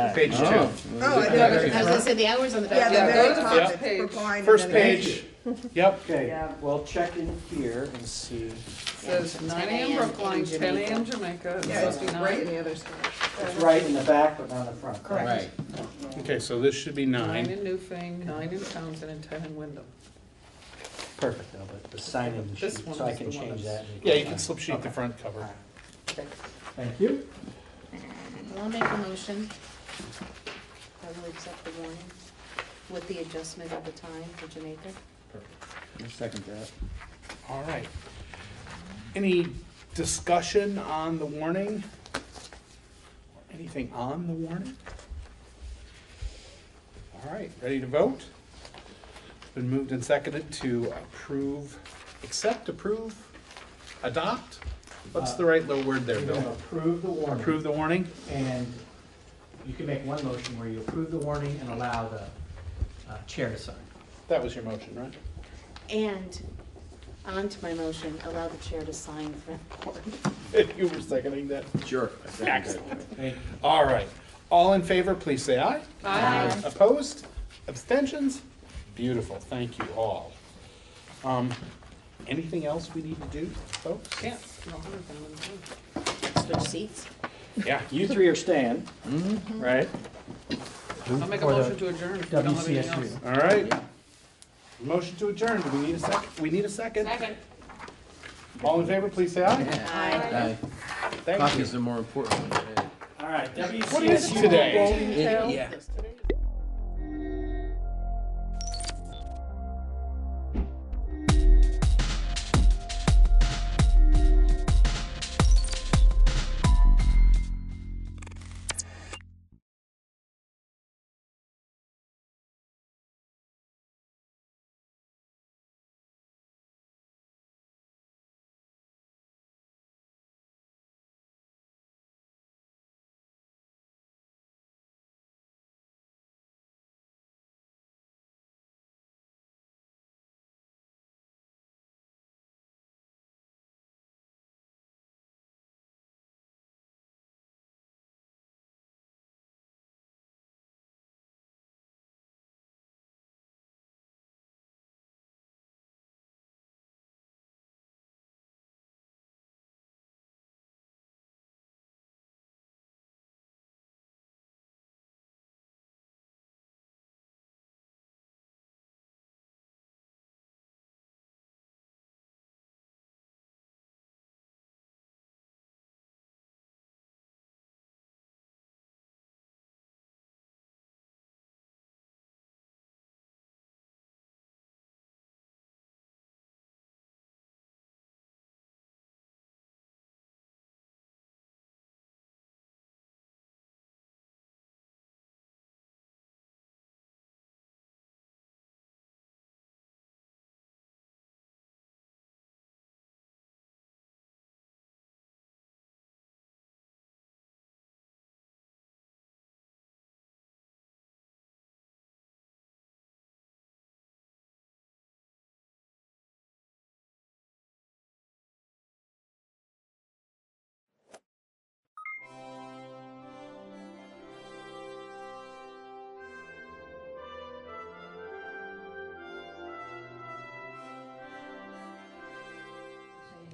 back. Page 2. Oh, I did. I was gonna say the hours on the back. Yeah, the very Yeah, top, Yep. it's reclined. First and then it- page. Yep. Okay, Yeah. we'll check in here and see. Says 9 a.m. Brookline, 10 a.m. Jamaica. Yeah, it's Supposed to be right 9. in the other spot. It's right in the back, but not in the front. Correct. Right. Okay, so this should be 9 9. in Newfane, 9 in Townsend, and 10 in Wyndham. Perfect, though, but the sign-in This sheet, one so I is can the one change that's- that. Yeah, you can slip sheet the front cover. Alright. Okay, thank you. And I'll make a motion that will accept the warning with the adjustment of the time for Jamaica. I'll second that. All right. Any discussion on the warning? Anything on the warning? All right, ready to vote? It's been moved and seconded to approve, accept, approve, adopt? What's the right little word there, You're gonna Bill? approve the warning. Approve the warning? And you can make one motion where you approve the warning and allow the chair to sign. That was your motion, right? And on to my motion, allow the chair to sign for the board. You were seconding that? Sure. Excellent. Okay, All right. All in favor, please say aye. Aye. Opposed? Abstentions? Beautiful, thank you all. Anything else we need to do, folks? Yeah. No, 100,000. Switch seats. Yeah. you three are staying, right? I'll make a For the motion to adjourn if we don't have anything else. WCSU. All right. Motion to adjourn. Do we need a second? We need a second. Second. All in favor, please say aye. Aye. Thank Coffee's you. the more important one today. All right, WCSU. What is today? Yeah.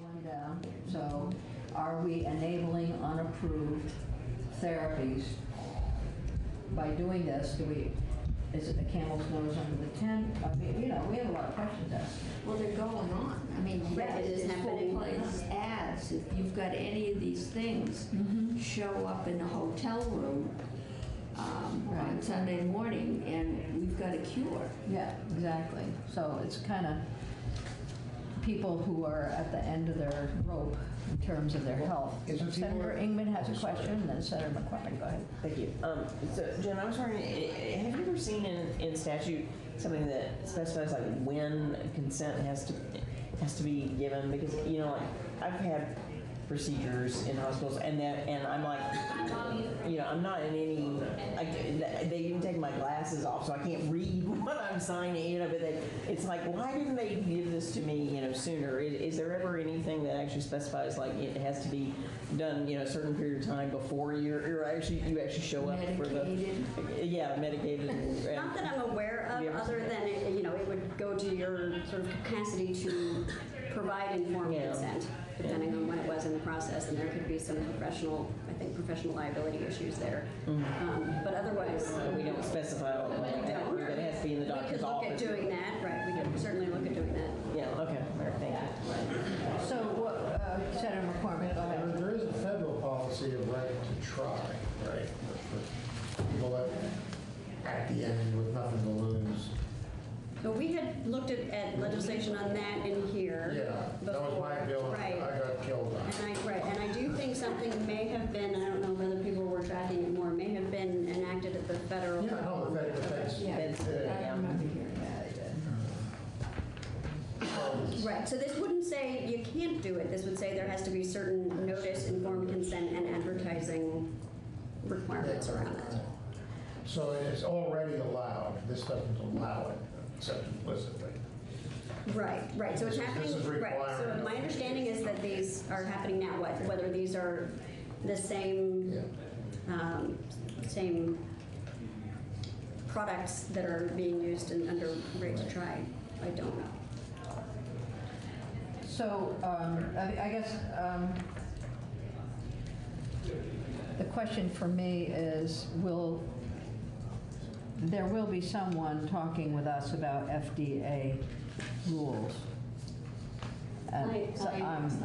One down. So are we enabling unapproved therapies? By doing this, is it the camel's nose under the tent? I mean, we have a lot of questions asked. Well, they're going on. I mean, Yeah, it is it's happening. full Place place. ads. If you've got any of these things show up in a hotel room on Right. Sunday morning, and we've got a cure. Yeah, exactly. So it's kind of people who are at the end of their rope in terms of their health. Senator Ingman has a question, and then Senator McCormick, go ahead. Thank you. So, Jen, I was wondering, have you ever seen in statute something that specifies like when consent has to be given? Because like I've had procedures in hospitals, and I'm like, I'm not in any, they even take my glasses off, so I can't read what I'm signing, but it's like, why didn't they give this to me, sooner? Is there ever anything that actually specifies, like, it has to be done, a certain period of time before you actually show up for the. Medicated? Yeah, medicated. Not that I'm aware of, other than it would go to your sort of capacity to provide informed consent, depending on when it was in the process, and there could be some professional liability issues there. But otherwise, We don't specify all that it has to be in the we doctor's could look office. at doing that, right? We could certainly look at doing that. Yeah, okay, all right, thank you. So, what, Senator McCormick, go ahead. There is a federal policy of right to try, right? For people that at the end with nothing to lose. So we had looked at legislation on that in here. Yeah, that was my before, bill. right. I got killed on it. And I do think something may have been, I don't know if other people were tracking it more, may have been enacted at the federal. Yeah, no, the feds. Yeah, That's- I remember hearing that. Right, so this wouldn't say you can't do it. This would say there has to be certain notice, informed consent, and advertising requirements around it. So it's already allowed. This doesn't allow it, except implicitly. Right. So it's This is happening, right. So requiring- my understanding is that these are happening now, whether these are the same, same products that are being used under Right to Try, I don't know. So, I guess, the question for me is, there will be someone talking with us about FDA rules. And so,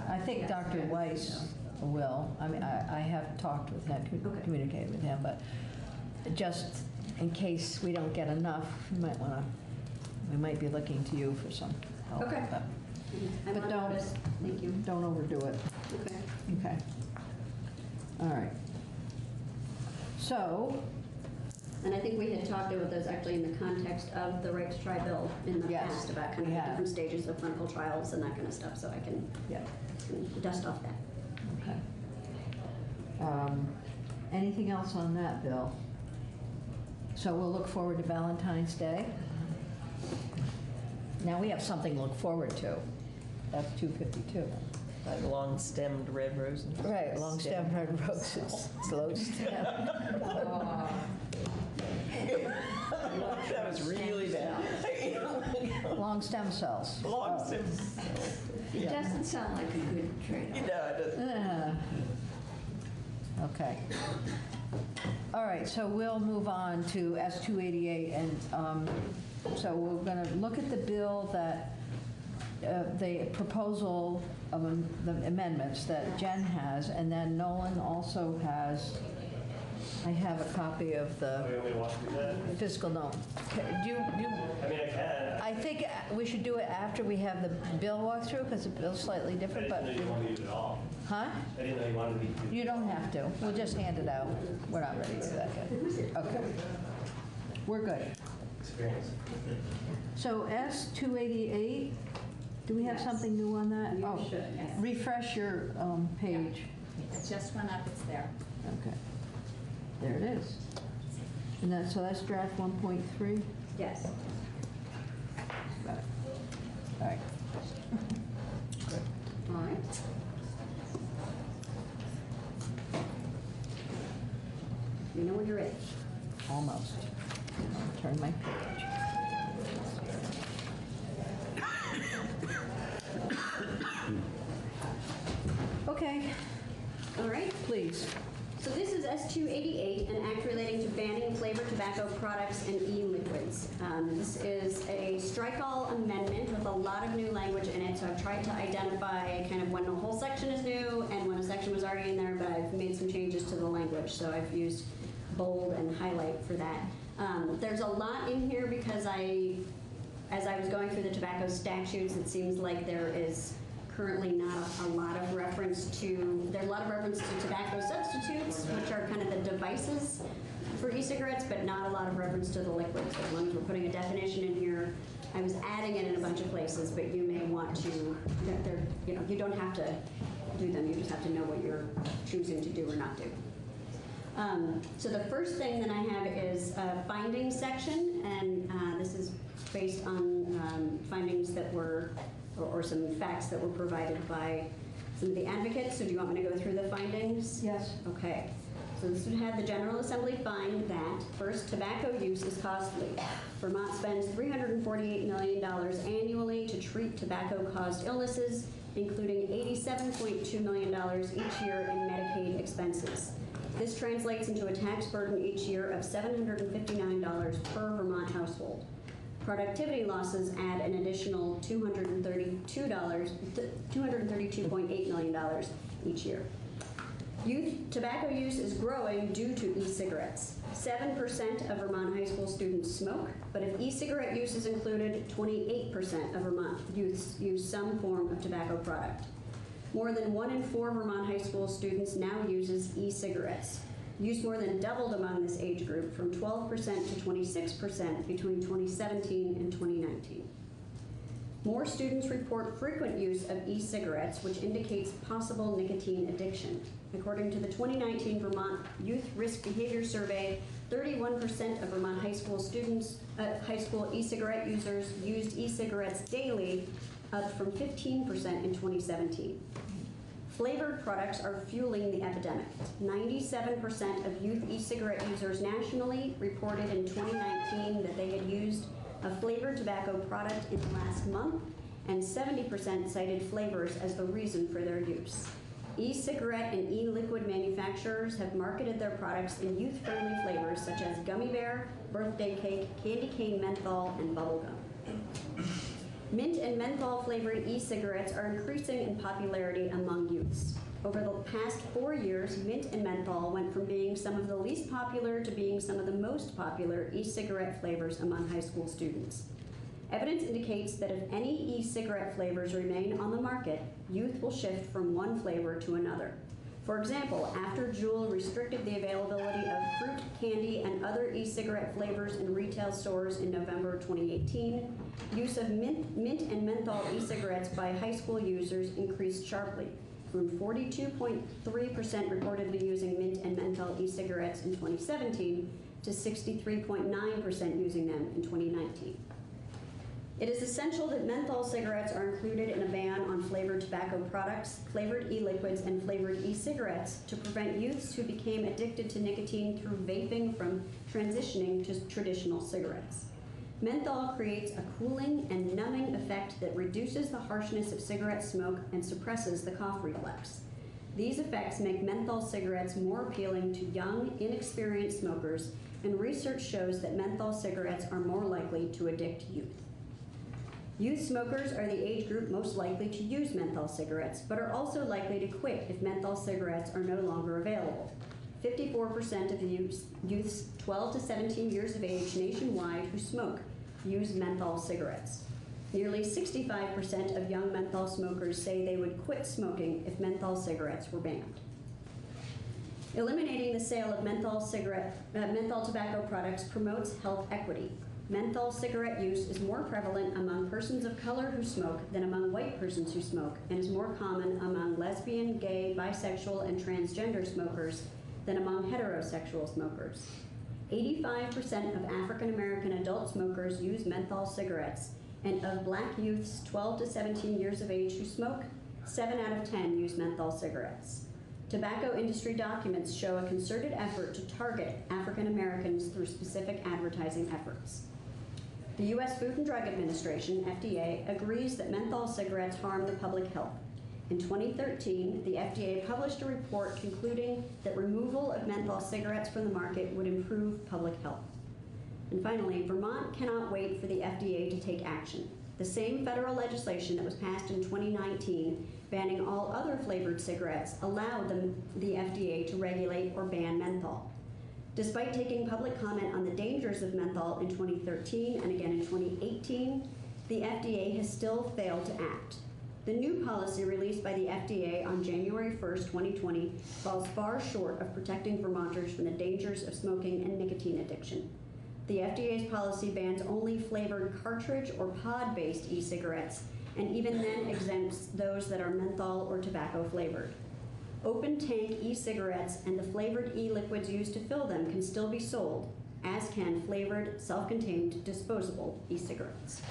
I think Dr. Weiss will. I mean, I have talked with him, communicated with him, but just in case we don't get enough, we might be looking to you for some help. Okay. I'm But on don't- notice. Thank you. Don't overdo it. Okay. Okay. All right. So, And I think we had talked about those actually in the context of the Right to Try bill in the Yes, past, about kind we of the have. different stages of clinical trials and that kind of stuff, so I can yeah, dust off that. okay. Anything else on that, Bill? So we'll look forward to Valentine's Day. Now we have something to look forward to. That's 252. Like long-stemmed red roses. Right, long stem red roses, slow stem. That was really bad. Long stem cells. Long-stem. It doesn't sound like a good trade-off. No, it doesn't. Okay. All right, so we'll move on to S-288, and so we're going to look at the bill that, the proposal of the amendments that Jen has, and then Nolan also has, I have a copy of the We want to do that? fiscal note. Do you, I mean, I can. I think we should do it after we have the bill walkthrough, because the bill's slightly I different, didn't know you but, wanted to do it at all. huh? I didn't know you wanted me to. You don't have to. We'll just hand it out. We're not ready to do that yet. Okay. We're good. Experience. So S-288, do we have Yes. something new on that? You Oh, should, yes. refresh your page. It just went up, it's there. Okay. There it is. And that, so that's draft 1.3? Yes. Got it. All right. All right. You know when you're ready. Almost. I'll turn my page. Okay, All right. please. So this is S-288, an act relating to banning flavored tobacco products and e-liquids. This is a strike-all amendment with a lot of new language in it, so I've tried to identify kind of when the whole section is new and when a section was already in there, but I've made some changes to the language, so I've used bold and highlight for that. There's a lot in here because as I was going through the tobacco statutes, it seems like there is currently not a lot of reference to, there's a lot of reference to tobacco substitutes, which are kind of the devices for e-cigarettes, but not a lot of reference to the liquids. So as long as we're putting a definition in here, I was adding it in a bunch of places, but you may want to, you don't have to do them, you just have to know what you're choosing to do or not do. So the first thing that I have is a findings section, and this is based on findings that were, or some facts that were provided by some of the advocates. So do you want me to go through the findings? Yes. Okay. So this would have the General Assembly find that, first, tobacco use is costly. Vermont spends $348 million annually to treat tobacco-caused illnesses, including $87.2 million each year in Medicaid expenses. This translates into a tax burden each year of $759 per Vermont household. Productivity losses add an additional $232.8 million each year. Youth tobacco use is growing due to e-cigarettes. 7% of Vermont high school students smoke, but if e-cigarette use is included, 28% of Vermont youths use some form of tobacco product. More than 1 in 4 Vermont high school students now uses e-cigarettes. Use more than doubled among this age group from 12% to 26% between 2017 and 2019. More students report frequent use of e-cigarettes, which indicates possible nicotine addiction. According to the 2019 Vermont Youth Risk Behavior Survey, 31% of Vermont high school students, high school e-cigarette users used e-cigarettes daily, up from 15% in 2017. Flavored products are fueling the epidemic. 97% of youth e-cigarette users nationally reported in 2019 that they had used a flavored tobacco product in the last month, and 70% cited flavors as the reason for their use. E-cigarette and e-liquid manufacturers have marketed their products in youth-friendly flavors such as gummy bear, birthday cake, candy cane menthol, and bubblegum. Mint and menthol flavored e-cigarettes are increasing in popularity among youths. Over the past 4 years, mint and menthol went from being some of the least popular to being some of the most popular e-cigarette flavors among high school students. Evidence indicates that if any e-cigarette flavors remain on the market, youth will shift from one flavor to another. For example, after Juul restricted the availability of fruit, candy, and other e-cigarette flavors in retail stores in November 2018, use of mint and menthol e-cigarettes by high school users increased sharply, from 42.3% reportedly using mint and menthol e-cigarettes in 2017 to 63.9% using them in 2019. It is essential that menthol cigarettes are included in a ban on flavored tobacco products, flavored e-liquids, and flavored e-cigarettes to prevent youths who became addicted to nicotine through vaping from transitioning to traditional cigarettes. Menthol creates a cooling and numbing effect that reduces the harshness of cigarette smoke and suppresses the cough reflex. These effects make menthol cigarettes more appealing to young, inexperienced smokers, and research shows that menthol cigarettes are more likely to addict youth. Youth smokers are the age group most likely to use menthol cigarettes, but are also likely to quit if menthol cigarettes are no longer available. 54% of youths 12 to 17 years of age nationwide who smoke use menthol cigarettes. Nearly 65% of young menthol smokers say they would quit smoking if menthol cigarettes were banned. Eliminating the sale of menthol tobacco products promotes health equity. Menthol cigarette use is more prevalent among persons of color who smoke than among white persons who smoke, and is more common among lesbian, gay, bisexual, and transgender smokers than among heterosexual smokers. 85% of African American adult smokers use menthol cigarettes, and of black youths 12 to 17 years of age who smoke, 7 out of 10 use menthol cigarettes. Tobacco industry documents show a concerted effort to target African Americans through specific advertising efforts. The U.S. Food and Drug Administration, FDA, agrees that menthol cigarettes harm the public health. In 2013, the FDA published a report concluding that removal of menthol cigarettes from the market would improve public health. And finally, Vermont cannot wait for the FDA to take action. The same federal legislation that was passed in 2019 banning all other flavored cigarettes allowed the FDA to regulate or ban menthol. Despite taking public comment on the dangers of menthol in 2013 and again in 2018, the FDA has still failed to act. The new policy released by the FDA on January 1st, 2020 falls far short of protecting Vermonters from the dangers of smoking and nicotine addiction. The FDA's policy bans only flavored cartridge or pod-based e-cigarettes, and even then exempts those that are menthol or tobacco flavored. Open tank e-cigarettes and the flavored e-liquids used to fill them can still be sold, as can flavored, self-contained, disposable e-cigarettes.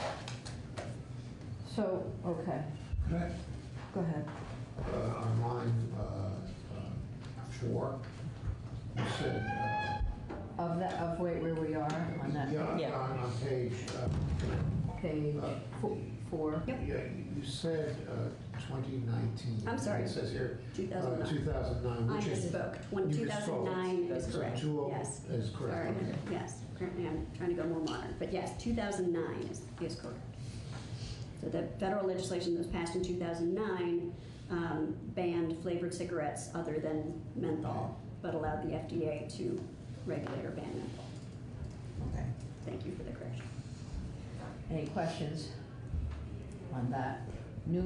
So, okay, Okay. go ahead. On line 4, you said, Wait, where we are on that yeah, on page, page 4. Yep. yeah, you said 2019. I'm sorry. It says here 2009. 2009, I which is. misspoke. you 2009 is misspoke. correct. So Yes. 20 is correct. Sorry. Okay. Yes. Currently, I'm trying to go more modern. But yes, 2009 is correct. So the federal legislation that was passed in 2009 banned flavored cigarettes other than menthol, but allowed the FDA to regulate or ban menthol. Okay. Thank you for the correction. Any questions on that?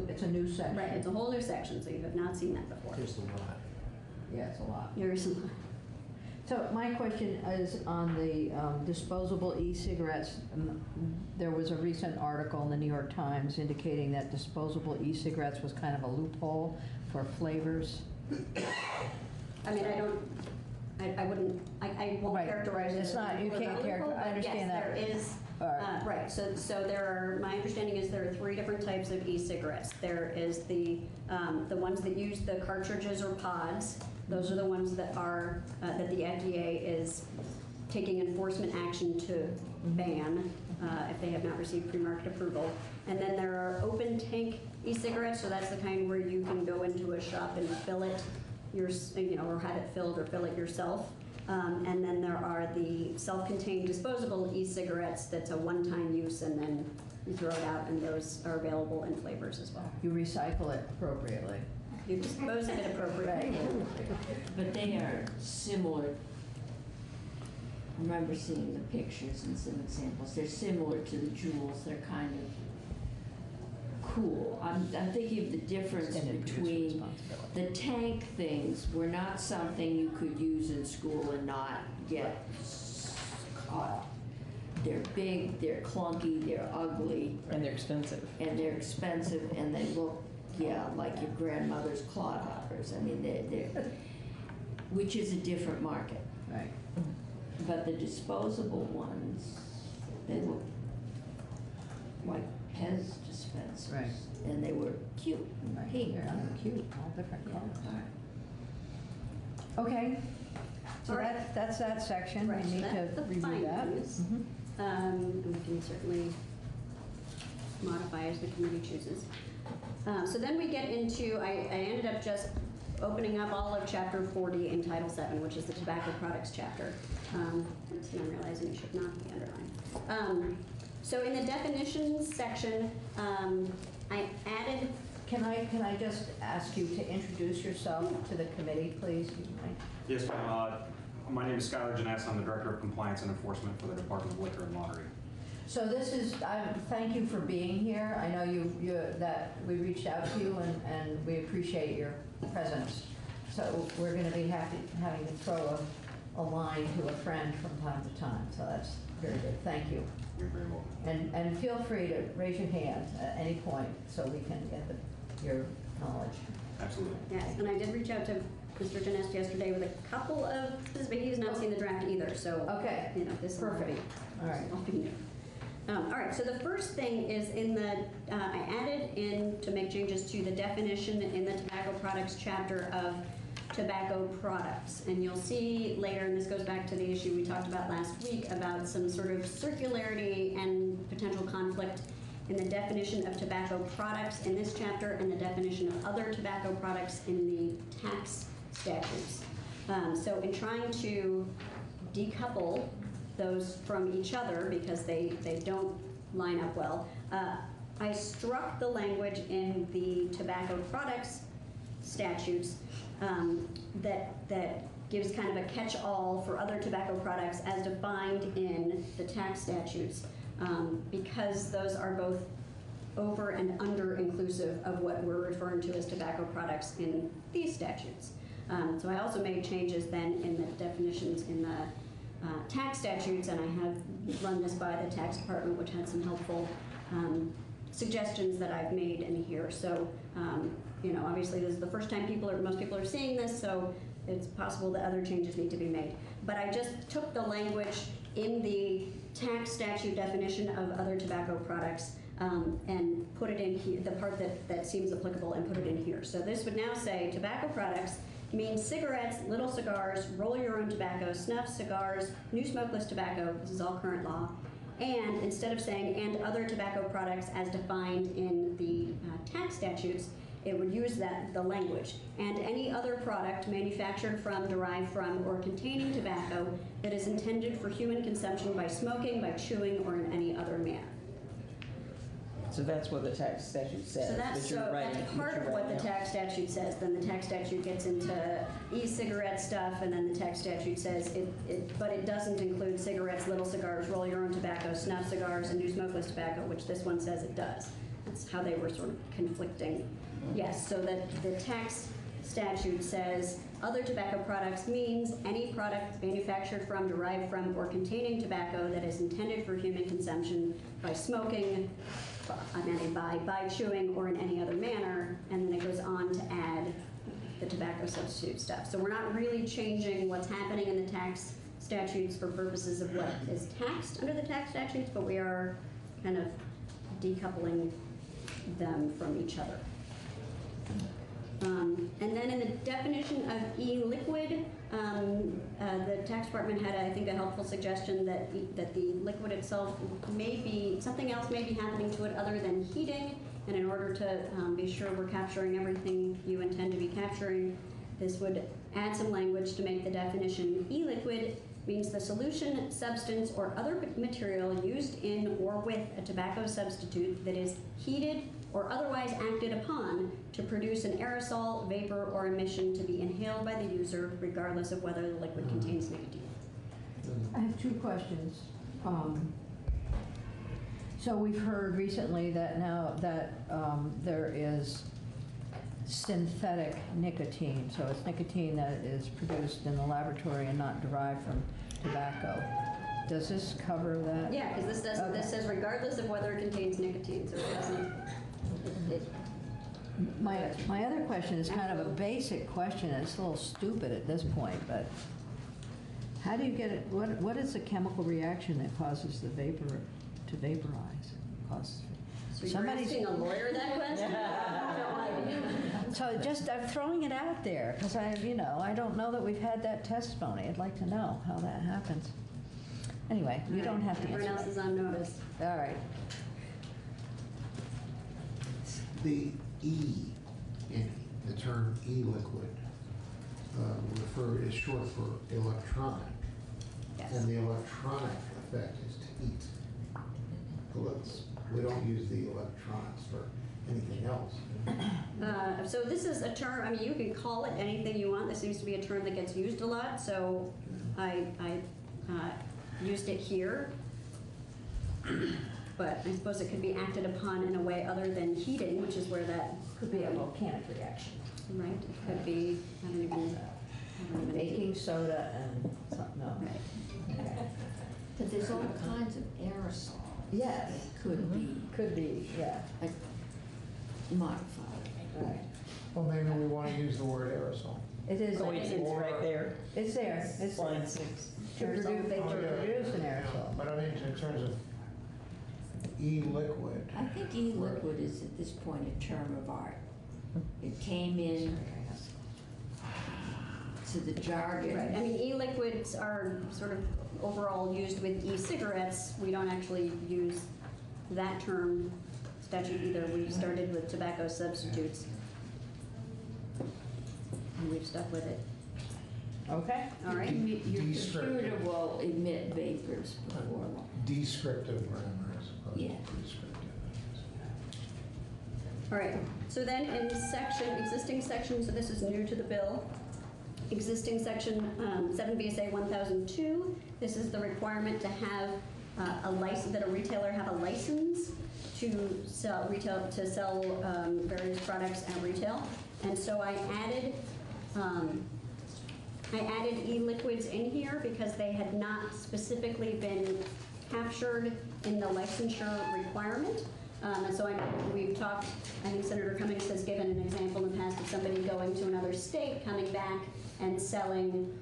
It's a new section. Right, it's a whole new section, so you have not seen that before. There's a lot. Yeah, it's a lot. There's a lot. So my question is on the disposable e-cigarettes. There was a recent article in the New York Times indicating that disposable e-cigarettes was kind of a loophole for flavors. I mean, I won't Right. characterize it. It's not- you can't characterize- I understand that. Yes, there is. All right. Right, so there are, my understanding is there are 3 different types of e-cigarettes. There is the ones that use the cartridges or pods. Those are the ones that are, that the FDA is taking enforcement action to ban if they have not received pre-market approval. And then there are open tank e-cigarettes, so that's the kind where you can go into a shop and fill it, or have it filled or fill it yourself. And then there are the self-contained disposable e-cigarettes that's a one-time use and then you throw it out, and those are available in flavors as well. You recycle it appropriately. You dispose of it appropriately. But they are similar. I remember seeing the pictures and some examples. They're similar to the Juuls. They're kind of cool. I'm thinking of the difference Extended producer between responsibility. the tank things were not something you could use in school and not get caught. They're big, they're clunky, they're ugly. And they're expensive. And they're expensive, and they look, like your grandmother's clodhoppers. I mean, they're which is a different market. Right. But the disposable ones, they look like Pez dispensers. Right. And they were cute, Right. pink. They're cute, all different Yeah, colors. all right. Okay, so All right. that's that section. We Right, so need that's to the review that. findings. Mhm. And we can certainly modify as the committee chooses. So then we get into, I ended up just opening up all of Chapter 40 in Title 7, which is the tobacco products chapter. And I'm realizing it should not be underlined. So in the definitions section, I added. Can I just ask you to introduce yourself to the committee, please? You might- Yes, ma'am. My name is Skylar Janess. I'm the Director of Compliance and Enforcement for the Department of Liquor and Lottery. So this is, thank you for being here. I know that we reached out to you and we appreciate your presence. So we're going to be having to throw a line to a friend from time to time. So that's very good. Thank you. You're very welcome. And feel free to raise your hand at any point so we can get your knowledge. Absolutely. Yes, and I did reach out to Mr. Janess yesterday with a couple of, but he's not seen the draft either, so. Okay. This Perfect. All right. will be new. All right, so the first thing is in the, I added in to make changes to the definition in the tobacco products chapter of tobacco products. And you'll see later, and this goes back to the issue we talked about last week about some sort of circularity and potential conflict in the definition of tobacco products in this chapter and the definition of other tobacco products in the tax statutes. So in trying to decouple those from each other because they don't line up well, I struck the language in the tobacco products statutes that gives kind of a catch-all for other tobacco products as defined in the tax statutes, because those are both over and under inclusive of what we're referring to as tobacco products in these statutes. So I also made changes then in the definitions in the tax statutes, and I have run this by the tax department, which had some helpful suggestions that I've made in here. So you know, obviously this is the first time most people are seeing this, so it's possible that other changes need to be made. But I just took the language in the tax statute definition of other tobacco products and put it in here, the part that seems applicable, and put it in here. So this would now say tobacco products means cigarettes, little cigars, roll your own tobacco, snuff, cigars, new smokeless tobacco, this is all current law, and instead of saying and other tobacco products as defined in the tax statutes, it would use the language. And any other product manufactured from, derived from, or containing tobacco that is intended for human consumption by smoking, by chewing, or in any other manner. So that's what the tax statute says. So that's part of what the tax statute says. Then the tax statute gets into e-cigarette stuff, and then the tax statute says but it doesn't include cigarettes, little cigars, roll your own tobacco, snuff cigars, and new smokeless tobacco, which this one says it does. That's how they were sort of conflicting. Yes, so that the tax statute says other tobacco products means any product manufactured from, derived from, or containing tobacco that is intended for human consumption by smoking, by chewing, or in any other manner, and then it goes on to add the tobacco substitute stuff. So we're not really changing what's happening in the tax statutes for purposes of what is taxed under the tax statutes, but we are kind of decoupling them from each other. And then in the definition of e-liquid, the tax department had, I think, a helpful suggestion that the liquid itself something else may be happening to it other than heating, and in order to be sure we're capturing everything you intend to be capturing, this would add some language to make the definition e-liquid means the solution, substance, or other material used in or with a tobacco substitute that is heated or otherwise acted upon to produce an aerosol, vapor, or emission to be inhaled by the user, regardless of whether the liquid contains nicotine. I have two questions. So we've heard recently that now that there is synthetic nicotine, so it's nicotine that is produced in the laboratory and not derived from tobacco. Does this cover that? Yeah, because this doesn't. Okay. This says regardless of whether it contains nicotine, so it doesn't. My other question is kind of a basic question. It's a little stupid at this point, but how do you get it? What is the chemical reaction that causes the vapor to vaporize? So you're asking a lawyer that question? So just I'm throwing it out there because I don't know that we've had that testimony. I'd like to know how that happens. Anyway, you don't have to answer. Everyone else is on notice. All right. The E in the term e-liquid is short for electronic. Yes. And the electronic effect is to eat. We don't use the electronics for anything else. So this is a term, I mean, you can call it anything you want. This seems to be a term that gets used a lot, so I used it here. But I suppose it could be acted upon in a way other than heating, which is where that Could be a volcanic reaction. Right, it could be, I don't even Baking soda and something else. Right. Okay. But there's all kinds of aerosols. Yes. Could be, yeah. Modified. Right. Well, maybe we want to use the word aerosol. It is. Oh, it's right there. It's there. It's Line 6. to produce an aerosol. But I mean, in terms of e-liquid. I think e-liquid is at this point a term of art. It came in to the jargon. Right, I mean, e-liquids are sort of overall used with e-cigarettes. We don't actually use that term statute either. We started with tobacco substitutes. And we've stuck with it. Okay. All right. Your computer will emit vapors before long. Descriptive grammar as opposed Yeah. to prescriptive. All right, so then in existing section, so this is new to the bill. Existing section 7 BSA 1002, this is the requirement to have a license, that a retailer have a license to sell various products at retail. And so I added e-liquids in here because they had not specifically been captured in the licensure requirement. And so we've talked, I think Senator Cummings has given an example in the past of somebody going to another state, coming back and selling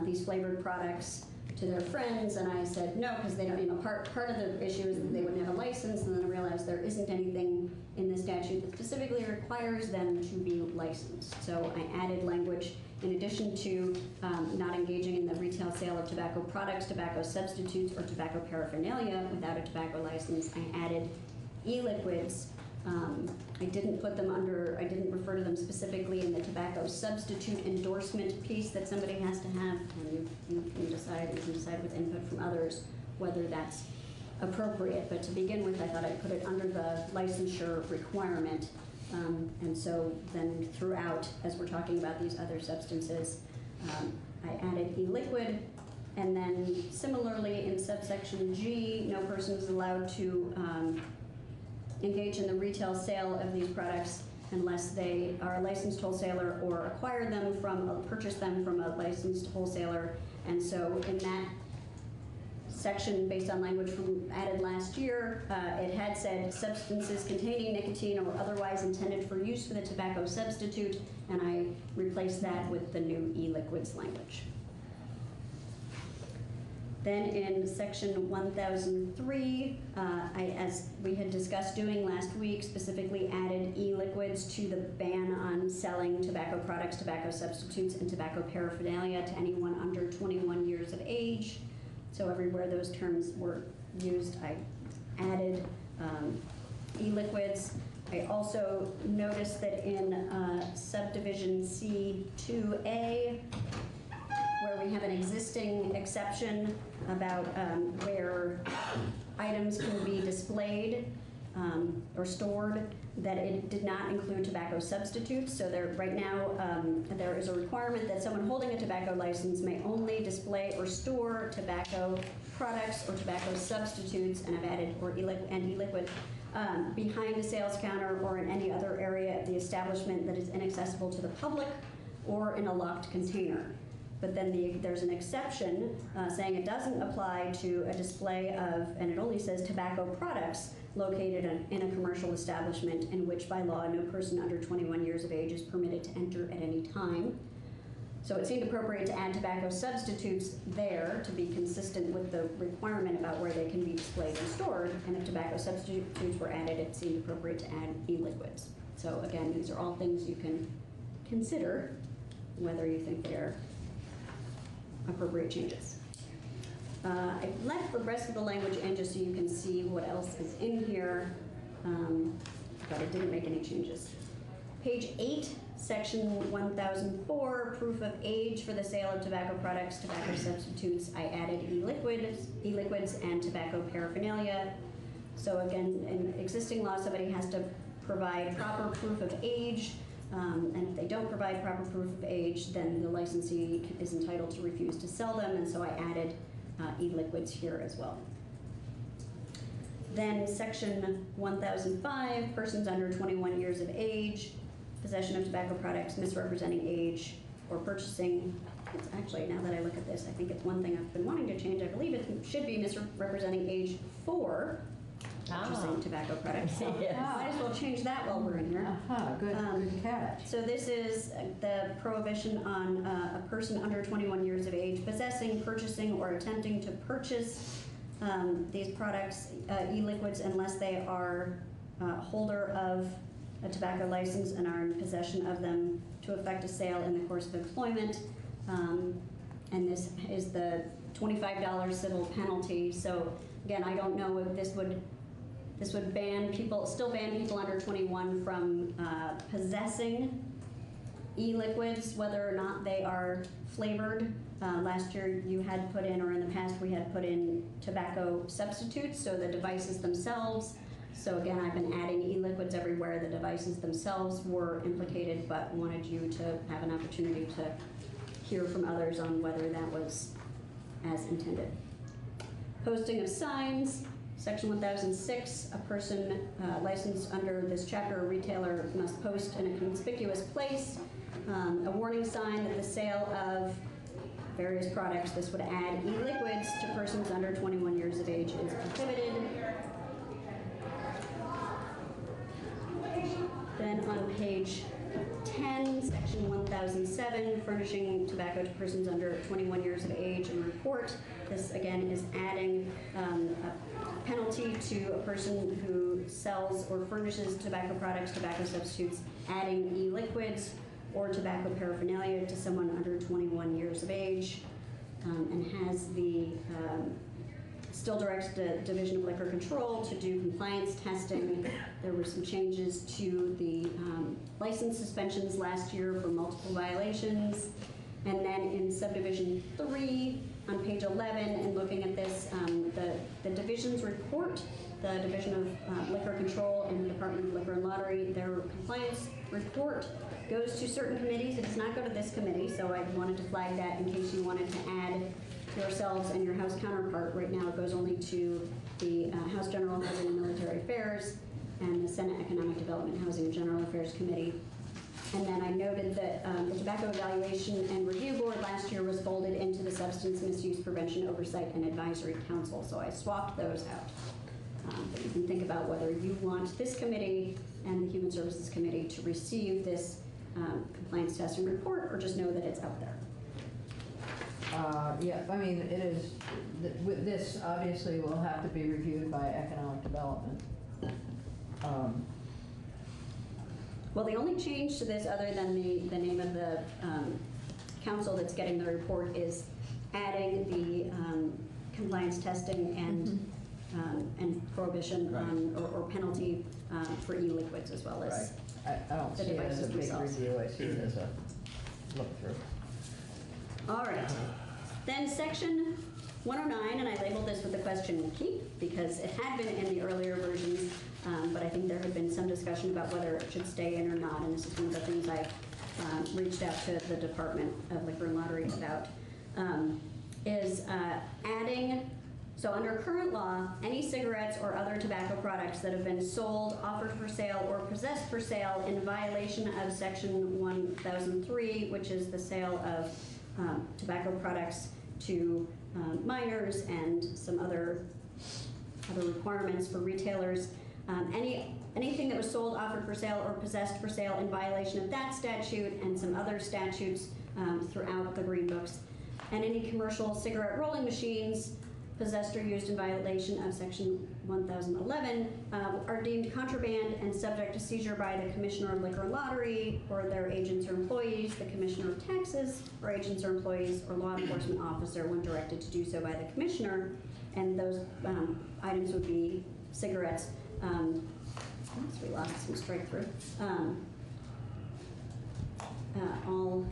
these flavored products to their friends, and I said no, because they don't, part of the issue is that they wouldn't have a license, and then I realized there isn't anything in the statute that specifically requires them to be licensed. So I added language in addition to not engaging in the retail sale of tobacco products, tobacco substitutes, or tobacco paraphernalia without a tobacco license. I added e-liquids. I didn't put them under, I didn't refer to them specifically in the tobacco substitute endorsement piece that somebody has to have, and you can decide with input from others whether that's appropriate. But to begin with, I thought I'd put it under the licensure requirement. And so then throughout, as we're talking about these other substances, I added e-liquid. And then similarly in subsection G, no person is allowed to engage in the retail sale of these products unless they are a licensed wholesaler or acquire them from, or purchase them from a licensed wholesaler. And so in that section, based on language from added last year, it had said substances containing nicotine or otherwise intended for use for the tobacco substitute, and I replaced that with the new e-liquids language. Then in section 1003, as we had discussed doing last week, specifically added e-liquids to the ban on selling tobacco products, tobacco substitutes, and tobacco paraphernalia to anyone under 21 years of age. So everywhere those terms were used, I added e-liquids. I also noticed that in subdivision C2A, where we have an existing exception about where items can be displayed or stored, that it did not include tobacco substitutes. So there, right now, there is a requirement that someone holding a tobacco license may only display or store tobacco products or tobacco substitutes, and I've added or e-liquid behind the sales counter or in any other area of the establishment that is inaccessible to the public or in a locked container. But then there's an exception saying it doesn't apply to a display of, and it only says tobacco products located in a commercial establishment in which by law no person under 21 years of age is permitted to enter at any time. So it seemed appropriate to add tobacco substitutes there to be consistent with the requirement about where they can be displayed and stored, and if tobacco substitutes were added, it seemed appropriate to add e-liquids. So again, these are all things you can consider whether you think they're appropriate changes. I left the rest of the language in just so you can see what else is in here, but I didn't make any changes. Page 8, section 1004, proof of age for the sale of tobacco products, tobacco substitutes. I added e-liquids and tobacco paraphernalia. So again, in existing law, somebody has to provide proper proof of age. And if they don't provide proper proof of age, then the licensee is entitled to refuse to sell them, and so I added e-liquids here as well. Then section 1005, persons under 21 years of age, possession of tobacco products, misrepresenting age, or purchasing. It's actually, now that I look at this, I think it's one thing I've been wanting to change. I believe it should be misrepresenting age for purchasing tobacco products. So Yes. might as well change that while we're in here. Good catch. So this is the prohibition on a person under 21 years of age possessing, purchasing, or attempting to purchase these products, e-liquids, unless they are holder of a tobacco license and are in possession of them to effect a sale in the course of employment. And this is the $25 civil penalty. So again, I don't know if this would ban people, still ban people under 21 from possessing e-liquids, whether or not they are flavored. Last year you had put in, or in the past we had put in tobacco substitutes, so the devices themselves. So again, I've been adding e-liquids everywhere the devices themselves were implicated, but wanted you to have an opportunity to hear from others on whether that was as intended. Posting of signs. Section 1006, a person licensed under this chapter or retailer must post in a conspicuous place a warning sign that the sale of various products, this would add e-liquids to persons under 21 years of age, is prohibited. selling, furnishing tobacco to persons under 21 years of age and report. This again is adding a penalty to a person who sells or furnishes tobacco products, tobacco substitutes, adding e-liquids or tobacco paraphernalia to someone under 21 years of age, and has the still directs the Division of Liquor Control to do compliance testing. There were some changes to the license suspensions last year for multiple violations. And then in subdivision 3, on page 11, and looking at this, the divisions report, the Division of Liquor Control and the Department of Liquor and Lottery, their compliance report goes to certain committees. It does not go to this committee, so I wanted to flag that in case you wanted to add yourselves and your House counterpart. Right now it goes only to the House General Housing and Military Affairs and the Senate Economic Development, Housing and General Affairs Committee. And then I noted that the Tobacco Evaluation and Review Board last year was folded into the Substance Misuse Prevention Oversight and Advisory Council, so I swapped those out. But you can think about whether you want this committee and the Human Services Committee to receive this compliance testing report, or just know that it's out there. Yeah, I mean, it is, with this, obviously, will have to be reviewed by economic development. Well, the only change to this, other than the name of the council that's getting the report, is adding the compliance testing and prohibition on, or penalty for e-liquids, as well as Right. I don't the see it as a devices big themselves. review, I see it as a look through. All right. Then section 109, and I labeled this with the question keep because it had been in the earlier versions, but I think there had been some discussion about whether it should stay in or not, and this is one of the things I reached out to the Department of Liquor and Lottery about, is adding, so under current law, any cigarettes or other tobacco products that have been sold, offered for sale, or possessed for sale in violation of section 1003, which is the sale of tobacco products to minors and some other requirements for retailers. Anything that was sold, offered for sale, or possessed for sale in violation of that statute and some other statutes throughout the Green Books, and any commercial cigarette rolling machines possessed or used in violation of section 1011 are deemed contraband and subject to seizure by the Commissioner of Liquor and Lottery or their agents or employees, the Commissioner of Taxes or agents or employees, or law enforcement officer when directed to do so by the Commissioner. And those items would be cigarettes. We lost some strike through. All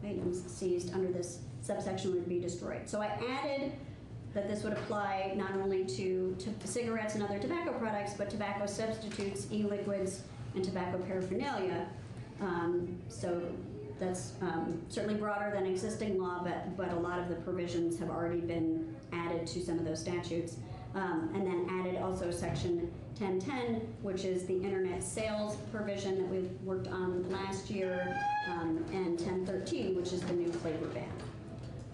items seized under this subsection would be destroyed. So I added that this would apply not only to cigarettes and other tobacco products, but tobacco substitutes, e-liquids, and tobacco paraphernalia. So that's certainly broader than existing law, but a lot of the provisions have already been added to some of those statutes. And then added also section 1010, which is the internet sales provision that we worked on last year, and 1013, which is the new flavor ban.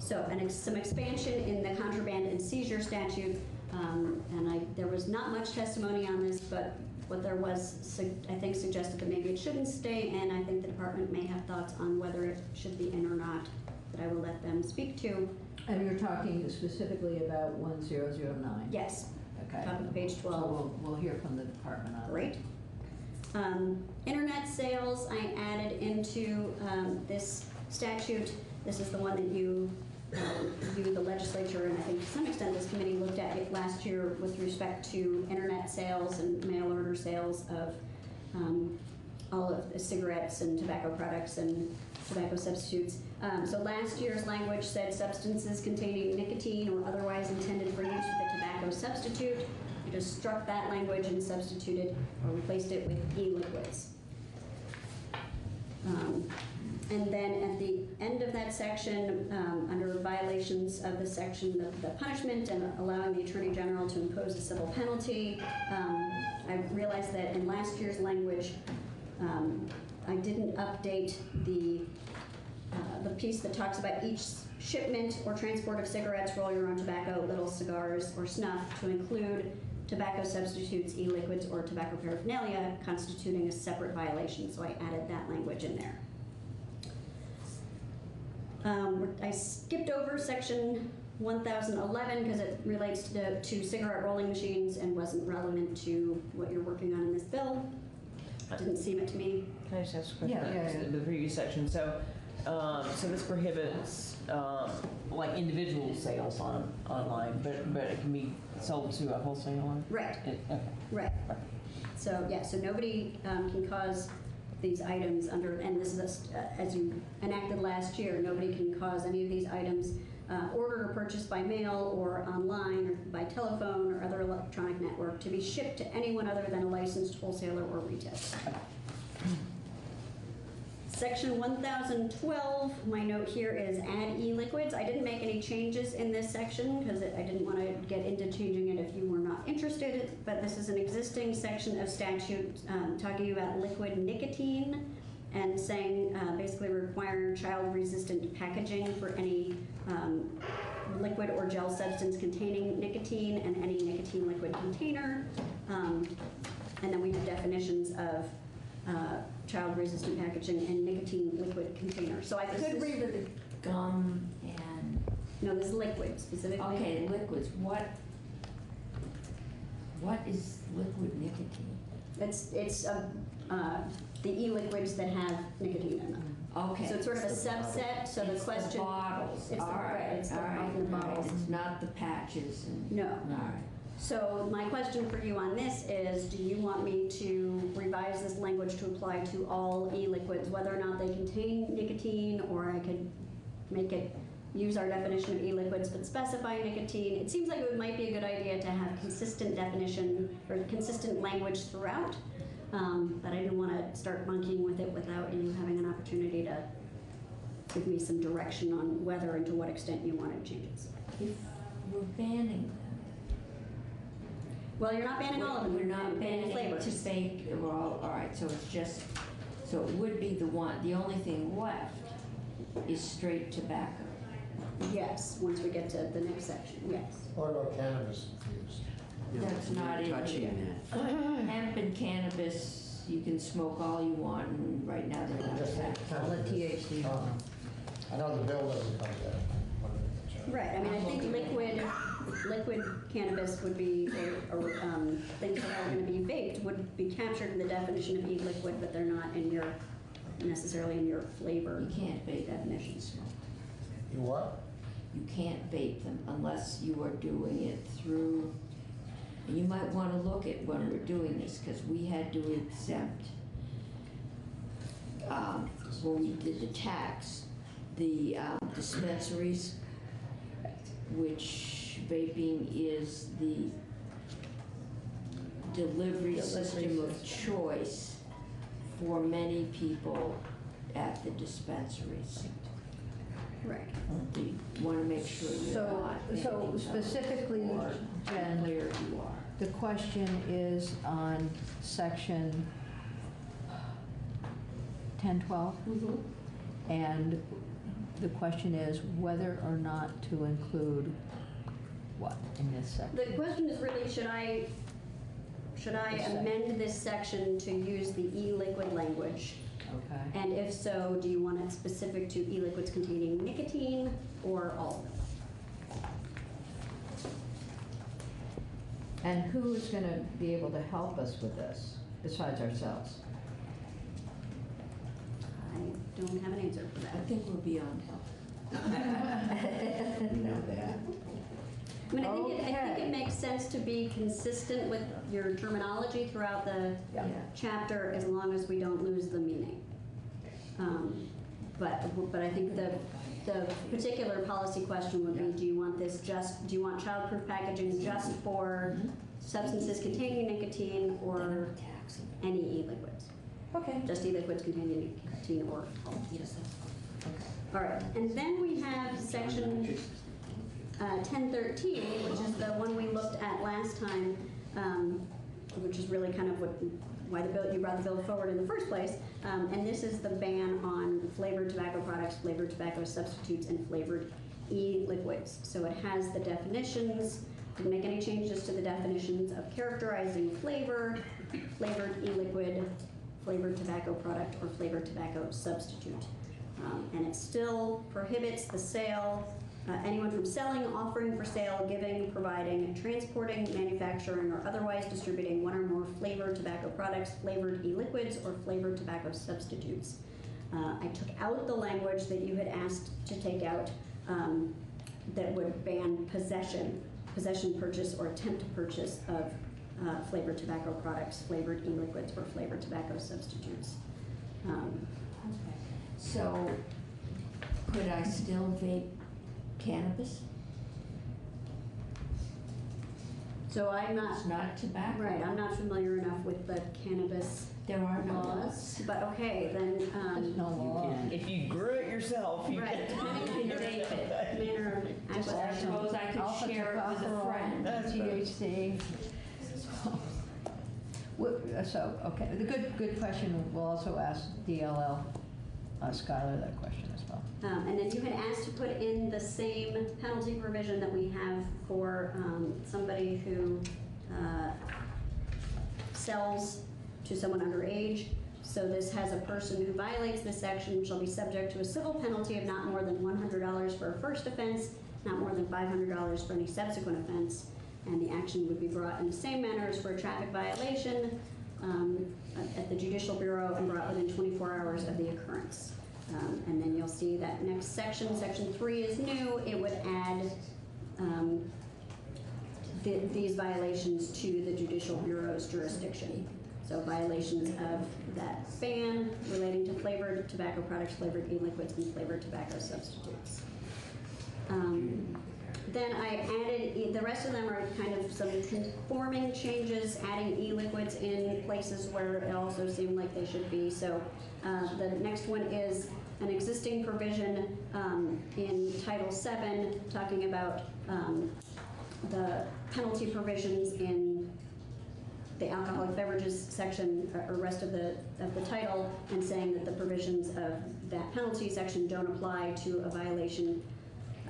So, and some expansion in the contraband and seizure statute, and there was not much testimony on this, but what there was, I think, suggested that maybe it shouldn't stay in. I think the department may have thoughts on whether it should be in or not, that I will let them speak to. And you're talking specifically about 1009? Yes. Okay. Top of page 12. So we'll hear from the department on that. Great. Internet sales, I added into this statute. This is the one that you, the legislature, and I think to some extent this committee looked at it last year with respect to internet sales and mail order sales of all of the cigarettes and tobacco products and tobacco substitutes. So last year's language said substances containing nicotine or otherwise intended for use with a tobacco substitute. We just struck that language and substituted or replaced it with e-liquids. And then at the end of that section, under violations of the section, the punishment and allowing the Attorney General to impose a civil penalty, I realized that in last year's language, I didn't update the piece that talks about each shipment or transport of cigarettes, roll your own tobacco, little cigars, or snuff to include tobacco substitutes, e-liquids, or tobacco paraphernalia constituting a separate violation. So I added that language in there. I skipped over section 1011 because it relates to cigarette rolling machines and wasn't relevant to what you're working on in this bill. Didn't seem it to me. Can I just ask a question? Yeah. The previous section, so this prohibits, like individual sales online, but it can be sold to a wholesaler? Right. Okay. Right. So, yeah, so nobody can cause these items under, and this is, as you enacted last year, nobody can cause any of these items ordered or purchased by mail or online or by telephone or other electronic network to be shipped to anyone other than a licensed wholesaler or retailer. Section 1012, my note here is add e-liquids. I didn't make any changes in this section because I didn't want to get into changing it if you were not interested, but this is an existing section of statute talking about liquid nicotine and saying basically requiring child-resistant packaging for any liquid or gel substance containing nicotine and any nicotine liquid container. And then we have definitions of child-resistant packaging and nicotine liquid container. So I could read the gum and... No, this is liquid specifically. Okay, liquids. What is liquid nicotine? It's the e-liquids that have nicotine in them. Okay. So it's sort of a subset. So the question. The bottles. It's all right. It's all right. the bottles. It's not the patches. And, no. All right. So my question for you on this is, do you want me to revise this language to apply to all e-liquids, whether or not they contain nicotine, or I could make it use our definition of e-liquids but specify nicotine? It seems like it might be a good idea to have consistent definition or consistent language throughout, but I didn't want to start monkeying with it without you having an opportunity to give me some direction on whether and to what extent you wanted changes. If we're banning them. Well, you're not banning all of them. We're not banning flavors. to bake. Well, all right. So it's just. So it would be the one. The only thing left is straight tobacco. Yes. Once we get to the next section. Yes. What about cannabis infused? That's not in touching here. Hemp and cannabis, you can smoke all you want, and right now they're not Just taxed. All the THC. I know the bill doesn't come there. Right. I mean, I think liquid cannabis would be, or things that are going to be vaped would be captured in the definition of e-liquid, but they're not in your necessarily in your flavor. You can't vape definitions. You what? You can't vape them unless you are doing it through. And you might want to look at when we're doing this, because we had to exempt when we did the tax, the dispensaries, which vaping is the delivery system of choice for many people at the dispensaries. Right. You want to make sure you're not. So specifically, Jen, Clear you are. the question is on section 1012, and the question is whether or not to include what in this section? The question is really, should I amend this section to use the e-liquid language? Okay. And if so, do you want it specific to e-liquids containing nicotine or all of them? And who is going to be able to help us with this besides ourselves? I don't have an answer for that. I think we're beyond help. You know that. I mean, I think it makes sense to be consistent with your terminology throughout the chapter, as long as we don't lose the meaning. But I think the particular policy question would be: do you want childproof packaging just for substances containing nicotine or any e-liquids? Okay. Just e-liquids containing nicotine or all. Yes. All right, and then we have section 1013, which is the one we looked at last time, which is really kind of why you brought the bill forward in the first place. And this is the ban on flavored tobacco products, flavored tobacco substitutes, and flavored e-liquids. So it has the definitions. Didn't make any changes to the definitions of characterizing flavor, flavored e-liquid, flavored tobacco product, or flavored tobacco substitute. And it still prohibits the sale, anyone from selling, offering for sale, giving, providing, transporting, manufacturing, or otherwise distributing one or more flavored tobacco products, flavored e-liquids, or flavored tobacco substitutes. I took out the language that you had asked to take out that would ban possession, purchase, or attempt to purchase of flavored tobacco products, flavored e-liquids, or flavored tobacco substitutes. So, could I still vape cannabis? So I'm not, It's not tobacco. right, I'm not familiar enough with the cannabis There are no laws, laws. but okay, then, There's no law. If you grew it yourself, you right, can. depending on your manner of I acquisition. suppose I could share it with a friend. That's THC. So, okay, the good question, we'll also ask DLL, Skylar, that question as well. And then you had asked to put in the same penalty provision that we have for somebody who sells to someone underage. So this has a person who violates this section shall be subject to a civil penalty of not more than $100 for a first offense, not more than $500 for any subsequent offense, and the action would be brought in the same manner as for a traffic violation at the Judicial Bureau and brought within 24 hours of the occurrence. And then you'll see that next section, section 3 is new. It would add these violations to the Judicial Bureau's jurisdiction. So violations of that ban relating to flavored tobacco products, flavored e-liquids, and flavored tobacco substitutes. Then I added, the rest of them are kind of some conforming changes, adding e-liquids in places where it also seemed like they should be. So the next one is an existing provision in Title VII talking about the penalty provisions in the alcoholic beverages section or rest of the title, and saying that the provisions of that penalty section don't apply to a violation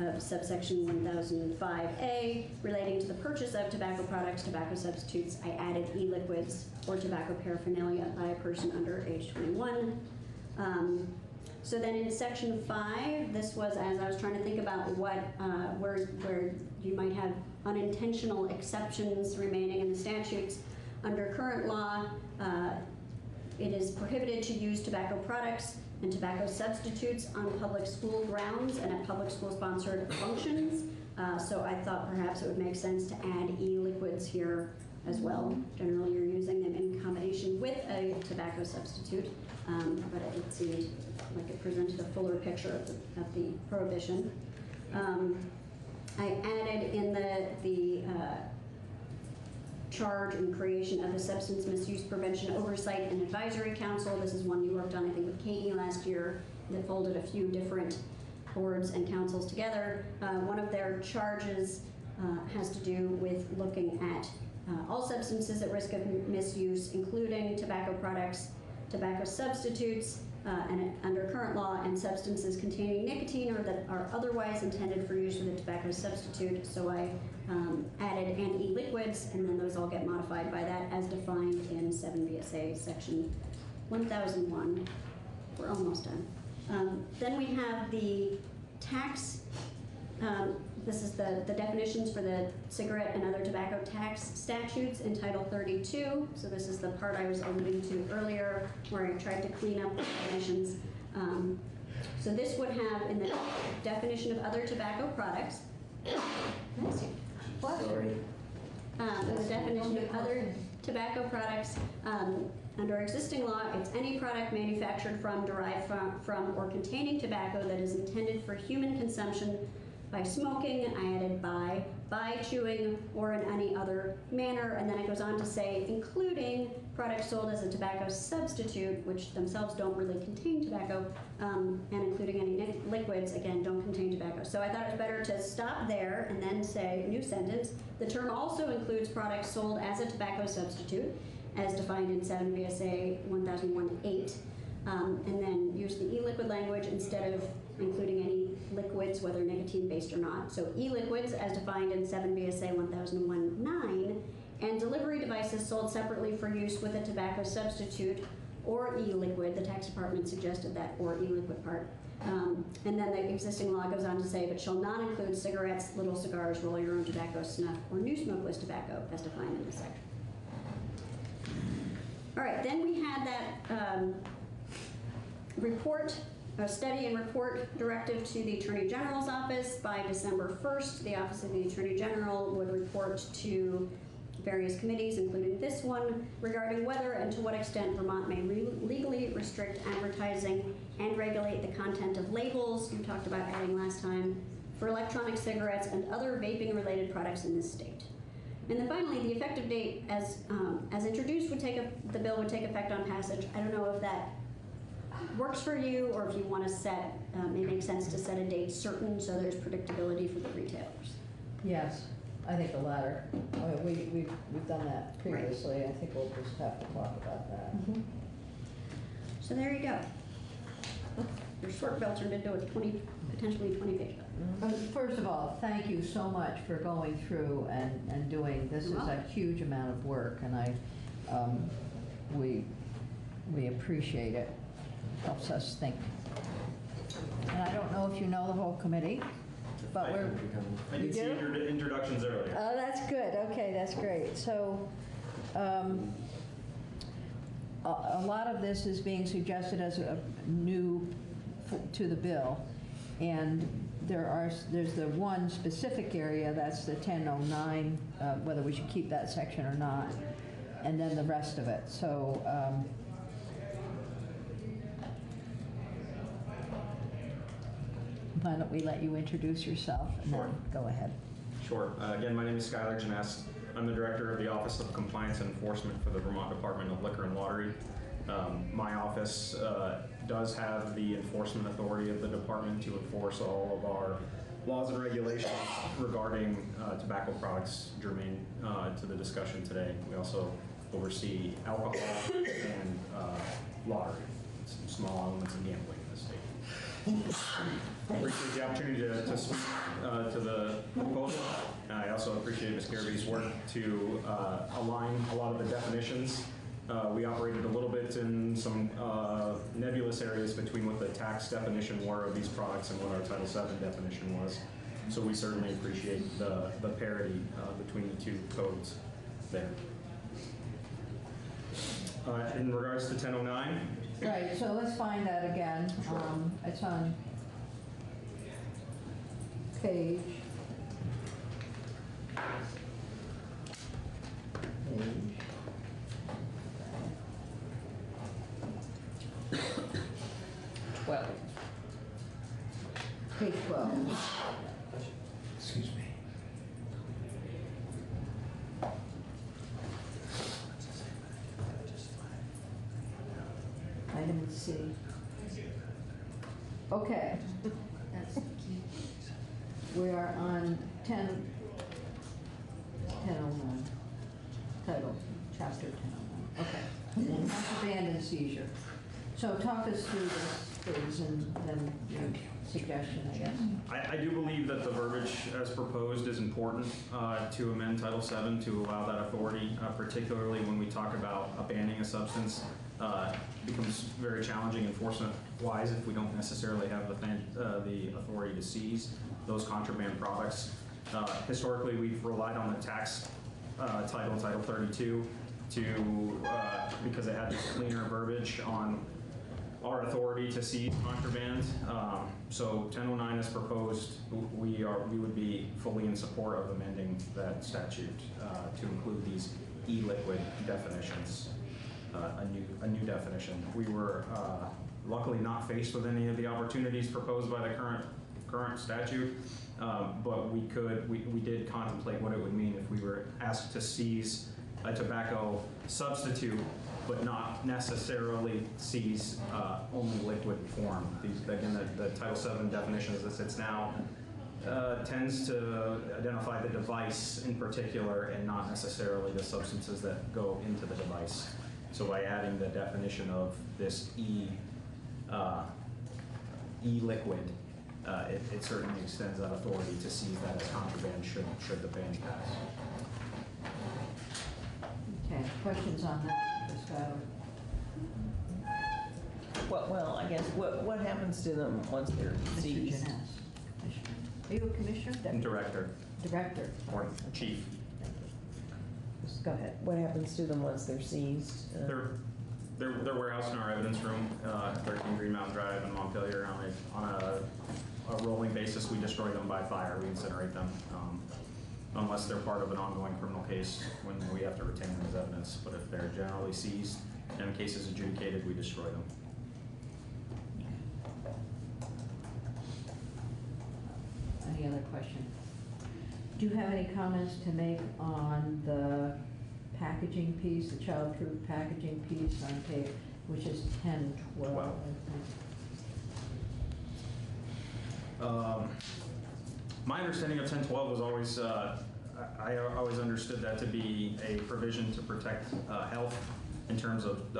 of subsection 1005A relating to the purchase of tobacco products, tobacco substitutes. I added e-liquids or tobacco paraphernalia by a person under age 21. So then in section 5, this was as I was trying to think about what where you might have unintentional exceptions remaining in the statutes. Under current law, it is prohibited to use tobacco products and tobacco substitutes on public school grounds and at public school-sponsored functions. So I thought perhaps it would make sense to add e-liquids here as well. Generally, you're using them in combination with a tobacco substitute, but it seemed like it presented a fuller picture of the prohibition. I added in the charge and creation of the Substance Misuse Prevention Oversight and Advisory Council. This is one you worked on, I think, with Katie last year, that folded a few different boards and councils together. One of their charges has to do with looking at all substances at risk of misuse, including tobacco products, tobacco substitutes, and under current law, and substances containing nicotine or that are otherwise intended for use with a tobacco substitute. So I added and e-liquids, and then those all get modified by that as defined in 7 VSA section 1001. We're almost done. Then we have the tax. This is the definitions for the cigarette and other tobacco tax statutes in Title 32. So this is the part I was alluding to earlier where I tried to clean up the definitions. So this would have in the definition of other tobacco products. Sorry. The definition of other tobacco products, under existing law, it's any product manufactured from, derived from, or containing tobacco that is intended for human consumption by smoking. I added by chewing, or in any other manner, and then it goes on to say, including products sold as a tobacco substitute, which themselves don't really contain tobacco, and including any liquids, again, don't contain tobacco. So I thought it was better to stop there and then say, new sentence, the term also includes products sold as a tobacco substitute, as defined in 7 VSA 1001-8, and then use the e-liquid language instead of including any liquids, whether nicotine-based or not. So e-liquids, as defined in 7 VSA 1001-9, and delivery devices sold separately for use with a tobacco substitute or e-liquid. The tax department suggested that or e-liquid part. And then the existing law goes on to say, but shall not include cigarettes, little cigars, roll your own tobacco, snuff, or new smokeless tobacco as defined in this section. All right, then we had that report, a study and report directive to the Attorney General's office. By December 1st, the Office of the Attorney General would report to various committees, including this one, regarding whether and to what extent Vermont may legally restrict advertising and regulate the content of labels, you talked about adding last time, for electronic cigarettes and other vaping-related products in this state. And then finally, the effective date, as introduced, the bill would take effect on passage. I don't know if that works for you, or if you want to set, it may make sense to set a date certain so there's predictability for the retailers. Yes, I think the latter. We've done that previously. I think we'll just have to talk about that. Mm-hmm. So there you go. Your short bill turned into a potentially 20-page bill. First of all, thank you so much for going through and doing, this is a huge amount of work, and we appreciate it. Helps us think. And I don't know if you know the whole committee, but I did see your introductions earlier. Oh, that's good. Okay, that's great. So, a lot of this is being suggested as a new to the bill, and there's the one specific area, that's the 1009, whether we should keep that section or not, and then the rest of it. So. Why don't we let you introduce yourself and then go ahead. Sure. Again, my name is Skylar Janess. I'm the Director of the Office of Compliance and Enforcement for the Vermont Department of Liquor and Lottery. My office does have the enforcement authority of the department to enforce all of our laws and regulations regarding tobacco products germane to the discussion today. We also oversee alcohol and lottery, some small elements of gambling in the state. I appreciate the opportunity to speak to the proposal. I also appreciate Ms. Garaby's work to align a lot of the definitions. We operated a little bit in some nebulous areas between what the tax definition were of these products and what our Title VII definition was. So we certainly appreciate the parity between the two codes there. In regards to 1009, Right, so let's find that again. It's on page 12. Page 12. Excuse me. Item C. Okay. We are on 1009. Title, chapter 1009. Okay. Contraband and seizure. So talk us through this, please, and then your suggestion, I guess. I do believe that the verbiage as proposed is important to amend Title VII to allow that authority, particularly when we talk about banning a substance. Becomes very challenging enforcement-wise if we don't necessarily have the authority to seize those contraband products. Historically, we've relied on the tax Title 32, because it had this cleaner verbiage on our authority to seize contraband. So 1009 as proposed, we would be fully in support of amending that statute to include these e-liquid definitions. A new definition. We were luckily not faced with any of the opportunities proposed by the current statute, but we did contemplate what it would mean if we were asked to seize a tobacco substitute, but not necessarily seize only liquid form. Again, the Title VII definition as it sits now tends to identify the device in particular and not necessarily the substances that go into the device. So by adding the definition of this e-liquid, it certainly extends that authority to seize that as contraband should the ban pass. Okay, questions on that, Ms. Schuyler? Well, I guess, what happens to them once they're Mr. seized? Janess, Commissioner. Are you a commissioner? Deputy? Director Director. or chief. Just go ahead. What happens to them once they're seized? They're warehoused in our evidence room, 13 Green Mountain Drive in Montpelier. On a rolling basis, we destroy them by fire. We incinerate them, unless they're part of an ongoing criminal case when we have to retain them as evidence. But if they're generally seized and the case is adjudicated, we destroy them. Any other question? Do you have any comments to make on the packaging piece, the child-proof packaging piece on page, which is 10-12, I think? My understanding of 1012 was always, I always understood that to be a provision to protect health in terms of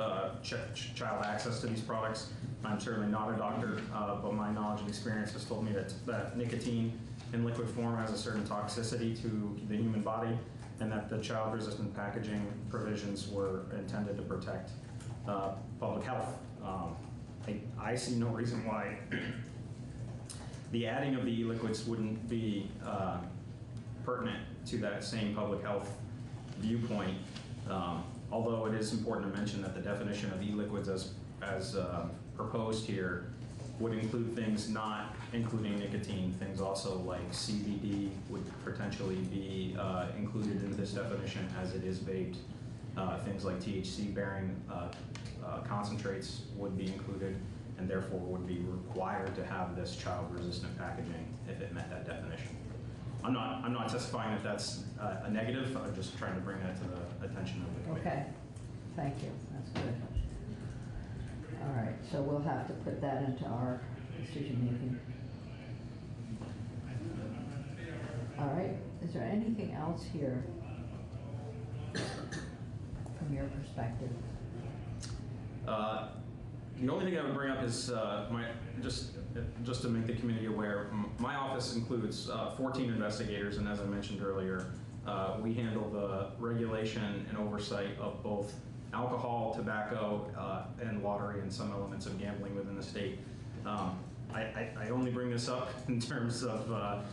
child access to these products. I'm certainly not a doctor, but my knowledge and experience has told me that nicotine in liquid form has a certain toxicity to the human body, and that the child-resistant packaging provisions were intended to protect public health. I see no reason why the adding of the e-liquids wouldn't be pertinent to that same public health viewpoint, although it is important to mention that the definition of e-liquids as proposed here would include things not including nicotine. Things also like CBD would potentially be included in this definition as it is vaped. Things like THC-bearing concentrates would be included, and therefore would be required to have this child-resistant packaging if it met that definition. I'm not testifying that that's a negative. I'm just trying to bring that to the attention of the committee. Okay, thank you, that's good. All right, so we'll have to put that into our decision-making. All right, is there anything else here from your perspective? The only thing I would bring up is just to make the community aware, my office includes 14 investigators, and as I mentioned earlier, we handle the regulation and oversight of both alcohol, tobacco, and lottery, and some elements of gambling within the state. I only bring this up in terms of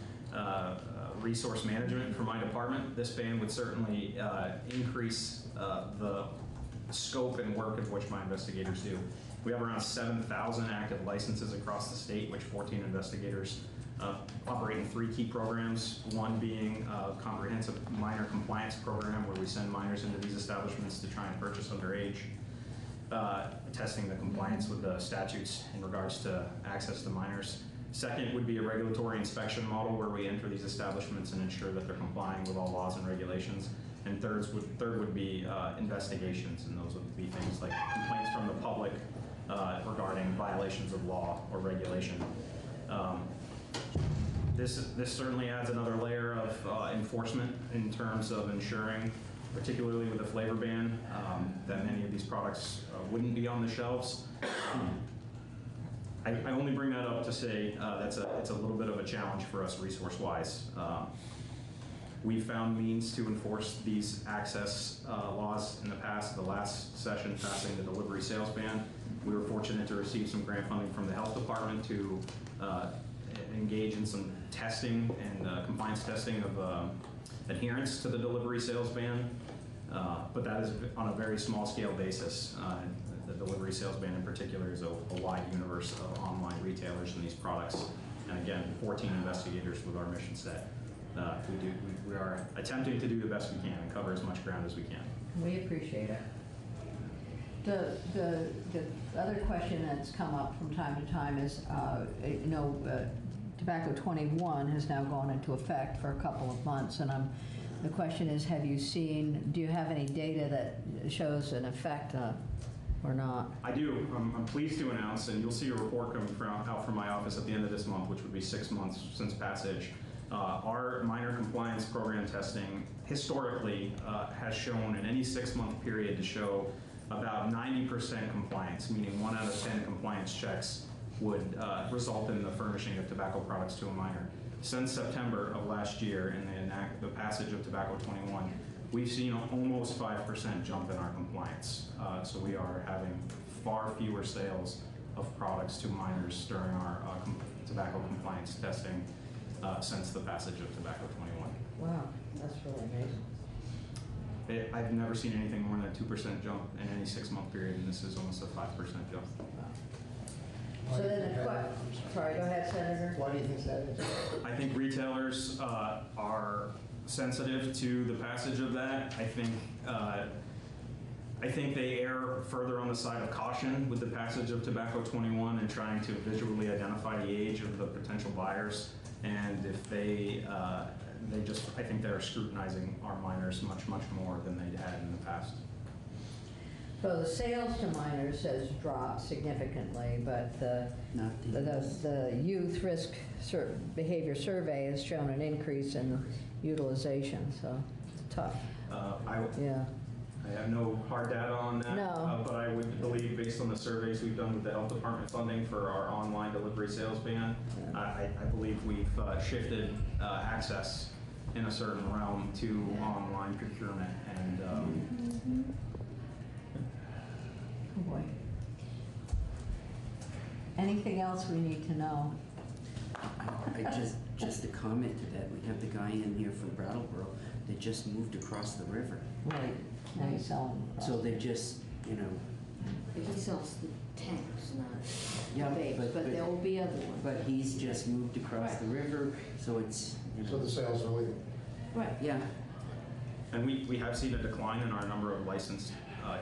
resource management for my department. This ban would certainly increase the scope and work of which my investigators do. We have around 7,000 active licenses across the state, which 14 investigators operate in 3 key programs, one being a comprehensive minor compliance program where we send minors into these establishments to try and purchase underage, testing the compliance with the statutes in regards to access to minors. Second would be a regulatory inspection model where we enter these establishments and ensure that they're complying with all laws and regulations. And third would be investigations, and those would be things like complaints from the public regarding violations of law or regulation. This certainly adds another layer of enforcement in terms of ensuring, particularly with the flavor ban, that many of these products wouldn't be on the shelves. I only bring that up to say it's a little bit of a challenge for us resource-wise. We found means to enforce these access laws in the past. The last session passing the delivery sales ban, we were fortunate to receive some grant funding from the health department to engage in some testing and compliance testing of adherence to the delivery sales ban, but that is on a very small scale basis. The delivery sales ban in particular is a wide universe of online retailers in these products. And again, 14 investigators with our mission set. We are attempting to do the best we can and cover as much ground as we can. We appreciate it. The other question that's come up from time to time is, Tobacco 21 has now gone into effect for a couple of months, and the question is, do you have any data that shows an effect or not? I do. I'm pleased to announce, and you'll see a report coming out from my office at the end of this month, which would be 6 months since passage. Our minor compliance program testing historically has shown in any 6-month period to show about 90% compliance, meaning 1 out of 10 compliance checks would result in the furnishing of tobacco products to a minor. Since September of last year and the passage of Tobacco 21, we've seen almost 5% jump in our compliance. So we are having far fewer sales of products to minors during our tobacco compliance testing since the passage of Tobacco 21. Wow, that's really amazing. I've never seen anything more than a 2% jump in any 6-month period, and this is almost a 5% jump. So then sorry, go ahead, Senator. Why do you think that is? I think retailers are sensitive to the passage of that. I think they err further on the side of caution with the passage of Tobacco 21 and trying to visually identify the age of the potential buyers. And if I think they're scrutinizing our minors much more than they had in the past. So the sales to minors has dropped significantly, but the youth risk behavior survey has shown an increase in utilization, so it's tough. Yeah. I have no hard data on that, No. But I would believe, based on the surveys we've done with the health department funding for our online delivery sales ban, I believe we've shifted access in a certain realm to online procurement. And Oh boy. Anything else we need to know? I just a comment to that. We have the guy in here from Brattleboro that just moved across the river. Right, now he's selling. So they just, you know. But he sells the tanks, not Yeah, vapes, but there will be other ones. But he's just moved across the river, so it's, you know. So the sales are legal. Right. Yeah. And we have seen a decline in our number of licensed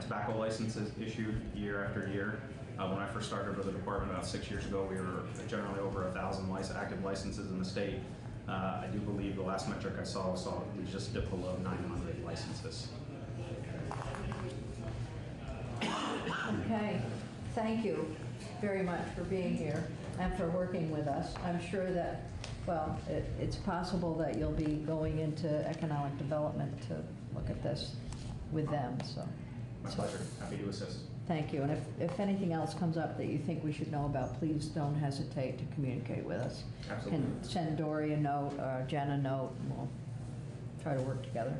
tobacco licenses issued year after year. When I first started with the department about 6 years ago, we were generally over 1,000 active licenses in the state. I do believe the last metric I saw we just dipped below 900 licenses. Okay, thank you very much for being here and for working with us. I'm sure that, well, it's possible that you'll be going into economic development to look at this with them, so. My pleasure. Happy to assist. Thank you, and if anything else comes up that you think we should know about, please don't hesitate to communicate with us. Absolutely. Can send Dory a note or Jen a note, and we'll try to work together.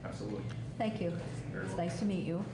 Absolutely. Thank you. Very It's welcome. nice to meet you.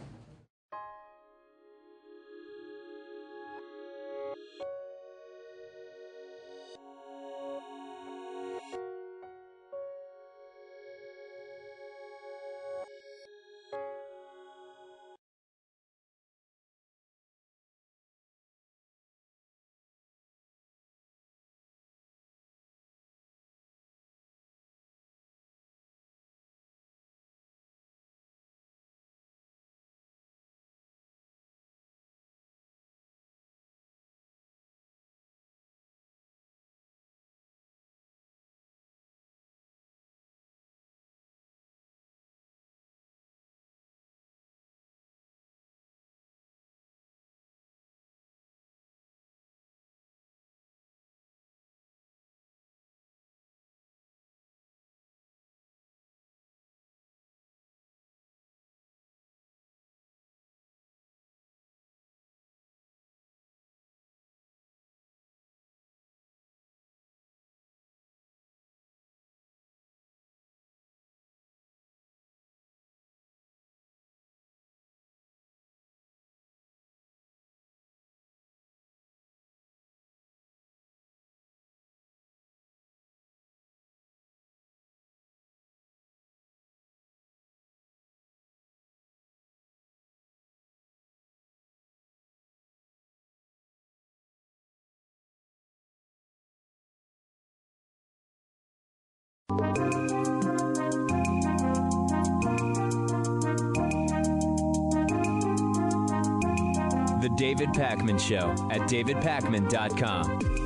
The David Pakman Show at davidpakman.com.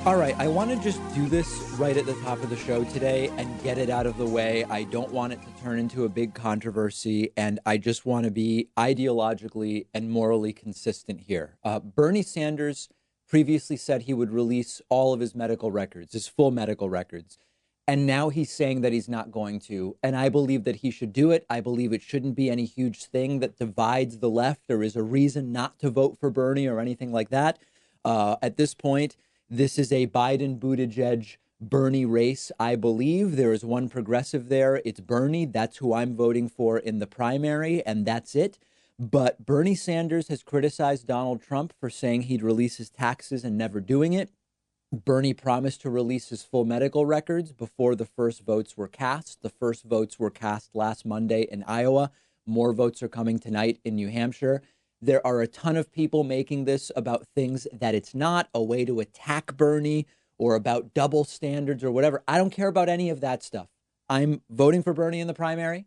All right, I want to just do this right at the top of the show today and get it out of the way. I don't want it to turn into a big controversy, and I just want to be ideologically and morally consistent here. Bernie Sanders previously said he would release all of his medical records, his full medical records, and now he's saying that he's not going to, and I believe that he should do it. I believe it shouldn't be any huge thing that divides the left or is a reason not to vote for Bernie or anything like that. At this point, this is a Biden-Buttigieg Bernie race, I believe. There is one progressive there. It's Bernie. That's who I'm voting for in the primary, and that's it. But Bernie Sanders has criticized Donald Trump for saying he'd release his taxes and never doing it. Bernie promised to release his full medical records before the first votes were cast. The first votes were cast last Monday in Iowa. More votes are coming tonight in New Hampshire. There are a ton of people making this about things that it's not, a way to attack Bernie or about double standards or whatever. I don't care about any of that stuff. I'm voting for Bernie in the primary,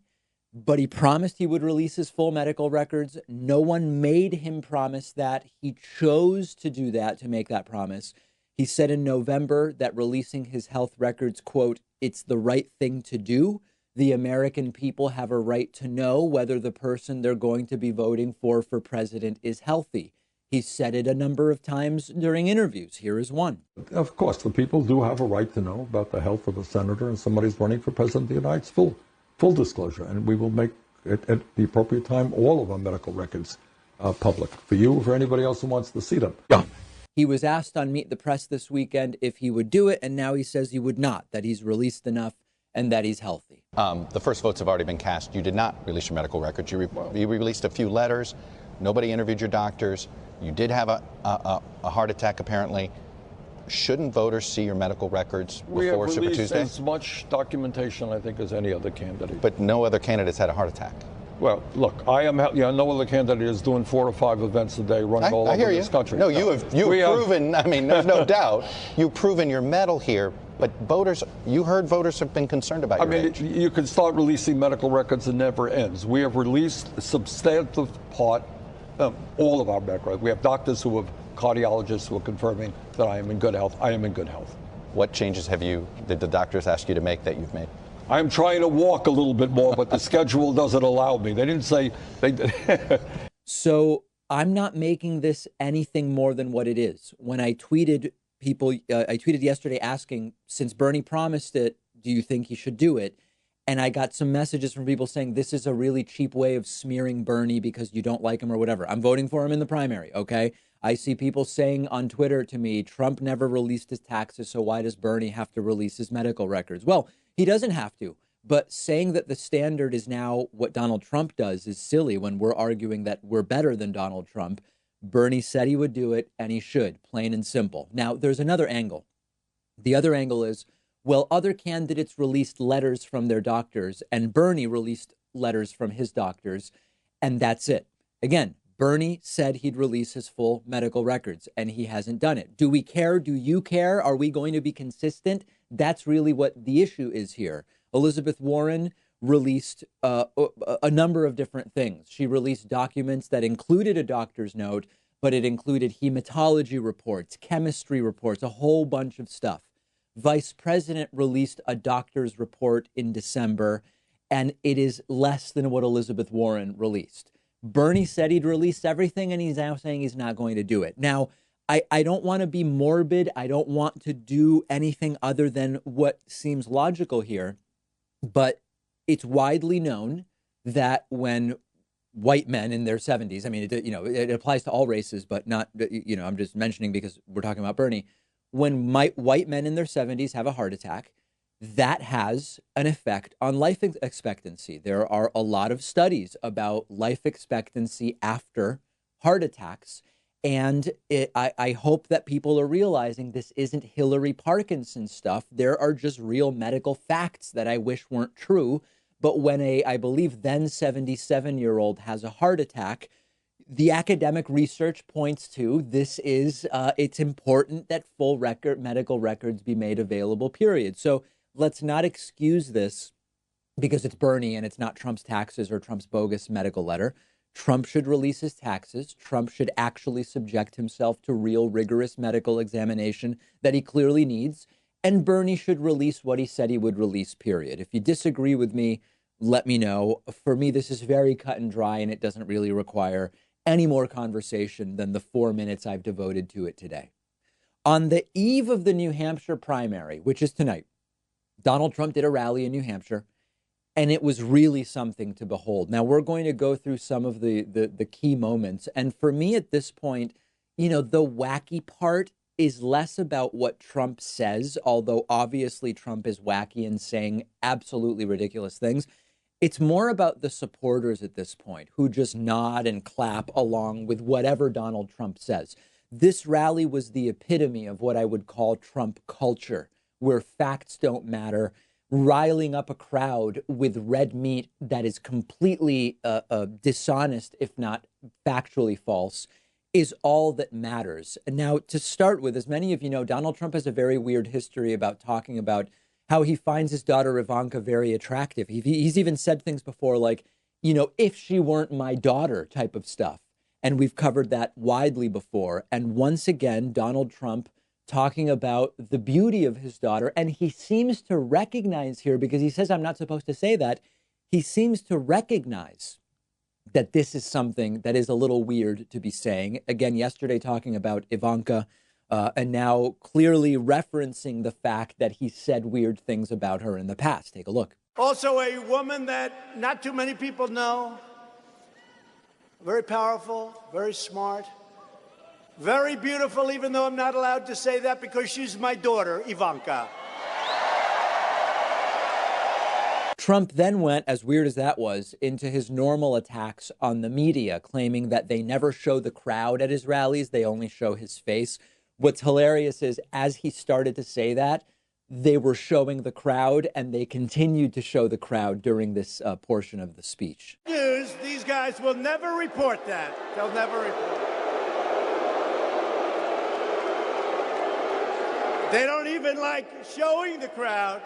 but he promised he would release his full medical records. No one made him promise that. He chose to do that, to make that promise. He said in November that releasing his health records, quote, it's the right thing to do. The American people have a right to know whether the person they're going to be voting for president is healthy. He's said it a number of times during interviews. Here is one. Of course, the people do have a right to know about the health of a senator and somebody's running for president of the United States. Full disclosure. And we will make, at the appropriate time, all of our medical records public. For you or for anybody else who wants to see them. Yeah. He was asked on Meet the Press this weekend if he would do it, and now he says he would not, that he's released enough and that he's healthy. The first votes have already been cast. You did not release your medical records. You released a few letters. Nobody interviewed your doctors. You did have a heart attack, apparently. Shouldn't voters see your medical records before Super Tuesday? We have released as much documentation, I think, as any other candidate. But no other candidates had a heart attack. Well, look, no other candidate is doing 4 to 5 events a day running all over this country. No, you have proven, I mean, there's no doubt, you've proven your mettle here, but voters, you heard voters have been concerned about your age. You can start releasing medical records, it never ends. We have released a substantive part, all of our medical records. We have doctors cardiologists who are confirming that I am in good health. I am in good health. What changes did the doctors ask you to make that you've made? I'm trying to walk a little bit more, but the schedule doesn't allow me. They didn't say they did. So I'm not making this anything more than what it is. When I tweeted I tweeted yesterday asking, since Bernie promised it, do you think he should do it? And I got some messages from people saying this is a really cheap way of smearing Bernie because you don't like him or whatever. I'm voting for him in the primary, okay? I see people saying on Twitter to me, Trump never released his taxes, so why does Bernie have to release his medical records? Well, he doesn't have to. But saying that the standard is now what Donald Trump does is silly when we're arguing that we're better than Donald Trump. Bernie said he would do it, and he should, plain and simple. Now, there's another angle. The other angle is, well, other candidates released letters from their doctors, and Bernie released letters from his doctors, and that's it. Again, Bernie said he'd release his full medical records, and he hasn't done it. Do we care? Do you care? Are we going to be consistent? That's really what the issue is here. Elizabeth Warren released a number of different things. She released documents that included a doctor's note, but it included hematology reports, chemistry reports, a whole bunch of stuff. Vice President released a doctor's report in December, and it is less than what Elizabeth Warren released. Bernie said he'd release everything, and he's now saying he's not going to do it. Now, I don't want to be morbid. I don't want to do anything other than what seems logical here. But it's widely known that when white men in their 70s, I mean, it applies to all races, but not, I'm just mentioning because we're talking about Bernie. When white men in their 70s have a heart attack, that has an effect on life expectancy. There are a lot of studies about life expectancy after heart attacks. And I hope that people are realizing this isn't Hillary Parkinson stuff. There are just real medical facts that I wish weren't true. But when I believe then 77-year-old has a heart attack, the academic research points to it's important that full medical records be made available, period. So let's not excuse this because it's Bernie and it's not Trump's taxes or Trump's bogus medical letter. Trump should release his taxes. Trump should actually subject himself to real rigorous medical examination that he clearly needs. And Bernie should release what he said he would release, period. If you disagree with me, let me know. For me, this is very cut and dry, and it doesn't really require any more conversation than the 4 minutes I've devoted to it today. On the eve of the New Hampshire primary, which is tonight, Donald Trump did a rally in New Hampshire. And it was really something to behold. Now, we're going to go through some of the key moments. And for me at this point, the wacky part is less about what Trump says, although obviously Trump is wacky and saying absolutely ridiculous things. It's more about the supporters at this point who just nod and clap along with whatever Donald Trump says. This rally was the epitome of what I would call Trump culture, where facts don't matter, riling up a crowd with red meat that is completely dishonest, if not factually false, is all that matters. Now, to start with, as many of you know, Donald Trump has a very weird history about talking about how he finds his daughter Ivanka very attractive. He's even said things before like, you know, if she weren't my daughter type of stuff. And we've covered that widely before. And once again, Donald Trump talking about the beauty of his daughter. And he seems to recognize here, because he says, I'm not supposed to say that. He seems to recognize that this is something that is a little weird to be saying. Again, yesterday talking about Ivanka, and now clearly referencing the fact that he said weird things about her in the past. Take a look. Also a woman that not too many people know. Very powerful, very smart, very beautiful, even though I'm not allowed to say that because she's my daughter, Ivanka. Trump then went, as weird as that was, into his normal attacks on the media, claiming that they never show the crowd at his rallies, they only show his face. What's hilarious is, as he started to say that, they were showing the crowd, and they continued to show the crowd during this portion of the speech. News, these guys will never report that. They'll never report it. They don't even like showing the crowd.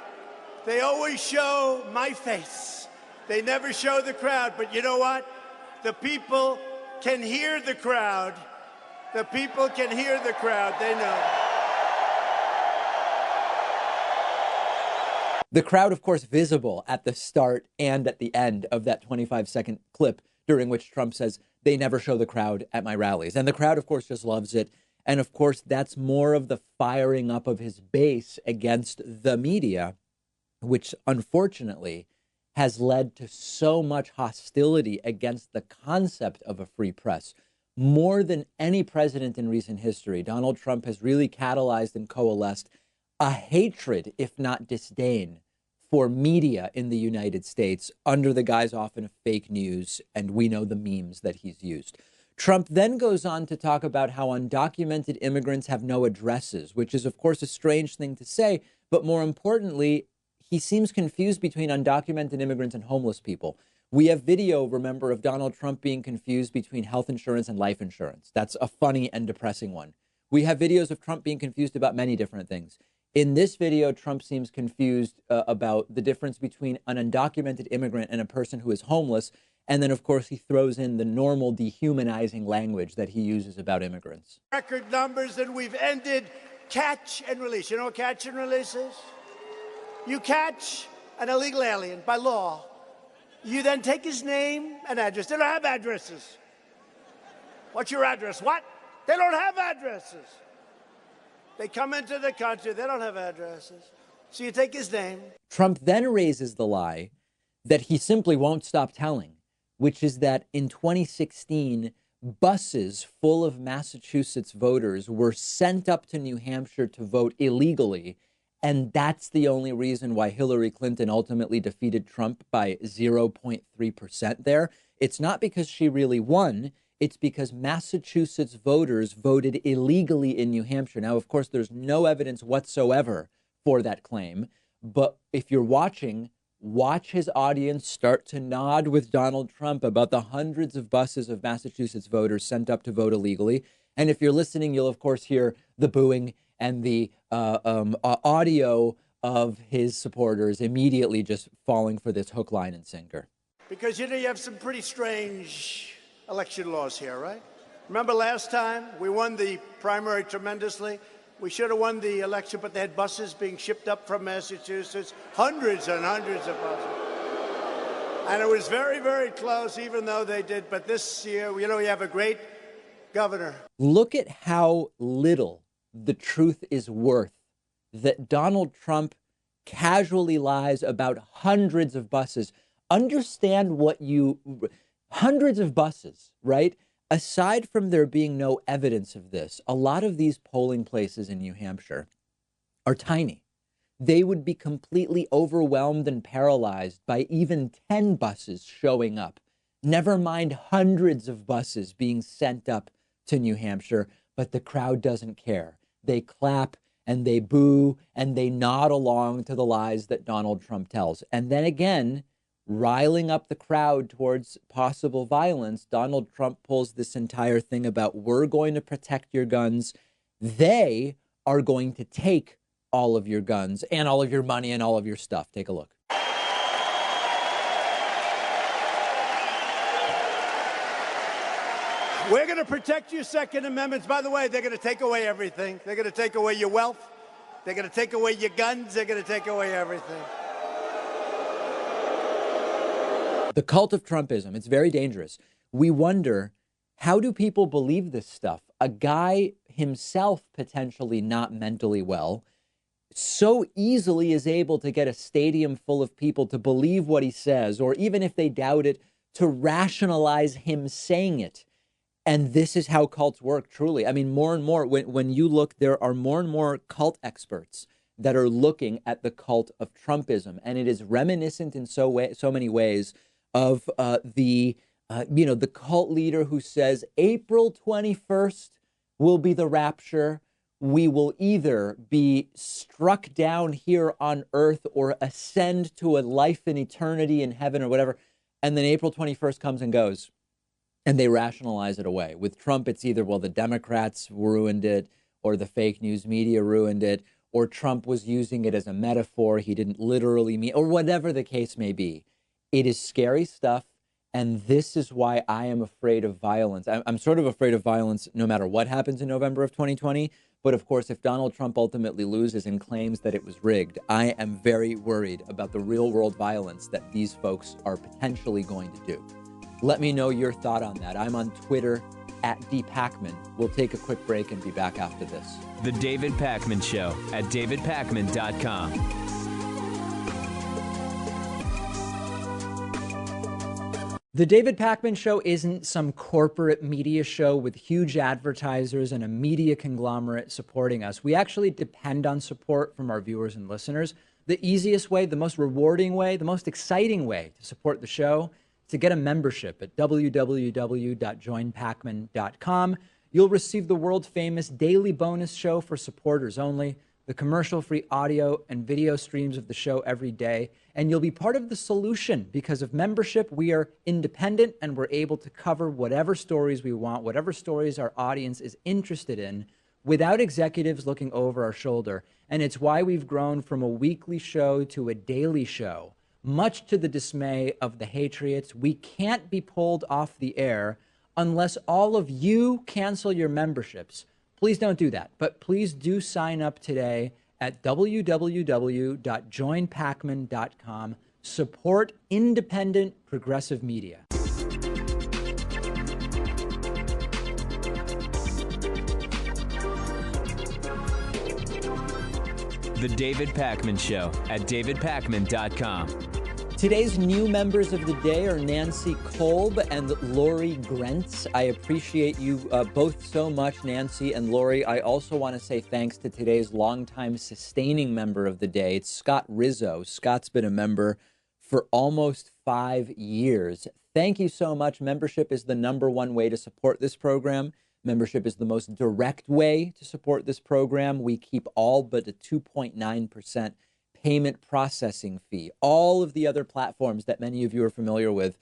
They always show my face. They never show the crowd. But you know what? The people can hear the crowd. The people can hear the crowd. They know. The crowd, of course, visible at the start and at the end of that 25-second clip during which Trump says they never show the crowd at my rallies. And the crowd, of course, just loves it. And of course, that's more of the firing up of his base against the media, which unfortunately has led to so much hostility against the concept of a free press. More than any president in recent history, Donald Trump has really catalyzed and coalesced a hatred, if not disdain, for media in the United States under the guise often of fake news, and we know the memes that he's used. Trump then goes on to talk about how undocumented immigrants have no addresses, which is, of course, a strange thing to say, but more importantly, he seems confused between undocumented immigrants and homeless people. We have video, remember, of Donald Trump being confused between health insurance and life insurance. That's a funny and depressing one. We have videos of Trump being confused about many different things. In this video, Trump seems confused about the difference between an undocumented immigrant and a person who is homeless. And then, of course, he throws in the normal dehumanizing language that he uses about immigrants. Record numbers, and we've ended catch and release. You know what catch and release is? You catch an illegal alien by law. You then take his name and address. They don't have addresses. What's your address? What? They don't have addresses. They come into the country. They don't have addresses. So you take his name. Trump then raises the lie that he simply won't stop telling, which is that in 2016, buses full of Massachusetts voters were sent up to New Hampshire to vote illegally. And that's the only reason why Hillary Clinton ultimately defeated Trump by 0.3% there. It's not because she really won. It's because Massachusetts voters voted illegally in New Hampshire. Now, of course, there's no evidence whatsoever for that claim. But if you're watching, watch his audience start to nod with Donald Trump about the hundreds of buses of Massachusetts voters sent up to vote illegally. And if you're listening, you'll, of course, hear the booing and the audio of his supporters immediately just falling for this hook, line, and sinker. Because, you know, you have some pretty strange election laws here, right? Remember last time we won the primary tremendously? We should have won the election, but they had buses being shipped up from Massachusetts, hundreds and hundreds of buses. And it was very, very close, even though they did. But this year, you know, we have a great governor. Look at how little the truth is worth that Donald Trump casually lies about hundreds of buses. Understand what hundreds of buses, right? aside from there being no evidence of this, a lot of these polling places in New Hampshire are tiny. They would be completely overwhelmed and paralyzed by even 10 buses showing up. Never mind hundreds of buses being sent up to New Hampshire, but the crowd doesn't care. They clap and they boo and they nod along to the lies that Donald Trump tells. And then again, riling up the crowd towards possible violence, Donald Trump pulls this entire thing about we're going to protect your guns. They are going to take all of your guns and all of your money and all of your stuff. Take a look. We're going to protect your Second Amendments. By the way, they're going to take away everything. They're going to take away your wealth. They're going to take away your guns. They're going to take away everything. The cult of Trumpism, it's very dangerous. We wonder, how do people believe this stuff? A guy himself potentially not mentally well so easily is able to get a stadium full of people to believe what he says, or even if they doubt it, to rationalize him saying it. And this is how cults work, truly. I mean, more and more, when you look, there are more and more cult experts that are looking at the cult of Trumpism. And it is reminiscent in so many ways of the cult leader who says April 21st will be the rapture. We will either be struck down here on earth or ascend to a life in eternity in heaven or whatever. And then April 21st comes and goes. And they rationalize it away. With Trump, it's either, well, the Democrats ruined it, or the fake news media ruined it, or Trump was using it as a metaphor. He didn't literally mean, or whatever the case may be. It is scary stuff. And this is why I am afraid of violence. I'm sort of afraid of violence no matter what happens in November of 2020. But of course, if Donald Trump ultimately loses and claims that it was rigged, I am very worried about the real world violence that these folks are potentially going to do. Let me know your thought on that. I'm on Twitter @DPacman. We'll take a quick break and be back after this. The David Pakman Show at davidpakman.com. The David Pakman Show isn't some corporate media show with huge advertisers and a media conglomerate supporting us. We actually depend on support from our viewers and listeners. The easiest way, the most rewarding way, the most exciting way to support the show, to get a membership at www.joinpakman.com. You'll receive the world-famous daily bonus show for supporters only, the commercial-free audio and video streams of the show every day, and you'll be part of the solution. Because of membership, we are independent and we're able to cover whatever stories we want, whatever stories our audience is interested in, without executives looking over our shoulder. And it's why we've grown from a weekly show to a daily show. Much to the dismay of the Hatriots, we can't be pulled off the air unless all of you cancel your memberships. Please don't do that, but please do sign up today at www.joinpakman.com. Support independent progressive media. The David Pakman Show at davidpakman.com. Today's new members of the day are Nancy Kolb and Lori Grentz. I appreciate you both so much, Nancy and Lori. I also want to say thanks to today's longtime sustaining member of the day. It's Scott Rizzo. Scott's been a member for almost 5 years. Thank you so much. Membership is the #1 way to support this program. Membership is the most direct way to support this program. We keep all but a 2.9% payment processing fee. All of the other platforms that many of you are familiar with,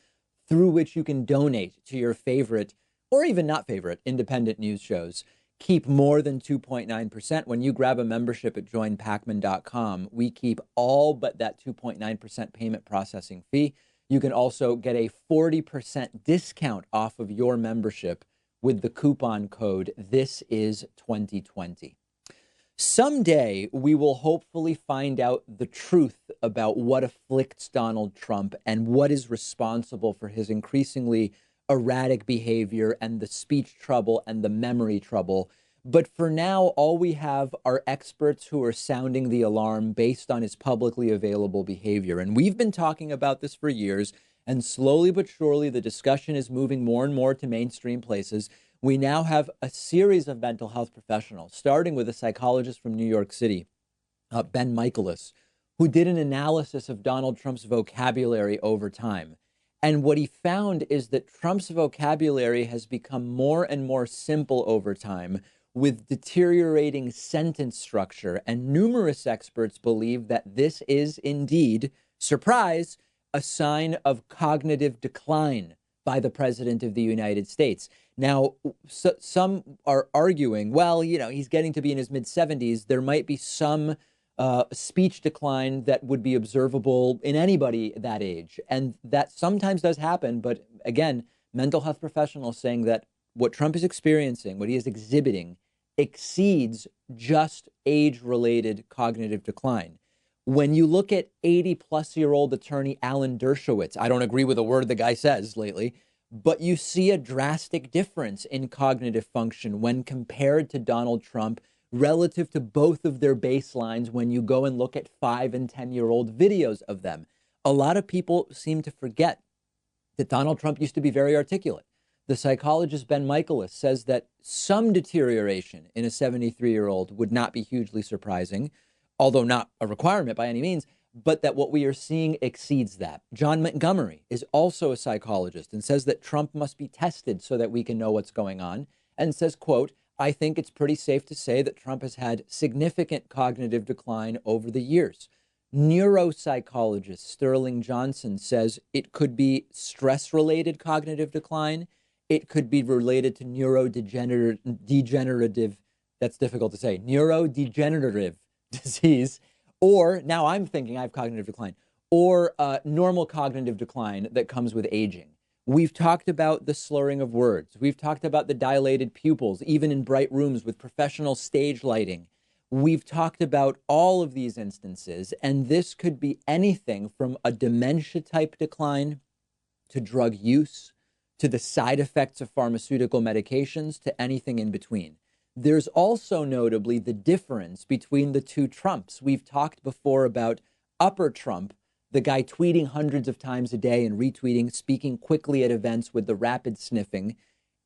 through which you can donate to your favorite, or even not favorite, independent news shows, keep more than 2.9%. When you grab a membership at joinpakman.com, we keep all but that 2.9% payment processing fee. You can also get a 40% discount off of your membership with the coupon code THISIS2020. Someday, we will hopefully find out the truth about what afflicts Donald Trump and what is responsible for his increasingly erratic behavior and the speech trouble and the memory trouble. But for now, all we have are experts who are sounding the alarm based on his publicly available behavior. And we've been talking about this for years, And slowly but surely, the discussion is moving more and more to mainstream places. We now have a series of mental health professionals, starting with a psychologist from New York City, Ben Michaelis, who did an analysis of Donald Trump's vocabulary over time. And what he found is that Trump's vocabulary has become more and more simple over time, with deteriorating sentence structure. And numerous experts believe that this is indeed, surprise, a sign of cognitive decline by the president of the United States. Now, some are arguing, well, you know, he's getting to be in his mid-70s. There might be some speech decline that would be observable in anybody that age. And that sometimes does happen. But again, mental health professionals saying that what Trump is experiencing, what he is exhibiting, exceeds just age-related cognitive decline. When you look at 80-plus-year-old attorney Alan Dershowitz, I don't agree with a word the guy says lately, but you see a drastic difference in cognitive function when compared to Donald Trump relative to both of their baselines when you go and look at 5 and 10-year-old videos of them. A lot of people seem to forget that Donald Trump used to be very articulate. The psychologist Ben Michaelis says that some deterioration in a 73-year-old would not be hugely surprising, although not a requirement by any means, but that what we are seeing exceeds that. John Montgomery is also a psychologist and says that Trump must be tested so that we can know what's going on, and says, quote, I think it's pretty safe to say that Trump has had significant cognitive decline over the years. Neuropsychologist Sterling Johnson says it could be stress-related cognitive decline. It could be related to neurodegenerative, that's difficult to say, neurodegenerative disease, or now I'm thinking I have cognitive decline, or normal cognitive decline that comes with aging. We've talked about the slurring of words. We've talked about the dilated pupils, even in bright rooms with professional stage lighting. We've talked about all of these instances, and this could be anything from a dementia-type decline to drug use, to the side effects of pharmaceutical medications, to anything in between. There's also notably the difference between the two Trumps. We've talked before about upper Trump, the guy tweeting hundreds of times a day and retweeting, speaking quickly at events with the rapid sniffing.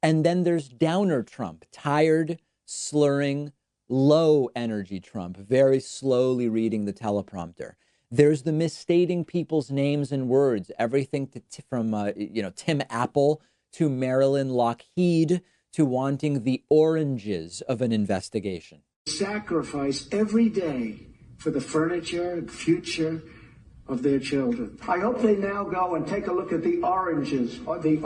And then there's downer Trump, tired, slurring, low energy Trump, very slowly reading the teleprompter. There's the misstating people's names and words, everything from Tim Apple to Marilyn Lockheed to wanting the oranges of an investigation. Sacrifice every day for the furniture and future of their children. I hope they now go and take a look at the oranges of the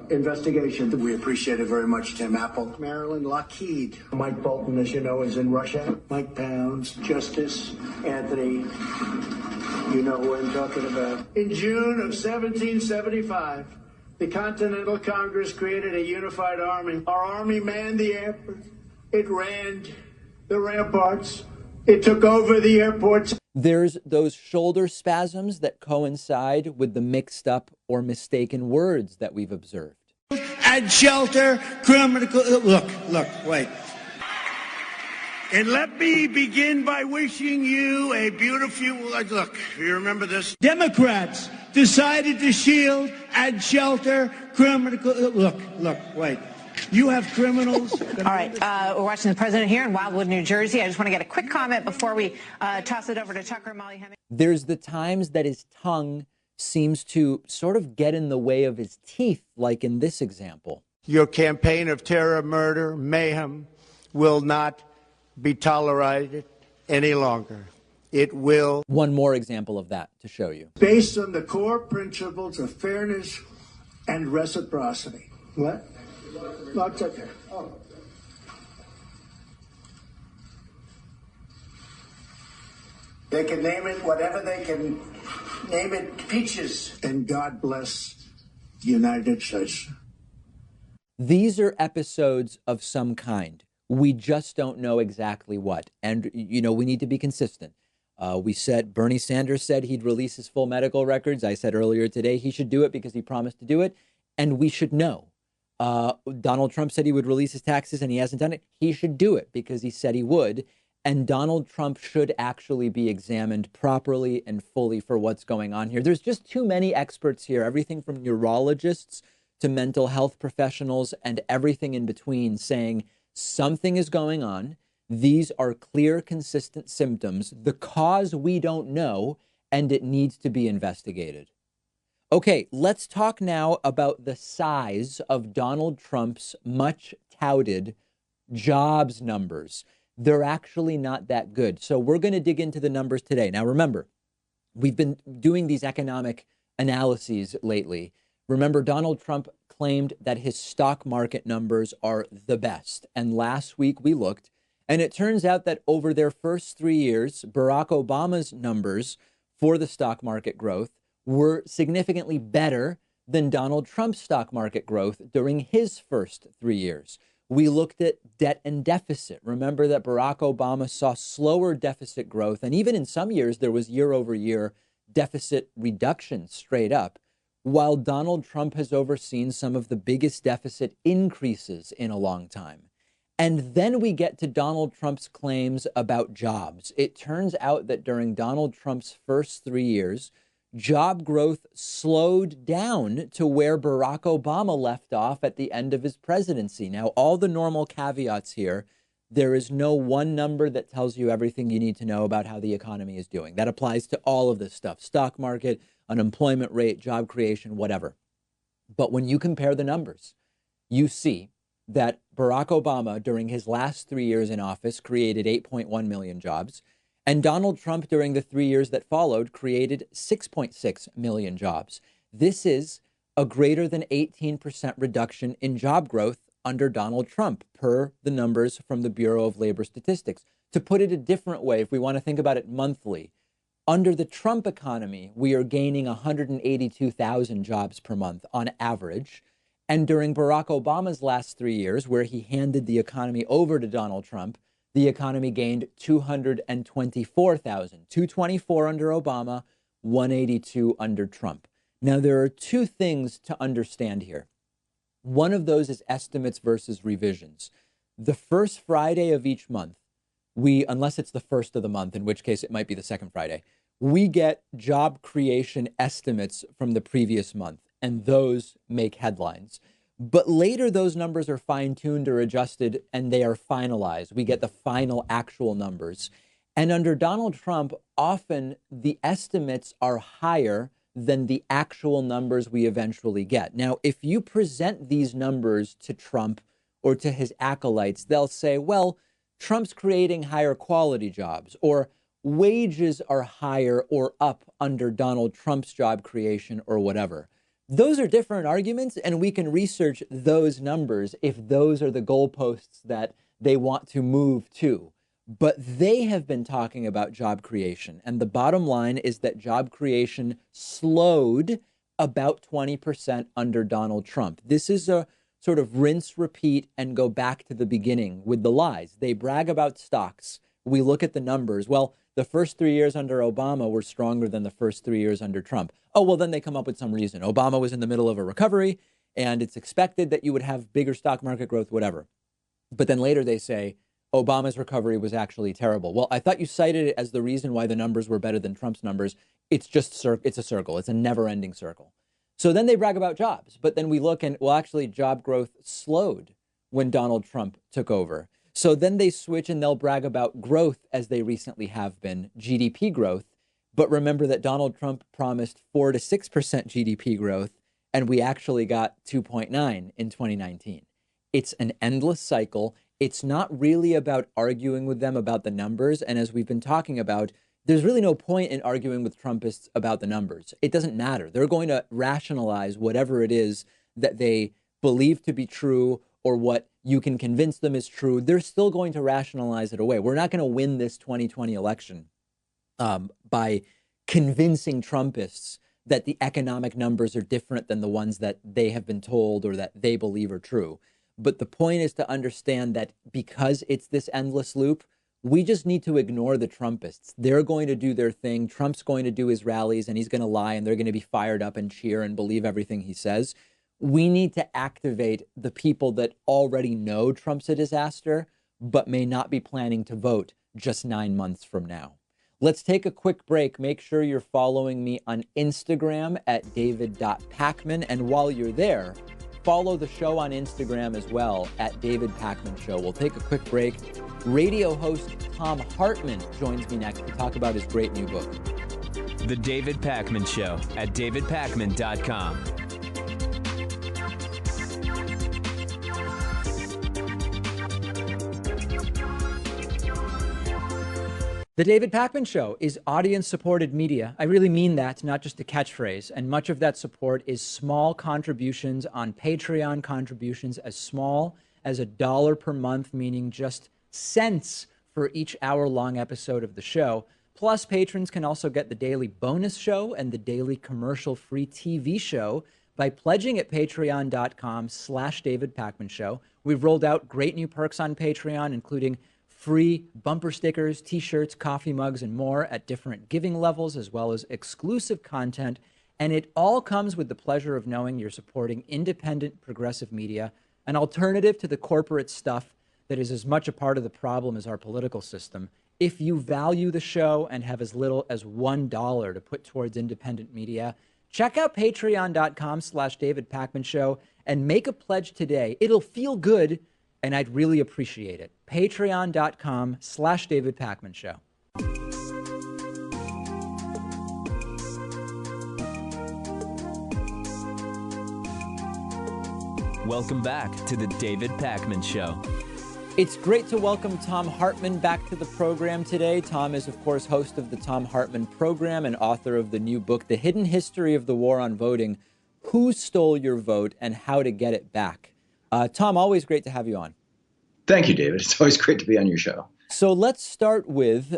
investigation. We appreciate it very much, Tim Apple. Marilyn Lockheed. Mike Bolton, as you know, is in Russia. Mike Pounds, Justice Anthony. You know who I'm talking about. In June of 1775, the Continental Congress created a unified army. Our army manned the airport. It ran the ramparts. It took over the airports. There's those shoulder spasms that coincide with the mixed up or mistaken words that we've observed. And shelter, criminal. Look, wait. And let me begin by wishing you a beautiful, look, you remember this? Democrats decided to shield and shelter criminal. Look, wait. You have criminals. All right, we're watching the president here in Wildwood, New Jersey. I just want to get a quick comment before we toss it over to Tucker and Molly Hemming. There's the times that his tongue seems to sort of get in the way of his teeth, like in this example. Your campaign of terror, murder, mayhem will not be tolerated any longer. It will. One more example of that to show you. Based on the core principles of fairness and reciprocity. What? No, it's okay. Oh. They can name it whatever they can name it, peaches. And God bless the United States. These are episodes of some kind. We just don't know exactly what. And, you know, we need to be consistent. We said Bernie Sanders said he'd release his full medical records. I said earlier today he should do it because he promised to do it. And we should know. Donald Trump said he would release his taxes and he hasn't done it. He should do it because he said he would. And Donald Trump should actually be examined properly and fully for what's going on here. There's just too many experts here, everything from neurologists to mental health professionals and everything in between, saying something is going on. These are clear, consistent symptoms. The cause we don't know, and it needs to be investigated. Okay, let's talk now about the size of Donald Trump's much touted jobs numbers. They're actually not that good. So we're going to dig into the numbers today. Now, remember, we've been doing these economic analyses lately. Remember, Donald Trump claimed that his stock market numbers are the best. And last week we looked, and it turns out that over their first 3 years, Barack Obama's numbers for the stock market growth were significantly better than Donald Trump's stock market growth during his first 3 years. We looked at debt and deficit. Remember that Barack Obama saw slower deficit growth, and even in some years, there was year-over-year deficit reduction straight up, while Donald Trump has overseen some of the biggest deficit increases in a long time. And then we get to Donald Trump's claims about jobs. It turns out that during Donald Trump's first 3 years, job growth slowed down to where Barack Obama left off at the end of his presidency. Now, all the normal caveats here, there is no one number that tells you everything you need to know about how the economy is doing. That applies to all of this stuff: stock market, unemployment rate, job creation, whatever. But when you compare the numbers, you see that Barack Obama, during his last 3 years in office, created 8.1 million jobs. And Donald Trump, during the 3 years that followed, created 6.6 million jobs. This is a greater than 18% reduction in job growth under Donald Trump, per the numbers from the Bureau of Labor Statistics. To put it a different way, if we want to think about it monthly, under the Trump economy, we are gaining 182,000 jobs per month on average. And during Barack Obama's last 3 years, where he handed the economy over to Donald Trump, the economy gained 224,000, 224 under Obama, 182 under Trump. Now, there are two things to understand here. One of those is estimates versus revisions. The first Friday of each month, unless it's the first of the month, in which case it might be the second Friday, we get job creation estimates from the previous month, and those make headlines. But later, those numbers are fine-tuned or adjusted, and they are finalized. We get the final actual numbers. And under Donald Trump, often the estimates are higher than the actual numbers we eventually get. Now, if you present these numbers to Trump or to his acolytes, they'll say, well, Trump's creating higher quality jobs, or wages are higher or up under Donald Trump's job creation, or whatever. Those are different arguments, and we can research those numbers if those are the goalposts that they want to move to. But they have been talking about job creation, and the bottom line is that job creation slowed about 20% under Donald Trump. This is a sort of rinse, repeat, and go back to the beginning with the lies. They brag about stocks. We look at the numbers. Well, the first 3 years under Obama were stronger than the first 3 years under Trump. Oh, well, then they come up with some reason. Obama was in the middle of a recovery, and it's expected that you would have bigger stock market growth, whatever. But then later they say Obama's recovery was actually terrible. Well, I thought you cited it as the reason why the numbers were better than Trump's numbers. It's just it's a circle. It's a never-ending circle. So then they brag about jobs. But then we look and, well, actually, job growth slowed when Donald Trump took over. So then they switch and they'll brag about growth, as they recently have been, GDP growth. But remember that Donald Trump promised 4 to 6% GDP growth, and we actually got 2.9 in 2019. It's an endless cycle. It's not really about arguing with them about the numbers. And as we've been talking about, there's really no point in arguing with Trumpists about the numbers. It doesn't matter. They're going to rationalize whatever it is that they believe to be true, or what you can convince them is true. They're still going to rationalize it away. We're not going to win this 2020 election by convincing Trumpists that the economic numbers are different than the ones that they have been told or that they believe are true. But the point is to understand that because it's this endless loop, we just need to ignore the Trumpists. They're going to do their thing. Trump's going to do his rallies, and he's going to lie, and they're going to be fired up and cheer and believe everything he says. We need to activate the people that already know Trump's a disaster, but may not be planning to vote just 9 months from now. Let's take a quick break. Make sure you're following me on Instagram at david.pacman. And while you're there, follow the show on Instagram as well at David Pacman Show. We'll take a quick break. Radio host Tom Hartman joins me next to talk about his great new book. The David Pacman Show at davidpacman.com. The David Pacman Show is audience-supported media. I really mean that, not just a catchphrase. And much of that support is small contributions on Patreon, contributions as small as $1 per month, meaning just cents for each hour-long episode of the show. Plus, patrons can also get the daily bonus show and the daily commercial-free TV show by pledging at patreon.com/David Pacman Show. We've rolled out great new perks on Patreon, including free bumper stickers, t-shirts, coffee mugs, and more at different giving levels, as well as exclusive content. And it all comes with the pleasure of knowing you're supporting independent progressive media, an alternative to the corporate stuff that is as much a part of the problem as our political system. If you value the show and have as little as $1 to put towards independent media, check out patreon.com/David Pacman Show and make a pledge today. It'll feel good, and I'd really appreciate it. Patreon.com/David Pacman Show. Welcome back to the David Pacman Show. It's great to welcome Tom Hartman back to the program today. Tom is, of course, host of the Tom Hartman Program and author of the new book, The Hidden History of the War on Voting: Who Stole Your Vote and How to Get It Back. Tom, always great to have you on. Thank you, David. It's always great to be on your show. So let's start with,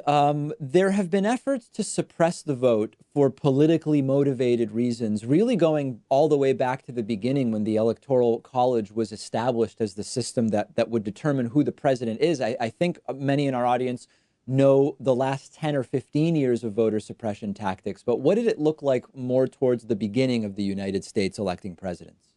there have been efforts to suppress the vote for politically motivated reasons, really going all the way back to the beginning when the Electoral College was established as the system that would determine who the president is. I think many in our audience know the last 10 or 15 years of voter suppression tactics, but what did it look like more towards the beginning of the United States electing presidents?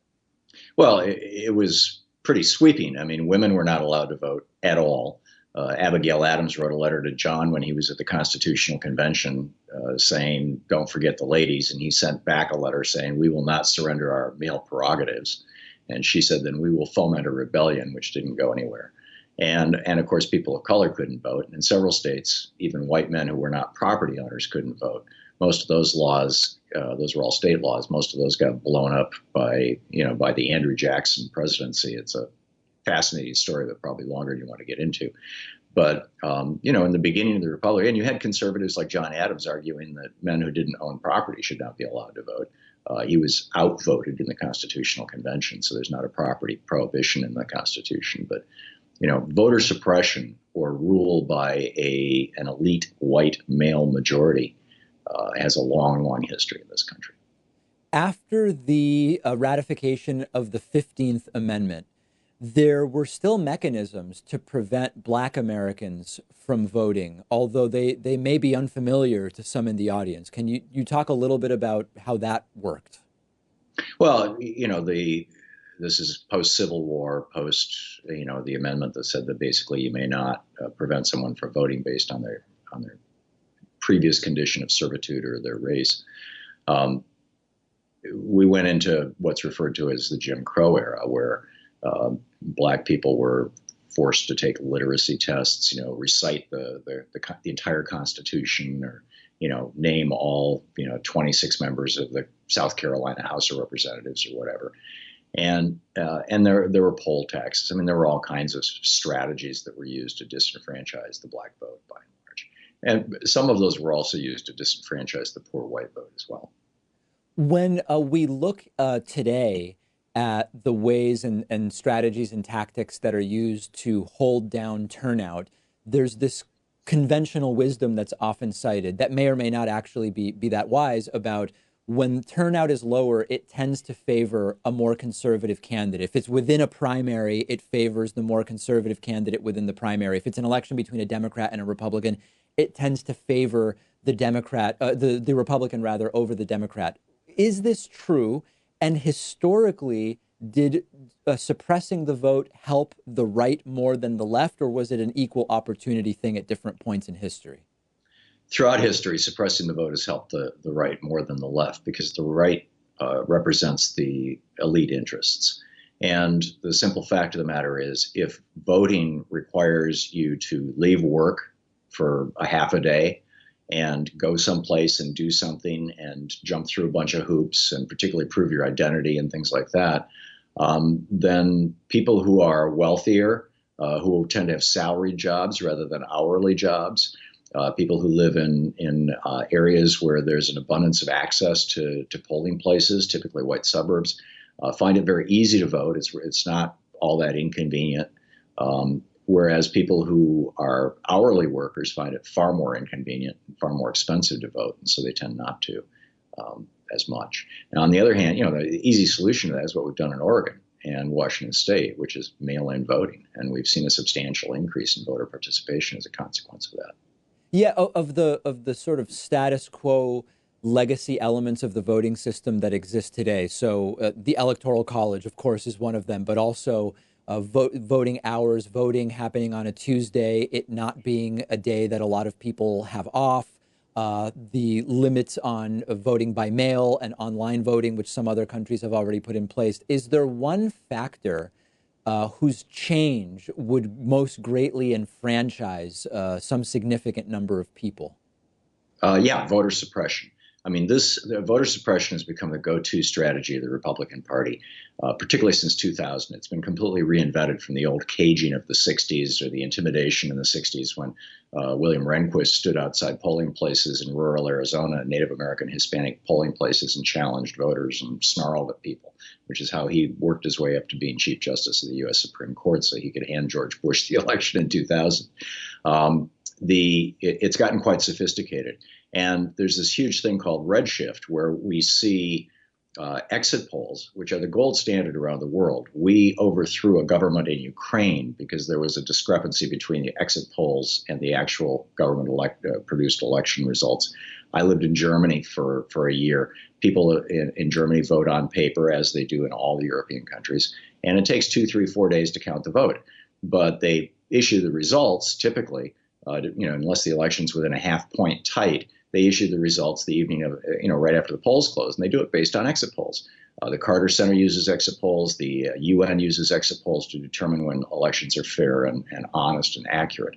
Well, it was pretty sweeping. I mean, women were not allowed to vote at all. Abigail Adams wrote a letter to John when he was at the Constitutional Convention saying, don't forget the ladies. And he sent back a letter saying, we will not surrender our male prerogatives. And she said, then we will foment a rebellion, which didn't go anywhere. And of course, people of color couldn't vote. And in several states, even white men who were not property owners couldn't vote. Most of those laws, those were all state laws. Most of those got blown up by the Andrew Jackson presidency. It's a fascinating story, but probably longer than you want to get into. But, in the beginning of the Republic, and you had conservatives like John Adams arguing that men who didn't own property should not be allowed to vote. He was outvoted in the Constitutional Convention, so there's not a property prohibition in the Constitution. But, voter suppression or rule by an elite white male majority has a long, long history in this country. After the ratification of the 15th Amendment, there were still mechanisms to prevent Black Americans from voting, although they may be unfamiliar to some in the audience. Can you talk a little bit about how that worked? Well, this is post-Civil War, post, the amendment that said that basically you may not prevent someone from voting based on their previous condition of servitude or their race. We went into what's referred to as the Jim Crow era, where Black people were forced to take literacy tests, recite the entire Constitution, or name all 26 members of the South Carolina House of Representatives or whatever. And there were poll taxes. I mean, there were all kinds of strategies that were used to disenfranchise the Black vote by and large. And some of those were also used to disenfranchise the poor white vote as well. When we look today at the ways and strategies and tactics that are used to hold down turnout, there's this conventional wisdom that's often cited that may or may not actually be that wise about when turnout is lower, it tends to favor a more conservative candidate. If it's within a primary, it favors the more conservative candidate within the primary. If it's an election between a Democrat and a Republican, it tends to favor the Republican rather over the Democrat. Is this true? And historically, Did suppressing the vote help the right more than the left, or was it an equal opportunity thing at different points in history? Throughout history, suppressing the vote has helped the right more than the left, because the right represents the elite interests. And the simple fact of the matter is, if voting requires you to leave work for a half a day and go someplace and do something and jump through a bunch of hoops and particularly prove your identity and things like that, then people who are wealthier, who tend to have salaried jobs rather than hourly jobs, people who live in areas where there's an abundance of access to polling places, typically white suburbs, find it very easy to vote. It's not all that inconvenient. Whereas people who are hourly workers find it far more inconvenient, far more expensive to vote, and so they tend not to as much. And on the other hand, the easy solution to that is what we've done in Oregon and Washington State, which is mail-in voting, and we've seen a substantial increase in voter participation as a consequence of that. Yeah, of the sort of status quo legacy elements of the voting system that exist today. So the Electoral College, of course, is one of them, but also voting hours, voting happening on a Tuesday, it not being a day that a lot of people have off, the limits on voting by mail and online voting, which some other countries have already put in place. Is there one factor whose change would most greatly enfranchise some significant number of people? Yeah, voter suppression. I mean, the voter suppression has become the go-to strategy of the Republican Party, particularly since 2000. It's been completely reinvented from the old caging of the 60s or the intimidation in the 60s when William Rehnquist stood outside polling places in rural Arizona, Native American, Hispanic polling places, and challenged voters and snarled at people, which is how he worked his way up to being Chief Justice of the U.S. Supreme Court so he could hand George Bush the election in 2000. It's gotten quite sophisticated. And there's this huge thing called redshift, where we see exit polls, which are the gold standard around the world. We overthrew a government in Ukraine because there was a discrepancy between the exit polls and the actual government produced election results. I lived in Germany for a year. People in Germany vote on paper, as they do in all the European countries. And it takes 2, 3, 4 days to count the vote. But they issue the results typically, unless the election's within a half point tight. They issue the results the evening of, right after the polls close, and they do it based on exit polls. The Carter Center uses exit polls. The UN uses exit polls to determine when elections are fair and honest and accurate.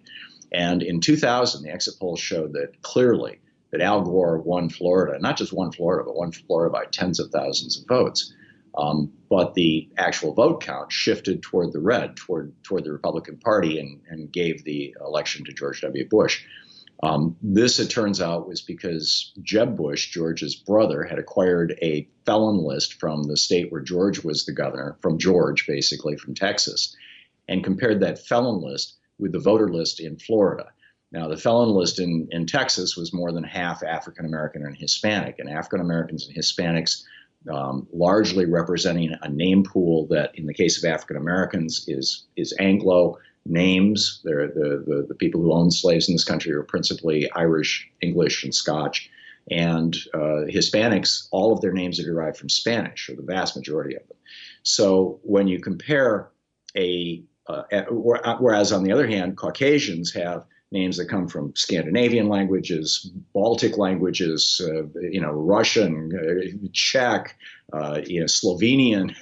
And in 2000, the exit polls showed that clearly that Al Gore won Florida, not just won Florida, but won Florida by tens of thousands of votes. But the actual vote count shifted toward the red, toward the Republican Party, and gave the election to George W. Bush. This, it turns out, was because Jeb Bush, George's brother, had acquired a felon list from the state where George was the governor, from George, basically, from Texas, and compared that felon list with the voter list in Florida. Now, the felon list in Texas was more than half African American and Hispanic, and African Americans and Hispanics largely representing a name pool that, in the case of African Americans, is Anglo names. The people who own slaves in this country are principally Irish, English, and Scotch. And Hispanics, all of their names are derived from Spanish, or the vast majority of them. So when you compare whereas on the other hand, Caucasians have names that come from Scandinavian languages, Baltic languages, Russian, Czech, Slovenian.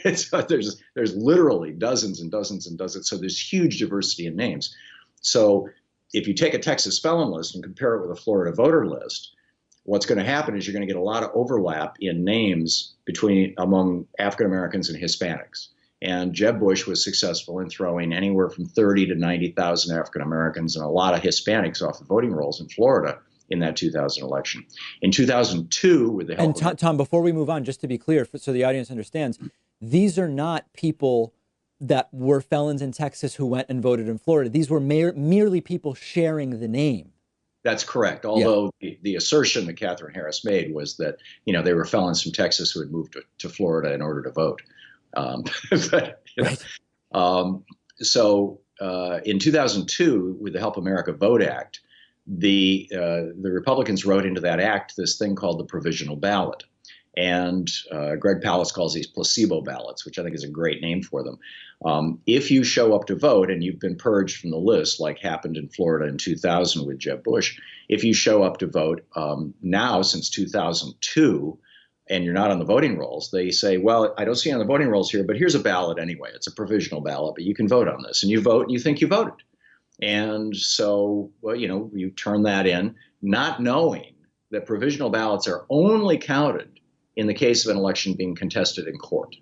There's literally dozens and dozens and dozens. So there's huge diversity in names. So if you take a Texas felon list and compare it with a Florida voter list, what's going to happen is you're going to get a lot of overlap in names among African Americans and Hispanics. And Jeb Bush was successful in throwing anywhere from 30 to 90,000 African Americans and a lot of Hispanics off the voting rolls in Florida in that 2000 election. In 2002, with the help of Tom, before we move on, just to be clear, so the audience understands, these are not people that were felons in Texas who went and voted in Florida. These were merely people sharing the name. That's correct. Although the assertion that Catherine Harris made was that, they were felons from Texas who had moved to Florida in order to vote. So in 2002, with the Help America Vote Act, the Republicans wrote into that act this thing called the provisional ballot. And Greg Palast calls these placebo ballots, which I think is a great name for them. If you show up to vote and you've been purged from the list, like happened in Florida in 2000 with Jeb Bush, if you show up to vote now since 2002 and you're not on the voting rolls, they say, well, I don't see you on the voting rolls here, but here's a ballot anyway. It's a provisional ballot, but you can vote on this. And you vote and you think you voted. And so, well, you turn that in, not knowing that provisional ballots are only counted in the case of an election being contested in court.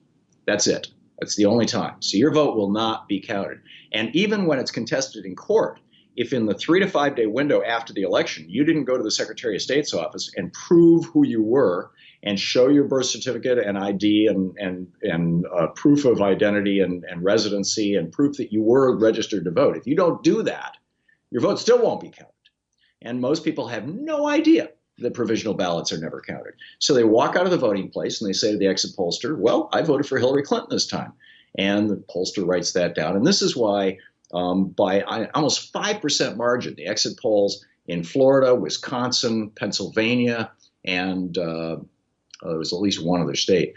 That's it. That's the only time. So your vote will not be counted. And even when it's contested in court, if in the 3 to 5 day window after the election, you didn't go to the Secretary of State's office and prove who you were and show your birth certificate and ID and proof of identity and residency and proof that you were registered to vote, if you don't do that, your vote still won't be counted. And most people have no idea that provisional ballots are never counted. So they walk out of the voting place and they say to the exit pollster, well, I voted for Hillary Clinton this time. And the pollster writes that down. And this is why by almost 5% margin, the exit polls in Florida, Wisconsin, Pennsylvania, and there was at least one other state,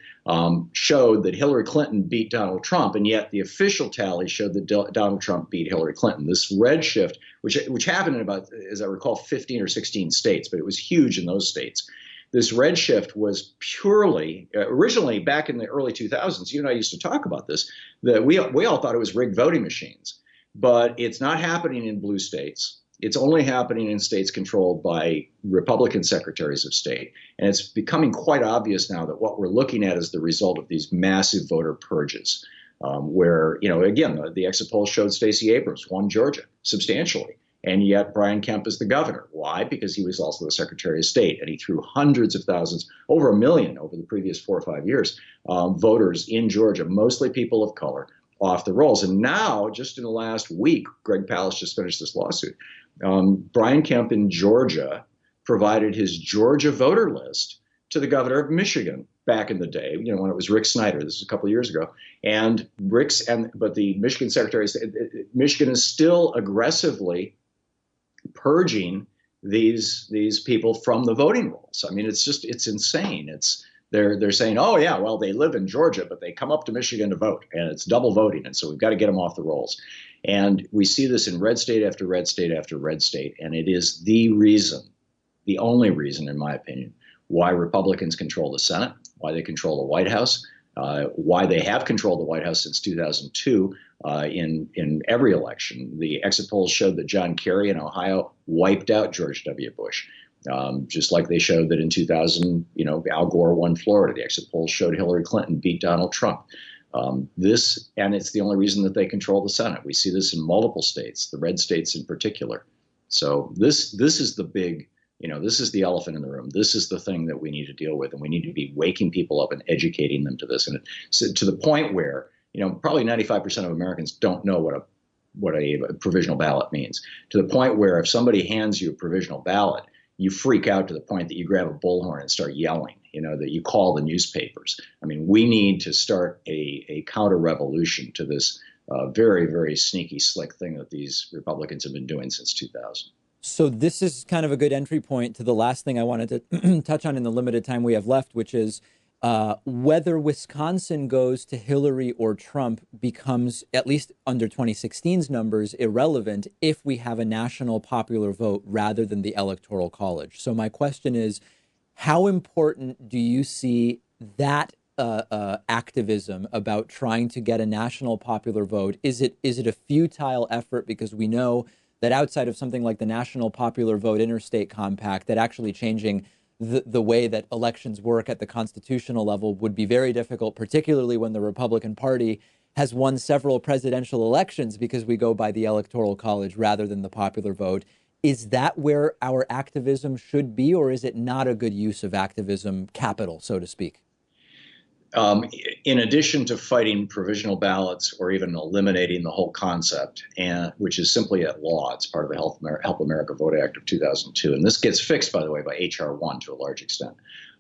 showed that Hillary Clinton beat Donald Trump, and yet the official tally showed that Donald Trump beat Hillary Clinton. This red shift, which happened in about, as I recall, 15 or 16 states, but it was huge in those states. This red shift was purely, originally back in the early 2000s, you and I used to talk about this, that we all thought it was rigged voting machines. But it's not happening in blue states. It's only happening in states controlled by Republican secretaries of state. And it's becoming quite obvious now that what we're looking at is the result of these massive voter purges, where, again, the exit polls showed Stacey Abrams won Georgia substantially. And yet Brian Kemp is the governor. Why? Because he was also the Secretary of State. And he threw hundreds of thousands, over 1 million over the previous 4 or 5 years, voters in Georgia, mostly people of color, off the rolls. And now, just in the last week, Greg Palast just finished this lawsuit. Brian Kemp in Georgia provided his Georgia voter list to the governor of Michigan back in the day, when it was Rick Snyder. This is a couple of years ago. But the Michigan Secretary of State, Michigan is still aggressively purging these people from the voting rolls. I mean, it's insane. They're saying, oh yeah, well, they live in Georgia, but they come up to Michigan to vote, and it's double voting, and so we've got to get them off the rolls. And we see this in red state after red state after red state, and it is the only reason, in my opinion, why Republicans control the Senate, why they control the White House, why they have controlled the White House since 2002 in every election. The exit polls showed that John Kerry in Ohio wiped out George W. Bush. Just like they showed that in 2000, Al Gore won Florida. The exit polls showed Hillary Clinton beat Donald Trump. And it's the only reason that they control the Senate. We see this in multiple states, the red states in particular. So this is the big, this is the elephant in the room. This is the thing that we need to deal with, and we need to be waking people up and educating them to this. And to the point where, probably 95% of Americans don't know what a provisional ballot means. To the point where if somebody hands you a provisional ballot, you freak out to the point that you grab a bullhorn and start yelling, that you call the newspapers. I mean, we need to start a counter-revolution to this very, very sneaky, slick thing that these Republicans have been doing since 2000. So this is kind of a good entry point to the last thing I wanted to touch on in the limited time we have left, which is whether Wisconsin goes to Hillary or Trump becomes, at least under 2016's numbers, irrelevant if we have a national popular vote rather than the Electoral College. So my question is, how important do you see that activism about trying to get a national popular vote? Is it a futile effort? Because we know that outside of something like the National Popular Vote Interstate Compact, that actually changing the way that elections work at the constitutional level would be very difficult, particularly when the Republican Party has won several presidential elections because we go by the Electoral College rather than the popular vote. Is that where our activism should be, or is it not a good use of activism capital, so to speak? In addition to fighting provisional ballots or even eliminating the whole concept, which is simply at law, it's part of the Help America Vote Act of 2002. And this gets fixed, by the way, by H.R. 1 to a large extent.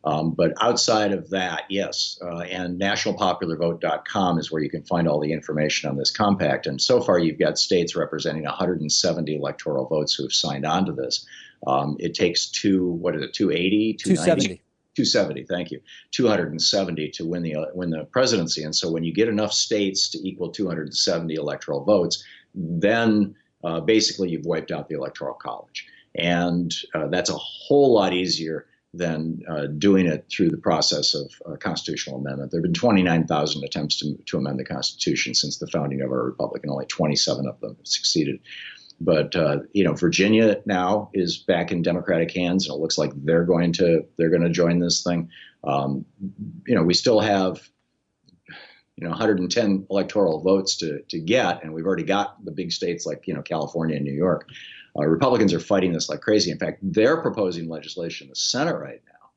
But outside of that, yes. And nationalpopularvote.com is where you can find all the information on this compact. And so far, you've got states representing 170 electoral votes who have signed on to this. It takes 280, 290? 270, thank you. 270 to win the presidency. And so when you get enough states to equal 270 electoral votes, then basically you've wiped out the Electoral College. And that's a whole lot easier than doing it through the process of constitutional amendment. There have been 29,000 attempts to amend the Constitution since the founding of our republic, and only 27 of them have succeeded. But Virginia now is back in Democratic hands, and it looks like they're going to join this thing. We still have 110 electoral votes to get, and we've already got the big states like California and New York. Republicans are fighting this like crazy. In fact, they're proposing legislation in the Senate right now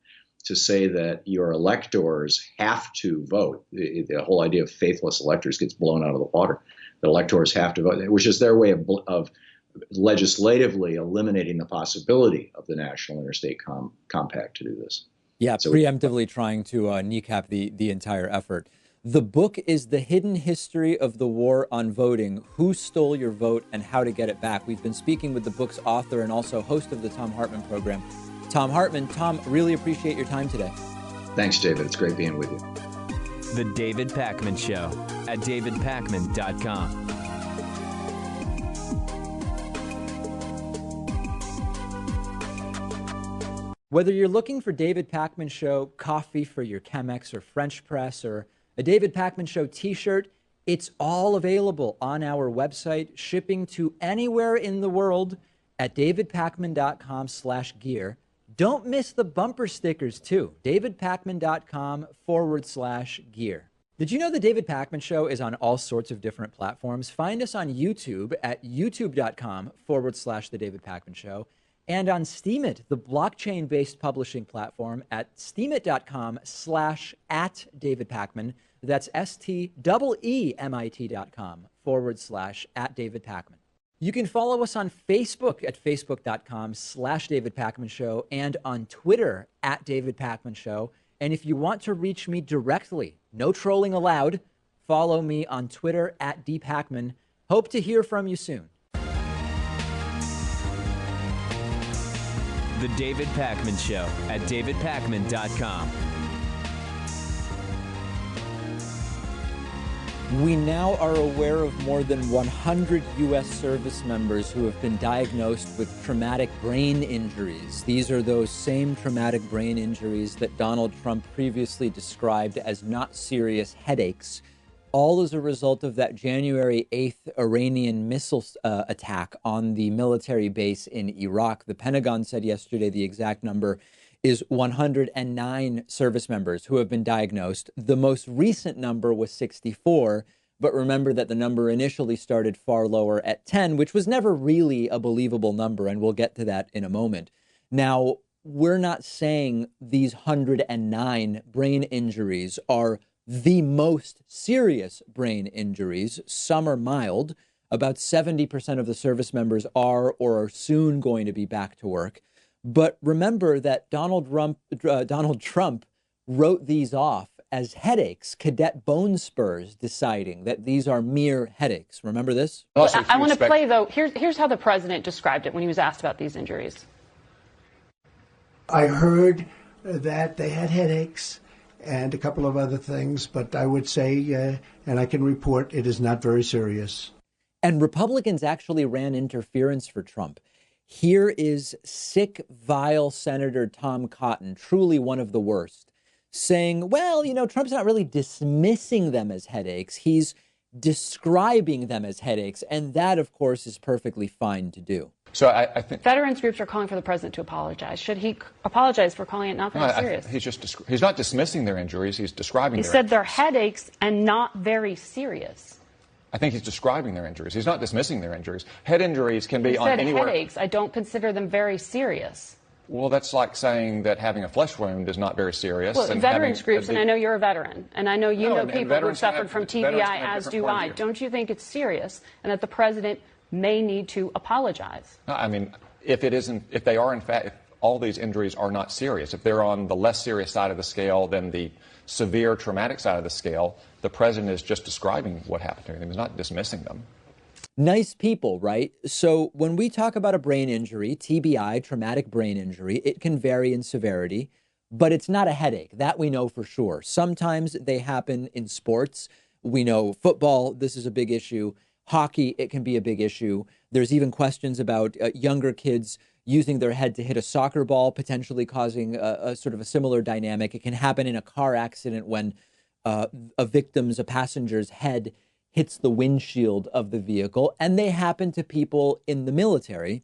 to say that your electors have to vote. The whole idea of faithless electors gets blown out of the water. The electors have to vote, which is their way of legislatively eliminating the possibility of the National Interstate Compact to do this. Yeah, so preemptively trying to kneecap the entire effort. The book is The Hidden History of the War on Voting, Who Stole Your Vote and How to Get It Back. We've been speaking with the book's author and also host of the Thom Hartmann program, Thom Hartmann. Thom, really appreciate your time today. Thanks, David. It's great being with you. The David Pakman Show at davidpakman.com. Whether you're looking for David Pakman Show coffee for your Chemex or French press or a David Pakman Show t-shirt, it's all available on our website, shipping to anywhere in the world at davidpakman.com/gear. Don't miss the bumper stickers too, davidpakman.com/gear. Did you know the David Pakman Show is on all sorts of different platforms? Find us on YouTube at youtube.com/The David Pakman Show. And on Steemit, the blockchain-based publishing platform at steemit.com/@DavidPakman. That's STEEMIT.com/@DavidPakman. You can follow us on Facebook at facebook.com/David Pakman Show and on Twitter at David Pakman Show. And if you want to reach me directly, no trolling allowed, follow me on Twitter at DPakman. Hope to hear from you soon. The David Pakman Show at davidpakman.com. We now are aware of more than 100 U.S. service members who have been diagnosed with traumatic brain injuries. These are those same traumatic brain injuries that Donald Trump previously described as not serious headaches, all as a result of that January 8th Iranian missile attack on the military base in Iraq. The Pentagon said yesterday the exact number is 109 service members who have been diagnosed. The most recent number was 64, but remember that the number initially started far lower at 10, which was never really a believable number, and we'll get to that in a moment. Now, we're not saying these 109 brain injuries are the most serious brain injuries. Some are mild. About 70% of the service members are or are soon going to be back to work. But remember that Donald Trump wrote these off as headaches, cadet bone spurs deciding that these are mere headaches. Remember this? I want to play, though. Here's how the president described it when he was asked about these injuries. I heard that they had headaches and a couple of other things, but I would say, and I can report, it is not very serious. And Republicans actually ran interference for Trump. Here is sick, vile Senator Tom Cotton, truly one of the worst, saying, well, Trump's not really dismissing them as headaches. He's describing them as headaches. And that, of course, is perfectly fine to do. So I think veterans groups are calling for the president to apologize. Should he apologize for calling it not very serious? He's not dismissing their injuries. He's describing He their said injuries. they're headaches and not very serious. I think he's describing their injuries. He's not dismissing their injuries. Head injuries can be He on said anywhere. headaches. I don't consider them very serious. Well, that's like saying that having a flesh wound is not very serious. Well, and veterans having groups, and I know you're a veteran, and I know you know and people who veterans suffered have- from veterans TBI, have as different do point I. of view. Don't you think it's serious and that the president may need to apologize? No, I mean, if they are in fact, if all these injuries are not serious, if they're on the less serious side of the scale than the severe traumatic side of the scale, the president is just describing what happened to him. He's not dismissing them. Nice people, right? So when we talk about a brain injury, TBI, traumatic brain injury, it can vary in severity. but it's not a headache. That we know for sure. Sometimes they happen in sports. We know football, this is a big issue. Hockey, it can be a big issue. There's even questions about younger kids using their head to hit a soccer ball, potentially causing a sort of a similar dynamic. It can happen in a car accident when a passenger's head hits the windshield of the vehicle, and they happen to people in the military.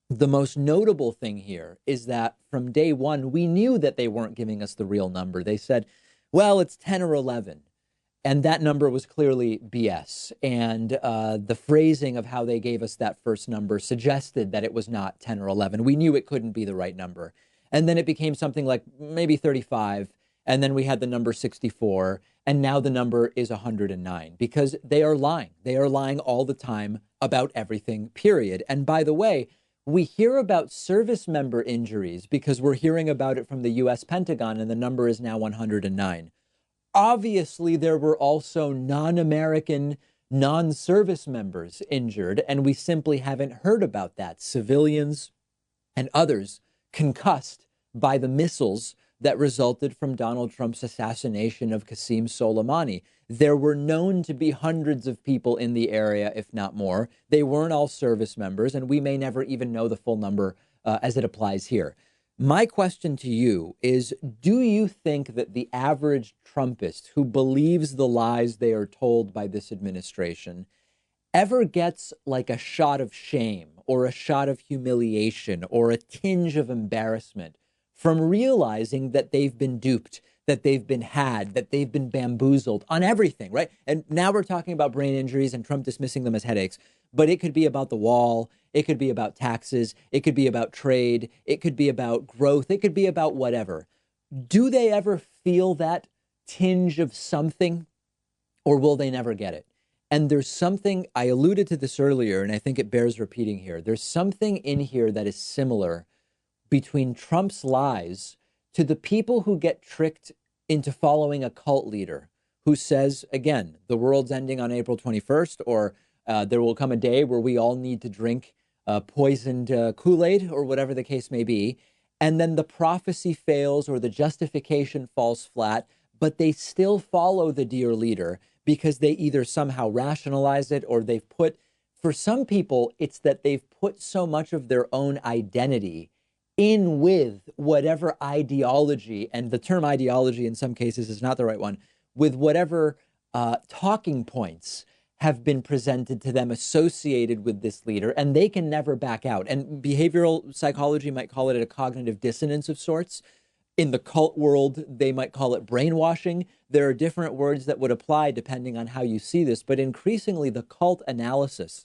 The most notable thing here is that from day one, we knew that they weren't giving us the real number. They said, well, it's 10 or 11. And that number was clearly BS. And the phrasing of how they gave us that first number suggested that it was not 10 or 11. We knew it couldn't be the right number. And then it became something like maybe 35. And then we had the number 64. And now the number is 109 because they are lying. They are lying all the time about everything, period. And by the way, we hear about service member injuries because we're hearing about it from the U.S. Pentagon, and the number is now 109. Obviously, there were also non-American, non-service members injured, and we simply haven't heard about that. Civilians and others concussed by the missiles that resulted from Donald Trump's assassination of Qasem Soleimani. There were known to be hundreds of people in the area, if not more. They weren't all service members, and we may never even know the full number as it applies here. My question to you is, do you think that the average Trumpist who believes the lies they are told by this administration ever gets like a shot of shame or a shot of humiliation or a tinge of embarrassment from realizing that they've been duped, that they've been had, that they've been bamboozled on everything, right? And now we're talking about brain injuries and Trump dismissing them as headaches, but it could be about the wall. It could be about taxes. It could be about trade. It could be about growth. It could be about whatever. Do they ever feel that tinge of something, or will they never get it? And there's something, I alluded to this earlier, and I think it bears repeating here. There's something in here that is similar between Trump's lies to the people who get tricked into following a cult leader who says, again, the world's ending on April 21st, or there will come a day where we all need to drink poisoned Kool-Aid, or whatever the case may be. And then the prophecy fails or the justification falls flat, but they still follow the dear leader because they either somehow rationalize it or they've put, for some people, it's that they've put so much of their own identity in with whatever ideology, and the term ideology in some cases is not the right one, with whatever talking points have been presented to them associated with this leader, and they can never back out. And behavioral psychology might call it a cognitive dissonance of sorts. In the cult world, they might call it brainwashing. There are different words that would apply depending on how you see this, but increasingly the cult analysis,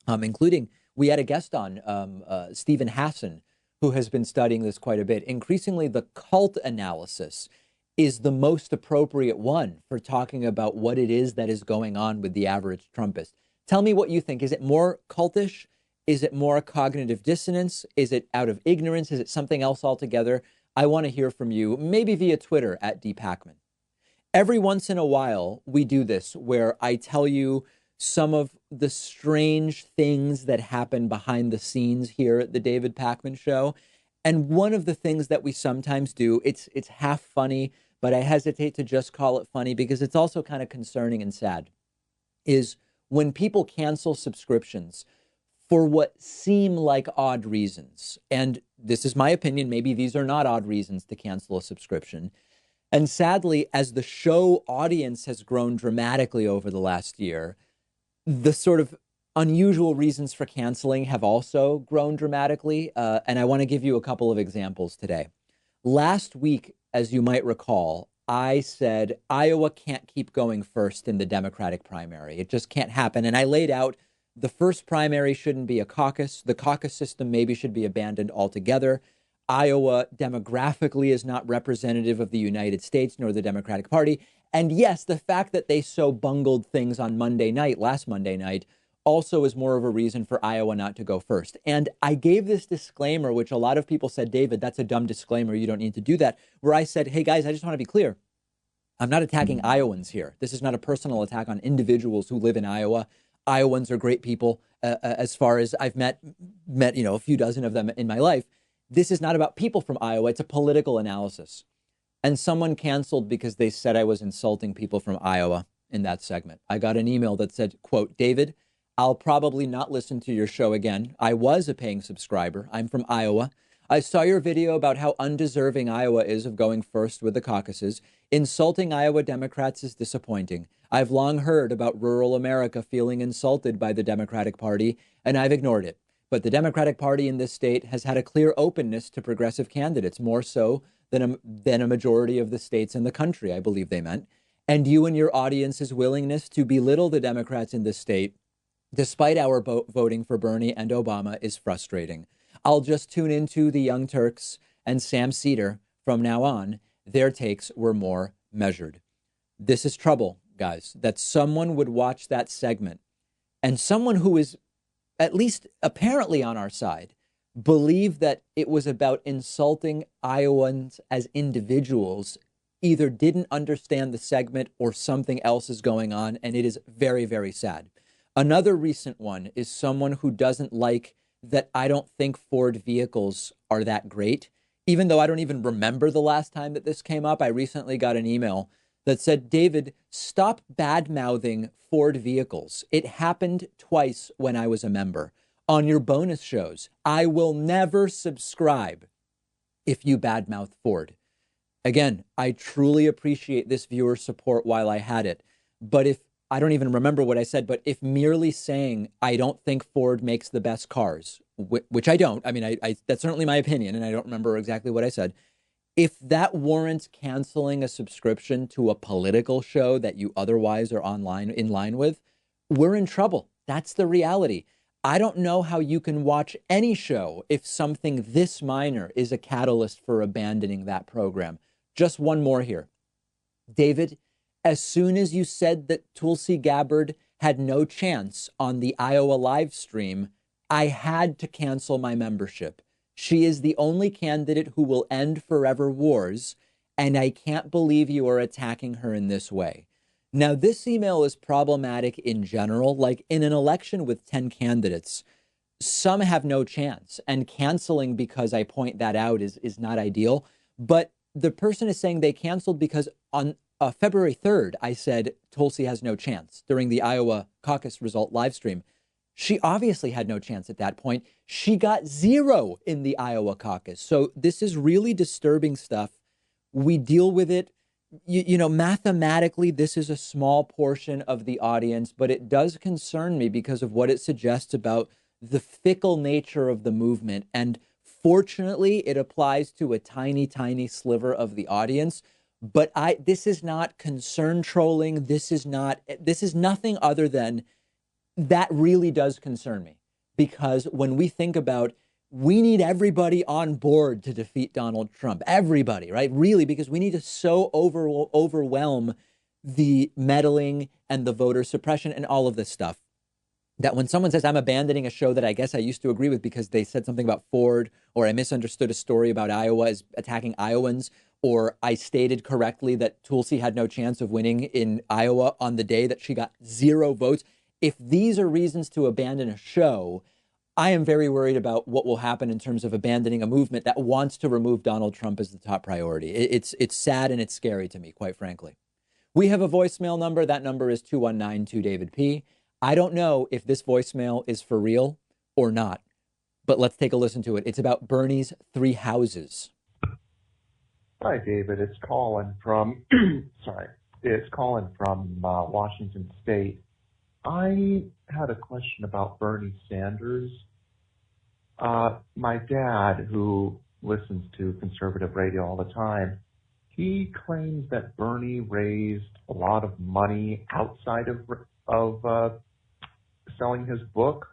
including, we had a guest on, Stephen Hassan, who has been studying this quite a bit. Increasingly, the cult analysis is the most appropriate one for talking about what it is that is going on with the average Trumpist. Tell me what you think. Is it more cultish? Is it more cognitive dissonance? Is it out of ignorance? Is it something else altogether? I want to hear from you, maybe via Twitter at @dpacman. Every once in a while, we do this where I tell you some of the strange things that happen behind the scenes here at the David Pakman Show. And one of the things that we sometimes do, it's half funny, but I hesitate to just call it funny because it's also kind of concerning and sad, is when people cancel subscriptions for what seem like odd reasons. And this is my opinion. Maybe these are not odd reasons to cancel a subscription. And sadly, as the show audience has grown dramatically over the last year, the sort of unusual reasons for canceling have also grown dramatically. And I want to give you a couple of examples today. Last week, as you might recall, I said Iowa can't keep going first in the Democratic primary. It just can't happen. And I laid out the first primary shouldn't be a caucus. The caucus system maybe should be abandoned altogether. Iowa demographically is not representative of the United States nor the Democratic Party. And yes, the fact that they so bungled things on last Monday night, also is more of a reason for Iowa not to go first. And I gave this disclaimer, which a lot of people said, David, that's a dumb disclaimer. You don't need to do that. Where I said, hey, guys, I just want to be clear. I'm not attacking Iowans here. This is not a personal attack on individuals who live in Iowa. Iowans are great people. As far as I've met, a few dozen of them in my life. this is not about people from Iowa. It's a political analysis. And someone canceled because they said I was insulting people from Iowa in that segment. I got an email that said, quote, David, I'll probably not listen to your show again. I was a paying subscriber. I'm from Iowa. I saw your video about how undeserving Iowa is of going first with the caucuses. Insulting Iowa Democrats is disappointing. I've long heard about rural America feeling insulted by the Democratic Party, and I've ignored it. But the Democratic Party in this state has had a clear openness to progressive candidates, more so than a majority of the states in the country, I believe they meant. And you and your audience's willingness to belittle the Democrats in this state, despite our voting for Bernie and Obama, is frustrating. I'll just tune into the Young Turks and Sam Cedar from now on. Their takes were more measured. This is trouble, guys, that someone would watch that segment and someone who is at least apparently on our side believe that it was about insulting Iowans as individuals, either didn't understand the segment or something else is going on. And it is very, very sad. Another recent one is someone who doesn't like that I don't think Ford vehicles are that great. Even though I don't even remember the last time that this came up, I recently got an email that said, David, stop bad-mouthing Ford vehicles. It happened twice when I was a member. On your bonus shows, I will never subscribe if you badmouth Ford. Again, I truly appreciate this viewer support while I had it. But if I don't even remember what I said, but if merely saying I don't think Ford makes the best cars, which I don't, I mean, I that's certainly my opinion, and I don't remember exactly what I said. If that warrants canceling a subscription to a political show that you otherwise are in line with, we're in trouble. That's the reality. I don't know how you can watch any show if something this minor is a catalyst for abandoning that program. Just one more here. David, as soon as you said that Tulsi Gabbard had no chance on the Iowa live stream, I had to cancel my membership. She is the only candidate who will end forever wars, and I can't believe you are attacking her in this way. Now, this email is problematic in general. Like in an election with 10 candidates, some have no chance, and canceling because I point that out is not ideal. But the person is saying they canceled because on February 3rd, I said Tulsi has no chance during the Iowa caucus result live stream. She obviously had no chance at that point. She got 0 in the Iowa caucus. So this is really disturbing stuff. We deal with it. You know, mathematically, this is a small portion of the audience, but it does concern me because of what it suggests about the fickle nature of the movement. And fortunately, it applies to a tiny, tiny sliver of the audience. But this is not concern trolling. This is nothing other than that really does concern me, because when we think about, we need everybody on board to defeat Donald Trump, everybody, right? Really, because we need to so overwhelm the meddling and the voter suppression and all of this stuff, that when someone says I'm abandoning a show that I guess I used to agree with because they said something about Ford, or I misunderstood a story about Iowa as attacking Iowans, or I stated correctly that Tulsi had no chance of winning in Iowa on the day that she got 0 votes. If these are reasons to abandon a show, I am very worried about what will happen in terms of abandoning a movement that wants to remove Donald Trump as the top priority. It's sad and it's scary to me, quite frankly. We have a voicemail number. That number is 219-2-DAVID-P. I don't know if this voicemail is for real or not, but let's take a listen to it. It's about Bernie's 3 houses. Hi, David. It's Colin from, it's Colin from Washington State. I had a question about Bernie Sanders. My dad, who listens to conservative radio all the time, he claims that Bernie raised a lot of money outside of selling his book,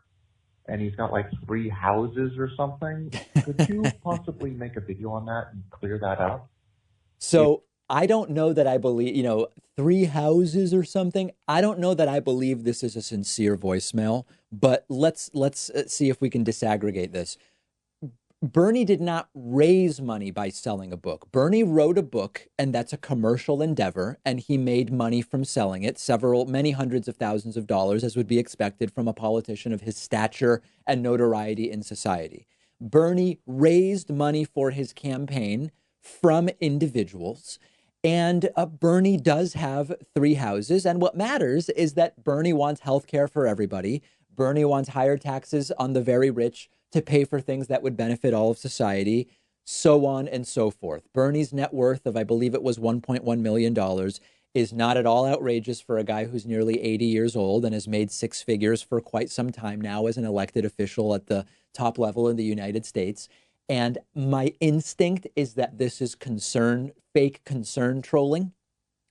and he's got like 3 houses or something. Could you possibly make a video on that and clear that up? So I don't know that I believe, 3 houses or something. I don't know that I believe this is a sincere voicemail, but let's see if we can disaggregate this. Bernie did not raise money by selling a book. Bernie wrote a book, and that's a commercial endeavor, and he made money from selling it, many hundreds of thousands of dollars, as would be expected from a politician of his stature and notoriety in society. Bernie raised money for his campaign from individuals. And Bernie does have 3 houses. And what matters is that Bernie wants health care for everybody. Bernie wants higher taxes on the very rich to pay for things that would benefit all of society, so on and so forth. Bernie's net worth of, I believe it was $1.1 million, is not at all outrageous for a guy who's nearly 80 years old and has made 6 figures for quite some time now as an elected official at the top level in the United States. And my instinct is that this is fake concern trolling.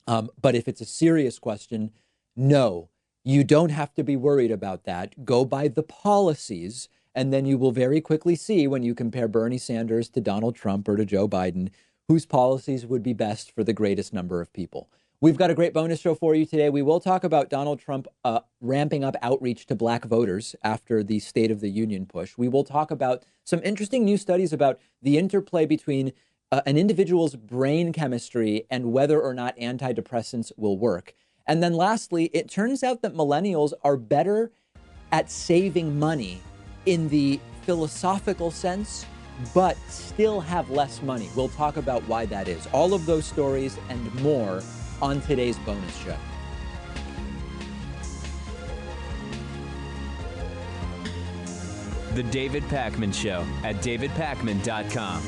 But if it's a serious question, no, you don't have to be worried about that. Go by the policies, and then you will very quickly see when you compare Bernie Sanders to Donald Trump or to Joe Biden, whose policies would be best for the greatest number of people. We've got a great bonus show for you today. We will talk about Donald Trump ramping up outreach to black voters after the State of the Union push. We will talk about some interesting new studies about the interplay between an individual's brain chemistry and whether or not antidepressants will work. And then lastly, it turns out that millennials are better at saving money in the philosophical sense, but still have less money. We'll talk about why that is. All of those stories and more on today's bonus show. The David Pakman Show at davidpakman.com.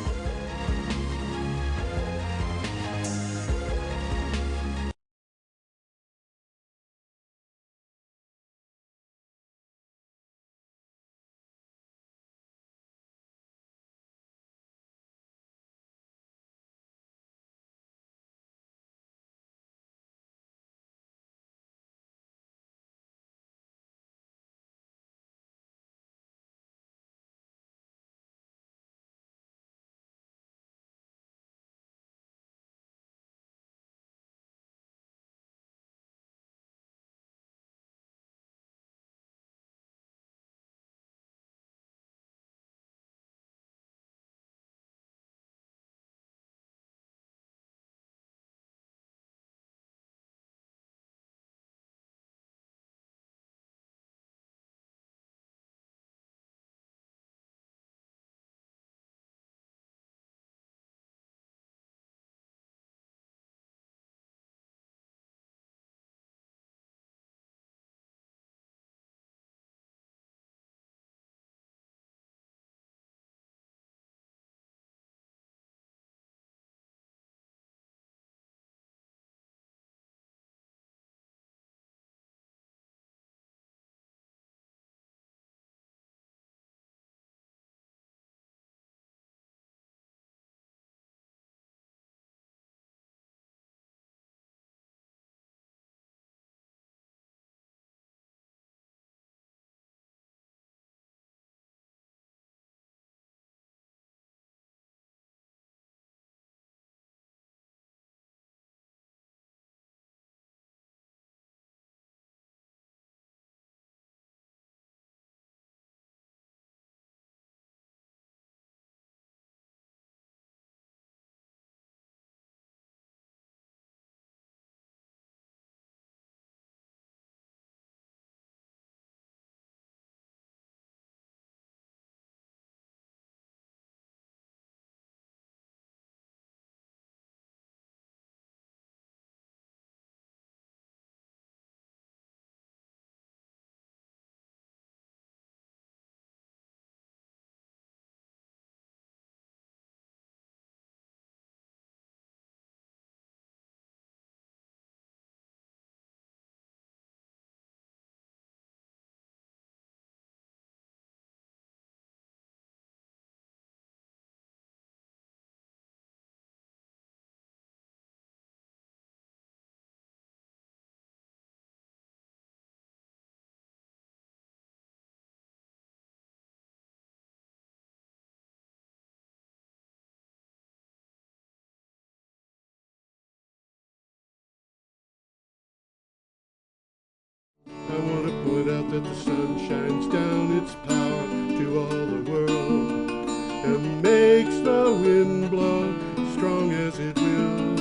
I want to point out that the sun shines down its power to all the world and makes the wind blow strong as it will.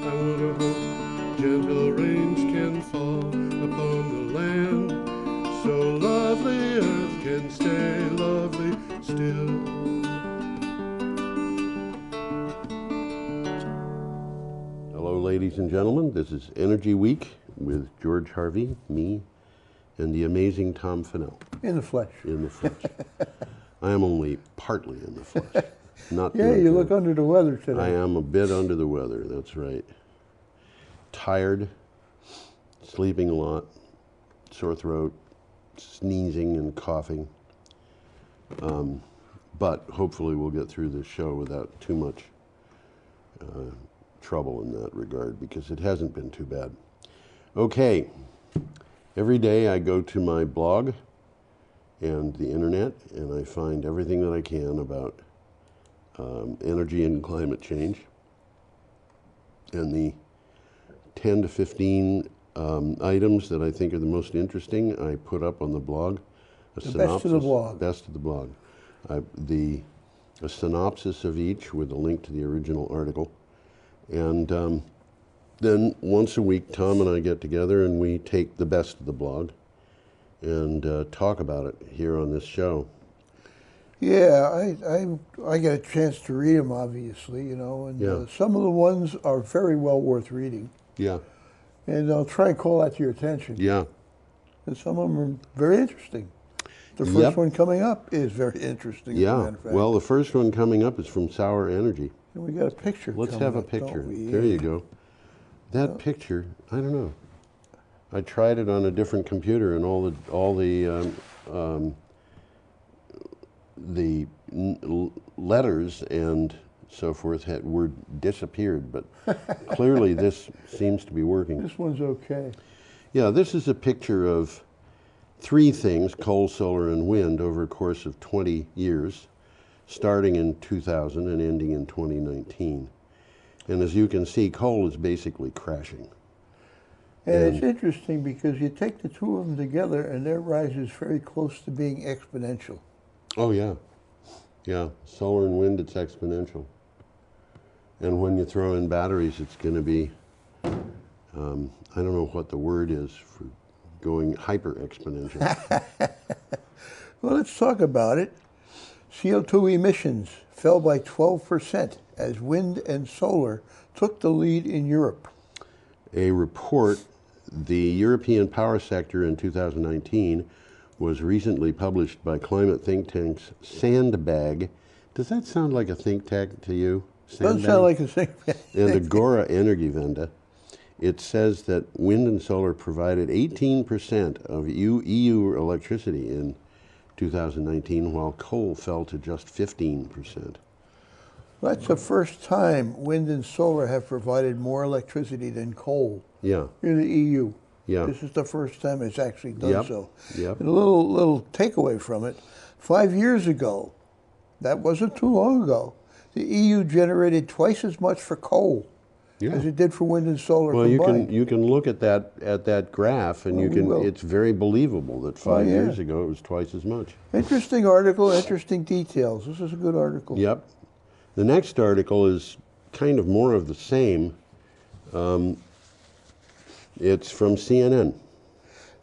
I want to hope gentle rains can fall upon the land so lovely lovely earth can stay lovely still. Hello, ladies and gentlemen. This is Energy Week with George Harvey, me, and the amazing Tom Fennell. In the flesh. In the flesh. I am only partly in the flesh. Not Yeah, you look under the weather today. I am a bit under the weather, that's right. Tired, sleeping a lot, sore throat, sneezing and coughing. But hopefully we'll get through this show without too much trouble in that regard, because it hasn't been too bad. Okay, every day I go to my blog and the internet, and I find everything that I can about energy and climate change. And the 10 to 15 items that I think are the most interesting, I put up on the blog. The best of the blog. Best of the blog. A synopsis of each with a link to the original article. And then once a week, Tom and I get together and we take the best of the blog and talk about it here on this show. Yeah, I get a chance to read them, obviously, you know, and some of the ones are very well worth reading. Yeah. And I'll try and call that to your attention. Yeah. And some of them are very interesting. The first one coming up is very interesting. Yeah. As a matter of fact. Well, the first one coming up is from Sour Energy. And we got a picture. Let's have a picture. There you go. That picture, I don't know. I tried it on a different computer, and all the letters and so forth were disappeared, but clearly this seems to be working. This one's okay. Yeah, this is a picture of three things, coal, solar, and wind, over a course of 20 years, starting in 2000 and ending in 2019. And as you can see, coal is basically crashing. And it's interesting because you take the two of them together and their rise is very close to being exponential. Oh, yeah. Yeah, solar and wind, it's exponential. And when you throw in batteries, it's going to be, I don't know what the word is for going hyper-exponential. Well, let's talk about it. CO2 emissions fell by 12% as wind and solar took the lead in Europe. A report, the European power sector in 2019, was recently published by climate think tanks Sandbag. Does that sound like a think tank to you? Doesn't sound like a think tank. And Agora Energiewende. It says that wind and solar provided 18% of EU electricity in 2019, while coal fell to just 15%. That's the first time wind and solar have provided more electricity than coal in the EU. Yeah. This is the first time it's actually done so. Yep. And a little takeaway from it, 5 years ago, that wasn't too long ago, the EU generated twice as much for coal as it did for wind and solar combined. you can look at that graph, and it's very believable that 5 years ago it was twice as much. Interesting article, interesting details. This is a good article. Yep. The next article is kind of more of the same. It's from CNN.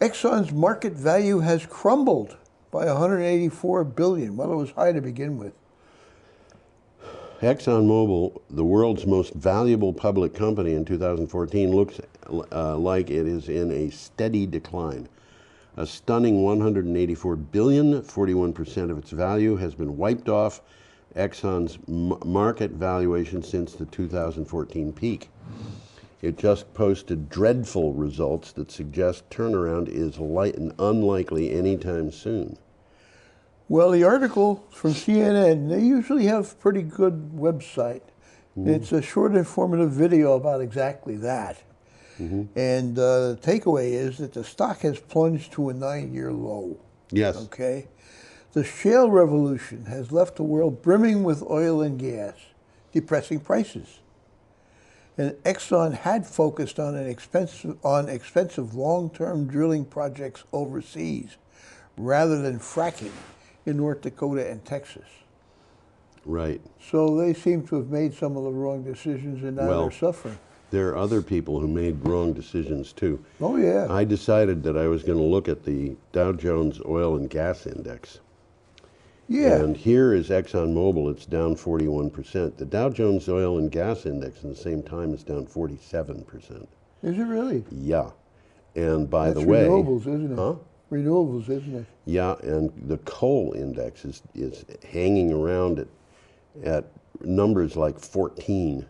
Exxon's market value has crumbled by $184 billion. Well, it was high to begin with. ExxonMobil, the world's most valuable public company in 2014, looks like it is in a steady decline. A stunning $184 billion, 41% of its value, has been wiped off Exxon's market valuation since the 2014 peak. It just posted dreadful results that suggest turnaround is unlikely anytime soon. Well, the article from CNN, they usually have a pretty good website. It's a short, informative video about exactly that. And the takeaway is that the stock has plunged to a 9-year low. Yes. Okay? The shale revolution has left the world brimming with oil and gas, depressing prices. And Exxon had focused on expensive long-term drilling projects overseas rather than fracking in North Dakota and Texas. Right. So they seem to have made some of the wrong decisions, and now they're suffering. there are other people who made wrong decisions too. Oh, yeah. I decided that I was going to look at the Dow Jones Oil and Gas Index. Yeah. And here is ExxonMobil, it's down 41%. The Dow Jones Oil and Gas Index in the same time is down 47%. Is it really? Yeah. And by That's the way... renewables, isn't it? Huh? Renewables, isn't it? Yeah, and the coal index is hanging around at numbers like 14.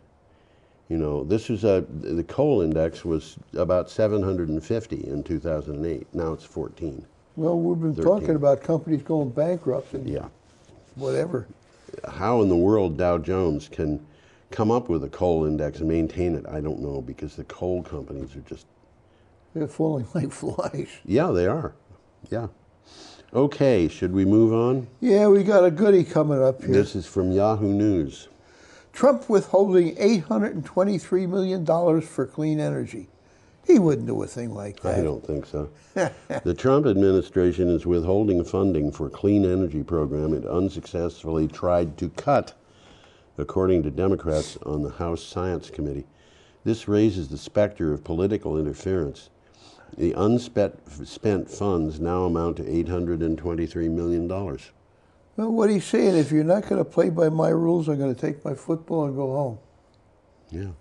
You know, the coal index was about 750 in 2008. Now it's 14. Well, we've been 13. talking about companies going bankrupt and whatever. How in the world Dow Jones can come up with a coal index and maintain it, I don't know, because the coal companies are just... They're falling like flies. Yeah, they are. Yeah. Okay, should we move on? Yeah, we got a goodie coming up here. This is from Yahoo News. Trump withholding $823 million for clean energy. He wouldn't do a thing like that. I don't think so. The Trump administration is withholding funding for clean energy program it unsuccessfully tried to cut, according to Democrats on the House Science Committee. This raises the specter of political interference. The unspent funds now amount to $823 million. Well, what he's saying, if you're not going to play by my rules, I'm going to take my football and go home. Yeah.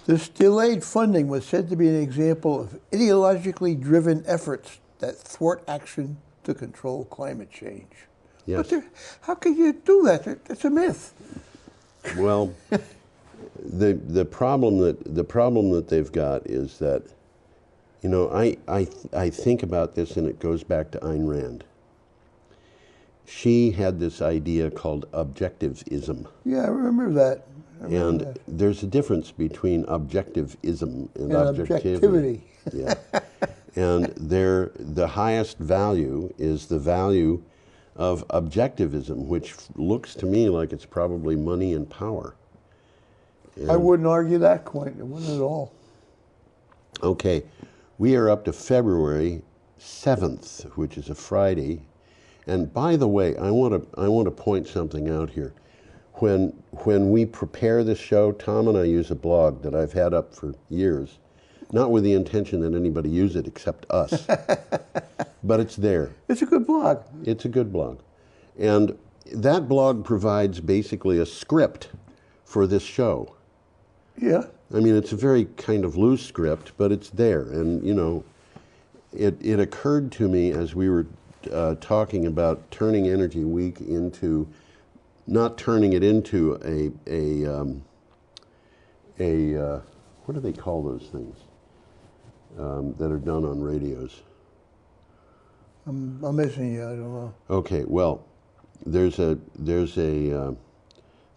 This delayed funding was said to be an example of ideologically driven efforts that thwart action to control climate change. Yes. But how can you do that? It's a myth. Well, the problem that they've got is that, you know, I think about this, and it goes back to Ayn Rand. She had this idea called objectivism. Yeah, I remember that. And there's a difference between objectivism and objectivity. Yeah. And the highest value is the value of objectivism, which looks to me like it's probably money and power. And I wouldn't argue that point. It wouldn't at all. okay, we are up to February 7th, which is a Friday. And by the way, I want to point something out here. When we prepare this show, Tom and I use a blog that I've had up for years, not with the intention that anybody use it except us, but it's there. It's a good blog. It's a good blog. And that blog provides basically a script for this show. Yeah. I mean, it's a very kind of loose script, but it's there. And, you know, it occurred to me as we were talking about turning Energy Week into... not turning it into what do they call those things that are done on radios? I'm missing you. I don't know. Okay, well, there's a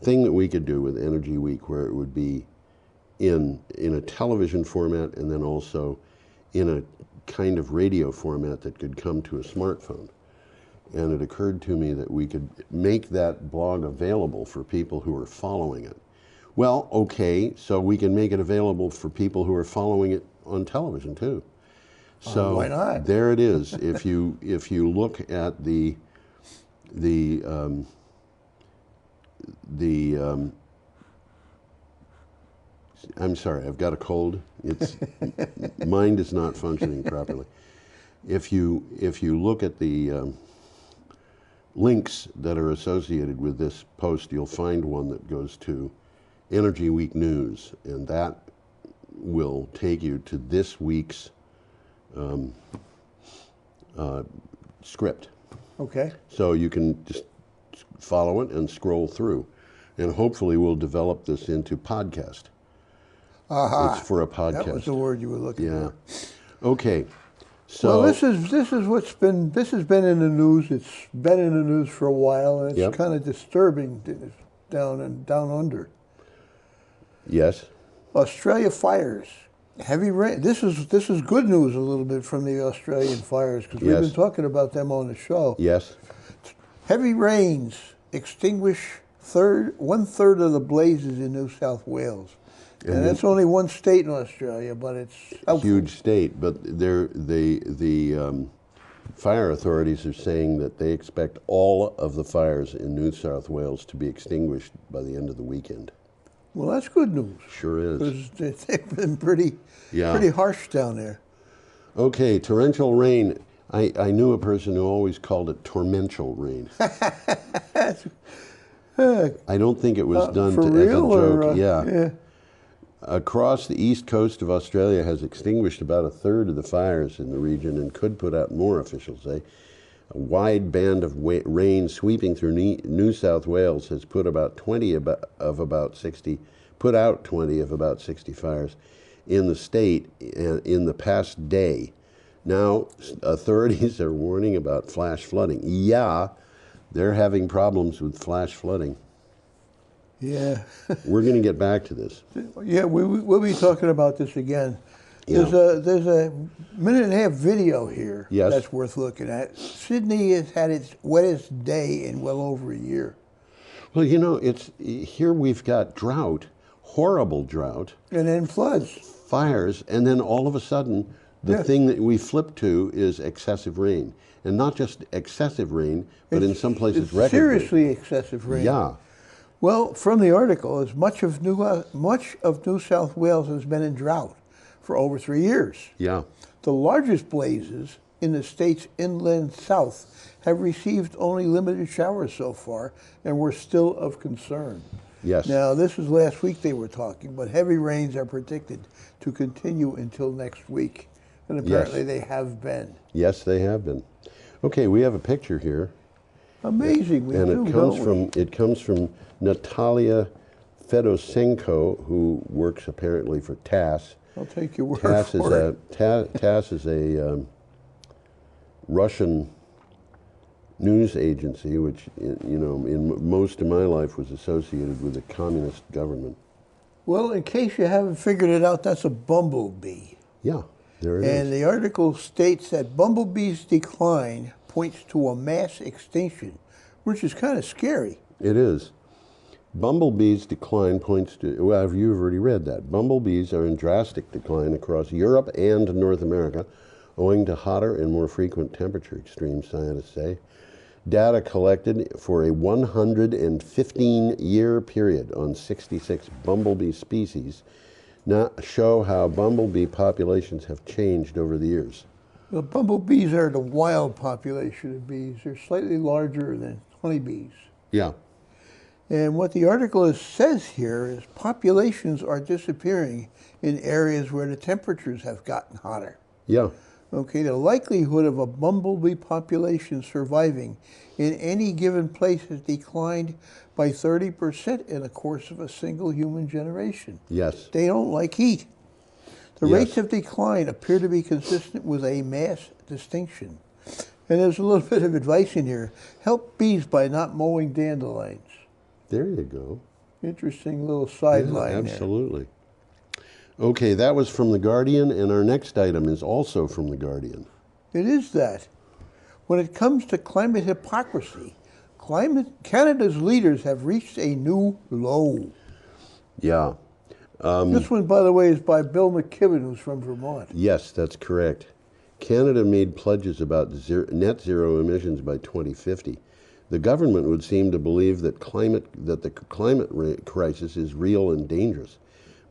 thing that we could do with Energy Week where it would be in a television format and then also in a kind of radio format that could come to a smartphone. And it occurred to me that we could make that blog available for people who are following it. Well, okay, so we can make it available for people who are following it on television too. So why not? There it is. If you look at the I'm sorry, I've got a cold. It's mind is not functioning properly. If you look at the links that are associated with this post, you'll find one that goes to Energy Week News, and that will take you to this week's script. Okay. So you can just follow it and scroll through, and hopefully we'll develop this into podcast. Aha. It's for a podcast. That was the word you were looking for. Okay. So well, this has been in the news. It's been in the news for a while, and it's kind of disturbing down under. Yes. Australia fires, heavy rain. This is good news a little bit from the Australian fires because we've been talking about them on the show. Yes. Heavy rains extinguish 1/3 of the blazes in New South Wales. And that's only one state in Australia, but it's a huge state. But the fire authorities are saying that they expect all of the fires in New South Wales to be extinguished by the end of the weekend. Well, that's good news. Sure is. Because they've been pretty Yeah. harsh down there. Okay, torrential rain. I knew a person who always called it torrential rain. I don't think it was done for as a real, joke. or, yeah. Across the east coast of Australia has extinguished about a third of the fires in the region and could put out more, officials say. A wide band of rain sweeping through New South Wales has put out 20 of about 60 fires in the state in the past day. Now, authorities are warning about flash flooding. Yeah, they're having problems with flash flooding. Yeah. We're going to get back to this. Yeah, we'll be talking about this again. Yeah. There's a minute and a half video here Yes. that's worth looking at. Sydney has had its wettest day in well over a year. Well, you know, here we've got drought, horrible drought. And then floods. Fires, and then all of a sudden, the thing that we flip to is excessive rain. And not just excessive rain, but in some places record seriously excessive rain. Yeah. Well, from the article, as much of New South Wales has been in drought for over 3 years. Yeah. The largest blazes in the state's inland south have received only limited showers so far and were still of concern. Yes. Now, this was last week they were talking, but heavy rains are predicted to continue until next week. And apparently they have been. Yes, they have been. Okay, we have a picture here. Amazing, we and do, it comes from Natalia Fedosenko, who works apparently for TASS. I'll take your word TASS for it. TASS is a Russian news agency, which in most of my life was associated with the communist government. Well, in case you haven't figured it out, that's a bumblebee. Yeah, there it is. And the article states that bumblebees' decline points to a mass extinction, which is kind of scary. It is. Bumblebees' decline points to, well, you've already read that. Bumblebees are in drastic decline across Europe and North America, owing to hotter and more frequent temperature extremes, scientists say. Data collected for a 115-year period on 66 bumblebee species now show how bumblebee populations have changed over the years. The bumblebees are the wild population of bees. They're slightly larger than honeybees. Yeah. And what the article says here is populations are disappearing in areas where the temperatures have gotten hotter. Yeah. Okay, the likelihood of a bumblebee population surviving in any given place has declined by 30% in the course of a single human generation. Yes. They don't like heat. The Yes. rates of decline appear to be consistent with a mass distinction. And there's a little bit of advice in here. Help bees by not mowing dandelions. There you go. Interesting little sideline Yeah, there. absolutely. Okay, that was from The Guardian, and our next item is also from The Guardian. It is that. When it comes to climate hypocrisy, Canada's leaders have reached a new low. Yeah. This one, by the way, is by Bill McKibben, who's from Vermont. Yes, that's correct. Canada made pledges about net zero emissions by 2050. The government would seem to believe that the climate crisis is real and dangerous,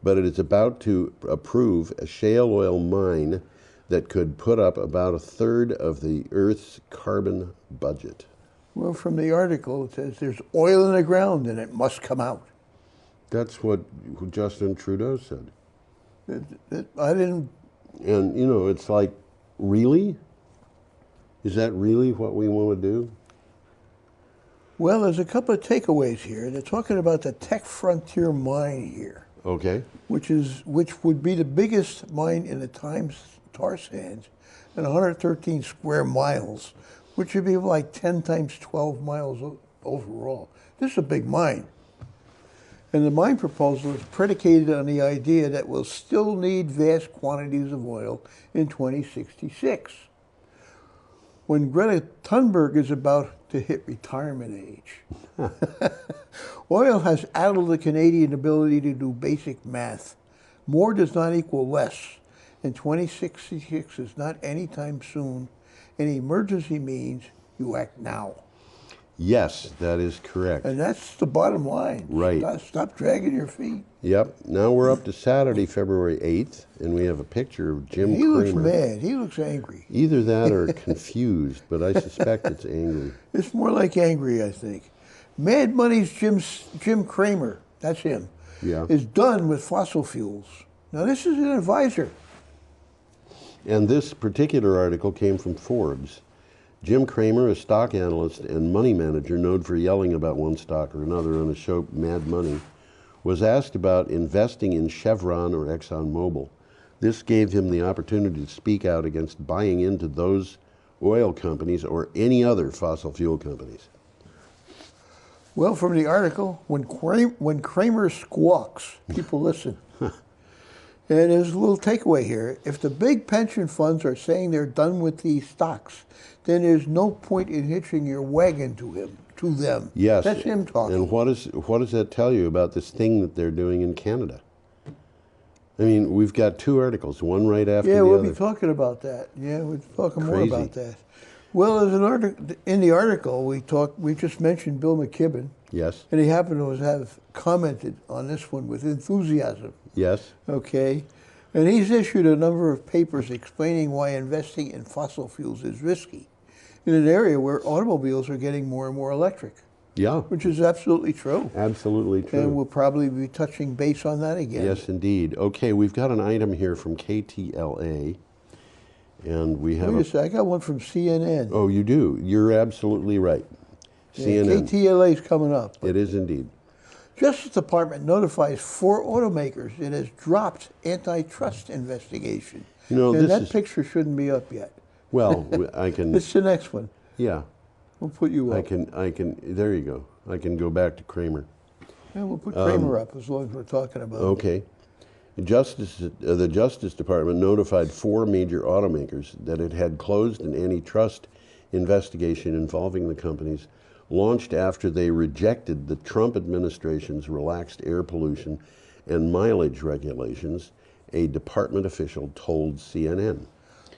but it is about to approve a shale oil mine that could put up about a third of the Earth's carbon budget. Well, from the article, it says there's oil in the ground and it must come out. That's what Justin Trudeau said. I didn't... And, it's like, really? Is that really what we want to do? Well, there's a couple of takeaways here. They're talking about the Tech Frontier mine here. Okay. Which would be the biggest mine in the tar sands, and 113 square miles, which would be like 10 times 12 miles overall. This is a big mine. And the mine proposal is predicated on the idea that we'll still need vast quantities of oil in 2066, when Greta Thunberg is about to hit retirement age. Oil has addled the Canadian ability to do basic math. More does not equal less, and 2066 is not anytime soon. An emergency means you act now. Yes, that is correct. And that's the bottom line. Right. Stop dragging your feet. Yep. Now we're up to Saturday, February 8th, and we have a picture of Jim He Cramer. looks mad. He looks angry. Either that or confused, but I suspect it's angry. It's more like angry, I think. Mad Money's Jim Cramer, that's him, is done with fossil fuels. Now, this is an advisor. And this particular article came from Forbes. Jim Cramer, a stock analyst and money manager known for yelling about one stock or another on the show Mad Money, was asked about investing in Chevron or ExxonMobil. This gave him the opportunity to speak out against buying into those oil companies or any other fossil fuel companies. Well, from the article, when Cramer squawks, people listen. And there's a little takeaway here. If the big pension funds are saying they're done with these stocks, then there's no point in hitching your wagon to them. Yes. That's him talking. And what does that tell you about this thing that they're doing in Canada? I mean, we've got two articles, one right after the other. Yeah, we'll be talking about that. Yeah, we'll be talking more about that. Well, as an article in the article, we just mentioned Bill McKibben. Yes. And he happened to have commented on this one with enthusiasm. Yes. Okay. And he's issued a number of papers explaining why investing in fossil fuels is risky in an area where automobiles are getting more and more electric. Yeah. Which is absolutely true. Absolutely true. And we'll probably be touching base on that again. Yes, indeed. Okay, we've got an item here from KTLA. And we have Wait a second, I got one from CNN. Oh, you do? You're absolutely right. Yeah, CNN. KTLA is coming up. It is indeed. Justice Department notifies 4 automakers it has dropped antitrust investigation. You know, and this that picture shouldn't be up yet. Well, I can. It's the next one. Yeah. We'll put you up. I can. There you go. I can go back to Cramer. Yeah, we'll put Cramer up as long as we're talking about it. Okay. The Justice Department notified 4 major automakers that it had closed an antitrust investigation involving the companies launched after they rejected the Trump administration's relaxed air pollution and mileage regulations, a department official told CNN.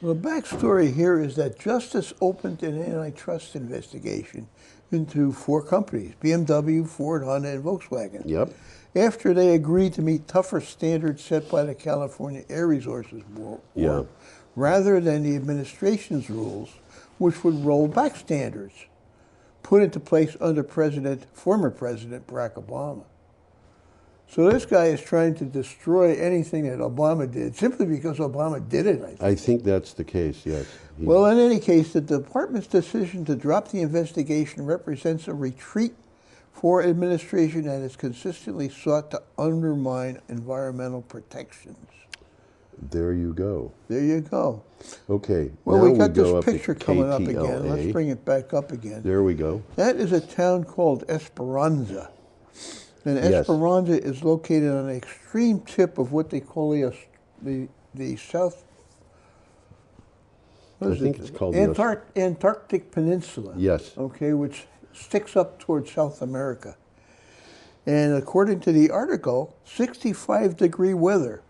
Well, the backstory here is that Justice opened an antitrust investigation into 4 companies, BMW, Ford, Honda, and Volkswagen. Yep. After they agreed to meet tougher standards set by the California Air Resources Board, rather than the administration's rules, which would roll back standards put into place under former President Barack Obama. So this guy is trying to destroy anything that Obama did, simply because Obama did it, I think. I think that's the case, yes. Well, in any case, the department's decision to drop the investigation represents a retreat for administration that has consistently sought to undermine environmental protections. There you go. There you go. Okay. Well, now we got go this up to picture coming up again. KTLA. Let's bring it back up again. There we go. That is a town called Esperanza. And Yes. Esperanza is located on the extreme tip of what they call the South... I think it's called the Antarctic Peninsula. Yes. Okay, which sticks up towards South America. And according to the article, 65-degree weather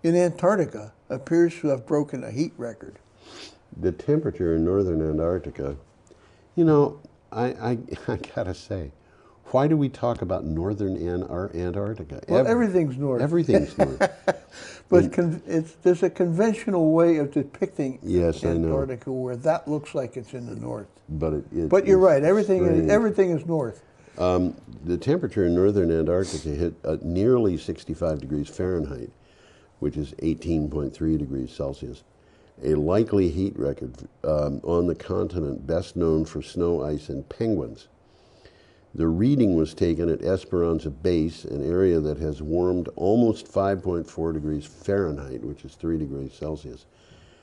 in Antarctica appears to have broken a heat record. The temperature in northern Antarctica, you know, I gotta say, why do we talk about northern Antarctica? Well, everything's north. Everything's north. But there's a conventional way of depicting Antarctica where that looks like it's in the north. But you're right. Everything is north. The temperature in northern Antarctica hit nearly 65 degrees Fahrenheit, which is 18.3 degrees Celsius. A likely heat record on the continent best known for snow, ice, and penguins. The reading was taken at Esperanza Base, an area that has warmed almost 5.4 degrees Fahrenheit, which is 3 degrees Celsius.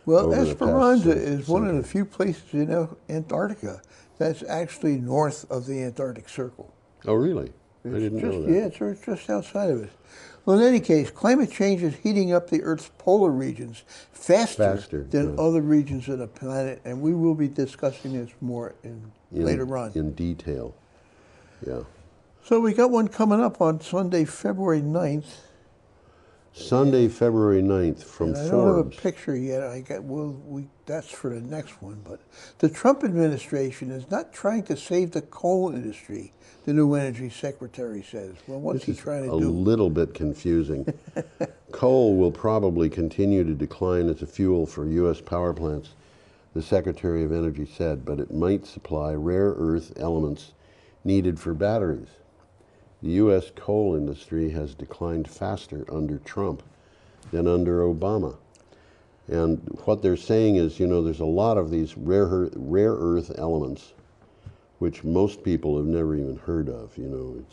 Well, Esperanza is one of the few places in Antarctica that's actually north of the Antarctic Circle. Oh, really? I didn't know that. Yeah, it's just outside of it. Well, in any case, climate change is heating up the Earth's polar regions faster than other regions of the planet, and we will be discussing this more later on. In detail, yeah. So we got one coming up on Sunday, February 9th. Sunday, February 9th from And I Forbes. don't have a picture yet. That's for the next one. But the Trump administration is not trying to save the coal industry, the new energy secretary says. Well, what's he trying to do? A little bit confusing. Coal will probably continue to decline as a fuel for U.S. power plants, the Secretary of Energy said, but it might supply rare earth elements needed for batteries. The U.S. coal industry has declined faster under Trump than under Obama. And what they're saying is, you know, there's a lot of these rare earth elements which most people have never even heard of, you know.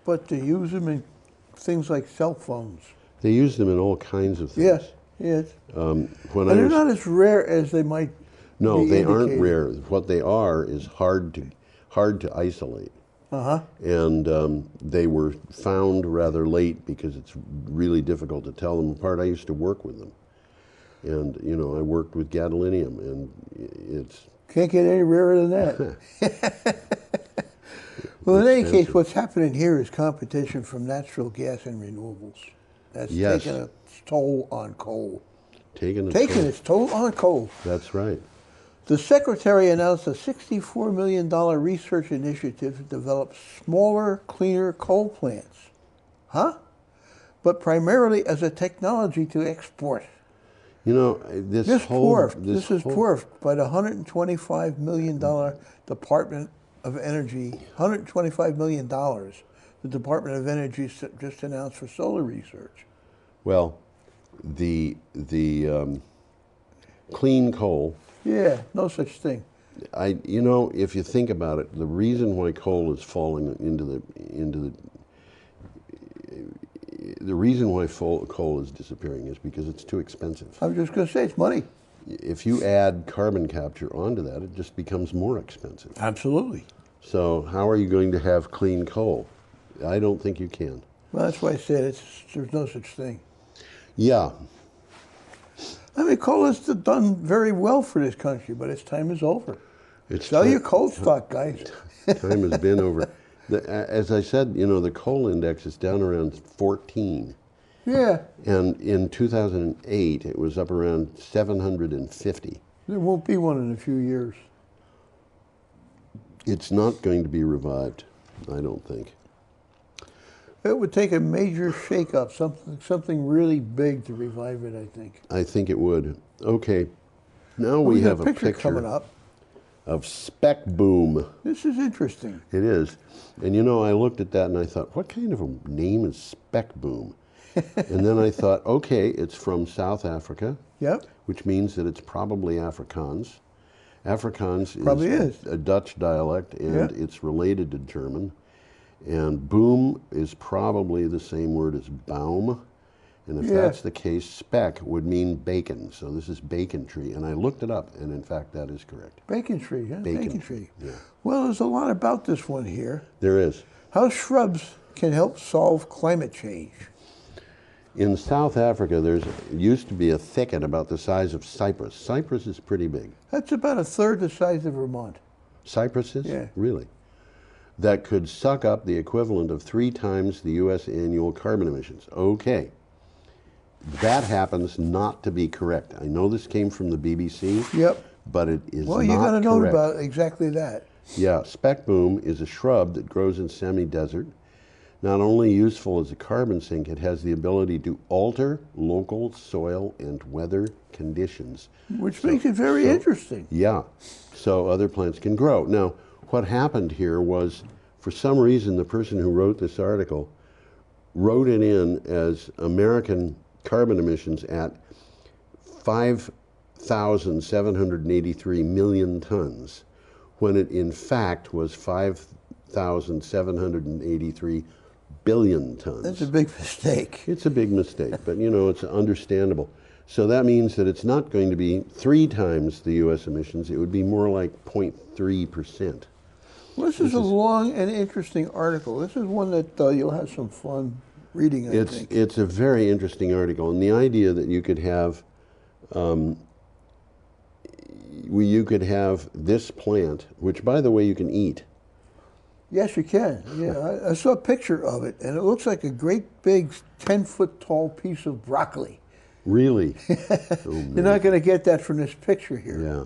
But they use them in things like cell phones. They use them in all kinds of things. Yes, yes. And they're not as rare as they might No, be they indicated. aren't rare. What they are is hard to isolate. Uh-huh. And they were found rather late because it's really difficult to tell them apart. I used to work with them. And, you know, I worked with gadolinium, and it's... Can't get any rarer than that. Well, in any case, what's happening here is competition from natural gas and renewables. That's taking a toll on coal. Taking its toll on coal. That's right. The Secretary announced a $64 million research initiative to develop smaller, cleaner coal plants. Huh? But primarily as a technology to export. You know, this is dwarfed by the $125 million Department of Energy, $125 million the Department of Energy just announced for solar research. Well, the clean coal... Yeah, no such thing. You know, if you think about it, the reason why coal is falling the reason why coal is disappearing is because it's too expensive. I was just going to say, it's money. If you add carbon capture onto that, it just becomes more expensive. Absolutely. So how are you going to have clean coal? I don't think you can. Well, that's why I said there's no such thing. Yeah. I mean, coal has done very well for this country, but its time is over. Sell your coal stock, guys. Time has been over. As I said, you know, the coal index is down around 14. Yeah. And in 2008, it was up around 750. There won't be one in a few years. It's not going to be revived, I don't think. It would take a major shake-up, something really big to revive it, I think. I think it would. Okay, now we have a picture coming up of Spec Boom. This is interesting. It is. And you know, I looked at that and I thought, what kind of a name is Spec Boom? And then I thought, okay, it's from South Africa. Yep. Which means that it's probably Afrikaans. Afrikaans is a Dutch dialect, and it's related to German. And boom is probably the same word as baum. And if that's the case, speck would mean bacon. So this is bacon tree. And I looked it up, and in fact, that is correct. Bacon tree, yeah? Bacon tree. Yeah. Well, there's a lot about this one here. There is. How shrubs can help solve climate change. In South Africa, there used to be a thicket about the size of Cyprus. Cyprus is pretty big. That's about a third the size of Vermont. Cypresses? Yeah. Really? That could suck up the equivalent of 3 times the U.S. annual carbon emissions. Okay. That happens not to be correct. I know this came from the BBC. Yep. But it is not correct. Well, you got to know about exactly that. Yeah, Spec Boom is a shrub that grows in semi-desert. Not only useful as a carbon sink, it has the ability to alter local soil and weather conditions. Which makes it very interesting. Yeah, so other plants can grow. Now, what happened here was, for some reason, the person who wrote this article wrote it in as American carbon emissions at 5,783 million tons, when it in fact was 5,783 billion tons. That's a big mistake. It's a big mistake, but you know, it's understandable. So that means that it's not going to be 3 times the U.S. emissions. It would be more like 0.3%. Well, this is a long and interesting article. This is one that you'll have some fun reading, I think. It's a very interesting article, and the idea that you could have this plant, which by the way you can eat. Yes, you can. Yeah, I saw a picture of it, and it looks like a great big 10-foot tall piece of broccoli. Really? You're not going to get that from this picture here. Yeah.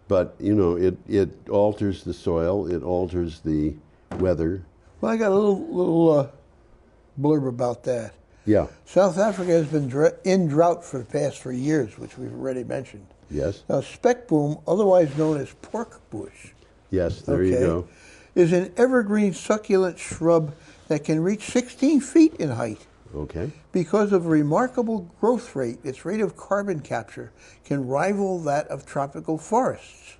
But, you know, it alters the soil, it alters the weather. Well, I got a little blurb about that. Yeah. South Africa has been in drought for the past 3 years, which we've already mentioned. Yes. Now, speckboom, otherwise known as pork bush, Yes, there you go. is an evergreen succulent shrub that can reach 16 feet in height. Okay. Because of a remarkable growth rate, its rate of carbon capture can rival that of tropical forests.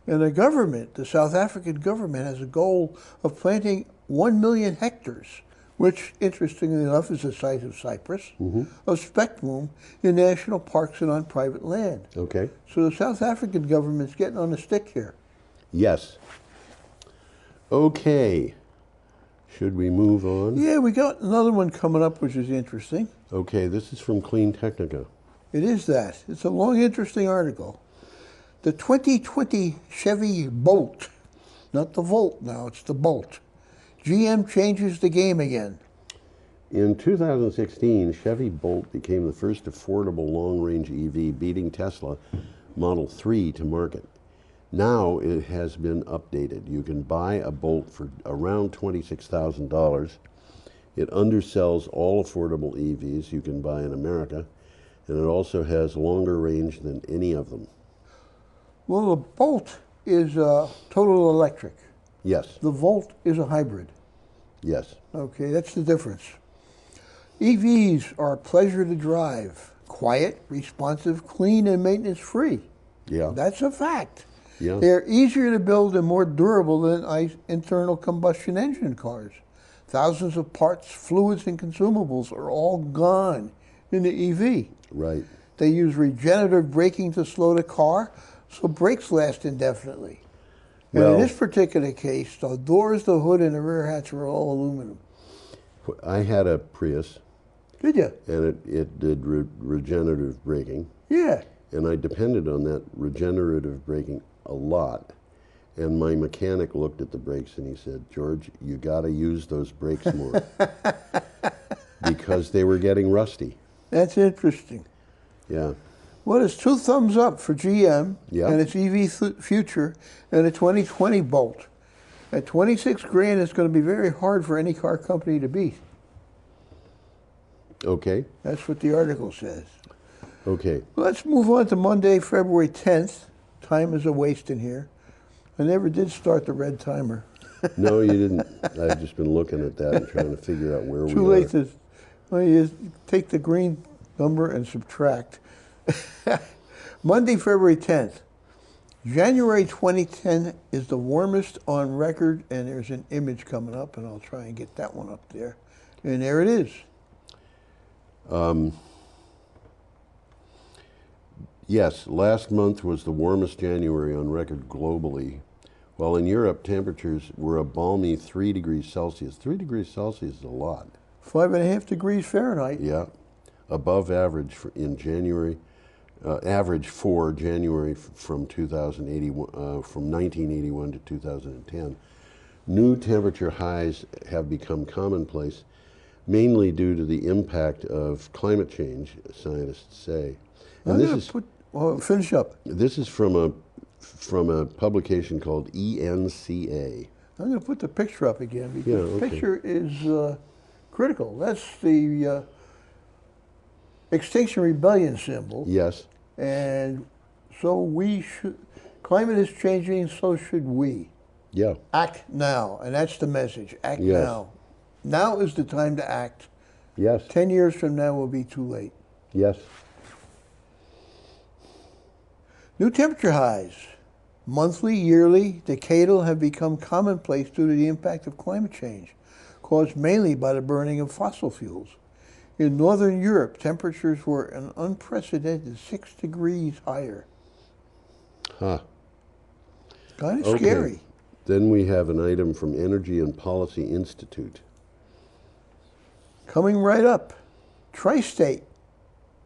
And the South African government, has a goal of planting 1 million hectares, which, interestingly enough, is the size of Cyprus, of speckboom in national parks and on private land. Okay. So the South African government's getting on the stick here. Yes. Okay. Should we move on? Yeah, we got another one coming up, which is interesting. Okay, this is from Clean Technica. It is that. It's a long, interesting article. The 2020 Chevy Bolt, not the Volt now, it's the Bolt. GM changes the game again. In 2016, Chevy Bolt became the first affordable long-range EV, beating Tesla Model 3 to market. Now it has been updated. You can buy a Bolt for around $26,000. It undersells all affordable EVs you can buy in America, and it also has longer range than any of them. Well, the Bolt is total electric. Yes. The Volt is a hybrid. Yes. Okay, that's the difference. EVs are a pleasure to drive. Quiet, responsive, clean, and maintenance-free. Yeah. That's a fact. Yeah. They're easier to build and more durable than internal combustion engine cars. Thousands of parts, fluids, and consumables are all gone in the EV. Right. They use regenerative braking to slow the car, so brakes last indefinitely. And in this particular case, the doors, the hood, and the rear hatch are all aluminum. I had a Prius. Did you? And it did regenerative braking. Yeah. And I depended on that regenerative braking a lot. And my mechanic looked at the brakes and he said, "George, you got to use those brakes more." Because they were getting rusty. That's interesting. Yeah. Well, it's 2 thumbs up for GM Yeah. and its EV future and the 2020 Bolt. At 26 grand, it's going to be very hard for any car company to beat. Okay. That's what the article says. Okay. Let's move on to Monday, February 10th. Time is a wasting here. I never did start the red timer. No, you didn't. I've just been looking at that and trying to figure out where we are. Too late to, well, you take the green number and subtract. Monday, February 10th. January 2010 is the warmest on record, and there's an image coming up, and I'll try and get that one up there. And there it is. Yes, last month was the warmest January on record globally, while in Europe temperatures were a balmy 3 degrees Celsius. 3 degrees Celsius is a lot. 5.5 degrees Fahrenheit. Yeah, above average in January. Average for January from 1981 to 2010. New temperature highs have become commonplace, mainly due to the impact of climate change, scientists say. And finish up. This is from a publication called ENCA. I'm going to put the picture up again because Yeah, the okay. picture is critical. That's the Extinction Rebellion symbol. Yes. And so we should, climate is changing, so should we. Yeah. Act now, and that's the message. Act Yes. now. Now is the time to act. Yes. 10 years from now will be too late. Yes. New temperature highs, monthly, yearly, decadal, have become commonplace due to the impact of climate change, caused mainly by the burning of fossil fuels. In Northern Europe, temperatures were an unprecedented 6 degrees higher. Huh. Kind of Okay. scary. Then we have an item from Energy and Policy Institute. Coming right up, Tri-State,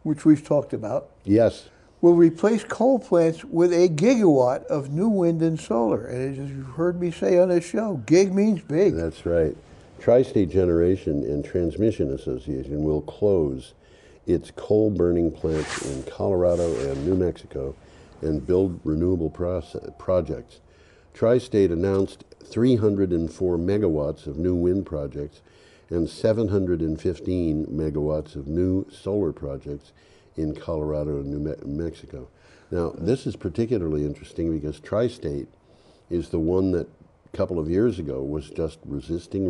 which we've talked about, Yes. will replace coal plants with a gigawatt of new wind and solar. And as you've heard me say on this show, gig means big. That's right. Tri-State Generation and Transmission Association will close its coal-burning plants in Colorado and New Mexico and build renewable projects. Tri-State announced 304 megawatts of new wind projects and 715 megawatts of new solar projects in Colorado and New Mexico. Now, this is particularly interesting because Tri-State is the one that a couple of years ago was just resisting.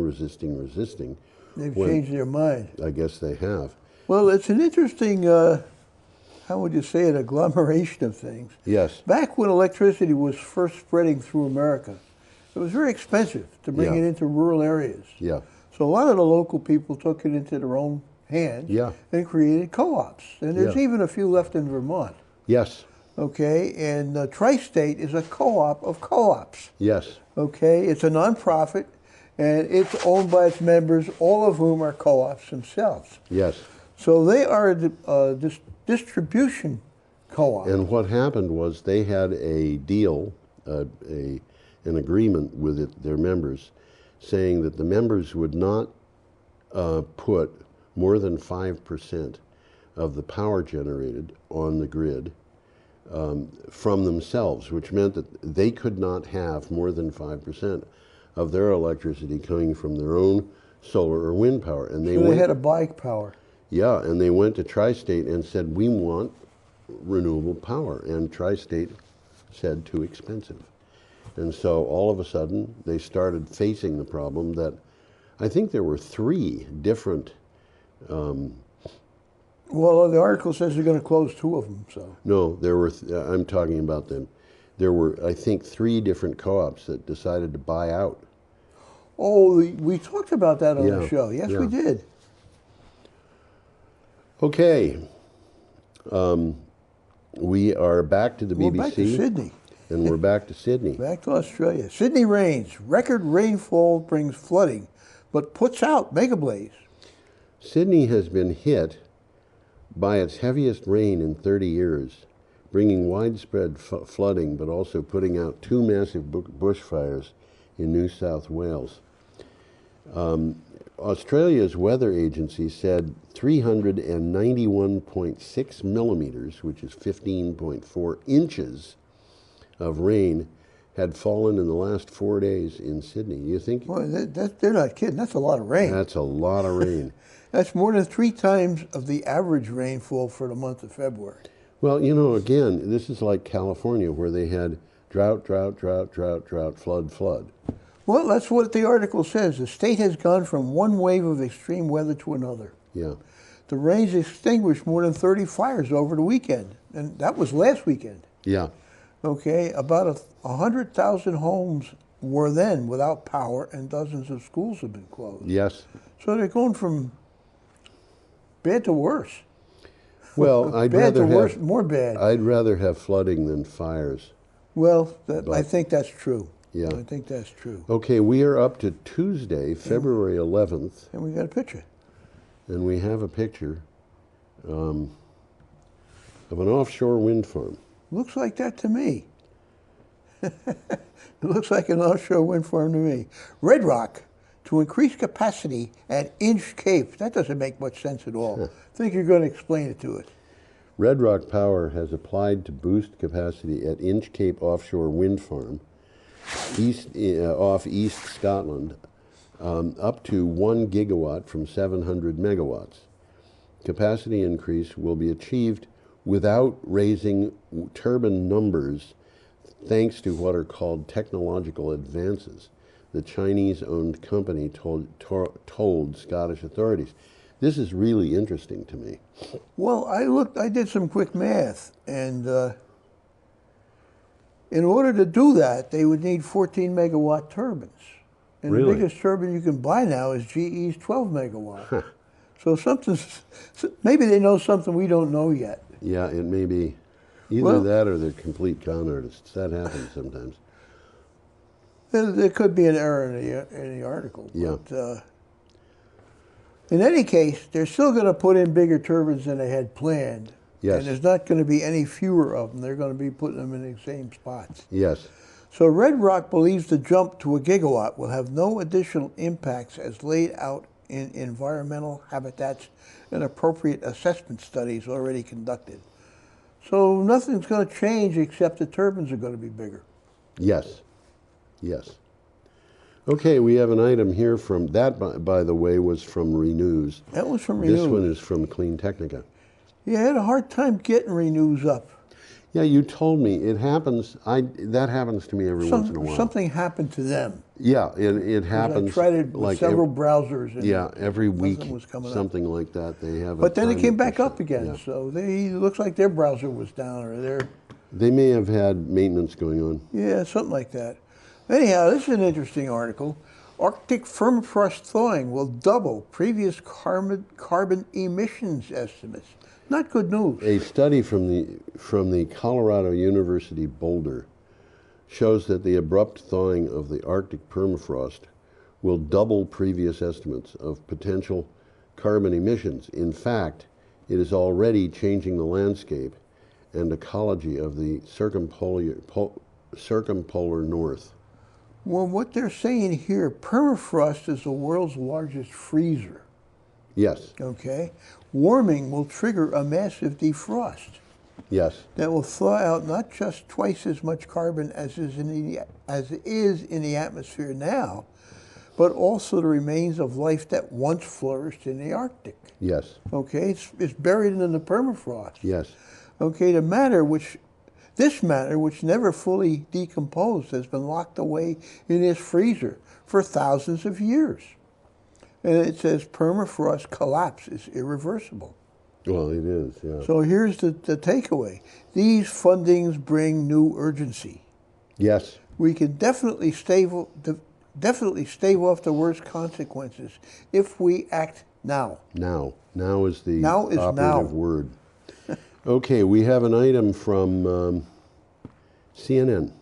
They've changed their mind. I guess they have. Well, it's an interesting, how would you say it, agglomeration of things. Yes. Back when electricity was first spreading through America, it was very expensive to bring it into rural areas. Yeah. So a lot of the local people took it into their own hands and created co-ops. And there's even a few left in Vermont. Yes. Okay, and Tri-State is a co-op of co-ops. Yes. Okay, it's a nonprofit, and it's owned by its members, all of whom are co-ops themselves. Yes. So they are a distribution co-op. And what happened was they had a deal, an agreement with their members, saying that the members would not put more than 5% of the power generated on the grid from themselves, which meant that they could not have more than 5% of their electricity coming from their own solar or wind power. And they had to buy power. Yeah, and they went to Tri-State and said, we want renewable power. And Tri-State said, too expensive. And so all of a sudden, they started facing the problem that I think there were 3 different... well, the article says they're going to close 2 of them, so... No, there were, I'm talking about them. There were, I think, 3 different co-ops that decided to buy out. Oh, we talked about that on the show. Yes, we did. Okay. We are back to the BBC. We're back to Sydney. And we're back to Sydney. Back to Australia. Sydney rains. Record rainfall brings flooding, but puts out mega blaze. Sydney has been hit by its heaviest rain in 30 years, bringing widespread flooding, but also putting out 2 massive bushfires in New South Wales. Australia's weather agency said 391.6 millimeters, which is 15.4 inches of rain, had fallen in the last 4 days in Sydney. You think? Boy, they're not kidding. That's a lot of rain. That's a lot of rain. That's more than 3 times of the average rainfall for the month of February. Well, you know, again, this is like California, where they had drought, flood. Well, that's what the article says. The state has gone from one wave of extreme weather to another. Yeah. The rains extinguished more than 30 fires over the weekend, and that was last weekend. Yeah. Okay, about 100,000 homes were then without power, and dozens of schools have been closed. Yes. So they're going from bad to worse. Well, I'd bad rather to worse, have more bad. I'd rather have flooding than fires. Well, I think that's true. Yeah. I think that's true. Okay, we are up to Tuesday, February 11th. And we got a picture. And we have a picture of an offshore wind farm. Looks like that to me. It looks like an offshore wind farm to me. Red Rock to increase capacity at Inch Cape. That doesn't make much sense at all. I think you're going to explain it to us. Red Rock Power has applied to boost capacity at Inch Cape Offshore Wind Farm off East Scotland up to 1 gigawatt from 700 megawatts. Capacity increase will be achieved without raising turbine numbers thanks to what are called technological advances, the Chinese-owned company told Scottish authorities. This is really interesting to me. Well, I did some quick math, and in order to do that, they would need 14 megawatt turbines. And Really? the biggest turbine you can buy now is GE's 12 megawatt. So maybe they know something we don't know yet. Yeah, it may be either that or they're complete con artists. That happens sometimes. There could be an error in the article. Yeah. But, in any case, they're still going to put in bigger turbines than they had planned. Yes. And there's not going to be any fewer of them. They're going to be putting them in the same spots. Yes. So Red Rock believes the jump to a gigawatt will have no additional impacts as laid out in environmental habitats and appropriate assessment studies already conducted. So nothing's going to change except the turbines are going to be bigger. Yes. Yes. Okay, we have an item here from, that by the way was from Renews. That was from Renews. This one is from Clean Technica. Yeah, I had a hard time getting Renews up. Yeah, you told me. It happens, that happens to me every once in a while. Something happened to them. Yeah, it happens. I tried it with like several browsers. And yeah, every week, was coming something up. like that. They have. But then it came back up it. again. Yeah. So it looks like their browser was down, or their. They may have had maintenance going on. Yeah, something like that. Anyhow, this is an interesting article. Arctic permafrost thawing will double previous carbon emissions estimates. Not good news. A study from the Colorado University Boulder shows that the abrupt thawing of the Arctic permafrost will double previous estimates of potential carbon emissions. In fact, it is already changing the landscape and ecology of the circumpolar north. Well, what they're saying here, permafrost is the world's largest freezer. Yes. Okay. Warming will trigger a massive defrost. Yes. That will thaw out not just twice as much carbon as is in the atmosphere now, but also the remains of life that once flourished in the Arctic. Yes. Okay, it's buried in the permafrost. Yes. Okay, this matter, which never fully decomposed, has been locked away in this freezer for thousands of years. And it says permafrost collapse is irreversible. Well, it is, yeah. So here's the takeaway. These fundings bring new urgency. Yes. We can definitely stave off the worst consequences if we act now. Now. Now is the operative now. Word. Okay, we have an item from CNN.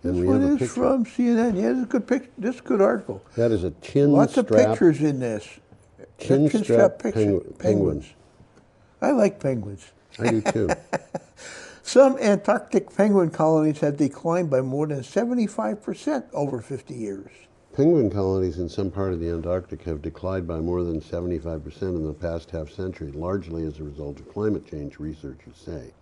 And This we one have a is picture. from CNN. Yeah, this is a good picture. This is a good article. That is a chin Lots strap. of pictures in this. Chin strap penguins. I like penguins. I do too. Some Antarctic penguin colonies have declined by more than 75% over 50 years. Penguin colonies in some part of the Antarctic have declined by more than 75% in the past half century, largely as a result of climate change, researchers say.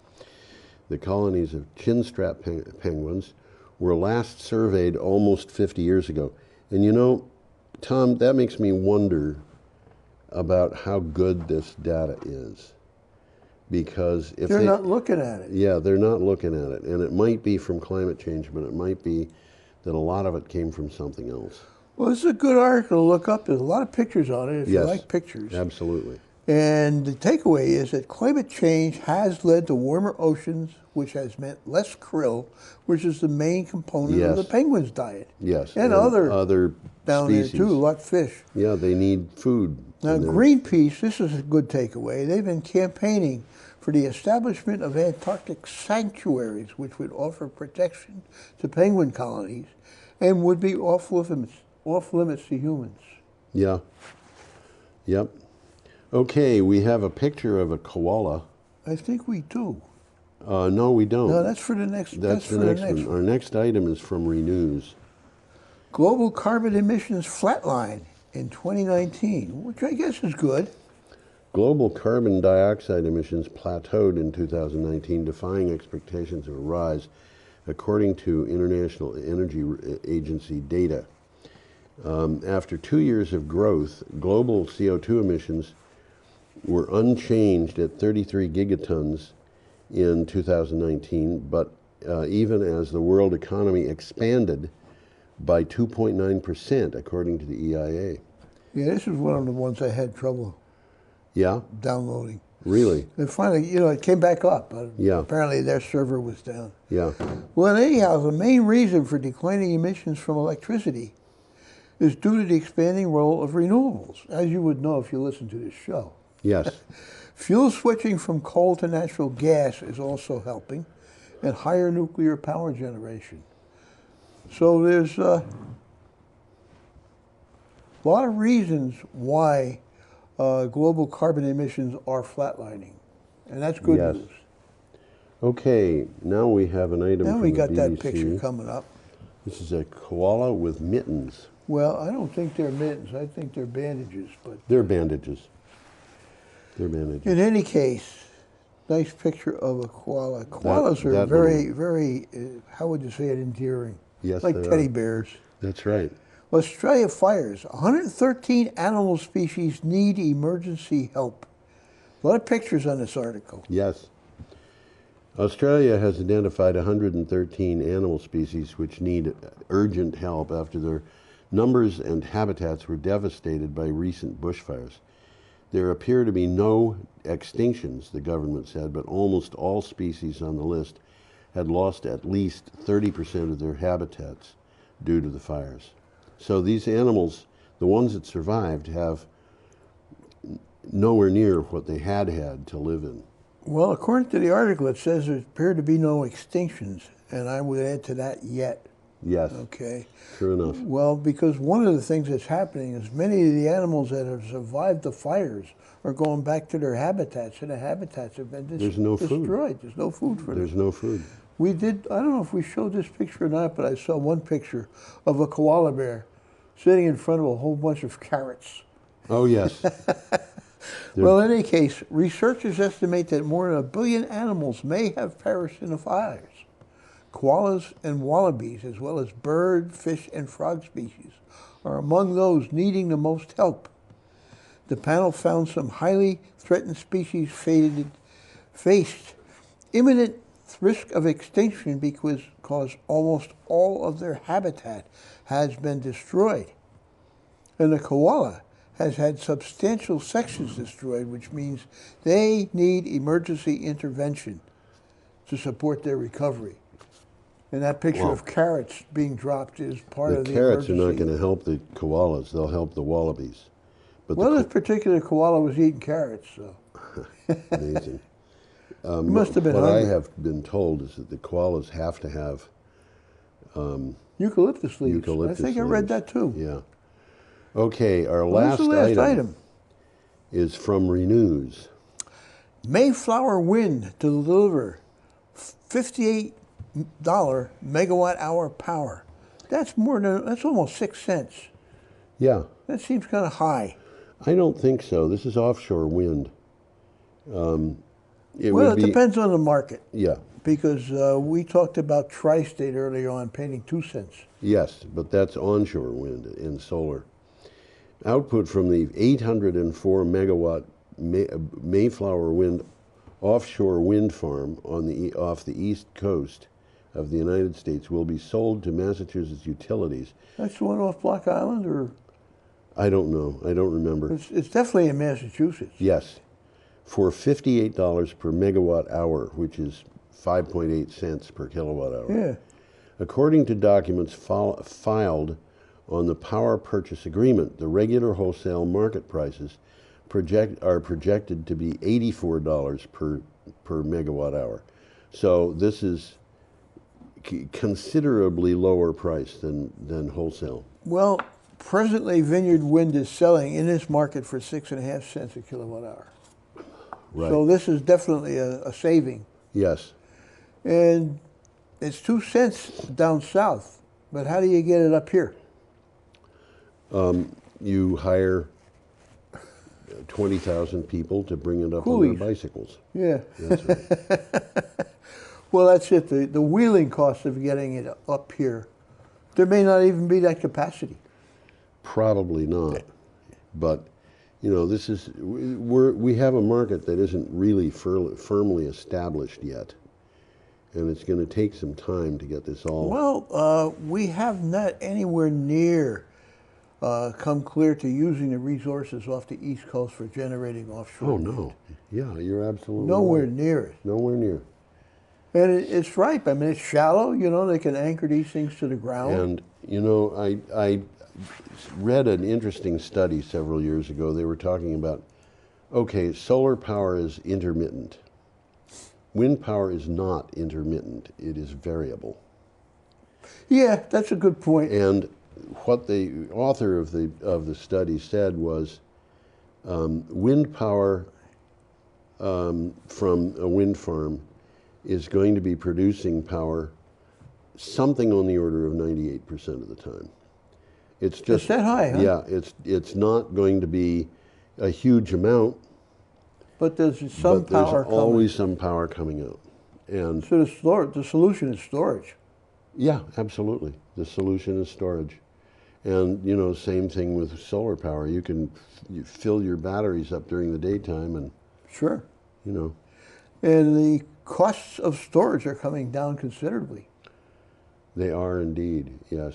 The colonies of chin-strap penguins were last surveyed almost 50 years ago. And you know, Tom, that makes me wonder about how good this data is. Because if they're not looking at it. Yeah, they're not looking at it. And it might be from climate change, but it might be that a lot of it came from something else. Well, this is a good article to look up. There's a lot of pictures on it if Yes, you like pictures. Absolutely. And the takeaway is that climate change has led to warmer oceans, which has meant less krill, which is the main component of the penguin's diet. Yes. And other down species. there too, a lot of fish. Yeah, they need food. Now, Greenpeace, this is a good takeaway. They've been campaigning for the establishment of Antarctic sanctuaries, which would offer protection to penguin colonies and would be off limits to humans. Yeah. Yep. Okay, we have a picture of a koala. I think we do. No, we don't. No, that's for the next. That's the next one. Our next item is from Renews. Global carbon emissions flatline in 2019, which I guess is good. Global carbon dioxide emissions plateaued in 2019, defying expectations of a rise, according to International Energy Agency data. After 2 years of growth, global CO2 emissions were unchanged at 33 gigatons in 2019, but even as the world economy expanded by 2.9%, according to the EIA. Yeah, this is one of the ones I had trouble downloading. Really? And finally, it came back up. But yeah. Apparently their server was down. Yeah. Well, anyhow, the main reason for declining emissions from electricity is due to the expanding role of renewables, as you would know if you listen to this show. Yes. Fuel switching from coal to natural gas is also helping, and higher nuclear power generation. So there's a lot of reasons why global carbon emissions are flatlining, and that's good news. Okay, now we have an item Now from we the got that BBC. picture coming up. This is a koala with mittens. Well, I don't think they're mittens. I think they're bandages. But They're bandages. They're bandages. in any case, nice picture of a koala. Koalas are very, how would you say it, endearing. Yes, like they teddy are. bears. That's right. Australia fires. 113 animal species need emergency help. A lot of pictures on this article. Yes. Australia has identified 113 animal species which need urgent help after their numbers and habitats were devastated by recent bushfires. There appear to be no extinctions, the government said, but almost all species on the list had lost at least 30% of their habitats due to the fires. So these animals, the ones that survived, have nowhere near what they had to live in. Well, according to the article, it says there appear to be no extinctions, and I would add to that yet. Yes. Okay. Sure enough. Well, because one of the things that's happening is many of the animals that have survived the fires are going back to their habitats, and the habitats have been There's no food. destroyed. There's no food for them. There's no food. We did, I don't know if we showed this picture or not, but I saw one picture of a koala bear sitting in front of a whole bunch of carrots. Oh, yes. Well, in any case, researchers estimate that more than 1 billion animals may have perished in the fires. Koalas and wallabies, as well as bird, fish, and frog species, are among those needing the most help. The panel found some highly threatened species faced imminent risk of extinction because almost all of their habitat has been destroyed. And the koala has had substantial sections destroyed, which means they need emergency intervention to support their recovery. And that picture of carrots being dropped is part of the carrots emergency. are not going to help the koalas. They'll help the wallabies. But Well, this particular koala was eating carrots, so. amazing. He must have been what hungry. I have been told is that the koalas have to have eucalyptus leaves. eucalyptus I think I read leaves. that too. Yeah. Okay, our What's last, the last item is from Renews. Mayflower wind to deliver $58 megawatt hour power. That's almost 6 cents. Yeah. That seems kind of high. I don't think so. This is offshore wind. It depends on the market. Yeah. Because we talked about Tri-State earlier on paying 2 cents. Yes, but that's onshore wind and solar. Output from the 804 megawatt Mayflower wind offshore wind farm off the east coast of the United States will be sold to Massachusetts utilities. That's the one off Block Island, or? I don't know. I don't remember. It's definitely in Massachusetts. Yes, for $58 per megawatt hour, which is 5.8 cents per kilowatt hour. Yeah. According to documents filed on the power purchase agreement, the regular wholesale market prices are projected to be $84 per megawatt hour. So this is considerably lower price than wholesale. Well, presently Vineyard Wind is selling in this market for 6.5 cents a kilowatt hour. Right. So this is definitely a saving. Yes. And it's 2 cents down south, but how do you get it up here? You hire 20,000 people to bring it up Coolies. on their bicycles. Yeah. That's right. Well, that's it. The wheeling cost of getting it up here, there may not even be that capacity. Probably not. But, you know, we have a market that isn't really firmly established yet. And it's going to take some time to get this all. Well, we have not anywhere near come clear to using the resources off the East Coast for generating offshore. Oh, no. Yeah, you're absolutely Nowhere right. near it. Nowhere near. And it's ripe. I mean, it's shallow. You know, they can anchor these things to the ground. And, you know, I read an interesting study several years ago. They were talking about, okay, solar power is intermittent. Wind power is not intermittent. It is variable. Yeah, that's a good point. And what the author of the study said was wind power from a wind farm is going to be producing power something on the order of 98% of the time. It's just that high, huh? Yeah, it's not going to be a huge amount. But there's some power There's always some power coming out. And so the solution is storage. Yeah, absolutely. The solution is storage. And, you know, same thing with solar power. You fill your batteries up during the daytime and, sure, you know. And the costs of storage are coming down considerably. They are indeed, yes.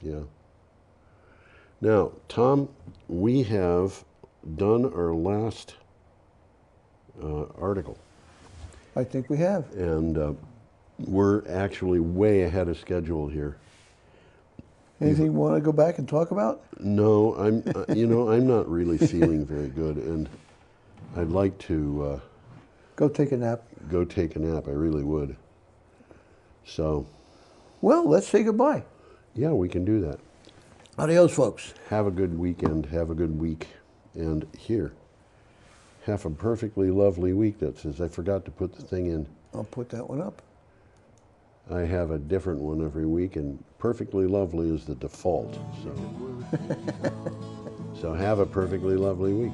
Yeah. Now, Tom, we have done our last article. I think we have. And we're actually way ahead of schedule here. Anything you want to go back and talk about? No, I'm not really feeling very good, and I'd like to go take a nap. Go take a nap. I really would. So. Well, let's say goodbye. Yeah, we can do that. Adios, folks. Have a good weekend. Have a good week. And here, have a perfectly lovely week. That says, I forgot to put the thing in. I'll put that one up. I have a different one every week, and perfectly lovely is the default. So have a perfectly lovely week.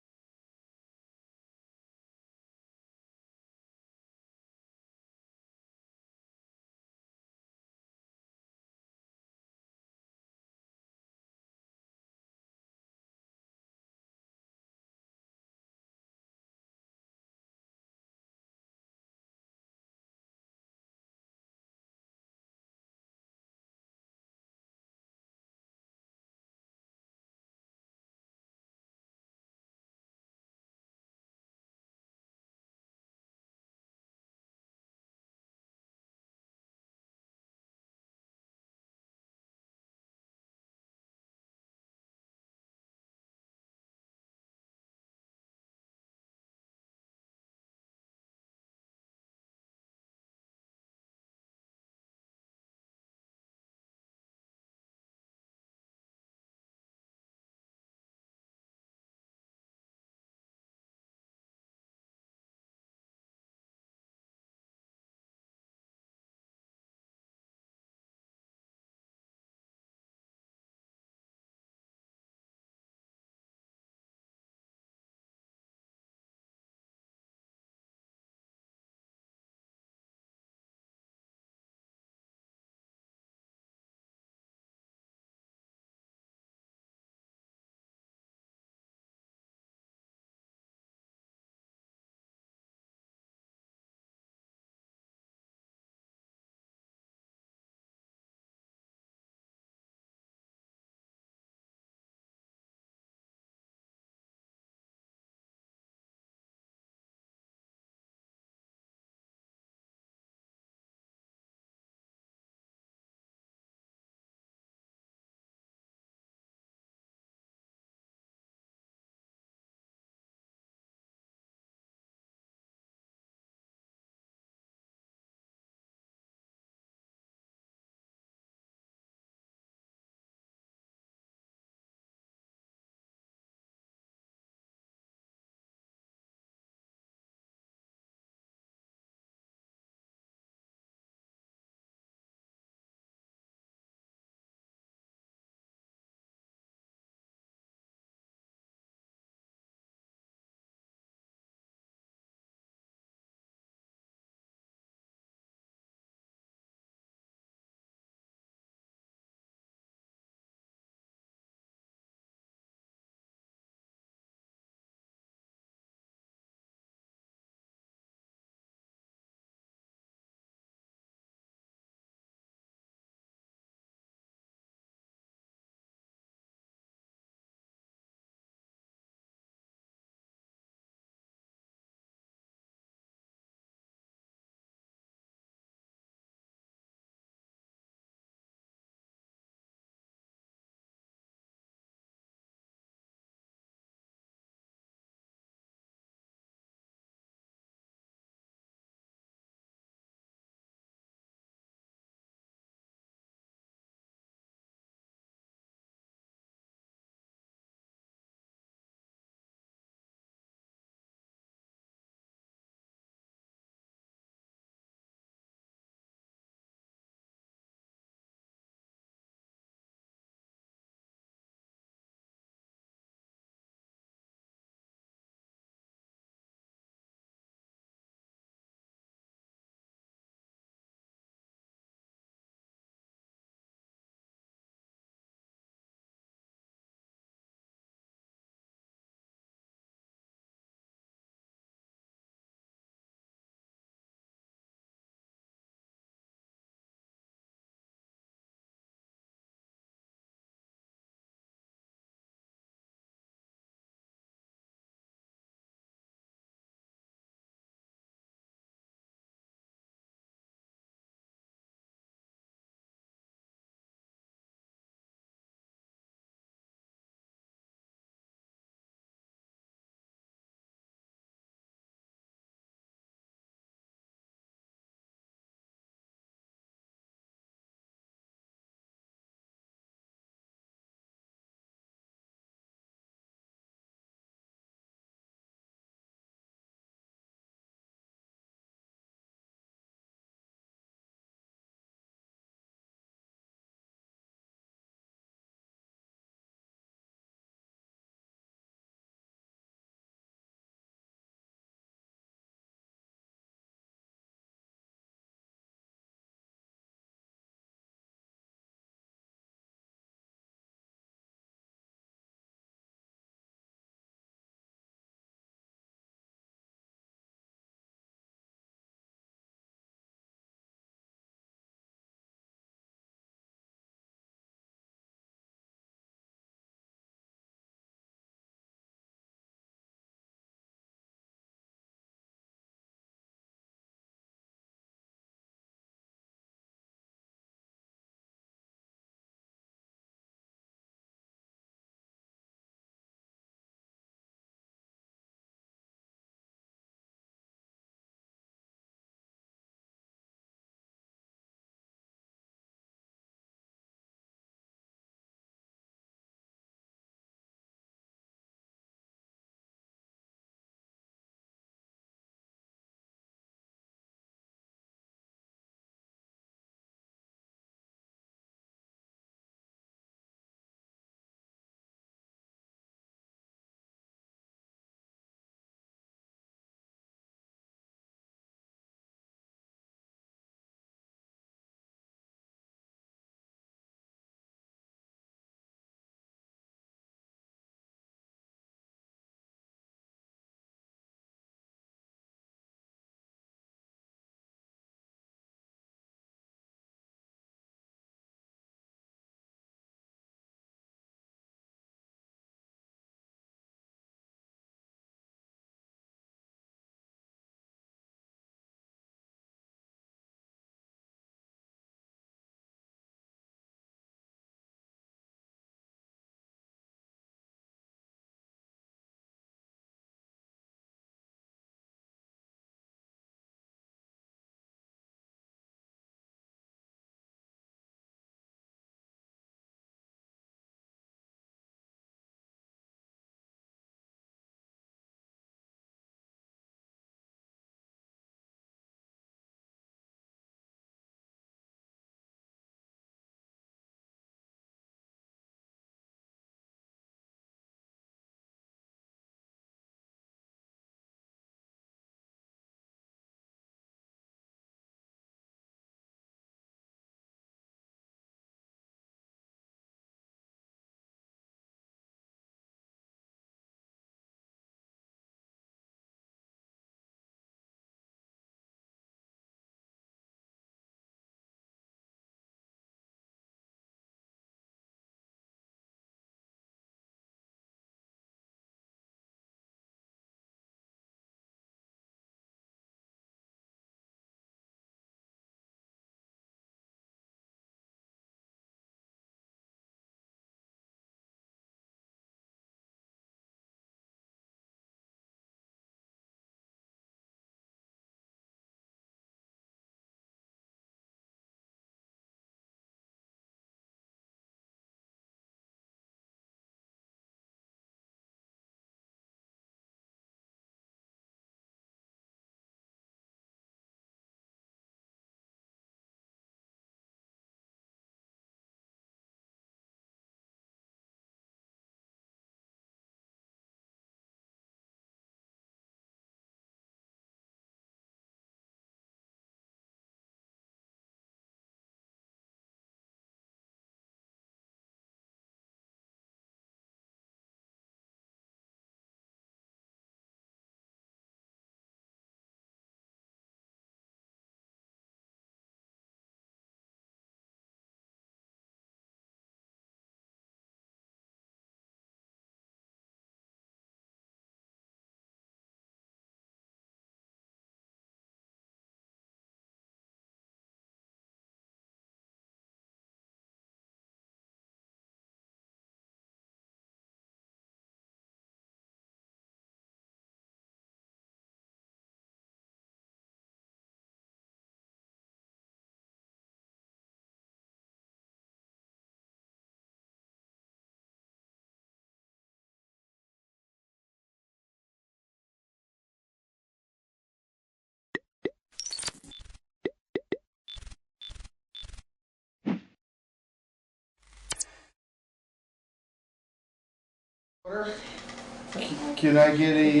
Can I get a,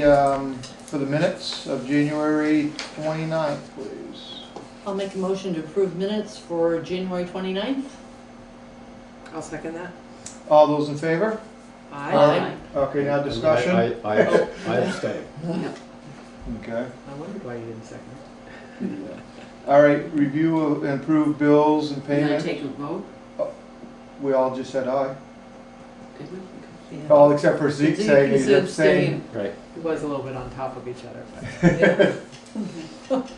for the minutes of January 29th, please? I'll make a motion to approve minutes for January 29th. I'll second that. All those in favor? Aye. Okay, now discussion? I abstain. Okay. I wondered why you didn't second it. All right, review and approve bills and Can I payment. take a vote? We all just said aye. Did we? Yeah. All except for Zeke saying he's abstaining. Right. It was a little bit on top of each other. But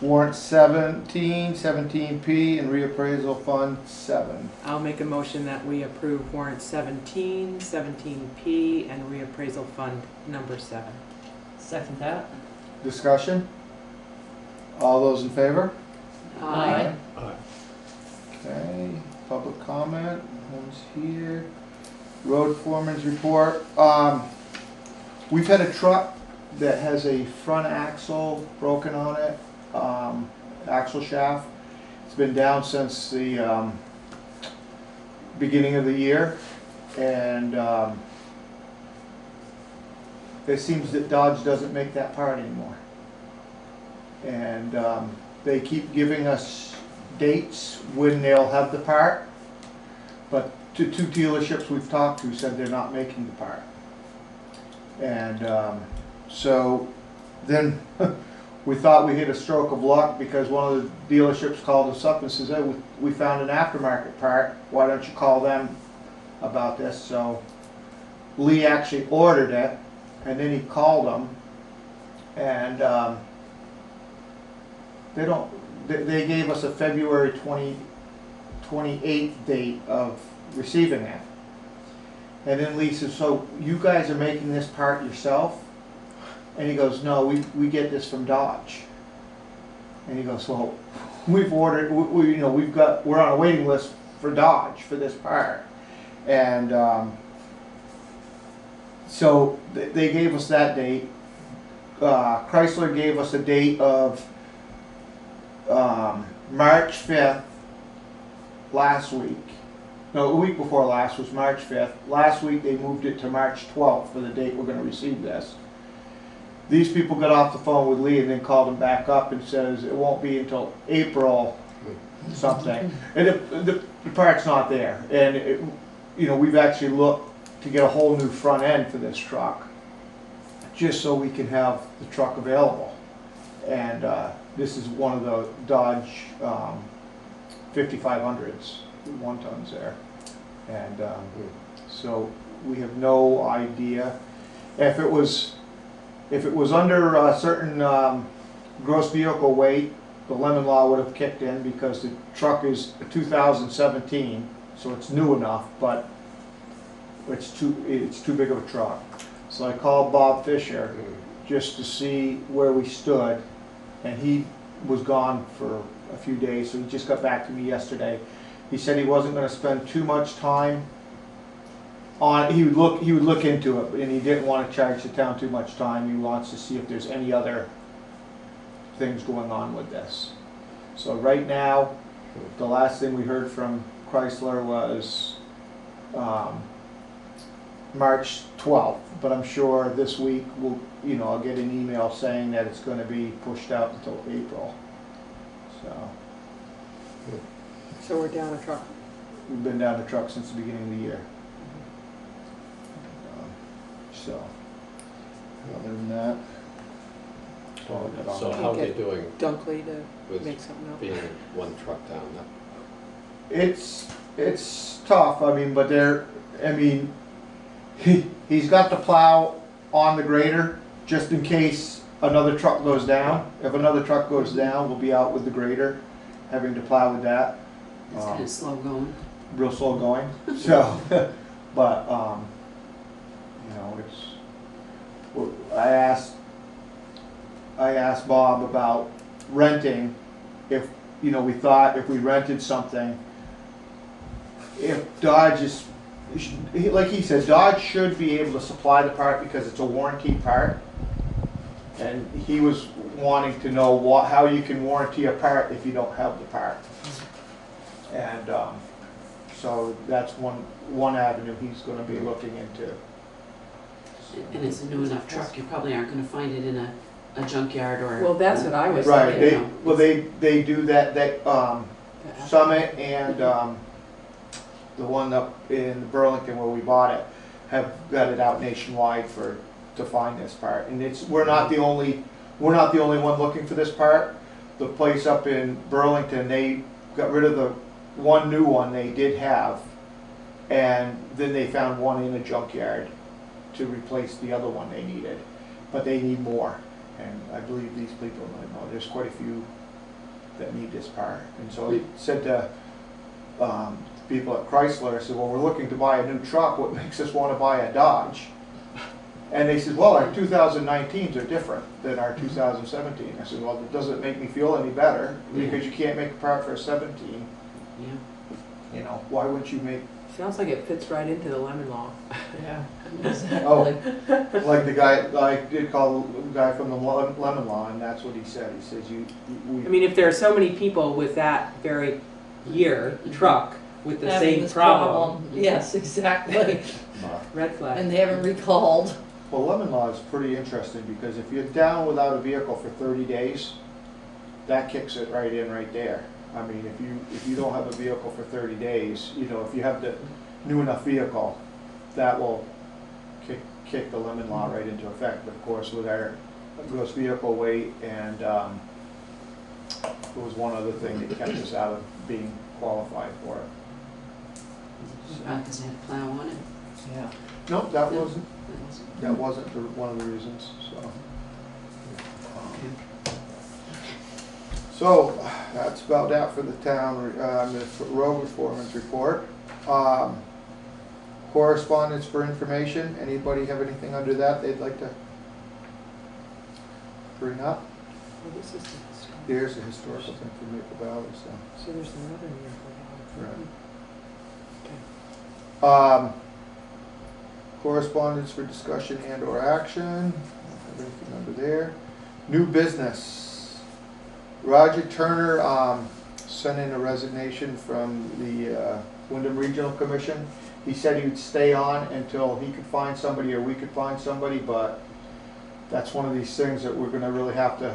Warrant 17, 17P, and reappraisal fund 7. I'll make a motion that we approve warrant 17, 17P, and reappraisal fund number 7. Second that. Discussion? All those in favor? Aye. Okay, public comment, no one's here. Road foreman's report. We've had a truck that has a front axle broken on it, axle shaft. It's been down since the beginning of the year, and it seems that Dodge doesn't make that part anymore. And they keep giving us dates when they'll have the part, but two dealerships we've talked to said they're not making the part. And so then we thought we hit a stroke of luck because one of the dealerships called us up and says, hey, we found an aftermarket part, why don't you call them about this? So Lee actually ordered it, and then he called them, and they gave us a February 28th date of receiving it. And then Lee says, so you guys are making this part yourself? And he goes, no, we get this from Dodge. And he goes, well, we've ordered, we're on a waiting list for Dodge for this part. And so they gave us that date. Chrysler gave us a date of March 5th last week. No, the week before last was March 5th. Last week they moved it to March 12th for the date we're going to receive this. These people got off the phone with Lee and then called him back up and says it won't be until April something. And the part's not there. And we've actually looked to get a whole new front end for this truck just so we can have the truck available. And this is one of the Dodge 5500s, 1-tons there. And so we have no idea. If it was under a certain gross vehicle weight, the lemon law would have kicked in because the truck is a 2017, so it's new enough, but it's too big of a truck. So I called Bob Fisher just to see where we stood, and he was gone for a few days, so he just got back to me yesterday. He said he wasn't going to spend too much time on, he would look into it, and he didn't want to charge the town too much time. He wants to see if there's any other things going on with this. So right now, the last thing we heard from Chrysler was March 12th, but I'm sure this week I'll get an email saying that it's going to be pushed out until April. So we're down a truck. We've been down a truck since the beginning of the year. So, other than that, So how are they doing Dunkley to with make something up? being one truck down? it's tough. I mean, but he's got the plow on the grader just in case another truck goes down. If another truck goes down, we'll be out with the grader, having to plow with that. It's kind of slow going. Real slow going. So, but I asked Bob about renting. If we thought if we rented something, if Dodge is, like he said, Dodge should be able to supply the part because it's a warranty part. And he was wanting to know how you can warranty a part if you don't have the part. And So that's one avenue he's going to be looking into. And it's a new enough truck, you probably aren't gonna find it in a junkyard or. Well, that's what I was Right, thinking. they do that, Summit and, the one up in Burlington where we bought it, have got it out nationwide to find this part. And we're not the only one looking for this part. The place up in Burlington, they got rid of the one new one they did have, and then they found one in a junkyard to replace the other one they needed. But they need more, and I believe these people, there's quite a few that need this part. And so he said to people at Chrysler, I said, well, we're looking to buy a new truck, what makes us want to buy a Dodge? And they said, well, our 2019s are different than our 2017. I said, well, does it make me feel any better? Because you can't make a part for a 17. Yeah. You know, why would you make... Sounds like it fits right into the lemon law. Yeah, exactly. Oh, like the guy, I did call the guy from the lemon law, and that's what he said. He says, I mean, if there are so many people with that very year truck with the Having same this problem. Yes, exactly. Red flag. And they haven't recalled. Well, lemon law is pretty interesting because if you're down without a vehicle for 30 days, that kicks it right in right there. I mean, if you don't have a vehicle for 30 days, you know, if you have the new enough vehicle, that will kick the lemon law right into effect. But of course, with our gross vehicle weight, and there was one other thing that kept us out of being qualified for it. Because they had a plow on it. Yeah. No, that wasn't one of the reasons. So that's about that for the town, the road reformers report. Correspondence for information. Anybody have anything under that they'd like to bring up? Well, this is the Here's the historical thing for Maple Valley. So there's another year for that. Right. Correspondence for discussion and or action. Everything under there. New business. Roger Turner sent in a resignation from the Wyndham Regional Commission. He said he would stay on until he could find somebody or we could find somebody, but that's one of these things that we're going to really have to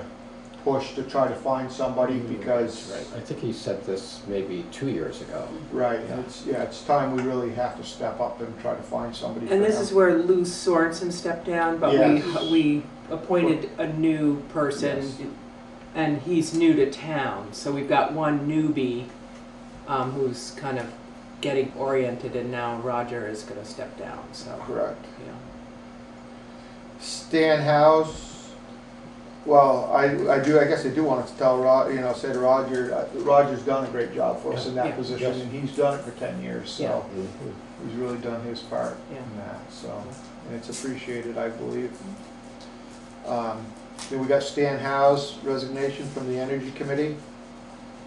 push to try to find somebody because... Right. I think he said this maybe 2 years ago. Right. Yeah. It's time we really have to step up and try to find somebody. And this is where Lou Sorensen stepped down, but yes. we appointed a new person. Yes. And he's new to town, so we've got one newbie who's kind of getting oriented, and now Roger is going to step down. So correct. Yeah. Stan House. Well, I guess I do want to tell say to Roger. Roger's done a great job for us in that position, and he's done it for 10 years. So he's really done his part in that. So and it's appreciated, I believe. Then we got Stan Howe's resignation from the Energy Committee,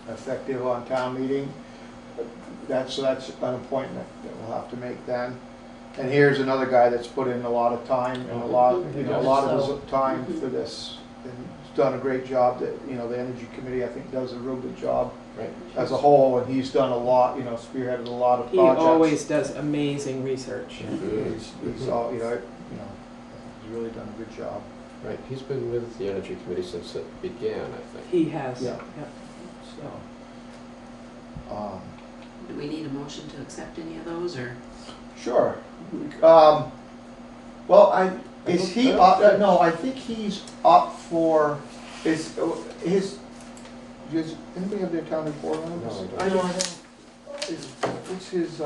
effective on town meeting. That's an appointment that we'll have to make then. And here's another guy that's put in a lot of time and a lot of his time for this, and he's done a great job. That the Energy Committee I think does a real good job as a whole, and he's done a lot. Spearheaded a lot of projects. He always does amazing research. He's all he's really done a good job. Right, he's been with the Energy Committee since it began, I think. He has. Yeah. So, do we need a motion to accept any of those, or? Sure. Well, is he up? No, I think he's up for. Does anybody have their town report on this? No, I don't. What's his?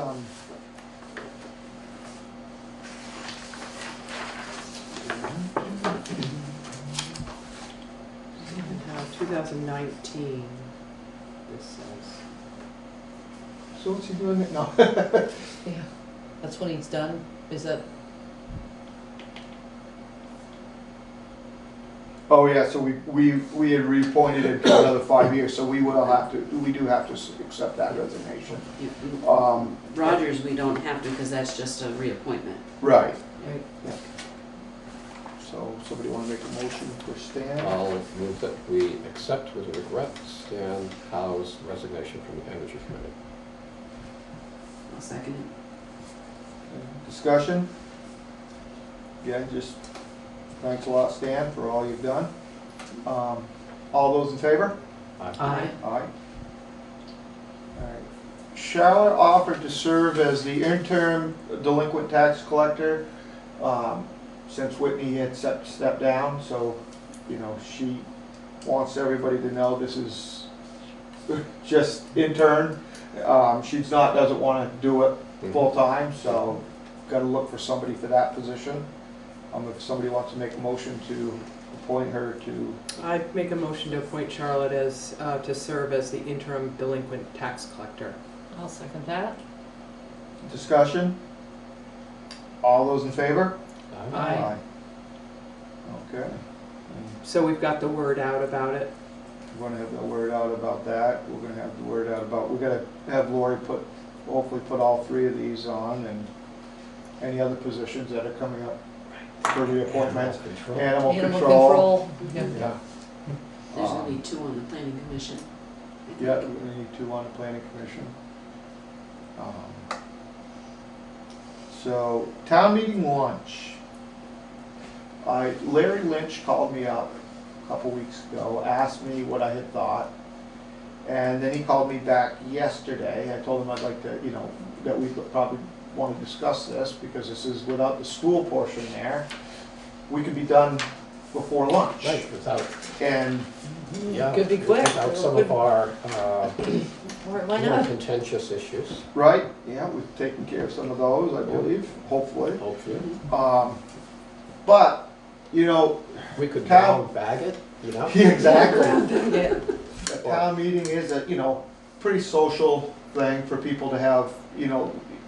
2019, this says. So what's he doing? No. Yeah, that's when he's done. Is that? Oh yeah. So we had reappointed him to another 5 years. So we do have to accept that resignation. Rogers, we don't have to because that's just a reappointment. Right. Yeah. So somebody want to make a motion for Stan? I'll move that we accept with regret Stan Howe's resignation from the Energy Committee. I'll second it. Discussion? Again, just thanks a lot, Stan, for all you've done. All those in favor? Aye. Aye. All right. Charlotte offered to serve as the interim delinquent tax collector since Whitney had stepped down. So, you know, she wants everybody to know this is just intern. Doesn't want to do it full time, so got to look for somebody for that position. If somebody wants to make a motion to appoint her to. I'd make a motion to appoint Charlotte as to serve as the interim delinquent tax collector. I'll second that. Discussion? All those in favor? Aye. Okay. So we've got the word out about it. We're going to have the word out about that. We're going to have the word out about, we're going to have Lori hopefully put all three of these on, and any other positions that are coming up for reappointment. Animal control. Yeah. There's only 2 on the planning commission. Yeah, we're going to need 2 on the planning commission. So, town meeting lunch. Larry Lynch called me up a couple weeks ago, asked me what I had thought, and then he called me back yesterday. I told him I'd like to, that we probably want to discuss this, because this is without the school portion there. We could be done before lunch. Right, without. And yeah, could be quick. Without some of our Why more not? contentious issues. right, yeah, we've taken care of some of those, I believe, hopefully. Hopefully. But, We could town, bag it, Yeah, exactly. Yeah. A town meeting is a, pretty social thing for people to have,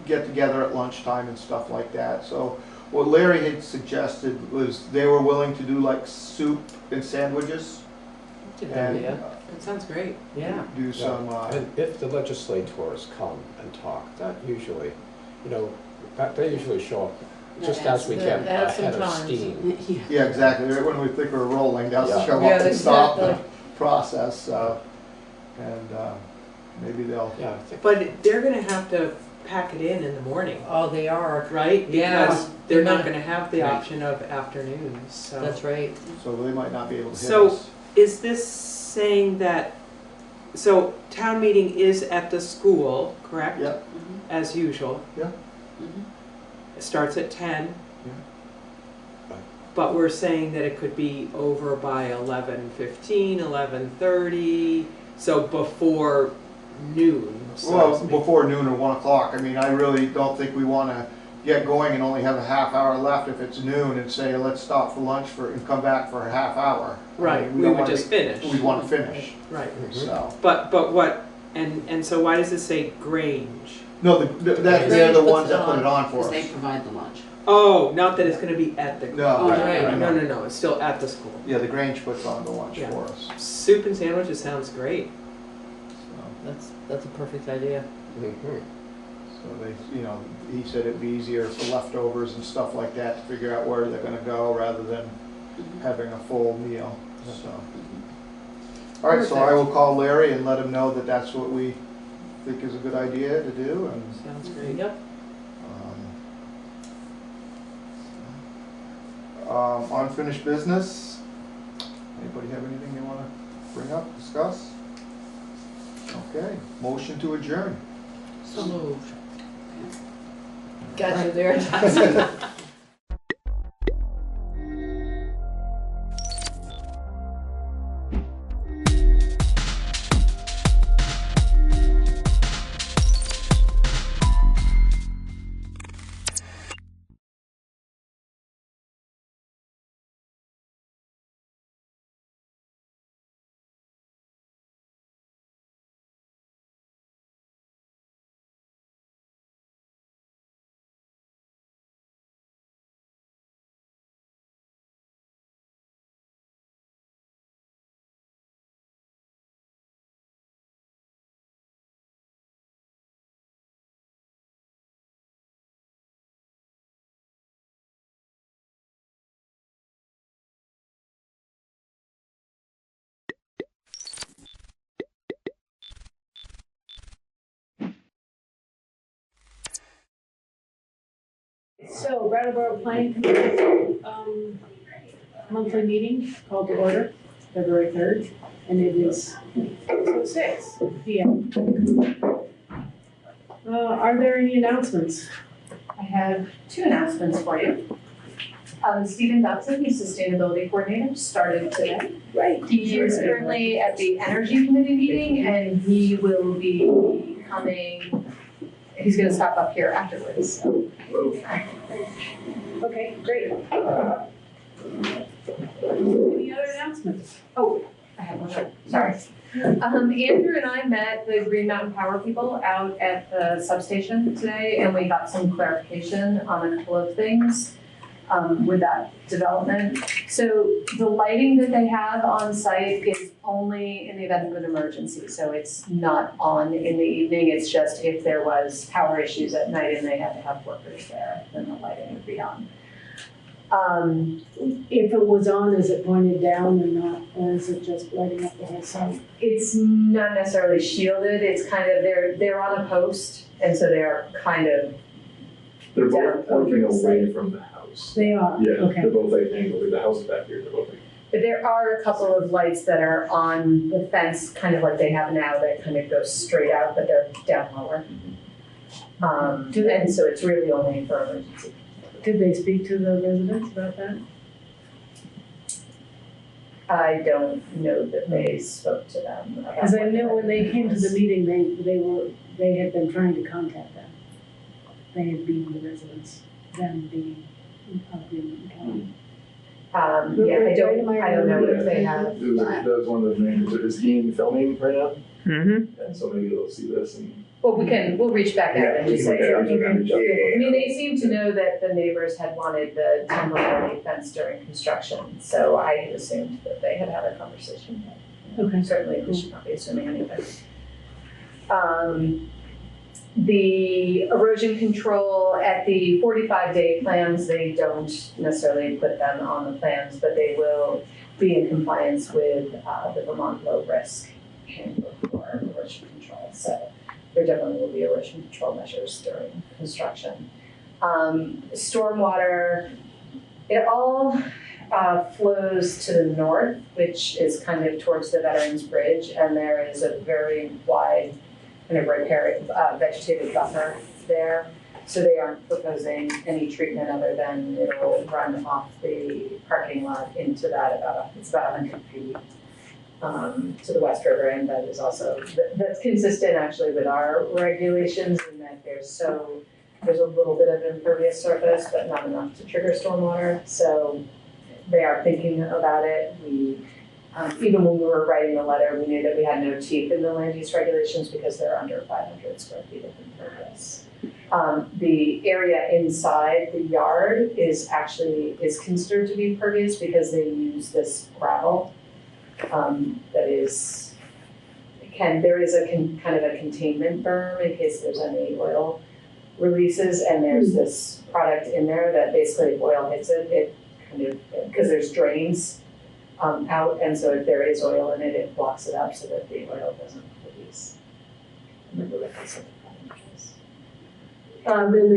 get together at lunchtime and stuff like that. So what Larry had suggested was they were willing to do like soup and sandwiches. And That sounds great. Yeah. do some, And if the legislators come and talk, that usually, they usually show up just as we get ahead of steam. yeah, exactly. Right when we think we're rolling, they'll Yeah. show Yeah, up and stop the exactly. process. And maybe they'll. Yeah, I think. But they're going to have to pack it in the morning, Oh, they are. right? Yeah. Because they're not Yeah. going to have the option of afternoons. So. That's right. So they might not be able to hit So us. is this saying that, so town meeting is at the school, correct? Yep. As usual. Yeah. It starts at 10. Yeah. But we're saying that it could be over by 11:15, 11:30, so before noon. So to Well, speak. before noon or 1 o'clock. I mean, I really don't think we want to get going and only have a half hour left if it's noon and say, let's stop for lunch and come back for a half hour. Right, I mean, we don't would wanna just finish. We want to finish, Right. so. But what, and so why does it say Grange? No, they're the ones that put it on for Because us. they provide the lunch. Oh, not that it's going to be at the. No, Oh, right, right. No, it's still at the school. Yeah, the Grange puts on the lunch Yeah. for us. Soup and sandwiches sounds great. So, That's a perfect idea. so they, he said it'd be easier for leftovers and stuff like that to figure out where they're going to go rather than having a full meal, so. All right, so I will call Larry and let him know that that's what we think is a good idea to do, and Sounds great. Yep. unfinished business. Anybody have anything they want to bring up, discuss? Okay, motion to adjourn. So moved. Got you there. So, Brattleboro Planning Commission monthly meeting called to order, February 3rd, and it is 6 p.m. Are there any announcements? I have 2 announcements for you. Stephen Dodson, the Sustainability Coordinator, started today. Right. He is currently at the Energy Committee meeting, and he will be coming, he's going to stop up here afterwards. So. Okay, great. Any other announcements? Oh, I have one more. Sorry. Andrew and I met the Green Mountain Power people out at the substation today, and we got some clarification on a couple of things with that development. So the lighting that they have on site is only in the event of an emergency. So it's not on in the evening. It's just if there was power issues at night and they had to have workers there, then the lighting would be on. If it was on, is it pointed down and not, or is it just lighting up the whole site? It's not necessarily shielded. It's kind of, they're on a post, and so they are kind of They're both pointing away from the house. They are? Yeah, Okay. they're both like angled. The house is back here. They're both like. But there are a couple of lights that are on the fence, kind of like they have now, that kind of go straight out, but they're down lower. And so it's really only for emergency. Did they speak to the residents about that? I don't know that they spoke to them about. Because I know when they came to the meeting, they had been trying to contact them. They had been the residents, them being Green County. Yeah, I don't know if they have. That was one of the main. Is Ian filming right now? Mm-hmm. And so maybe they'll see this and. Well, we'll reach back out and just say. Yeah, I mean, they seem to know that the neighbors had wanted the temporary fence during construction, so I had assumed that they had had a conversation. Okay. Certainly, we should not be assuming anything. The erosion control at the 45-day plans, they don't necessarily put them on the plans, but they will be in compliance with the Vermont low risk handbook for erosion control. So there definitely will be erosion control measures during construction. Stormwater, it all flows to the north, which is kind of towards the Veterans Bridge, and there is a very wide kind of riparian vegetated buffer there. So they aren't proposing any treatment other than it'll run off the parking lot into that it's about 100 feet to the West River, and that is also, that's consistent actually with our regulations in that there's a little bit of impervious surface, but not enough to trigger stormwater. So they are thinking about it. We, even when we were writing the letter, we knew that we had no teeth in the land use regulations because they're under 500 square feet of impervious. The area inside the yard is considered to be pervious because they use this gravel that is, there is kind of a containment berm in case there's any oil releases, and there's this product in there that basically if oil hits it kind of, because there's drains out, and so if there is oil in it, it blocks it up so that the oil doesn't release. Then they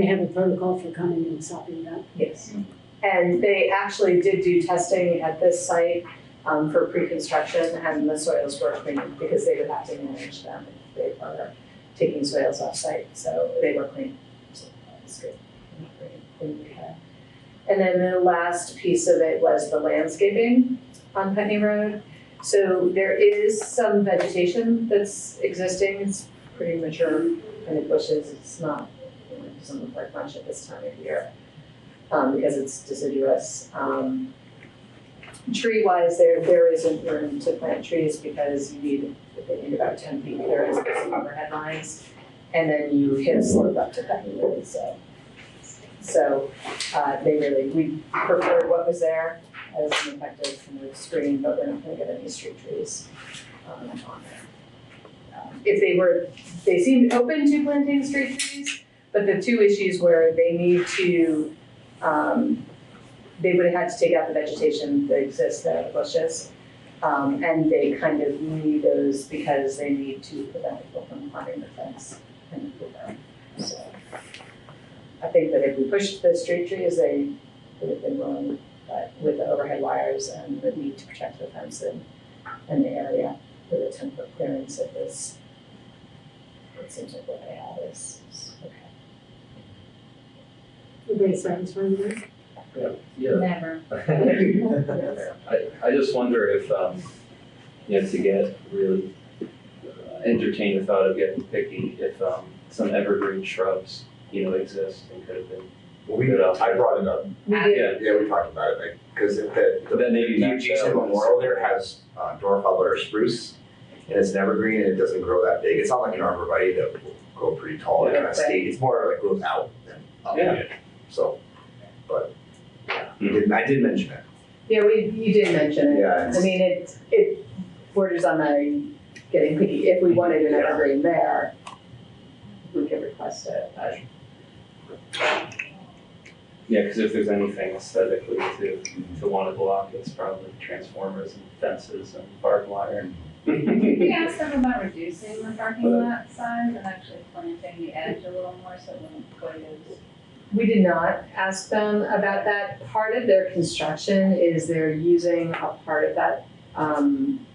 have a protocol for coming and stopping that? Yes. And they actually did do testing at this site for pre-construction, and the soils were clean because they would have to manage them if they were taking soils off site. So they were clean. So that's good. And then the last piece of it was the landscaping on Putney Road. So there is some vegetation that's existing. It's pretty mature kind of bushes. It's not, it doesn't look like much at this time of year because it's deciduous. Tree-wise, there isn't room to plant trees because you need about 10 feet. There is some overhead lines, and then you hit a slope up to Putney Road. So we preferred what was there as an effective kind of screen, but we're not going to get any street trees on there. They seemed open to planting street trees, but the two issues were they need to, they would have had to take out the vegetation that exists there, the bushes, and they kind of need those because they need to prevent people from climbing the fence and the berm. So I think that if we pushed the street trees, they would have been willing, but with the overhead wires and the need to protect the fence and the area with a 10-foot clearance of this, it seems like what they have is okay. Everybody satisfied with that? Yeah. Never. I just wonder if, to get really entertain the thought of getting picky, if some evergreen shrubs, exist and could have been. I brought it up. Yeah, we talked about it, because the adjacent memorial there has dwarf or spruce, and it's an evergreen, and it doesn't grow that big. It's not like an arborvitae that will grow pretty tall and kind of stay. It's more like grows out than up. Yeah. So, but I did mention it. Yeah, you did mention it. Yeah, I mean, it borders on the getting picky. If we wanted an evergreen there, we could request it. Yeah, because if there's anything aesthetically to want to block, it's probably transformers and fences and barbed wire. Did we ask them about reducing the parking lot size and actually planting the edge a little more so it wouldn't quite as... We did not ask them about that. Part of their construction is they're using a part of that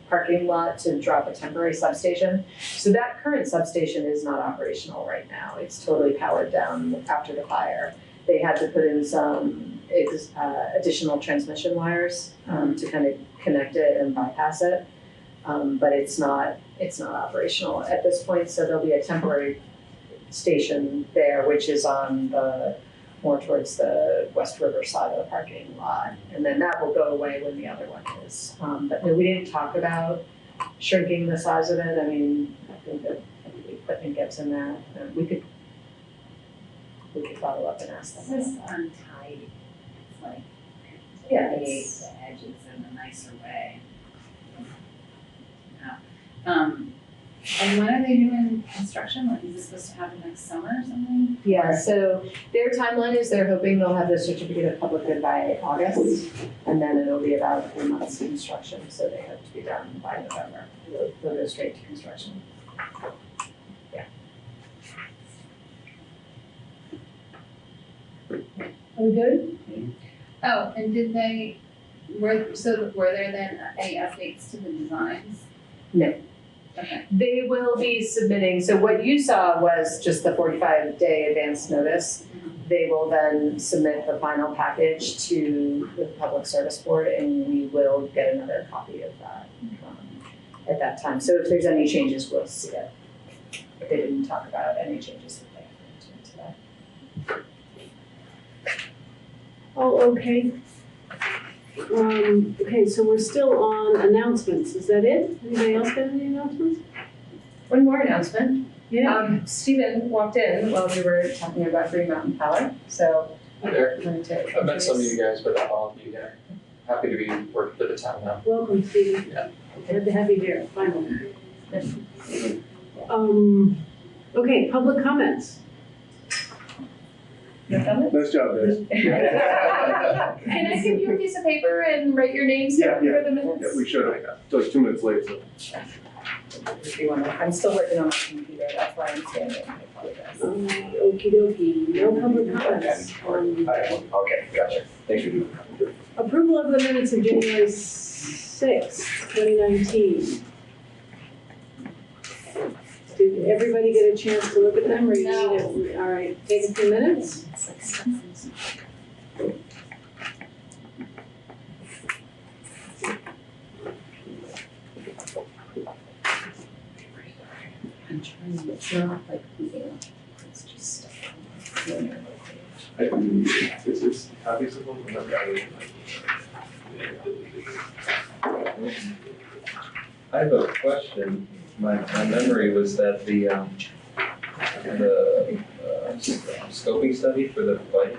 parking lot to drop a temporary substation. So that current substation is not operational right now. It's totally powered down after the fire. They had to put in some additional transmission wires to kind of connect it and bypass it. But it's not operational at this point. So there'll be a temporary station there, which is on more towards the West River side of the parking lot. And then that will go away when the other one is. But no, we didn't talk about shrinking the size of it. I mean, I think that the equipment gets in there. We could follow up and ask them. It's just untidy. It's like, create the edges in a nicer way. And when are they doing construction? Like, is this supposed to happen next summer or something? Yeah, so their timeline is they're hoping they'll have the certificate of public good by August, and then it'll be about 3 months construction, so they hope to be done by November. They'll go straight to construction. Yeah. Are we good? Oh, and were there then any updates to the designs? No. Okay. They will be submitting, so what you saw was just the 45-day advance notice. They will then submit the final package to the Public Service Board, and we will get another copy of that at that time. So if there's any changes, we'll see it. But they didn't talk about any changes that they have today. Oh, okay. Okay, so we're still on announcements. Is that it? Anybody else got any announcements? One more announcement. Yeah. Stephen walked in while we were talking about Green Mountain Power. So Hi there. I'm going to I've met some of you guys, but not all of you yet. Happy to be working for the town now. Welcome, Stephen. Yeah. Glad to have you here, finally. Okay, public comments. No comment? Nice job, guys. Can I give you a piece of paper and write your names down for the minutes? Yeah, we should. It's like 2 minutes late, so. If you want to, I'm still working on my computer, that's why I'm standing. I apologize. Okie dokie, no public comments. Okay, gotcha. Thanks for doing that. Approval of the minutes of January 6th, 2019. Did everybody get a chance to look at them? Or you need it? All right, take a few minutes. I'm trying, it's not like moving, it's just stuff. It's copies of them. I have a question. My memory was that the scoping study for the bike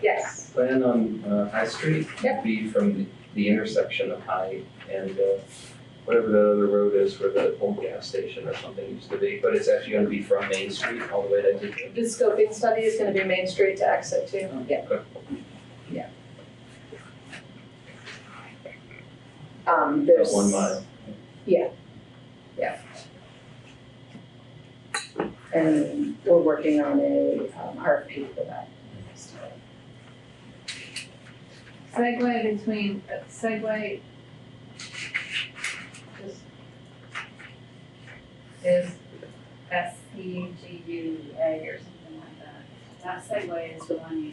Yes. plan on High Street would be from the intersection of High and whatever the other road is where the old gas station or something used to be, but it's actually going to be from Main Street all the way to exit. The scoping study is going to be Main Street to exit too. Yeah. Okay. Yeah. There's 1 mile. Yeah. Yeah. And we're working on a RFP for that. segue between, segue is SEGUA or something like that. That segue is the one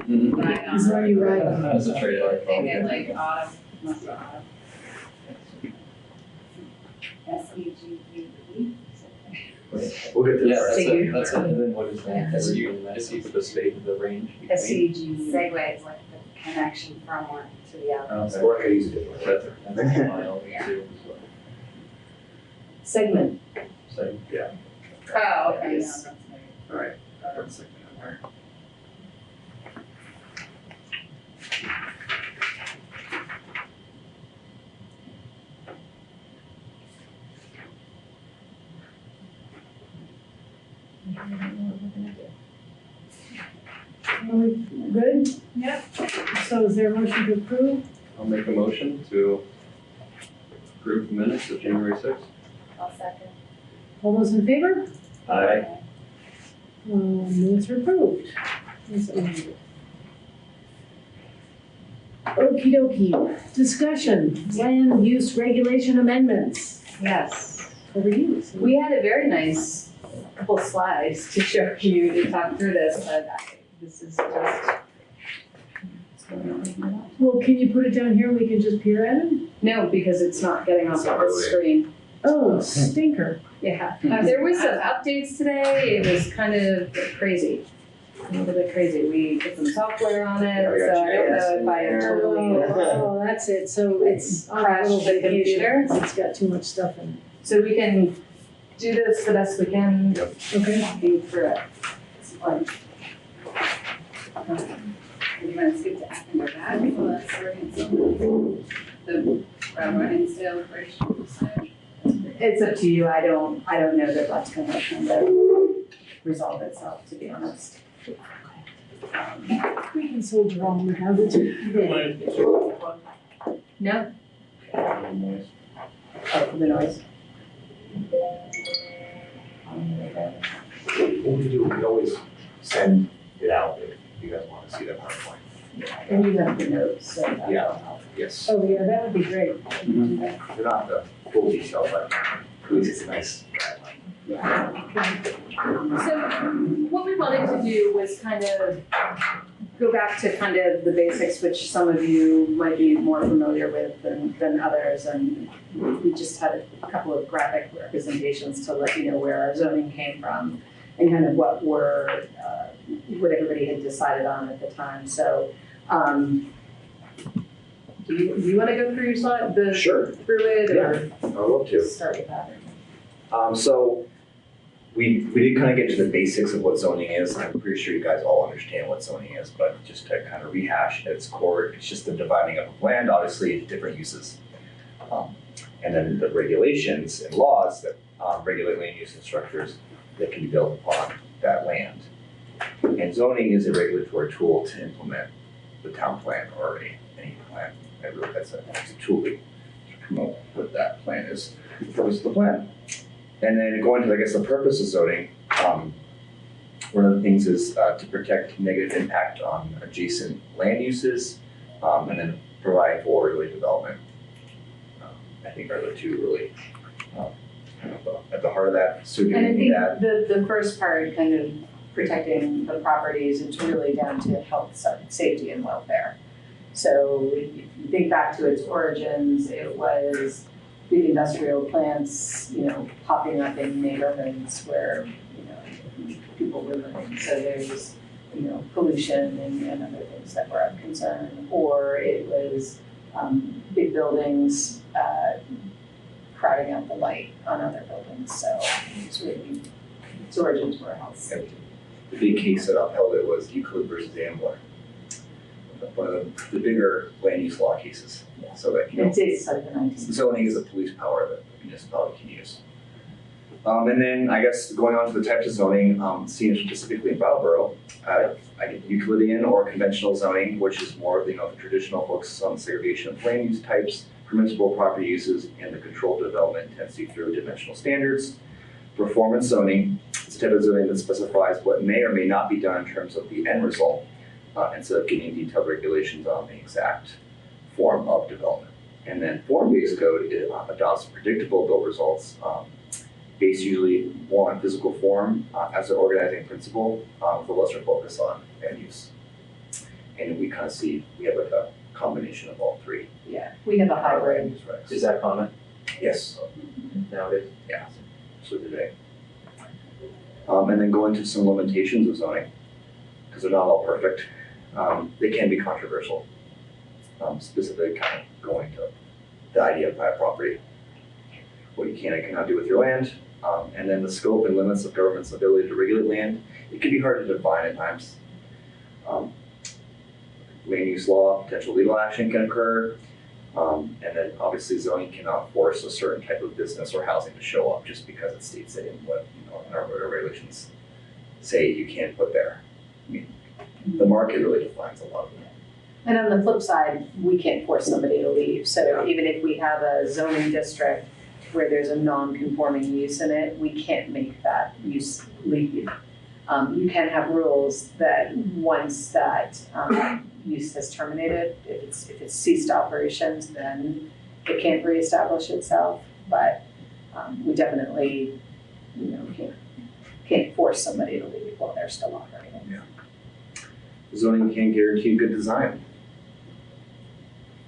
you ride on. Is the one you ride on. That's a trade-off. They get like autumn, must be autumn. SEGUE. We'll get to Yeah, that. that's it. And then what is that? Is he for the state of the range? SEG. Segue is like the connection from one to the other. Or I could use it differently. That's a mile too. Segment. So, Yeah. Oh, okay. Yes. All right. That's like that. Are we good? Yep. So is there a motion to approve? I'll make a motion to approve the minutes of January 6th. I'll second. All those in favor? Aye. Minutes are approved. Okey dokey. Discussion, land use regulation amendments. Yes. Over you. We had a very nice couple slides to show you to talk through this, but this is just. Well, can you put it down here and we can just peer at it? No, because it's not getting off the screen. Oh, stinker. Yeah, there was some updates today. It was kind of crazy. A little bit crazy. We put some software on it, so I don't know if I totally. Oh, that's it. So it's on a Crashed little the vacation. computer. It's got too much stuff in it. So we can do this the best we can. Okay. Be through it. It's fun. You want to skip to after that? Well, that's the running sale operation. It's up to you. I don't know that that's gonna kind of resolve itself, to be honest. We can soldier on without it. No? Oh, the noise. What we do, we can always send it out if you guys want to see that PowerPoint. And you have the notes, so that'll Yeah. help. Yes. Oh, yeah, that would be great. They're not the full detail, but at least it's a nice guideline. So what we wanted to do was kind of go back to kind of the basics, which some of you might be more familiar with than others. And we just had a couple of graphic representations to let you know where our zoning came from and kind of what everybody had decided on at the time. So do you want to go through your slide, Sure. through it? Yeah, Or I'd love to. start with that. So we did kind of get to the basics of what zoning is. I'm pretty sure you guys all understand what zoning is, but just to kind of rehash at its core, it's just the dividing up of land, obviously, into different uses. And then the regulations and laws that regulate land use and structures that can be built upon that land. And zoning is a regulatory tool to implement the town plan or any plan. That's a tool to promote what that plan is, the purpose of the plan. And then going to, I guess, the purpose of zoning, one of the things is to protect negative impact on adjacent land uses, and then provide for orderly development. I think are the two really kind of at the heart of that. So And I doing think that. the first part, kind of protecting the properties, it's really down to health, safety, and welfare. So if you think back to its origins, it was big industrial plants, popping up in neighborhoods where, people were living. So there's, pollution and other things that were of concern. Or it was big buildings crowding out the light on other buildings. So it's really, its origins were health, safety. The big case that upheld it was Euclid versus Ambler. One of the bigger land use law cases. Yeah. So that, It's like the 19th. zoning is a police power that the municipality can use. And then I guess going on to the types of zoning, seen specifically in Brattleboro, I get Euclidean or conventional zoning, which is more of the traditional focus on segregation of land use types, permissible property uses, and the controlled development intensity through dimensional standards. Performance zoning is a type of zoning that specifies what may or may not be done in terms of the end result. instead of getting detailed regulations on the exact form of development. And then form-based code adopts predictable build results based usually more on physical form as an organizing principle with a lesser focus on land use. And we kind of see, we have like a combination of all three. Yeah, we have a hybrid. Is that common Yes. nowadays? Yeah, so today. And then go into some limitations of zoning, because they're not all perfect. They can be controversial. Specifically kind of going to the idea of private property, what you can and cannot do with your land, and then the scope and limits of government's ability to regulate land. It can be hard to define at times. Land use law, potential legal action can occur, and then obviously zoning cannot force a certain type of business or housing to show up just because it states it in what our regulations say you can't put there. I mean, the market really defines a lot of it. And on the flip side, we can't force somebody to leave. So even if we have a zoning district where there's a non-conforming use in it, we can't make that use leave. You can have rules that once that use has terminated, if it's ceased operations, then it can't reestablish itself. But we definitely, can't force somebody to leave while they're still operating. Yeah. Zoning can't guarantee good design.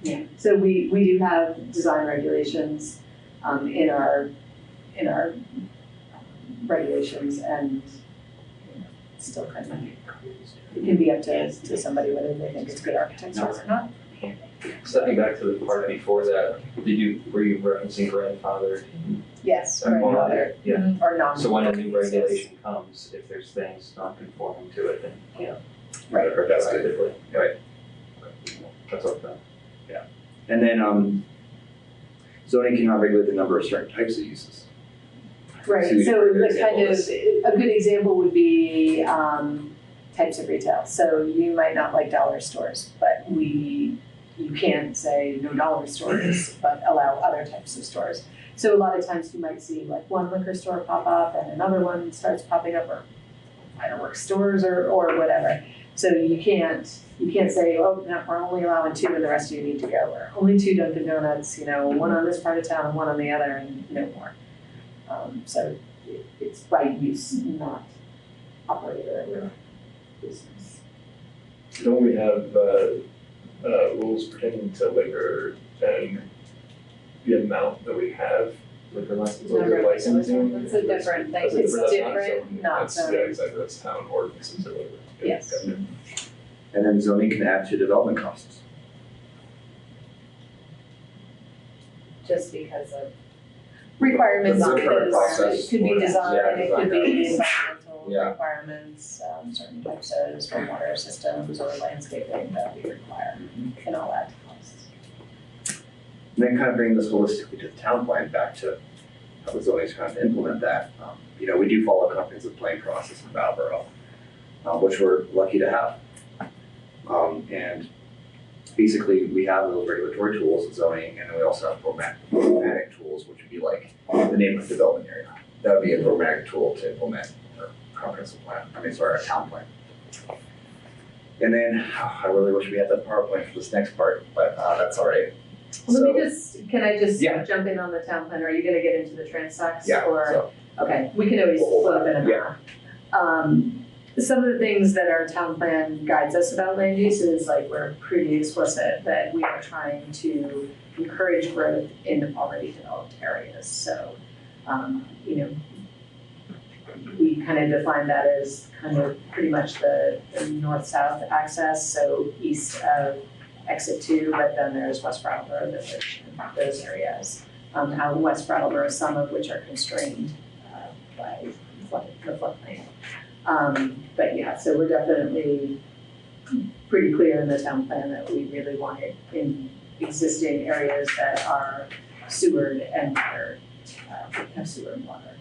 Yeah. So we do have design regulations in our regulations, and it's still kind of, it can be up to somebody whether they think it's good architecture or not. Stepping back to the part before that, were you referencing grandfather? Yes, grandfather. Yeah. Or non. So when a new regulation comes, if there's things not conforming to it, then Right. Or that's good. Right. That's okay. Yeah. And then zoning cannot regulate the number of certain types of uses. Right. So the kind of a good example would be types of retail. So you might not like dollar stores, but you can't say no dollar stores, but allow other types of stores. So a lot of times you might see like one liquor store pop up and another one starts popping up, or fireworks stores or whatever. So you can't say, oh, no, we're only allowing 2 and the rest of you need to go, or only 2 Dunkin' Donuts, one on this part of town and one on the other, and no more. So it's by use, not operator or business. Don't we have rules pertaining to liquor and the amount that we have? Liquor licensing? It's a different thing. It's different, not zoning. Yeah, zoning. exactly, that's town ordinances or whatever. Yes. Okay. And then zoning can add to development costs. Just because of requirements, The current because process it could be or- design, yeah, it could design be guidelines. environmental requirements, certain types of stormwater systems or landscaping that we require, can all add to costs. And then kind of bringing this holistically to the town plan, back to how the zoning is trying to implement that. We do follow a comprehensive plan process in Brattleboro, which we're lucky to have. And basically, we have those regulatory tools, zoning, and then we also have programmatic tools, which would be like the neighborhood development area. That would be a programmatic tool to implement our comprehensive plan, our town plan. And then, I really wish we had that PowerPoint for this next part, but that's all right. Can I just Yeah. jump in on the town plan? Are you gonna get into the transects? Yeah, Or, so- okay, we can always flip in and Yeah. out. Some of the things that our town plan guides us about land use is like, we're pretty explicit that we are trying to encourage growth in already developed areas. So, we kind of define that as kind of pretty much the north-south access, so east of exit 2, but then there's West Brattleboro Village and those areas. Out in West Brattleboro, some of which are constrained by the floodplain. But yeah, so we're definitely pretty clear in the town plan that we really want it in existing areas that are sewered and watered, have sewer and water.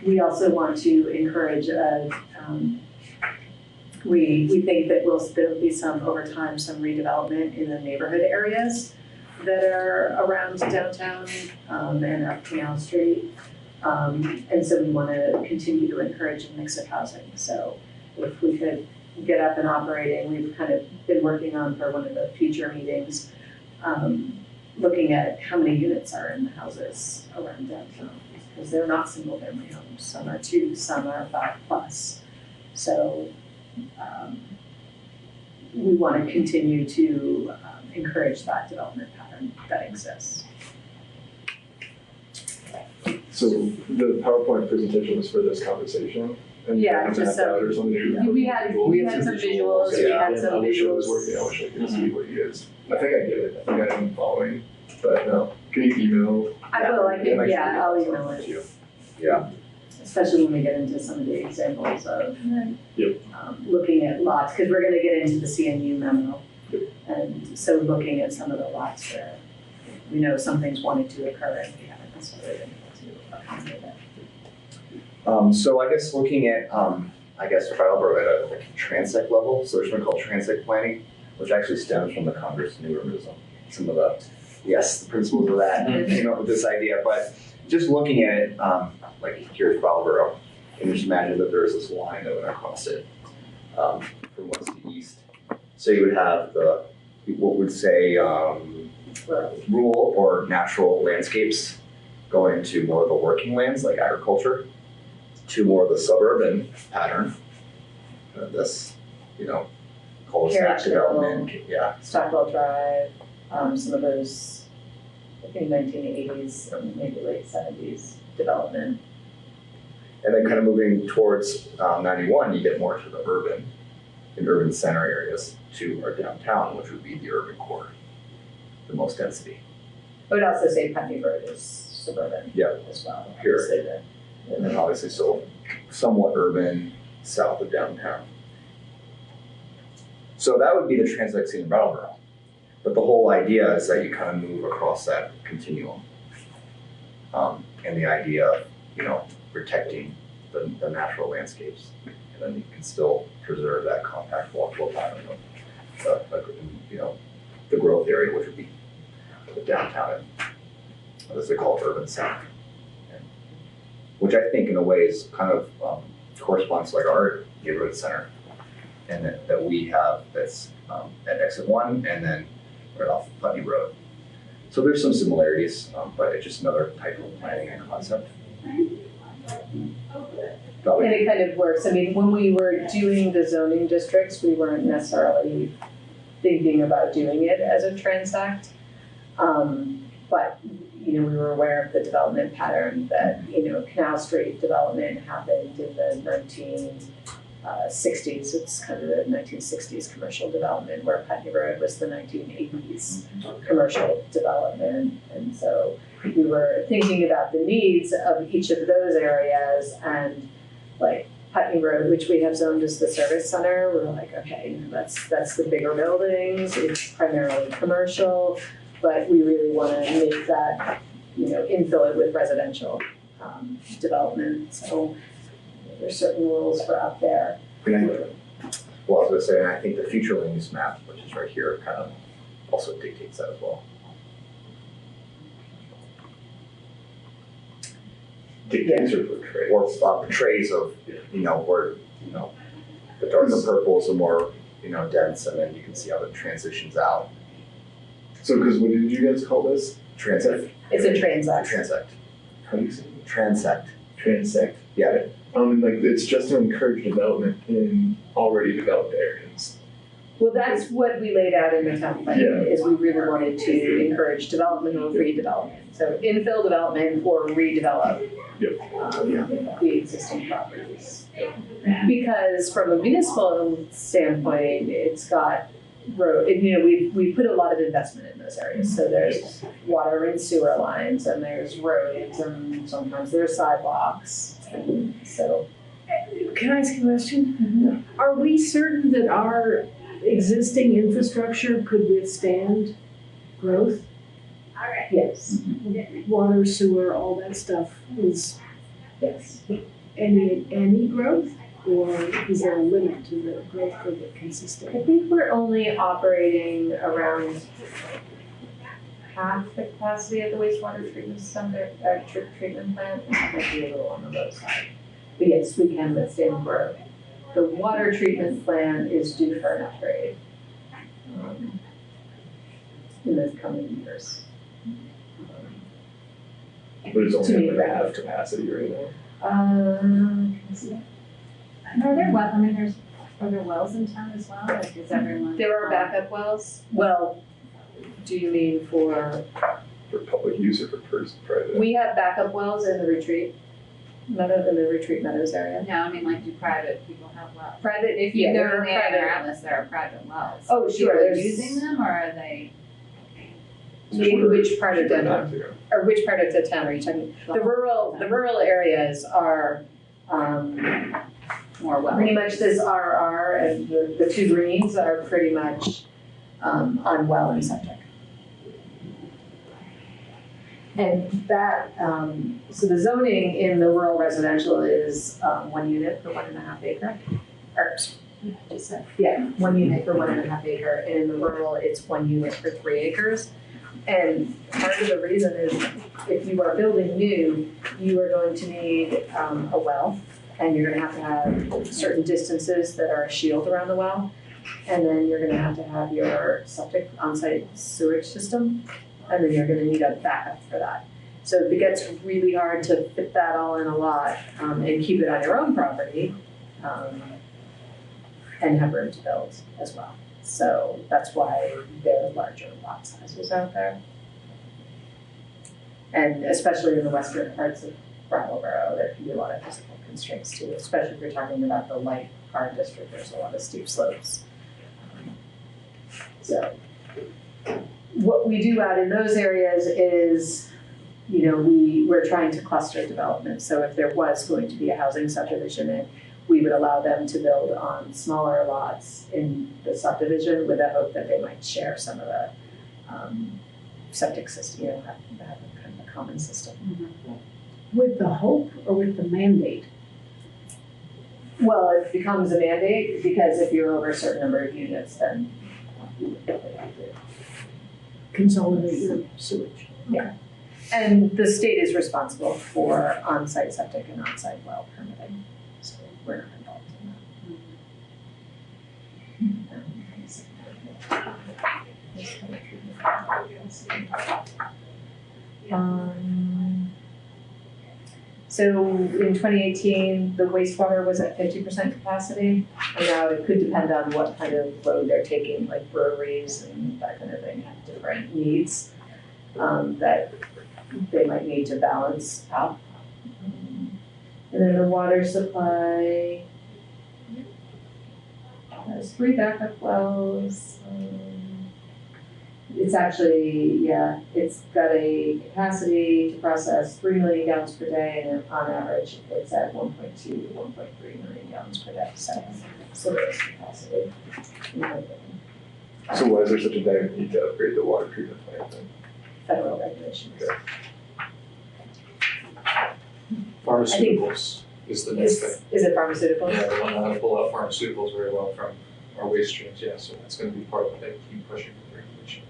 We also want to encourage we think that there'll be over time some redevelopment in the neighborhood areas that are around downtown and up Canal Street. And so we want to continue to encourage a mix of housing. So if we could get up and operating. We've kind of been working on for one of the future meetings, looking at how many units are in the houses around downtown, because they're not single-family homes. Some are 2, some are 5+. So we want to continue to encourage that development pattern that exists. So the PowerPoint presentation was for this conversation? And Yeah, and just that there's some new we had some visuals, we had some I wish it was visuals. working, I wish I could see what you guys, I think I get it, I think I'm following, but no, can you email? I will, I'll email it to you. Yeah. Especially when we get into some of the examples of Yep. looking at lots, because we're gonna get into the CNU memo. And so looking at some of the lots where we know something's wanted to occur and we haven't necessarily been able to accommodate it. So I guess looking at, Brattleboro at a transect level, so there's something called transect planning, which actually stems from the Congress of New Urbanism. Some of the principles of that came up with this idea, but just looking at it, like here's Brattleboro, and just imagine that there's this line that went across it from west to east. So you would have what would say rural or natural landscapes going to more of the working lands like agriculture, to more of the suburban pattern. This, cul-de-sac development, Stockwell Drive, some of those, I think 1980s or maybe late 70s development. And then kind of moving towards 91, you get more to the urban center areas to our downtown, which would be the urban core, the most density. I would also say Putney Road is suburban as well. Here. And then obviously so somewhat urban south of downtown. So that would be the transect scene in Brattleboro. But the whole idea is that you kind of move across that continuum. And the idea of, protecting the natural landscapes. And then you can still preserve that compact walkable pattern of the growth area, which would be the downtown and as they call it, urban center. Which I think in a way is kind of corresponds to like our neighborhood center, and that we have that's at exit 1 and then right off Putney Road. So there's some similarities, but it's just another type of planning and concept. And it kind of works. I mean, when we were doing the zoning districts, we weren't necessarily thinking about doing it as a transect, but we were aware of the development pattern that, Canal Street development happened in the 1960s. It's kind of the 1960s commercial development, where Putney Road was the 1980s commercial development. And so we were thinking about the needs of each of those areas, and like Putney Road, which we have zoned as the service center, we're like, okay, that's the bigger buildings, it's primarily commercial, but we really want to make that, infill it with residential development. So there's certain rules for out there. Well, I was going to say, and I think the future land use map, which is right here, kind of also dictates that as well. Dictates or portrays? Or portrays of, where, the darker purples are more, dense, and then you can see how it transitions out. So, because what did you guys call this? Transect. It's a transect. Transect. How do you say it? Transect. Transect. Yeah. And it's just to encourage development in already developed areas. Well, that's what we laid out in the town plan, is we really wanted to encourage development or redevelopment. So infill development or redevelop the existing properties. Because from a municipal standpoint, it's got road, we put a lot of investment in those areas. So there's water and sewer lines, and there's roads, and sometimes there's sidewalks. And so, can I ask a question? Are we certain that our existing infrastructure could withstand growth? Yes. Water, sewer, all that stuff is yes. Any growth, or is there a limit to the growth that it can sustain? I think we're only operating around half the capacity of the wastewater treatment treatment plant. It might be a little on the low side. But yes, we can withstand growth. the water treatment plant is due for an upgrade in the coming years. But it's only like half capacity right now. And are there well, I mean, are there wells in town as well? Like, is everyone? There are backup wells. Well, do you mean for public use or for private? We have backup wells in the retreat meadows area. No, I mean, like, do private people have wells? Private, If yeah, you there go are in there, private. unless there are private wells. Oh, Are sure, people there's- using them, or are they? In which part of Cheaper Denver? not to. Or which part of the town are you talking? The rural areas are, more well? pretty much this RR and the two greens are pretty much, on well and septic. And that, so the zoning in the rural residential is, 1 unit per 1.5 acre. Or, yeah, 1 unit per 1.5 acre, and in the rural, it's 1 unit per 3 acres. And part of the reason is if you are building new, you are going to need a well, and you're gonna have certain distances that are a shield around the well. And then you're gonna have your septic on-site sewage system, and then you're gonna need a backup for that. So if it gets really hard to fit that all in a lot, and keep it on your own property, and have room to build as well. So that's why there are larger lot sizes out there. And especially in the western parts of Brattleboro, there can be a lot of physical constraints too, especially if you're talking about the light car district, there's a lot of steep slopes. So what we do out in those areas is, we're trying to cluster development. So if there was going to be a housing subdivision, we would allow them to build on smaller lots in the subdivision with the hope that they might share some of the septic system, have kind of a common system. With the hope or with the mandate? Well, it becomes a mandate because if you're over a certain number of units, then you would probably have to Consolidate your sewage. Yeah. And the state is responsible for on-site septic and on-site well permitting, so we're not involved in that. So in 2018, the wastewater was at 50% capacity, and now it could depend on what kind of load they're taking, like breweries and that kind of thing have different needs that they might need to balance out. And then the water supply has 3 backup wells. It's actually, it's got a capacity to process 3 million gallons per day, and on average, it's at 1.2 to 1.3 million gallons per day. So there's capacity. So why is there such a dire need to upgrade the water treatment plant then? Federal regulations. Okay. Pharmaceuticals is the next thing. Is it pharmaceuticals? Yeah, we want to know how to pull out pharmaceuticals very well from our waste streams, yeah, so that's gonna be part of what they keep pushing for regulation.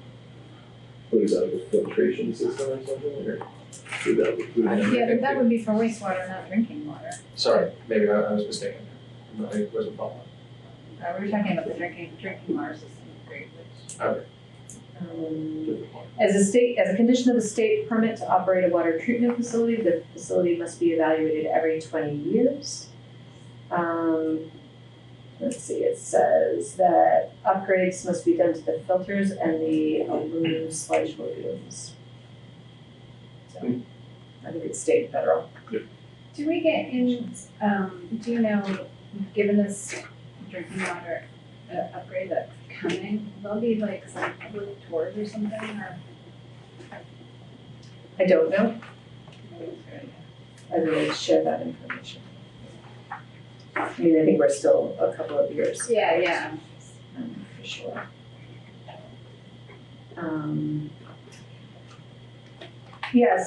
What is that, like a filtration system or something, or should that include? Yeah, but that would be for wastewater, not drinking water. Sorry, maybe I was mistaken. I wasn't following. We were talking about the drinking water system, great, which. Okay. As a condition of a state permit to operate a water treatment facility, the facility must be evaluated every 20 years. Let's see, it says that upgrades must be done to the filters and the aluminum sludge lagoons. So, I think it's state and federal. Do we get in, do you know, given this drinking water upgrade that's coming, there'll be like some public tours or something, or? I don't know. I really share that information. I mean, I think we're still a couple of years. Yeah. For sure.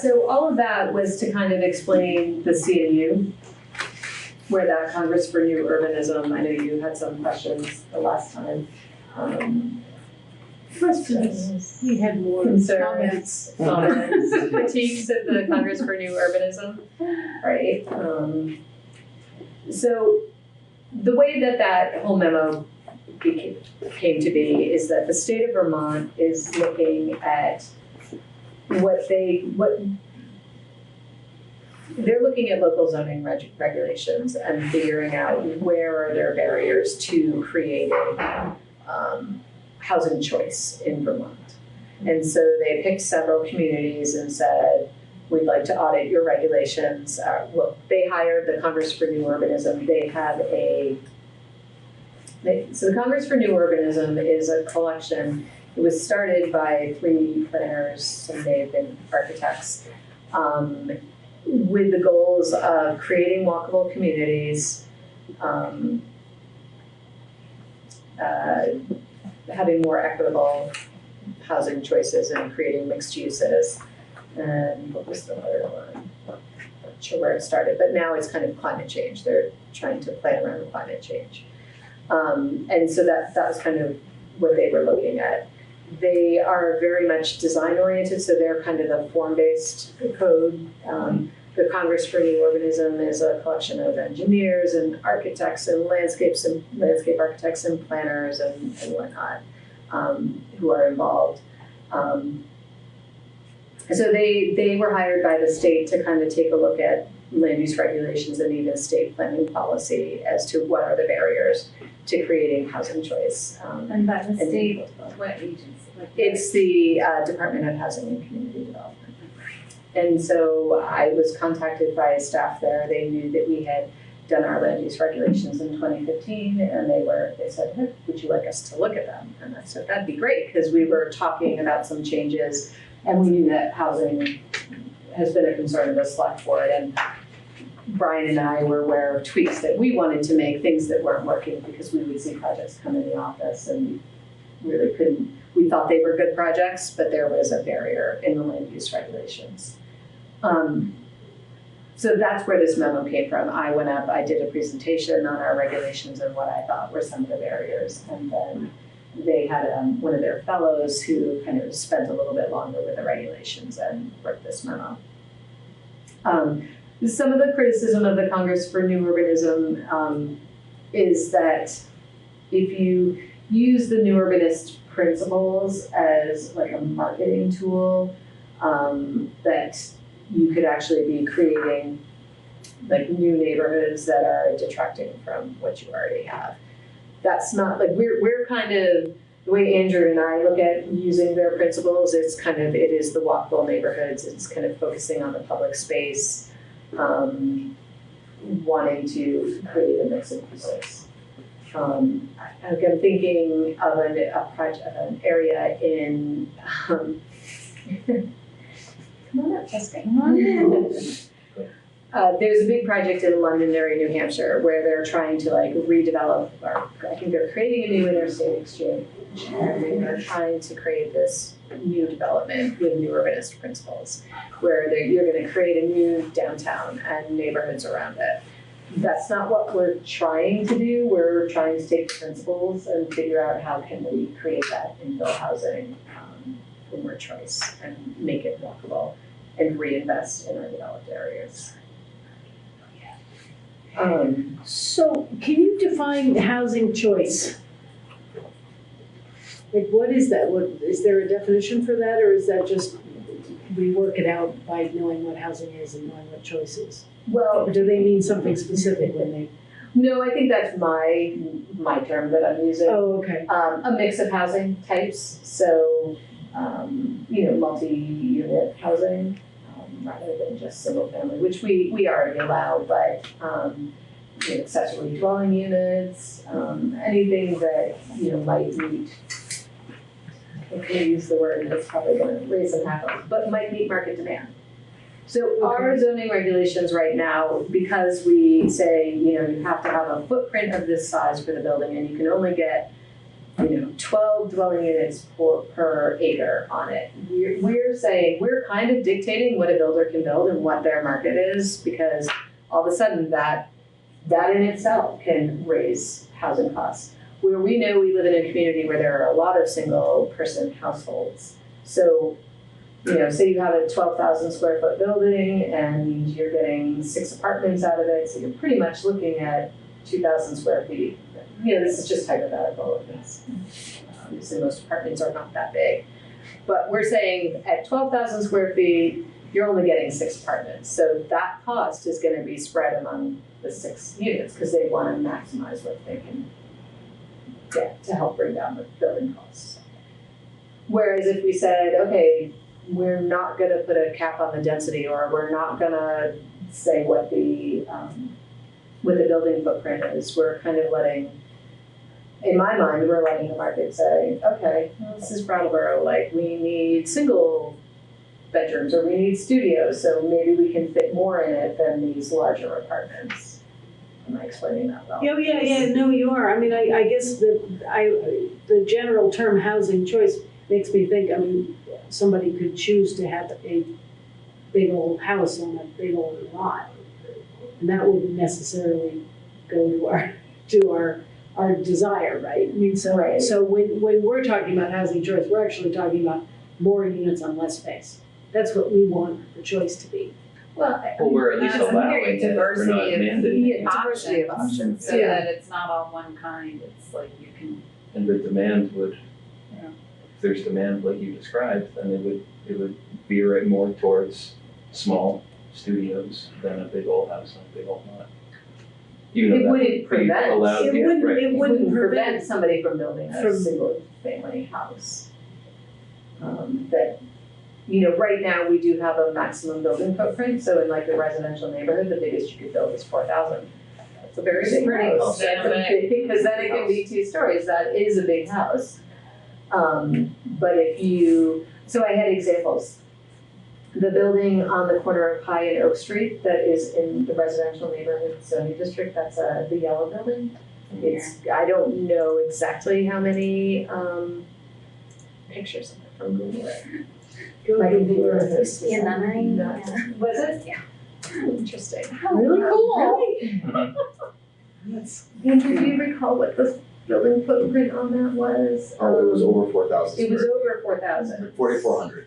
So all of that was to kind of explain the CNU, where that Congress for New Urbanism, I know you had some questions the last time. Questions? We had more Concerns, critiques of the Congress for New Urbanism, right? So the way that that whole memo came to be is that the state of Vermont is looking at what they're looking at local zoning regulations and figuring out where are their barriers to creating housing choice in Vermont. And so they picked several communities and said, we'd like to audit your regulations. Well, they hired the Congress for New Urbanism. They have so the Congress for New Urbanism is a collection. It was started by 3 planners, and they've been architects, with the goals of creating walkable communities, having more equitable housing choices, and creating mixed uses. And what was the other one? I'm not sure where it started, but now it's kind of climate change. They're trying to play around with climate change. And so that was kind of what they were looking at. They are very much design oriented, so they're kind of the form-based code. The Congress for New Urbanism is a collection of engineers and architects and landscape architects and planners and whatnot, who are involved. So they were hired by the state to kind of take a look at land use regulations and even state planning policy as to what are the barriers to creating housing choice. And by the state, what agency? It's the Department of Housing and Community Development. And so I was contacted by staff there. They knew that we had done our land use regulations in 2015, and they said, hey, would you like us to look at them? And I said, that'd be great, because we were talking about some changes, and we knew that housing has been a concern of the select board, and Brian and I were aware of tweaks that we wanted to make, things that weren't working, because we would see projects come in the office and really couldn't. We thought they were good projects, but there was a barrier in the land use regulations. So that's where this memo came from. I went up, I did a presentation on our regulations and what I thought were some of the barriers. And then they had one of their fellows who kind of spent a little bit longer with the regulations and wrote this memo. Some of the criticism of the Congress for New Urbanism is that if you use the New Urbanist principles as like a marketing tool, that you could actually be creating like new neighborhoods that are detracting from what you already have. That's not like we're kind of the way Andrew and I look at using their principles. It's kind of, it is the walkable neighborhoods. It's kind of focusing on the public space, wanting to create a mix of uses. I'm thinking of an area in. Come on up, Jessica. Come on in. There's a big project in Londonderry, New Hampshire, where they're trying to like redevelop, or I think they're creating a new interstate exchange, and they're trying to create this new development with new urbanist principles, where you're going to create a new downtown and neighborhoods around it. That's not what we're trying to do. We're trying to take the principles and figure out how can we create that infill housing for more choice and make it walkable and reinvest in our developed areas. So can you define housing choice? Like, what is that? Is there a definition for that, or is that just we work it out by knowing what housing is and knowing what choice is? Well, or do they mean something specific when they? No, I think that's my term that I'm using. Oh, okay. A mix of housing types. So, multi-unit housing rather than just single family, which we already allow, but accessory dwelling units, anything that might meet. I can't use the word that's probably going to raise some hackles, but might meet market demand. So our zoning regulations right now, because we say, you have to have a footprint of this size for the building, and you can only get, 12 dwelling units per acre on it. We're saying, we're kind of dictating what a builder can build and what their market is, because all of a sudden that in itself can raise housing costs. Where we know we live in a community where there are a lot of single person households. So, say you have a 12,000 square foot building and you're getting 6 apartments out of it. So you're pretty much looking at 2,000 square feet. You know, this is just hypothetical. Obviously, most apartments are not that big. But we're saying at 12,000 square feet, you're only getting 6 apartments. So that cost is going to be spread among the 6 units because they want to maximize what they can get to help bring down the building costs. Whereas if we said, okay, we're not going to put a cap on the density, or we're not going to say what the building footprint is, we're kind of letting, in my mind, we're letting the market say, okay, well, this is Brattleboro, like we need single bedrooms or we need studios, so maybe we can fit more in it than these larger apartments. Am I explaining that well? Yeah, no, you are. I mean, I guess the general term housing choice makes me think, I mean, somebody could choose to have a big old house on a big old lot. And that wouldn't necessarily go to our desire, right? I mean, so Right. So when we're talking about housing choice, we're actually talking about more units on less space. That's what we want the choice to be. Well, we're at least allowing it, we're not mandating it. Diversity of options, So yeah. that it's not all one kind, it's like you can. And the demand would, Yeah. if there's demand like you described, then it would veer it more towards small studios than a big old house on a big old lot. Even though It that wouldn't would be prevent, allowed, it yeah, wouldn't, right. it wouldn't prevent somebody from building a From- single family house. That, you know, right now we do have a maximum building footprint, so in like the residential neighborhood, the biggest you could build is 4,000. That's a very big Pretty house. That's a big, because then it can be 2 stories, that is a big house. But if you, so I had examples. The building on the corner of High and Oak Street that is in the residential neighborhood zoning district, that's the yellow building. It's, I don't know exactly how many pictures of it from Google it. My computer is In memory? not- Yeah. Was it? Yeah. Interesting. Really cool. Andrew, do you recall what the building footprint on that was? Oh, it was over 4,000 It was square. over 4,000. 4,400.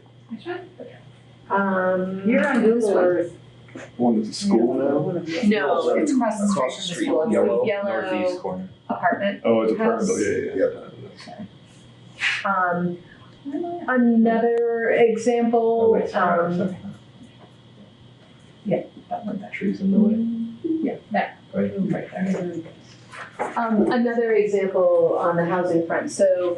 You're on this Google one. Earth. One at the school now? No, it's across the street from the school. It's Yellow, a yellow Northeast corner. apartment. Oh, it's a house. apartment, yeah. Another example, Oh, wait, sorry. yeah, that one. Trees in the way. Yeah, that. Right. Right there. Another example on the housing front. So,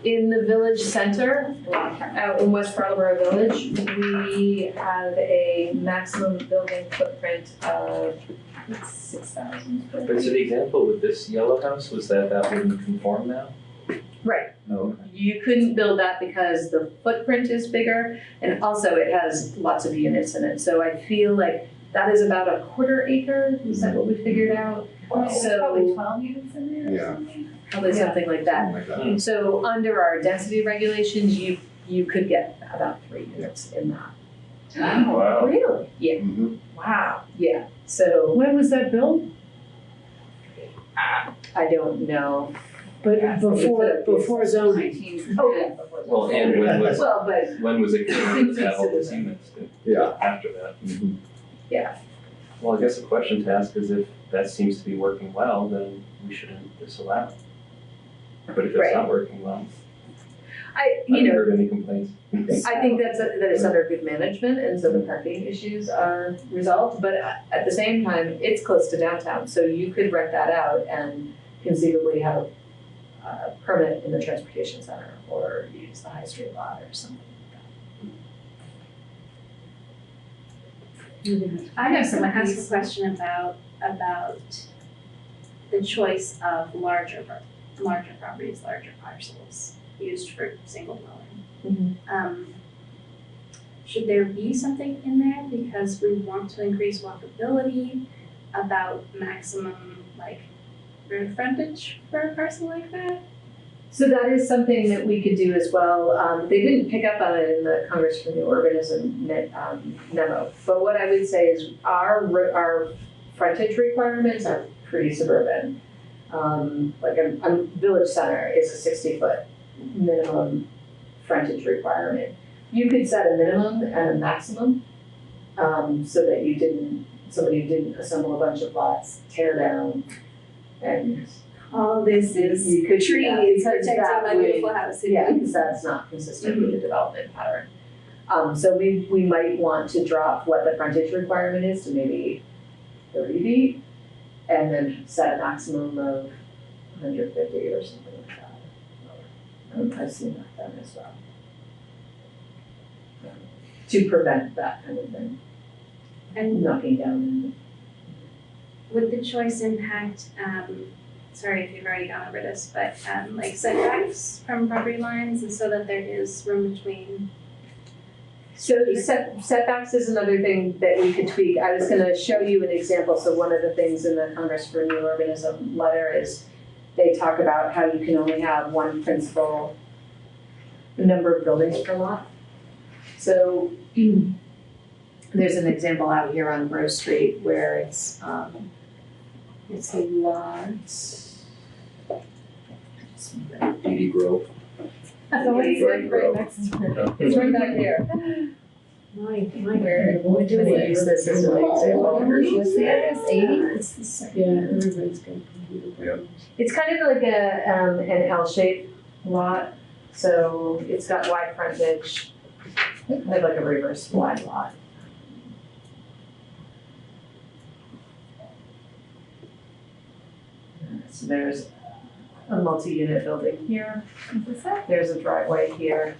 in the village center, out in West Brattleboro Village, we have a maximum building footprint of 6,000 square But so feet. the example with this yellow house was that wouldn't conform now? Right. No. You couldn't build that because the footprint is bigger, and also it has lots of units in it. So I feel like that is about a 1/4 acre. Is that what we figured out? There's So probably 12 units in there or Yeah. something. probably something like that. Something like that. So under our density regulations, you could get about 3 units in that. Oh, Wow. Really? Yeah. Mhm. Wow. Yeah. So When was that built? I don't know. But Yeah, before zoning. 1910. Oh, yeah. Well, and Well, but when was it continued to have all those units Yeah. after that? yeah. Well, I guess the question to ask is if that seems to be working well, then we shouldn't disallow it. But if it's Right. not working well, I I haven't heard any complaints. I think that it's under good management, and so the parking issues are resolved. But at the same time, it's close to downtown, so you could rent that out and conceivably have a permit in the transportation center or use the High Street lot or something I have someone ask a question about the choice of larger properties, larger parcels used for single dwelling. Should there be something in there because we want to increase walkability about maximum like road frontage for a parcel like that? So that is something that we could do as well. They didn't pick up on it in the Congress for New Organism memo, but what I would say is our frontage requirements are pretty suburban. Like a village center is a 60-foot minimum frontage requirement. You could set a minimum and a maximum, so that somebody didn't assemble a bunch of lots, tear down And all this is you could do that trees because protecting that my would- beautiful house. Yeah, because that's not consistent with the development pattern. So we might want to drop what the frontage requirement is to maybe 30 feet, and then set a maximum of 150 or something like that. I've seen that done as well. To prevent that kind of thing, And knocking down. would the choice impact, sorry if you've already gone over this, but like setbacks from property lines, and so that there is room between? So setbacks is another thing that we could tweak. I was gonna show you an example. So one of the things in the Congress for New Urbanism letter is they talk about how you can only have one principal number of buildings per lot. So there's an example out here on Grove Street where it's a lot. Beauty Grove. So it's like right next to it. It's right back there. Where we're gonna use this as an example. What's the address, 80? It's the second. Yeah, everybody's got a computer. Yeah. It's kind of like an L-shaped lot, so it's got wide frontage, kind of like a reverse wide lot. So there's a multi-unit building here. What's that? There's a driveway here.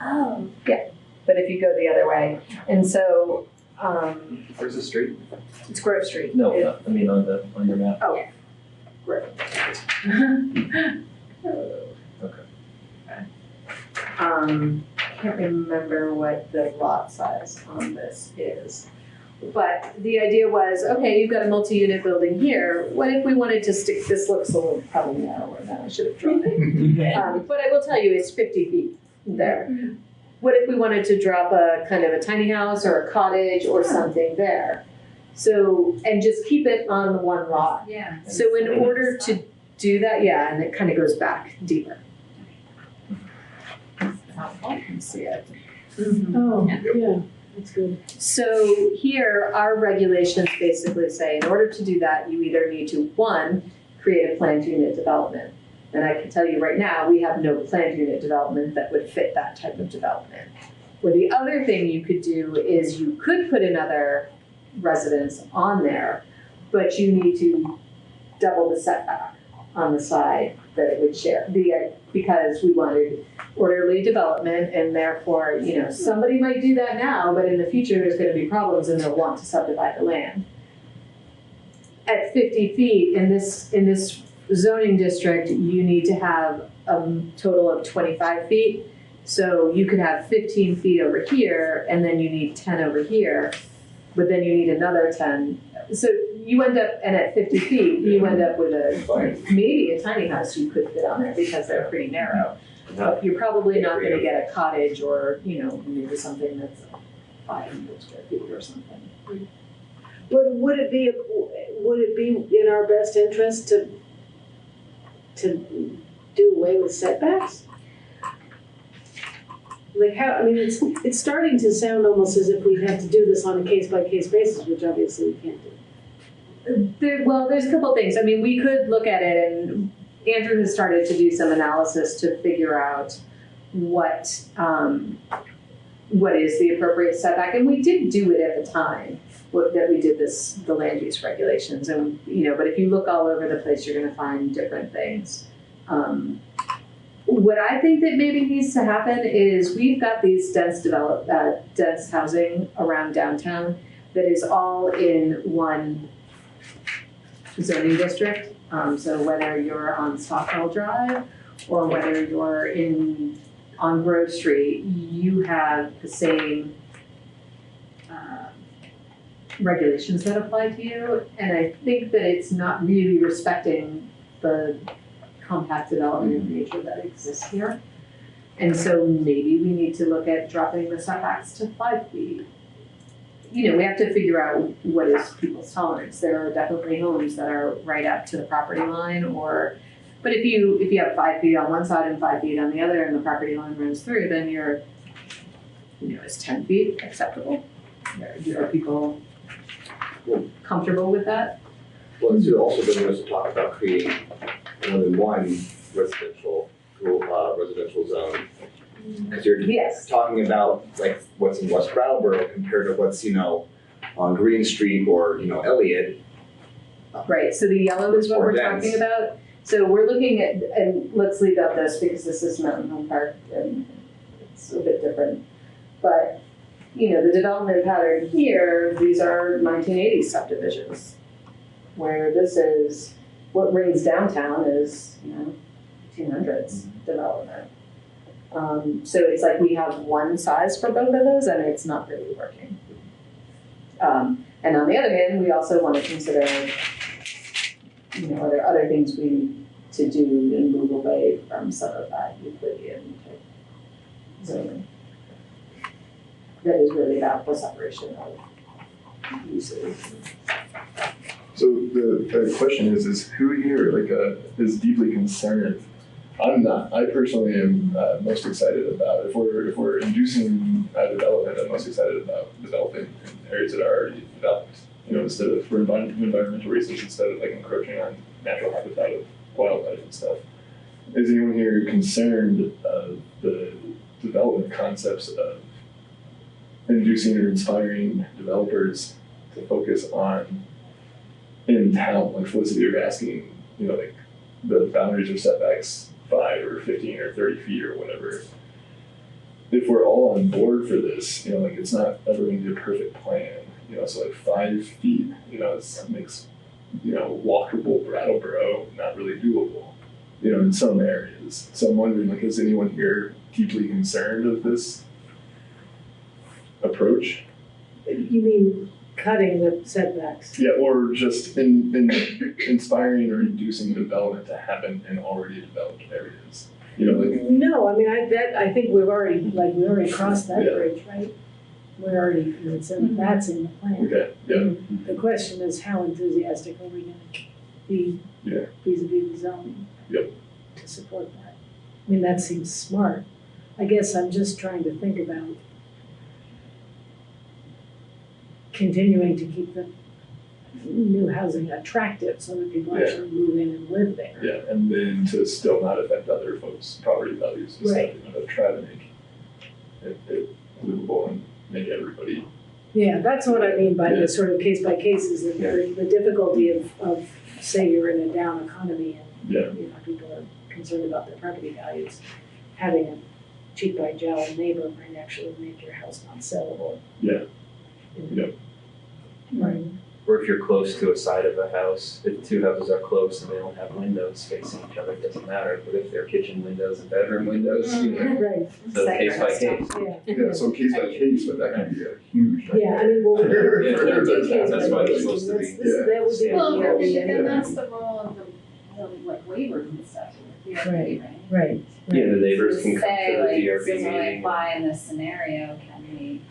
Oh. Yeah, but if you go the other way, and so Where's the street? it's Grove Street. No, It- not- I mean on your map. Oh, Grove. Can't remember what the lot size on this is. But the idea was, okay, you've got a multi-unit building here. What if we wanted to stick, this looks a little probably narrower than I should have drawn it. But I will tell you, it's 50 feet there. What if we wanted to drop a kind of a tiny house or a cottage or something there? So, and just keep it on the one lot. Yeah. So in order to do that, yeah, and it kind of goes back deeper. You can see it. Oh, yeah, that's good. So here, our regulations basically say, in order to do that, you either need to, one, create a planned unit development. And I can tell you right now, we have no planned unit development that would fit that type of development. Or the other thing you could do is you could put another residence on there, but you need to double the setback on the side that it would share. Because we wanted orderly development, and therefore, you know, somebody might do that now, but in the future, there's gonna be problems and they'll want to subdivide the land. At 50 feet, in this zoning district, you need to have a total of 25 feet. So you could have 15 feet over here, and then you need 10 over here, but then you need another 10. So you end up, and at 50 feet, you end up with maybe a tiny house you could fit on there because they're pretty narrow. But you're probably not gonna get a cottage or, you know, maybe something that's 500 square feet or something. Would it be in our best interest to do away with setbacks? Like how, I mean, it's starting to sound almost as if we'd have to do this on a case-by-case basis, which obviously we can't do. There's a couple things. I mean, we could look at it, and Andrew has started to do some analysis to figure out what is the appropriate setback, and we did do it at the time that we did the land use regulations, and you know. But if you look all over the place, you're going to find different things. What I think that maybe needs to happen is we've got these dense housing around downtown that is all in one zoning district. So whether you're on Stockwell Drive or whether you're on Grove Street, you have the same regulations that apply to you. And I think that it's not really respecting the compact development nature that exists here. And so maybe we need to look at dropping the setbacks to 5 feet. You know, we have to figure out what is people's tolerance. There are definitely homes that are right up to the property line, but if you have 5 feet on one side and 5 feet on the other and the property line runs through, then is 10 feet acceptable? Are people comfortable with that? Well, it's also been us to talk about creating more than one residential zone. Because you're talking about like what's in West Brattleboro compared to what's, on Green Street or, Elliott. Right, so the yellow is what we're talking about. So we're looking at, and let's leave out this because this is Mountain Home Park and it's a bit different. But, the development pattern here, these are 1980s subdivisions. Where this is, what rings downtown is, 1800s development. So it's like we have one size for both of those and it's not really working. And on the other hand, we also want to consider, are there other things we need to do and move away from some of that Euclidean type zoning that is really about the separation of uses. So the question is who here is deeply concerned? I'm not. I personally am most excited about if we're inducing development. I'm most excited about developing in areas that are already developed. Instead of for environmental reasons, instead of encroaching on natural habitat of wildlife and stuff. Is anyone here concerned of the development concepts of inducing or inspiring developers to focus on in town, like Felicity, you're asking, the boundaries or setbacks 5 or 15 or 30 feet or whatever. If we're all on board for this, it's not ever going to be a perfect plan. So 5 feet, it makes, walkable Brattleboro not really doable, in some areas. So I'm wondering, is anyone here deeply concerned of this approach? You mean cutting the setbacks? Yeah, or just in inspiring or inducing development to happen in already developed areas. No, I mean I think we already crossed that bridge, right? We already that's in the plan. Okay. Yeah. The question is how enthusiastic are we going to be vis-a-vis the zoning to support that? I mean that seems smart. I guess I'm just trying to think about continuing to keep the new housing attractive so that people actually move in and live there. Yeah, and then to still not affect other folks' property values and stuff, to try to make it livable and make everybody. Yeah, that's what I mean by the sort of case by case is the difficulty of say you're in a down economy and people are concerned about their property values. Having a cheap by jowl neighbor might actually make your house not sellable. Yeah. Right. Or if you're close to a side of a house, if 2 houses are close and they don't have windows facing each other, it doesn't matter. But if they're kitchen windows and bedroom windows, right. So case by case. Yeah, so case by case, but that can be a huge. Yeah, I mean, well, you can't do case by that's why it's case. supposed to be. That would be Well, the then that's the role of the waivers and stuff. Right. Yeah, the neighbors can come say, to the DRB this only meeting. apply in this scenario, can we?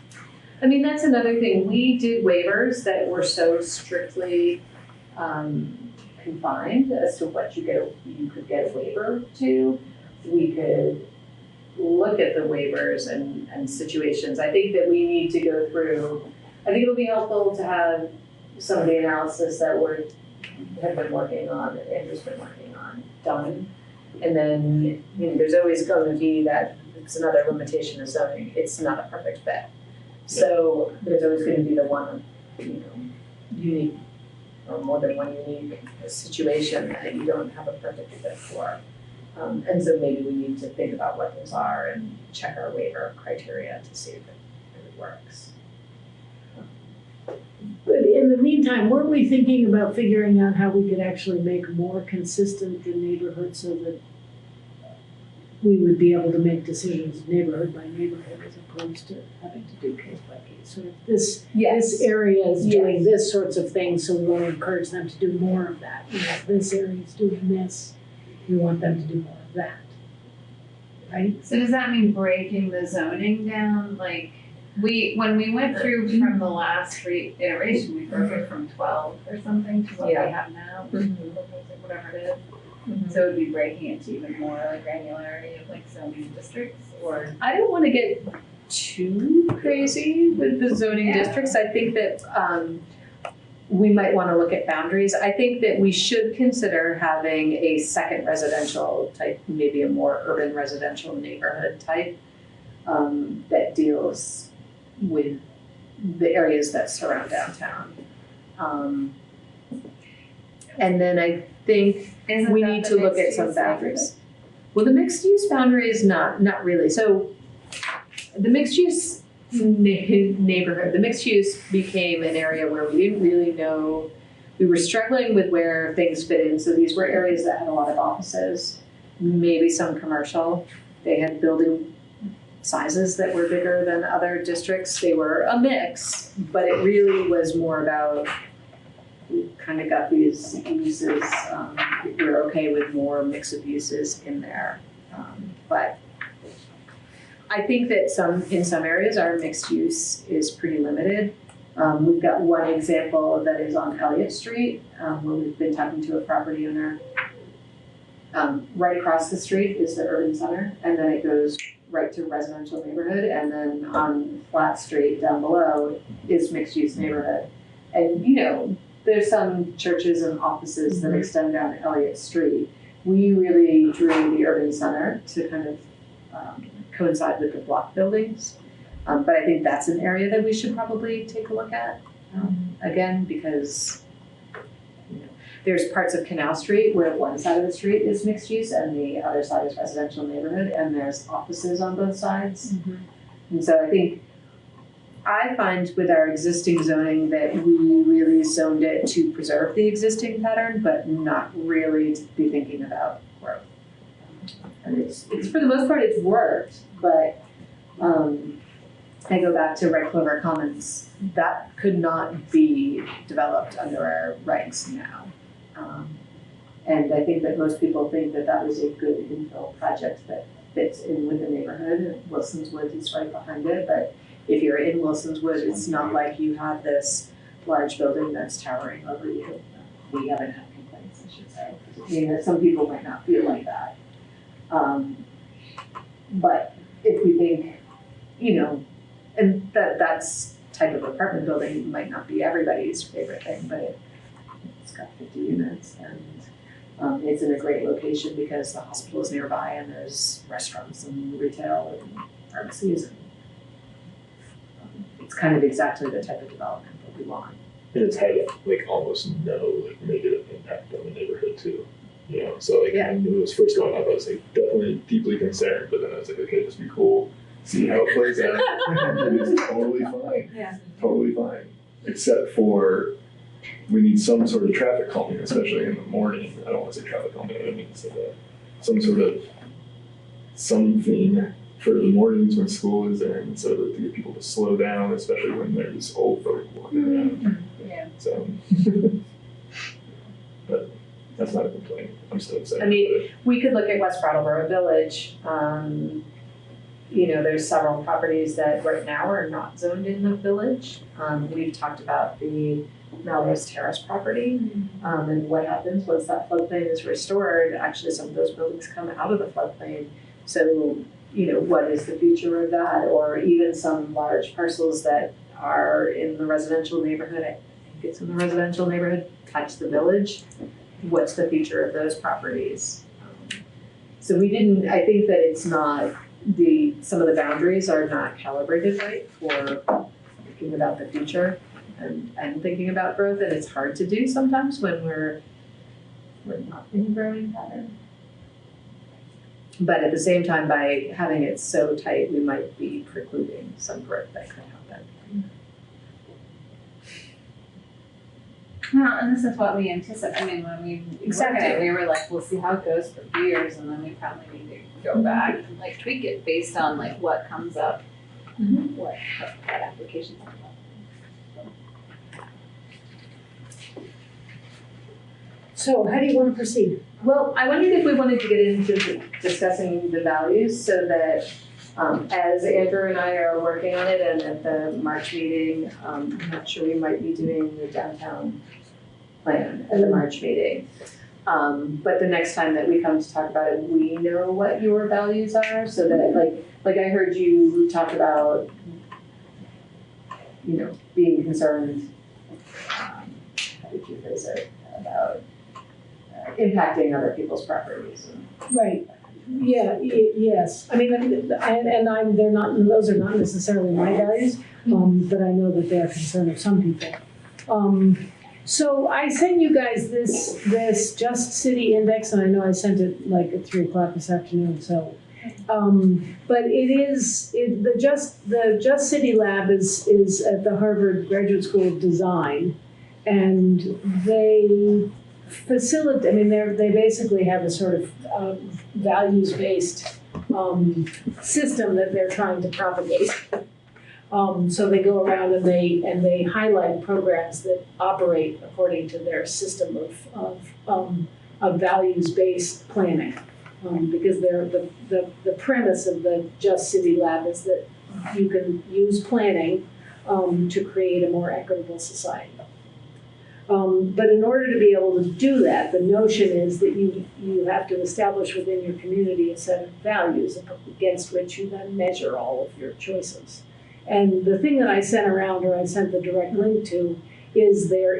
I mean, that's another thing. We did waivers that were so strictly confined as to what you could get a waiver to. We could look at the waivers and situations. I think that we need to go through, I think it'll be helpful to have some of the analysis that have been working on, that Andrew's been working on, done. And then, there's always going to be that, it's another limitation of zoning, it's not a perfect fit. So there's always going to be the one, unique, or more than one unique situation that you don't have a perfect fit for. And so maybe we need to think about what those are and check our waiver criteria to see if it really works. But in the meantime, weren't we thinking about figuring out how we could actually make more consistent the neighborhood so that we would be able to make decisions neighborhood by neighborhood as opposed to having to do case by case? Sort of this area is doing this sorts of things, so we want to encourage them to do more of that. This area is doing this, we want them to do more of that. Right? So does that mean breaking the zoning down? Like, when we went through from the last iteration, we broke it from 12 or something to what we have now, whatever it is. So it would be breaking it to even more granularity of zoning districts, or I don't want to get too crazy with the zoning districts. I think that we might want to look at boundaries. I think that we should consider having a second residential type, maybe a more urban residential neighborhood type that deals with the areas that surround downtown. And then I think we need to look at some boundaries. Well, the mixed use boundary is not really. So the mixed use neighborhood, the mixed use became an area where we didn't really know. We were struggling with where things fit in. So these were areas that had a lot of offices, maybe some commercial. They had building sizes that were bigger than other districts. They were a mix, but it really was more about, we kind of got these uses, we're okay with more mix of uses in there. But I think that in some areas our mixed use is pretty limited. We've got one example that is on Elliott Street, where we've been talking to a property owner. Right across the street is the urban center, and then it goes right to residential neighborhood, and then on Flat Street down below is mixed use neighborhood. And there's some churches and offices that extend down Elliott Street. We really drew the urban center to kind of coincide with the block buildings. But I think that's an area that we should probably take a look at again, because there's parts of Canal Street where one side of the street is mixed use and the other side is residential neighborhood, and there's offices on both sides. And so I find with our existing zoning that we really zoned it to preserve the existing pattern, but not really to be thinking about growth. And it's for the most part, it's worked, but I go back to Red Clover Commons. That could not be developed under our regs now. And I think that most people think that that was a good infill project that fits in with the neighborhood. Wilson's Woods is right behind it, but if you're in Wilson's Woods, it's not like you have this large building that's towering over you. We haven't had complaints, I should say. I mean, some people might not feel like that. But if we think, and that's type of apartment building might not be everybody's favorite thing, but it's got 50 units and it's in a great location because the hospital is nearby and there's restaurants and retail and pharmacies. And it's kind of exactly the type of development that we want. And it's had almost no negative impact on the neighborhood too. So when it was first going up, I was definitely deeply concerned, but then I was okay, just be cool, see how it plays out. It is totally fine. Yeah. Totally fine. Except for we need some sort of traffic calming, especially in the morning. I don't want to say traffic calming, I mean so that some sort of something for the mornings when school is in, so that to get people to slow down, especially when there's old folk walking around. Yeah. So but that's not a complaint. I'm still excited. I mean, we could look at West Brattleboro Village. There's several properties that right now are not zoned in the village. We've talked about the Melrose Terrace property and what happens once that floodplain is restored. Actually, some of those buildings come out of the floodplain. So, what is the future of that? Or even some large parcels that are in the residential neighborhood. I think it's in the residential neighborhood, touch the village. What's the future of those properties? So I think that it's not, some of the boundaries are not calibrated right for thinking about the future and thinking about growth, and it's hard to do sometimes when we're not in a growing pattern. But at the same time, by having it so tight, we might be precluding some growth that could happen. Well, and this is what we anticipate. I mean, when we looked at it, we were like, we'll see how it goes for a few years, and then we probably need to go back and tweak it based on what comes up, what applications come up. So how do you want to proceed? Well, I wondered if we wanted to get into discussing the values so that as Andrew and I are working on it, and at the March meeting, I'm not sure we might be doing the downtown plan at the March meeting. But the next time that we come to talk about it, we know what your values are, so that like I heard you talk about, being concerned would you phrase it, about impacting other people's properties. Right. Yeah. Yes. I mean, they're not. Those are not necessarily my values, but I know that they are concern of some people. So I sent you guys this Just City Index, and I know I sent it like at 3:00 this afternoon. So, but the Just City Lab is at the Harvard Graduate School of Design, and they facilitate. I mean, they basically have a sort of values-based system that they're trying to propagate. So they go around and they highlight programs that operate according to their system of values-based planning. Because the premise of the Just City Lab is that you can use planning to create a more equitable society. But in order to be able to do that, the notion is that you have to establish within your community a set of values against which you then measure all of your choices. And the thing that I sent around, or I sent the direct link to, is their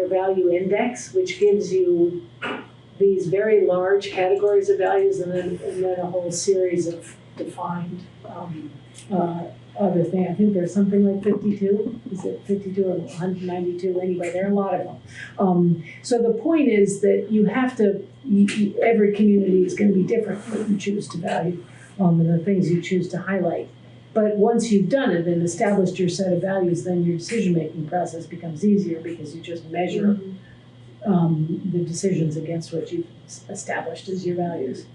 value index, which gives you these very large categories of values and then a whole series of defined other things. I think there's something like 52. Is it 52 or 192? Anyway, there are a lot of them. So the point is that you have to, every community is going to be different what you choose to value and the things you choose to highlight. But once you've done it and established your set of values, then your decision-making process becomes easier because you just measure the decisions against what you've established as your values.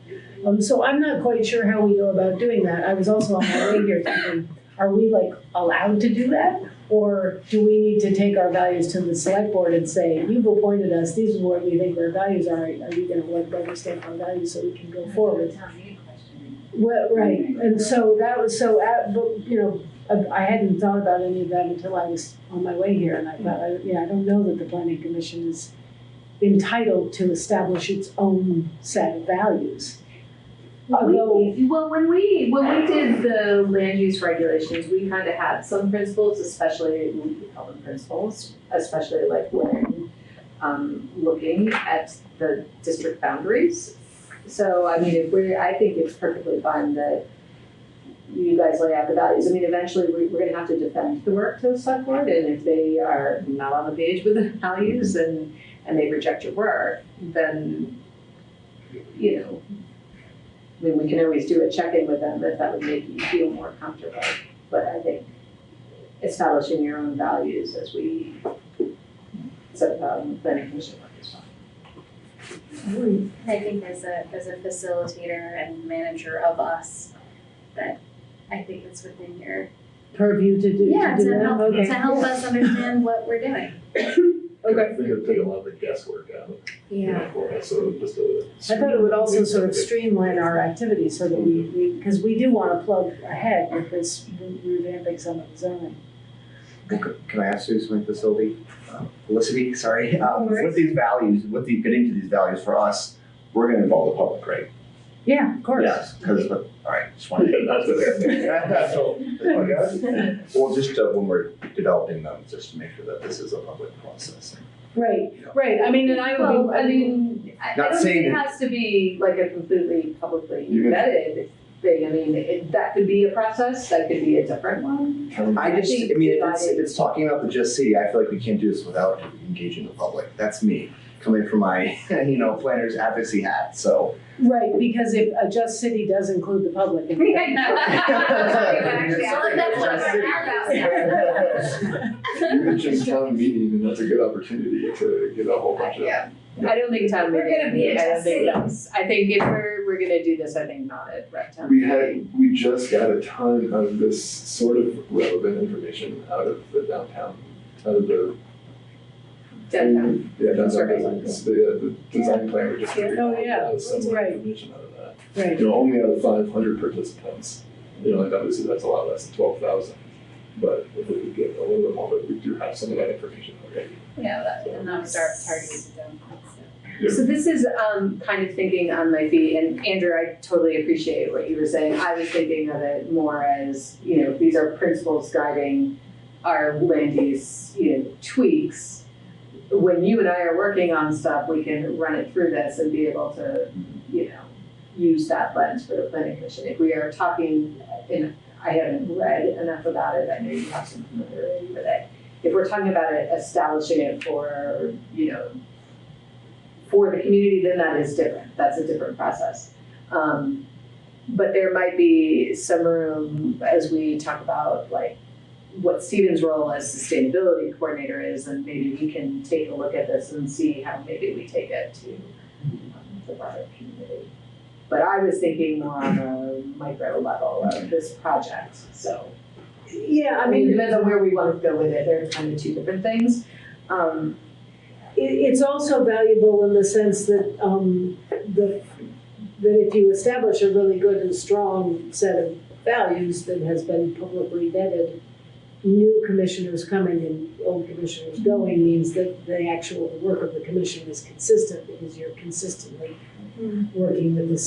So I'm not quite sure how we go about doing that. I was also on my way here thinking, are we like allowed to do that? Or do we need to take our values to the select board and say, you've appointed us, these is what we think our values are you going to understand our values so we can go forward? Well, right, and so that was I hadn't thought about any of that until I was on my way here, and I thought, I don't know that the Planning Commission is entitled to establish its own set of values. When we did the land use regulations, we kind of had some principles, especially we call them principles, especially like when looking at the district boundaries. So, I mean, I think it's perfectly fine that you guys lay out the values. I mean, eventually we're going to have to defend the work to the select board, and if they are not on the page with the values and they reject your work, then, I mean, we can always do a check-in with them if that would make you feel more comfortable. But I think establishing your own values as we set about in the planning commission work is fine. I think as a facilitator and manager of us, that I think it's within your purview to do. Yeah, to do to that? help Okay. to help us understand what we're doing. Okay. I think it'd take a lot of the guesswork out of Yeah. for us. So just a I thought it would also sort of streamline our activities so that because we do want to plug ahead with this revamping some of the zoning. Can I ask you something, Felicity, sorry. With these values, getting to these values for us, we're going to involve the public, right? Yeah, of course. Yes, because, all right, just wanted to. That's well, just when we're developing them, just to make sure that this is a public process. Right. I mean, and I would I don't think it has to be like a completely publicly vetted thing. I mean, that could be a process. That could be a different one. If it's talking about the Just City, I feel like we can't do this without engaging the public. That's me coming from my, planner's advocacy hat. So. Right, because if a Just City does include the public. You mentioned town meeting, and that's a good opportunity to get a whole bunch of. Yeah. I don't think town meeting. We're gonna be I think if we're gonna do this, I think not at rep town. We just got a ton of this sort of relevant information out of the downtown, out of the downtown. Yeah, downtown the design plan we just Oh yeah, some right. information out of that. Right. Only out of 500 participants. Like obviously that's a lot less than 12,000. But if we could get a little bit more, but we do have some of that information already. Yeah, and that was our targeted downtown. So this is kind of thinking on my feet, and Andrew, I totally appreciate what you were saying. I was thinking of it more as, these are principles guiding our land use, tweaks. when you and I are working on stuff, we can run it through this and be able to, use that lens for the planning commission. If we are talking, and I haven't read enough about it, I know you have some familiarity with it. If we're talking about it, establishing it for, for the community, then that is different. That's a different process. But there might be some room as we talk about like what Stephen's role as sustainability coordinator is, and maybe we can take a look at this and see how maybe we take it to the broader community. But I was thinking more on a micro level of this project, so. Yeah, I mean, depends on where we want to go with it. They're kind of two different things. It's also valuable in the sense that that if you establish a really good and strong set of values that has been publicly vetted, new commissioners coming and old commissioners going means that the actual work of the commission is consistent because you're consistently working with the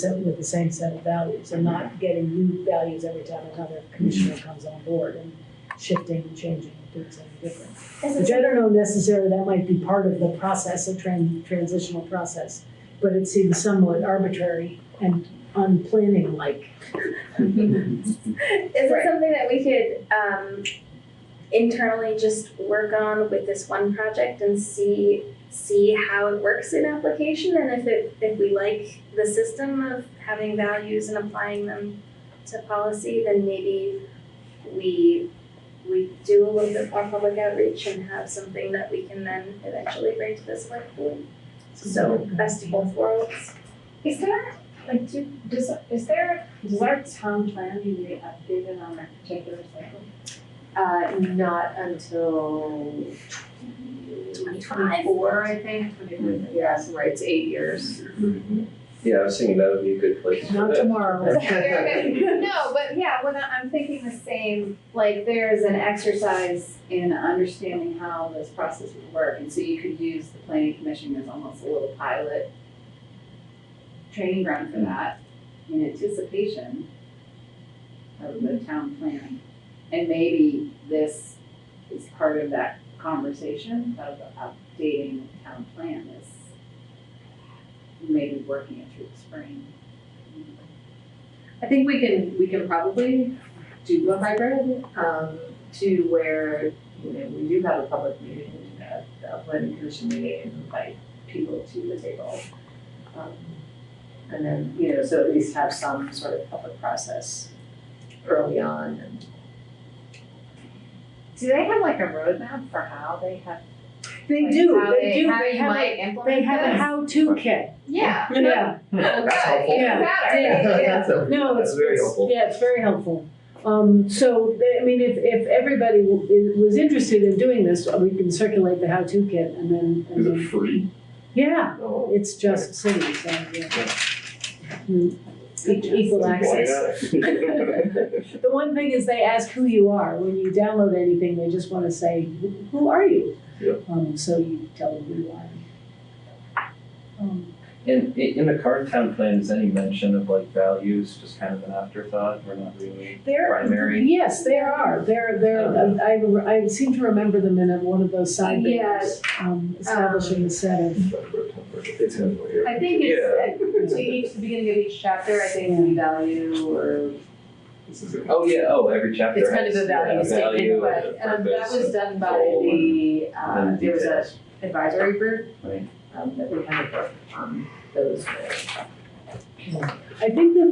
same set of values and not getting new values every time another commissioner comes on board and shifting and changing and doing something different. Which I don't know necessarily, that might be part of the process, a transitional process, but it seems somewhat arbitrary and unplanning-like. Is it something that we could internally just work on with this one project and see how it works in application, and if we like the system of having values and applying them to policy, then maybe we do a little bit more public outreach and have something that we can then eventually bring to the select board. So best of both worlds. Is there like does our town plan need to be updated on that particular cycle? Not until 2024, I think. Yeah, so right, it's 8 years. Yeah, I was thinking that would be a good place for Not that. tomorrow. No, but yeah, when I'm thinking the same, like there's an exercise in understanding how this process would work, and so you could use the planning commission as almost a little pilot training ground for that in anticipation of the town plan. And maybe this is part of that conversation of updating the town plan, is maybe working it through the spring. I think we can probably do a hybrid to where we do have a public meeting, a planning commission meeting, and invite people to the table, and then so at least have some sort of public process early on. And do they have like a roadmap for how they have? They like do. How They do. How They you have might implement a this? how-to kit. Yeah. Yeah. Well, That's helpful. good. Even better. Yeah. No, That's very helpful. Yeah, it's very helpful. So, I mean, if everybody was interested in doing this, we can circulate the how-to kit and then. Is it free? Yeah, Oh. it's just cities. So, yeah. Equal access. The one thing is they ask who you are. When you download anything, they just want to say, who are you? Yeah. So you tell them who you are. And in the current town plan, is any mention of like values just kind of an afterthought? We're not really primary? Yes, there are. I seem to remember them in one of those side papers, establishing a set of. I think it's at the beginning of each chapter, I think we value or. Oh yeah, every chapter It's kind of has, a value statement, but that was done by the, there was an advisory group, that we kind of worked on those with. I think the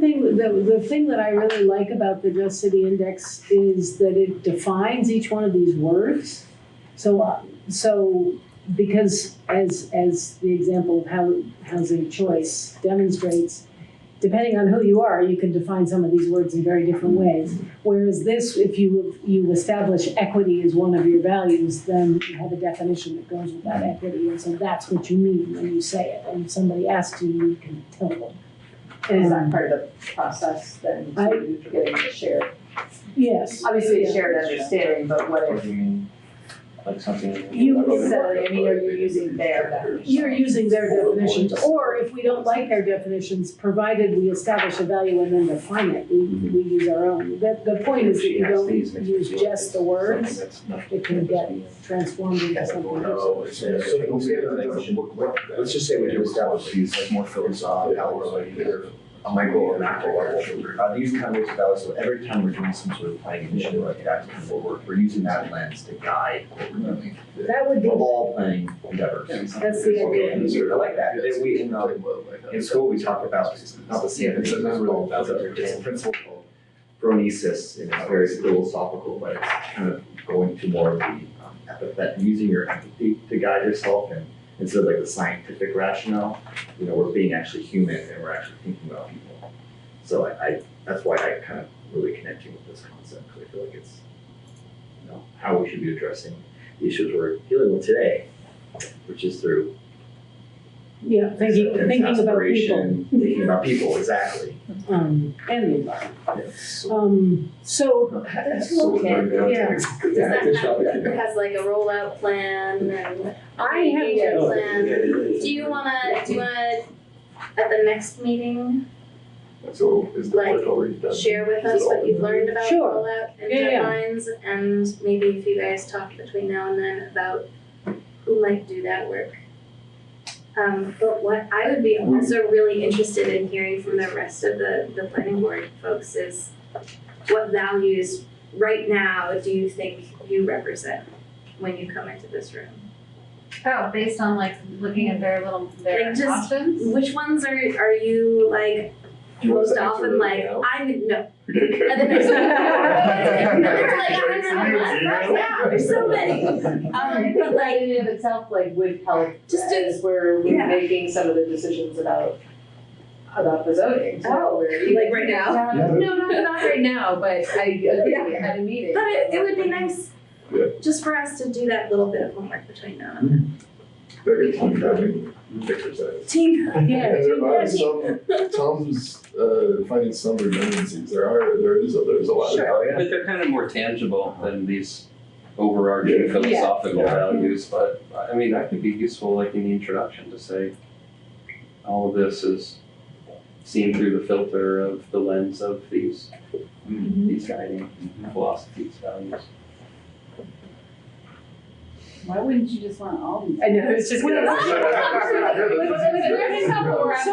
thing that I really like about the Just City Index is that it defines each one of these words. So because as the example of housing choice demonstrates, depending on who you are, you can define some of these words in very different ways. Whereas this, if you establish equity as one of your values, then you have a definition that goes with that equity, and so that's what you mean when you say it. And if somebody asks you can tell them. And is that part of the process then to getting the shared? Yes. Obviously, Yeah. shared understanding, but what if? like something. You necessarily, I mean, are you using their definition? You're using their definitions, or if we don't like their definitions, provided we establish a value and then define it, we use our own. The point is that you don't use just the words, it can get transformed into something else. Let's just say we do establish these like more philosophical, either a micro or macro level. These kind of ways of balance, so every time we're doing some sort of planning initiative like that, we're using that lens to guide what we're doing. That would be of all planning endeavors. That's the idea. I like that. We in school we talk about not the same thing, it's a principle called phronesis, and it's very philosophical, but it's kind of going to more of the epithet, using your empathy to guide yourself, and instead of like the scientific rationale, we're being actually human and we're actually thinking about people. So I that's why I kind of really connecting with this concept, because I feel like it's how we should be addressing the issues we're dealing with today, which is through thinking about people. Thinking about people, exactly. And the environment. Yes. So That's okay. Yeah. It has like a rollout plan and I have engagement plan. Do you wanna at the next meeting So is the work already done? share with us what you've learned about Sure. rollout and Yeah. deadlines, and maybe if you guys talk between now and then about who might do that work. But what I would be also really interested in hearing from the rest of the planning board folks is what values right now do you think you represent when you come into this room? Oh, based on like looking at their Like just options? which ones are you like most often like I would know. And then there's like 100. Yeah, there's so many. But like in and of itself, like would help Just as we're making some of the decisions about the zoning. So like right now? No, not right now, but I agree at a meeting. But it would be nice just for us to do that little bit of homework between now and then. Very team building exercise. Team. And there are Tom's finding some redundancies. There is a lot of. But they're kind of more tangible than these overarching philosophical values. But I mean, that could be useful, like in the introduction, to say all of this is seen through the filter of the lens of these guiding philosophies, values. Why wouldn't you just want all these? I know, it's just gonna. There's a couple where I'm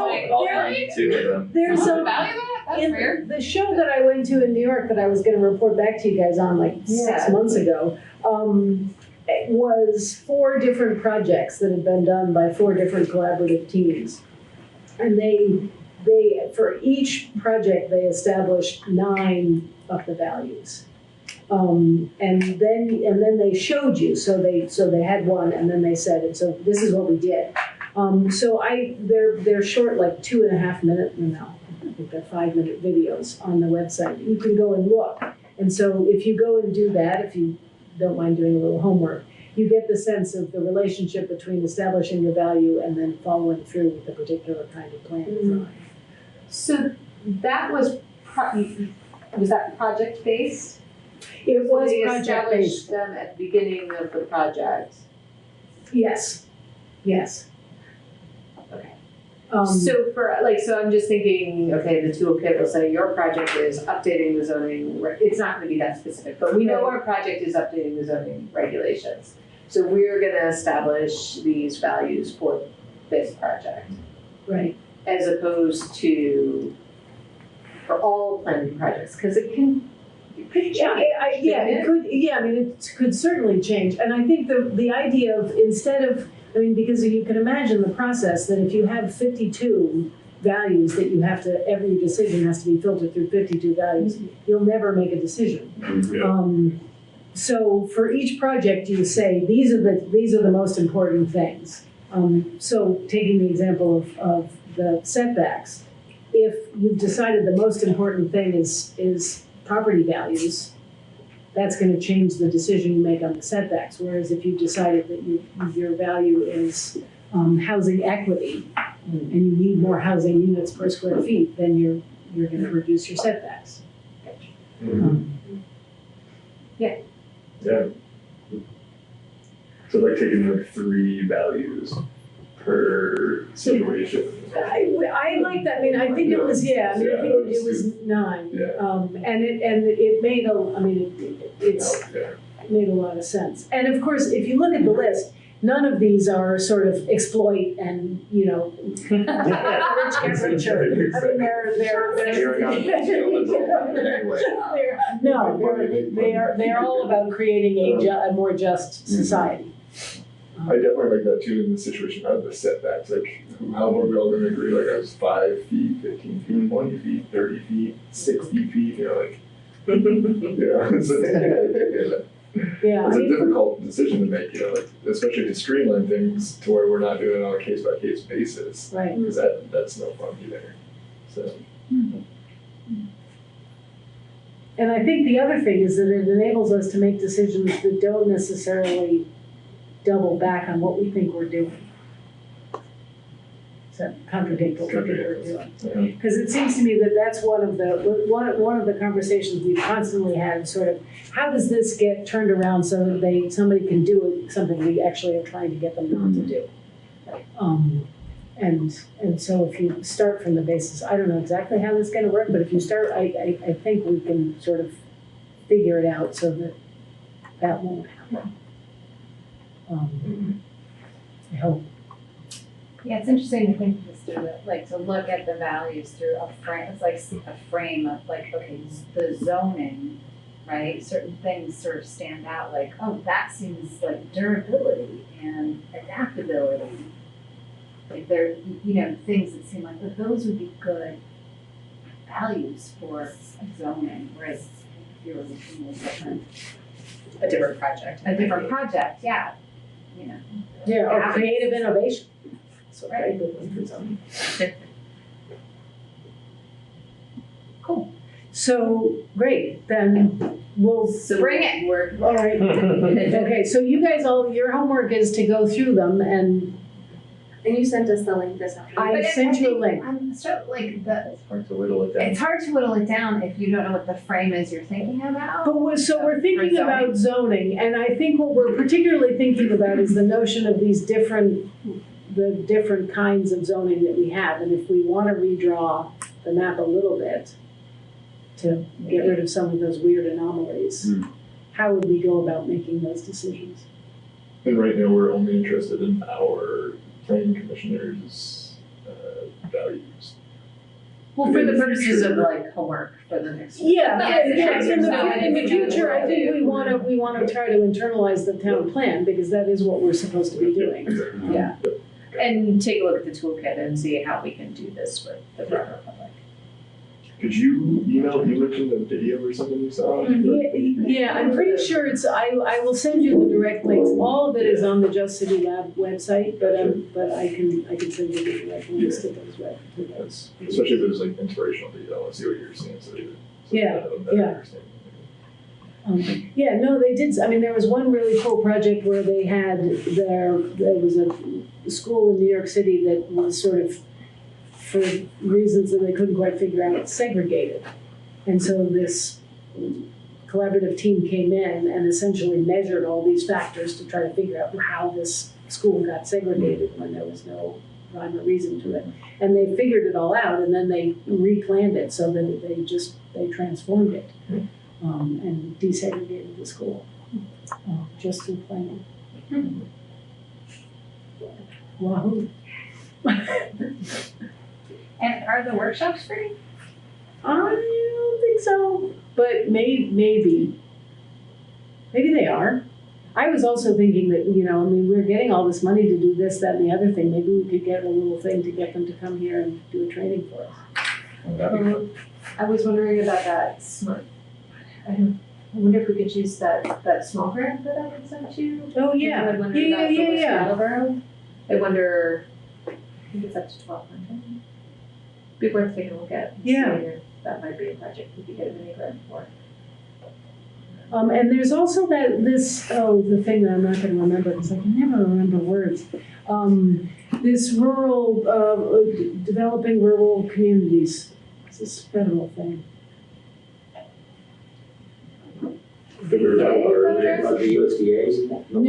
like, There's value that? That's in weird. the show that I went to in New York that I was going to report back to you guys on like 6 months ago, it was 4 different projects that had been done by 4 different collaborative teams, and they for each project they established 9 of the values. And then they showed you. So they had one, and then they said, and so this is what we did. So they're short, like 2.5 minute, I think they're 5-minute videos on the website. You can go and look. And so if you go and do that, if you don't mind doing a little homework, you get the sense of the relationship between establishing the value and then following through with a particular kind of plan design. So that was that project based? It was they project established based. them at the beginning of the project. Yes. Okay. Um, So I'm just thinking, okay, the toolkit will say your project is updating the zoning. It's not going to be that specific, but we know our project is updating the zoning regulations. So we're going to establish these values for this project, right? As opposed to for all planning projects, because it can. It could change. It could. Yeah, I mean, it could certainly change. And I think the idea of instead of, because you can imagine the process that if you have 52 values that you have to, every decision has to be filtered through 52 values, you'll never make a decision. So for each project, you say these are the most important things. So taking the example of the setbacks, if you've decided the most important thing is property values, that's going to change the decision you make on the setbacks. Whereas if you decided that your value is housing equity, and you need more housing units per square feet, then you're going to reduce your setbacks. Yeah. So like taking like 3 values per situation. I like that. I mean, I think it was, I think it was 9. And it made it made a lot of sense. And of course, if you look at the list, none of these are sort of exploit and, rich get richer. I mean, they're all about creating a more just society. I definitely like that too in the situation of the setbacks. Like, how are we all going to agree? Like, I was 5 feet, 15 feet, 20 feet, 30 feet, 60 feet. It's a difficult decision to make, like, especially to streamline things to where we're not doing it on a case by case basis. Right. Because that's no fun either. So. And I think the other thing is that it enables us to make decisions that don't necessarily double back on what we think we're doing. So contradict what we think we're doing. Because it seems to me that that's one of the conversations we've constantly had. Sort of, how does this get turned around so that somebody can do something we actually are trying to get them not to do? And so if you start from the basis, I don't know exactly how this is going to work, but if you start, I think we can sort of figure it out so that won't happen. I hope. Yeah, it's interesting to think this through, to look at the values through a frame. It's like a frame of okay, the zoning, right? Certain things sort of stand out. Like, oh, that seems like durability and adaptability. Like they're things that seem like those would be good values for zoning. Whereas if you were looking at a different project. A different project, yeah. Yeah, or creative innovation. So very good one for zoning. Cool. So great. Then we'll bring it. All right. Okay. So you guys your homework is to go through them and you sent us the link this afternoon. I sent you a link. It's hard to whittle it down. It's hard to whittle it down if you don't know what the frame is you're thinking about. But we're thinking about zoning, and I think what we're particularly thinking about is the notion of the different kinds of zoning that we have, and if we want to redraw the map a little bit to get rid of some of those weird anomalies, how would we go about making those decisions? And right now, we're only interested in our planning commissioners' values. Well, for the purposes of homework for the next. In the future, I think we want to try to internalize the town plan because that is what we're supposed to be doing. Exactly. Yeah, and take a look at the toolkit and see how we can do this with the broader public. Could you email? You mentioned a video or something you saw. Yeah, I'm pretty sure it's. I will send you the direct links. All of it is on the Just City Lab website, but I can send you the direct links to those. Especially if there's inspirational video. I want to see what you're seeing. So they did. I mean, there was one really cool project where they had there was a school in New York City that was sort of, for reasons that they couldn't quite figure out, segregated. And so this collaborative team came in and essentially measured all these factors to try to figure out how this school got segregated when there was no rhyme or reason to it. And they figured it all out, and then they replanned it so that they transformed it and desegregated the school just through planning. Wahoo. And are the workshops free? I don't think so, but maybe they are. I was also thinking that, we're getting all this money to do this, that, and the other thing. Maybe we could get a little thing to get them to come here and do a training for us. I was wondering about that smart. I wonder if we could use that small grant that I had sent you. Oh yeah, I wonder I wonder. I think it's up to 1,200. Be worth taking a look at. Yeah. If that might be a project we could get a mini grant for. And there's also the thing that I'm not going to remember because I can never remember words. This rural, developing rural communities. It's this federal thing. we were talking about earlier. The USDA's? No.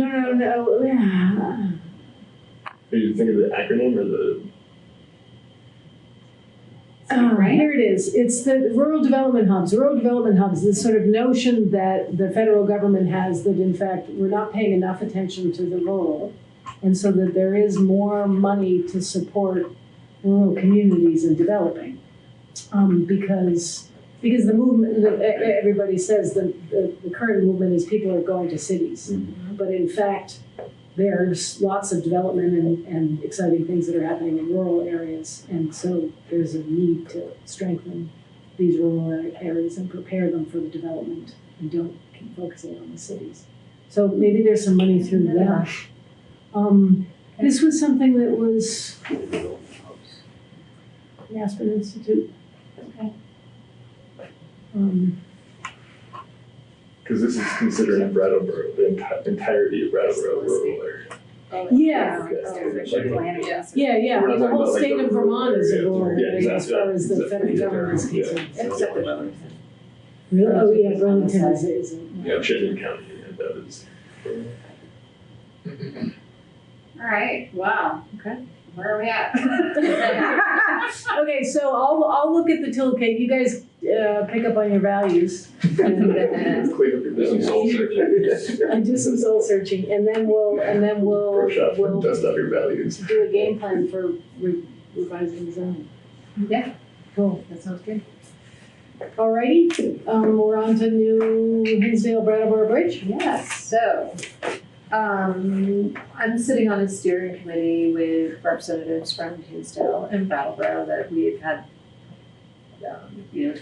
Are you thinking of the acronym or the? Here it is. It's the rural development hubs. Rural development hubs, this sort of notion that the federal government has that in fact we're not paying enough attention to the rural, and so that there is more money to support rural communities in developing. Because the movement, everybody says the current movement is people are going to cities. Mm-hmm. But in fact, there's lots of development and exciting things that are happening in rural areas. And so there's a need to strengthen these rural areas and prepare them for the development and don't keep focusing on the cities. So maybe there's some money through that. This was something that was the Aspen Institute. Okay. Because this is considering Brattleboro, the entirety of Brattleboro rural area. Yeah. Yeah. We're not The talking whole about, state the of Vermont is a rural Yeah, area as exactly. far as the federal government is Yeah. concerned. Except the Burlington. Really? Oh, yeah, Burlington is. Yeah, Chittenden County, and that is. All right, wow, okay, where are we at? Okay, so I'll look at the toolkit. You guys pick up on your values. Clean up your business soul searching. And do some soul searching, and then we'll Brush up and dust up your values. do a game plan for revising the zoning. Yeah, Cool. that sounds good. Alrighty, we're on to New Hinsdale-Brattleboro Bridge. Yes, so, I'm sitting on a steering committee with representatives from Hinsdale and Brattleboro that we've had,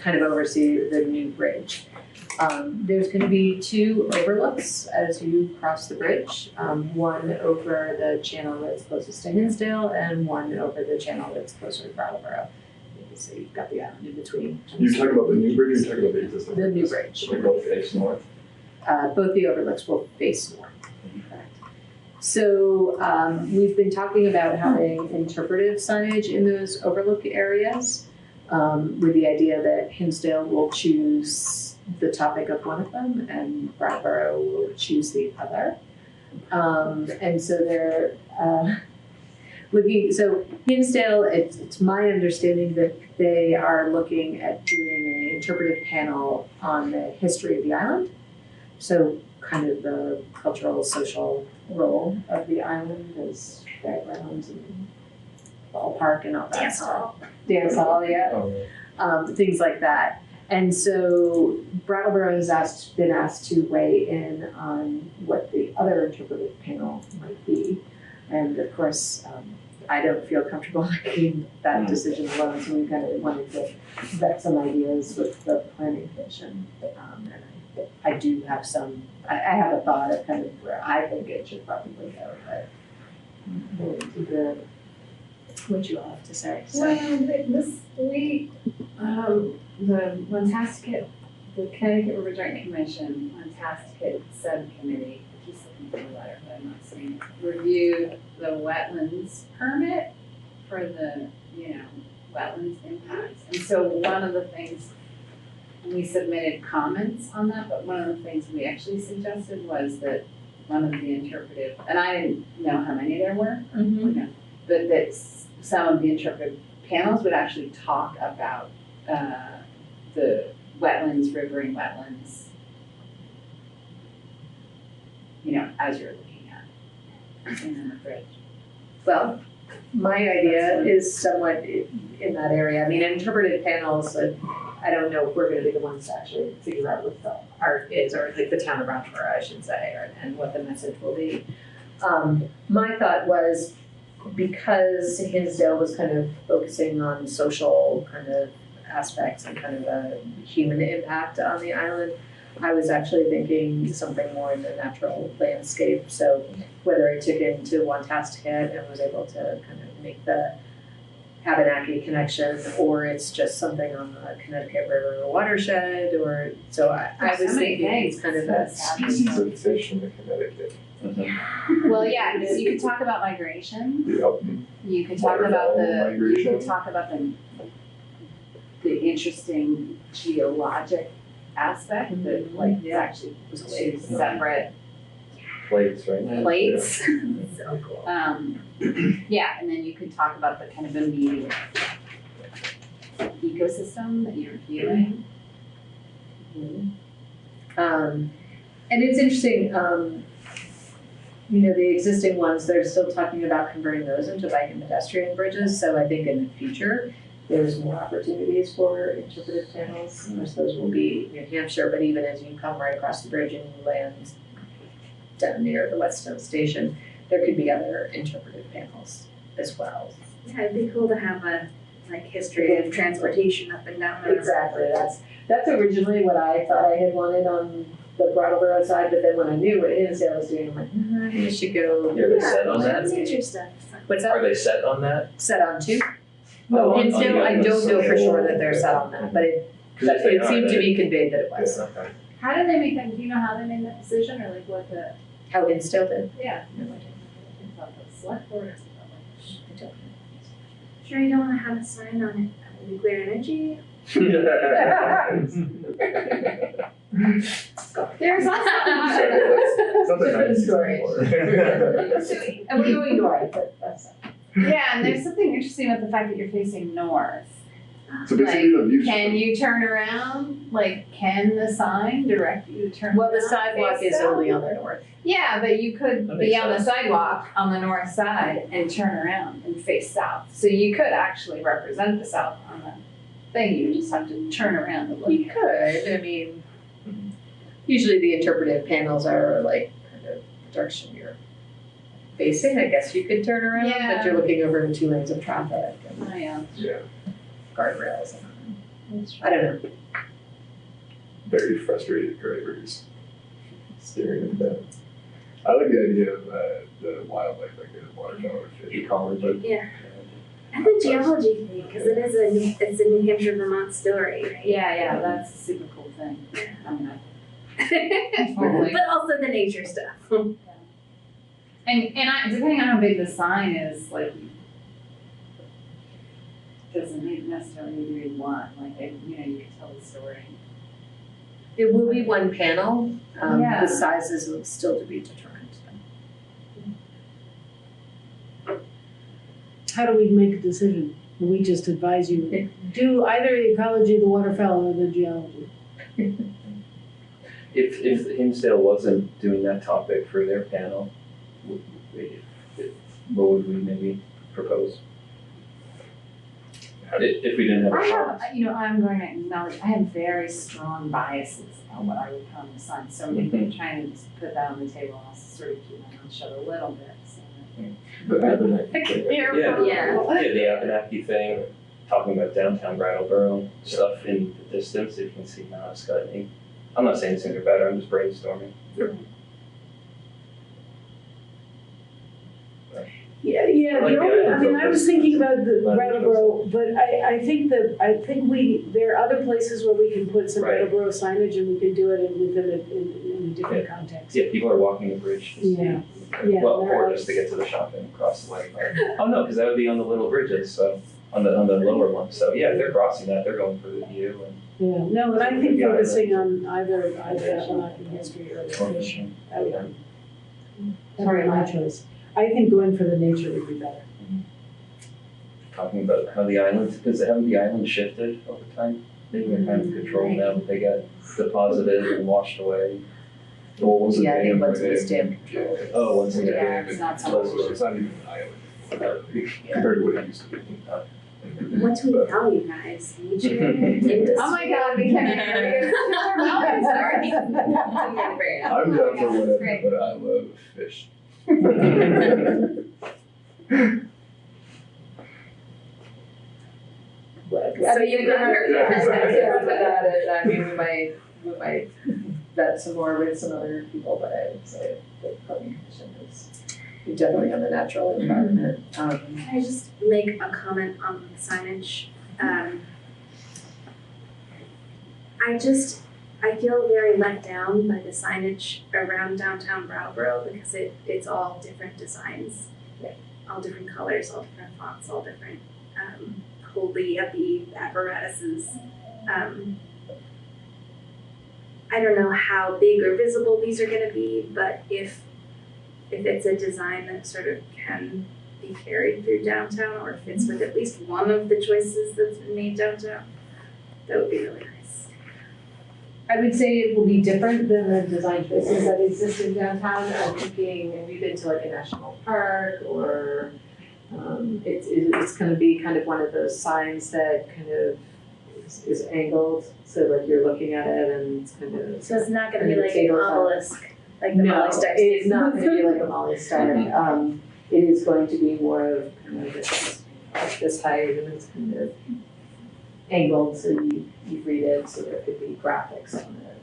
kind of oversee the new bridge. There's gonna be 2 overlooks as you cross the bridge. One over the channel that's closest to Hinsdale and one over the channel that's closer to Brattleboro. So you've got the island in between. You're talking about the new bridge, or you're talking about the existing? The new bridge. They both face north. Both the overlooks will face north. So we've been talking about having interpretive signage in those overlook areas with the idea that Hinsdale will choose the topic of one of them and Brattleboro will choose the other. And so they're so Hinsdale, it's my understanding that they are looking at doing an interpretive panel on the history of the island. So kind of the cultural, social role of the island as fairgrounds and ballpark and all that stuff. Dance hall, yeah. Things like that. And so Brattleboro has been asked to weigh in on what the other interpretive panel might be. And of course, I don't feel comfortable making that decision alone, so we kind of wanted to vet some ideas with the planning commission. And I do have I have a thought of kind of where I think it should probably go, but we'll do what you all have to say. So. Well, this week, the Connecticut River Joint Commission, Montastic Subcommittee, I just looking for the letter, but I'm not seeing it, reviewed the wetlands permit for the, wetlands impacts. And so one of the things, we submitted comments on that, but one of the things we actually suggested was that one of the interpretive, and I didn't know how many there were, but that some of the interpretive panels would actually talk about the wetlands, riverine wetlands, as you're looking at in the bridge. Well, my idea is somewhat in that area. I mean, interpretive panels, I don't know if we're going to be the ones to actually figure out what the art is, or like the town of Brattleboro, I should say, and what the message will be. My thought was, because Hinsdale was kind of focusing on social kind of aspects and kind of a human impact on the island, I was actually thinking something more in the natural landscape. So whether I took him to Wantasticet and was able to kind of make the Abenaki connection, or it's just something on the Connecticut River watershed, or so I was thinking it's kind of a species of fish in the Connecticut. Well, yeah, you could talk about migration. You could talk about the interesting geologic aspect that like is actually two separate Plates, right? plates. So cool. Yeah, and then you could talk about the kind of immediate ecosystem that you're viewing. And it's interesting, you know, the existing ones, they're still talking about converting those into bike and pedestrian bridges. So I think in the future, there's more opportunities for interpretive panels. Of course, those will be New Hampshire, but even as you come right across the bridge and you land down near the Whetstone Station, there could be other interpretive panels as well. Yeah, it'd be cool to have a like history of transportation up and down there. Exactly, that's originally what I thought I had wanted on the Brattleboro side, but then when I knew what Hinsdale was doing, I'm like, maybe we should go. Are they set on that? Nature stuff. What's that? Are they set on that? Set on two? Oh, No, on Hinsdale, the I other don't know for side. sure that they're set on that, but it seemed to be conveyed that it was. Okay. How did they make that, do you know how they made that decision, or like what the, How Hinsdale did? yeah, like, I thought the select board or something like that. Sure you don't want to have a sign on it, nuclear energy? There's also. Different story. And we're going north, but that's. Yeah, and there's something interesting about the fact that you're facing north. So basically the view. Can you turn around? Like, can the sign direct you to turn around? Well, the sidewalk face is south? only on the north. Yeah, but you could That be makes on the sense. sidewalk on the north side and turn around and face south. So you could actually represent the south on the thing, you just have to turn around and look. You could, I mean, usually the interpretive panels are like kind of the direction you're facing. I guess you could turn around, but you're looking over into 2 lanes of traffic and Oh, yeah. Yeah. guardrails. I don't know. Very frustrated drivers staring at that. I like the idea of the wildlife, like the waterfowl fish. Ecology. Yeah. And the geology thing, because it's a New Hampshire, Vermont story, right? Yeah, that's a super cool thing. I mean, Totally. But also the nature stuff. and depending on how big the sign is, like, doesn't necessarily need to be one. Like, you know, you can tell the story. It will be one panel. Yeah. The sizes will still to be determined. How do we make a decision? We just advise you, do either the ecology, the waterfowl, or the geology. If Hinsdale wasn't doing that topic for their panel, what would we maybe propose? If we didn't have I a have, you know, I'm going to acknowledge, I have very strong biases about what I would put on the sign. So maybe trying to put that on the table, I'll sort of keep my mouth shut a little bit. So But Abenaki thing. Careful. Yeah, the Abenaki thing, talking about downtown Brattleboro stuff in the distance, if you can see now, it's got any. I'm not saying it's any better, I'm just brainstorming. Yeah, Like no, the I mean, I was thinking about the But- Brattleboro, but I think there are other places where we can put some Right. Brattleboro signage and we can do it in a different context. Yeah, people are walking the bridge to see. Yeah. Yeah, Well, there or are- just to get to the shopping across the lake. Oh, no, because that would be on the little bridges, so, on the lower one. So, yeah, if they're crossing that, they're going for the view and. Yeah, no, but I think Yeah, focusing on either Abenaki history or the fishing, that would be, sorry, my choice. I think going for the nature would be better. Talking about how the islands, because haven't the islands shifted over time? They're kind of controlled now, but they got deposited and washed away. Well, once a Yeah, I think dam, once right? it's dammed. Oh, once it's Yeah, dammed. it's not so much. It's not even an island compared to what it used to be. What do we tell you guys? Nature, industry. Oh my God, we can. Sorry. I'm down for whatever, but I love fish. So you can with that, and I mean, we might vet some more with some other people, but I would say the planning commission is generally on the natural environment. Can I just make a comment on the signage? I feel very let down by the signage around downtown Brattleboro because it's all different designs, all different colors, all different fonts, all different wholly uppy apparatuses. I don't know how big or visible these are gonna be, but if it's a design that sort of can be carried through downtown, or if it's with at least one of the choices that's been made downtown, that would be really nice. I would say it will be different than the design choices that exist in downtown. I'm thinking, have you been to like a national park, or it's gonna be kind of one of those signs that kind of is angled, so like you're looking at it and it's kind of. So it's not gonna be like an obelisk, like the Molly Star. No, it's not gonna be like a Molly Star. It is going to be more of kind of this height, and it's kind of angled, so you read it, so there could be graphics on it.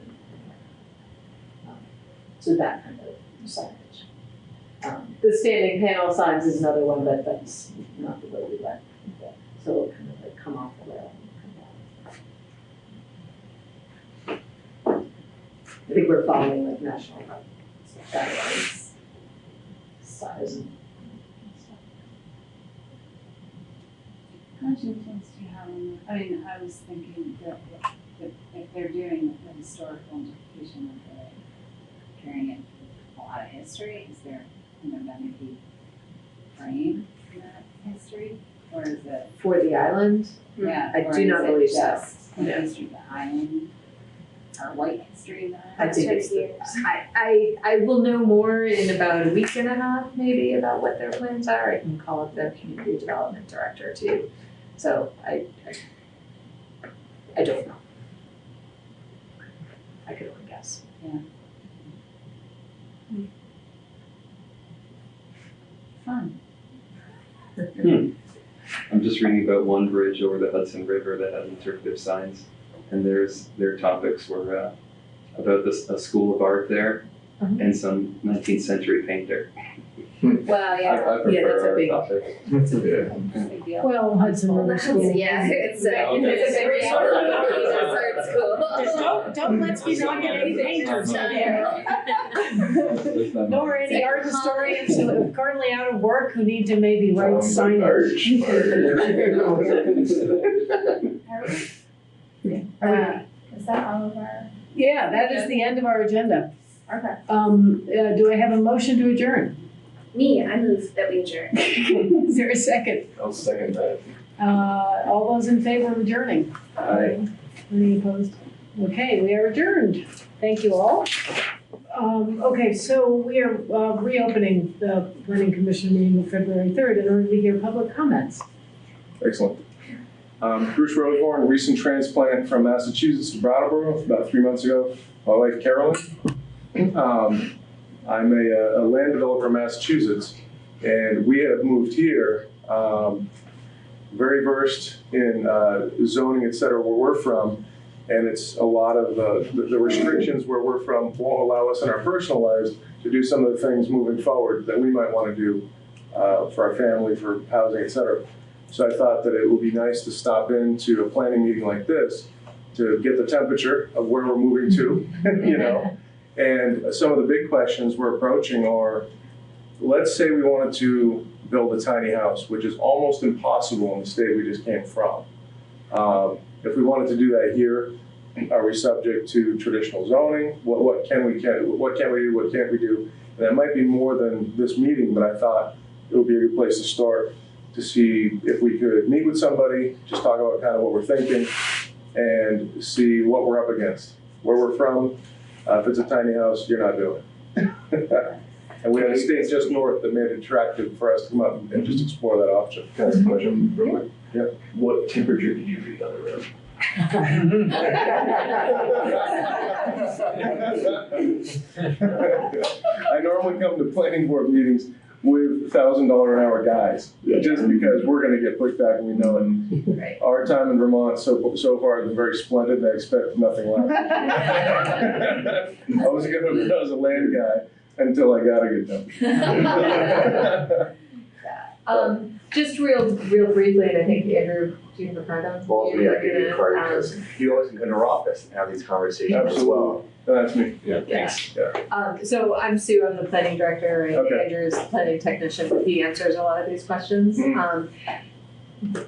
So that kind of signage. The standing panel signs is another one, but that's not the way we went. So it'll kind of like come off the rail and come down. I think we're following like national park guidelines, size and stuff. How much influence do you have on the, I mean, I was thinking that if they're doing the historical interpretation of the, carrying it a lot of history, is there, going to be frame in that history? Or is it? For the island? Yeah. I do not believe so. Just the history of the island, or white history of the island? I think it's I will know more in about a week and a half, maybe, about what their plans are. I can call up their community development director too. So I don't know. I could only guess. Yeah. Fun. I'm just reading about one bridge over the Hudson River that has interpretive signs, and their topics were about a school of art there and some 19th century painter. Well, yeah, I prefer that's a art big, topic. that's a big deal. Well, Hudson River School. Yeah, it's a art school. Don't let's be knocking any painters out here. Nor any art historians who are currently out of work who need to maybe write signage. Is that all of our? Yeah, that is the end of our agenda. Okay. Do I have a motion to adjourn? Me, I move that we adjourn. Is there a second? I'll second that. All those in favor of adjourning? Aye. Any opposed? Okay, we are adjourned. Thank you all. Okay, so we are reopening the Planning Commission meeting of February 3rd in order to hear public comments. Excellent. Bruce Roseborn, recent transplant from Massachusetts to Brattleboro about 3 months ago. My wife Carolyn. I'm a land developer in Massachusetts, and we have moved here, very versed in zoning, et cetera, where we're from, and it's a lot of the restrictions where we're from won't allow us in our personal lives to do some of the things moving forward that we might want to do for our family, for housing, et cetera. So I thought that it would be nice to stop into a planning meeting like this to get the temperature of where we're moving to, you know. And some of the big questions we're approaching are, let's say we wanted to build a tiny house, which is almost impossible in the state we just came from. If we wanted to do that here, are we subject to traditional zoning? What can we do? What can't we do? And that might be more than this meeting, but I thought it would be a good place to start to see if we could meet with somebody, just talk about kind of what we're thinking, and see what we're up against, where we're from. If it's a tiny house, you're not doing it. And we had a state just north that made it attractive for us to come up and just explore that option. Can I ask a question real quick? Yeah. What temperature did you read on the road? I normally come to planning board meetings with $1,000 an hour guys, just because we're going to get pushback and we know it. Right. Our time in Vermont so far has been very splendid, and I expect nothing less. I was going to go as a land guy until I got a good number. Just real briefly, and I think Andrew, do you have a card on? Well, yeah, I give you a card because you always can go to our office and have these conversations Absolutely. as well. That's me. Yeah, thanks. Yeah. So I'm Sue, I'm the planning director, and Okay. Andrew's the planning technician, but he answers a lot of these questions.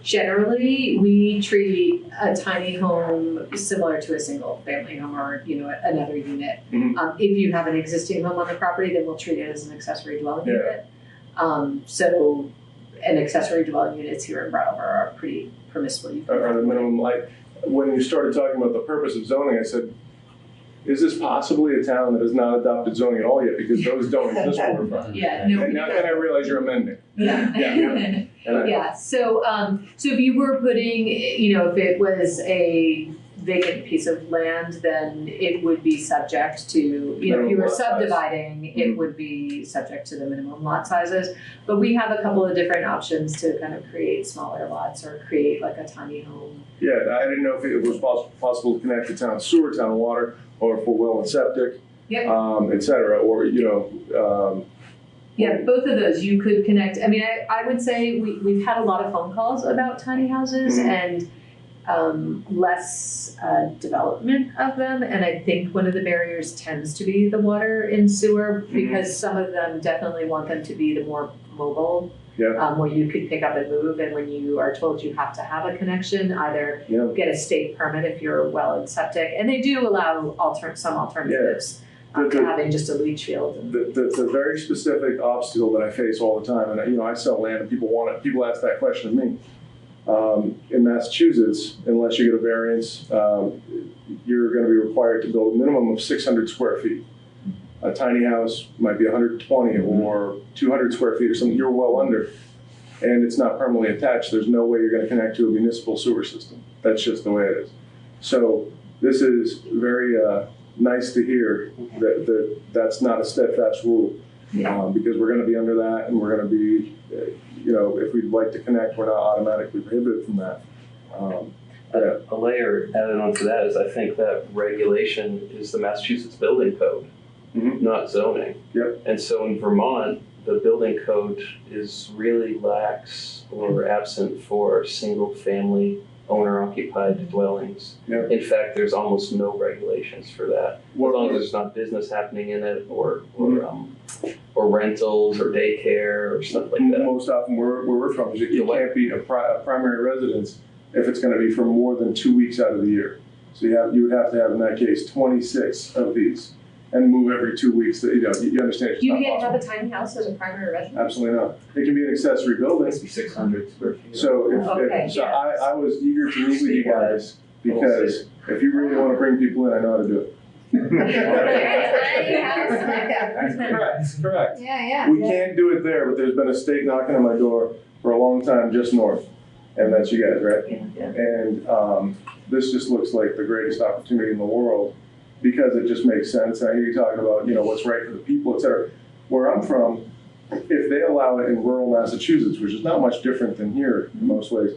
Generally, we treat a tiny home similar to a single family home or, another unit. If you have an existing home on the property, then we'll treat it as an accessory dwelling unit. So, and accessory dwelling units here in Brattleboro are pretty permissible. Are the minimum, like, when you started talking about the purpose of zoning, I said, is this possibly a town that has not adopted zoning at all yet? Because those don't exist where we're from. Yeah, no. And now then I realize you're amending. Yeah. Yeah. So if you were putting, if it was a vacant piece of land, then it would be subject to, if you were subdividing, it would be subject to the minimum lot sizes. But we have a couple of different options to kind of create smaller lots or create like a tiny home. Yeah, I didn't know if it was possible to connect to town sewer, town water, or for well and septic, et cetera, or, yeah, both of those you could connect. I mean, I would say we've had a lot of phone calls about tiny houses and less development of them. And I think one of the barriers tends to be the water and sewer because some of them definitely want them to be the more mobile, where you could pick up and move. And when you are told you have to have a connection, either get a state permit if you're well and septic. And they do allow some alternatives. To having just a leach field. The very specific obstacle that I face all the time, and I sell land and people ask that question of me. In Massachusetts, unless you get a variance, you're going to be required to build a minimum of 600 square feet. A tiny house might be 120 or 200 square feet or something, you're well under. And it's not permanently attached. There's no way you're going to connect to a municipal sewer system. That's just the way it is. So this is very nice to hear that's not a steadfast rule, because we're going to be under that, and we're going to be, if we'd like to connect, we're not automatically prohibited from that. A layer added onto that is I think that regulation is the Massachusetts building code, not zoning. And so in Vermont, the building code is really lax or absent for single family owner-occupied dwellings. In fact, there's almost no regulations for that. As long as there's not business happening in it, or rentals, or daycare, or stuff like that. Most often, where we're from, is it can't be a primary residence if it's going to be for more than 2 weeks out of the year. So you would have to have, in that case, 26 of these, and move every 2 weeks. You understand? You can't have a tiny house as a primary residence? Absolutely not. It can be an accessory building. It must be 600 square feet. So I was eager to meet with you guys because if you really want to bring people in, I know how to do it. Correct. We can't do it there, but there's been a state knocking on my door for a long time just north, and that's you guys, right? And this just looks like the greatest opportunity in the world because it just makes sense. I hear you talking about what's right for the people, et cetera. Where I'm from, if they allow it in rural Massachusetts, which is not much different than here in most ways,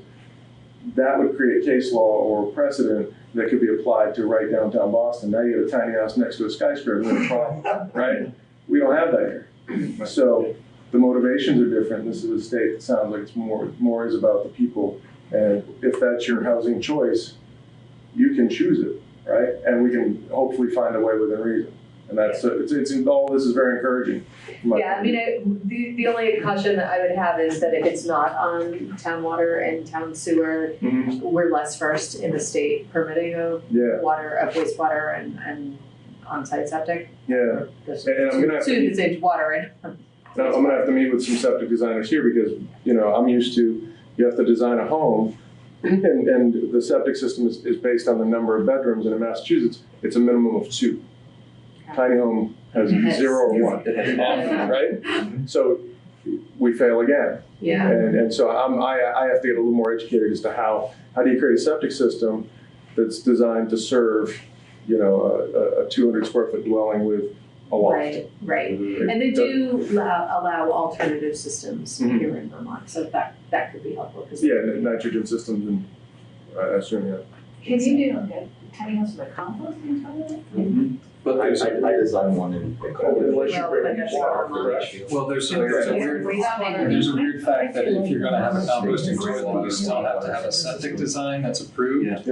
that would create case law or precedent that could be applied to right downtown Boston. Now you get a tiny house next to a skyscraper, no problem, right? We don't have that here. So the motivations are different. This is a state that sounds like it's more is about the people. And if that's your housing choice, you can choose it, right? And we can hopefully find a way within reason. And that's it's all this is very encouraging. Yeah, I mean, the only caution that I would have is that if it's not on town water and town sewer, we're less versed in the state permitting of water, of wastewater, and on-site septic. And I'm gonna have to say water I'm gonna have to meet with some septic designers here because I'm used to you have to design a home, and the septic system is based on the number of bedrooms, and in Massachusetts it's a minimum of 2. Tiny home has 0 or 1, right? So we fail again. And so I have to get a little more educated as to how do you create a septic system that's designed to serve, a 200 square foot dwelling with a loft. Right. And they do allow alternative systems here in Vermont, so that could be helpful. Nitrogen systems, and I assume, Can you do tiny house with a composting toilet? But I designed one in unless you bring water. Well, there's a weird fact that if you're going to have a composting toilet, you still have to have a septic design that's approved.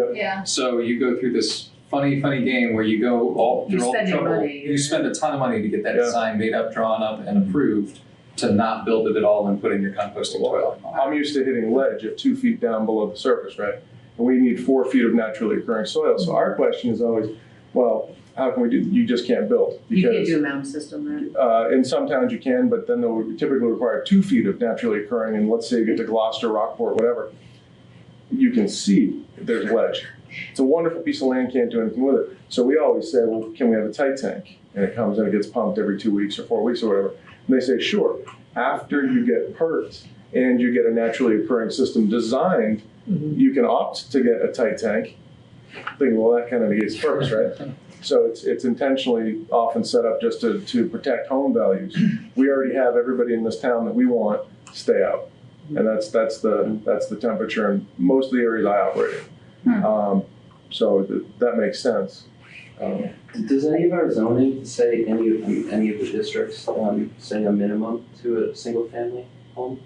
So you go through this funny game where you go through all the trouble. You spend a ton of money to get that design made up, drawn up, and approved. to not build it at all and putting your composting toilet on. I'm used to hitting ledge at 2 feet down below the surface, right? And we need 4 feet of naturally occurring soil. So our question is always, well, how can we do, you just can't build. You can't do a mound system then? In some towns you can, but then they'll typically require 2 feet of naturally occurring, and let's say you get to Gloucester, Rockport, whatever, you can see there's ledge. It's a wonderful piece of land, can't do anything with it. So we always say, well, can we have a tight tank? And it comes and it gets pumped every 2 weeks or 4 weeks or whatever. And they say, sure. After you get perked and you get a naturally occurring system designed, you can opt to get a tight tank. Thinking, well, that kind of negates the purpose, right? So it's intentionally often set up just to protect home values. We already have everybody in this town that we want stay out, and that's the temperature in most of the areas I operate in. So that makes sense. Does any of our zoning say any of the districts say a minimum to a single family home?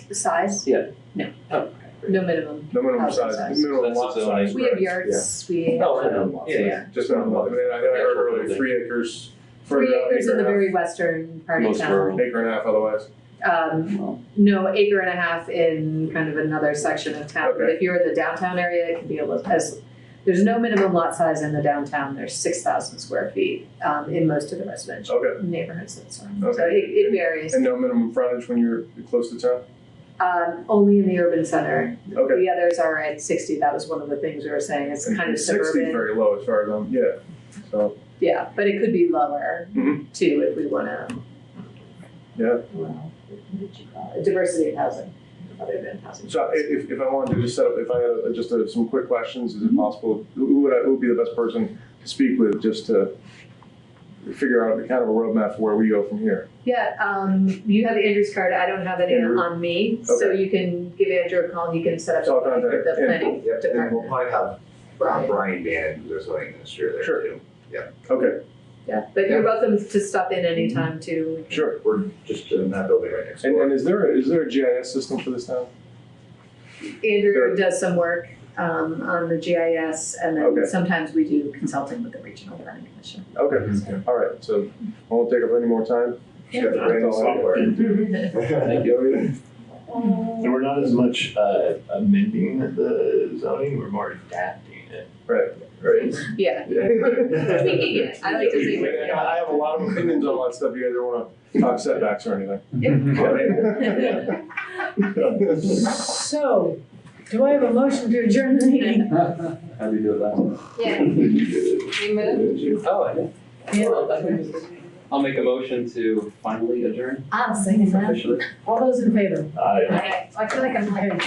The size? Yeah. No. Oh. No minimum. No minimum housing size. Minimum lot size. We have yards. Yeah. We have. Yeah. Just minimum lot. I mean, I heard earlier 3 acres. 3 acres in the acre very western part of town. Acre and a half otherwise. No, acre and a half in kind of another section of town. But if you're in the downtown area, it can be there's no minimum lot size in the downtown. There's 6,000 square feet in most of the residential neighborhoods that surround. So it varies. And no minimum frontage when you're close to town? Only in the urban center. Okay. The others are at 60. That was one of the things we were saying. It's kind of 60 suburban. is very low as far as So. Yeah, but it could be lower too if we want to. Yeah. Diversity of housing, other than housing. So if I wanted to just set up, if I had just some quick questions, is it possible? Who would be the best person to speak with just to figure out kind of a roadmap for where we go from here? Yeah, you have Andrew's card. I don't have any on me, so you can give Andrew a call and you can set up a meeting with the planning Yep, and department. we'll probably have Brian Bannon, who's our zoning administrator there too. Yeah. Okay. Yeah, but you're welcome to stop in anytime too. Sure. We're just in that building right next door. And is there a GIS system for this town? Andrew does some work on the GIS, and then sometimes we do consulting with the Regional Planning Commission. Okay. All right. So I won't take up any more time. Yeah. Thank you. And we're not as much amending the zoning, we're more adapting it. Right. Yeah. Tweaking it. I like to say. I have a lot of opinions on that stuff. You guys don't want to talk setbacks or anything. So, do I have a motion to adjourn the meeting? How do you do it last time? Yeah. We moved. Oh, I did. Yeah. I'll make a motion to finally adjourn I'll second that. officially. All those in favor? Aye. I feel like I'm like.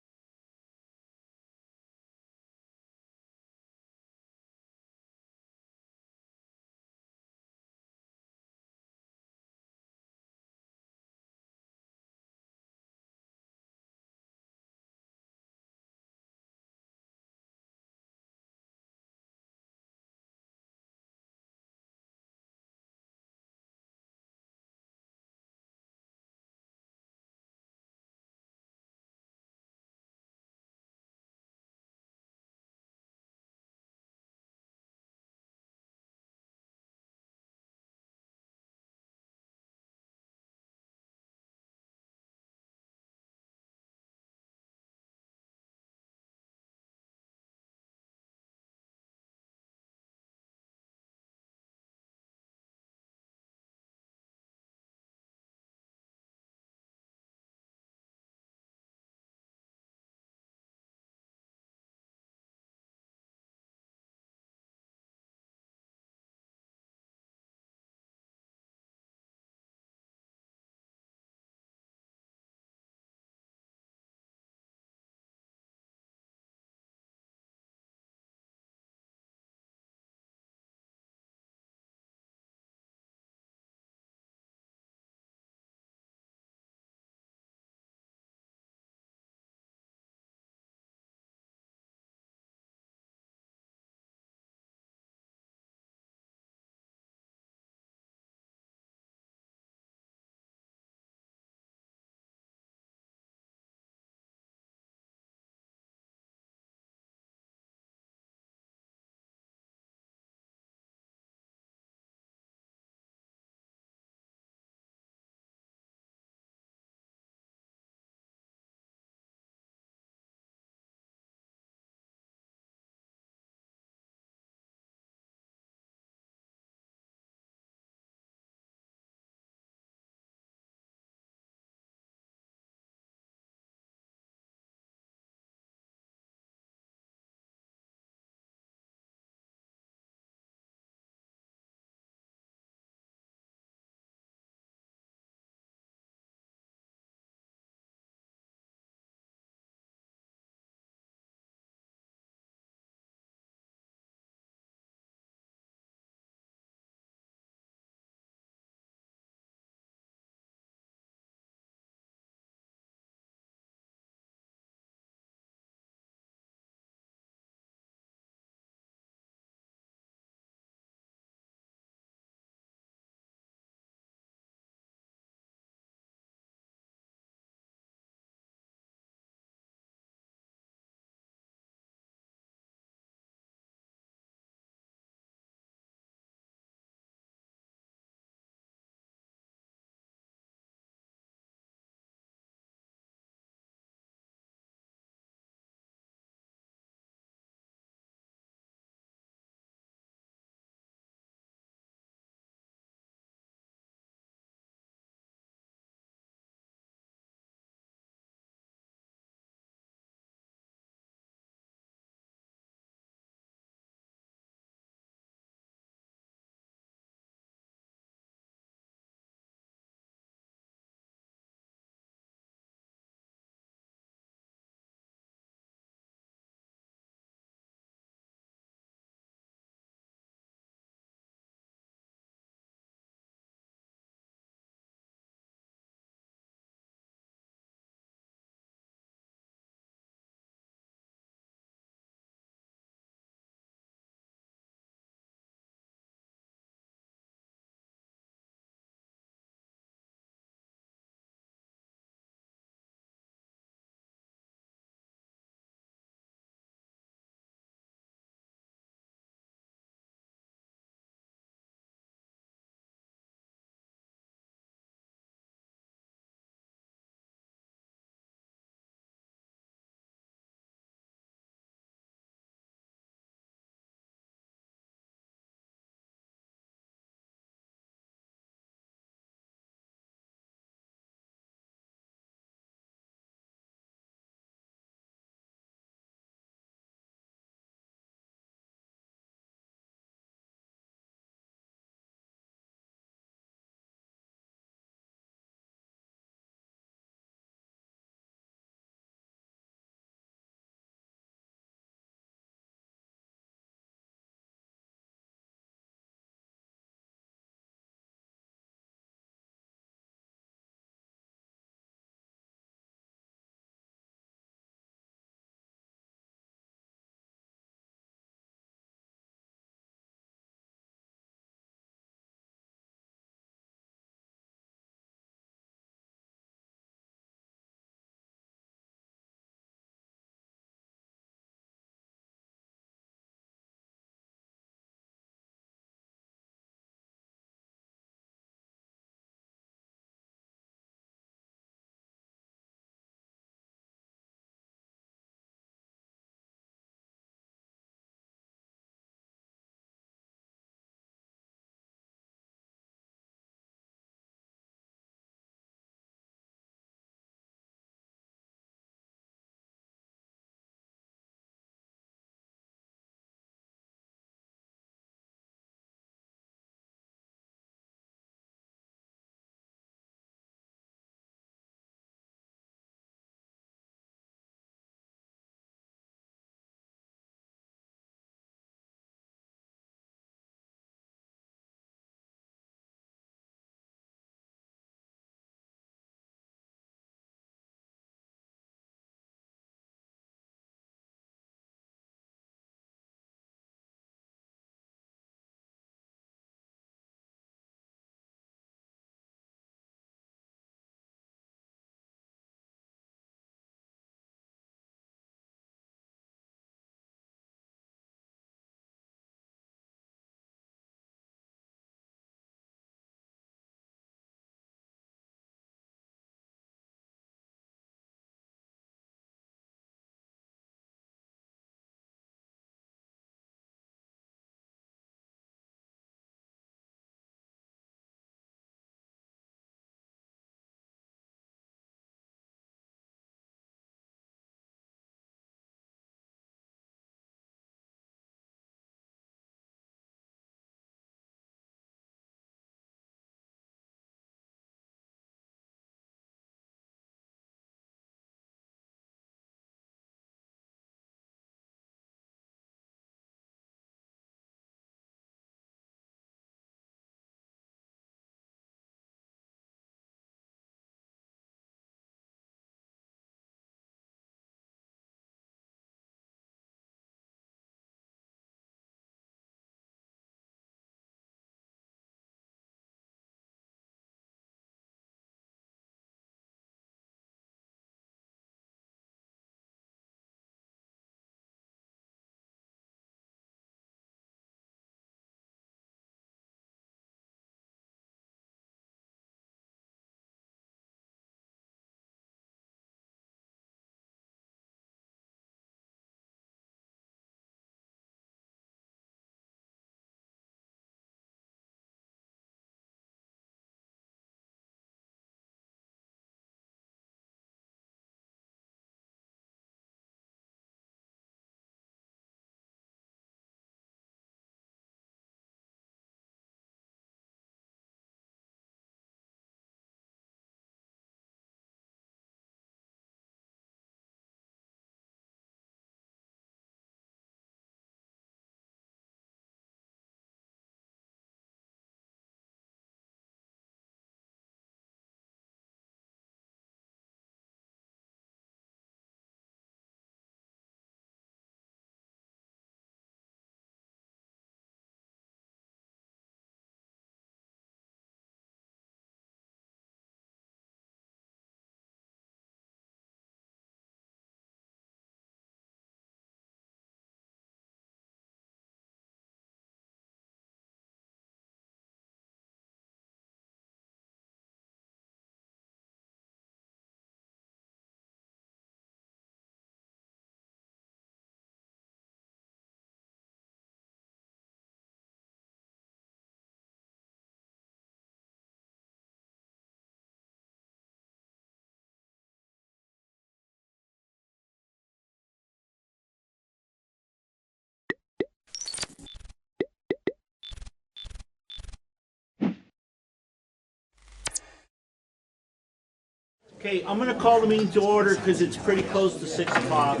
Okay, I'm gonna call the meeting to order because it's pretty close to 6 o'clock,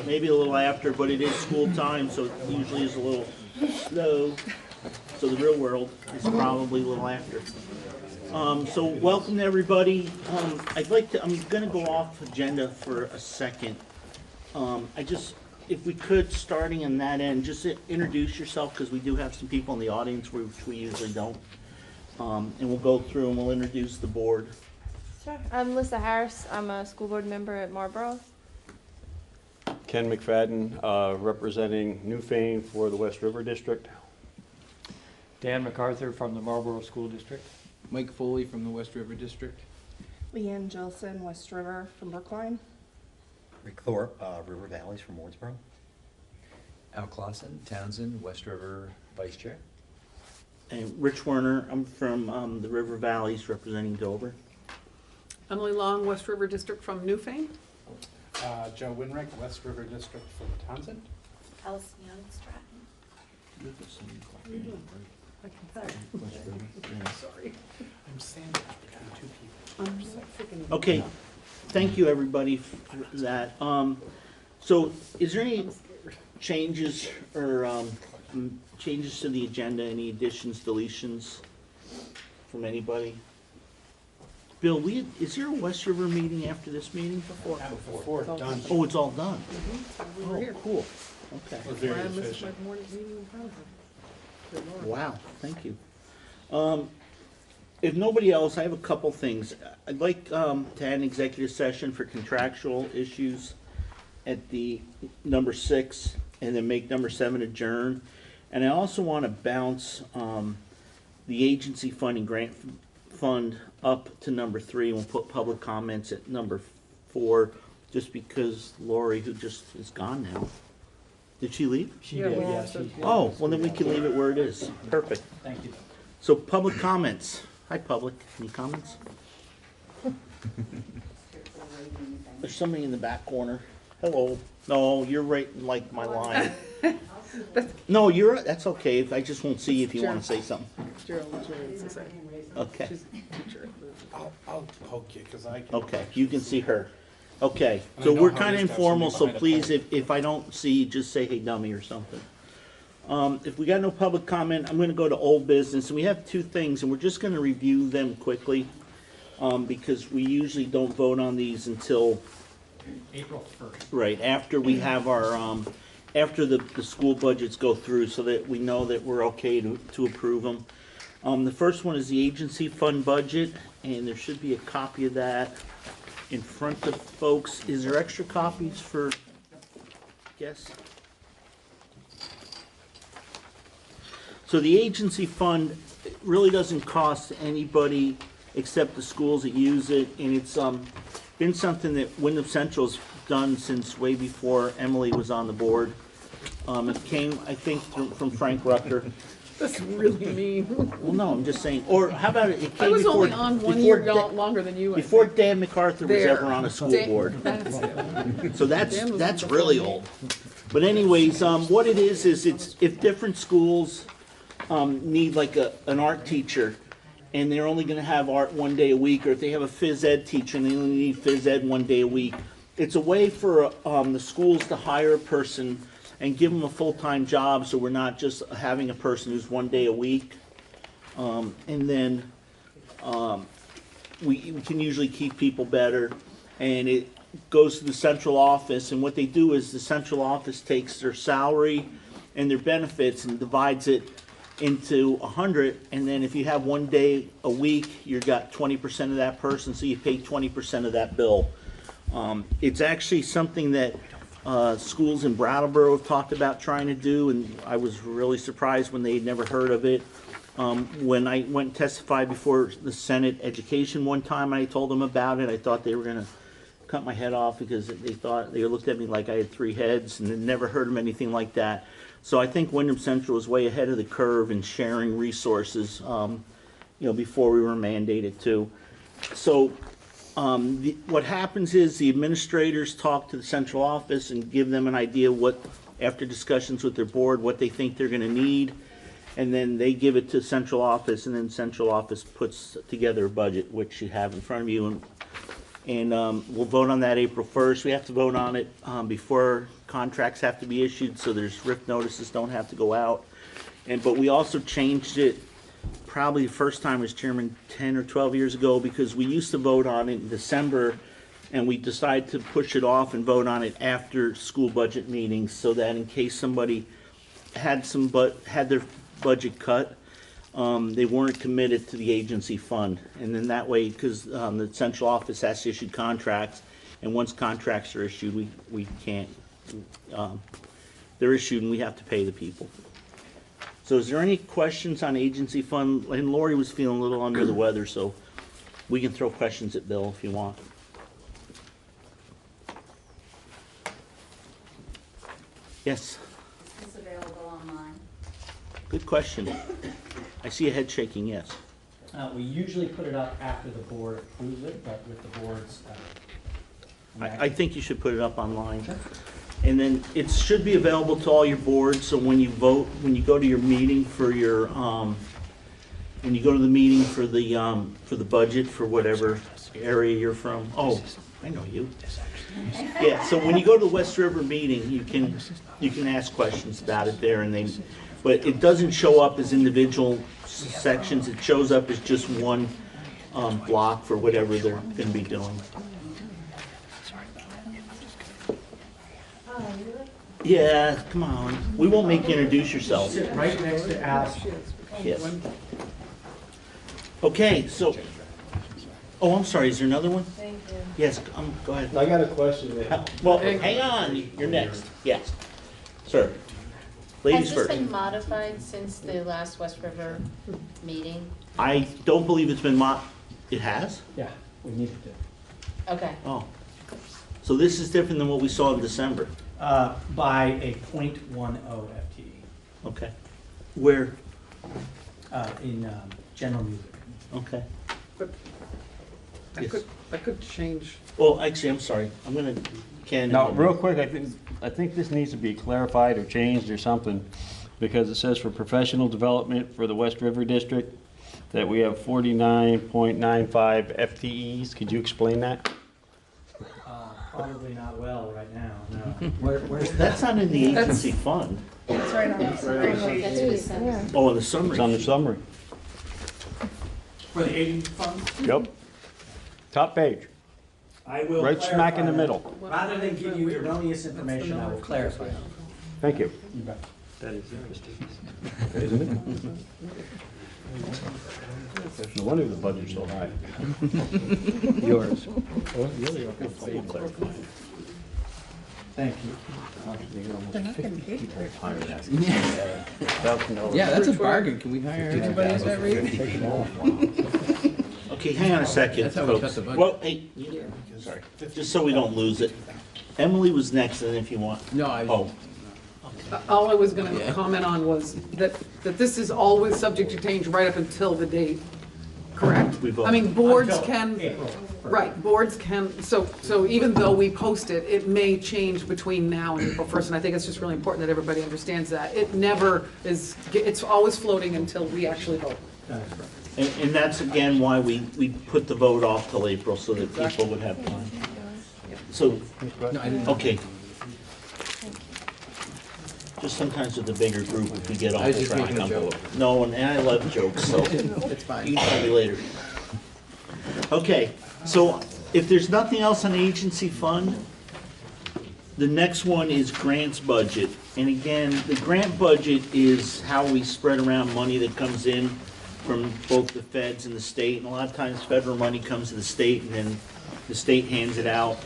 maybe a little after, but it is school time, so it usually is a little slow. So the real world is probably a little after. So welcome to everybody. I'm gonna go off agenda for a second. If we could, starting on that end, just introduce yourself because we do have some people in the audience which we usually don't. And we'll go through and we'll introduce the board. Sure. I'm Lisa Harris. I'm a school board member at Marlboro. Ken McFadden, representing Newfane for the West River District. Dan MacArthur from the Marlboro School District. Mike Foley from the West River District. Leanne Gilson, West River from Brookline. Rick Thorpe, River Valleys from Wardsboro. Al Clausen, Townsend, West River Vice Chair. And Rich Werner, I'm from the River Valleys representing Dover. Emily Long, West River District from Newfane. Joe Winrick, West River District from Townsend. Alison Young, Stratton. I can tell. Sorry. I'm standing between two people. Okay, thank you everybody for that. So is there any changes or changes to the agenda, any additions, deletions from anybody? Bill, is there a West River meeting after this meeting? Before done. Oh, it's all done. We're here. Cool. Okay. We're very I missed efficient. my morning meeting in Townsend. Good Lord. Wow, thank you. If nobody else, I have a couple things. I'd like to add an executive session for contractual issues at the number 6, and then make number 7 adjourn. And I also want to bounce the agency funding grant fund up to number 3, and we'll put public comments at number 4, just because Lori, who just is gone now. Did she leave? She did, yes. Oh, well then we can leave it where it is. Perfect. Thank you. So public comments. Hi, public. Any comments? There's somebody in the back corner. Hello. No, you're right in like my line. No, that's okay. I just won't see you if you want to say something. Gerald needs to say. Okay. She's a teacher. I'll poke you because I can. Okay, you can see her. Okay, And so I know we're how kind it of is to have informal, so somebody behind a please, if I don't see you, just say, hey, dummy, or something. If we got no public comment, I'm going to go to old business, and we have 2 things, and we're just going to review them quickly, because we usually don't vote on these until April 1st. right after we have our after the school budgets go through, so that we know that we're okay to approve them. The first one is the agency fund budget, and there should be a copy of that in front of folks. Is there extra copies for guests? So the agency fund really doesn't cost anybody except the schools that use it, and it's been something that Wyndham Central's done since way before Emily was on the board. It came, I think, from Frank Rucker. That's really mean. Well, no, I'm just saying. Or how about it? It came I was before, only on one before year longer than you. I before think. Dan MacArthur was There. ever on a school Dan- board. that's it. So Dan was that's on really before me. old. But anyways, what it is it's if different schools need like an art teacher, and they're only going to have art 1 day a week, or if they have a phys ed teacher and they only need phys ed 1 day a week, it's a way for the schools to hire a person and give them a full-time job, so we're not just having a person who's 1 day a week. And then we can usually keep people better, and it goes to the central office, and what they do is the central office takes their salary and their benefits and divides it into 100, and then if you have 1 day a week, you've got 20% of that person, so you pay 20% of that bill. It's actually something that schools in Brattleboro have talked about trying to do, and I was really surprised when they'd never heard of it. When I went and testified before the Senate Education one time, I told them about it. I thought they were going to cut my head off because they looked at me like I had 3 heads, and had never heard of anything like that. So I think Wyndham Central is way ahead of the curve in sharing resources, before we were mandated to. So what happens is the administrators talk to the central office and give them an idea what, after discussions with their board, what they think they're going to need, and then they give it to central office, and then central office puts together a budget, which you have in front of you, And we'll vote on that April 1st. We have to vote on it before contracts have to be issued, so there's RIF notices don't have to go out. But we also changed it probably the first time as chairman 10 or 12 years ago, because we used to vote on it in December, and we decided to push it off and vote on it after school budget meetings, so that in case somebody had their budget cut, they weren't committed to the agency fund. And then that way, because the central office has to issue contracts, and once contracts are issued, we can't, they're issued and we have to pay the people. So is there any questions on agency fund? And Lori was feeling a little under the weather, so we can throw questions at Bill if you want. Yes? Is this available online? Good question. I see a head shaking, yes. We usually put it up after the board approves it, but with the board's. I think you should put it up online. And then it should be available to all your boards, so when you vote, when you go to your meeting for your, when you go to the meeting for the budget for whatever area you're from. Oh, I know you. Yeah, so when you go to the West River meeting, you can ask questions about it there, but it doesn't show up as individual sections. It shows up as just one block for whatever they're going to be doing. Yeah, come on. We won't make you introduce yourself. Sit right next to Al. Yes. Okay, so. Oh, I'm sorry. Is there another one? Thank you. Yes, go ahead. I got a question. Well, hang on. You're next. Yes, sir. Ladies Has first. this been modified since the last West River meeting? I don't believe it's been It has? Yeah, we need to. Okay. Oh. So this is different than what we saw in December? By a .10 FTE. Okay. Where? In general music. Okay. But that could change. Well, actually, I'm sorry. I'm going to, Ken. Now, real quick, I think this needs to be clarified or changed or something, because it says for professional development for the West River District that we have 49.95 FTEs. Could you explain that? Probably not well right now, no. Where's that's not in the agency fund. It's right on the summary. That's what he said. Yeah. Oh, in the summary. It's on the summary. For the agency fund? Yep. Top page. I will right smack in the middle. Rather than give you erroneous information, I will clarify. Thank you. You bet. That is interesting. Isn't it? No wonder the budget's so high. Yours. Thank you. They're not getting paid for it. Yeah, that's a bargain. Can we hire everybody at that rate? Okay, hang on a second, That's how we cut folks. the budget. Well, hey, sorry, just so we don't lose it. Emily was next, and if you want. No, I. Oh. All I was going to comment on was that this is always subject to change right up until the date, correct? I mean, boards can, right, boards can, so even though we post it, it may change between now and April 1st, and I think it's just really important that everybody understands that. It never is, it's always floating until we actually vote. And that's again why we put the vote off till April, so that people would have time. So, okay. Just sometimes with the bigger group, if we get off the track. No, and I love jokes, so It's fine. you can tell me later. Okay, so if there's nothing else on the agency fund, the next one is grants budget. And again, the grant budget is how we spread around money that comes in from both the feds and the state. And a lot of times federal money comes to the state and then the state hands it out.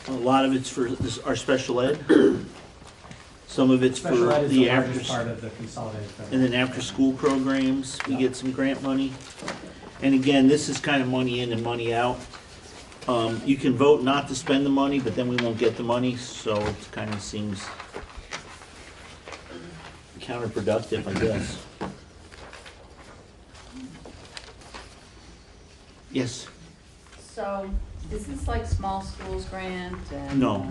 A lot of it's for our special ed. Some of it's for the after, part of the consolidated federal. and then after school programs, we get some grant money. And again, this is kind of money in and money out. You can vote not to spend the money, but then we won't get the money, so it kind of seems counterproductive, I guess. Yes? So, is this like small schools grant and? No.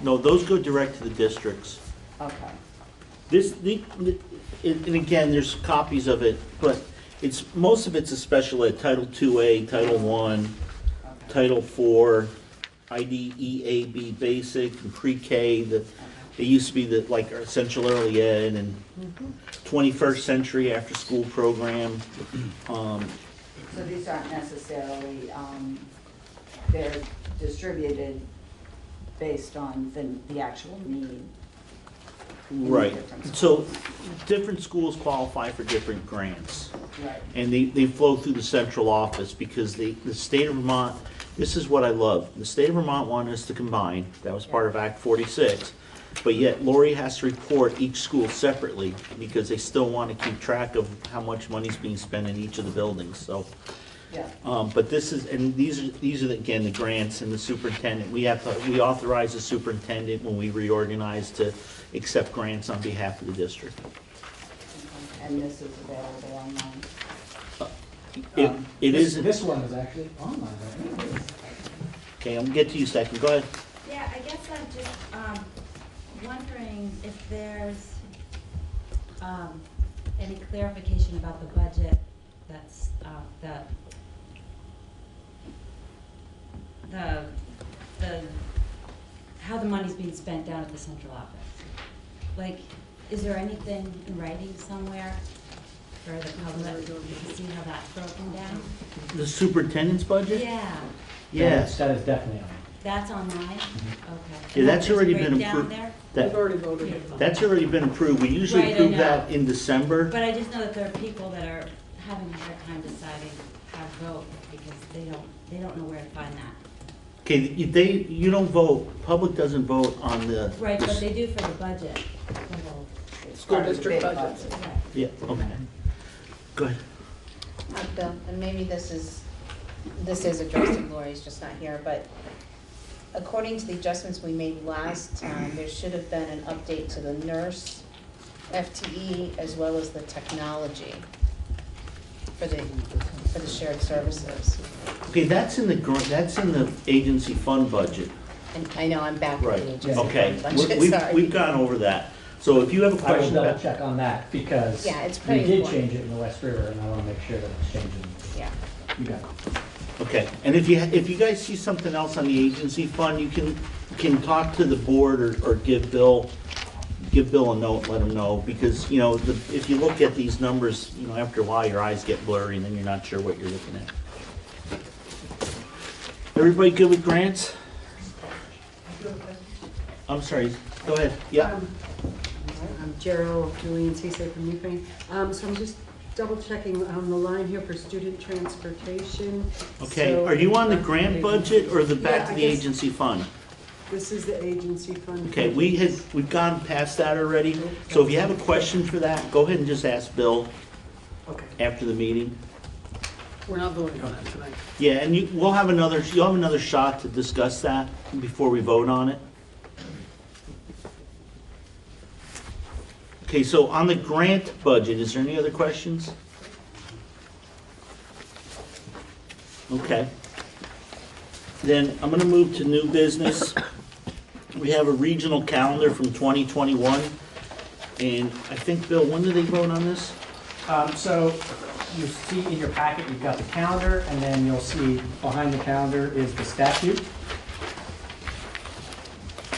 No, those go direct to the districts. Okay. And again, there's copies of it, but most of it's a special ed, Title 2A, Title I, Title 4, IDEAB basic, and pre-K, they used to be like our essential early ed and 21st century after school program. So these aren't necessarily, they're distributed based on the actual need. Right, so different schools qualify for different grants. Right. And they flow through the central office because the state of Vermont, this is what I love. The state of Vermont wanted us to combine, that was part of Act 46. But yet Lori has to report each school separately because they still want to keep track of how much money's being spent in each of the buildings, so. Yeah. But this is, and these are again, the grants and the superintendent. We authorize the superintendent when we reorganize to accept grants on behalf of the district. And this is available online? It isn't. This one is actually online, right? Okay, I'm gonna get to you second, go ahead. Yeah, I guess I'm just wondering if there's any clarification about the budget that's, how the money's being spent down at the central office. Like, is there anything in writing somewhere for the public to see how that's broken down? The superintendent's budget? Yeah, Yes. That is definitely on. that's online? Okay. Yeah, that's And already there's a been breakdown approved. there? We've already voted it. That's already been approved. We usually Right, I approve know. that in December. But I just know that there are people that are having a hard time deciding how to vote because they don't know where to find that. Okay, you don't vote, public doesn't vote on the. Right, but they do for the budget. the whole- School district budgets. Right. Yeah, okay. Go ahead. Bill, and maybe this is addressed and Lori's just not here, but according to the adjustments we made last time, there should have been an update to the nurse FTE as well as the technology for the shared services. Okay, that's in the agency fund budget. And I know I'm back Right, with the agency okay. fund budget, We've sorry. gone over that. So if you have a I will question double about. check on that because Yeah, it's we pretty did important. change it in the West River and I want to make sure that it's changing. Yeah. You got it. Okay, and if you guys see something else on the agency fund, you can talk to the board or give Bill a note, let him know, because, if you look at these numbers, after a while, your eyes get blurry and then you're not sure what you're looking at. Everybody good with grants? I'm sorry, go ahead, yeah. I'm Gerald Julian Cisse from Newfane. So I'm just double checking on the line here for student transportation. Okay, So- are you on the grant budget or the back Yeah, to I the guess- agency fund? This is the agency fund. Okay, we've gone past that already, so if you have a question for that, go ahead and just ask Bill after the meeting. We're not voting on that tonight. Yeah, and you'll have another shot to discuss that before we vote on it. Okay, so on the grant budget, is there any other questions? Okay. Then I'm gonna move to new business. We have a regional calendar from 2021. And I think, Bill, when did they vote on this? So you see in your packet, you've got the calendar, and then you'll see behind the calendar is the statute.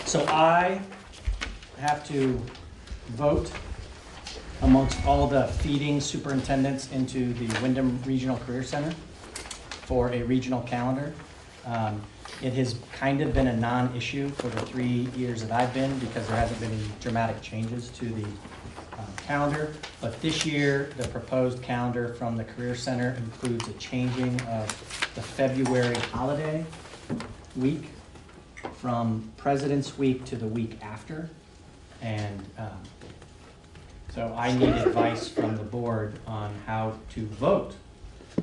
So I have to vote amongst all the feeding superintendents into the Wyndham Regional Career Center for a regional calendar. It has kind of been a non-issue for the 3 years that I've been because there hasn't been any dramatic changes to the calendar. But this year, the proposed calendar from the Career Center includes a changing of the February holiday week from President's Week to the week after. And so I need advice from the board on how to vote.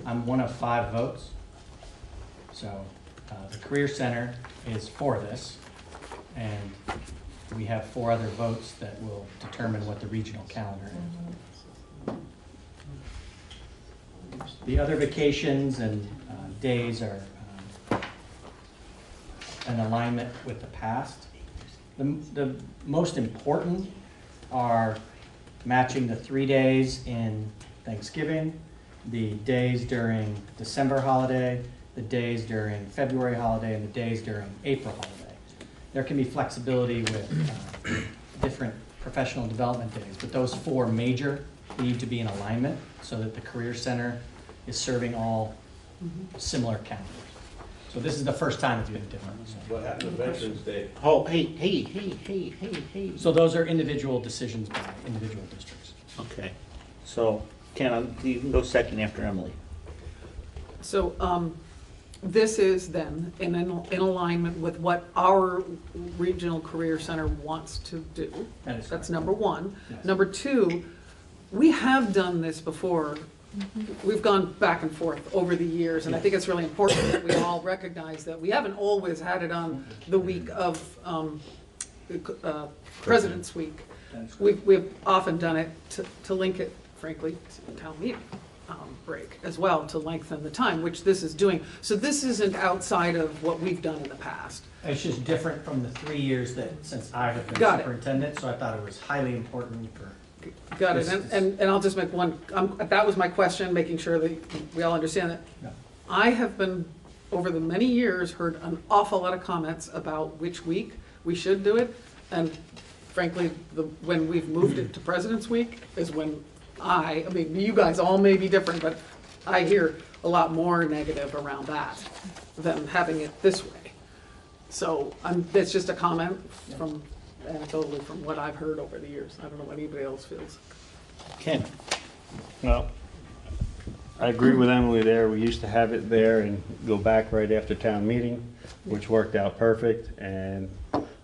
I'm one of 5 votes. So the Career Center is for this, and we have 4 other votes that will determine what the regional calendar is. The other vacations and days are an alignment with the past. The most important are matching the 3 days in Thanksgiving the days during December holiday, the days during February holiday, and the days during April holiday. There can be flexibility with different professional development days, but those 4 major need to be in alignment so that the Career Center is serving all similar calendars. So this is the first time it's been different. So. What happened to Veterans Day? Oh, hey. So those are individual decisions by individual districts. Okay, so Ken, you can go second after Emily. So, this is then in alignment with what our Regional Career Center wants to do. That's number 1. Yes. Number 2, we have done this before. We've gone back and forth over the years, and I think it's really important that we all recognize that we haven't always had it on the week of President's Week. We've often done it to link it, frankly, to town meeting break as well, to lengthen the time, which this is doing. So this isn't outside of what we've done in the past. It's just different from the 3 years that since I have been Got it. superintendent, so I thought it was highly important for. Got it, and I'll just make one, that was my question, making sure that we all understand that. Yeah. I have been, over the many years, heard an awful lot of comments about which week we should do it, and frankly, when we've moved it to President's Week is when I mean, you guys all may be different, but I hear a lot more negative around that than having it this way. So that's just a comment from, anecdotally, from what I've heard over the years. I don't know what anybody else feels. Ken? Well, I agree with Emily there. We used to have it there and go back right after town meeting, which worked out perfect. And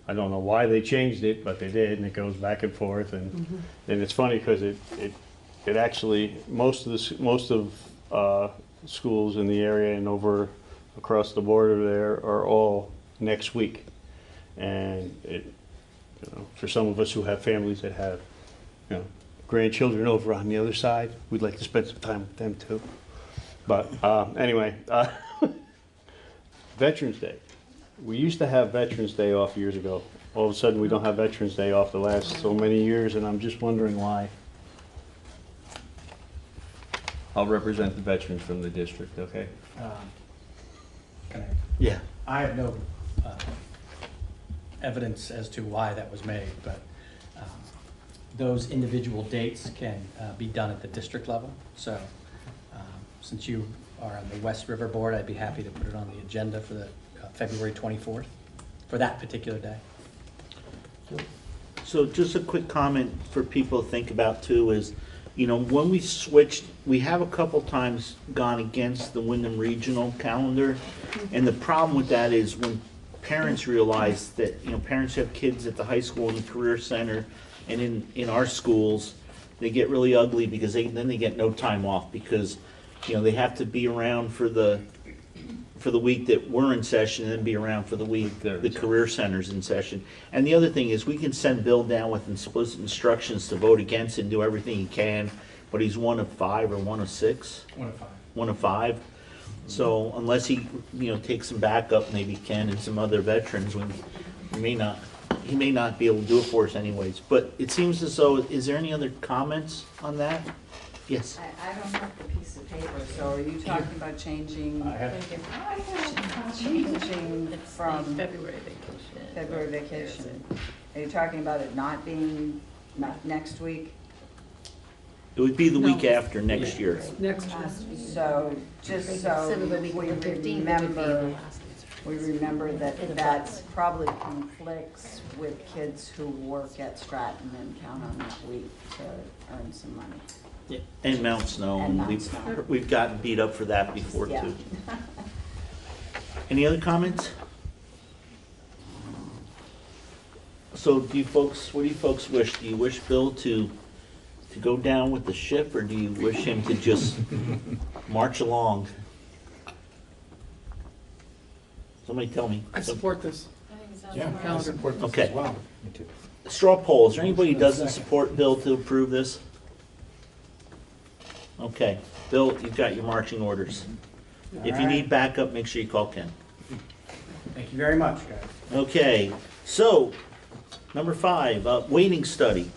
I don't know why they changed it, but they did, and it goes back and forth. And and it's funny because it actually, most of schools in the area and over across the border there are all next week. And it, you know, for some of us who have families that have, you know, grandchildren over on the other side, we'd like to spend some time with them too. But anyway, Veterans Day. We used to have Veterans Day off years ago. All of a sudden, we don't have Veterans Day off the last so many years, and I'm just wondering why. I'll represent the veterans from the district, okay? Can I? Yeah. I have no evidence as to why that was made, but those individual dates can be done at the district level. So since you are on the West River Board, I'd be happy to put it on the agenda for the February 24th for that particular day. So just a quick comment for people to think about too is, you know, when we switched, we have a couple times gone against the Wyndham Regional calendar. And the problem with that is when parents realize that, you know, parents have kids at the high school and the career center and in our schools, they get really ugly because then they get no time off because, you know, they have to be around for the week that we're in session and then be around for the week the career center's in session. And the other thing is we can send Bill down with explicit instructions to vote against and do everything he can, but he's 1 of 5 or 1 of 6? 1 of 5. 1 of 5. So unless he, you know, takes some backup, maybe Ken and some other veterans, he may not be able to do it for us anyways. But it seems as though, is there any other comments on that? Yes. I don't have the piece of paper, so are you talking about changing? Changing from February vacation. February vacation. Are you talking about it not being next week? It would be the week after next year. Next year. So, just so we remember that probably conflicts with kids who work at Stratton and count on that week to earn some money. Yeah. And Mount Snow. And Mount Snow. We've gotten beat up for that before Yeah. too. Any other comments? So what do you folks wish? Do you wish Bill to go down with the ship, or do you wish him to just march along? Somebody tell me. I support this. Yeah, I support this Okay. as well. Me too. Straw poll, is there anybody who doesn't support Bill to approve this? Okay, Bill, you've got your marching orders. If you need backup, make sure you call Ken. Thank you very much, guys. Okay, so, number 5, waiting study.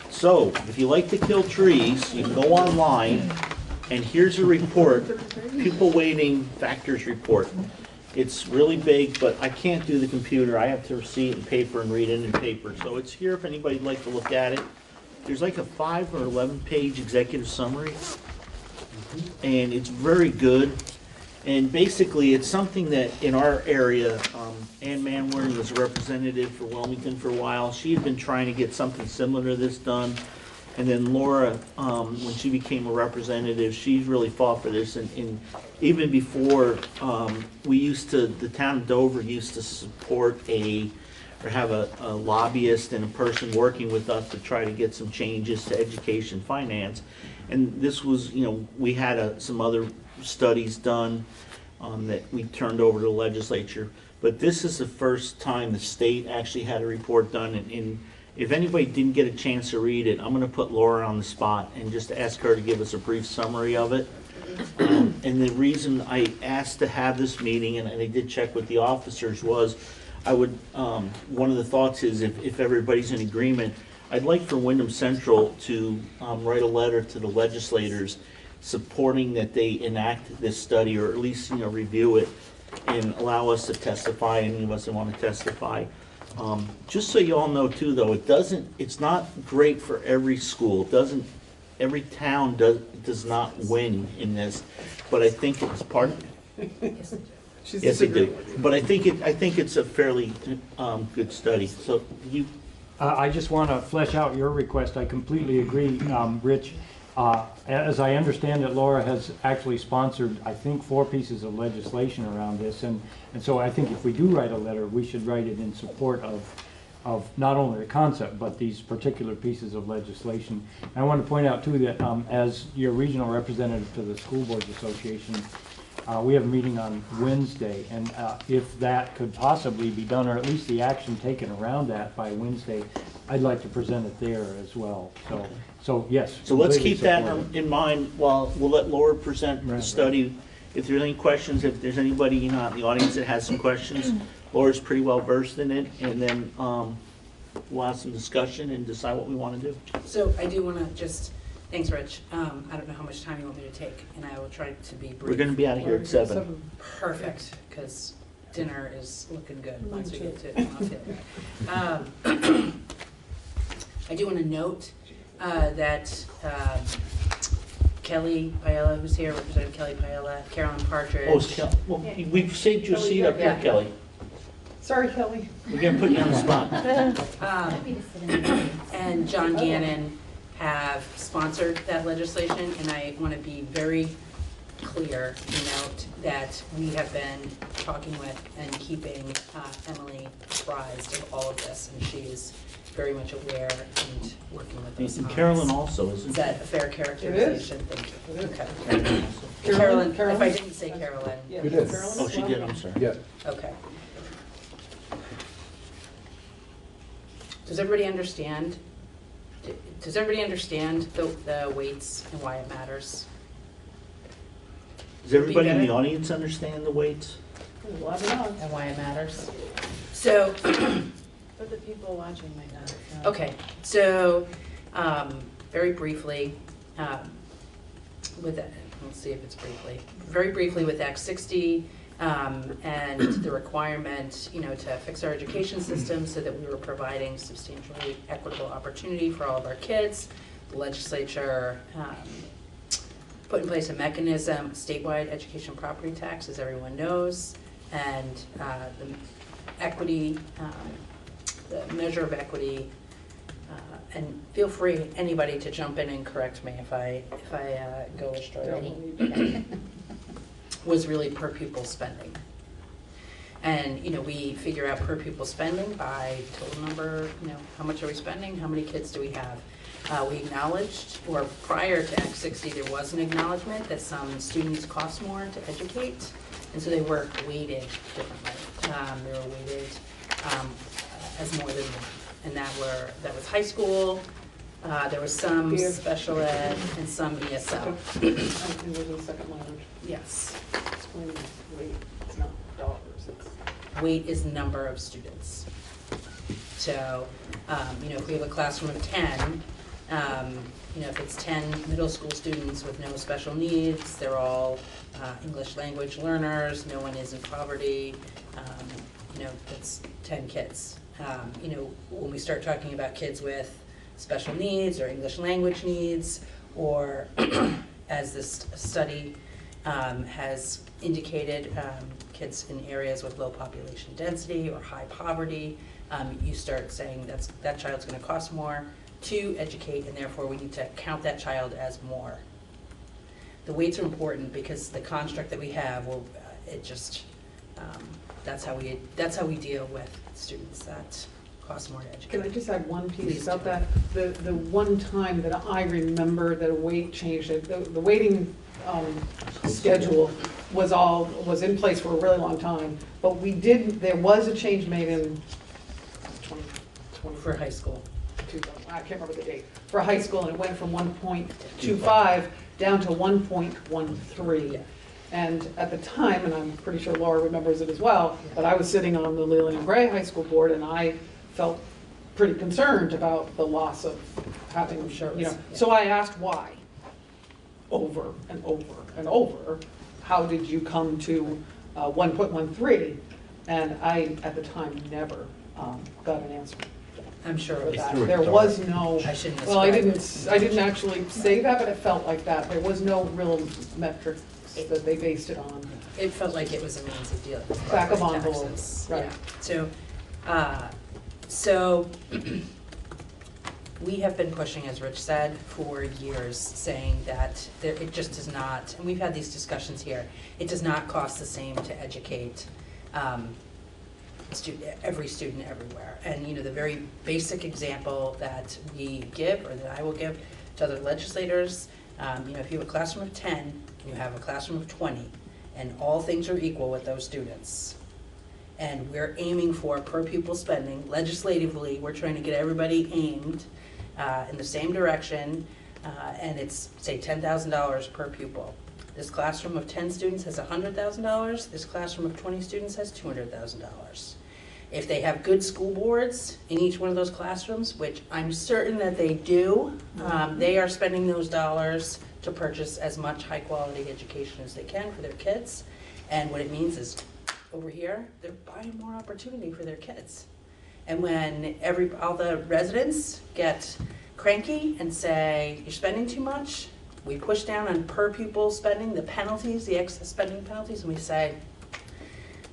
So, if you like to kill trees, you can go online And here's a report, pupil weighting factors report. It's really big, but I can't do the computer. I have to see it in paper and read it in paper. So it's here if anybody'd like to look at it. There's like a 5 or 11-page executive summary, and it's very good. And basically, it's something that in our area, Ann Manwaring was a representative for Wilmington for a while. She had been trying to get something similar to this done. And then Laura, when she became a representative, she really fought for this. And even before, the town of Dover used to support or have a lobbyist and a person working with us to try to get some changes to education finance. And this was, we had some other studies done that we turned over to the legislature. But this is the first time the state actually had a report done. And if anybody didn't get a chance to read it, I'm going to put Laura on the spot and just ask her to give us a brief summary of it. And the reason I asked to have this meeting, and I did check with the officers, was one of the thoughts is if everybody's in agreement, I'd like for Wyndham Central to write a letter to the legislators supporting that they enact this study, or at least review it and allow us to testify, any of us that want to testify. Just so you all know too, though, it's not great for every school. Every town does not win in this, but I think it's part of it. Yes, they do. But I think it's a fairly good study. So I just want to flesh out your request. I completely agree, Rich. As I understand it, Laura has actually sponsored, I think, 4 pieces of legislation around this, and so I think if we do write a letter, we should write it in support of not only the concept, but these particular pieces of legislation. And I want to point out, too, that as your regional representative to the School Boards Association, we have a meeting on Wednesday, and if that could possibly be done, or at least the action taken around that by Wednesday, I'd like to present it there as well. So yes. So let's keep that in mind while we'll let Laura present the study. If there's any questions, if there's anybody in the audience that has some questions, Laura's pretty well versed in it, and then we'll have some discussion and decide what we want to do. So I do want to just, thanks, Rich. I don't know how much time you want me to take, and I will try to be brief. We're going to be out of here at 7. Perfect, because dinner is looking good once we get to it. I do want to note that Kelly Paella, who's here, Representative Kelly Paella, Carolyn Partridge. We've saved your seat up here, Kelly. Sorry, Kelly. We're going to put you on the spot. And John Gannon have sponsored that legislation, and I want to be very clear to note that we have been talking with and keeping Emily apprised of all of this, and she is very much aware and working with us. And Carolyn also, isn't Is that a fair characterization? Thank you. Okay. Carolyn, if I didn't say Carolyn. You did. Oh, she did, I'm sorry. Yeah. Okay. Does everybody understand? Does everybody understand the weights and why it matters? Does everybody in the audience understand the weights? And why it matters? So, But the people watching might not know. okay, so very briefly, let's see if it's briefly. Very briefly with Act 60 and the requirement, to fix our education system so that we were providing substantially equitable opportunity for all of our kids. The legislature put in place a mechanism, statewide education property tax, as everyone knows, and the equity, the measure of equity, and feel free, anybody, to jump in and correct me if I go astray. Was really per pupil spending. And, we figure out per pupil spending by total number, how much are we spending, how many kids do we have? We acknowledged, or prior to Act 60, there was an acknowledgement that some students cost more to educate, and so they were weighted differently. They were weighted as more than one, and that was high school. There was some special ed and some ESL. It was in second language. Yes. Weight, it's not dollars. Weight is number of students. So, if we have a classroom of 10, if it's 10 middle school students with no special needs, they're all English language learners, no one is in poverty, that's 10 kids. When we start talking about kids with special needs or English language needs, or as this study has indicated, kids in areas with low population density or high poverty, you start saying that child's going to cost more to educate, and therefore we need to count that child as more. The weights are important because the construct that we have, that's how we deal with students that cost more to educate. Can I just add one piece Please about do. that? The one time that I remember that a weight changed, the weighting schedule was in place for a really long time, but there was a change made in 2020. For high school. I can't remember the date, for high school, and it went from 1.25 down to 1.13. And at the time, and I'm pretty sure Laura remembers it as well, but I was sitting on the Leland and Gray High School board, and I felt pretty concerned about the loss of having, So I asked why, over and over and over. How did you come to 1.13? And I, at the time, never got an answer. I'm sure For it was that. There was no, I shouldn't have well, I described didn't actually say that, but it felt like that. There was no real metrics that they based it on. It felt like it was a means of dealing with Back of property envelope, taxes. right. Yeah. So we have been pushing, as Rich said, for years, saying that it just does not, and we've had these discussions here, it does not cost the same to educate every student everywhere. And the very basic example that we give, or that I will give to other legislators, if you have a classroom of 10, you have a classroom of 20, and all things are equal with those students. And we're aiming for per pupil spending. Legislatively, we're trying to get everybody aimed in the same direction, and it's, say, $10,000 per pupil. This classroom of 10 students has $100,000. This classroom of 20 students has $200,000. If they have good school boards in each one of those classrooms, which I'm certain that they do, they are spending those dollars to purchase as much high-quality education as they can for their kids. And what it means is, over here, they're buying more opportunity for their kids. And when all the residents get cranky and say, you're spending too much, we push down on per pupil spending, the penalties, the excess spending penalties, and we say,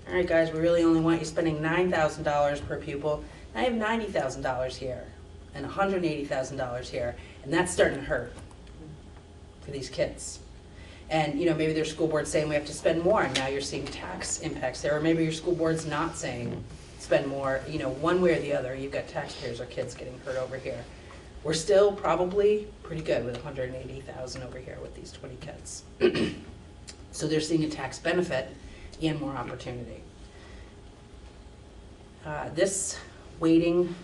all right, guys, we really only want you spending $9,000 per pupil. Now you have $90,000 here and $180,000 here, and that's starting to hurt for these kids. And maybe their school board's saying we have to spend more, and now you're seeing tax impacts there, or maybe your school board's not saying spend more. One way or the other, you've got taxpayers or kids getting hurt over here. We're still probably pretty good with $180,000 over here with these 20 kids. So they're seeing a tax benefit and more opportunity. This weighting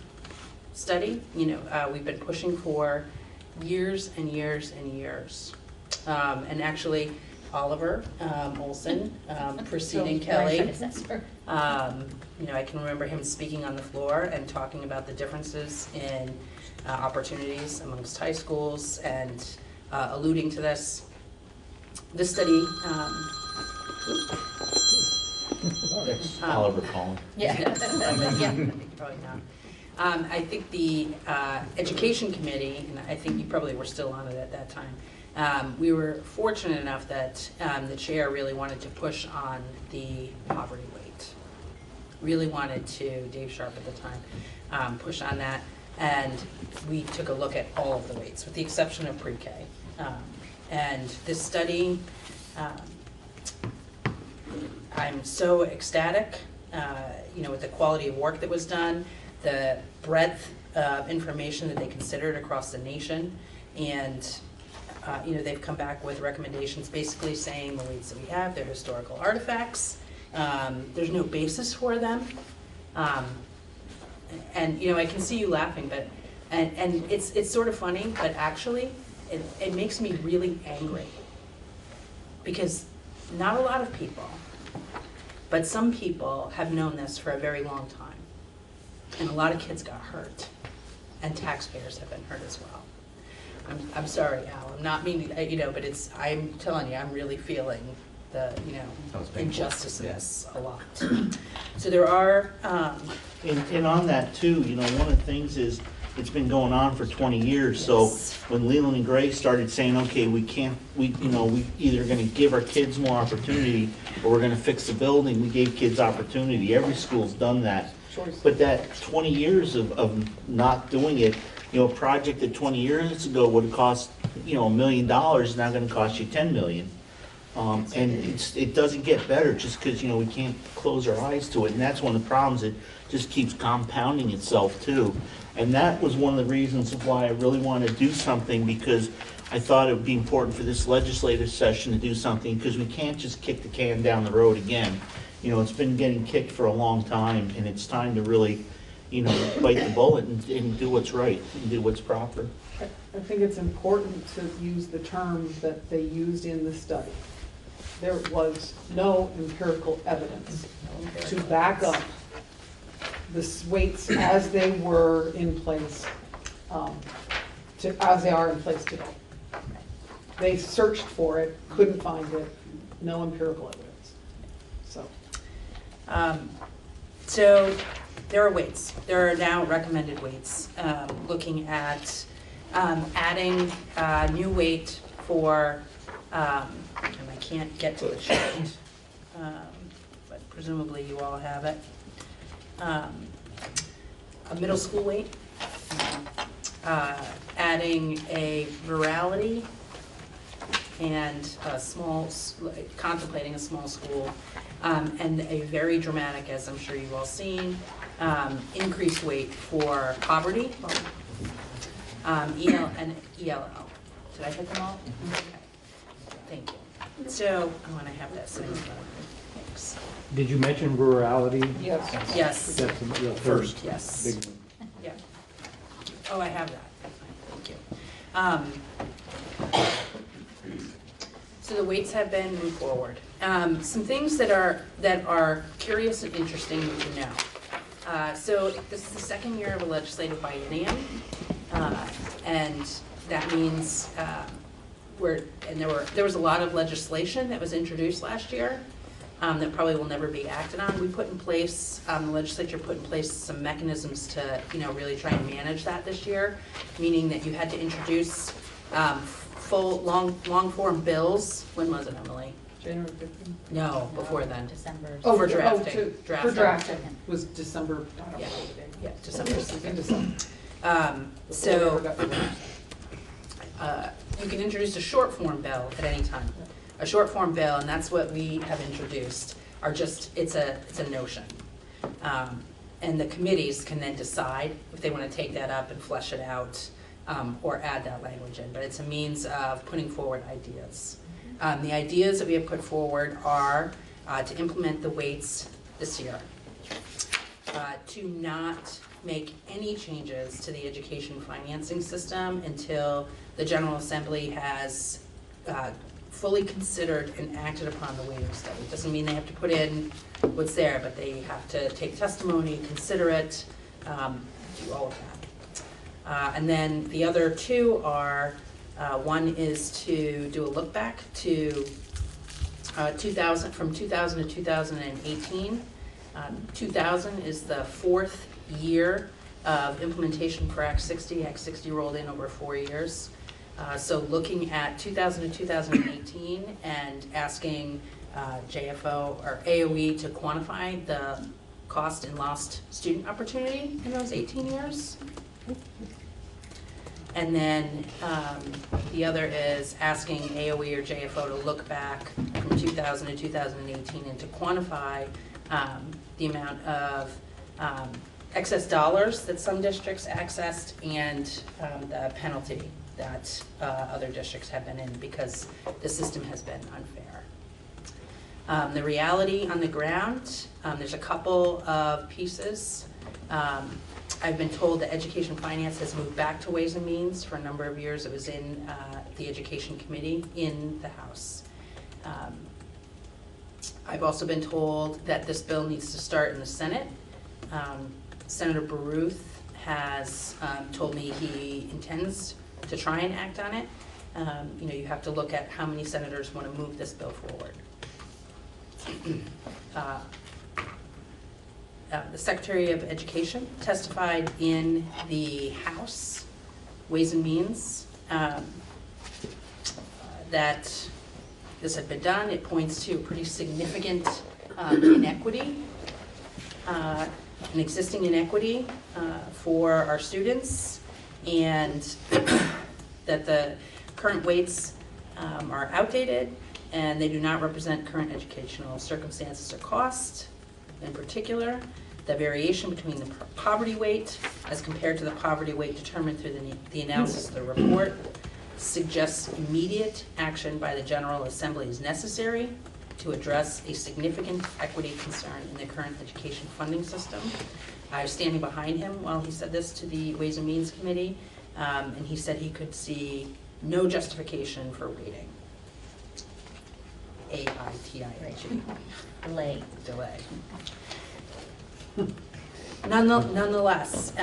study, we've been pushing for years and years and years. And actually, Oliver Olson, preceding Kelly, I can remember him speaking on the floor and talking about the differences in opportunities amongst high schools and alluding to this. This study, Oliver Collin. yeah, yeah, probably not. I think the Education Committee, and I think you probably were still on it at that time, we were fortunate enough that the chair really wanted to push on the poverty weight. Really wanted to, Dave Sharp at the time, push on that. And we took a look at all of the weights, with the exception of pre-K. And this study, I'm so ecstatic, with the quality of work that was done, the breadth of information that they considered across the nation, and they've come back with recommendations basically saying the weights that we have, they're historical artifacts, there's no basis for them, and I can see you laughing, but and it's sort of funny, but actually it makes me really angry, because not a lot of people, but some people have known this for a very long time, and a lot of kids got hurt, and taxpayers have been hurt as well. I'm sorry, Al, I'm not meaning, but I'm telling you, I'm really feeling the, injustice in this a lot. So there are, And on that too, one of the things is, it's been going on for 20 years, so when Leland and Gray started saying, okay, we either gonna give our kids more opportunity, or we're gonna fix the building, we gave kids opportunity, every school's done that. But that 20 years of not doing it, a project that 20 years ago would have cost, $1 million, now gonna cost you 10 million. And it doesn't get better just because, we can't close our eyes to it, and that's one of the problems, it just keeps compounding itself too. And that was one of the reasons of why I really wanted to do something, because I thought it would be important for this legislative session to do something, because we can't just kick the can down the road again. It's been getting kicked for a long time, and it's time to really, bite the bullet and do what's right and do what's proper. I think it's important to use the term that they used in the study. There was no empirical evidence to back up the weights as they were in place, as they are in place today. They searched for it, couldn't find it, no empirical evidence. So there are weights. There are now recommended weights, looking at adding a new weight for, and I can't get to the chart, but presumably you all have it. A middle school weight, adding a virality, and contemplating a small school, and a very dramatic, as I'm sure you've all seen, increased weight for poverty, EL and ELL. Did I hit them all? Okay, thank you. So, I want to have that same. Thanks. Did you mention rurality? Yes. Yes. That's the first Yes. big one. Yeah. Oh, I have that. Thank you. So the weights have been moved forward. Some things that are curious and interesting to know. So this is the second year of a legislative biennium, and that means there was a lot of legislation that was introduced last year. That probably will never be acted on. We put in place, the legislature put in place some mechanisms to, really try and manage that this year, meaning that you had to introduce full, long form bills. When was it, Emily? January 15th? No, before then. December. Oh, for drafting. For drafting was December. Yeah, December. In December. You can introduce a short form bill at any time. A short form bill, and that's what we have introduced, it's a notion. And the committees can then decide if they want to take that up and flesh it out, or add that language in, but it's a means of putting forward ideas. The ideas that we have put forward are to implement the weights this year, to not make any changes to the education financing system until the General Assembly has fully considered and acted upon the weighting study. It doesn't mean they have to put in what's there, but they have to take testimony, consider it, do all of that. And then the other two are, one is to do a look back to 2000, from 2000 to 2018. 2000 is the fourth year of implementation for Act 60. Act 60 rolled in over 4 years. So looking at 2000 to 2018 and asking JFO or AOE to quantify the cost and lost student opportunity in those 18 years. And then the other is asking AOE or JFO to look back from 2000 to 2018 and to quantify the amount of excess dollars that some districts accessed and the penalty that other districts have been in because the system has been unfair. The reality on the ground, there's a couple of pieces. I've been told that Education Finance has moved back to Ways and Means. For a number of years it was in the Education Committee in the House. I've also been told that this bill needs to start in the Senate. Senator Baruth has told me he intends to try and act on it, you know, you have to look at how many senators want to move this bill forward. The Secretary of Education testified in the House Ways and Means that this had been done. It points to a pretty significant inequity, an existing inequity for our students, and that the current weights are outdated and they do not represent current educational circumstances or cost. In particular, the variation between the poverty weight as compared to the poverty weight determined through the analysis of the report suggests immediate action by the General Assembly is necessary to address a significant equity concern in the current education funding system. I was standing behind him while he said this to the Ways and Means Committee, and he said he could see no justification for waiting. A-I-T-I-N-G. Delay. Delay. Nonetheless,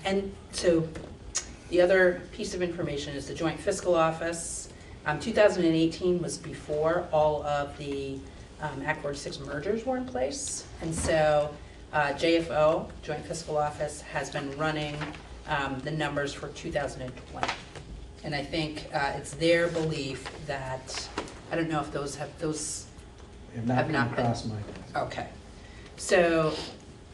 and so the other piece of information is the Joint Fiscal Office. 2018 was before all of the Act 46 mergers were in place, and so JFO, Joint Fiscal Office, has been running the numbers for 2020. And I think it's their belief that, I don't know if those have not been crossed my desk. Okay. So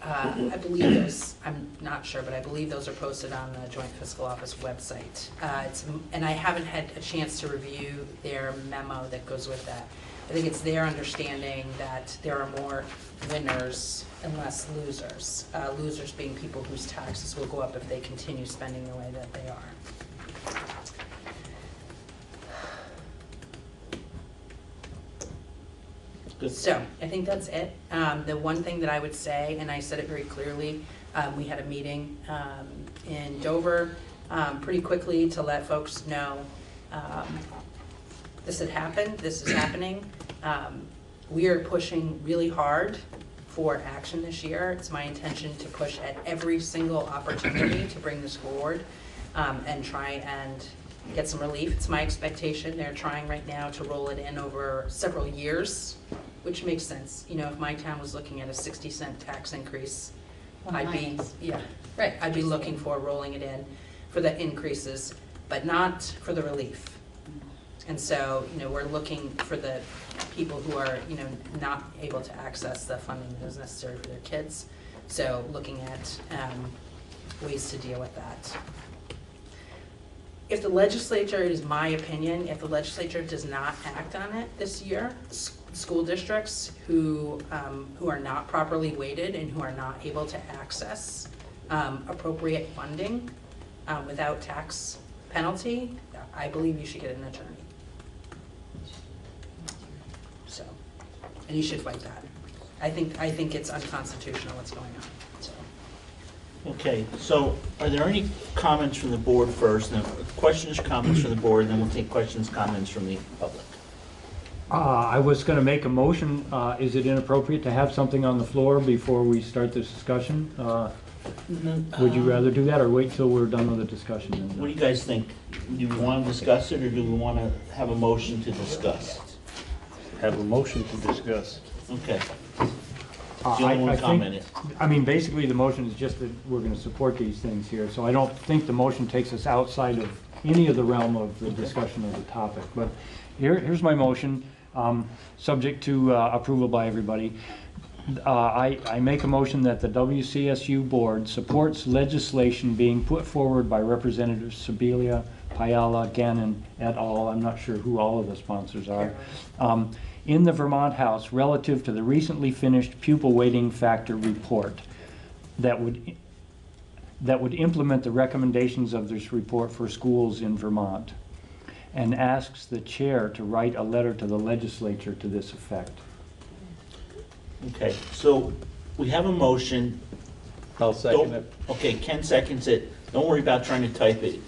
I believe those, I'm not sure, but I believe those are posted on the Joint Fiscal Office website. And I haven't had a chance to review their memo that goes with that. I think it's their understanding that there are more winners and less losers. Losers being people whose taxes will go up if they continue spending the way that they are. So I think that's it. The one thing that I would say, and I said it very clearly, we had a meeting in Dover pretty quickly to let folks know this had happened, this is happening. We are pushing really hard for action this year. It's my intention to push at every single opportunity to bring this forward and try and get some relief. It's my expectation. They're trying right now to roll it in over several years, which makes sense. You know, if my town was looking at a 60-cent tax increase, I'd be looking for rolling it in for the increases, but not for the relief. And so, you know, we're looking for the people who are, you know, not able to access the funding that is necessary for their kids. So looking at ways to deal with that. If the legislature, it is my opinion, if the legislature does not act on it this year, school districts who are not properly weighted and who are not able to access appropriate funding without tax penalty, I believe you should get an attorney. So, and you should fight that. I think it's unconstitutional what's going on. So. Okay, so are there any comments from the board first? Now, questions, comments from the board, and then we'll take questions, comments from the public. I was going to make a motion. Is it inappropriate to have something on the floor before we start this discussion? Would you rather do that or wait till we're done with the discussion? What do you guys think? Do we want to discuss it or do we want to have a motion to discuss? Have a motion to discuss. Okay. I mean, basically the motion is just that we're going to support these things here. So I don't think the motion takes us outside of any of the realm of the discussion of the topic. But here's my motion, subject to approval by everybody. I make a motion that the WCSU board supports legislation being put forward by Representatives Sibilia, Payala, Gannon et al. I'm not sure who all of the sponsors are. In the Vermont House relative to the recently finished pupil weighting factor report that would implement the recommendations of this report for schools in Vermont, and asks the chair to write a letter to the legislature to this effect. Okay, so we have a motion. I'll second it. Okay, Ken seconds it. Don't worry about trying to type it.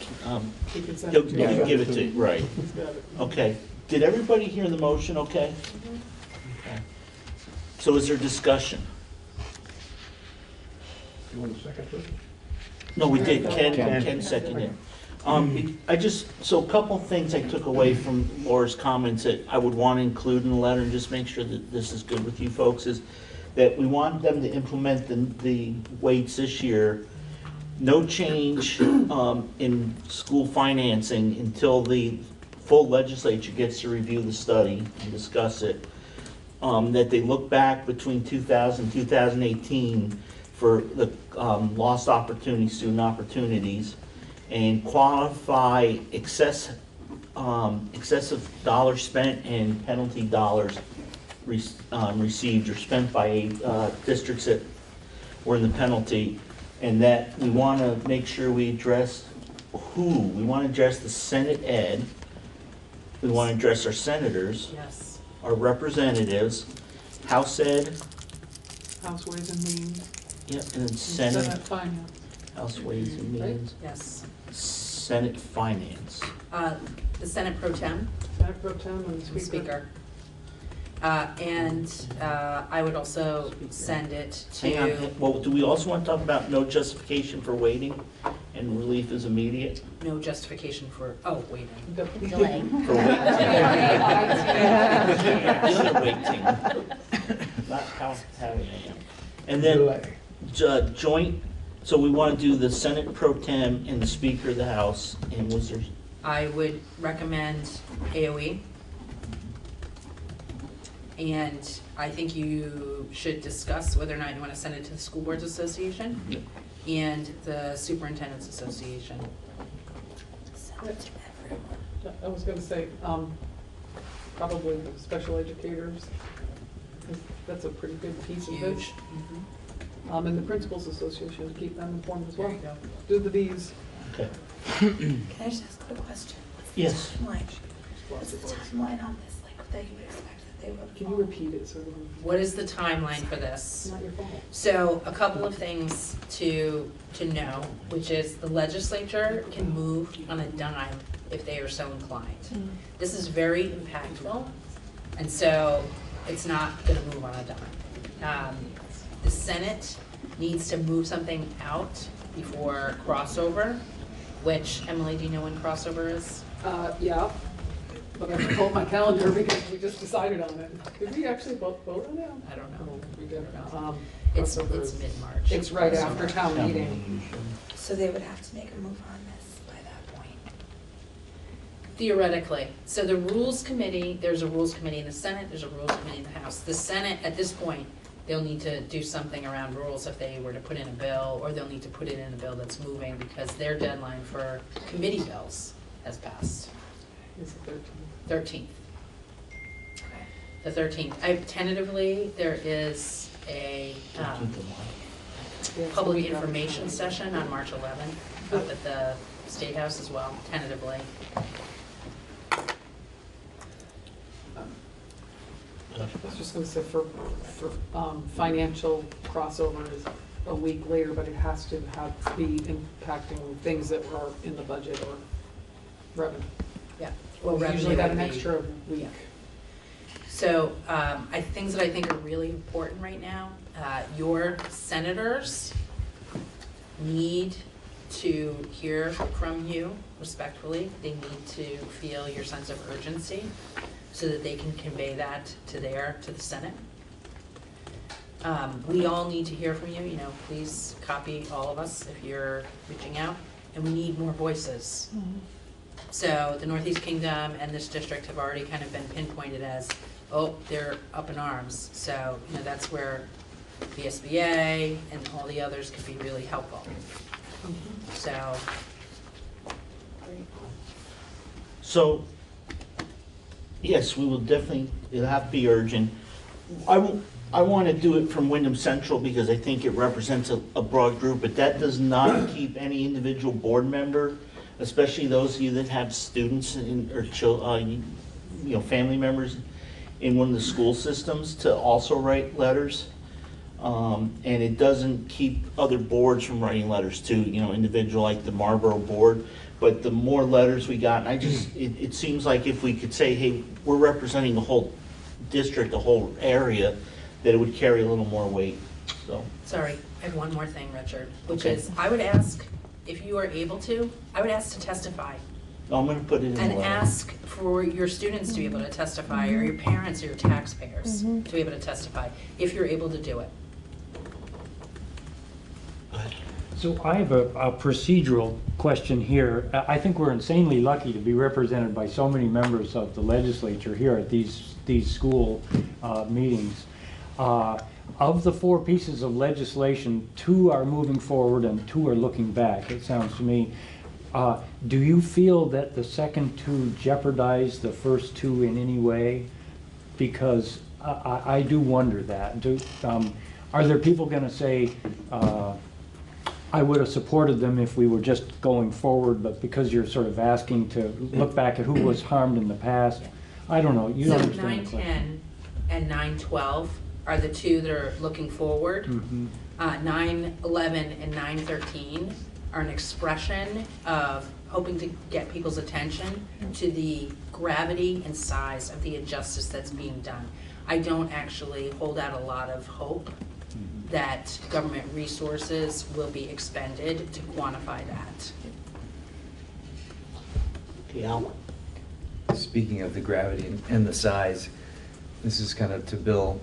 He'll give it to you, right. Okay. Did everybody hear the motion okay? Okay. So is there discussion? You want a second? No, we did. Ken seconded. So a couple things I took away from Laura's comments that I would want to include in the letter and just make sure that this is good with you folks is that we want them to implement the weights this year. No change in school financing until the full legislature gets to review the study and discuss it. That they look back between 2000 and 2018 for the lost opportunities, student opportunities, and quantify excessive dollars spent and penalty dollars received or spent by districts that were in the penalty, and that we want to make sure we address we want to address the Senate Ed, we want to address our senators, Yes. our representatives, House Ed, House Ways and Means. yep, and then and Senate, Finance. House Ways and Means, Yes. Senate Finance. The Senate Pro Tem. Senate Pro Tem and And Speaker. Speaker. And I would also send it Hang on, to well, do we also want to talk about no justification for waiting and relief is immediate? no justification for, oh, waiting. Delay. For waiting. Not how, having it. And then, joint, so we want to do the Senate Pro Tem and the Speaker of the House, and was there, I would recommend AOE. And I think you should discuss whether or not you want to send it to the School Boards Association and the Superintendent's Association. I was gonna say, probably the special educators. That's a pretty big piece of it. Huge. And the Principals Association, keep them informed as well. Do the Ds. okay. Can I just ask a question? Yes. What's the timeline on this, like, that you would expect that they would? Can you repeat it sort of? What is the timeline for this? Not your fault. So a couple of things to know, which is the legislature can move on a dime if they are so inclined. This is very impactful, and so it's not gonna move on a dime. The Senate needs to move something out before crossover, which, Emily, do you know when crossover is? Yeah, but I have to pull up my calendar because we just decided on it. Did we actually vote on it? I don't know. We did. It's crossover is- mid-March. It's right after town meeting. So they would have to make a move on this by that point. Theoretically. So the Rules Committee, there's a Rules Committee in the Senate, there's a Rules Committee in the House. The Senate, at this point, they'll need to do something around rules if they were to put in a bill, or they'll need to put it in a bill that's moving because their deadline for committee bills has passed. It's the 13th. The 13th. I tentatively, there is a public information session on March 11th up at the State House as well, tentatively. I was just gonna say for financial crossover is a week later, but it has to be impacting things that are in the budget or revenue. Yeah. Well, we usually revenue got an would be- extra week. So, things that I think are really important right now, your senators need to hear from you respectfully. They need to feel your sense of urgency so that they can convey that to the Senate. We all need to hear from you, please copy all of us if you're reaching out, and we need more voices. So the Northeast Kingdom and this district have already kind of been pinpointed as, oh, they're up in arms. So, that's where the SBA and all the others could be really helpful. So. So, yes, we will definitely, it'll have to be urgent. I want to do it from Wyndham Central because I think it represents a broad group, but that does not keep any individual board member, especially those of you that have students or family members in one of the school systems, to also write letters. And it doesn't keep other boards from writing letters too, individual like the Marlboro board. But the more letters we got, and it seems like if we could say, hey, we're representing the whole district, the whole area, that it would carry a little more weight, so. Sorry, I have one more thing, Richard, which Okay. is, I would ask if you are able to, I would ask to testify. I'm gonna put it in the And letter. ask for your students to be able to testify, or your parents or your taxpayers to be able to testify, if you're able to do it. So I have a procedural question here. I think we're insanely lucky to be represented by so many members of the legislature here at these school meetings. Of the 4 pieces of legislation, 2 are moving forward and 2 are looking back, it sounds to me. Do you feel that the second 2 jeopardize the first 2 in any way? Because I do wonder that. Are there people going to say, I would have supported them if we were just going forward, but because you're sort of asking to look back at who was harmed in the past, I don't know. You So don't understand the question. 910 and 912 are the 2 that are looking forward. 911 and 913 are an expression of hoping to get people's attention to the gravity and size of the injustice that's being done. I don't actually hold out a lot of hope that government resources will be expended to quantify that. Okay, Al? Speaking of the gravity and the size, this is kind of to Bill.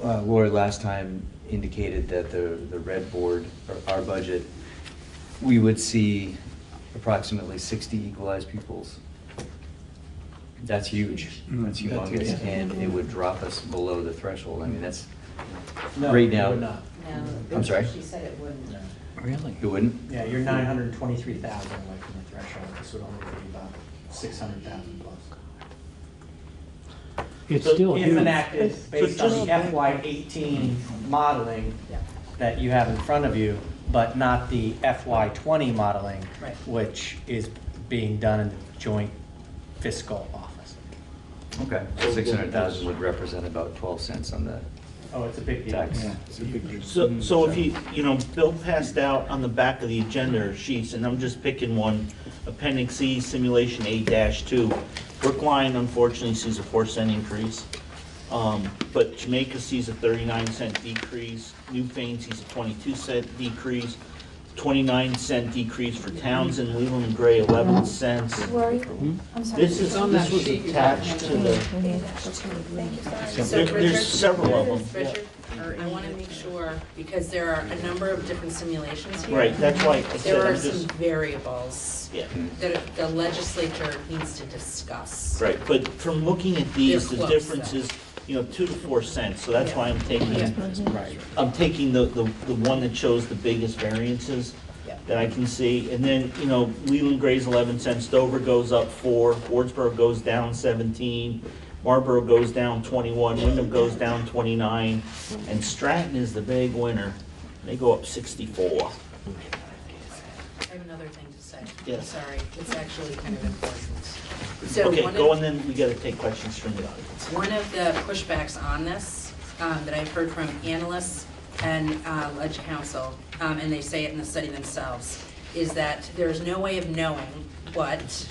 Lori last time indicated that the red board, or our budget, we would see approximately 60 equalized pupils. That's huge. That's humongous, and it would drop us below the threshold. I mean, that's right now. No, it would not. I'm sorry? She said it wouldn't. Really? It wouldn't? Yeah, you're 923,000 away from the threshold. This would only be about 600,000 plus. It's still If huge. enacted based on the FY18 modeling that you have in front of you, but not the FY20 modeling, Right. which is being done in the joint fiscal office. Okay, 600,000 would represent about 12 cents on the Oh, it's a big deal. tax. Yeah, it's a big deal. So if Bill passed out on the back of the agenda sheets, and I'm just picking one, Appendix C, Simulation 8-2. Brookline unfortunately sees a 4-cent increase, but Jamaica sees a 39-cent decrease. Newfane sees a 22-cent decrease, 29-cent decrease for Townsend, Leland and Gray 11 cents. Where are you? I'm sorry. This was attached to the. There's several of them. Richard, I want to make sure, because there are a number of different simulations here. Right, that's why I said There are I'm some just. variables Yeah. that the legislature needs to discuss. Right, but from looking at these, They're the close, difference though. is, 2 to 4 cents, so that's why I'm taking, Right. I'm taking the one that shows the biggest variances Yeah. that I can see, and then, Leland Gray's 11 cents, Dover goes up 4, Wardsboro goes down 17, Marlboro goes down 21, Wyndham goes down 29, and Stratton is the big winner, they go up 64. I have another thing to say. Yes. Sorry, it's actually kind of important. So Okay, one go of- and then we gotta take questions from the audience. One of the pushbacks on this that I've heard from analysts and Ledge Council, and they say it in the study themselves, is that there is no way of knowing what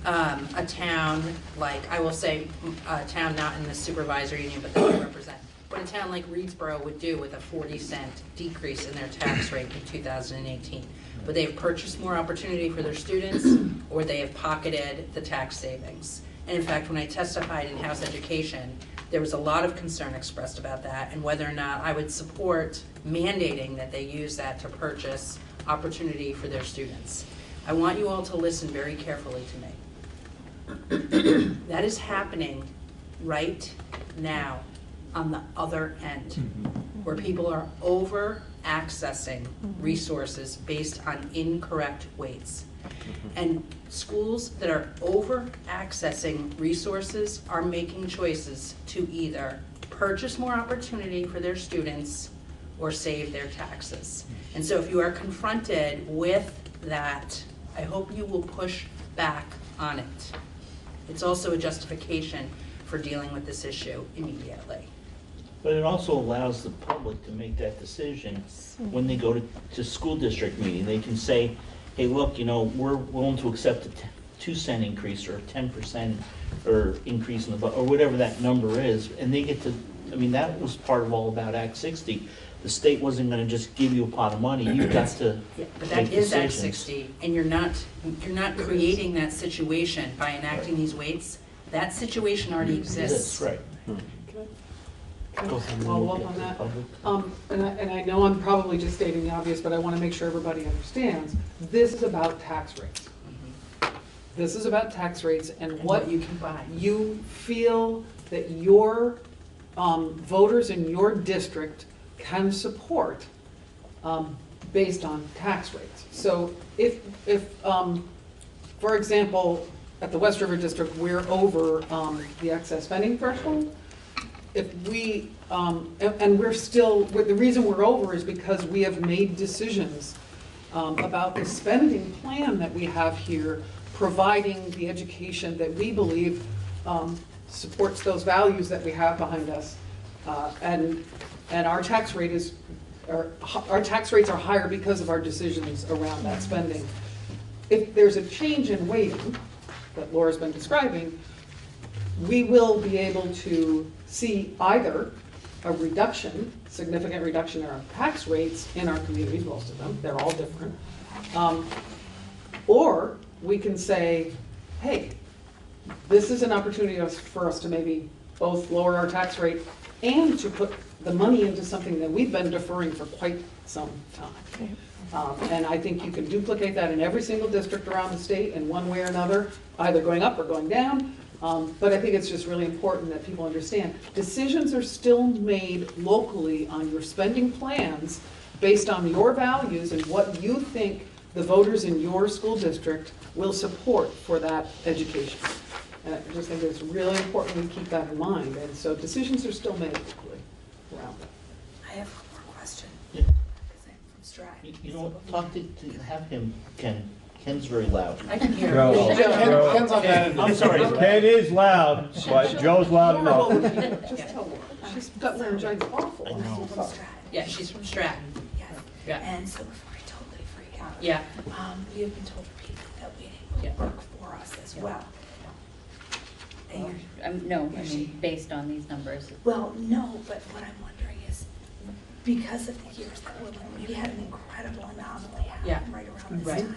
a town like, I will say a town not in the supervisory union, but that I represent, what a town like Reedsboro would do with a 40-cent decrease in their tax rate in 2018. Would they have purchased more opportunity for their students, or they have pocketed the tax savings? And in fact, when I testified in House Education, there was a lot of concern expressed about that and whether or not I would support mandating that they use that to purchase opportunity for their students. I want you all to listen very carefully to me. That is happening right now on the other end, where people are over accessing resources based on incorrect weights. And schools that are over accessing resources are making choices to either purchase more opportunity for their students or save their taxes. And so if you are confronted with that, I hope you will push back on it. It's also a justification for dealing with this issue immediately. But it also allows the public to make that decision when they go to school district meeting. They can say, hey, look, we're willing to accept a 2-cent increase or a 10% or increase in the, or whatever that number is. And they get to, that was part of all about Act 60. the state wasn't gonna just give you a pot of money, you've got to But make that is Act decisions. 60, and you're not creating that situation by enacting these weights. That situation already exists. Right. Can I follow up on that? And I know I'm probably just stating the obvious, but I want to make sure everybody understands. This is about tax rates. This is about tax rates and what you can buy. You feel that your voters in your district can support based on tax rates. So if for example, at the West River District, we're over the excess spending threshold, if we, and we're still, the reason we're over is because we have made decisions about the spending plan that we have here, providing the education that we believe supports those values that we have behind us. And our tax rate is, our tax rates are higher because of our decisions around that spending. If there's a change in weighting that Laura's been describing, we will be able to see either a reduction, significant reduction in our tax rates in our communities, most of them, they're all different. Or we can say, hey, this is an opportunity for us to maybe both lower our tax rate and to put the money into something that we've been deferring for quite some time. And I think you can duplicate that in every single district around the state in one way or another, either going up or going down. But I think it's just really important that people understand decisions are still made locally on your spending plans based on your values and what you think the voters in your school district will support for that education. And I just think it's really important we keep that in mind. And so decisions are still made locally around it. I have one more question. Yeah. Because I'm from Stratton. You know, talk to have him, Ken. Ken's very loud. I can hear Joe. him. Ken's on that. I'm sorry. Ken is loud, but Joe's loud enough. Just tell her. She's got laryngitis awful. I know. From Stratton. Yeah, she's from Stratton. Yes. Yeah. And so before I totally freak out. Yeah. We have been told repeatedly that waiting will work for us as well. And No, I mean, based on these numbers. well, no, but what I'm wondering is, because of the years that were when we had an incredible anomaly happen right around this time.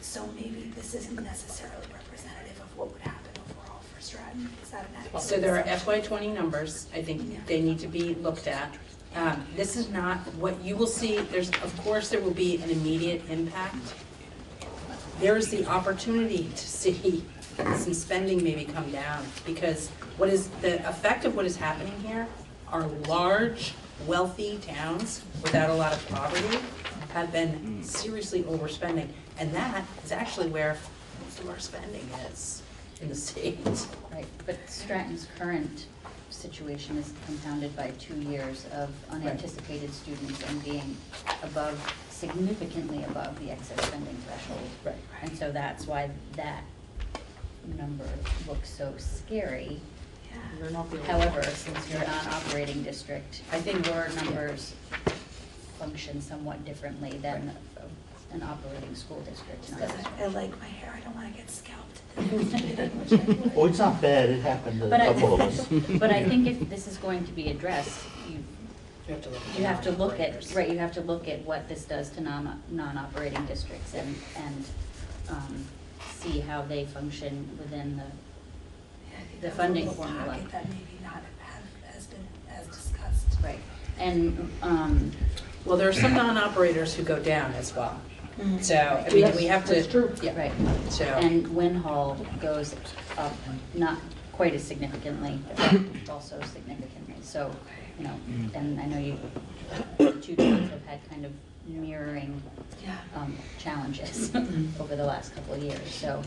So maybe this isn't necessarily representative of what would happen overall for Stratton. Is that an accurate? So there are FY20 numbers. I think they need to be looked at. This is not what you will see. There's, of course, there will be an immediate impact. There is the opportunity to see some spending maybe come down, because what is the effect of what is happening here are large, wealthy towns without a lot of poverty have been seriously overspending, and that is actually where most of our spending is in the state. Right, but Stratton's current situation is compounded by 2 years of unanticipated students and being above, significantly above the excess spending threshold. Right. And so that's why that number looks so scary. They're not the only However, ones. since you're a non-operating district, I think your numbers function somewhat differently than an operating school district. Because I like my hair, I don't want to get scalped. Oh, it's not bad. It happened to a But couple of us. But I think if this is going to be addressed, you have to look at, right, you have to look at what this does to non-operating districts and see how they function within the funding formula. That maybe not has been as discussed. Right, and, well, there are some non-operators who go down as well. So, I mean, we have to. That's true. Yeah. right. So, And Winhall goes up, not quite as significantly, but also significantly. So, you know, and I know you, the two towns have had kind of mirroring challenges over the last couple of years, so.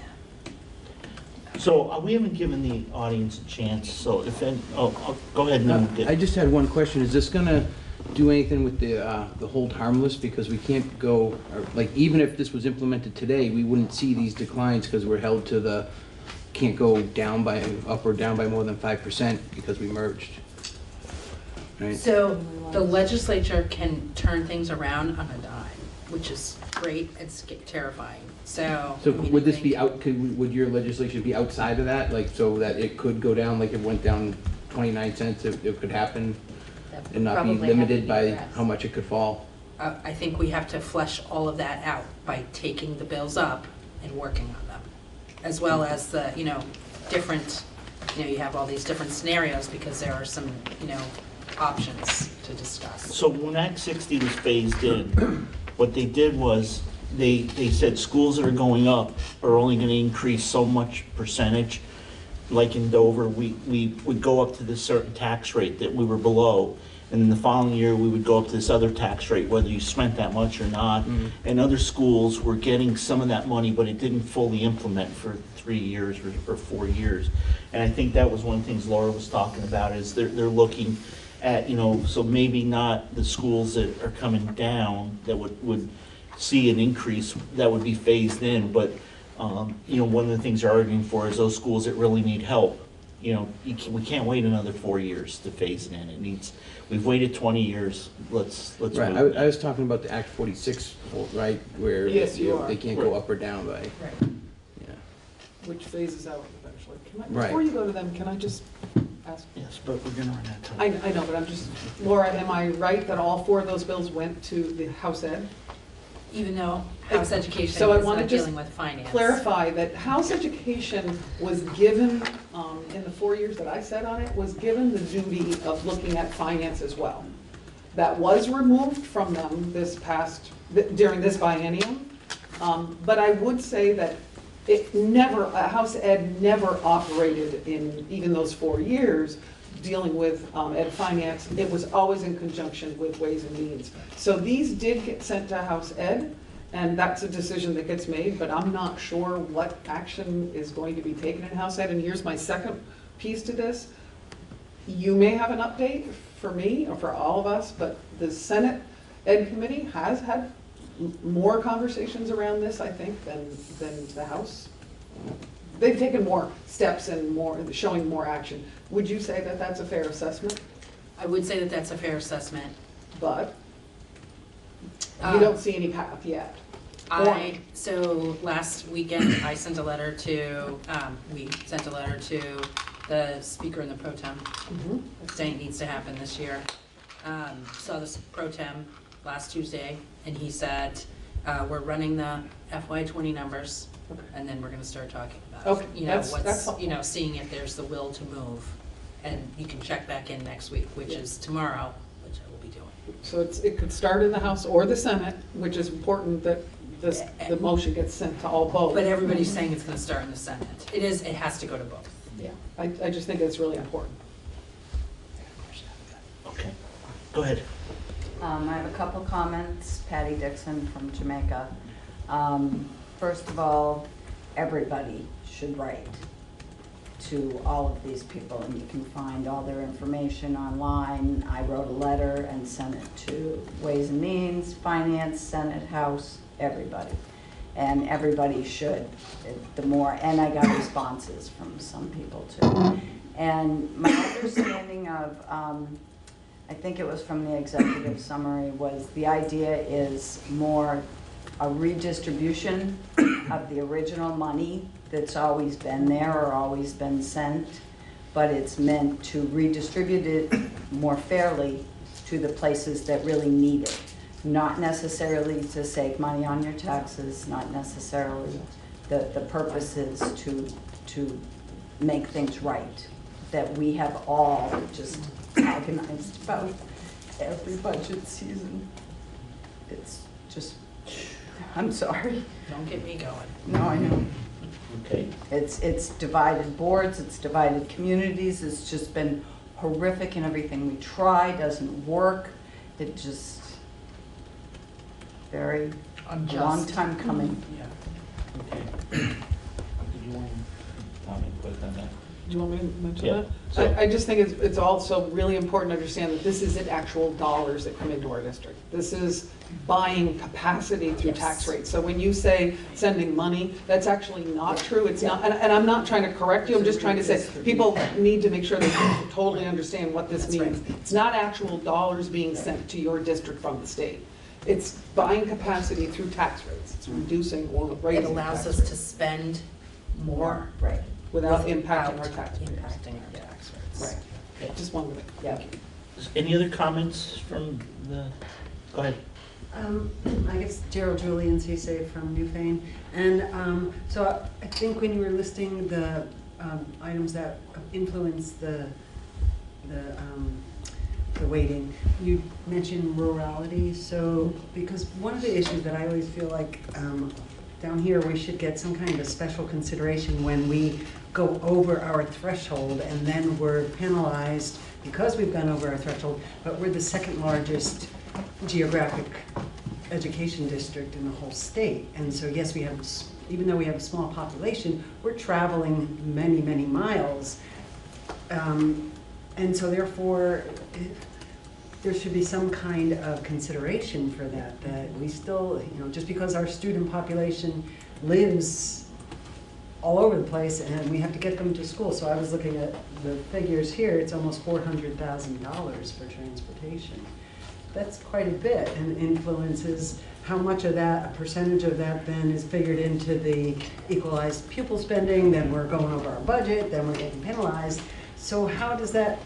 So we haven't given the audience a chance, so if any, go ahead and then I just had one question. Is this gonna do anything with the hold harmless? Because we can't go, like, even if this was implemented today, we wouldn't see these declines because we're held to the, can't go down by, up or down by more than 5% because we merged. Right? so the legislature can turn things around on a dime, which is great. It's terrifying. So I mean, would I this think- be out, would your legislation be outside of that? Like, so that it could go down, like it went down 29 cents, if it could happen? and not be probably have to limited be by addressed. how much it could fall? I think we have to flesh all of that out by taking the bills up and working on them, as well as the, different, you have all these different scenarios because there are some, options to discuss. So when Act 60 was phased in, what they did was, they said schools that are going up are only gonna increase so much percentage. Like in Dover, we would go up to this certain tax rate that we were below. And then the following year, we would go up to this other tax rate, whether you spent that much or not. And other schools were getting some of that money, but it didn't fully implement for 3 years or 4 years. And I think that was one of the things Laura was talking about, is they're looking at, so maybe not the schools that are coming down that would see an increase that would be phased in, but, one of the things they're arguing for is those schools that really need help. We can't wait another 4 years to phase it in. We've waited 20 years, let's Right, move. I was talking about the Act 46, right, where Yes, you are. they can't go up or down by, Right. yeah. Which phases out eventually. Right. Before you go to them, can I just ask? Yes, but we're gonna run out of time. I know, but I'm just, Laura, am I right that all 4 of those bills went to the House Ed? Even though House Education So I is wanna not just dealing with finance. clarify that House Education was given, in the 4 years that I sat on it, was given the duty of looking at finance as well. That was removed from them during this biennium. But I would say that House Ed never operated in even those 4 years dealing with ed finance. It was always in conjunction with Ways and Means. So these did get sent to House Ed, and that's a decision that gets made, but I'm not sure what action is going to be taken in House Ed. And here's my second piece to this. You may have an update for me or for all of us, but the Senate Ed Committee has had more conversations around this, I think, than the House. They've taken more steps and showing more action. Would you say that that's a fair assessment? I would say that that's a fair assessment. But you don't see any path yet. So last weekend, I sent a letter to, we sent a letter to the speaker and the pro tem, saying it needs to happen this year. Saw the pro tem last Tuesday, and he said, we're running the FY20 numbers, and then we're gonna start talking about, that's seeing if there's the will to move. And you can check back in next week, which is tomorrow, which I will be doing. So it could start in the House or the Senate, which is important that the motion gets sent to all both. But everybody's saying it's gonna start in the Senate. It has to go to both. Yeah, I just think it's really important. Okay, go ahead. I have a couple comments. Patty Dixon from Jamaica. First of all, everybody should write to all of these people, and you can find all their information online. I wrote a letter and sent it to Ways and Means, Finance, Senate, House, everybody. And everybody should, and I got responses from some people too. And my understanding of, I think it was from the executive summary, was the idea is more a redistribution of the original money that's always been there or always been sent, but it's meant to redistribute it more fairly to the places that really need it. Not necessarily to save money on your taxes, not necessarily, the purpose is to make things right, that we have all just agonized about every budget season. It's just, I'm sorry. Don't get me going. No, I know. Okay. It's divided boards, it's divided communities, it's just been horrific, and everything we try doesn't work. It just, very, long time coming. Yeah. Okay. Did you want to comment quick on that? Do you want me to mention Yeah. that? So- I just think it's also really important to understand that this isn't actual dollars that come into our district. This is buying capacity through tax rates. So when you say sending money, that's actually not true. It's not, and I'm not trying to correct you, I'm just trying to say, people need to make sure they totally understand what this means. It's not actual dollars being sent to your district from the state. It's buying capacity through tax rates. It's reducing or raising It allows tax us to spend more. Right. without impacting our tax rates. Impacting our tax rates. Right. Just one minute. Yeah. Any other comments from the, go ahead. I guess Gerald Julian Cisse from Newfane. And so I think when you were listing the items that influence the weighting, you mentioned rurality. So because one of the issues that I always feel like down here we should get some kind of special consideration when we go over our threshold and then we're penalized because we've gone over our threshold, but we're the second largest geographic education district in the whole state. And so yes, we have, even though we have a small population, we're traveling many, many miles. And so therefore, there should be some kind of consideration for that, that we still, you know, just because our student population lives all over the place and we have to get them to school. So I was looking at the figures here, it's almost $400,000 for transportation. That's quite a bit and influences how much of that, a percentage of that then is figured into the equalized pupil spending, then we're going over our budget, then we're getting penalized. So how does that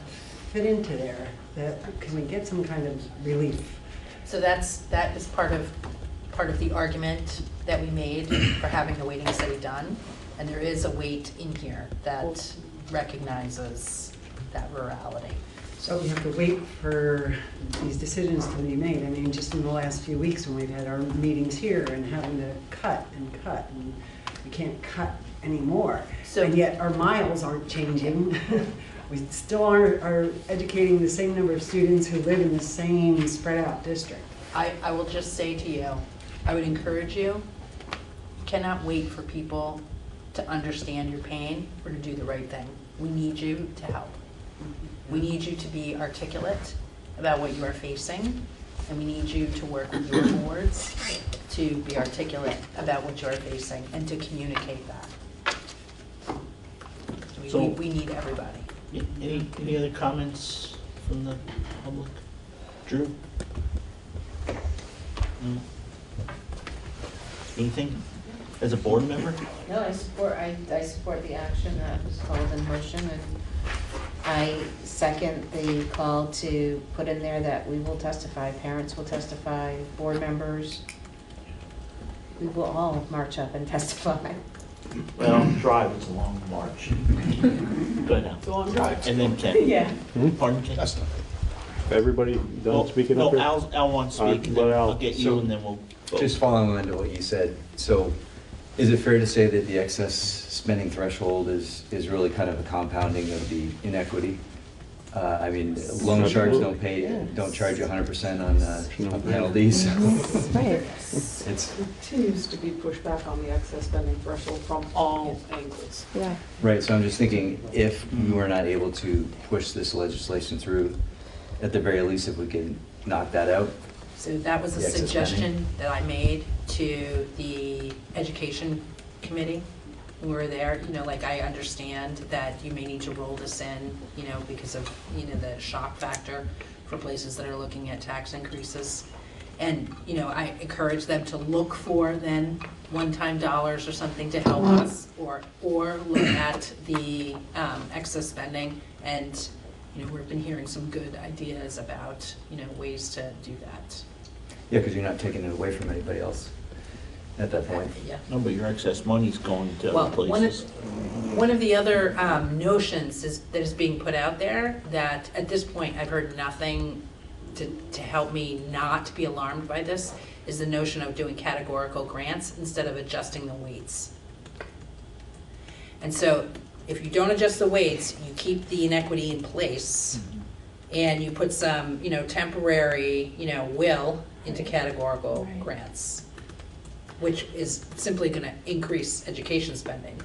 fit into there? Can we get some kind of relief? So that is part of the argument that we made for having the weighting study done. And there is a weight in here that recognizes that rurality. So we have to wait for these decisions to be made. I mean, just in the last few weeks when we've had our meetings here and having to cut, and we can't cut anymore. So, and yet our miles aren't changing. We still are educating the same number of students who live in the same spread out district. I will just say to you, I would encourage you, cannot wait for people to understand your pain or to do the right thing. We need you to help. We need you to be articulate about what you are facing, and we need you to work with your boards to be articulate about what you are facing and to communicate that. We need everybody. Any other comments from the public? Drew? No? Anything as a board member? No, I support the action that was called in motion, and I second the call to put in there that we will testify, parents will testify, board members, we will all march up and testify. Well, drive, it's a long march. Go ahead now. It's a long drive. And then Ken. Yeah. Pardon, Ken? If everybody done speaking up no, here? Al wants to speak, and then I'll get you, and then we'll vote. Just following on to what you said, so is it fair to say that the excess spending threshold is really kind of a compounding of the inequity? I mean, loan sharks don't charge you 100% on penalties. Right. It's Continues to be pushed back on the excess spending threshold from all angles. Yeah. right. So I'm just thinking, if we were not able to push this legislation through, at the very least, if we could knock that out. So that was a The excess suggestion that I made to the education committee. When we were there, you know, like I understand that you may need to roll this in, you know, because of, you know, the shock factor for places that are looking at tax increases. And, you know, I encourage them to look for then one-time dollars or something to help us, or look at the excess spending. And, you know, we've been hearing some good ideas about, you know, ways to do that. Yeah, because you're not taking it away from anybody else at that point. Yeah. No, but your excess money's going to Well, other places. one of the other notions that is being put out there that at this point I've heard nothing to help me not be alarmed by this is the notion of doing categorical grants instead of adjusting the weights. And so if you don't adjust the weights, you keep the inequity in place and you put some, you know, temporary, you know, will into categorical grants, which is simply going to increase education spending,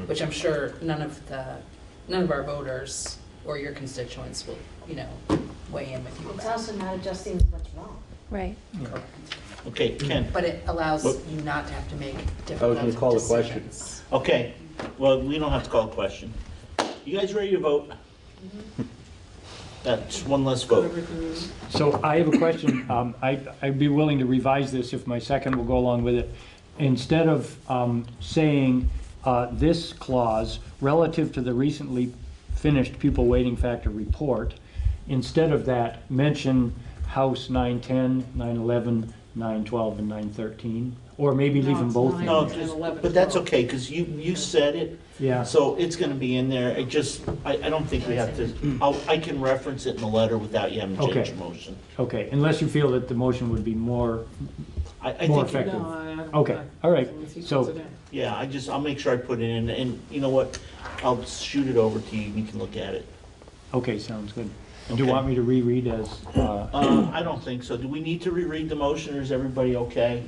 which I'm sure none of our voters or your constituents will, you know, weigh in with you It's about. also not adjusting what's wrong. Right. Okay, Ken. But it allows What? you not to have to make I was difficult gonna call the question. decisions. Okay, well, we don't have to call a question. You guys ready to vote? That's one less vote. So I have a question. I'd be willing to revise this if my second will go along with it. Instead of saying this clause relative to the recently finished pupil weighting factor report, instead of that, mention House 910, 911, 912, and 913, or maybe leave them both in. No, there. just, but that's okay, because you said it. Yeah. So it's gonna be in there. I don't think we have to, I can reference it in the letter without you having to change Okay. your motion. Okay, unless you feel that the motion would be more I more think, effective. Okay, all right, so, yeah, I'll make sure I put it in, and you know what? I'll shoot it over to you, and you can look at it. okay, sounds good. Do you Okay. want me to reread as, I don't think so. Do we need to reread the motion, or is everybody okay?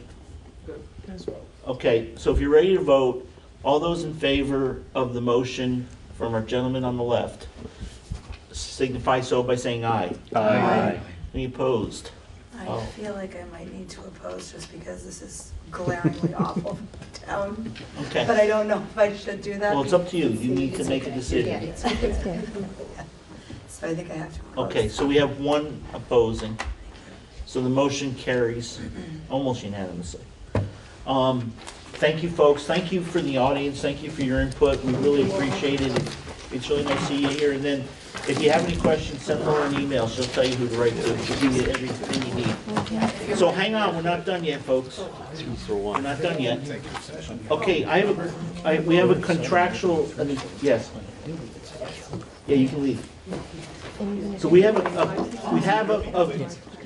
Okay, so if you're ready to vote, all those in favor of the motion from our gentleman on the left, signify so by saying aye. Aye. Any opposed? I Oh. feel like I might need to oppose just because this is glaringly awful for the town. Okay. But I don't know if I should do that. Well, it's up to you. You need to It's make a okay. decision. Yeah, it's okay. So I think I have to oppose. Okay, so we have one opposing. So the motion carries almost unanimously. Thank you, folks. Thank you for the audience. Thank you for your input. We really appreciate it. It's really nice to see you here. And then if you have any questions, send her an email. She'll tell you who to write to. She'll give you everything you need. So hang on, we're not done yet, folks. We're not done yet. Okay, we have a contractual, yes. Yeah, you can leave. So we have a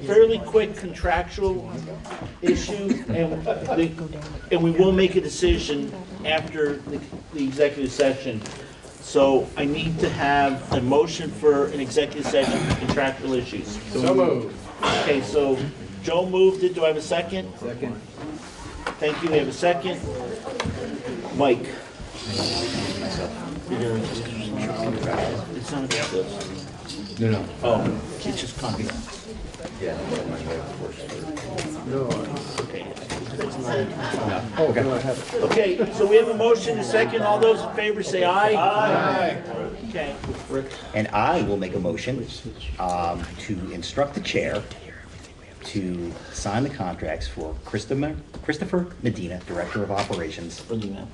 fairly quick contractual issue, and we will make a decision after the executive session. So I need to have a motion for an executive session for contractual issues. So moved. Okay, so Joe moved it. Do I have a second? Second. Thank you. We have a second. Mike. It's not about this. No. Oh, it's just coming. Yeah. Okay. Okay. Okay, so we have a motion, a second. All those in favor say aye. Aye. Okay. Rick. And I will make a motion to instruct the chair to sign the contracts for Christopher Medina, Director of Operations. For the email.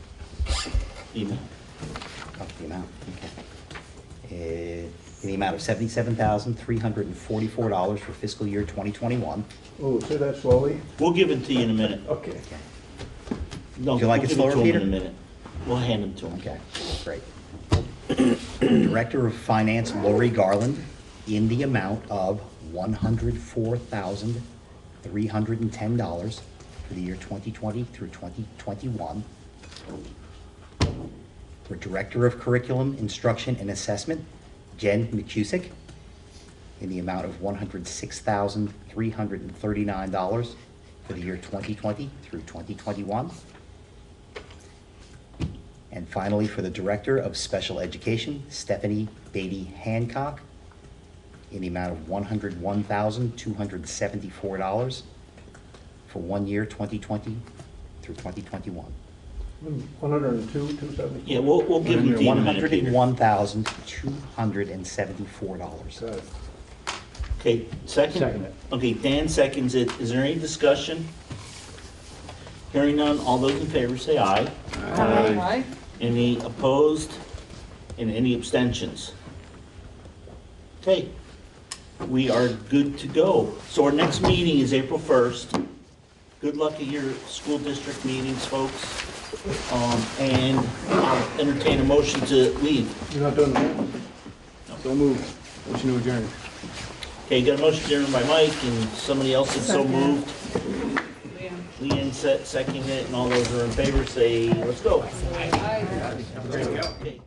Email. Oh, the amount, okay. In the amount of $77,344 for fiscal year 2021. Oh, say that slowly. We'll give it to you in a minute. Okay. No, Would you like we'll it give slower, to him Peter? in a minute. We'll hand them to him. Okay, great. Director of Finance Lori Garland in the amount of $104,310 for the year 2020 through 2021. For Director of Curriculum, Instruction, and Assessment, Jen McCusick, in the amount of $106,339 for the year 2020 through 2021. And finally, for the Director of Special Education, Stephanie Beatty Hancock, in the amount of $101,274 for 1 year, 2020 through 2021. 102, 274. Yeah, we'll give them to you in a minute, Peter. $101,274. Good. Okay, second? Second it. Okay, Dan seconds it. Is there any discussion? Hearing none, all those in favor say aye. Aye. Any opposed? And any abstentions? Okay, we are good to go. So our next meeting is April 1st. Good luck at your school district meetings, folks. And I'll entertain a motion to leave. You're not done yet? So moved. Motion to adjourn. Okay, got a motion adjourned by Mike, and somebody else has so moved. Leanne seconded it, and all those who are in favor say, let's go. Okay.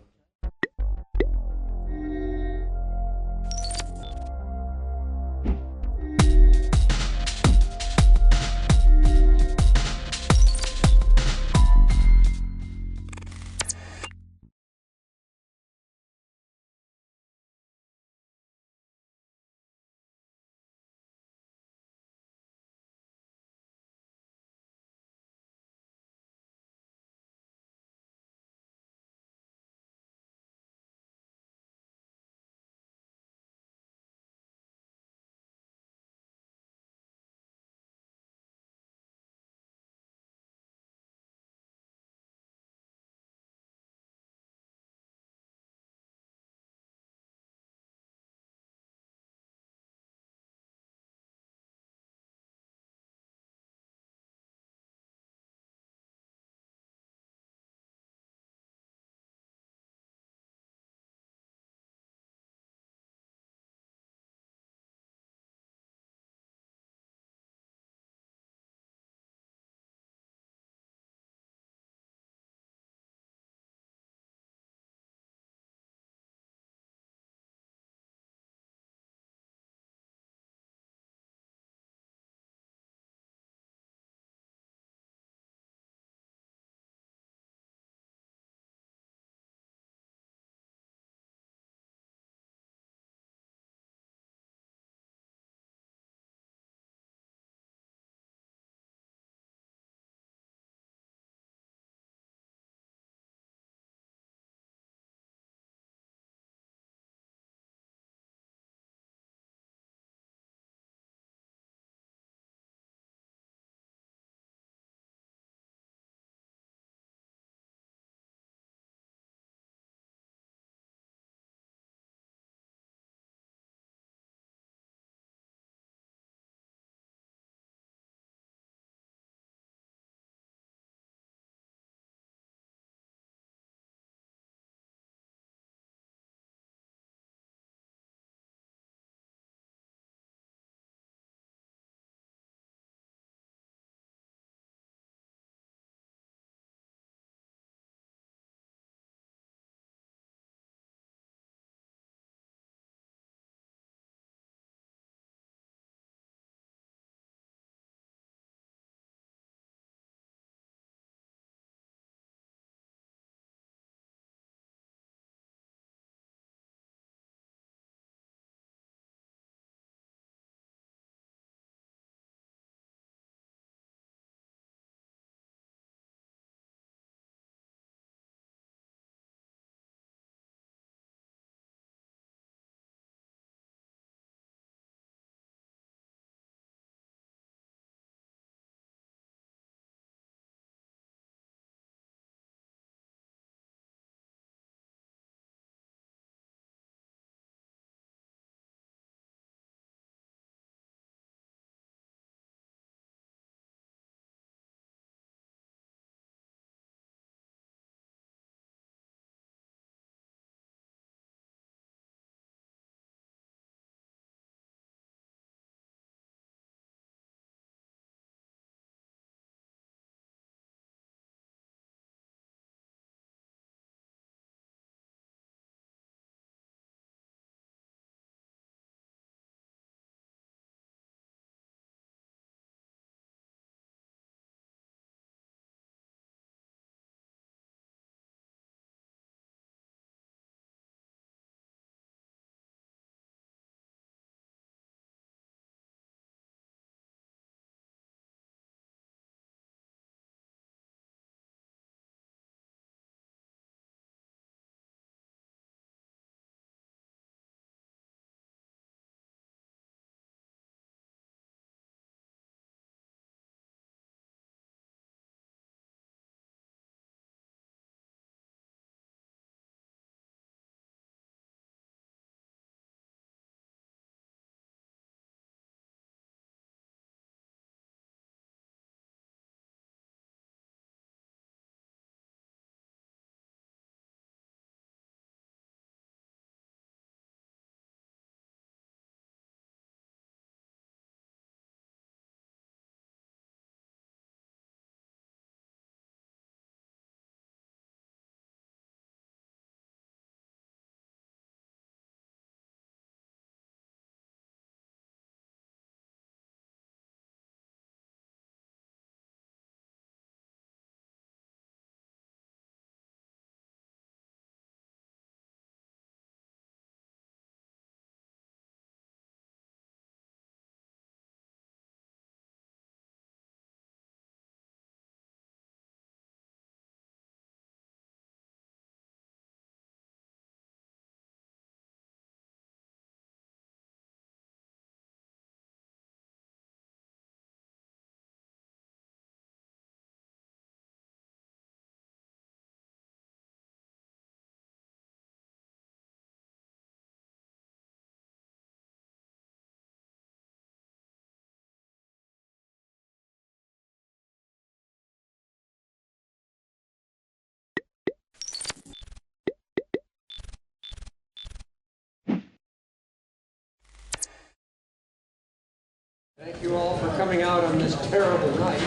Thank you all for coming out on this terrible night.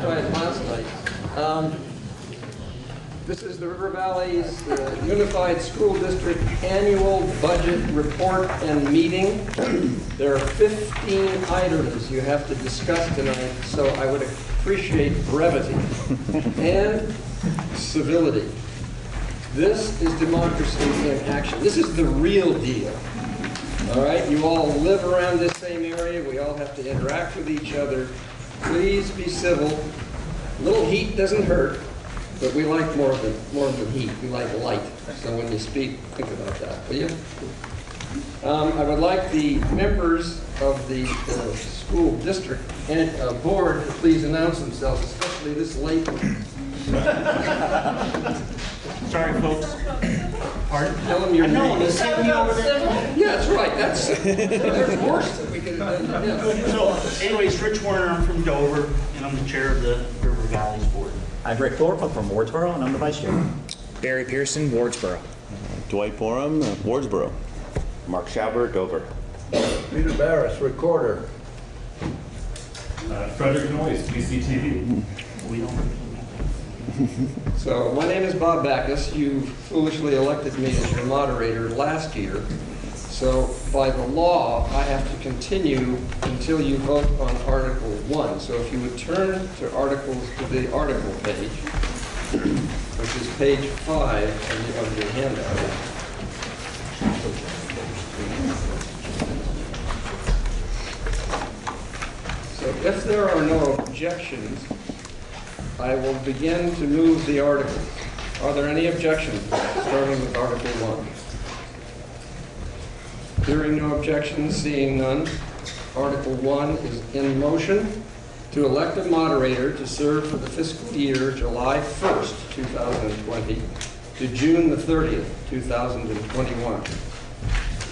Right, last night. This is the River Valley's Unified School District Annual Budget Report and Meeting. There are 15 items you have to discuss tonight, so I would appreciate brevity and civility. This is democracy in action. This is the real deal. All right, you all live around this same area. We all have to interact with each other. Please be civil. A little heat doesn't hurt, but we like more than heat. We like light. So when you speak, think about that, will you? I would like the members of the school district and board to please announce themselves, especially this late. Sorry, folks. Pardon? Tell them your name. Yeah, that's right. There's worse that we could have done. Yeah. So, anyways, Rich Warner, I'm from Dover, and I'm the chair of the River Valleys Board. I'm Rick Thorpe, I'm from Wardsboro, and I'm the vice chair. Barry Pearson, Wardsboro. Dwight Borum, Wardsboro. Mark Schauber, Dover. Peter Barris, recorder. Frederick Noyes, BCTV. We don't. So my name is Bob Backus. You foolishly elected me as your moderator last year. So by the law, I have to continue until you vote on Article 1. So if you would turn to the article page, which is page 5 of your handout. So if there are no objections, I will begin to move the article. Are there any objections, starting with Article 1? Hearing no objections, seeing none, Article 1 is in motion to elect a moderator to serve for the fiscal year July 1st, 2020 to June the 30th, 2021.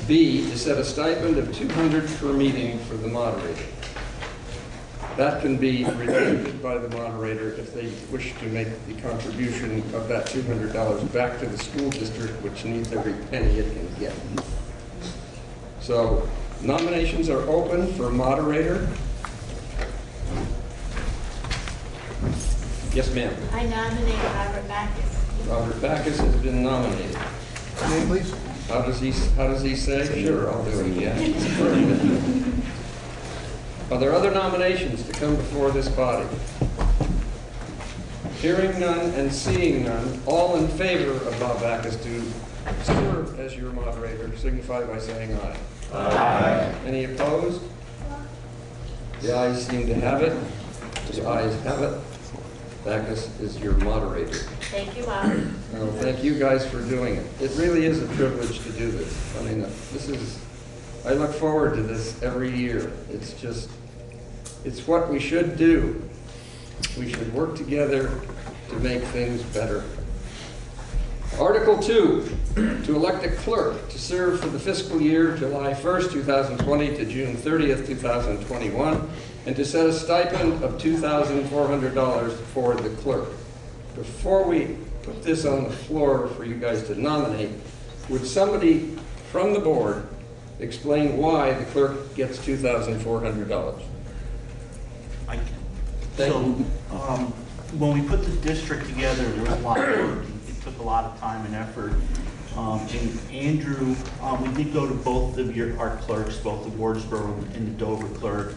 B, to set a stipend of $200 per meeting for the moderator. That can be rejected by the moderator if they wish to make the contribution of that $200 back to the school district, which needs every penny it can get. So nominations are open for moderator. Yes, ma'am. I nominate Robert Backus. Robert Backus has been nominated. Name, please. How does he say? Sure, I'll do it, yeah. Are there other nominations to come before this body? Hearing none and seeing none, all in favor of Bob Backus to serve as your moderator, signify by saying aye. Aye. Any opposed? The ayes seem to have it. The ayes have it. Backus is your moderator. Thank you, Bob. Well, thank you guys for doing it. It really is a privilege to do this. I mean, I look forward to this every year. It's what we should do. We should work together to make things better. Article 2, to elect a clerk to serve for the fiscal year July 1st, 2020 to June 30th, 2021, and to set a stipend of $2,400 for the clerk. Before we put this on the floor for you guys to nominate, would somebody from the board explain why the clerk gets $2,400? I can. So, when we put the district together, there was a lot of work. It took a lot of time and effort. And Andrew, we did go to both of our clerks, both the Wardsboro and the Dover clerk.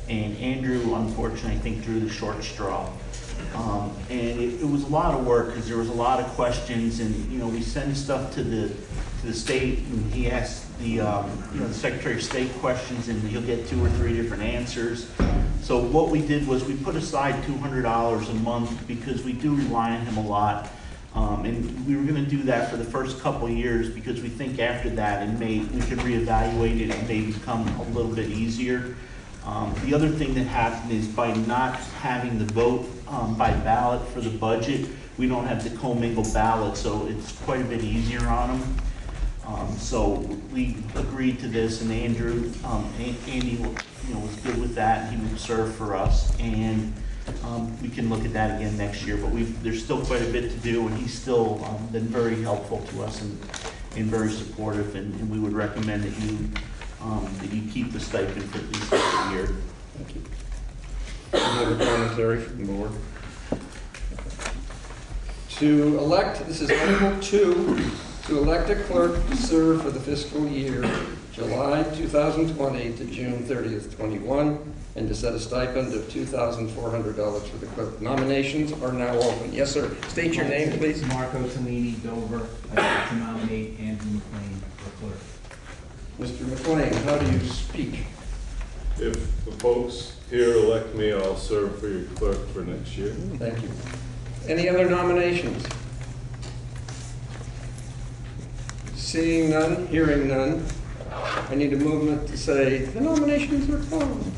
And Andrew, unfortunately, I think drew the short straw. And it was a lot of work because there was a lot of questions, and we send stuff to the state, and he asked the the Secretary of State questions, and he'll get 2 or 3 different answers. So what we did was we put aside $200 a month because we do rely on him a lot. And we were going to do that for the first couple of years because we think after that we could reevaluate it and may become a little bit easier. The other thing that happened is by not having the vote by ballot for the budget, we don't have the commingled ballot, so it's quite a bit easier on them. So we agreed to this, and Andrew, Andy, was good with that. He would serve for us, and we can look at that again next year. But there's still quite a bit to do, and he's still been very helpful to us and very supportive. And we would recommend that you that you keep the stipend for at least a year. Thank you. Any other commentary from the board? To elect, this is Article 2, to elect a clerk to serve for the fiscal year July 2020 to June 30th, 21, and to set a stipend of $2,400 for the clerk. Nominations are now open. Yes, sir. State your name, please. Marco Tellini, Dover. I'd like to nominate Andrew McLean for clerk. Mr. McLean, how do you speak? If the folks here elect me, I'll serve for your clerk for next year. Thank you. Any other nominations? Seeing none, hearing none, I need a movement to say the nominations are closed.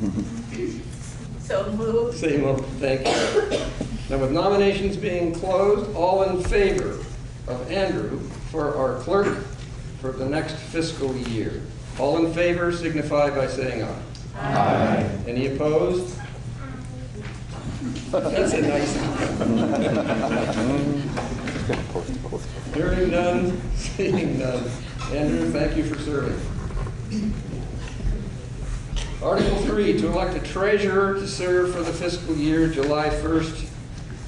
So moved. Say moved. Thank you. Now, with nominations being closed, all in favor of Andrew for our clerk for the next fiscal year? All in favor signify by saying aye. Aye. Any opposed? That's a nice. Hearing none, seeing none. Andrew, thank you for serving. Article 3, to elect a treasurer to serve for the fiscal year July 1st,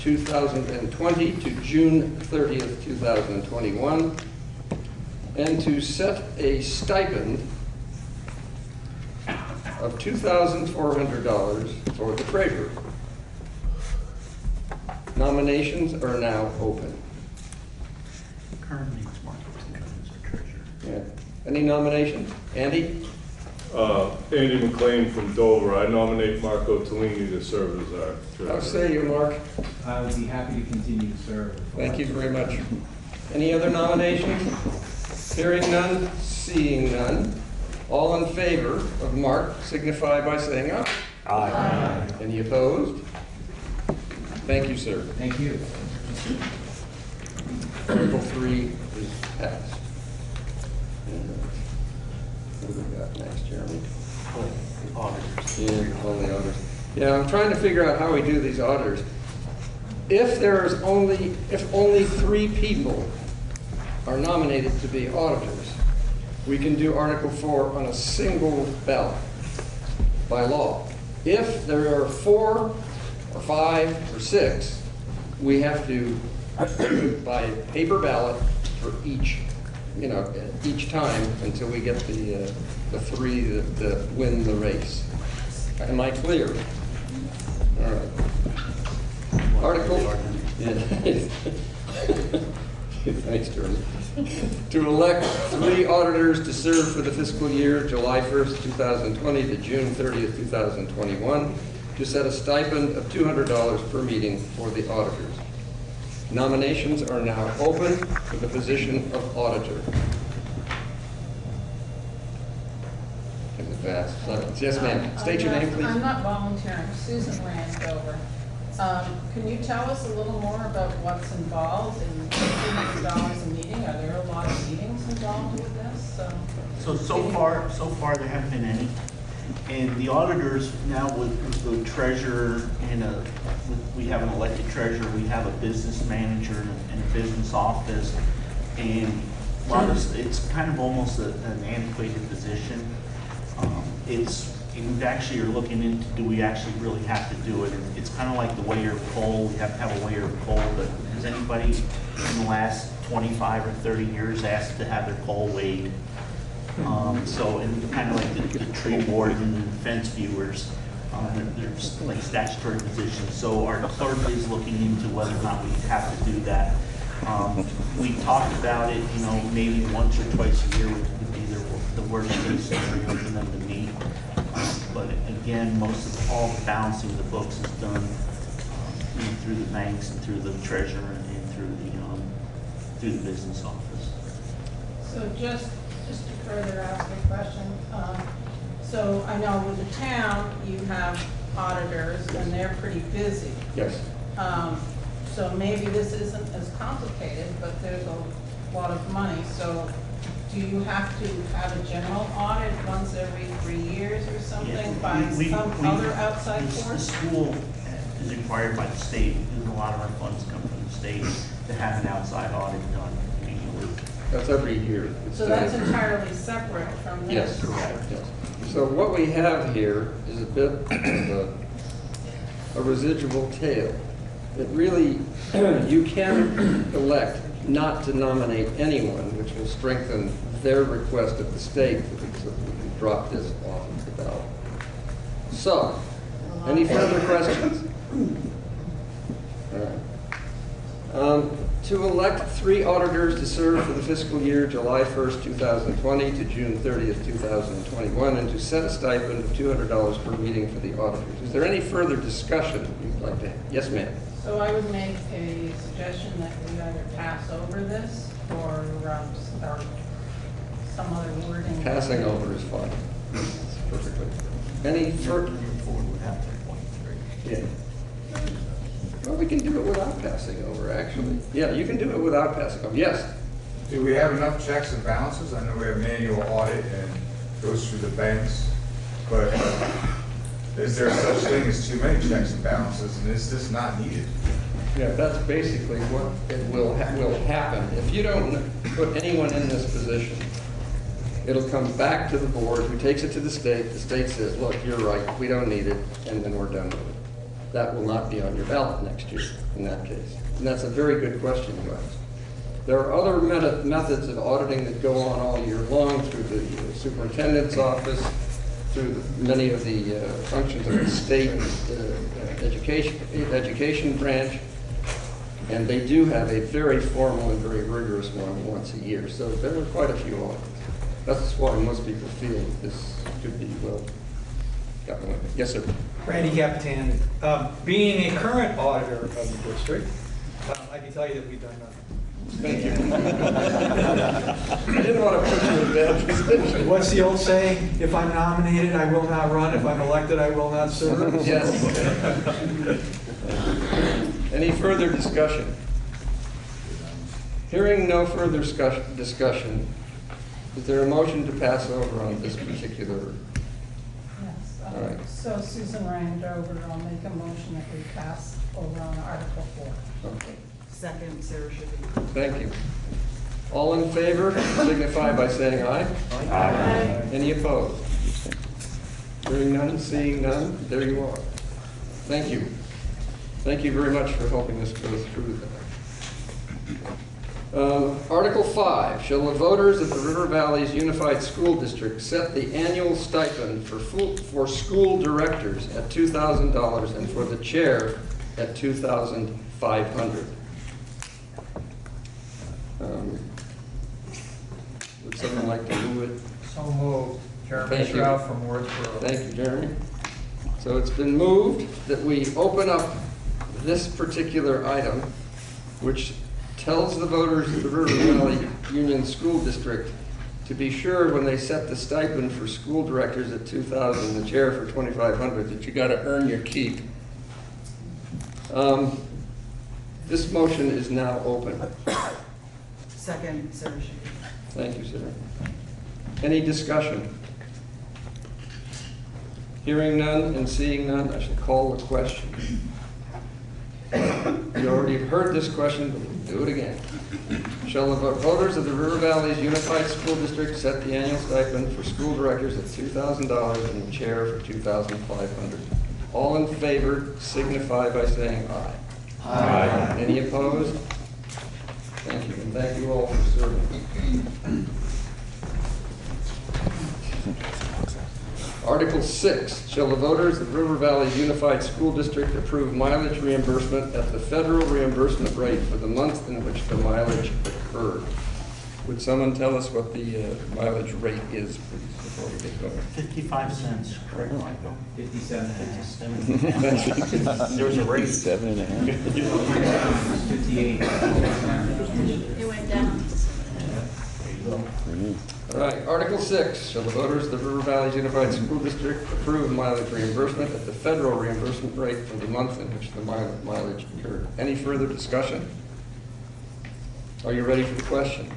2020 to June 30th, 2021, and to set a stipend of $2,400 for the treasurer. Nominations are now open. Currently, it's Marco as our treasurer. Yeah. Any nominations? Andy? Andy McLean from Dover. I nominate Marco Tellini to serve as our treasurer. How say you, Mark? I would be happy to continue to serve. Thank you very much. Any other nominations? Hearing none, seeing none. All in favor of Mark signify by saying aye. Aye. Any opposed? Thank you, sir. Thank you. Article 3 is passed. And, what do we got next, Jeremy? Auditors. Yeah, all the auditors. Yeah, I'm trying to figure out how we do these auditors. If only 3 people are nominated to be auditors, we can do Article 4 on a single ballot by law. If there are 4 or 5 or 6, we have to do it by paper ballot for each, each time until we get the 3 that win the race. Am I clear? All right. Article. Yeah. Thanks, Jordan. To elect 3 auditors to serve for the fiscal year July 1st, 2020 to June 30th, 2021, to set a stipend of $200 per meeting for the auditors. Nominations are now open for the position of auditor. In the vast silence. Yes, ma'am. State your name, please. I'm not volunteering. Susan Landover. Can you tell us a little more about what's involved in $200 a meeting? Are there a lot of meetings involved with this? So far there haven't been any. And the auditors now with the treasurer and we have an elected treasurer, we have a business manager and a business office, and it's kind of almost an antiquated position. We actually are looking into, do we actually really have to do it? And it's kind of like the weigher poll. We have to have a weigher poll, but has anybody in the last 25 or 30 years asked to have their poll weighed? And kind of like the tree warden and fence viewers, there's like statutory positions. So our clerk is looking into whether or not we have to do that. We talked about it, maybe once or twice a year would be the worst case scenario for them to meet. But again, all the balancing of the books is done through the banks and through the treasurer and through the business office. So just to further ask a question, so I know with the town, you have auditors and they're pretty busy. Yes. So maybe this isn't as complicated, but there's a lot of money. So do you have to have a general audit once every 3 years or something by some other outside force? The school is required by the state, and a lot of our funds come from the state, to have an outside audit done. That's every year. So that's entirely separate from this? Yes. So what we have here is a bit of a residual tail. It really, you can elect not to nominate anyone, which will strengthen their request of the state that we can drop this off the ballot. So, any further questions? All right. To elect 3 auditors to serve for the fiscal year July 1st, 2020 to June 30th, 2021, and to set a stipend of $200 per meeting for the auditors. Is there any further discussion you'd like to have? Yes, ma'am. So I would make a suggestion that we either pass over this or some other wording. Passing over is fine. Perfectly. Any further? Yeah. Well, we can do it without passing over, actually. Yeah, you can do it without passing over. Yes? Do we have enough checks and balances? I know we have manual audit and goes through the banks, but is there such thing as too many checks and balances, and is this not needed? Yeah, that's basically what it will happen. If you don't put anyone in this position, it'll come back to the board, who takes it to the state says, look, you're right, we don't need it, and then we're done with it. That will not be on your ballot next year in that case. And that's a very good question you asked. There are other methods of auditing that go on all year long through the superintendent's office, through many of the functions of the state education branch, and they do have a very formal and very rigorous one once a year. So there are quite a few audits. That's why most people feel that this could be well gotten. Yes, sir. Randy Capitan, being a current auditor of the district, I can tell you that we've done nothing. Thank you. I didn't want to put you in bad position. What's the old saying? If I'm nominated, I will not run. If I'm elected, I will not serve. Yes. Any further discussion? Hearing no further discussion, is there a motion to pass over on this particular? Yes. All right. So Susan Ryan Dover, I'll make a motion that we pass over on Article 4. Okay. Second, Sarah Shippey. Thank you. All in favor, signify by saying aye. Aye. Any opposed? Hearing none, seeing none, there you are. Thank you. Thank you very much for helping us go through that. Article 5, shall the voters of the River Valley's Unified School District set the annual stipend for school directors at $2,000 and for the chair at $2,500? Would someone like to move it? So moved. Jeremy Thank you. Stroud from Wardsboro. Thank you, Jeremy. So it's been moved that we open up this particular item, which tells the voters of the River Valley Union School District to be sure when they set the stipend for school directors at $2,000 and the chair for $2,500 that you got to earn your keep. This motion is now open. Second, Sarah Shippey. Thank you, Sarah. Any discussion? Hearing none and seeing none, I shall call the question. You already heard this question, but we'll do it again. Shall the voters of the River Valley's Unified School District set the annual stipend for school directors at $2,000 and the chair for $2,500? All in favor signify by saying aye. Aye. Any opposed? Thank you, and thank you all for serving. Article 6, shall the voters of River Valley Unified School District approve mileage reimbursement at the federal reimbursement rate for the month in which the mileage occurred? Would someone tell us what the mileage rate is, please, before we get going? 55 cents, correct, Michael? 57. There's a rate. 7.5. 58. It went down. All right, Article 6, shall the voters of the River Valley Unified School District approve mileage reimbursement at the federal reimbursement rate for the month in which the mileage occurred? Any further discussion? Are you ready for the question?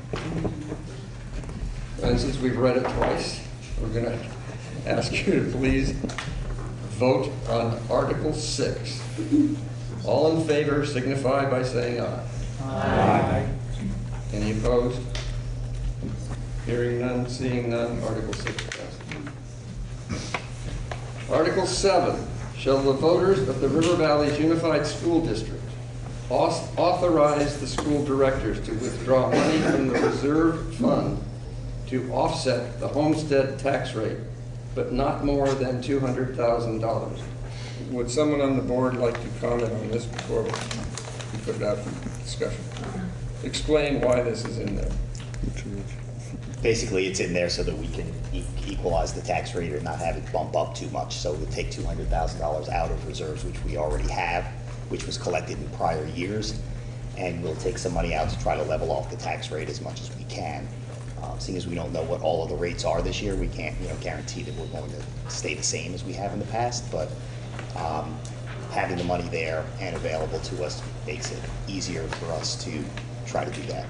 And since we've read it twice, we're going to ask you to please vote on Article 6. All in favor signify by saying aye. Aye. Any opposed? Hearing none, seeing none, Article 6 passes. Article 7, shall the voters of the River Valleys Unified School District authorize the school directors to withdraw money from the reserve fund to offset the homestead tax rate, but not more than $200,000. Would someone on the board like to comment on this before we put it out for discussion? Explain why this is in there. Basically, it's in there so that we can equalize the tax rate or not have it bump up too much. So we'll take $200,000 out of reserves, which we already have, which was collected in prior years, and we'll take some money out to try to level off the tax rate as much as we can. Seeing as we don't know what all of the rates are this year, we can't guarantee that we're going to stay the same as we have in the past, but having the money there and available to us makes it easier for us to try to do that.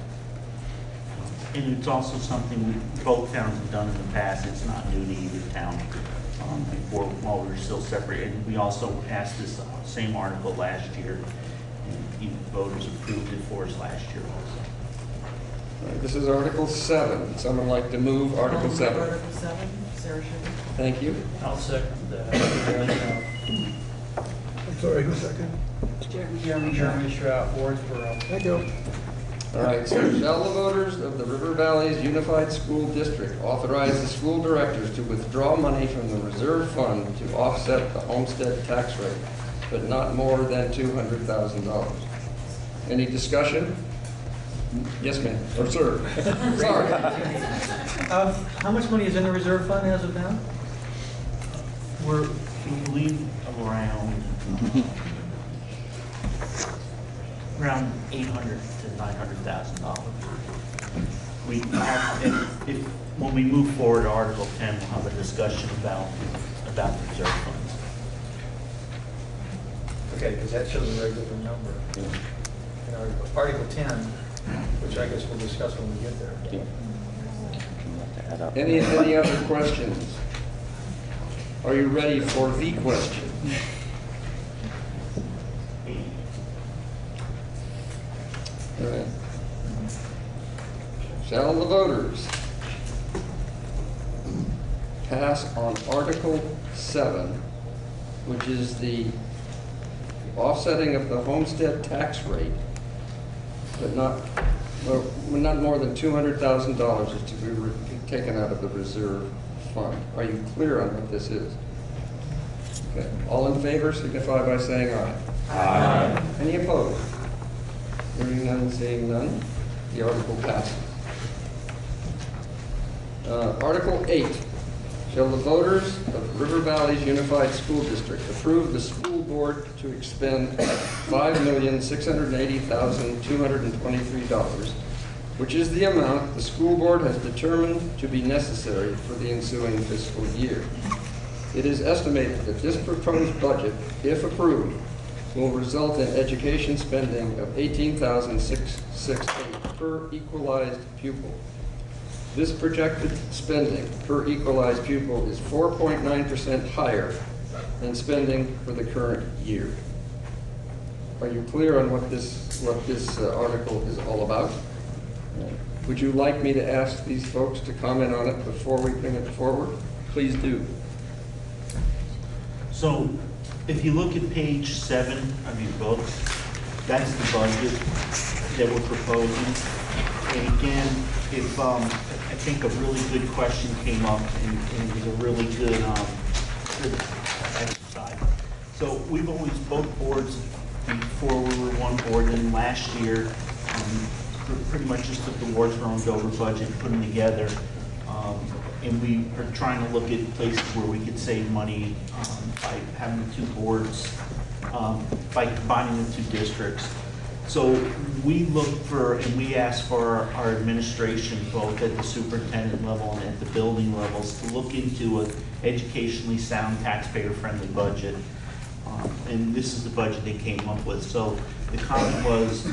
And it's also something both towns have done in the past. It's not new to either town. Before, while we were still separate, and we also asked this same article last year, and even voters approved it for us last year also. All right, this is Article 7. Would someone like to move Article 7? Article 7, Sarah Schuman. Thank you. I'll second that. I'm sorry, who's second? Jeremy Shrout, Wardsboro. Thank you. All right, so shall the voters of the River Valleys Unified School District authorize the school directors to withdraw money from the reserve fund to offset the homestead tax rate, but not more than $200,000? Any discussion? Yes, ma'am, or sir. Sorry. How much money is in the reserve fund as of now? We're, we believe, around $800,000 to $900,000. We have, if when we move forward to Article 10, we'll have a discussion about the reserve funds. Okay, because that shows a regular number. In Article 10, which I guess we'll discuss when we get there. Any other questions? Are you ready for the question? All right. Shall the voters pass on Article 7, which is the offsetting of the homestead tax rate, but not more than $200,000 is to be taken out of the reserve fund? Are you clear on what this is? Okay. All in favor signify by saying aye. Aye. Any opposed? Hearing none, seeing none, the article passes. Article 8, shall the voters of River Valleys Unified School District approve the school board to expend $5,680,223, which is the amount the school board has determined to be necessary for the ensuing fiscal year. It is estimated that this proposed budget, if approved, will result in education spending of $18,668 per equalized pupil. This projected spending per equalized pupil is 4.9% higher than spending for the current year. Are you clear on what this article is all about? Would you like me to ask these folks to comment on it before we bring it forward? Please do. So, if you look at page 7 of your books, that's the budget that we're proposing. And again, if I think a really good question came up, and it was a really good exercise. So we've always, both boards, before we were one board, and last year, pretty much just took the Wardsboro and Dover budget and put them together. And we are trying to look at places where we could save money by having the two boards, by combining the two districts. So we look for, and we ask for our administration, both at the superintendent level and at the building levels, to look into an educationally sound, taxpayer-friendly budget. And this is the budget they came up with. So the comment was,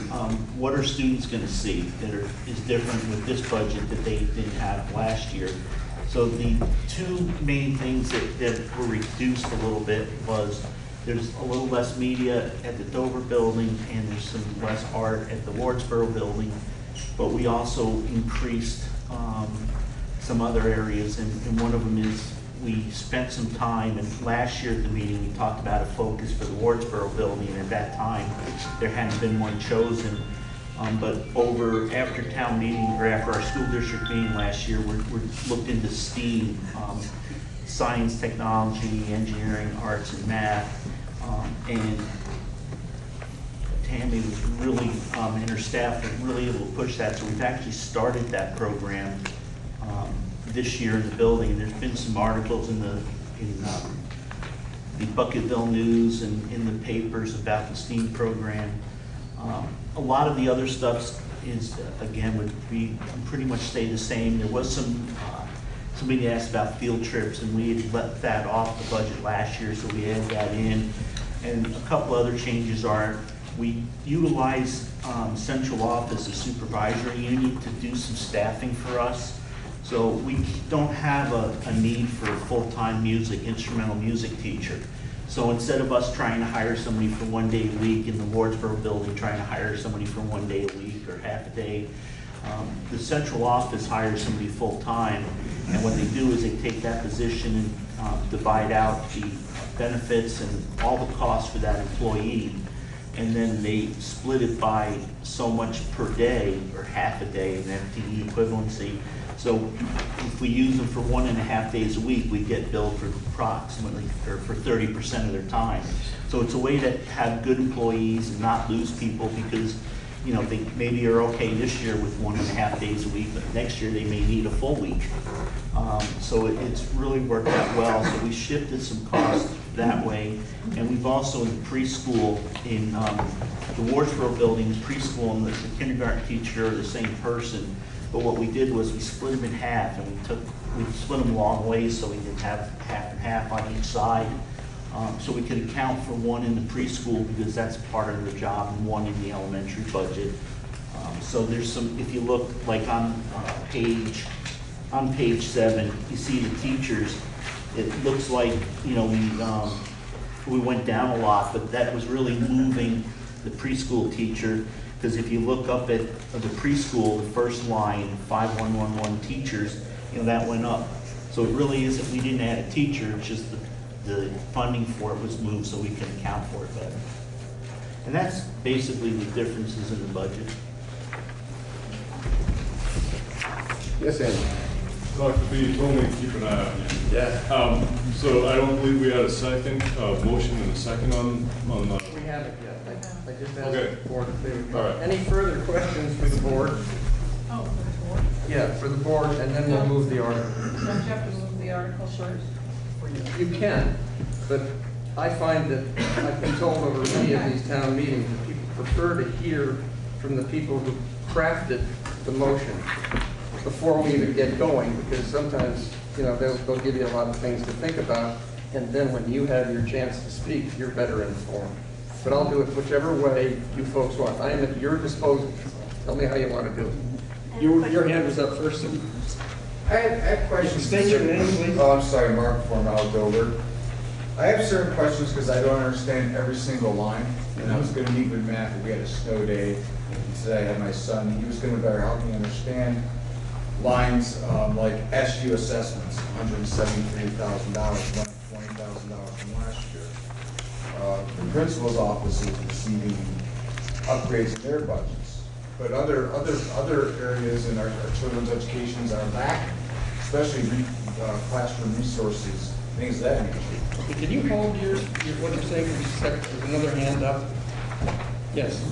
what are students going to see that is different with this budget that they didn't have last year? So the two main things that were reduced a little bit was there's a little less media at the Dover building and there's some less art at the Wardsboro building, but we also increased some other areas, and one of them is we spent some time, and last year at the meeting, we talked about a focus for the Wardsboro building, and at that time, there hadn't been one chosen. But after town meeting, or after our school district meeting last year, we're looked into STEAM, science, technology, engineering, arts, and math. And Tammy was really, and her staff were really able to push that. So we've actually started that program this year in the building. And there's been some articles in the Bucketville News and in the papers about the STEAM program. A lot of the other stuff is, again, would be pretty much stay the same. There was somebody asked about field trips, and we had let that off the budget last year, so we added that in. And a couple other changes are, we utilize central office as supervisory unit to do some staffing for us. So we don't have a need for a full-time instrumental music teacher. So instead of us trying to hire somebody for 1 day a week in the Wardsboro building, trying to hire somebody for 1 day a week or half a day, the central office hires somebody full-time, and what they do is they take that position and divide out the benefits and all the costs for that employee, and then they split it by so much per day, or half a day, an FTE equivalency. So if we use them for 1.5 days a week, we get billed for approximately, or for 30% of their time. So it's a way to have good employees and not lose people, because they maybe are okay this year with 1.5 days a week, but next year they may need a full week. So it's really worked out well. So we shifted some costs that way. And we've also in the preschool, in the Wardsboro building, preschool and the kindergarten teacher are the same person. But what we did was we split them in half, and we split them long ways so we could have half and half on each side. So we could account for one in the preschool because that's part of the job, and one in the elementary budget. So there's some, if you look like on page 7, you see the teachers. It looks like, we went down a lot, but that was really moving the preschool teacher. Because if you look up at the preschool, the first line, 5111 teachers, that went up. So it really isn't, we didn't add a teacher, it's just the funding for it was moved so we can account for it better. And that's basically the differences in the budget. Yes, Andy. Dr. B told me to keep an eye on you. Yeah. So I don't believe we had a second, motion and a second on We haven't yet. I just asked Okay. the board if they would. All right. Any further questions for the board? Oh, for the board? Yeah, for the board, and then we'll move the article. Don't you have to move the article first? You can, but I find that I've been told over many of these town meetings that people prefer to hear from the people who crafted the motion before we even get going, because sometimes, they'll give you a lot of things to think about, and then when you have your chance to speak, you're better informed. But I'll do it whichever way you folks want. I am at your disposal. Tell me how you want to do it. Your hand was up first. I have questions. State your name, please. Oh, I'm sorry, Mark Formal Dover. I have certain questions because I don't understand every single line. And I was going to meet with Matt, but we had a snow day. And today I had my son. He was going to better help me understand lines like SU assessments, $173,000, $20,000 from last year. The principal's office is receiving upgrades in their budgets. But other areas in our children's educations are lacking, especially classroom resources, things of that nature. Can you hold what you're saying for just a second? There's another hand up. Yes.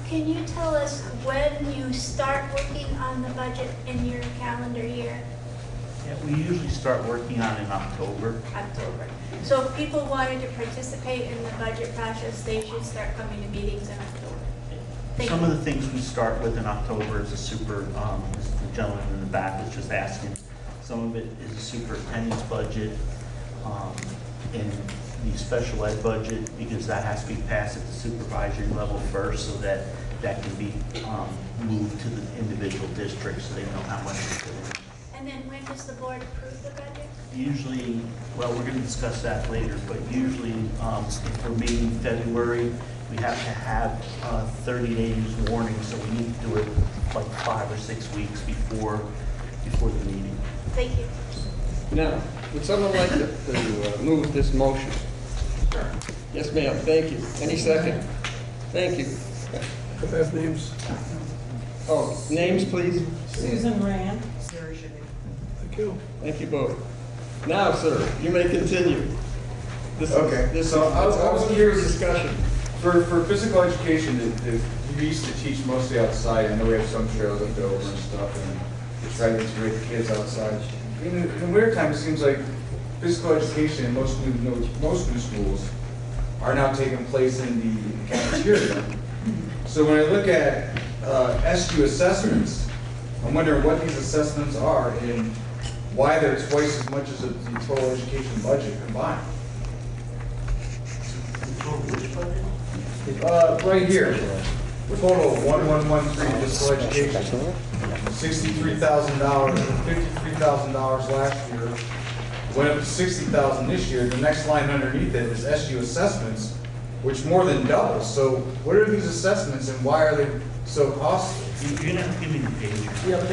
Can you tell us when you start working on the budget in your calendar year? Yeah, we usually start working on it in October. October. So if people wanted to participate in the budget process, they should start coming to meetings in October. Some of the things we start with in October is as the gentleman in the back was just asking. Some of it is a superintendent's budget, and the special ed budget, because that has to be passed at the supervisory level first, so that can be moved to the individual districts so they know how much to put in. And then when does the board approve the budget? Usually, well, we're going to discuss that later, but usually if we're meeting in February, we have to have 30 days warning, so we need to do it like 5 or 6 weeks before the meeting. Thank you. Now, would someone like to move this motion? Sure. Yes, ma'am, thank you. Any second? Thank you. Could I have names? Oh, names, please? Susan Rand. Thank you. Thank you both. Now, sir, you may continue. So I was curious, discussion. for physical education, we used to teach mostly outside. I know we have some trails up Dover and stuff, and we try to integrate the kids outside. In the wintertime, it seems like physical education in most new schools are now taking place in the cafeteria. So when I look at SU assessments, I'm wondering what these assessments are and why they're twice as much as the total education budget combined. Right here, total 1113 physical education, $63,000, $53,000 last year, went up to $60,000 this year. The next line underneath it is SU assessments, which more than doubles. So what are these assessments and why are they so costly? You're gonna have to give me the page. Yeah,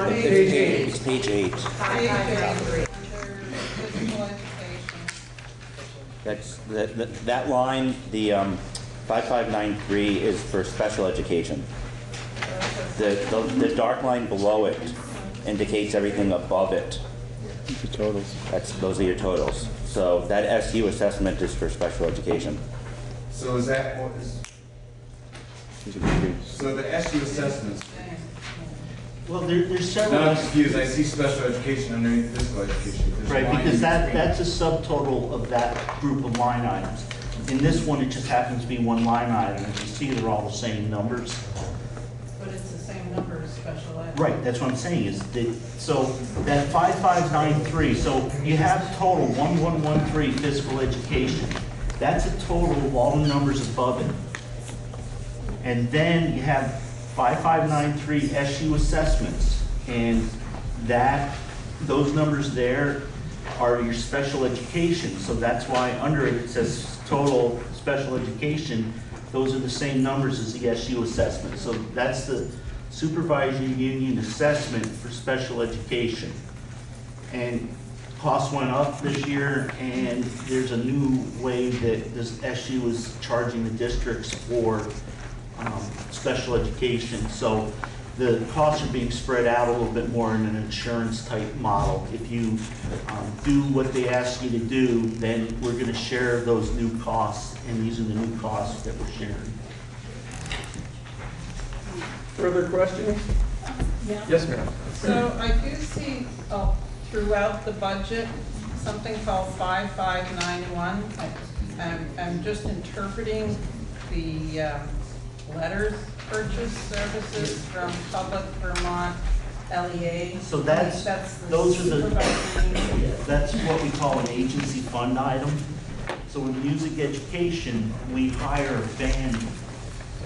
Page 8. It's page 8. That's, that line, the 5593 is for special education. The dark line below it indicates everything above it. The totals. Those are your totals. So that SU assessment is for special education. So is that what is? So the SU assessments. Well, there's several. Now I'm confused. I see special education underneath physical education. There's Right, line because in that's a subtotal of that group of line items. In this one, it just happens to be one line item. As you see, they're all the same numbers. But it's the same number as special ed. Right, that's what I'm saying, is that, so that 5593, so you have total 1113 physical education. That's a total of all the numbers above it. And then you have 5593 SU assessments, and those numbers there are your special education. So that's why under it says total special education. Those are the same numbers as the SU assessment. So that's the supervisory union assessment for special education. And costs went up this year, and there's a new way that this SU is charging the districts for special education. So the costs are being spread out a little bit more in an insurance type model. If you do what they ask you to do, then we're going to share those new costs, and these are the new costs that we're sharing. Further questions? Yeah. Yes, ma'am. So I do see throughout the budget, something called 5591. I'm just interpreting the letters purchase services from Public Vermont LEA. So that's what we call an agency fund item. So in music education, we hire a band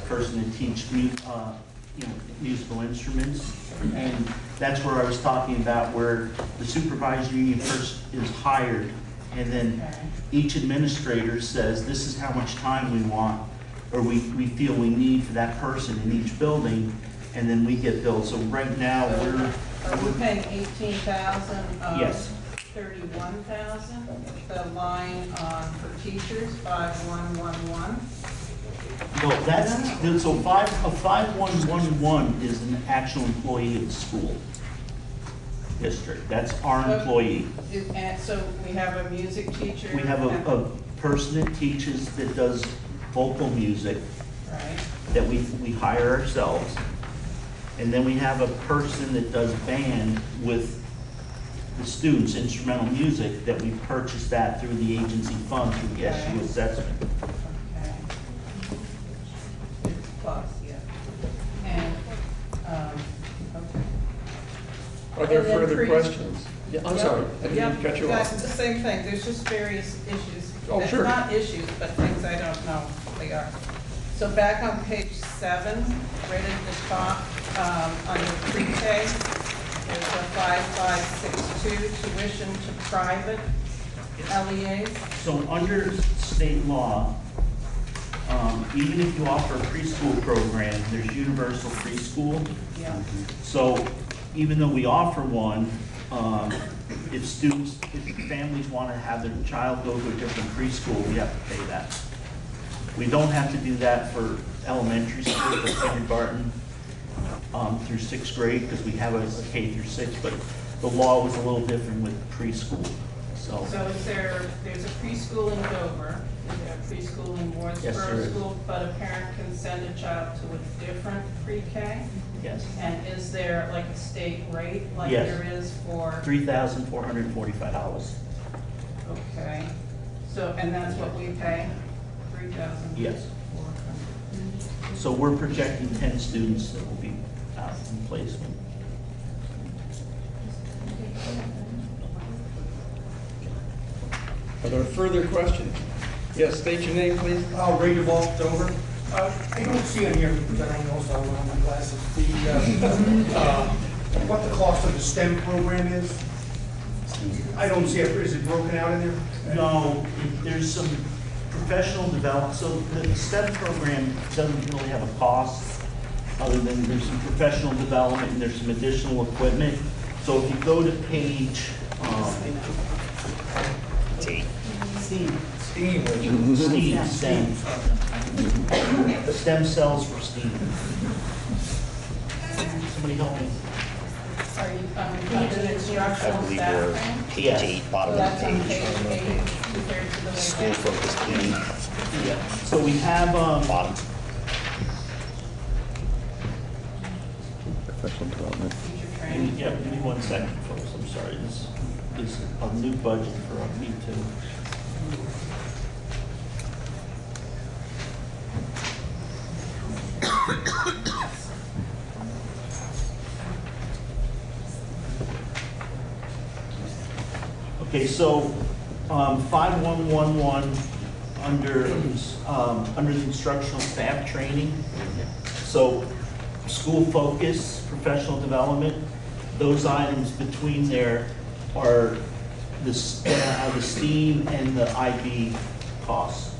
person to teach musical instruments, and that's where I was talking about where the supervisory union first is hired, and then each administrator says this is how much time we want, or we feel we need for that person in each building, and then we get billed. So right now Are we paying 18,000 of Yes. 31,000? The line for teachers, 5111. No, so 5111 is an actual employee of the school district. That's our employee. And so we have a music teacher. We have a person that teaches, that does vocal music, Right. that we hire ourselves. And then we have a person that does band with the students, instrumental music, that we purchase that through the agency fund, through the SU assessment. Okay. Plus, yeah. And, okay. Are there And then further questions? Yeah, I'm Yep. sorry, I didn't mean to cut you Yeah, off. it's the same thing, there's just various issues. Oh, sure. Not issues, but things I don't know what they are. So back on page 7, right at the top, under pre-K, there's a 5562 tuition to private LEAs. So under state law, even if you offer a preschool program, there's universal preschool. Yeah. So even though we offer one, if families want to have their child go to a different preschool, we have to pay that. We don't have to do that for elementary school, for kindergarten through 6th grade, because we have a K through 6, but the law was a little different with preschool, so. So there's a preschool in Dover, is there a preschool in Yes, there Wardsboro is. School, but a parent can send a child to a different pre-K? Yes. And is there like a state rate like Yes. there is for? $3,445. Okay, so, and that's what we pay, 3,000? Yes. So we're projecting 10 students that will be out in placement. Are there further questions? Yes, state your name, please. Ray DeVault, Dover. I don't see on here, because I don't also have my glasses, what the cost of the STEM program is. I don't see it. Is it broken out in there? No, there's some professional development, so the STEM program doesn't really have a cost, other than there's some professional development and there's some additional equipment. So if you go to page, STEM. STEM cells for STEAM. Somebody help me. Are you, under the instructional staffing? Page 8, bottom So of that's the on page. page 8 compared to the way School that- focused learning. Yeah, so we have, Bottom. Professional development. teacher training. yeah, give me 1 second, folks, I'm sorry, this is a new budget for me too. Okay, so 5111 under the instructional staff training. So school focus, professional development, those items between there are the STEAM and the IB costs.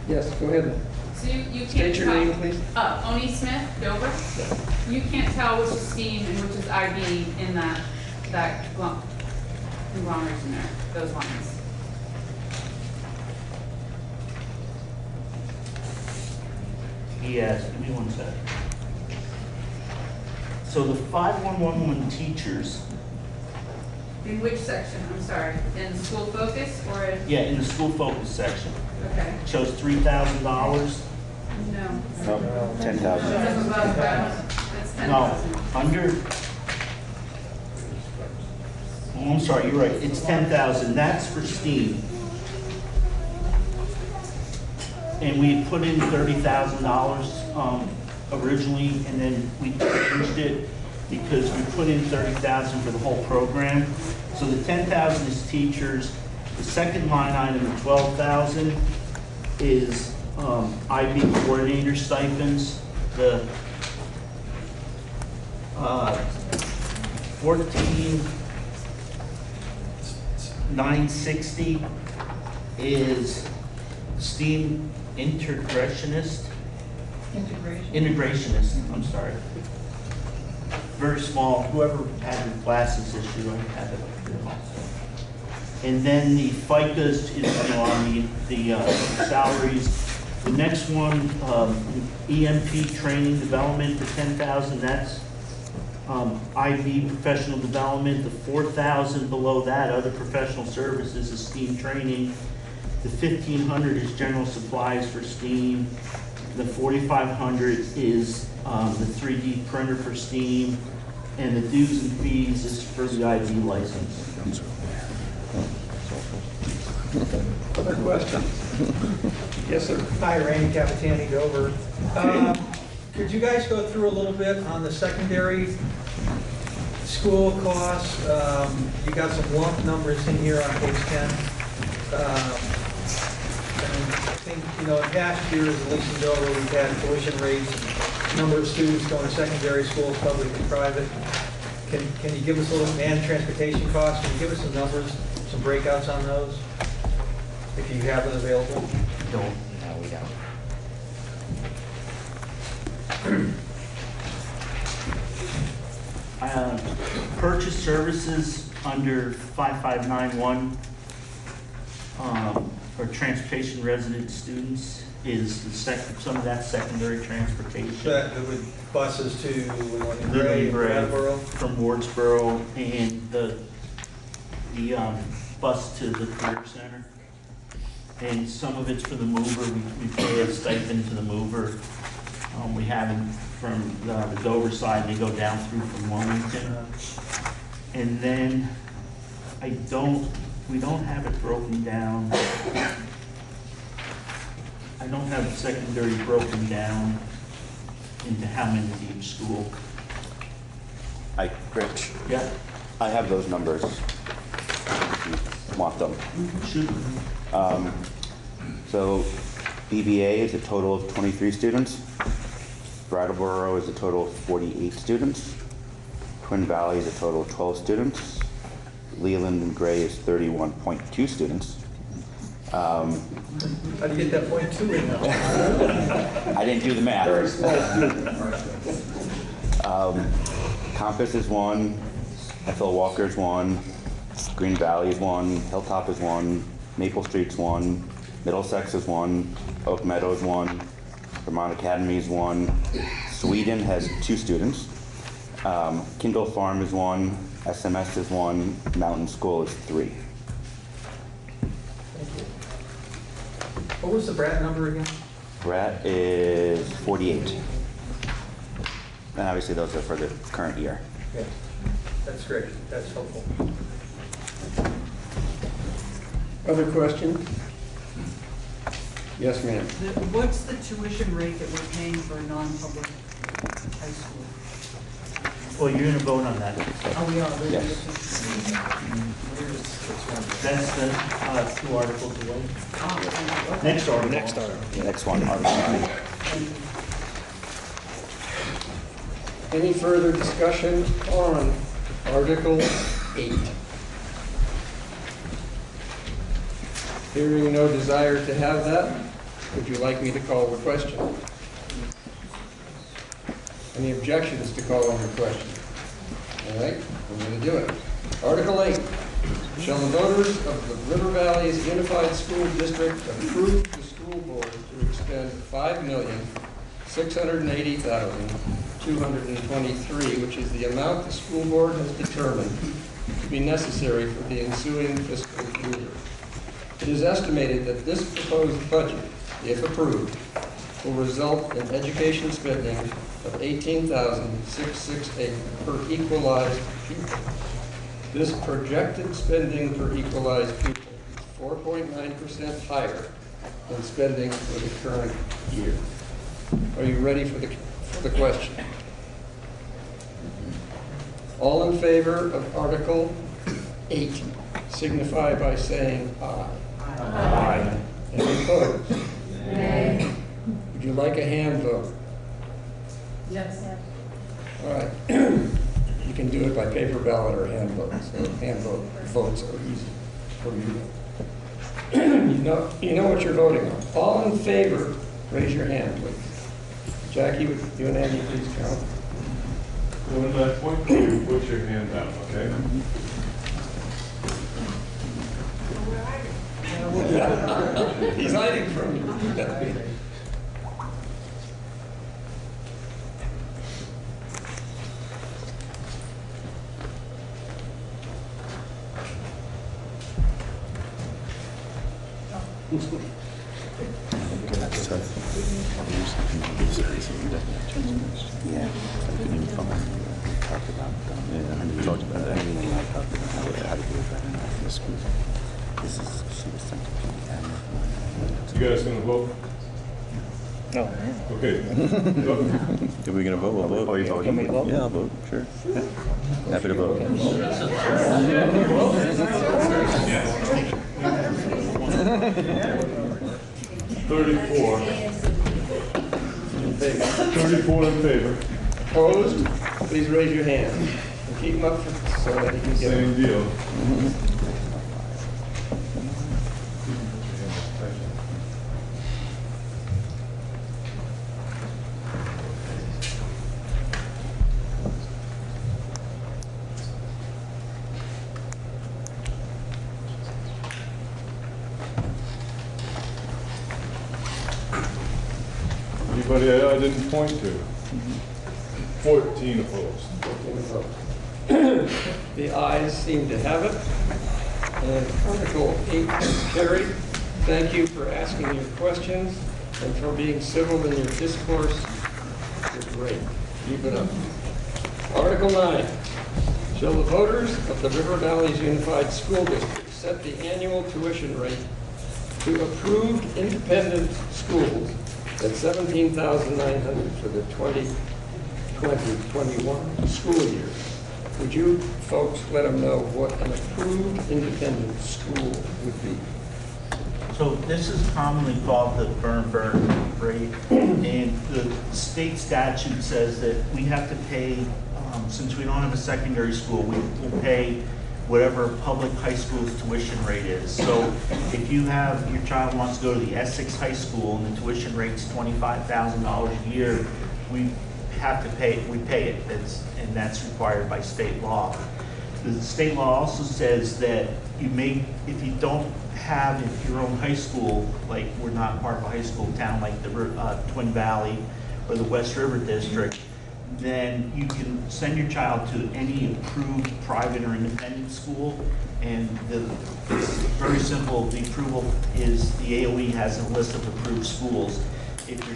Yes, go ahead. So you can't State your tell. name, please. Oni Smith, Dover. You can't tell which is STEAM and which is IB in that conglomeration there, those lines. Yes, give me 1 second. So the 5111 teachers, In which section? I'm sorry. In the school focus or in? yeah, in the school focus section, Okay. shows $3,000. No. 10,000. That's above that. That's No, 10,000. under, oh, I'm sorry, you're right, it's 10,000, that's for STEAM. And we had put in $30,000 originally, and then we changed it because we put in $30,000 for the whole program. So the 10,000 is teachers, the second line item of 12,000 is IB coordinator stipends, the 14,960 is STEAM integrationist. Integrationist, I'm sorry. Very small, whoever had the glasses issue, I have it up here also. And then the FICA's is on the salaries. The next one, EMP training development for 10,000, that's IB professional development. The 4,000 below that, other professional services is STEAM training. The 1,500 is general supplies for STEAM. The 4,500 is the 3D printer for STEAM. And the dues and fees is for the IB license. Other questions? Yes, sir. Hi, Randy Capitani, Dover. Could you guys go through a little bit on the secondary school costs? You got some lump numbers in here on page 10. And I think, in past years, at least in Dover, we've had tuition rates, number of students going to secondary schools, public and private. Can you give us a little, and transportation costs, can you give us some numbers, some breakouts on those? if you have it available? No, we don't. Purchase services under 5591, for transportation resident students is some of that secondary transportation. So that would buses to Living Liberty Gray, Gray Brattleboro? from Wardsboro, and the bus to the career center. And some of it's for the mover. We pay a stipend to the mover. We have them from the Dover side, they go down through from Wilmington. And then we don't have it broken down. I don't have the secondary broken down into how many to each school. Rich? Yeah. I have those numbers. If you want them. Shoot. So BBA is a total of 23 students. Brattleboro is a total of 48 students. Twin Valley is a total of 12 students. Leland and Gray is 31.2 students. How do you get that .2 in now? I didn't do the math. Very small. Compass is 1, FL Walker is 1, Green Valley is 1, Hilltop is 1, Maple Street's 1, Middlesex is 1, Oak Meadow is 1, Vermont Academy is 1, Sweden has 2 students, Kindle Farm is 1, SMS is 1, Mountain School is 3. What was the Bratt number again? Bratt is 48. And obviously those are for the current year. Yeah, that's great, that's helpful. Other questions? Yes, ma'am. What's the tuition rate that we're paying for a non-public high school? Well, you're gonna vote on that. Oh, we are, really? Yes. That's the 2 articles away. Oh, okay. Next article. Next one, Article 9. Any further discussion on Article 8? Hearing no desire to have that, would you like me to call the question? Any objections to calling the question? All right, I'm going to do it. Article 8. Shall the voters of the River Valley's Unified School District approve the school board to expend $5,680,223, which is the amount the school board has determined to be necessary for the ensuing fiscal year. It is estimated that this proposed budget, if approved, will result in education spending of $18,668 per equalized pupil. This projected spending per equalized pupil is 4.9% higher than spending for the current year. Are you ready for the question? All in favor of Article 8 signify by saying aye. Aye. Any opposed? Nay. Would you like a hand vote? Yes. All right. You can do it by paper ballot or hand vote. So hand votes are easy for you. You know what you're voting on. All in favor, raise your hand, please. Jackie, would you and Andy please count? When I point to you, put your hand out, okay? He's hiding from you. That's tough. Yeah, I couldn't even talk about and we talked about everything I talked about how to do it better in the school. This is, she was sent to You guys gonna vote? No. Okay. If we're gonna vote, we'll vote. Are you voting? Yeah, I'll vote, sure. Happy to vote. 34. 34 in favor. Opposed? Please raise your hand. And keep them up so that you can get Same them. deal. Anybody I didn't point to? 14 opposed. The ayes seem to have it. And Article 8 is carried. Thank you for asking your questions and for being civil in your discourse. You're great. Keep it up. Article 9. Shall the voters of the River Valleys Unified School District set the annual tuition rate to approved independent schools at $17,900 for the 2020-21 school year? Would you folks let them know what an approved independent school would be? So this is commonly called the burn rate, and the state statute says that we have to pay, since we don't have a secondary school, we will pay whatever public high school's tuition rate is. So if you have, your child wants to go to the Essex High School and the tuition rate's $25,000 a year, we have to pay, we pay it, and that's required by state law. The state law also says that you may, if you don't have your own high school, like we're not part of a high school town like the Twin Valley or the West River District, then you can send your child to any approved private or independent school. And it's very simple. The approval is the AOE has a list of approved schools. If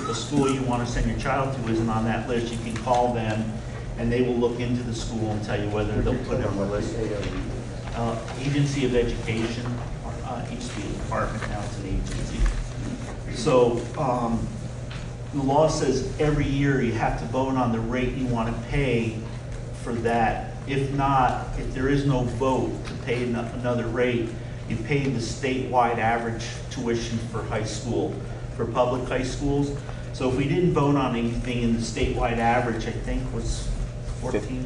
a school you want to send your child to isn't on that list, you can call them and they will look into the school and tell you whether they'll put it on the list. Agency of Education, used to be a department, now it's an agency. So the law says every year you have to vote on the rate you want to pay for that. If not, if there is no vote to pay another rate, you pay the statewide average tuition for high school, for public high schools. So if we didn't vote on anything in the statewide average, I think was 14.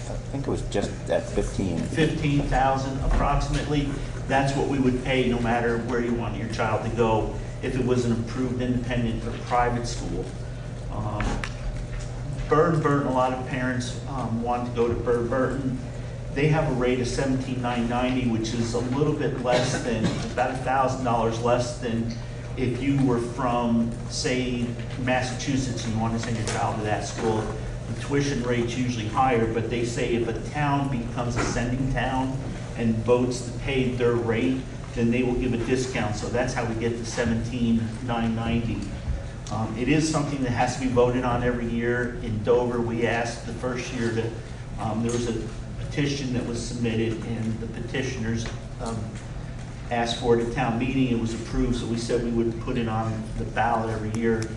I think it was just at 15. 15,000 approximately. That's what we would pay no matter where you want your child to go if it was an approved independent or private school. Burton, a lot of parents want to go to Burton. They have a rate of $17,990, which is a little bit less than, about $1,000 less than if you were from, say, Massachusetts and you want to send your child to that school. The tuition rate's usually higher, but they say if a town becomes a sending town and votes to pay their rate, then they will give a discount. So that's how we get the $17,990. It is something that has to be voted on every year. In Dover, we asked the first year to, there was a petition that was submitted and the petitioners asked for it at town meeting. It was approved, so we said we would put it on the ballot every year.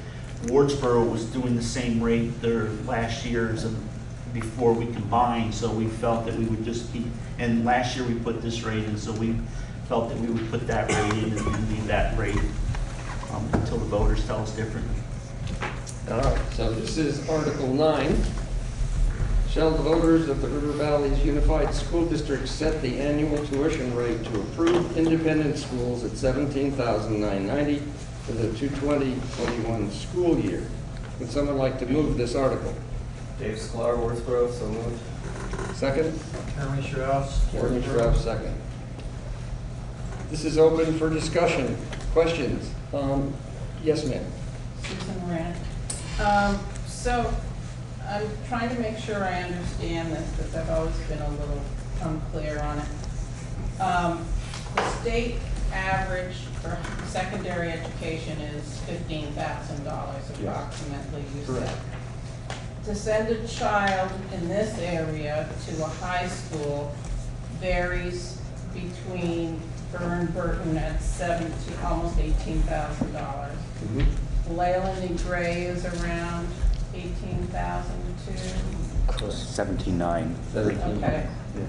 Wardsboro was doing the same rate their last year's and before we combined, so we felt that we would just keep, and last year we put this rate in, so we felt that we would put that rate in and leave that rate until the voters tell us differently. All right, so this is Article 9. Shall the voters of the River Valleys Unified School District set the annual tuition rate to approved independent schools at $17,990 for the 2020-21 school year? Would someone like to move this article? Dave Sklar, Wardsboro, so moved. Second? Jeremy Strauss. Jeremy Strauss, second. This is open for discussion. Questions? Yes, ma'am. Susan Moran. So I'm trying to make sure I understand this because I've always been a little unclear on it. The state average for secondary education is $15,000 approximately, you said. To send a child in this area to a high school varies between Burton at almost $18,000. Leyland and Gray is around 18,000 too. 17.9. Okay.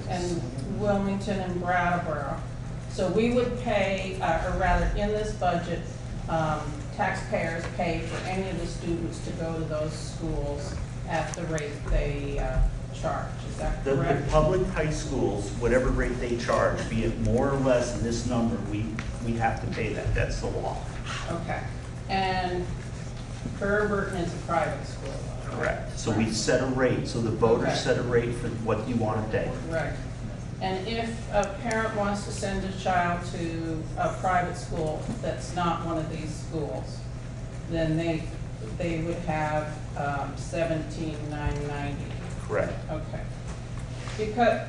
And Wilmington and Brattleboro. So we would pay, or rather in this budget, taxpayers pay for any of the students to go to those schools at the rate they charge. Is that correct? The public high schools, whatever rate they charge, be it more or less than this number, we have to pay that. That's the law. Okay. And Burton is a private school. Correct. So we set a rate, so the voters set a rate for what you want to pay. Right. And if a parent wants to send a child to a private school that's not one of these schools, then they would have 17,990. Correct. Okay. Because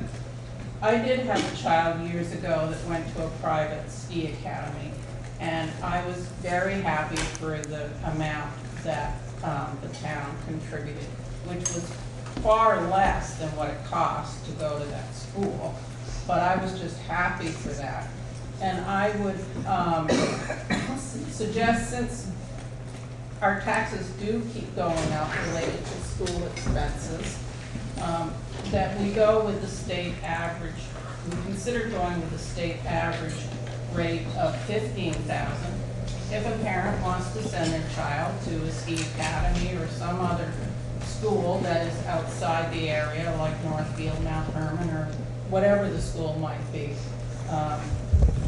I did have a child years ago that went to a private ski academy, and I was very happy for the amount that the town contributed, which was far less than what it cost to go to that school. But I was just happy for that. And I would suggest, since our taxes do keep going up related to school expenses, that we go with the state average. We consider going with the state average rate of $15,000. If a parent wants to send their child to a ski academy or some other school that is outside the area, like Northfield, Mount Herman, or whatever the school might be,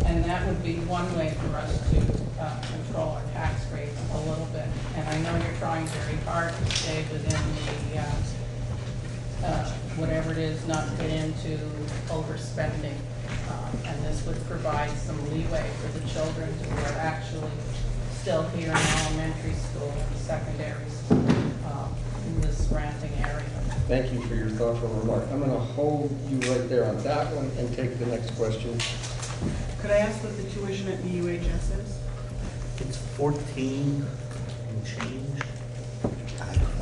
and that would be one way for us to control our tax rate a little bit. And I know you're trying very hard to stay within the, whatever it is, not get into overspending. And this would provide some leeway for the children who are actually still here in elementary school and secondary school in the surrounding area. Thank you for your thoughtful remark. I'm going to hold you right there on that one and take the next question. Could I ask what the tuition at BUHS is? It's 14 and change.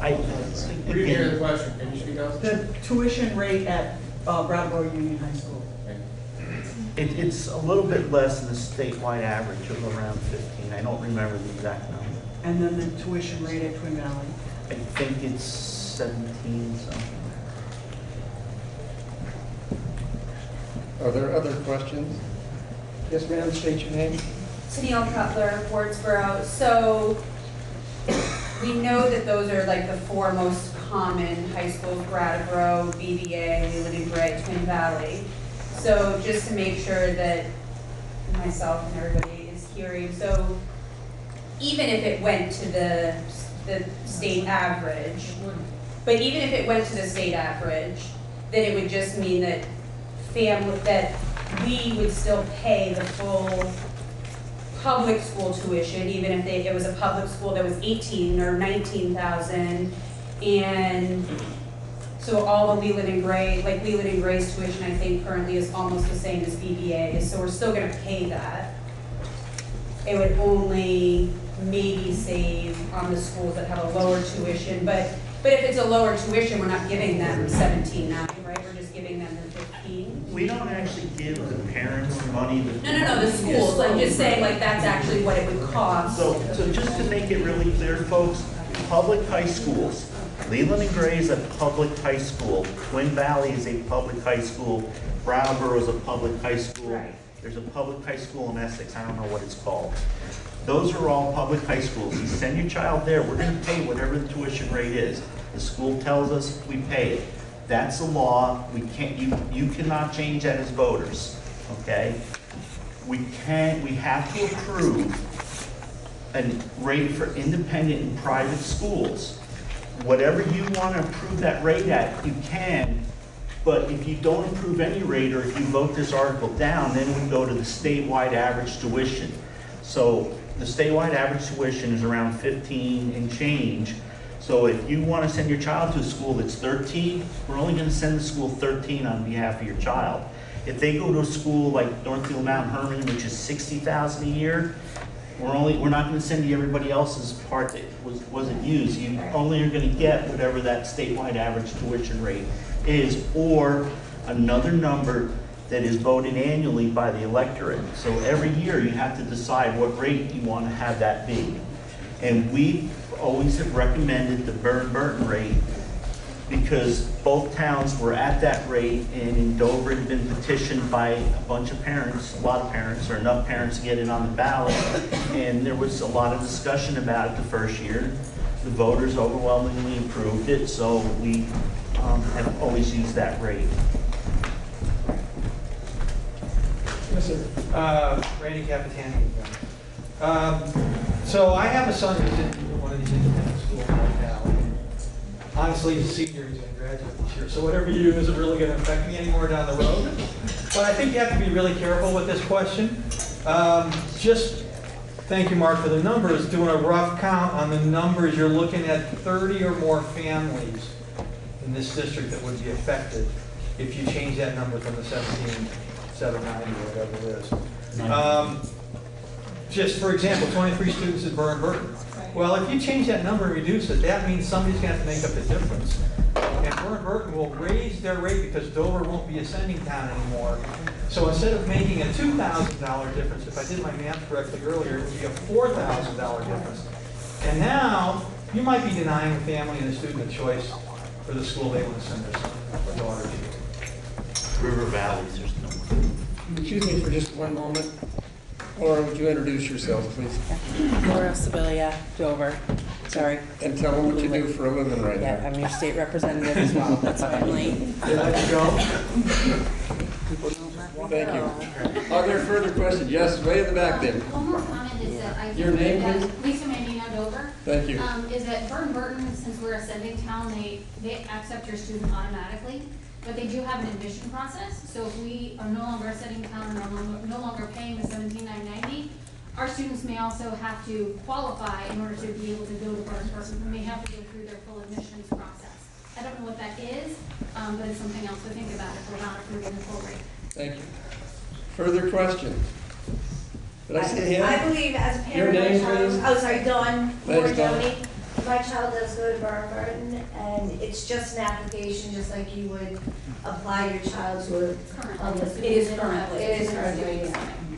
We didn't hear the question. Can you speak up? The tuition rate at Brattleboro Union High School. It's a little bit less than the statewide average of around 15. I don't remember the exact number. And then the tuition rate at Twin Valley? I think it's 17 something. Are there other questions? Yes, ma'am, state your name. Tennille Cutler, Wardsboro. So we know that those are like the four most common high schools: Brattleboro, BVA, Leland and Gray, Twin Valley. So just to make sure that myself and everybody is hearing, so even if it went to the state average, but even if it went to the state average, then it would just mean that that we would still pay the full public school tuition, even if it was a public school that was 18 or 19,000, and so all the Leland and Gray, like Leland and Gray's tuition, I think currently is almost the same as BVA's, so we're still going to pay that. It would only maybe save on the schools that have a lower tuition, but if it's a lower tuition, we're not giving them 17.9, right? We're just giving them the 15. We don't actually give the parents money. No, the schools. I'm just saying, like, that's actually what it would cost. So just to make it really clear, folks, public high schools, Leland and Gray is a public high school, Twin Valley is a public high school, Brattleboro is a public high school. Right. There's a public high school in Essex, I don't know what it's called. Those are all public high schools. You send your child there, we're going to pay whatever the tuition rate is. The school tells us we pay it. That's the law. We can't. You cannot change that as voters. Okay. We have to approve a rate for independent and private schools. Whatever you want to approve that rate at, you can. But if you don't approve any rate, or if you vote this article down, then we go to the statewide average tuition. So the statewide average tuition is around 15 and change. So if you want to send your child to a school that's 13, we're only going to send the school 13 on behalf of your child. If they go to a school like Northfield Mount Herman, which is $60,000 a year, we're not going to send you everybody else's part that wasn't used. You only are going to get whatever that statewide average tuition rate is, or another number that is voted annually by the electorate. So every year you have to decide what rate you want to have that be. And we always have recommended the Burton rate because both towns were at that rate, and in Dover it had been petitioned by a bunch of parents, a lot of parents, or enough parents to get it on the ballot, and there was a lot of discussion about it the first year. The voters overwhelmingly approved it, so we have always used that rate. Yes, sir. Randy Capitani. So I have a son who's in one of these independent schools right now. Honestly, he's a senior, he's going to graduate this year. So whatever you do isn't really going to affect me anymore down the road. But I think you have to be really careful with this question. Just Thank you, Mark, for the numbers. Doing a rough count on the numbers, you're looking at 30 or more families in this district that would be affected if you change that number from the 17,790 or whatever it is. Just for example, 23 students at Burton. Well, if you change that number and reduce it, that means somebody's going to have to make up the difference. And Burton will raise their rate because Dover won't be a sending town anymore. So instead of making a $2,000 difference, if I did my math correctly earlier, it would be a $4,000 difference. And now, you might be denying the family and the student a choice for the school they want to send their son or daughter to. River Valleys, there's no. Excuse me for just one moment. Laura, would you introduce yourself, please? Laura Sibilia, Dover. Sorry. And tell them what you do for a living right Yeah, now. I'm your state representative as well. That's why I'm late. Let's go. Thank you. Are there further questions? Yes, way in the back there. One more comment is that I Your think name, that please? Lisa Mandino Dover. Thank you. Is that Burton, since we're a sending town, they accept your student automatically, but they do have an admission process. So if we are no longer a sending town and no longer paying the $17,990, our students may also have to qualify in order to be able to go to Burton. They may have to go through their full admissions process. I don't know what that is, but it's something else to think about if we're not approving the full rate. Thank you. Further questions? Did I see a hand? I believe as a Your parent, name, my child, please? oh, sorry, Dawn Thanks, Dawn. Morigioni. My child does go to Burton, and it's just an application, just like you would apply your child to a. It is currently, it is currently.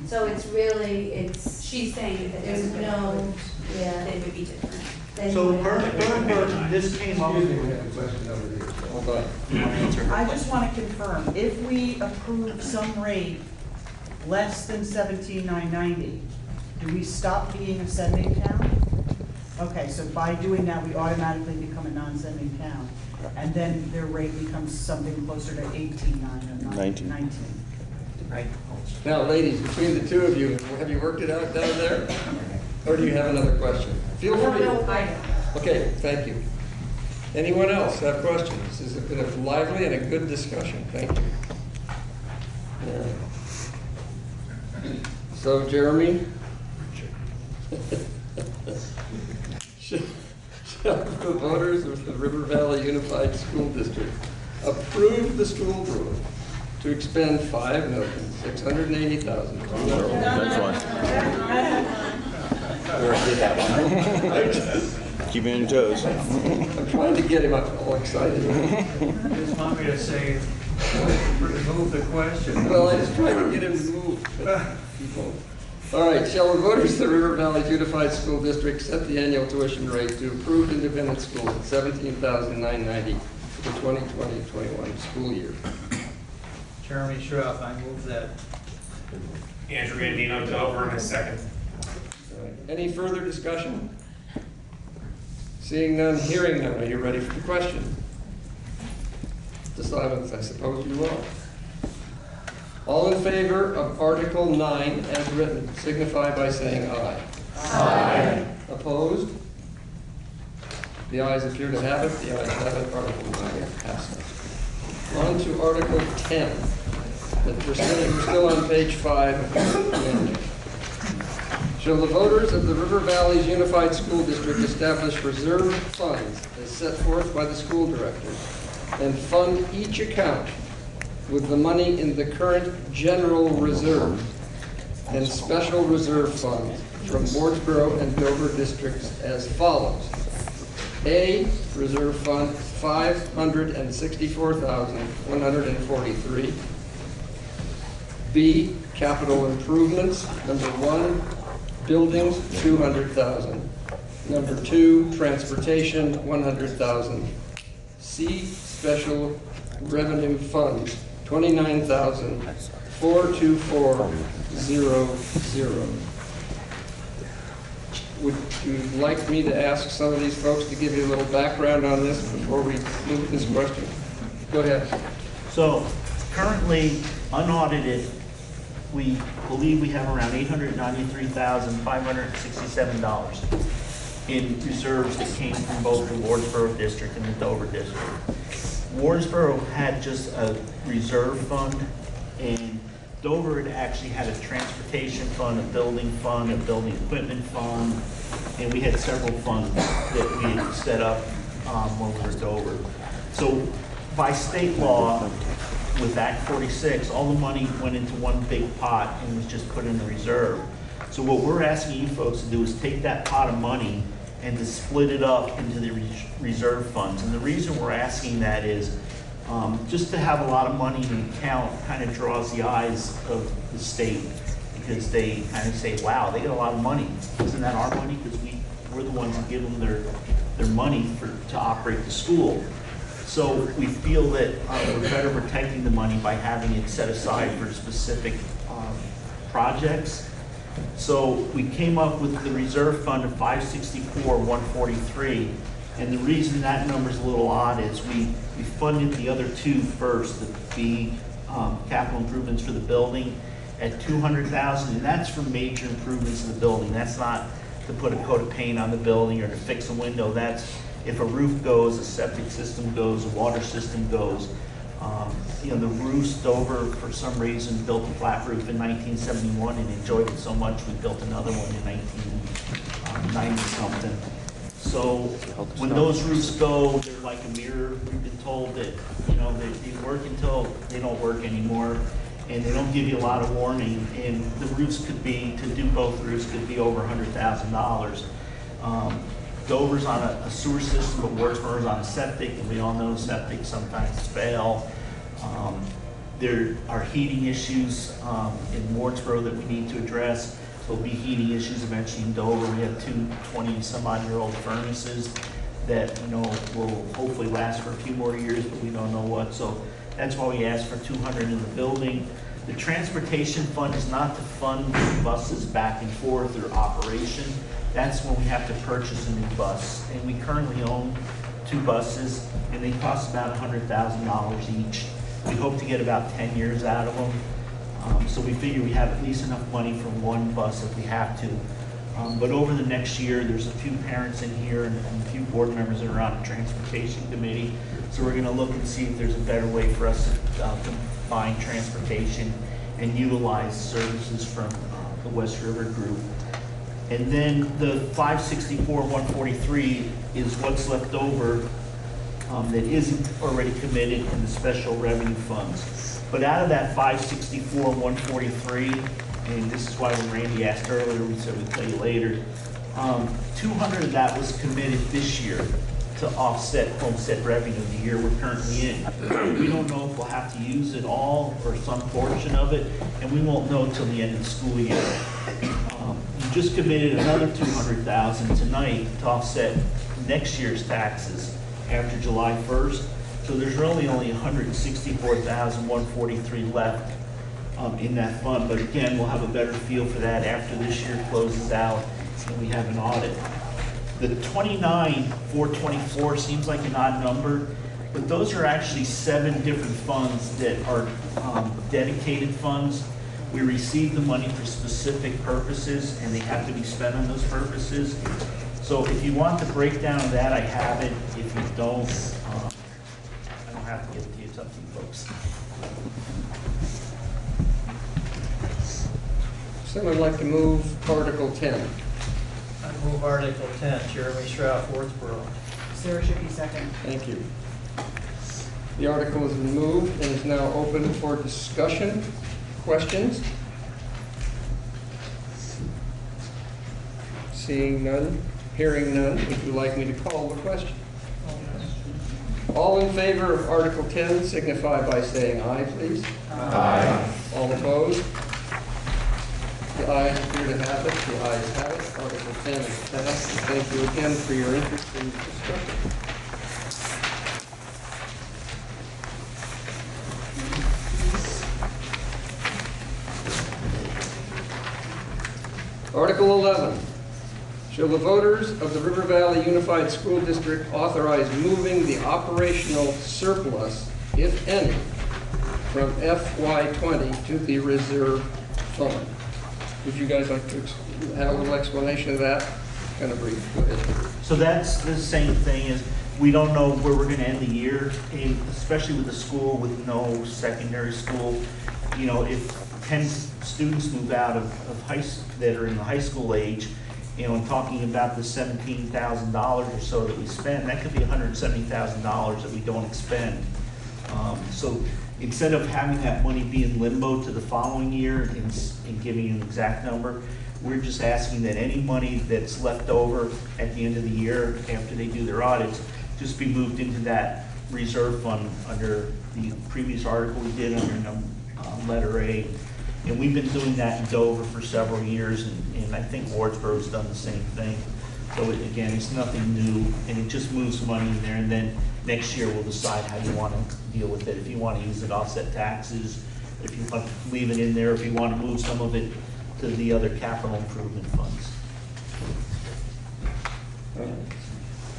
So it's really, it's. She's saying that There's no, yeah. They would be different. Then So you would have to- Burton, this came up. Hold on. I just want to confirm, if we approve some rate less than 17,990, do we stop being a sending town? Okay, so by doing that, we automatically become a non-sending town. And then their rate becomes something closer to 18,900 or 19. 19. Right. Now, ladies, between the two of you, have you worked it out down there? Or do you have another question? Feel free. Okay, thank you. Anyone else have questions? This has been a lively and a good discussion. Thank you. All right. So, Jeremy? Shall the voters of the River Valley Unified School District approve the school board to expend $5,680,000? That's one. We already did that one. Keep it on your toes. I'm trying to get him all excited. Just want me to say, remove the question. Well, I just tried to get him to move. All right, shall the voters of the River Valley Unified School District set the annual tuition rate to approved independent schools at $17,990 for the 2020-21 school year? Jeremy Schroff, I move that. Andrew Andino Dover in a second. All right. Any further discussion? Seeing none, hearing none, are you ready for the question? Mr. Simons, I suppose you are. All in favor of Article 9 as written, signify by saying aye. Aye. Opposed? The ayes appear to have it. The ayes have it. Article 9 passes. On to Article 10. We're still on page 5 of the amendment. Shall the voters of the River Valley's Unified School District establish reserve funds as set forth by the school director and fund each account with the money in the current general reserve and special reserve funds from Wardsboro and Dover districts as follows. A, reserve fund $564,143. B, capital improvements. Number 1, buildings, $200,000. Number 2, transportation, $100,000. C, special revenue funds, $29,424,00. Would you like me to ask some of these folks to give you a little background on this before we move this question? Go ahead. So currently, unaudited, we believe we have around $893,567 in reserves that came from both the Wardsboro District and the Dover District. Wardsboro had just a reserve fund, and Dover had actually had a transportation fund, a building equipment fund, and we had several funds that we had set up when we were at Dover. So by state law, with Act 46, all the money went into one big pot and was just put in the reserve. So what we're asking you folks to do is take that pot of money and to split it up into the reserve funds. And the reason we're asking that is just to have a lot of money in the account kind of draws the eyes of the state, because they kind of say, wow, they got a lot of money. Isn't that our money? Because we're the ones that give them their money to operate the school. So we feel that we're better protecting the money by having it set aside for specific projects. So we came up with the reserve fund of $564,143, and the reason that number's a little odd is we funded the other two first, the big capital improvements for the building at $200,000, and that's for major improvements in the building. That's not to put a coat of paint on the building or to fix a window. That's if a roof goes, a septic system goes, a water system goes. You know, the roof's Dover, for some reason, built a flat roof in 1971 and enjoyed it so much we built another one in 1990 something. So when those roofs go, they're like a mirror. We've been told that, you know, they work until they don't work anymore, and they don't give you a lot of warning. And the roofs could be, to do both roofs, could be over $100,000. Dover's on a sewer system, but Wardsboro's on a septic, and we all know septic sometimes fail. There are heating issues in Wardsboro that we need to address. There'll be heating issues eventually in Dover. We have two 20-some-odd-year-old furnaces that, you know, will hopefully last for a few more years, but we don't know what. So that's why we asked for 200 in the building. The transportation fund is not to fund buses back and forth or operation. That's when we have to purchase a new bus. And we currently own 2 buses, and they cost about $100,000 each. We hope to get about 10 years out of them. So we figure we have at least enough money for one bus if we have to. But over the next year, there's a few parents in here and a few board members that are on the transportation committee. So we're gonna look and see if there's a better way for us to combine transportation and utilize services from the West River Group. And then the $564,143 is what's left over that isn't already committed in the special revenue funds. But out of that $564,143, and this is why when Randy asked earlier, we said we'd tell you later, 200 of that was committed this year to offset homestead revenue the year we're currently in. We don't know if we'll have to use it all or some portion of it, and we won't know until the end of the school year. You just committed another $200,000 tonight to offset next year's taxes after July 1st. So there's really only $164,143 left in that fund. But again, we'll have a better feel for that after this year closes out and we have an audit. The 29,424 seems like an odd number, but those are actually 7 different funds that are dedicated funds. We receive the money for specific purposes, and they have to be spent on those purposes. So if you want the breakdown of that, I have it. If you don't, I don't have to give it to you. It's up to you folks. Someone like to move Article 10. I move Article 10, Jeremy Shrout, Wardsboro. Sarah Shippey, second. Thank you. The article has been moved and is now open for discussion. Questions? Seeing none, hearing none, would you like me to call the question? All in favor of Article 10 signify by saying aye, please. Aye. All opposed? The ayes appear to have it. The ayes have it. Article 10 is passed. Thank you again for your interest in the discussion. Article 11. Shall the voters of the River Valley Unified School District authorize moving the operational surplus, if any, from FY20 to the reserve fund? Would you guys like to have a little explanation of that? Kind of brief. Go ahead. So that's the same thing as we don't know where we're going to end the year, and especially with the school with no secondary school. You know, if 10 students move out of that are in the high school age, and talking about the $17,000 or so that we spend, that could be $170,000 that we don't expend. So instead of having that money be in limbo to the following year and giving you an exact number, we're just asking that any money that's left over at the end of the year after they do their audits just be moved into that reserve fund under the previous article we did under letter A. And we've been doing that in Dover for several years, and I think Wardsboro's done the same thing. So again, it's nothing new, and it just moves money in there, and then next year we'll decide how you want to deal with it. If you want to use it to offset taxes, if you want to leave it in there, if you want to move some of it to the other capital improvement funds.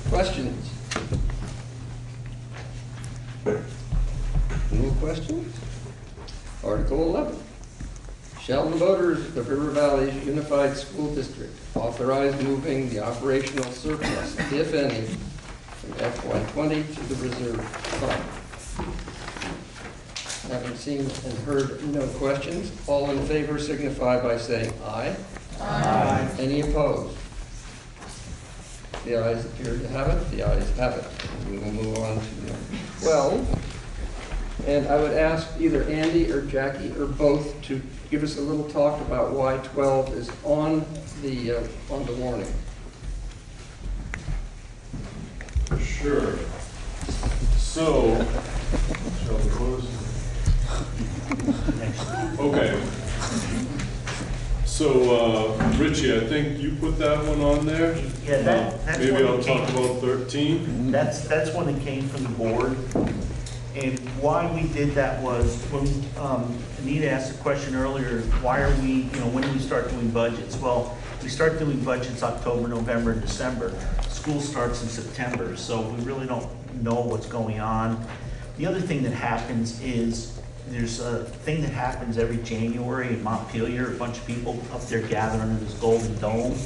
Questions? No questions? Article 11. Shall the voters of the River Valley Unified School District authorize moving the operational surplus, if any, from FY20 to the reserve fund? Having seen and heard no questions, all in favor signify by saying aye. Aye. Any opposed? The ayes appear to have it. The ayes have it. We will move on to 12. And I would ask either Andy or Jackie or both to give us a little talk about why 12 is on the warning. Sure. So, shall we close? Okay. So, Richie, I think you put that one on there. Yeah, that's maybe one I'll that talk came- about 13. That's one that came from the board. And why we did that was, when Anita asked a question earlier, why are we, when do we start doing budgets? Well, we start doing budgets October, November, and December. School starts in September, so we really don't know what's going on. The other thing that happens is, there's a thing that happens every January in Montpelier. A bunch of people up there gather under this golden dome,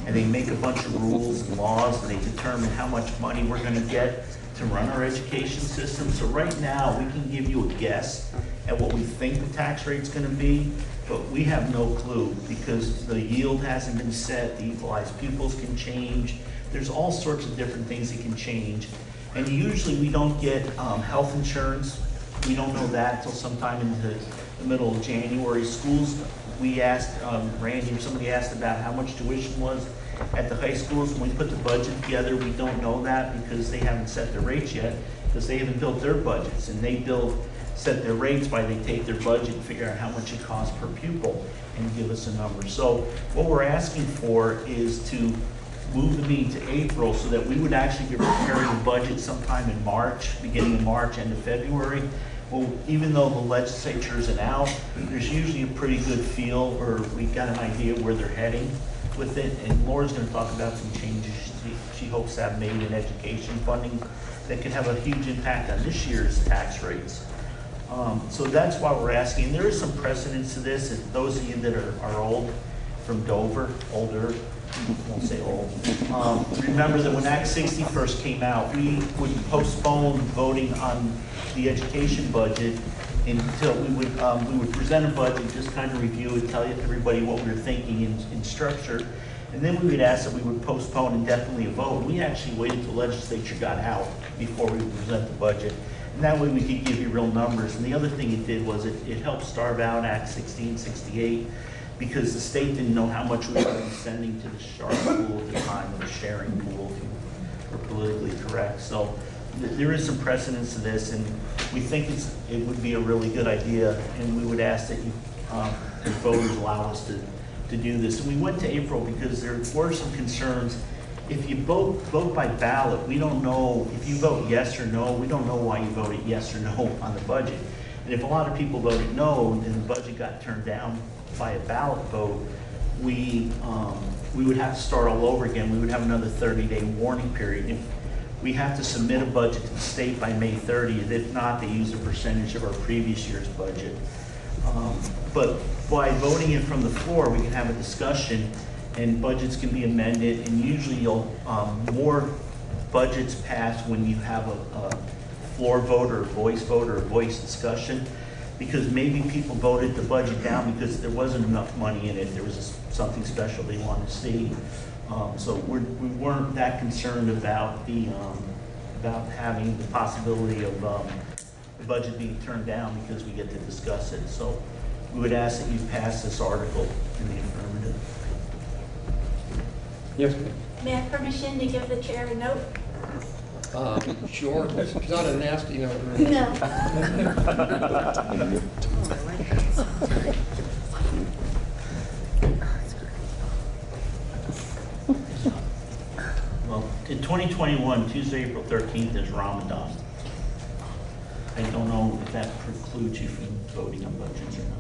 and they make a bunch of rules and laws, and they determine how much money we're gonna get to run our education system. So right now, we can give you a guess at what we think the tax rate's gonna be, but we have no clue because the yield hasn't been set, the equalized pupils can change. There's all sorts of different things that can change. And usually we don't get health insurance. We don't know that until sometime into the middle of January. Schools, we asked, Randy or somebody asked about how much tuition was at the high schools. When we put the budget together, we don't know that because they haven't set their rates yet, because they haven't built their budgets. And they set their rates by they take their budget and figure out how much it costs per pupil and give us a number. So what we're asking for is to move the meeting to April so that we would actually be preparing the budget sometime in March, beginning of March, end of February. Well, even though the legislature isn't out, there's usually a pretty good feel, or we got an idea where they're heading with it. And Laura's going to talk about some changes she hopes to have made in education funding that could have a huge impact on this year's tax rates. So that's why we're asking. There is some precedence to this, and those of you that are old from Dover, older, won't say old, remember that when Act 60 first came out, we would postpone voting on the education budget until we would present a budget, just kind of review it, tell everybody what we were thinking in structure, and then we would ask that we would postpone indefinitely a vote. We actually waited until the legislature got out before we would present the budget, and that way we could give you real numbers. And the other thing it did was it helped starve out Act 1668, because the state didn't know how much we were going to be sending to the sharp pool at the time, or the sharing pool, if you were politically correct. So there is some precedence to this, and we think it would be a really good idea, and we would ask that you, the voters allow us to do this. And we went to April because there were some concerns. If you vote by ballot, we don't know, if you vote yes or no, we don't know why you voted yes or no on the budget. And if a lot of people voted no, and the budget got turned down by a ballot vote, we would have to start all over again. We would have another 30-day warning period. If we have to submit a budget to the state by May 30th. If not, they use a percentage of our previous year's budget. But by voting it from the floor, we can have a discussion, and budgets can be amended, and usually more budgets pass when you have a floor vote or a voice discussion, because maybe people voted the budget down because there wasn't enough money in it. There was something special they wanted to see. So we weren't that concerned about about having the possibility of the budget being turned down because we get to discuss it. So we would ask that you pass this article in the affirmative. Yes, May I have permission to give the chair a note? sure. It's not a nasty note. No. Well, in 2021, Tuesday, April 13th is Ramadan. I don't know if that precludes you from voting on budgets or not.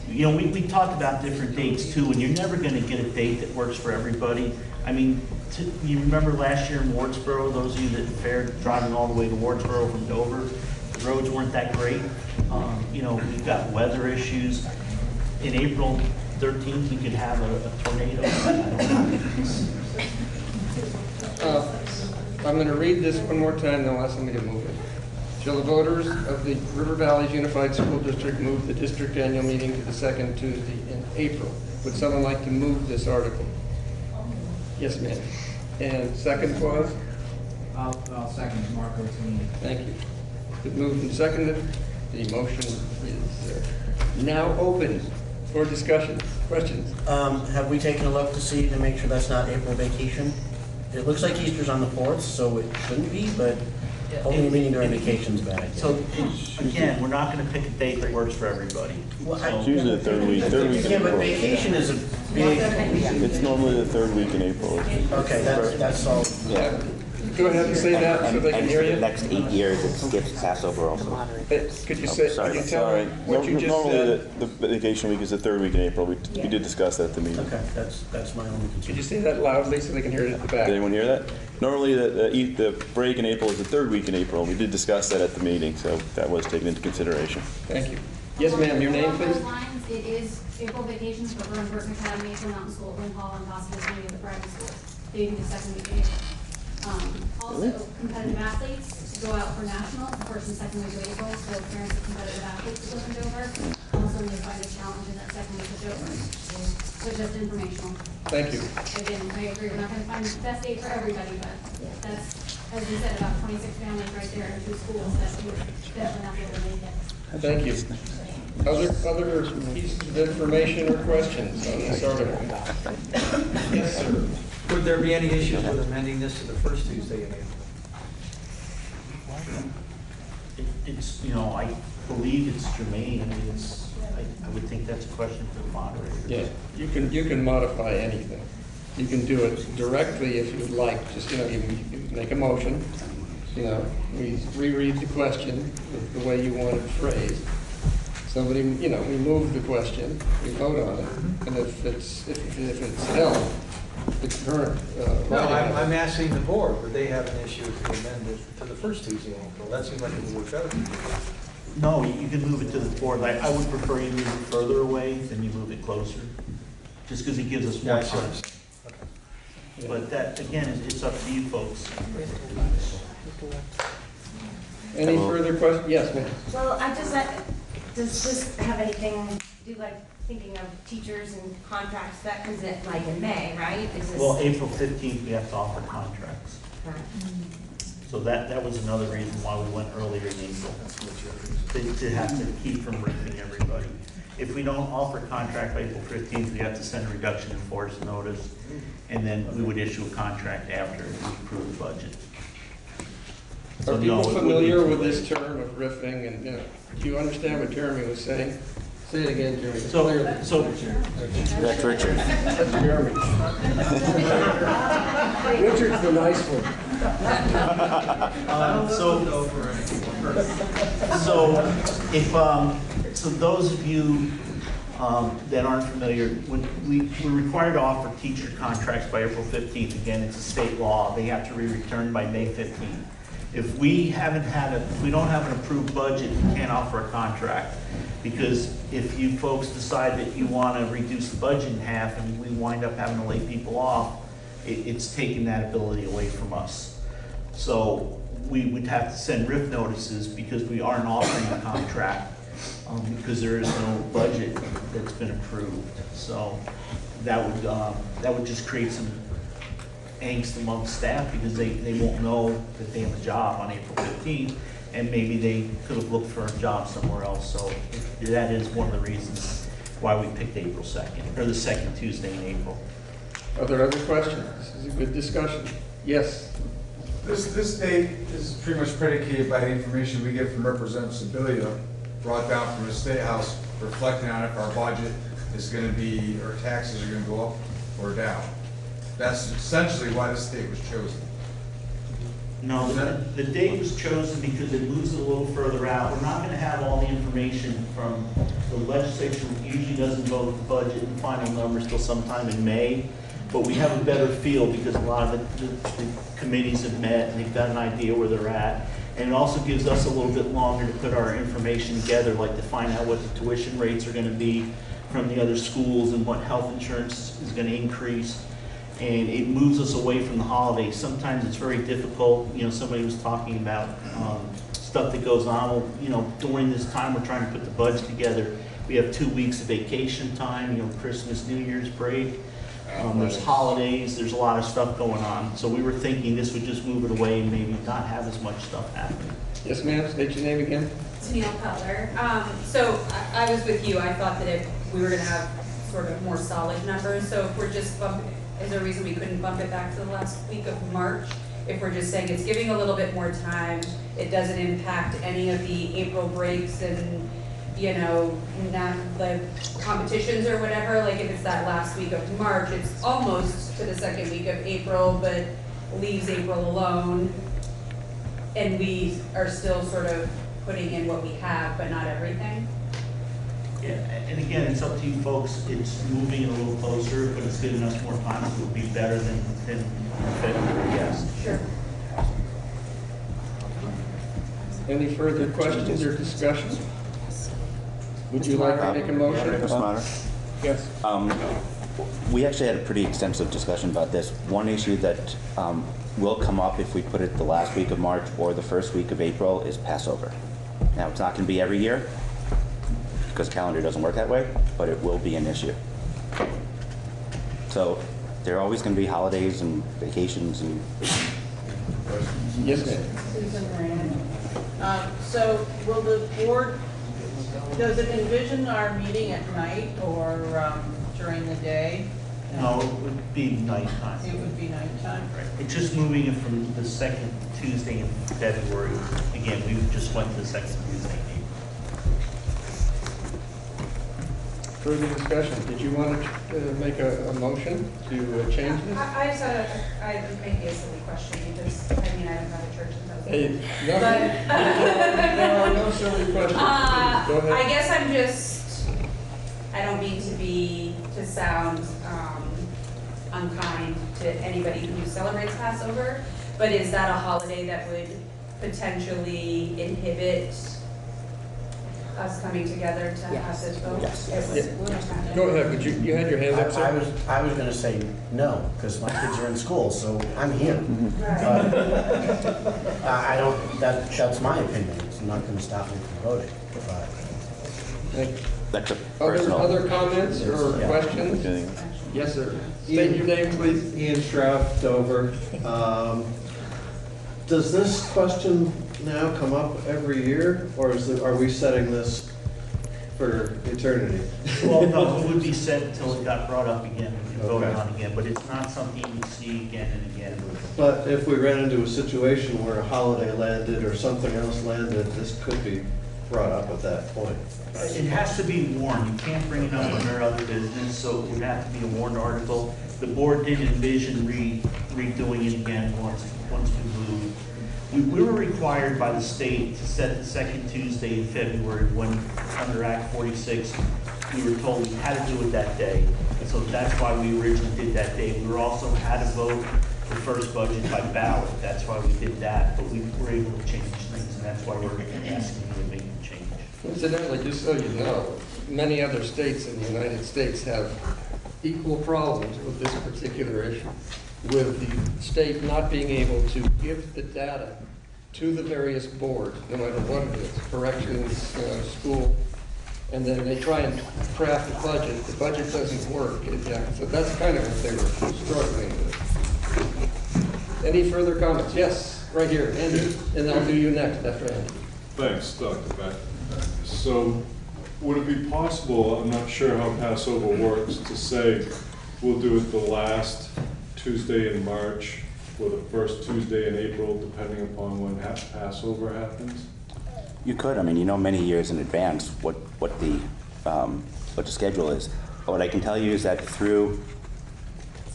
You know, we talked about different dates too, and you're never gonna get a date that works for everybody. I mean, you remember last year in Wardsboro, those of you that fared driving all the way to Wardsboro from Dover, the roads weren't that great. You know, we've got weather issues. In April 13th, we could have a tornado. I'm going to read this one more time, then I'll ask somebody to move it. Shall the voters of the River Valleys Unified School District move the district annual meeting to the second Tuesday in April? Would someone like to move this article? Yes, ma'am. And second was? I'll second Marco Tonini. Thank you. Been moved and seconded. The motion is now open for discussion. Questions? Have we taken a look to see, to make sure that's not April vacation? It looks like Easter's on the 4th, so it shouldn't be, but holding a meeting during vacation's a bad idea. So, again, we're not gonna pick a date that works for everybody. It's usually the third week in Yeah, but April. vacation is a big, It's normally the third week in April. okay, that's all. Yeah. Go ahead and say that so they can And hear for the you. next 8 years, it skips Passover also. Could you say, sorry. could you tell Sorry. what you just Normally, said? the vacation week is the third week in April. We did discuss that at the meeting. Okay, that's my only concern. Could you say that loudly so they can hear it at the Did back? anyone hear that? Normally, the break in April is the third week in April. We did discuss that at the meeting, so that was taken into consideration. Thank you. Yes, ma'am, your name, Along please? those lines, it is April vacations for Burn Burton Academy, for Mountain School, Lynn Hall, and possibly some of the private schools. They do the second week in April. Also, competitive athletes go out for nationals, the first and second week of April, so parents of competitive athletes that live in Dover also may find a challenge in that second week of Dover. So just informational. Thank you. Again, I agree, we're not gonna find the best date for everybody, but that's, as you said, about 26 families right there in 2 schools that would definitely not be able to make it. Thank you. Other pieces of information or questions on this article? Yes, sir. Would there be any issues with amending this to the first Tuesday in April? It's, you know, I believe it's germane. I mean, I would think that's a question for the moderator. Yeah, you can modify anything. You can do it directly if you'd like, just, you know, you make a motion, you know, we reread the question the way you want it phrased. Somebody, you know, we move the question, we vote on it, and if it's held, the current, No, writing of it- I'm asking the board, would they have an issue if we amend it to the first Tuesday in April? That seems like it would work better. No, you can move it to the 4th. I would prefer you move it further away than you move it closer, just because it gives us more Yeah, sure. time. But that, again, it's up to you folks. Any further questions? Yes, ma'am. Well, does this have anything to do, like, thinking of teachers and contracts, that comes in like in May, right? Is this? Well, April 15th, we have to offer contracts. So that was another reason why we went earlier in April, to have to keep from ripping everybody. If we don't offer contract by April 15th, we have to send a reduction in force notice, and then we would issue a contract after we approve the budget. So Are no, people it wouldn't familiar be with too this late. term of riffing and, you know, do you understand what Jeremy was saying? Say it again, Jeremy. So That's Richard. That's Jeremy. Richard's the nice one. So those of you that aren't familiar, when we're required to offer teacher contracts by April 15th. Again, it's a state law. They have to be returned by May 15th. If we don't have an approved budget, we can't offer a contract. Because if you folks decide that you want to reduce the budget in half and we wind up having to lay people off, it's taking that ability away from us. So we would have to send RIF notices because we aren't offering a contract, because there is no budget that's been approved. So that would just create some angst amongst staff because they won't know that they have a job on April 15th, and maybe they could have looked for a job somewhere else. So that is one of the reasons why we picked April 2nd, or the second Tuesday in April. Are there other questions? This is a good discussion. Yes? This date is pretty much predicated by the information we get from Representative Sibilia, brought down from the State House, reflecting on if our budget is gonna be, or taxes are gonna go up or down. That's essentially why this date was chosen. No, the date was chosen because it moves it a little further out. We're not gonna have all the information from the legislature. Usually doesn't vote the budget and final numbers till sometime in May, but we have a better feel because a lot of the committees have met and they've got an idea where they're at. And it also gives us a little bit longer to put our information together, like to find out what the tuition rates are gonna be from the other schools and what health insurance is gonna increase. And it moves us away from the holidays. Sometimes it's very difficult. You know, somebody was talking about stuff that goes on. Well, you know, during this time, we're trying to put the budget together. We have 2 weeks of vacation time, you know, Christmas, New Year's break. There's holidays, there's a lot of stuff going on. So we were thinking this would just move it away and maybe not have as much stuff happening. Yes, ma'am. State your name again. Neil Cutler. So I was with you. I thought that if we were going to have sort of more solid numbers, so if we're just bumping, is there a reason we couldn't bump it back to the last week of March? If we're just saying it's giving a little bit more time, it doesn't impact any of the April breaks and, you know, not the competitions or whatever, like if it's that last week of March, it's almost to the second week of April, but leaves April alone. And we are still sort of putting in what we have, but not everything. Yeah, and again, it's up to you folks. It's moving it a little closer, but it's giving us more time. It would be better than February, yes. Sure. Any further questions or discussion? Would you like to make a motion? Mr. Smarter? Yes. We actually had a pretty extensive discussion about this. One issue that will come up if we put it the last week of March or the first week of April is Passover. Now, it's not going to be every year because the calendar doesn't work that way, but it will be an issue. So there are always going to be holidays and vacations and... Yes, ma'am. Susan Moran. So will the board, does it envision our meeting at night or during the day? No, it would be nighttime. It would be nighttime? Right. It's just moving it from the second Tuesday in February. Again, we just went to the second Tuesday in April. Further discussion. Did you want to make a motion to change this? I just had maybe a silly question because, I mean, I don't go to church and stuff. Hey, no silly questions. Go ahead. I guess I'm just, I don't mean to sound unkind to anybody who celebrates Passover, but is that a holiday that would potentially inhibit us coming together to have this vote? Yes. Go ahead, but you had your hand up, sir? I was gonna say no, because my kids are in school, so I'm here. I don't, that's my opinion, it's not gonna stop me from voting, but. Thank you. That's a personal... Other comments or questions? Yes, sir. State your name, please. Ian Shroff, Dover. Does this question now come up every year, or are we setting this for eternity? Well, no, it would be set until it got brought up again and voted on again, but it's not something you would see again and again. But if we ran into a situation where a holiday landed or something else landed, this could be brought up at that point. It has to be warned. You can't bring it up under other business, so it would have to be a warned article. The board did envision redoing it again once we moved. We were required by the state to set the second Tuesday in February when, under Act 46, we were told we had to do it that day. And so that's why we originally did that day. We were also had to vote the first budget by ballot. That's why we did that, but we were able to change things, and that's why we're asking you to make the change. Incidentally, just so you know, many other states in the United States have equal problems with this particular issue, with the state not being able to give the data to the various boards, no matter what it is, corrections, school, and then they try and craft a budget. The budget doesn't work. So that's kind of what they were struggling with. Any further comments? Yes, right here, Andy, and I'll do you next after Andy. Thanks, Dr. Beck. So would it be possible, I'm not sure how Passover works, to say we'll do it the last Tuesday in March or the first Tuesday in April, depending upon when Passover happens? You could, I mean, you know many years in advance what the schedule is. But what I can tell you is that through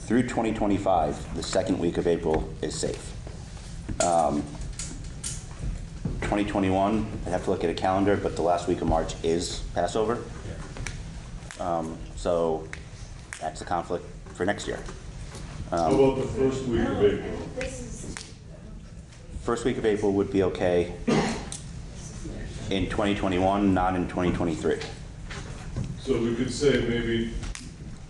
2025, the second week of April is safe. 2021, I'd have to look at a calendar, but the last week of March is Passover. So that's a conflict for next year. How about the first week of April? First week of April would be okay in 2021, not in 2023. So we could say maybe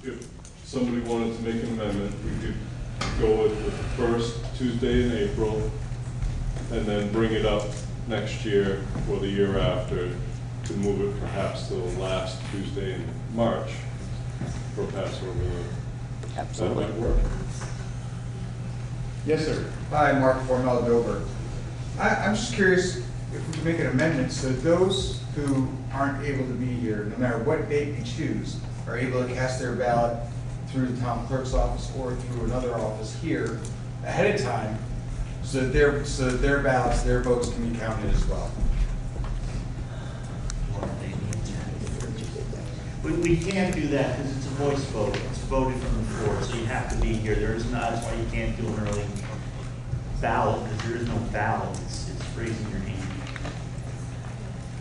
if somebody wanted to make an amendment, we could go with the first Tuesday in April and then bring it up next year or the year after to move it perhaps to the last Tuesday in March for Passover. Absolutely. That might work. Yes, sir. Hi, Mark Formel Dover. I'm just curious if we can make an amendment so those who aren't able to be here, no matter what date they choose, are able to cast their ballot through the town clerk's office or through another office here ahead of time, so that their ballots, their votes can be counted as well. We can't do that because it's a voice vote. It's voted from the floor, so you have to be here. There is not, that's why you can't do an early ballot, because there is no ballot. It's raising your hand.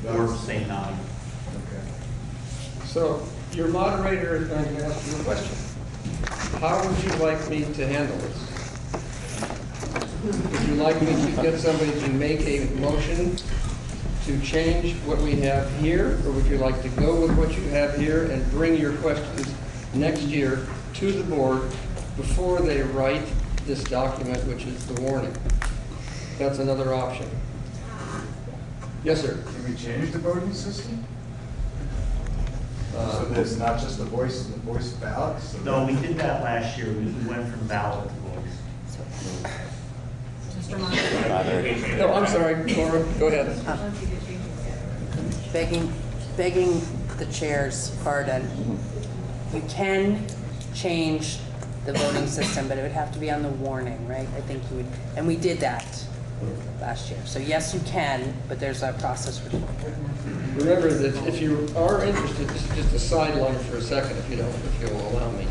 Or say no. Okay. So your moderator is going to ask you a question. How would you like me to handle this? Would you like me to get somebody to make a motion to change what we have here, or would you like to go with what you have here and bring your questions next year to the board before they write this document, which is the warning? That's another option. Yes, sir. Can we change the voting system? So that it's not just the voice ballot? So No, we did that last year. We went from ballot to voice. No, I'm sorry, Laura, go ahead. Begging the chair's pardon. You can change the voting system, but it would have to be on the warning, right? I think you would, and we did that last year. So yes, you can, but there's a process for it. Remember that if you are interested, just a sideline for a second, if you'll allow me.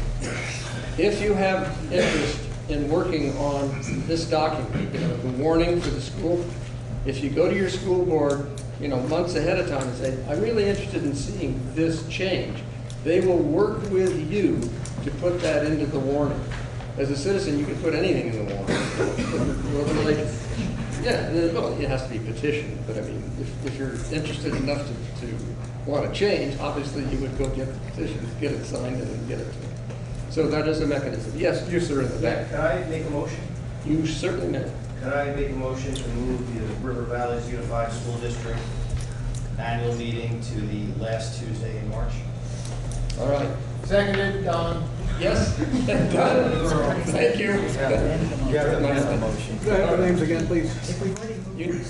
If you have interest in working on this document, the warning for the school, if you go to your school board, months ahead of time and say, I'm really interested in seeing this change, they will work with you to put that into the warning. As a citizen, you can put anything in the warning. Yeah, well, it has to be petitioned, but I mean, if you're interested enough to want to change, obviously you would go get the petition, get it signed, and then get it to them. So that is a mechanism. Yes, you, sir, in the back. Can I make a motion? You certainly may. Can I make a motion to move the River Valleys Unified School District annual meeting to the last Tuesday in March? All right. Seconded, Don. Yes. Done. Thank you. Motion. Go ahead, your names again, please.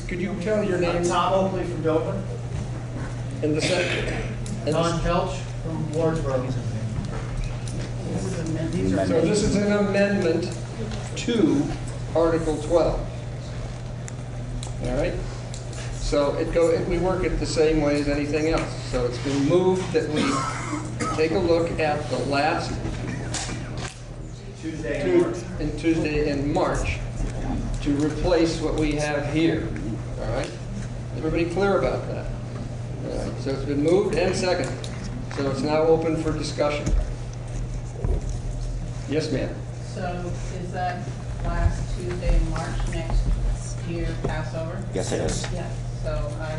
Could you tell your name? Tom Oakley from Dover. And the second? Don Kelch from Wardsboro. So this is an amendment to Article 12. All right? So we work it the same way as anything else. So it's been moved that we take a look at the last Tuesday in March to replace what we have here. All right? Everybody clear about that? All right. So it's been moved and seconded. So it's now open for discussion. Yes, ma'am. So is that last Tuesday in March next year Passover? Yes, it is. Yeah. So I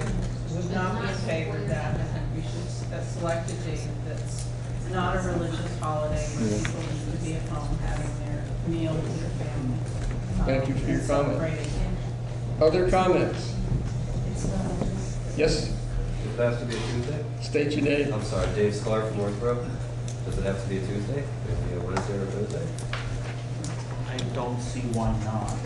would not be in favor of that. I think we should select a date that's not a religious holiday where people need to be at home having their meal with their family. Thank you for your comment. Celebrating. Other comments? Yes, Does it have to be a Tuesday? state your name. I'm sorry, Dave Sklar from Northborough. Does it have to be a Tuesday? Maybe a Wednesday or a Thursday? I don't see why not.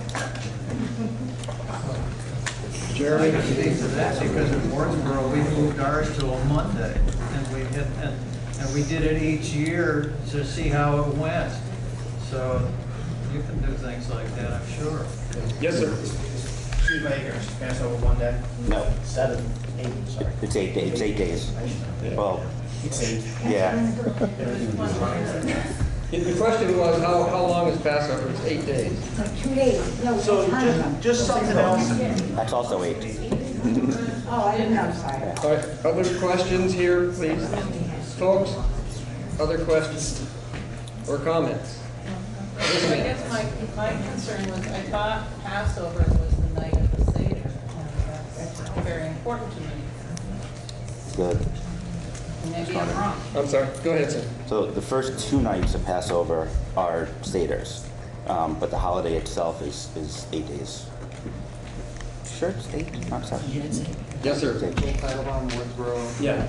Jeremy can speak to that, because in Wardsboro, we moved ours to a Monday, and we did it each year to see how it went. So you can do things like that, I'm sure. Yes, sir. Excuse my ignorance, Passover one day? No, 7, 8, sorry. it's 8 days, 8 days. Well, It's 8. yeah. The question was, how long is Passover? It's 8 days. Like 2 days. No, So just something else. That's also 8. Oh, I didn't know, sorry. All right, other questions here, please? Folks, other questions or comments? Yes, I ma'am. guess my concern was, I thought Passover was the night of the Seder, and that's very important to me. Good. Maybe I'm wrong. I'm sorry, go ahead, sir. So the first 2 nights of Passover are Seders, but the holiday itself is 8 days. Sure, it's 8? I'm sorry. Yes, sir. It's 8. Joel Titlebaum, Woodsboro. Yeah.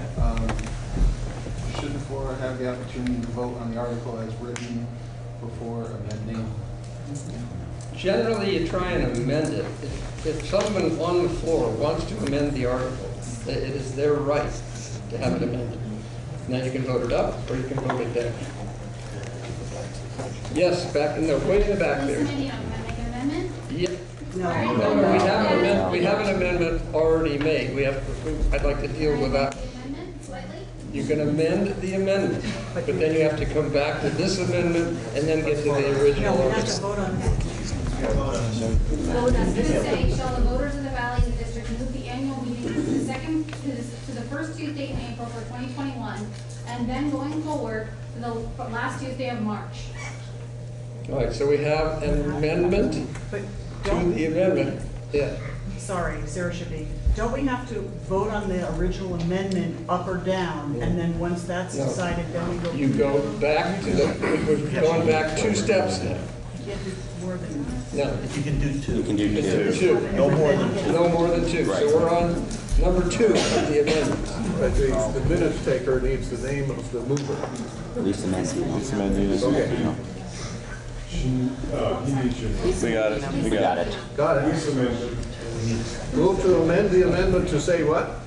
Should the floor have the opportunity to vote on the article as written before amending? Generally, you try and amend it. If someone on the floor wants to amend the article, it is their right to have it amended. Now you can vote it up, or you can vote it down. Yes, back in the way in the back there. Listen, can I make an amendment? Yep. All right. We have an amendment already made. I'd like to deal with that. Amendment slightly? You can amend the amendment, but then you have to come back to this amendment and then get to the original. No, we have to vote on it. So it's going to say, shall the voters of the Valley and the district move the annual meeting to the first Tuesday in April for 2021, and then going forward to the last Tuesday of March. All right, so we have an amendment But to don't, the amendment. Yeah. sorry, Sarah should be, don't we have to vote on the original amendment up or down, and then once that's No. decided, then we go? You go back to we're going back 2 steps now. You can't do more than. No, You can do 2. You can do 2. 2. No more than 2. No more than 2. So we're on number 2 of the amendment. The minutes taker needs the name of the mover. At least amend the It's amended. We got it. We got it. Got it. Move to amend the amendment to say what?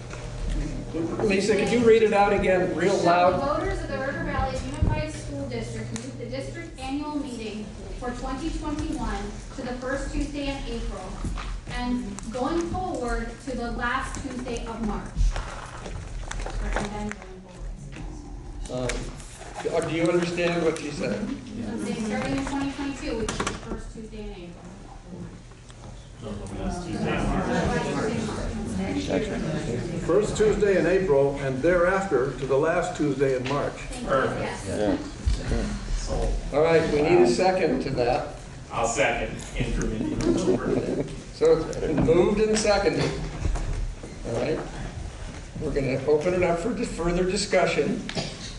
Lisa, could you read it out again real Shall the loud? voters of the River Valley Unified School District move the district annual meeting for 2021 to the first Tuesday in April, and going forward to the last Tuesday of March? And then going forward. Do you understand what she said? I'm saying starting in 2022, which is the first Tuesday in April. First Tuesday in April and thereafter to the last Tuesday in March. Yeah. All right, we need a second to that. I'll second intermittent. So it's been moved and seconded. All right. We're going to open it up for further discussion.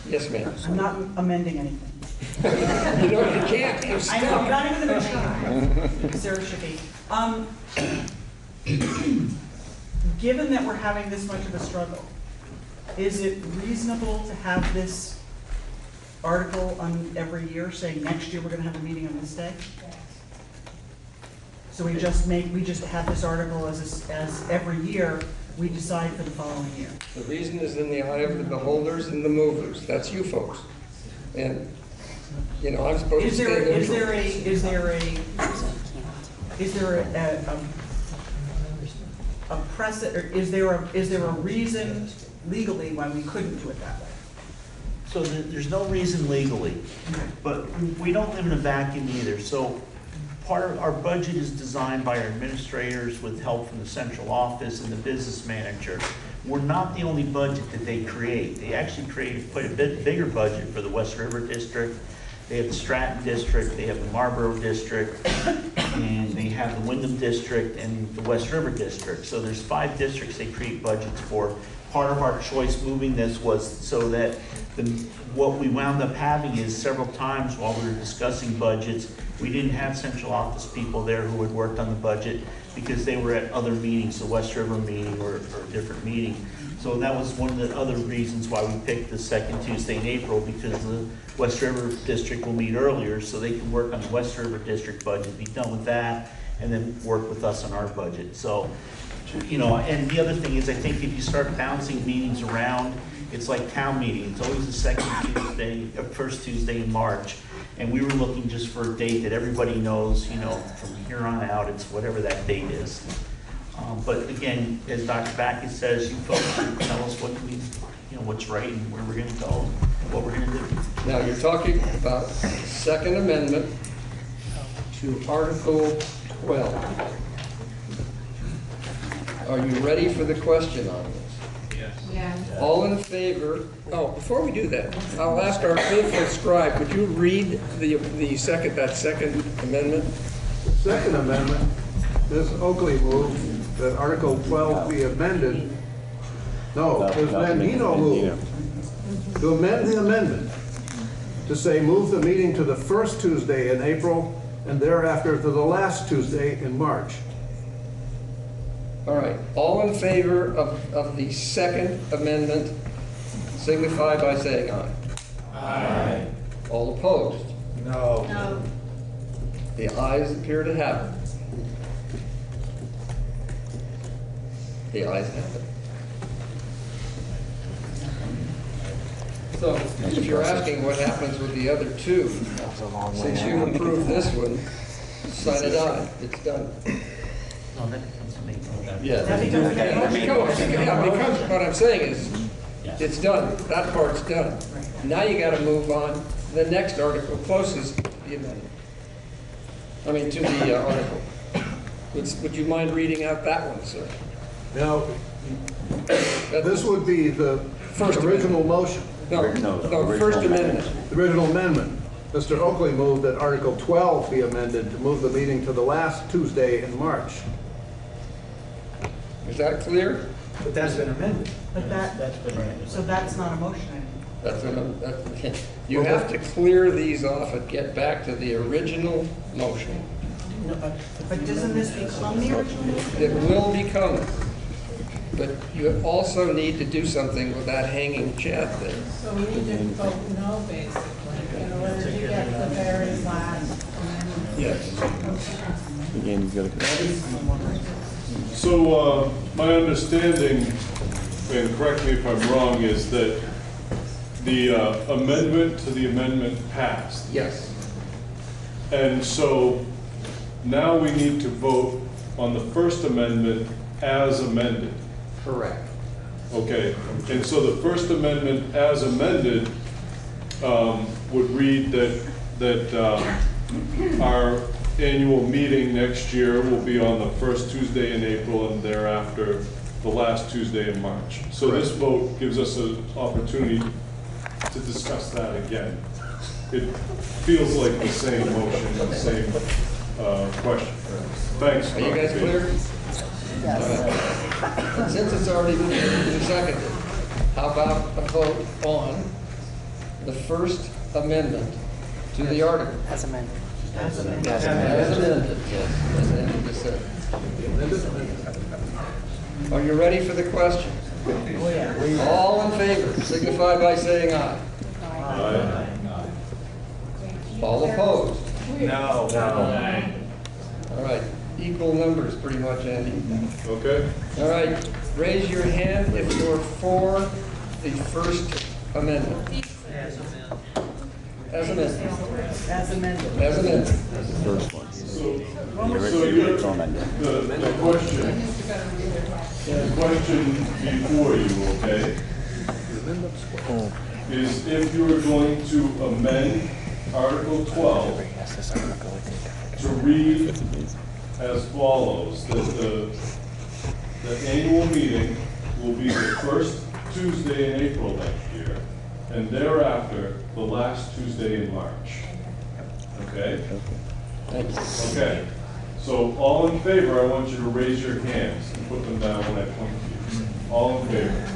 Yes, ma'am. I'm not amending anything. You know, you can't. You're I know, I'm stuck. not even gonna try. Sarah should be. Given that we're having this much of a struggle, is it reasonable to have this article on every year, saying next year we're gonna have a meeting on this day? So we just have this article as every year, we decide for the following year. The reason is in the eye of the beholders and the movers. That's you folks. And, you know, I'm supposed to stay neutral. Is there a precedent, or is there a reason legally why we couldn't do it that way? So there's no reason legally, but we don't live in a vacuum either. So part of our budget is designed by our administrators with help from the central office and the business manager. We're not the only budget that they create. They actually created quite a bit bigger budget for the West River District. They have the Stratton District, they have the Marlboro District, and they have the Wyndham District and the West River District. So there's 5 districts they create budgets for. Part of our choice moving this was so that what we wound up having is several times while we were discussing budgets, we didn't have central office people there who had worked on the budget because they were at other meetings, the West River meeting or a different meeting. So that was one of the other reasons why we picked the second Tuesday in April, because the West River District will meet earlier, so they can work on the West River District budget, be done with that, and then work with us on our budget. So, you know, and the other thing is, I think if you start bouncing meetings around, it's like town meeting. It's always the second Tuesday, first Tuesday in March. And we were looking just for a date that everybody knows, you know, from here on out, it's whatever that date is. But again, as Dr. Backus says, you folks can tell us what we, you know, what's right and where we're gonna go, what we're gonna do. Now, you're talking about Second Amendment to Article 12. Are you ready for the question on this? Yeah. All in favor? Oh, before we do that, I'll ask our faithful scribe, would you read that second amendment? Second Amendment, Ms. Oakley moved that Article 12 be amended. No, Ms. Mandino moved to amend the amendment to say move the meeting to the first Tuesday in April and thereafter to the last Tuesday in March. All right, all in favor of the Second Amendment signify by saying aye. Aye. All opposed? No. No. The ayes appear to have it. The ayes have it. So, if you're asking what happens with the other two, since you approved this one, sign it aye. It's done. No, that becomes amazing. Yeah, because what I'm saying is, it's done, that part's done. Now you gotta move on, the next article closest to the amendment. I mean, to the article. Would you mind reading out that one, sir? Now, this would be the original motion. No, First Amendment. The original amendment. Mr. Oakley moved that Article 12 be amended to move the meeting to the last Tuesday in March. Is that clear? But that's been amended. But that's been right. So that's not a motion anymore. You have to clear these off and get back to the original motion. No, but doesn't this become the original motion? It will become, but you also need to do something with that hanging chat there. So we need to vote no, basically, in order to get the very last amendment. Yes. Again, you've got to. So, my understanding, and correct me if I'm wrong, is that the amendment to the amendment passed. Yes. And so now we need to vote on the First Amendment as amended. Correct. Okay, and so the First Amendment as amended would read that our annual meeting next year will be on the first Tuesday in April and thereafter the last Tuesday in March. So this vote gives us an opportunity to discuss that again. It feels like the same motion, the same question. Thanks. Are you guys clear? Yes. Since it's already been seconded, how about a vote on the First Amendment to the article? As amended. As amended, yes, as Andy just said. Are you ready for the question? Oh, yeah. All in favor, signify by saying aye. Aye. All opposed? No. All right, equal numbers pretty much, Andy. Okay. All right, raise your hand if you're for the First Amendment. As amended. As amended. As amended. That's the first one. So It's all amended. the question before you, okay, is if you were going to amend Article 12 to read as follows, that the annual meeting will be the first Tuesday in April next year, and thereafter, the last Tuesday in March. Okay? Okay. So all in favor, I want you to raise your hands and put them down when I point to you. All in favor?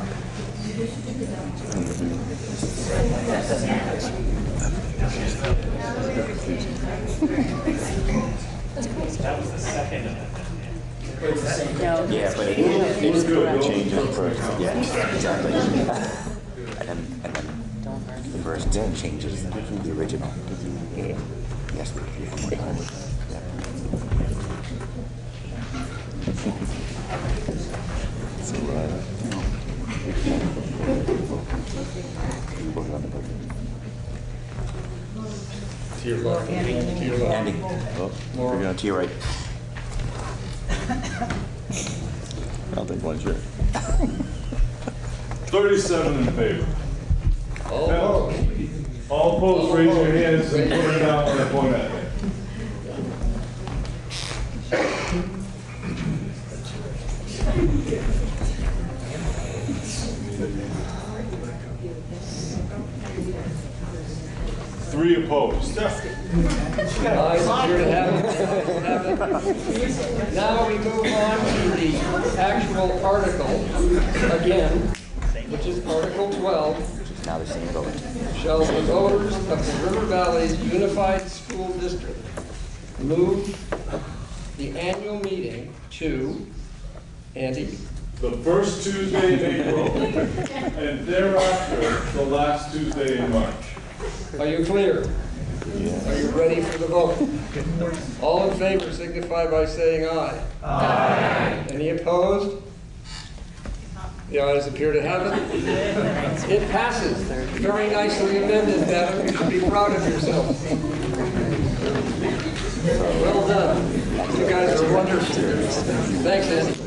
That was the second amendment. But it's the same. No. Yeah, but it's good to change it first. Yeah, exactly. And then the version 10 changes the original. Yeah. Yes, we can one more time. So, To your left. To your left. Andy. Oh, forgot to your right. I'll take one chair. 37 in favor. All Now, opposed? all opposed, raise your hands and put it down on the point at me. Three opposed. Ayes appear to have it. Now we move on to the actual article again, which is Article 12. Now they're saying it over. Shall the voters of the River Valley's Unified School District move the annual meeting to, Andy? The first Tuesday in April, and thereafter, the last Tuesday in March. Are you clear? Are you ready for the vote? All in favor signify by saying aye. Aye. Any opposed? The ayes appear to have it. It passes. Very nicely amended, Devin. You should be proud of yourself. Well done. You guys are wonderful. Thanks, Andy.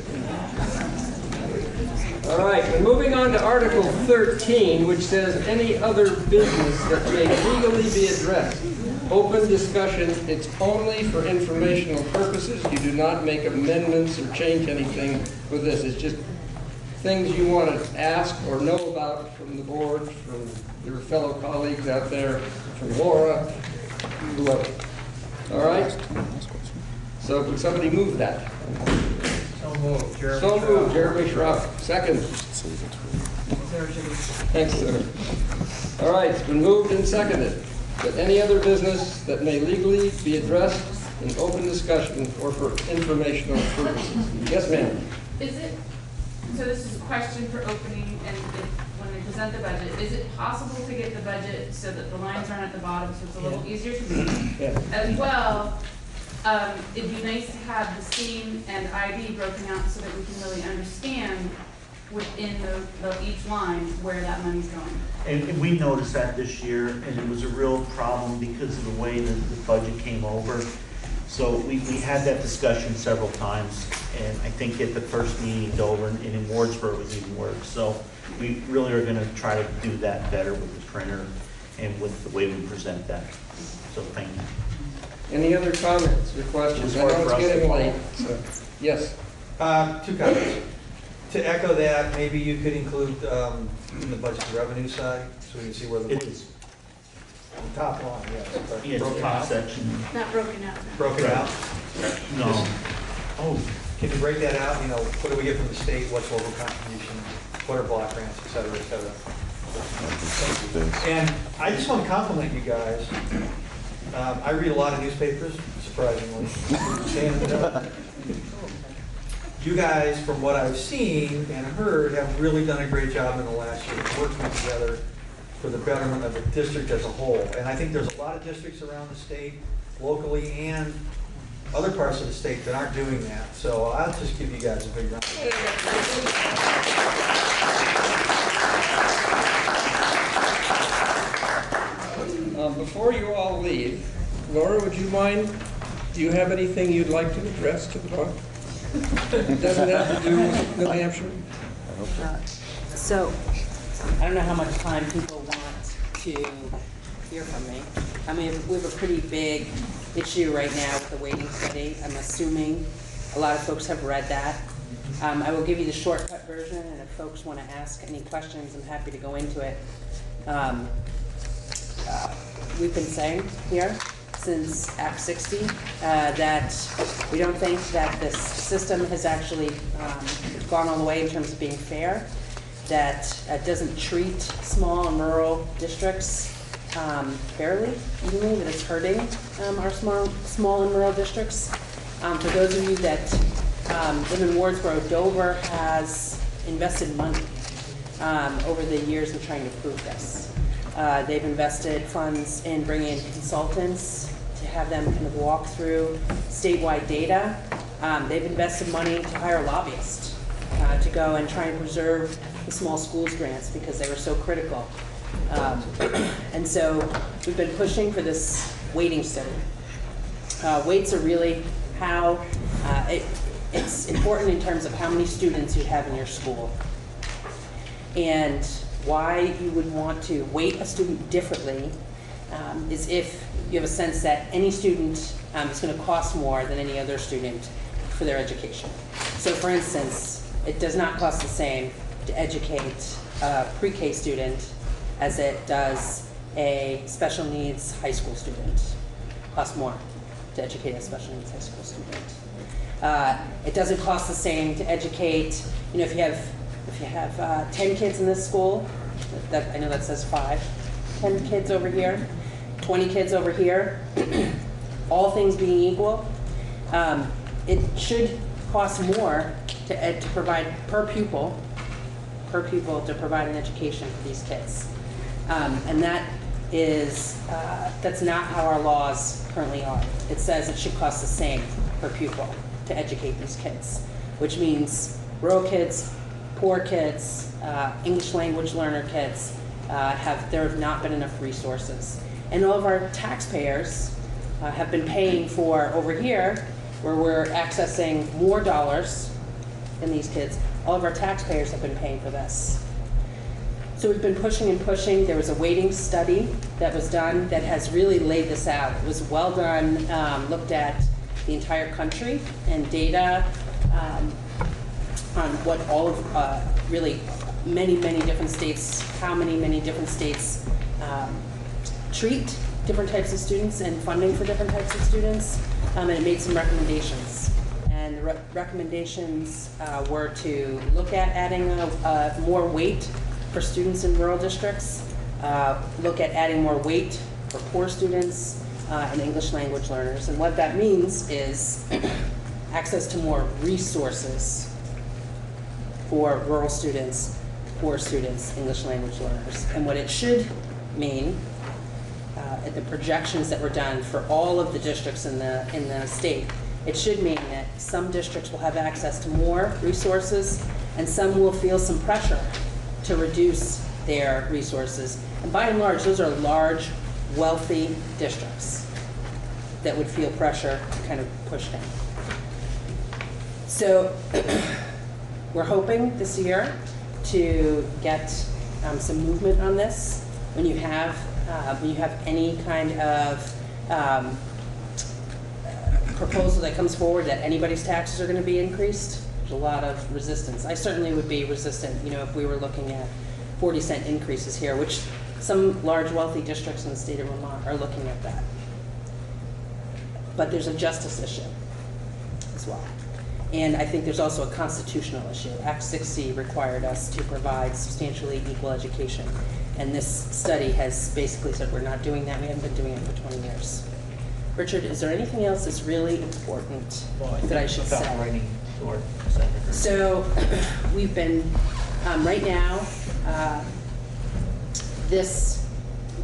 All right, and moving on to Article 13, which says any other business that may legally be addressed. Open discussion, it's only for informational purposes. You do not make amendments or change anything with this. It's just things you want to ask or know about from the board, from your fellow colleagues out there, from Laura, whoever. All right? So would somebody move that? So moved. Jeremy So Schraub. moved, Jeremy Schraub. Second. Thanks, sir. All right, it's been moved and seconded. That any other business that may legally be addressed in open discussion or for informational purposes. Yes, ma'am. Is it, so this is a question for opening and when we present the budget, is it possible to get the budget so that the lines aren't at the bottom so it's a little easier to read? Yeah. As well, it'd be nice to have the STEAM and IB broken out so that we can really understand within each line where that money's going. And we noticed that this year, and it was a real problem because of the way that the budget came over. So we had that discussion several times, and I think at the first meeting in Dover and in Wardsboro it was even worse. So we really are gonna try to do that better with the printer and with the way we present that. So thank you. Any other comments or questions? I know it's getting late, so, yes. Two comments. To echo that, maybe you could include in the budget the revenue side, so we can see where the. It is. The top line, yes. but Yeah, the broken top out. section. Not broken out. Broken out? No. Oh, can you break that out, you know, what do we get from the state, what's local contribution, what are block grants, et cetera, et cetera. And I just want to compliment you guys. I read a lot of newspapers, surprisingly. And you guys, from what I've seen and heard, have really done a great job in the last year working together for the betterment of the district as a whole. And I think there's a lot of districts around the state, locally and other parts of the state that aren't doing that. So I'll just give you guys a big round. Before you all leave, Laura, would you mind, do you have anything you'd like to address to the board? It doesn't have to do with New Hampshire? So, I don't know how much time people want to hear from me. I mean, we have a pretty big issue right now with the waiting study. I'm assuming a lot of folks have read that. I will give you the shortcut version, and if folks want to ask any questions, I'm happy to go into it. We've been saying here since Act 60 that we don't think that this system has actually gone all the way in terms of being fair, that it doesn't treat small and rural districts fairly, evenly, that it's hurting our small and rural districts. For those of you that live in Wardsboro, Dover has invested money over the years in trying to prove this. They've invested funds in bringing in consultants to have them kind of walk through statewide data. They've invested money to hire lobbyists to go and try and preserve the small schools grants because they were so critical. And so we've been pushing for this weighting study. Weights are really how, it's important in terms of how many students you have in your school. And why you would want to weight a student differently is if you have a sense that any student is going to cost more than any other student for their education. So for instance, it does not cost the same to educate a pre-K student as it does a special needs high school student. It costs more to educate a special needs high school student. It doesn't cost the same to educate, you know, if you have 10 kids in this school, I know that says 5, 10 kids over here, 20 kids over here, all things being equal, it should cost more to provide per pupil to provide an education for these kids. And that's not how our laws currently are. It says it should cost the same per pupil to educate these kids, which means rural kids, poor kids, English language learner kids, there have not been enough resources. And all of our taxpayers have been paying for, over here, where we're accessing more dollars than these kids, all of our taxpayers have been paying for this. So we've been pushing and pushing. There was a weighting study that was done that has really laid this out. It was well done, looked at the entire country and data on what all of, really many different states, how many different states treat different types of students and funding for different types of students, and it made some recommendations. And the recommendations were to look at adding more weight for students in rural districts, look at adding more weight for poor students and English language learners. And what that means is access to more resources for rural students, poor students, English language learners. And what it should mean, the projections that were done for all of the districts in the state, it should mean that some districts will have access to more resources and some will feel some pressure to reduce their resources. And by and large, those are large, wealthy districts that would feel pressure to kind of push down. So we're hoping this year to get some movement on this. When you have any kind of proposal that comes forward that anybody's taxes are going to be increased, there's a lot of resistance. I certainly would be resistant, you know, if we were looking at 40-cent increases here, which some large wealthy districts in the state of Vermont are looking at that. But there's a justice issue as well. And I think there's also a constitutional issue. Act 6C required us to provide substantially equal education. And this study has basically said we're not doing that. We haven't been doing it for 20 years. Richard, is there anything else that's really important that I should say? So we've been, right now,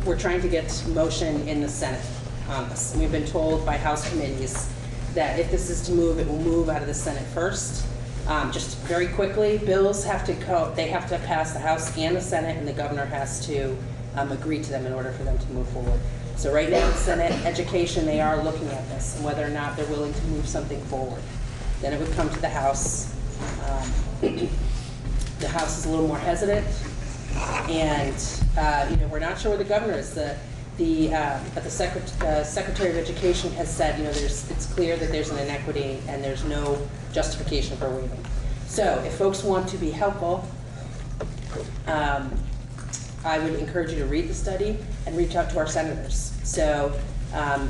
we're trying to get motion in the Senate on this. And we've been told by House committees that if this is to move, it will move out of the Senate first. Just very quickly, bills have to go, they have to pass the House and the Senate, and the governor has to agree to them in order for them to move forward. So right now in Senate Education, they are looking at this and whether or not they're willing to move something forward. Then it would come to the House. The House is a little more hesitant, and you know, we're not sure where the governor is. But the Secretary of Education has said, you know, it's clear that there's an inequity and there's no justification for waiving. So if folks want to be helpful, I would encourage you to read the study and reach out to our senators. So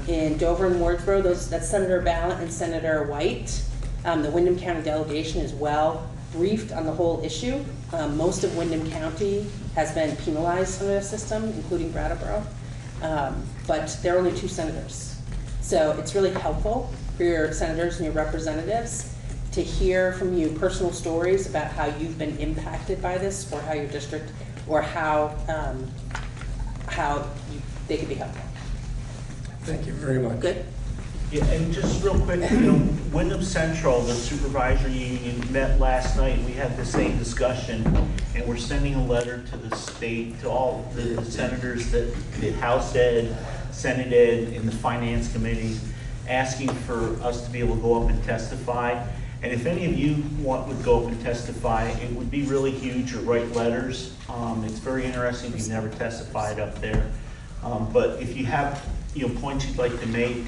in Dover and Wardsboro, that's Senator Ballant and Senator White. The Windham County delegation is well briefed on the whole issue. Most of Windham County has been penalized under the system, including Brattleboro. But there are only 2 senators. So it's really helpful for your senators and your representatives to hear from you personal stories about how you've been impacted by this, or how your district, or how they could be helpful. Thank you very much. Good? Yeah, and just real quick, Wyndham Central, the supervisory union, met last night. We had the same discussion, and we're sending a letter to the state, to all the senators that did House Ed, Senate Ed, and the Finance Committee, asking for us to be able to go up and testify. And if any of you would go up and testify, it would be really huge, or write letters. It's very interesting if you've never testified up there. But if you have, points you'd like to make,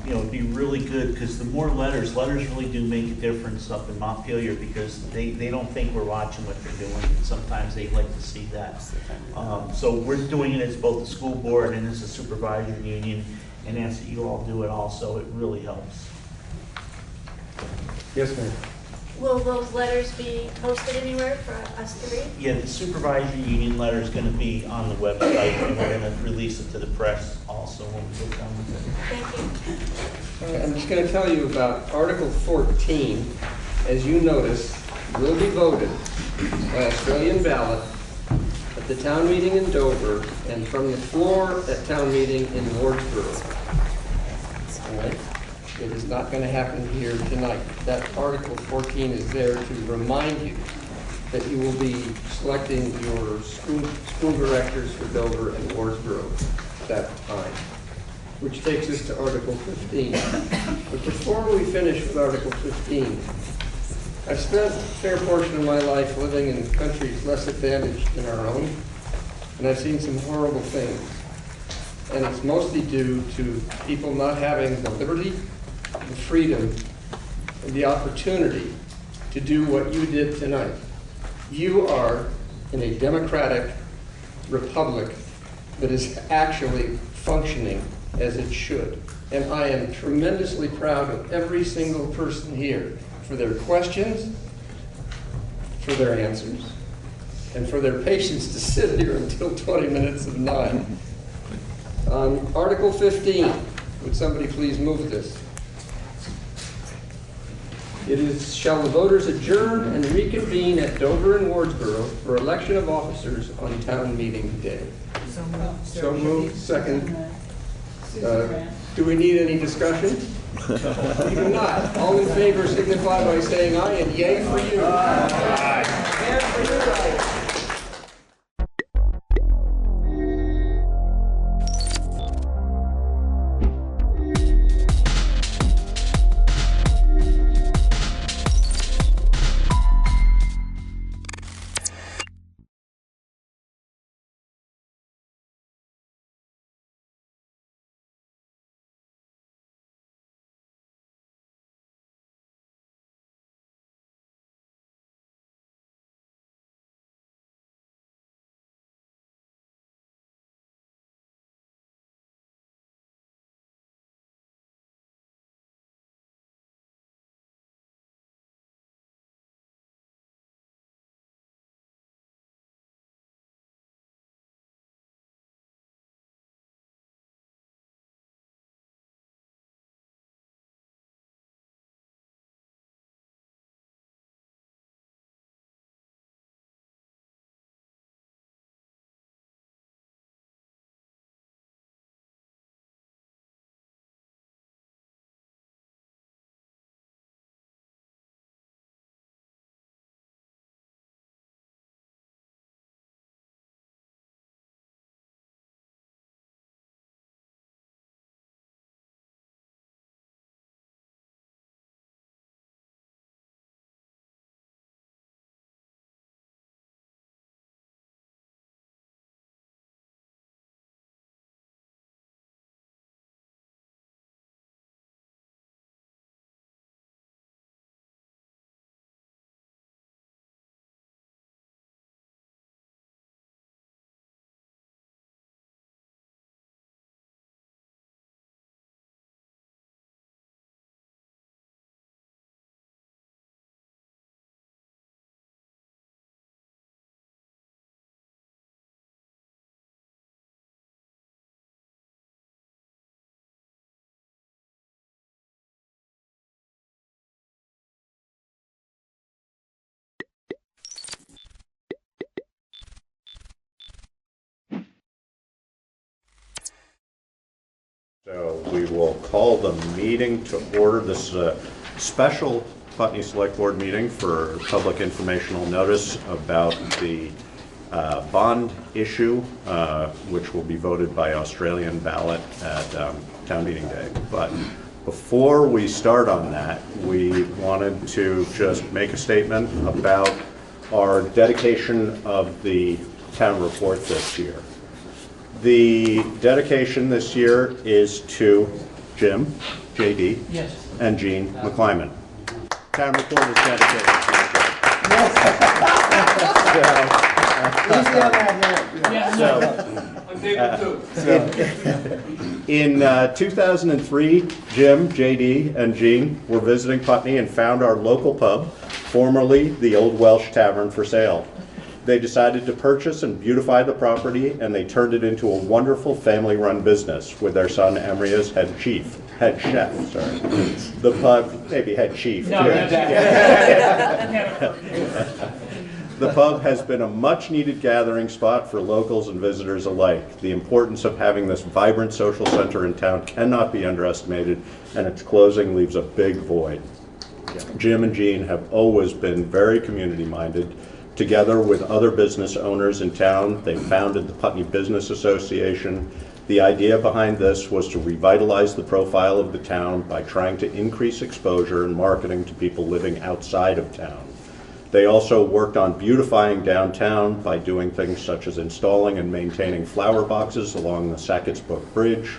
it'd be really good, because the more letters really do make a difference up in Montpelier, because they don't think we're watching what they're doing. And sometimes they like to see that. So we're doing it as both a school board and as a supervisory union, and ask that you all do it also. It really helps. Yes, ma'am. Will those letters be posted anywhere for us to read? Yeah, the supervisory union letter is going to be on the website, and we're going to release it to the press also when we get done with it. Thank you. I'm just going to tell you about Article 14. As you notice, will be voted by Australian ballot at the town meeting in Dover and from the floor at town meeting in Wardsboro. All right? It is not going to happen here tonight. That Article 14 is there to remind you that you will be selecting your school directors for Dover and Wardsboro at that time. Which takes us to Article 15. But before we finish with Article 15, I've spent a fair portion of my life living in countries less advantaged than our own, and I've seen some horrible things. And it's mostly due to people not having the liberty, the freedom, and the opportunity to do what you did tonight. You are in a democratic republic that is actually functioning as it should. And I am tremendously proud of every single person here for their questions, for their answers, and for their patience to sit here until 20 minutes of 9. Article 15, would somebody please move this? It is, shall the voters adjourn and reconvene at Dover and Wardsboro for election of officers on town meeting day? So moved, second. Do we need any discussion? We do not. All in favor signify by saying aye, and yay for you. Aye. For you. we will call the meeting to order. This is a special Putney Select Board meeting for public informational notice about the bond issue, which will be voted by Australian ballot at town meeting day. But before we start on that, we wanted to just make a statement about our dedication of the town report this year. The dedication this year is to Jim, JD, Yes. and Jean McClyman. Town report is dedicated to in 2003, Jim, JD, and Jean were visiting Putney and found our local pub, formerly the Old Welsh Tavern, for sale. They decided to purchase and beautify the property, and they turned it into a wonderful family-run business with their son Emery as head chef. The pub, maybe head chief. No, The pub has been a much-needed gathering spot for locals and visitors alike. The importance of having this vibrant social center in town cannot be underestimated, and its closing leaves a big void. Jim and Jean have always been very community-minded. Together with other business owners in town, they founded the Putney Business Association. The idea behind this was to revitalize the profile of the town by trying to increase exposure and marketing to people living outside of town. They also worked on beautifying downtown by doing things such as installing and maintaining flower boxes along the Sackett's Brook Bridge.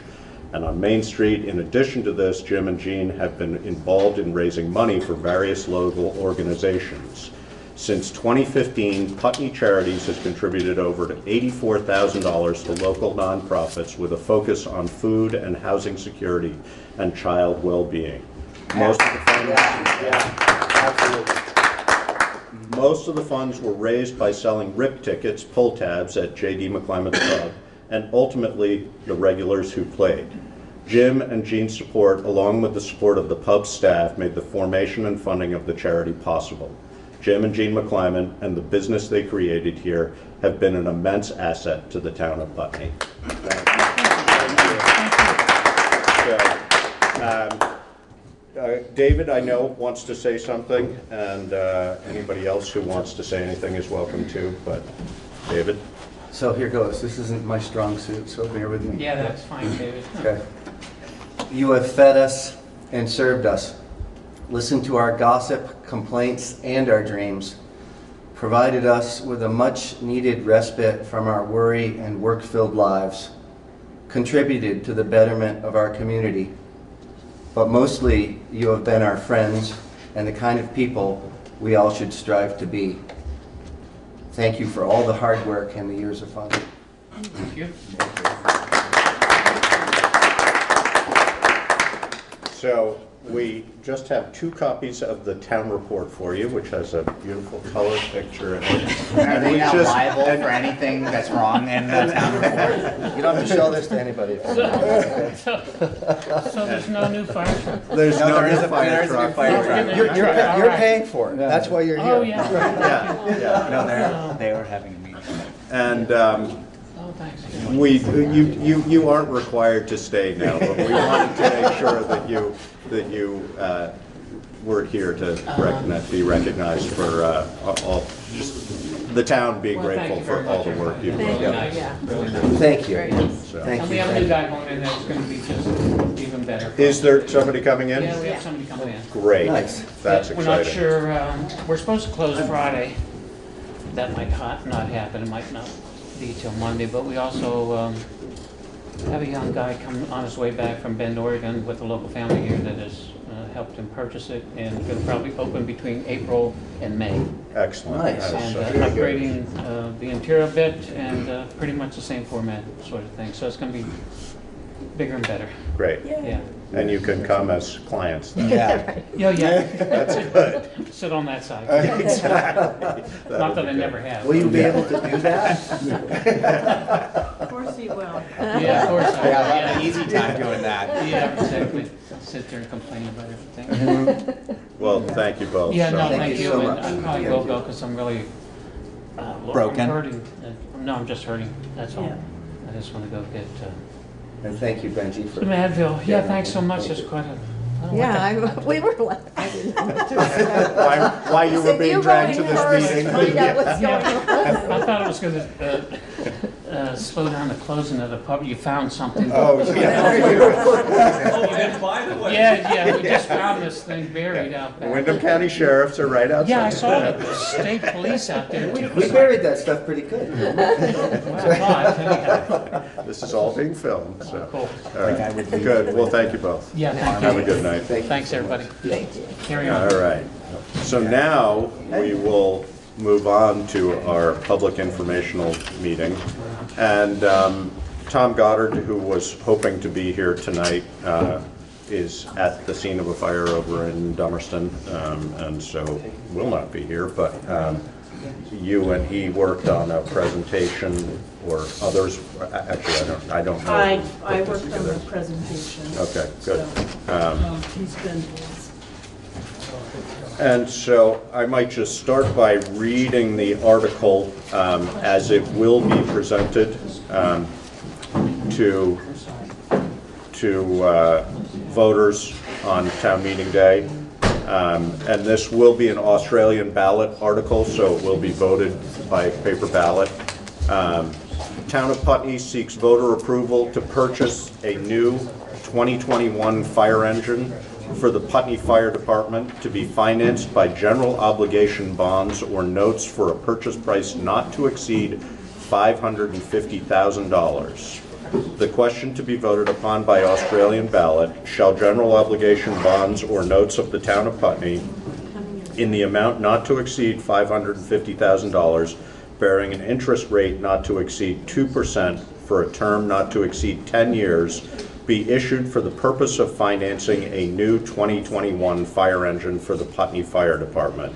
And on Main Street, in addition to this, Jim and Jean have been involved in raising money for various local organizations. Since 2015, Putney Charities has contributed over to $84,000 to local nonprofits with a focus on food and housing security and child well-being. Most of the funds were raised by selling RIP tickets, pull tabs at J.D. McClymon's pub, and ultimately the regulars who played. Jim and Jean's support, along with the support of the pub staff, made the formation and funding of the charity possible. Jim and Jean McClyman and the business they created here have been an immense asset to the town of Putney. David, I know, wants to say something, and anybody else who wants to say anything is welcome too, but David? So here goes. This isn't my strong suit, so bear with me. Yeah, that's fine, David. Okay. You have fed us and served us. Listened to our gossip, complaints, and our dreams, provided us with a much-needed respite from our worry and work-filled lives, contributed to the betterment of our community. But mostly, you have been our friends and the kind of people we all should strive to be. Thank you for all the hard work and the years of fun. Thank you. So we just have 2 copies of the town report for you, which has a beautiful color picture. Are they now liable for anything that's wrong in the town report? You don't have to show this to anybody. So there's no new fire truck? There's no there is new a fire truck. You're paying for it. That's why you're here. Oh, yeah. Yeah. No, they were having a meeting. And Oh, thanks. you aren't required to stay now, but we wanted to make sure that you were here to be recognized for all, just the town being Well, thank grateful you for very all much, the work you've everybody. done. Really nice. Yeah. Really nice. Thank you. Very nice. So- Thank And you. we have a new guy going in that's going to be just even better. Is there somebody coming in? Yeah, we have somebody coming in. Great. Nice. That's We're not exciting. sure, we're supposed to close Friday. That might not happen, it might not be till Monday, but we also have a young guy come on his way back from Bend, Oregon with a local family here that has helped him purchase it, and it'll probably open between April and May. Excellent. Nice. That's And really good. upgrading the interior a bit, and pretty much the same format sort of thing, so it's going to be bigger and better. Great. Yeah. And you can come as clients then. Yeah. Yeah. That's good. Sit on that side. Exactly. Not that I never have. Will you be able to do that? Of course he will. Yeah, of course. I will, I'll have an easy time doing that. Yeah, exactly. Sit there and complain about everything. Well, thank you both. Yeah, no, so thank you. so And much. I probably will go because I'm really Broken? I'm hurting. No, I'm just hurting. That's all. Yeah. I just want to go get And thank you, Benji, for... Madville, yeah, thanks so much. That's quite a... We were laughing. Why you were being dragged to this meeting. Find out what's going on. I thought it was going to slow down the closing of the pub. You found something. Oh, yeah. Oh, you didn't buy the way. Yeah, we just found this thing buried out there. Wyndham County Sheriffs are right outside. Yeah, I saw the state police out there. We buried that stuff pretty good. This is all being filmed, so. Cool. All right. Good, well, thank you both. Yeah, thank you. Have a good night. Thanks, everybody. Thank you. Carry on. All right. So now we will move on to our public informational meeting. And Tom Goddard, who was hoping to be here tonight, is at the scene of a fire over in Dummerston, and so will not be here. But you and he worked on a presentation, or others. Actually, I don't know. I worked on the presentation. Okay, good. He's been. And so I might just start by reading the article as it will be presented to voters on town meeting day. And this will be an Australian ballot article, so it will be voted by paper ballot. Town of Putney seeks voter approval to purchase a new 2021 fire engine for the Putney Fire Department to be financed by general obligation bonds or notes for a purchase price not to exceed $550,000. The question to be voted upon by Australian ballot: shall general obligation bonds or notes of the town of Putney in the amount not to exceed $550,000, bearing an interest rate not to exceed 2% for a term not to exceed 10 years, be issued for the purpose of financing a new 2021 fire engine for the Putney Fire Department?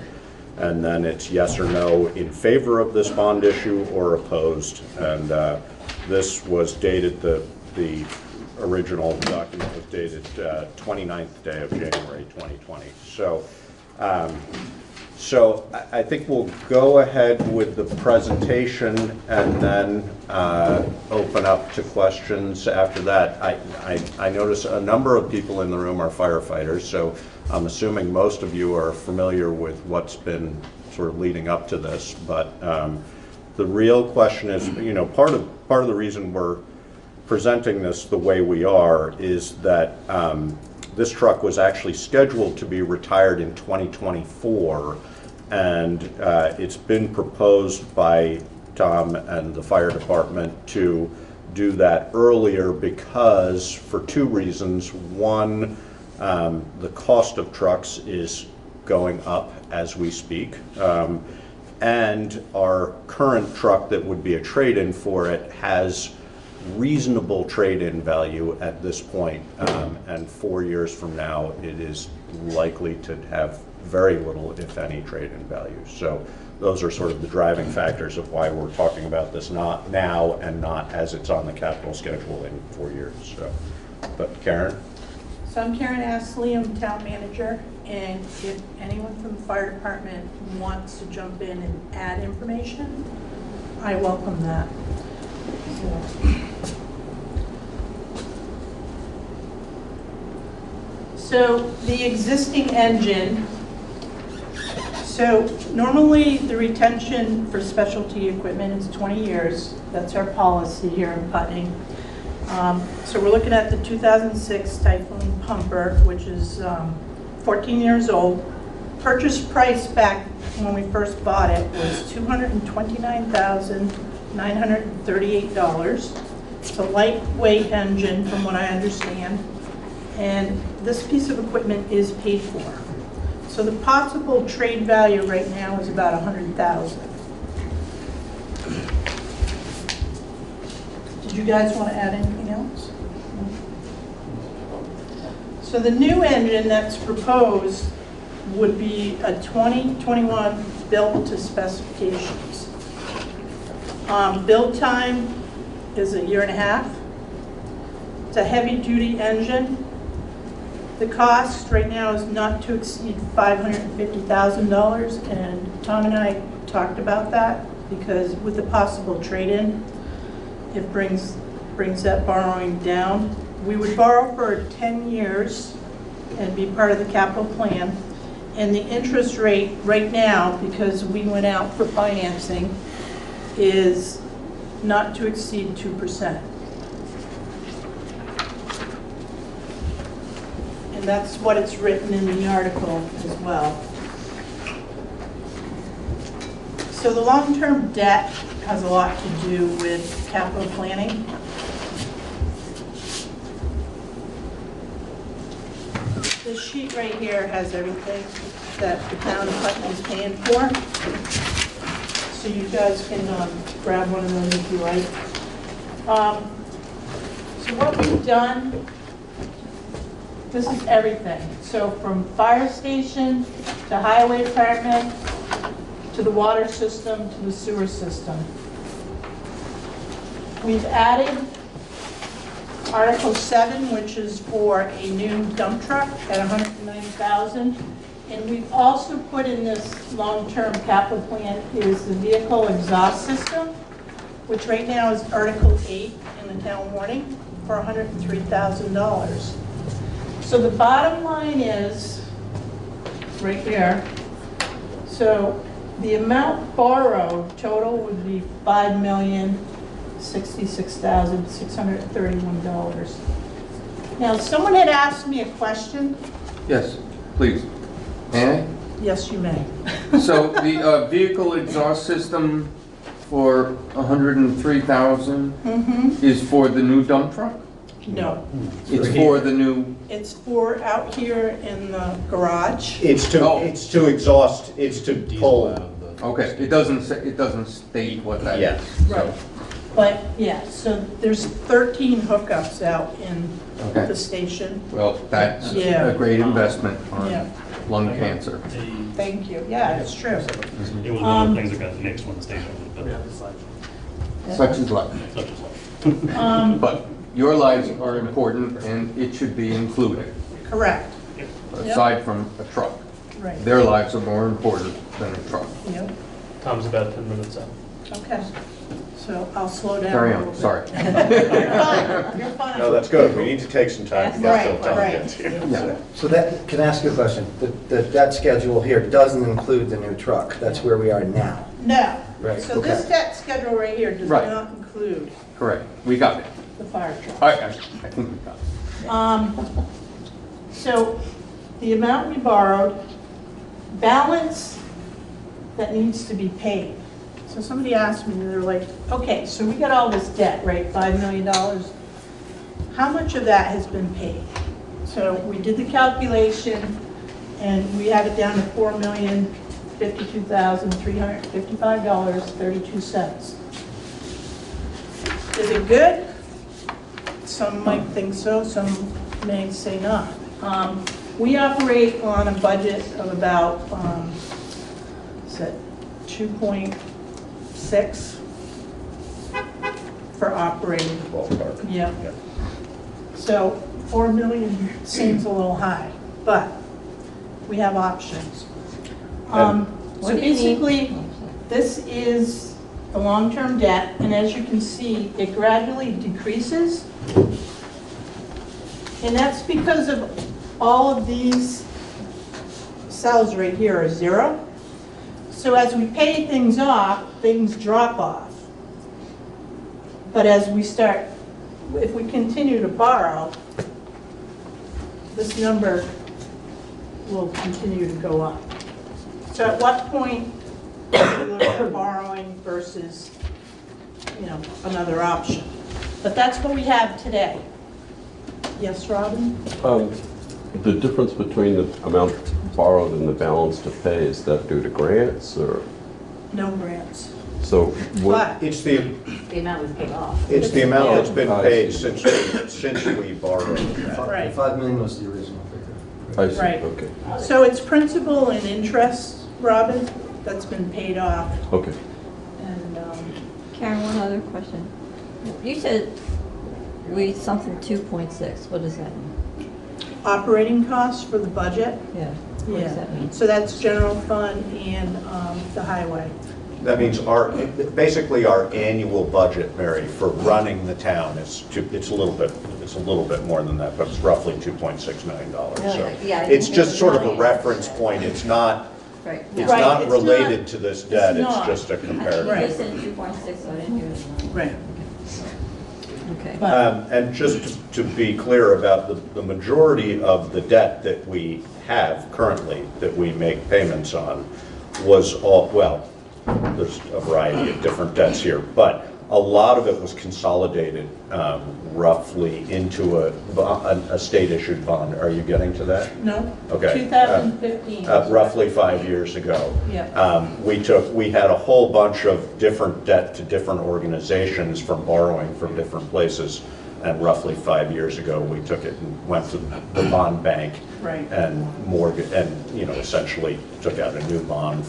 And then it's yes or no in favor of this bond issue or opposed. And this was dated, the original document was dated 29th day of January 2020. So I think we'll go ahead with the presentation and then open up to questions after that. I notice a number of people in the room are firefighters, so I'm assuming most of you are familiar with what's been sort of leading up to this. But the real question is, you know, part of the reason we're presenting this the way we are is that this truck was actually scheduled to be retired in 2024, and it's been proposed by Tom and the fire department to do that earlier because, for two reasons. One, the cost of trucks is going up as we speak, and our current truck that would be a trade-in for it has reasonable trade-in value at this point, and 4 years from now it is likely to have very little, if any, trade-in value. So those are sort of the driving factors of why we're talking about this not now and not as it's on the capital schedule in 4 years. So, but Karen? So I'm Karen Astley, I'm town manager, and if anyone from the fire department wants to jump in and add information, I welcome that. So the existing engine, so normally the retention for specialty equipment is 20 years. That's our policy here in Putney. So we're looking at the 2006 Typhoon Pumper, which is 14 years old. Purchase price back when we first bought it was $229,938. It's a lightweight engine from what I understand. And this piece of equipment is paid for. So the possible trade value right now is about $100,000. Did you guys want to add anything else? So the new engine that's proposed would be a 2021 built to specifications. Build time is 1.5 years. It's a heavy-duty engine. The cost right now is not to exceed $550,000, and Tom and I talked about that because with the possible trade-in, it brings brings that borrowing down. We would borrow for 10 years and be part of the capital plan. And the interest rate right now, because we went out for financing, is not to exceed 2%. And that's what it's written in the article as well. So the long-term debt has a lot to do with capital planning. This sheet right here has everything that the town of Putney is paying for. So you guys can grab one of those if you like. So what we've done, this is everything. So from fire station to highway department, to the water system, to the sewer system. We've added Article 7, which is for a new dump truck at $190,000. And we've also put in this long-term capital plan is the vehicle exhaust system, which right now is Article 8 in the town warning for $103,000. So the bottom line is right here. So the amount borrowed total would be $5,066,631. Now, someone had asked me a question. Yes, please. May I? Yes, you may. So the vehicle exhaust system for $103,000 is for the new dump truck? No. It's for the new. It's for out here in the garage. It's to exhaust. It's to pull. Okay, it doesn't state what that is. Right. But yeah, so there's 13 hookups out in the station. Well, that's Yeah. a great investment on Yeah. lung cancer. Thank you. Yeah, it's true. It was one of the things that got mixed when the station was built. Such is life. Such is life. But your lives are important and it should be included, Correct. aside from a truck. Right. Their lives are more important than a truck. Yep. Tom's about 10 minutes out. Okay. So I'll slow down. Carry a on, little bit. sorry. You're fine. You're fine. No, that's good. We need to take some time to get till Tom Right, gets here. Yeah. So that, can I ask you a question? That schedule here doesn't include the new truck. That's where we are now. No. Right, So this okay. debt schedule right here does Right. not include Correct, we got it. the fire truck. I think we got it. So the amount we borrowed, balance that needs to be paid. So somebody asked me, they're like, okay, so we got all this debt, right, $5 million. How much of that has been paid? So we did the calculation and we had it down to $4,052,355.32. Is it good? Some might think so, some may say not. We operate on a budget of about, is it 2.6 for operating. Ballpark. Yeah. So 4 million seems a little high, but we have options. So What do you basically, this is the long-term debt, and as you can see, it gradually decreases. And that's because of all of these cells right here are zero. So as we pay things off, things drop off. But as we start, if we continue to borrow, this number will continue to go up. So at what point do we look at borrowing versus, another option? But that's what we have today. Yes, Robin? The difference between the amount borrowed and the balance to pay, is that due to grants or? No grants. So what? It's the amount was paid off. It's the amount that's been paid since we borrowed. Right. 5 million was the original figure. I see, Right. okay. So it's principal and interest, Robin, that's been paid off. Okay. And, Karen, one other question. You said something 2.6. What does that mean? operating costs for the budget. Yeah. What does that mean? So that's general fund and the highway. That means basically our annual budget, Mary, for running the town is, it's a little bit more than that, but it's roughly $2.6 million. So Yeah, it's just sort of a reference point. It's not, Right. it's not related to this debt, it's just a I think comparative. you said 2.6, so I didn't hear it. Right. Okay. And just to be clear about the majority of the debt that we have currently, that we make payments on, was all, well, there's a variety of different debts here, but a lot of it was consolidated roughly into a state-issued bond. Are you getting to that? No. Okay. 2015. Roughly 5 years ago. Yeah. We had a whole bunch of different debt to different organizations from borrowing from different places. And roughly 5 years ago, we took it and went to the bond bank. Right. And essentially took out a new bond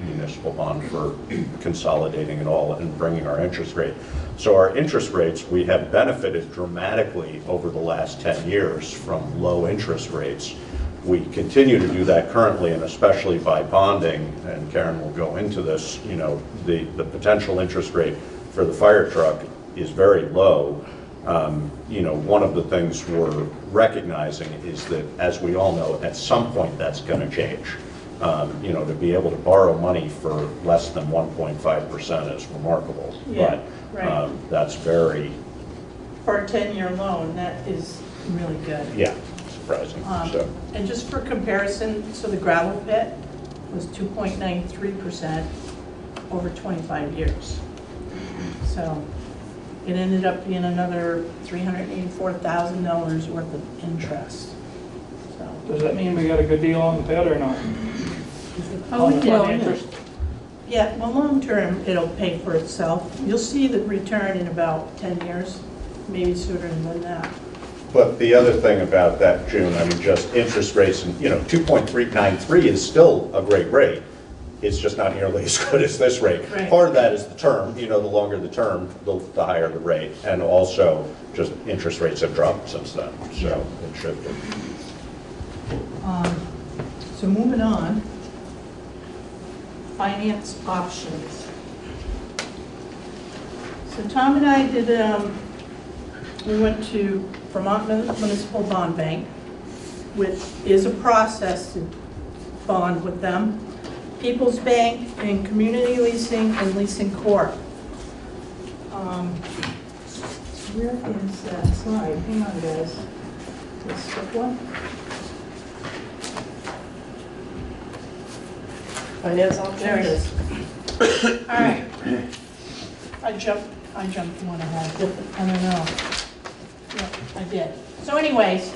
municipal bond for consolidating it all and bringing our interest rate. So our interest rates, we have benefited dramatically over the last 10 years from low interest rates. We continue to do that currently, and especially by bonding, and Karen will go into this, the potential interest rate for the fire truck is very low. One of the things we're recognizing is that, as we all know, at some point that's going to change. To be able to borrow money for less than 1.5% is remarkable. Yeah, but right. that's very... For a 10-year loan, that is really good. Yeah, surprising. And just for comparison, so the gravel pit was 2.93% over 25 years. So it ended up being another $384,000 worth of interest. So, does that mean we got a good deal on the pit or not? Oh, yeah, well, long term, it'll pay for itself. You'll see the return in about 10 years, maybe sooner than that. But the other thing about that, June, just interest rates, and 2.393 is still a great rate. It's just not nearly as good as this rate. Right. Part of that is the term. The longer the term, the higher the rate. And also, just interest rates have dropped since then, so it should be. So moving on, finance options. So Tom and I did, we went to Vermont Municipal Bond Bank, which is a process to bond with them, People's Bank, and Community Leasing and Leasing Corp. Where is that slide? Hang on, guys. This quick one. Finance options? There it is. All right. I jumped one ahead. I don't know. Yep, I did. So anyways,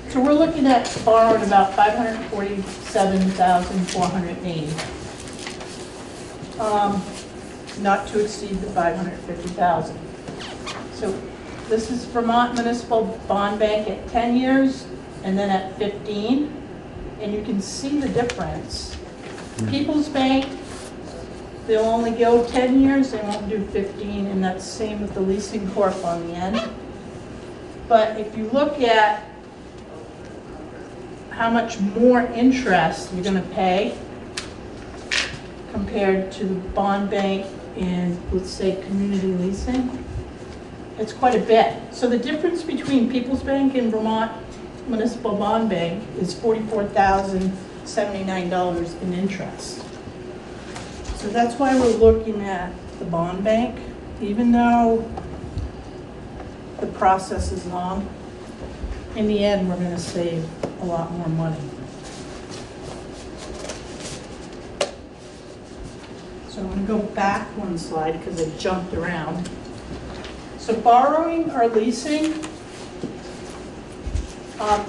so we're looking at borrowing about $547,480. Not to exceed the $550,000. So this is Vermont Municipal Bond Bank at 10 years and then at 15. And you can see the difference. People's Bank, they'll only go 10 years, they won't do 15, and that's the same with the Leasing Corp on the end. But if you look at how much more interest you're going to pay compared to the bond bank and, let's say, community leasing, it's quite a bit. So the difference between People's Bank and Vermont Municipal Bond Bank is $44,079 in interest. So that's why we're looking at the bond bank, even though the process is long. In the end, we're going to save a lot more money. So I'm going to go back one slide because I jumped around. So borrowing or leasing,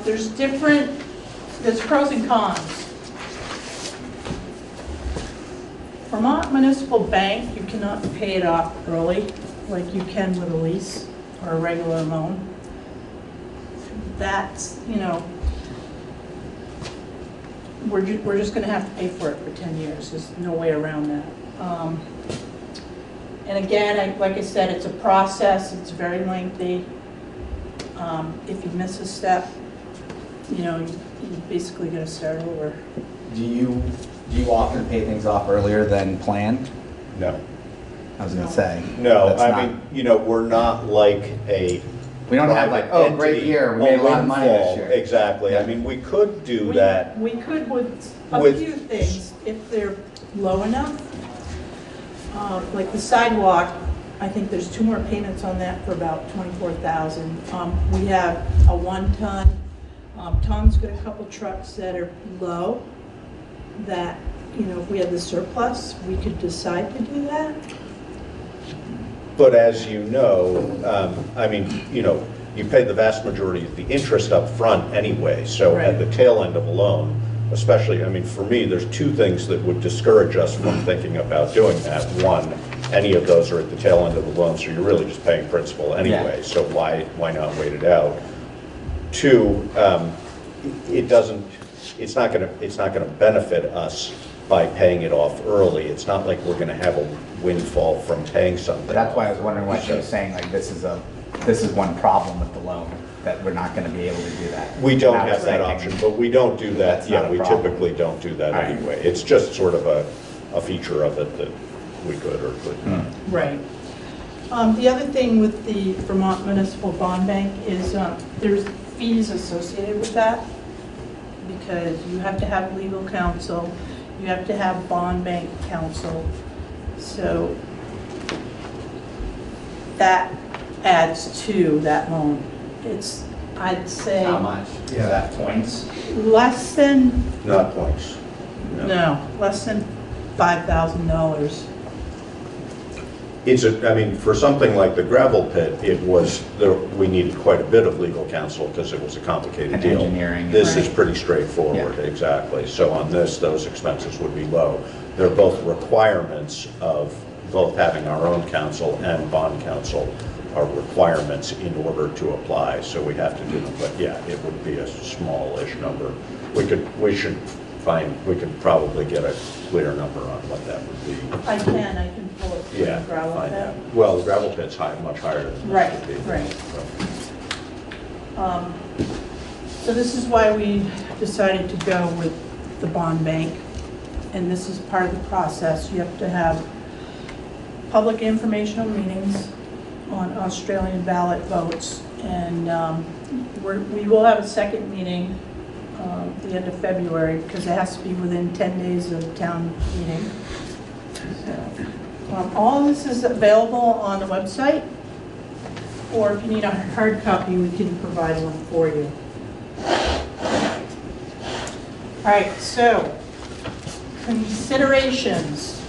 there's pros and cons. Vermont Municipal Bank, you cannot pay it off early like you can with a lease or a regular loan. That's, we're just going to have to pay for it for 10 years. There's no way around that. And again, like I said, it's a process. It's very lengthy. If you miss a step, you're basically going to start over. Do you often pay things off earlier than planned? No. I was gonna say. No, that's I not- mean, you know, we're not like a. We don't have like, private oh, great entity, year, we made a lot of money this windfall. year. Exactly. I Yeah. mean, we could do that. We could with a With- few things, if they're low enough. Like the sidewalk, I think there's 2 more payments on that for about 24,000. We have a 1-ton. Tom's got a couple trucks that are low that, you know, if we had the surplus, we could decide to do that. But as you know, I mean, you know, you pay the vast majority of the interest up front anyway. So at the tail end of a loan, especially, I mean, for me, there's 2 things that would discourage us from thinking about doing that. One, any of those are at the tail end of the loan, so you're really just paying principal anyway. So why not wait it out? 2, it's not going to benefit us by paying it off early. It's not like we're going to have a windfall from paying something. That's why I was wondering why she was saying like this is one problem with the loan, that we're not gonna be able to do that. We don't And I have was that thinking, option, but we don't do that. That's not Yeah, a we problem. typically don't do that All right. anyway. It's just sort of a feature of it that we could or could not. Right. The other thing with the Vermont Municipal Bond Bank is there's fees associated with that because you have to have legal counsel, you have to have bond bank counsel. So that adds to that loan. It's, I'd say. How much? Is that points? Less than, Not points. no, less than $5,000. I mean, for something like the gravel pit, we needed quite a bit of legal counsel because it was a complicated And deal. engineering. This is Right. pretty straightforward, exactly. So on this, those expenses would be low. They're both requirements of both having our own counsel and bond counsel are requirements in order to apply, so we have to do them. But yeah, it would be a smallish number. We could probably get a clear number on what that would be. I can pull it from Yeah, the gravel find pit. out. Well, the gravel pit's much higher than this Right, would be. right. So this is why we decided to go with the bond bank, and this is part of the process. You have to have public informational meetings on Australian ballot votes, and we will have a second meeting at the end of February, because it has to be within 10 days of town meeting. So, all this is available on the website, or if you need a hard copy, we can provide one for you. All right, so considerations,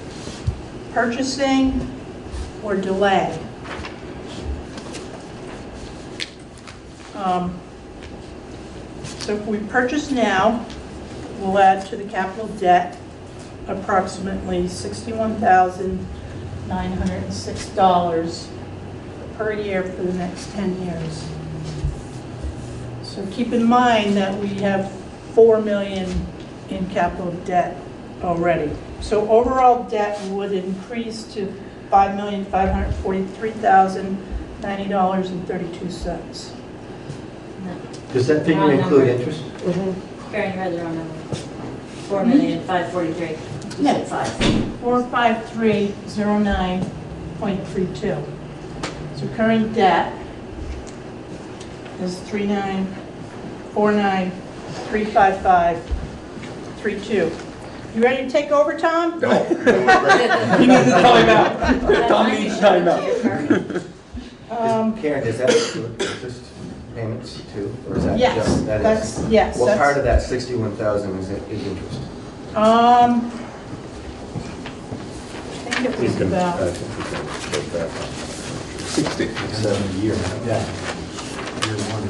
purchasing or delay. So if we purchase now, we'll add to the capital debt approximately $61,906 per year for the next 10 years. So keep in mind that we have $4 million in capital debt already. So overall debt would increase to $5,543,090.32. Does that figure include interest? Karen, you read the wrong number. 4,543,000. You said 5. 45309.32. So current debt is 394935532. You ready to take over, Tom? No. You need to time out. Tom needs time out. Karen, does that include interest payments too? Or is that Yes, just, yes. Well, that's- part of that 61,000 is interest. I think it was about, I think we can take that one. 60. 7 year. Yeah.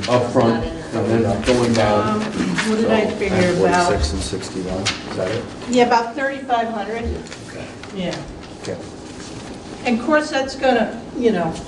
Up front, and then going down. what did I figure about? 46 and 61, is that it? Yeah, about 3,500. Okay. Yeah. Okay. And of course, that's gonna,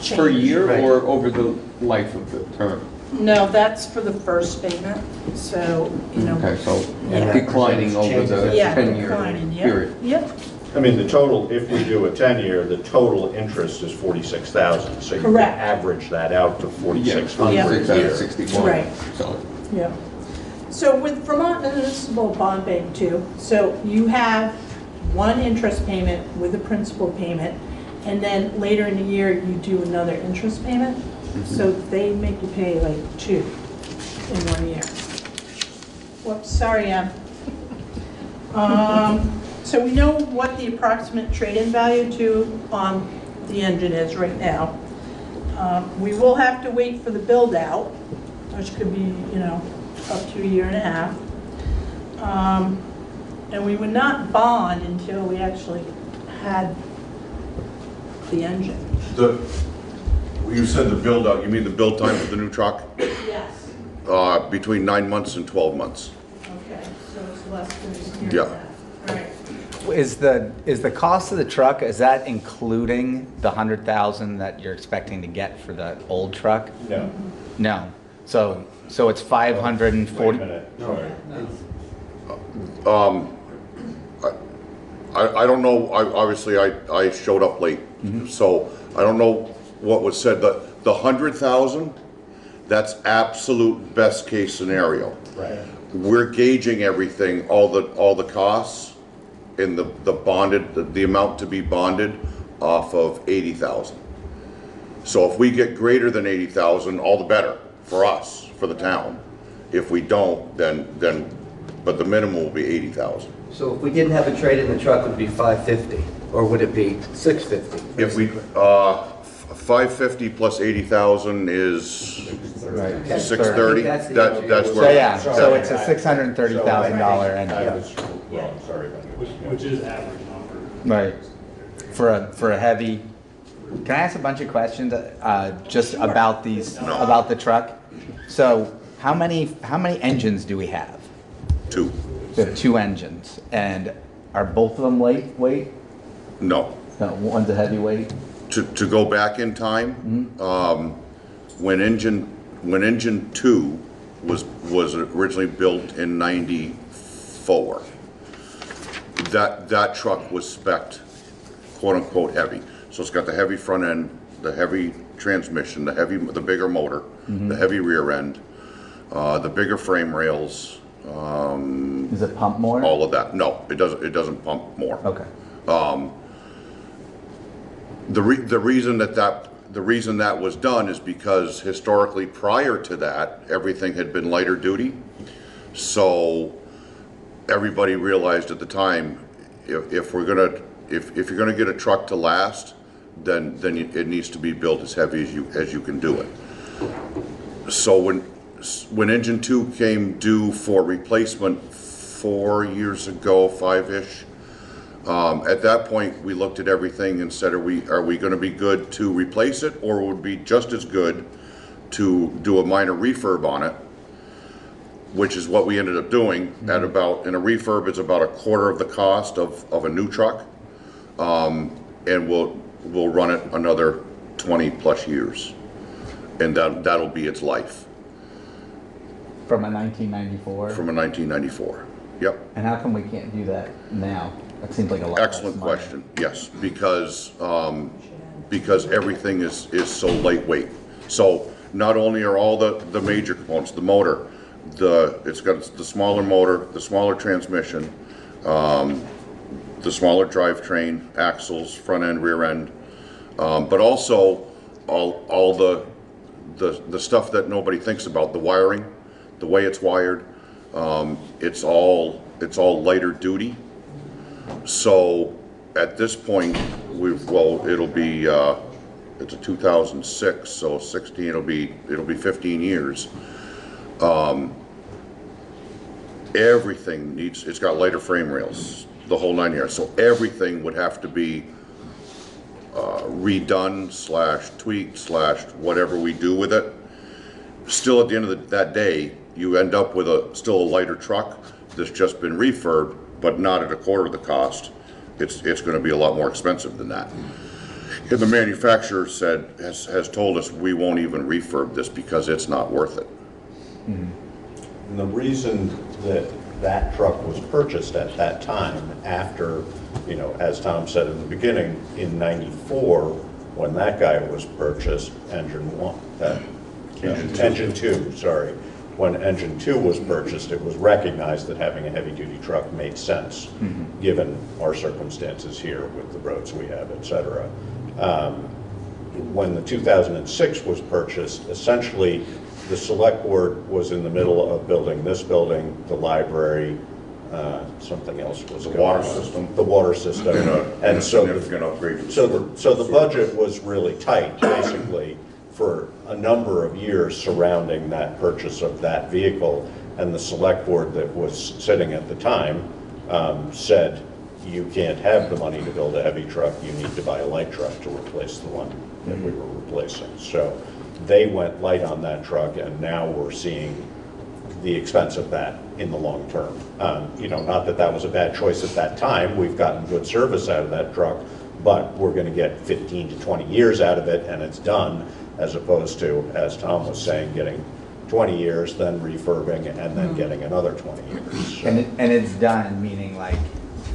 change. Per year Right. or over the life of the term? No, that's for the first payment, so, Okay, so Yeah. declining over the Yeah, 10-year declining, yeah. period. Yep, I mean, the total, if we do a 10-year, the total interest is 46,000. So you can Correct. average that out to Yeah, 4,600 a 46 out year. of 61. Right. So yeah. So with Vermont Municipal Bond Bank too, so you have one interest payment with a principal payment, and then later in the year, you do another interest payment. So they make you pay like 2 in 1 year. Whoops, sorry, Em. So we know what the approximate trade-in value on the engine is right now. We will have to wait for the build-out, which could be, up to 1.5 years. And we would not bond until we actually had the engine. You said the build out, you mean the build time for the new truck? Yes. Between 9 months and 12 months. Okay, so it's less than a year. Yeah. All right. Is the cost of the truck, is that including the 100,000 that you're expecting to get for the old truck? No. No. So it's 540. Wait a minute. I don't know, obviously I showed up late, so I don't know what was said. The 100,000, that's absolute best case scenario. Right. We're gauging everything, all the costs in the bonded, the amount to be bonded off of 80,000. So if we get greater than 80,000, all the better for us, for the town. If we don't, then but the minimum will be 80,000. So if we didn't have a trade in, the truck would be 550, or would it be 650? If we 550 plus 80,000 is 630. That's So where. yeah, so it's a $630,000 engine. Which is average number. Right. For a heavy. Can I ask a bunch of questions just about about the truck? So how many engines do we have? 2. We have 2 engines, and are both of them lightweight? No. No, one's a heavyweight. To go back in time, when engine 2 was originally built in '94, that truck was spec'd quote unquote heavy. So it's got the heavy front end, the heavy transmission, the bigger motor, the heavy rear end, the bigger frame rails. Does it pump more? All of that. No, it doesn't pump more. Okay. The reason that was done is because historically prior to that, everything had been lighter duty. So everybody realized at the time, if you're gonna get a truck to last, then it needs to be built as heavy as you can do it. So when engine 2 came due for replacement 4 years ago, 5-ish, at that point we looked at everything and said, are we going to be good to replace it, or would it be just as good to do a minor refurb on it, which is what we ended up doing. At about, in a refurb, it's about a quarter of the cost of a new truck, and we'll run it another 20 plus years, and that'll be its life. From a 1994? From a 1994, yep. And how come we can't do that now? That seems like a lot. Excellent question. Yes, because everything is so lightweight. So not only are all the major components, the motor, it's got the smaller motor, the smaller transmission, the smaller drivetrain, axles, front end, rear end, but also all the stuff that nobody thinks about, the wiring, the way it's wired, it's all lighter duty. So at this point, it'll be it's a 2006, so 16 it'll be 15 years. Everything it's got lighter frame rails, the whole 9 yards. So everything would have to be redone / tweaked / whatever we do with it. Still, at the end of that day, you end up with still a lighter truck that's just been refurbed, but not at a quarter of the cost. It's going to be a lot more expensive than that. And the manufacturer has told us we won't even refurb this because it's not worth it. And the reason that truck was purchased at that time, after, as Tom said in the beginning, in '94, when that guy was purchased, engine 2, sorry, when Engine 2 was purchased, it was recognized that having a heavy-duty truck made sense, given our circumstances here with the roads we have, et cetera. When the 2006 was purchased, essentially the select board was in the middle of building this building, the library, something else was going on. Water system. The water system. And so significant upgrade. So the budget was really tight, basically, for a number of years surrounding that purchase of that vehicle. And the select board that was sitting at the time said, you can't have the money to build a heavy truck, you need to buy a light truck to replace the one that we were replacing. So they went light on that truck, and now we're seeing the expense of that in the long term. You know, not that that was a bad choice at that time, we've gotten good service out of that truck, but we're gonna get 15 to 20 years out of it and it's done, as opposed to, as Tom was saying, getting 20 years, then refurbing, and then getting another 20 years. And it's done, meaning like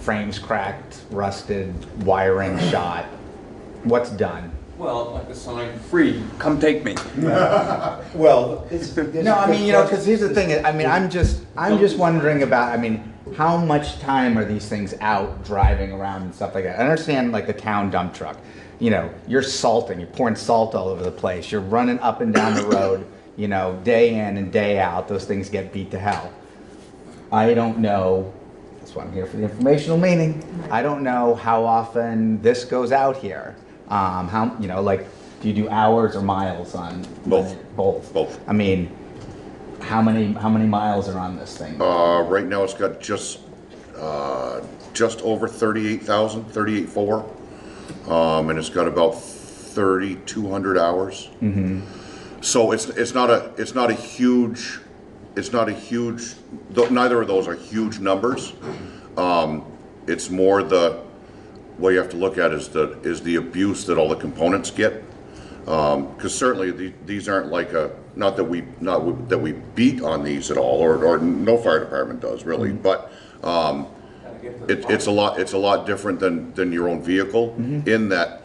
frames cracked, rusted, wiring shot. What's done? Well, like a sign, free, come take me. Well, no, I mean, you know, because here's the thing. I mean, I'm just wondering about. I mean, how much time are these things out driving around and stuff like that? I understand, like the town dump truck. You know, you're salting, you're pouring salt all over the place. You're running up and down the road. You know, day in and day out, those things get beat to hell. I don't know. That's why I'm here for the informational meeting. I don't know how often this goes out here. How, you know, like, do you do hours or miles on both? Both. I mean, how many miles are on this thing? Right now it's got just over 38,000, 38.4, and it's got about 3,200 hours. Mm-hmm. So it's not a huge. Neither of those are huge numbers. It's more what you have to look at is the abuse that all the components get, because certainly these aren't like not that we beat on these at all, or no fire department does really, but it's a lot different than your own vehicle, in that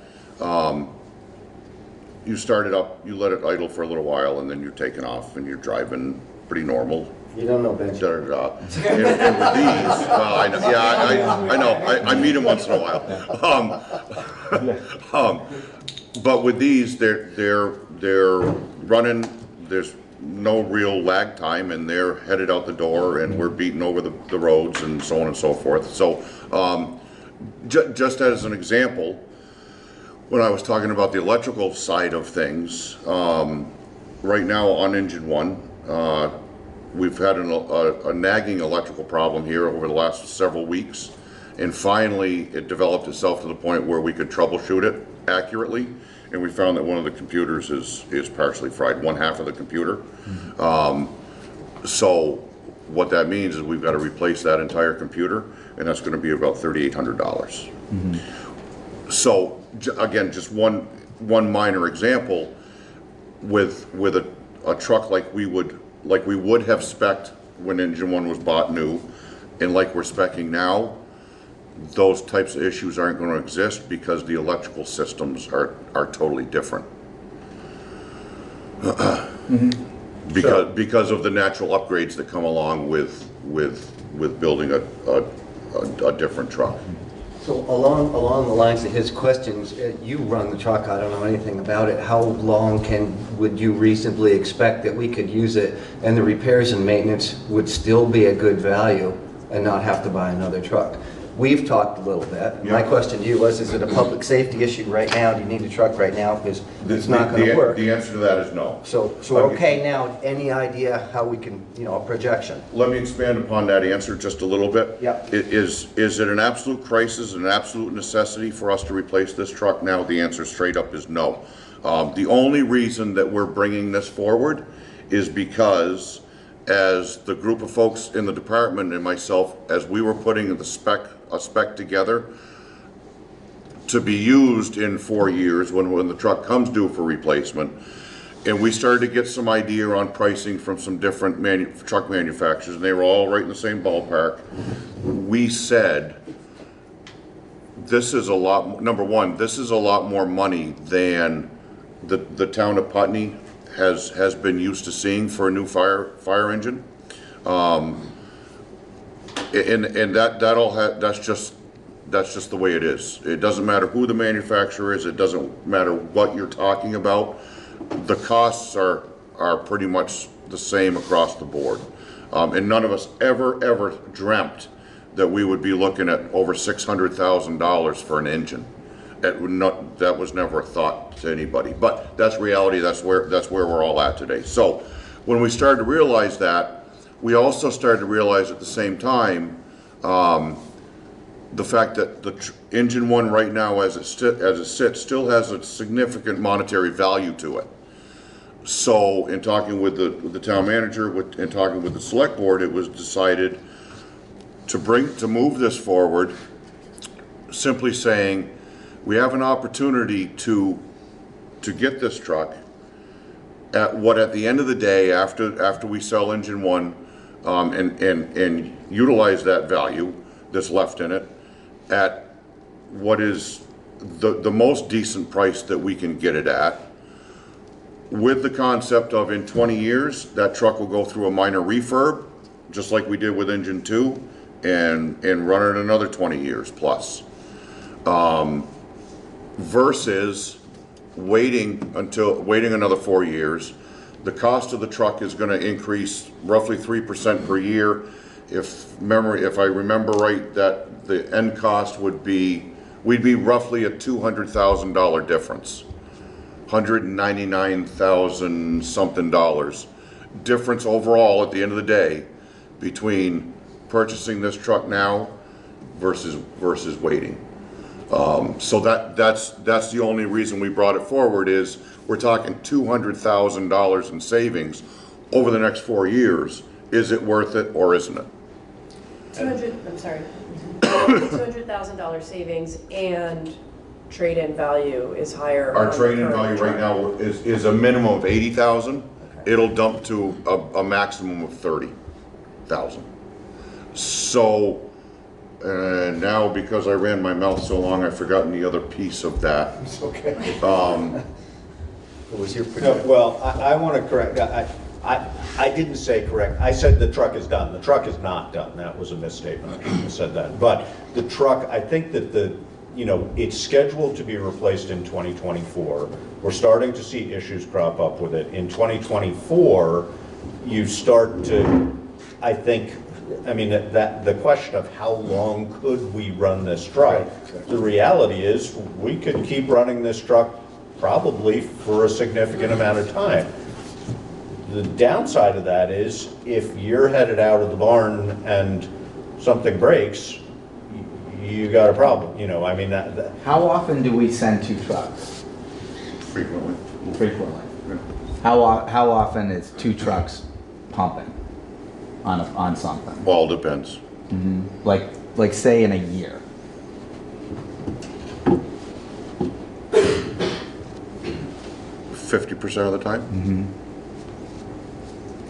you start it up, you let it idle for a little while, and then you're taking off and you're driving pretty normal. You don't know, Ben. And with these, well, I know, I meet him once in a while. But with these, they're running. There's no real lag time, and they're headed out the door, and we're beating over the roads and so on and so forth. So, just as an example, when I was talking about the electrical side of things, right now on Engine 1. We've had a nagging electrical problem here over the last several weeks, and finally it developed itself to the point where we could troubleshoot it accurately, and we found that one of the computers is partially fried, one half of the computer. So what that means is we've got to replace that entire computer, and that's going to be about $3,800. So again, just one minor example, with a truck like we would have spec'd when Engine 1 was bought new, and like we're spec'ing now, those types of issues aren't going to exist because the electrical systems are totally different. Because of the natural upgrades that come along with building a different truck. So along the lines of his questions, you run the truck, I don't know anything about it. How long would you reasonably expect that we could use it, and the repairs and maintenance would still be a good value and not have to buy another truck? We've talked a little bit. My question to you was, is it a public safety issue right now? Do you need a truck right now? Because it's not going to work. The answer to that is no. So okay, now, any idea how we can, a projection? Let me expand upon that answer just a little bit. Yep. Is it an absolute crisis, an absolute necessity for us to replace this truck now? The answer straight up is no. The only reason that we're bringing this forward is because, as the group of folks in the department and myself, as we were putting a spec together to be used in 4 years when the truck comes due for replacement, and we started to get some idea on pricing from some different truck manufacturers, and they were all right in the same ballpark. We said, this is a lot, number one, this is a lot more money than the town of Putney has been used to seeing for a new fire engine. And that's just the way it is. It doesn't matter who the manufacturer is. It doesn't matter what you're talking about. The costs are pretty much the same across the board. And none of us ever dreamt that we would be looking at over $600,000 for an engine. That was never a thought to anybody. But that's reality. That's where we're all at today. So when we started to realize that, we also started to realize at the same time the fact that the engine one right now, as it sits, still has a significant monetary value to it. So in talking with the town manager and talking with the select board, it was decided to move this forward, simply saying we have an opportunity to get this truck at the end of the day, after we sell engine one, and utilize that value that's left in it at what is the most decent price that we can get it at, with the concept of in 20 years that truck will go through a minor refurb, just like we did with engine 2, and run it another 20 years plus, versus waiting another 4 years. The cost of the truck is going to increase roughly 3% per year. If I remember right, that the end cost we'd be roughly a $200,000 difference, $199,000 something difference overall at the end of the day between purchasing this truck now versus waiting. So that's the only reason we brought it forward, is we're talking $200,000 in savings over the next 4 years. Is it worth it or isn't it? $200,000 savings, and trade-in value is higher. Our trade-in value right now is a minimum of $80,000. Okay. It'll dump to a maximum of $30,000. So now, because I ran my mouth so long, I've forgotten the other piece of that. It's okay. What was your no, well, I want to correct. I didn't say correct. I said the truck is done. The truck is not done. That was a misstatement. I shouldn't have said that. But the truck, I think that it's scheduled to be replaced in 2024. We're starting to see issues crop up with it. In 2024, you start to, I think, that the question of how long could we run this truck, the reality is we could keep running this truck probably for a significant amount of time. The downside of that is if you're headed out of the barn and something breaks, you got a problem. How often do we send 2 trucks? Frequently. Yeah. How often is 2 trucks pumping on something? Well, it depends. Mm-hmm. Like say in a year. 50% of the time. Mm-hmm.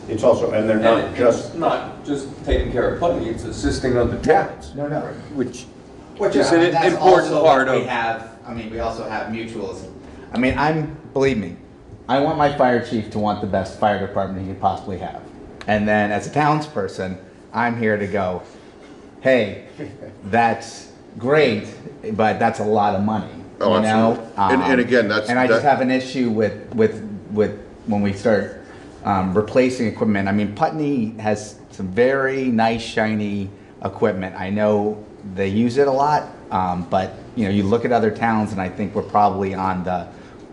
It's also, and they're not it's not just taking care of Putney, it's assisting other towns. No. Which Which is an that's important also part what of. we have. We also have mutuals. Believe me, I want my fire chief to want the best fire department he could possibly have. And then as a townsperson, I'm here to go, hey, that's great, but that's a lot of money. Oh, absolutely. And again, I just have an issue with when we start replacing equipment. Putney has some very nice, shiny equipment. I know they use it a lot, but you look at other towns, and I think we're probably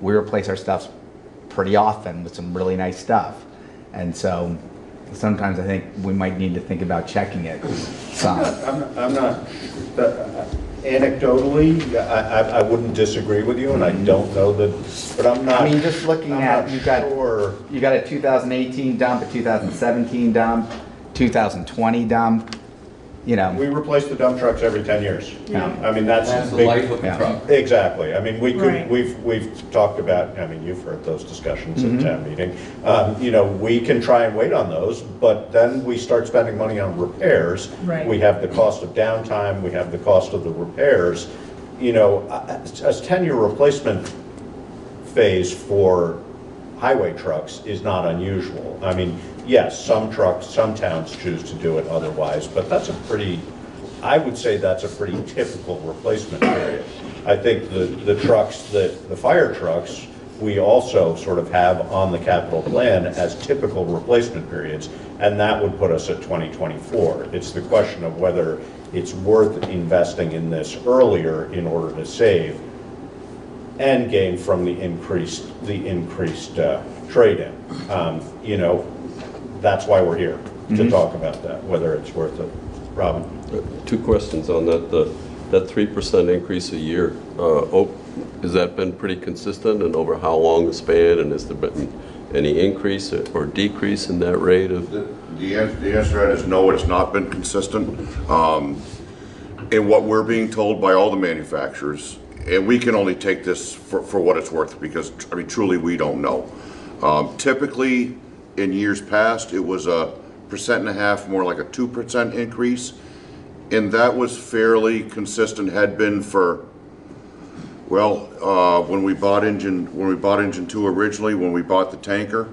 we replace our stuff pretty often with some really nice stuff, and so sometimes I think we might need to think about checking it. I'm not. Anecdotally, I wouldn't disagree with you, and I don't know that, but I'm not. Just looking at you got a 2018 dump, a 2017 dump, 2020 dump. We replace the dump trucks every 10 years. Yeah. That's the big, life of the truck. Exactly. Right. We've talked about. You've heard those discussions Mm-hmm. at town meeting. We can try and wait on those, but then we start spending money on repairs. Right. We have the cost of downtime. We have the cost of the repairs. A 10-year replacement phase for highway trucks is not unusual. I mean, yes, some trucks, some towns choose to do it otherwise, but that's a pretty, I would say that's a pretty typical replacement period. I think the trucks, the fire trucks, we also sort of have on the capital plan as typical replacement periods, and that would put us at 2024. It's the question of whether it's worth investing in this earlier in order to save and gain from the increased trade-in. You know, that's why we're here, to talk about that, whether it's worth it. Robin? Two questions on that. That 3% increase a year, has that been pretty consistent, and over how long a span, and has there been any increase or decrease in that rate of? The answer to that is no, it's not been consistent. And what we're being told by all the manufacturers, and we can only take this for what it's worth, because I mean truly we don't know. Typically in years past it was 1.5%, more like a 2% increase, and that was fairly consistent, had been for, well, when we bought engine 2 originally, when we bought the tanker,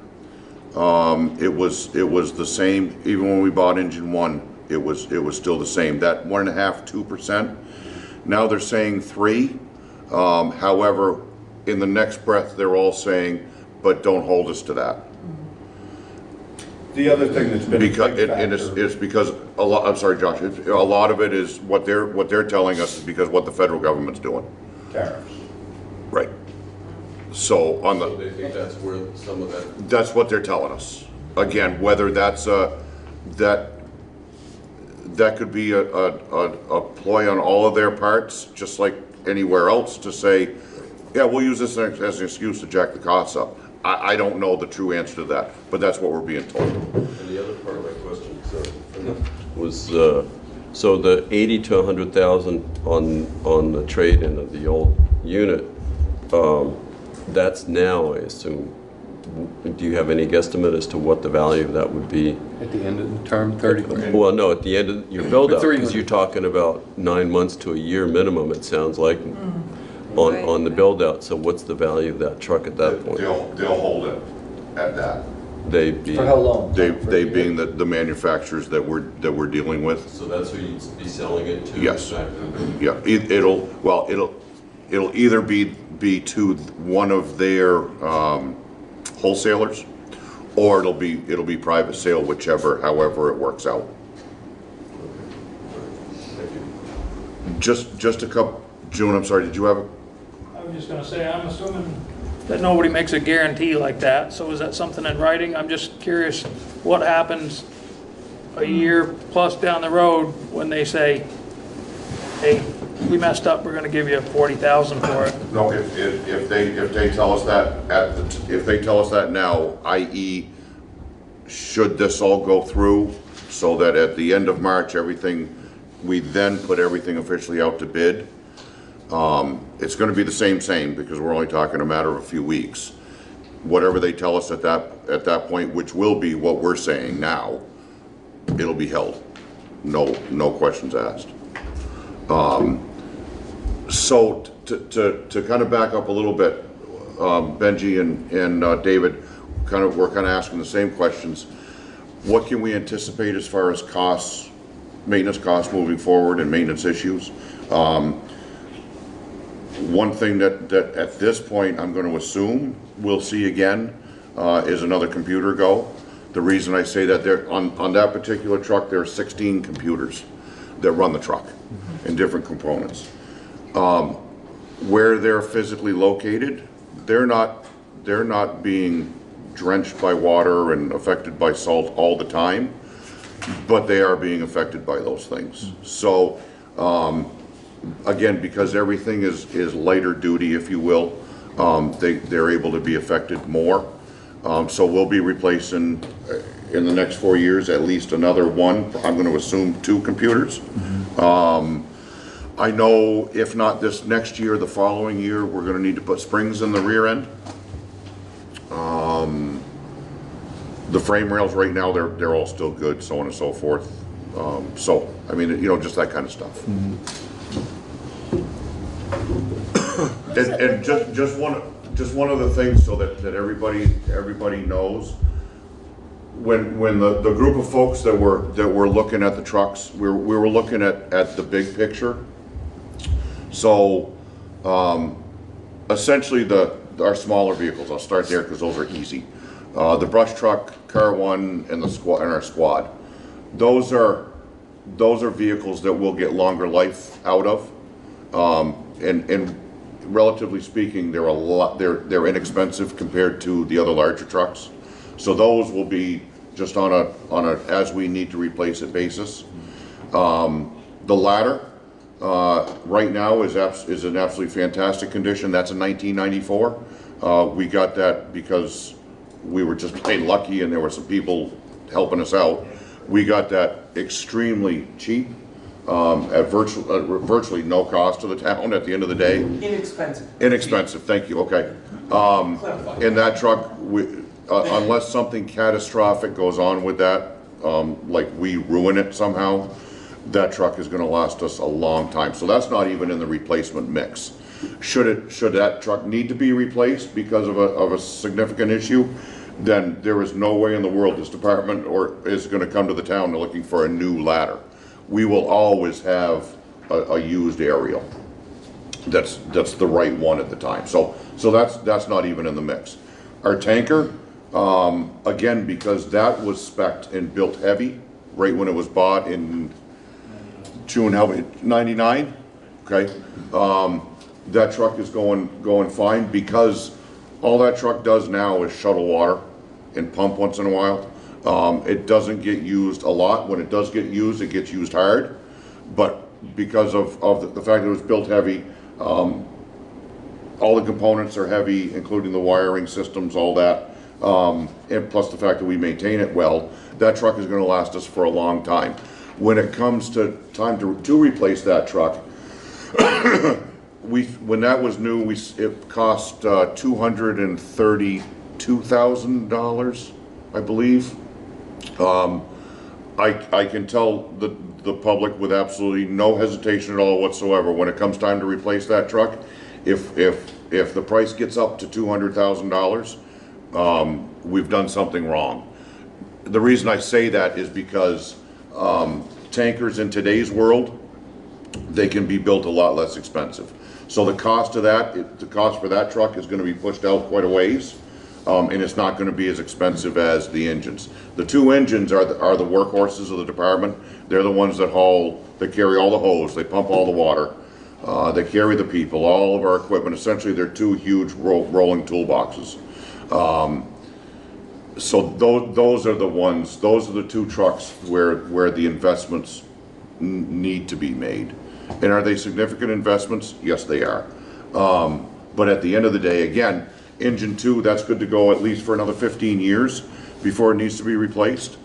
it was the same. Even when we bought engine 1, it was still the same, that 1.5–2%. Now they're saying 3%. However, in the next breath, they're all saying, but don't hold us to that. The other thing that's been it's because a lot. I'm sorry, Josh. A lot of it is what they're telling us is because what the federal government's doing. Tariffs. Right. So on the. So they think that's where some of that. That's what they're telling us. Again, whether that's that could be a ploy on all of their parts, just like anywhere else, to say, yeah, we'll use this as an excuse to jack the costs up. I don't know the true answer to that, but that's what we're being told. And the other part of my question was, so the 80 to 100,000 on the trade-in of the old unit, that's now, I assume. Do you have any guesstimate as to what the value of that would be? At the end of the term, 30 grand. Well, no, at the end of your build-out, because you're talking about 9 months to a year minimum, it sounds like, on the build-out. So what's the value of that truck at that point? They'll hold it at that. They be, For how long? They being the manufacturers that we're dealing with. So that's who you'd be selling it to? Yes. Yeah. It'll either be to one of their wholesalers, or it'll be private sale, however it works out. Thank you. Just a couple. June, I'm sorry. Did you have a? I was just going to say, I'm assuming that nobody makes a guarantee like that. So is that something in writing? I'm just curious what happens a year plus down the road when they say, hey, we messed up, we're going to give you $40,000 for it. No, if they tell us that if they tell us that now, i.e., should this all go through, so that at the end of March we then put everything officially out to bid. It's going to be the same because we're only talking a matter of a few weeks. Whatever they tell us at that point, which will be what we're saying now, it'll be held. No questions asked. So to kind of back up a little bit, Benji and David, we're kind of asking the same questions. What can we anticipate as far as costs, maintenance costs moving forward, and maintenance issues? One thing that at this point I'm going to assume we'll see again is another computer go. The reason I say that, on that particular truck there are 16 computers that run the truck in different components. Where they're physically located, they're not being drenched by water and affected by salt all the time, but they are being affected by those things. So again, because everything is lighter duty, if you will, they're able to be affected more. So we'll be replacing in the next 4 years at least another one. I'm going to assume 2 computers. I know if not this next year, the following year, we're going to need to put springs in the rear end. The frame rails right now, they're all still good, so on and so forth. So, I mean, just that kind of stuff. And just just one other thing so that everybody knows. When the group of folks that were looking at the trucks, we were looking at the big picture. So essentially our smaller vehicles, I'll start there because those are easy. The brush truck, car one, and our squad. Those are vehicles that will get longer life out of, and relatively speaking, they're inexpensive compared to the other larger trucks. So those will be just on a as we need to replace it basis. The ladder right now is in absolutely fantastic condition. That's a 1994. We got that because we were just plain lucky and there were some people helping us out. We got that extremely cheap at virtually no cost to the town at the end of the day. Inexpensive. Inexpensive, thank you, okay. In that truck, unless something catastrophic goes on with that, like we ruin it somehow, that truck is gonna last us a long time. So that's not even in the replacement mix. Should that truck need to be replaced because of a significant issue, then there is no way in the world this department is going to come to the town looking for a new ladder. We will always have a used aerial. That's the right one at the time. So that's not even in the mix. Our tanker, again, because that was spec'd and built heavy right when it was bought in June 99. Okay, that truck is going fine because all that truck does now is shuttle water and pump once in a while. It doesn't get used a lot. When it does get used, it gets used hard. But because of the fact that it was built heavy, all the components are heavy, including the wiring systems, all that. And plus the fact that we maintain it well, that truck is going to last us for a long time. When it comes to time to replace that truck, when that was new, it cost $232,000, I believe. I can tell the public with absolutely no hesitation at all whatsoever, when it comes time to replace that truck, if the price gets up to $200,000, we've done something wrong. The reason I say that is because tankers in today's world, they can be built a lot less expensive. So the cost for that truck is going to be pushed out quite a ways, and it's not going to be as expensive as the engines. The two engines are the workhorses of the department. They're the ones that carry all the hose, they pump all the water, they carry the people, all of our equipment. Essentially, they're two huge rolling toolboxes. So those are the two trucks where the investments need to be made. And are they significant investments? Yes, they are. But at the end of the day, again, engine 2, that's good to go at least for another 15 years before it needs to be replaced.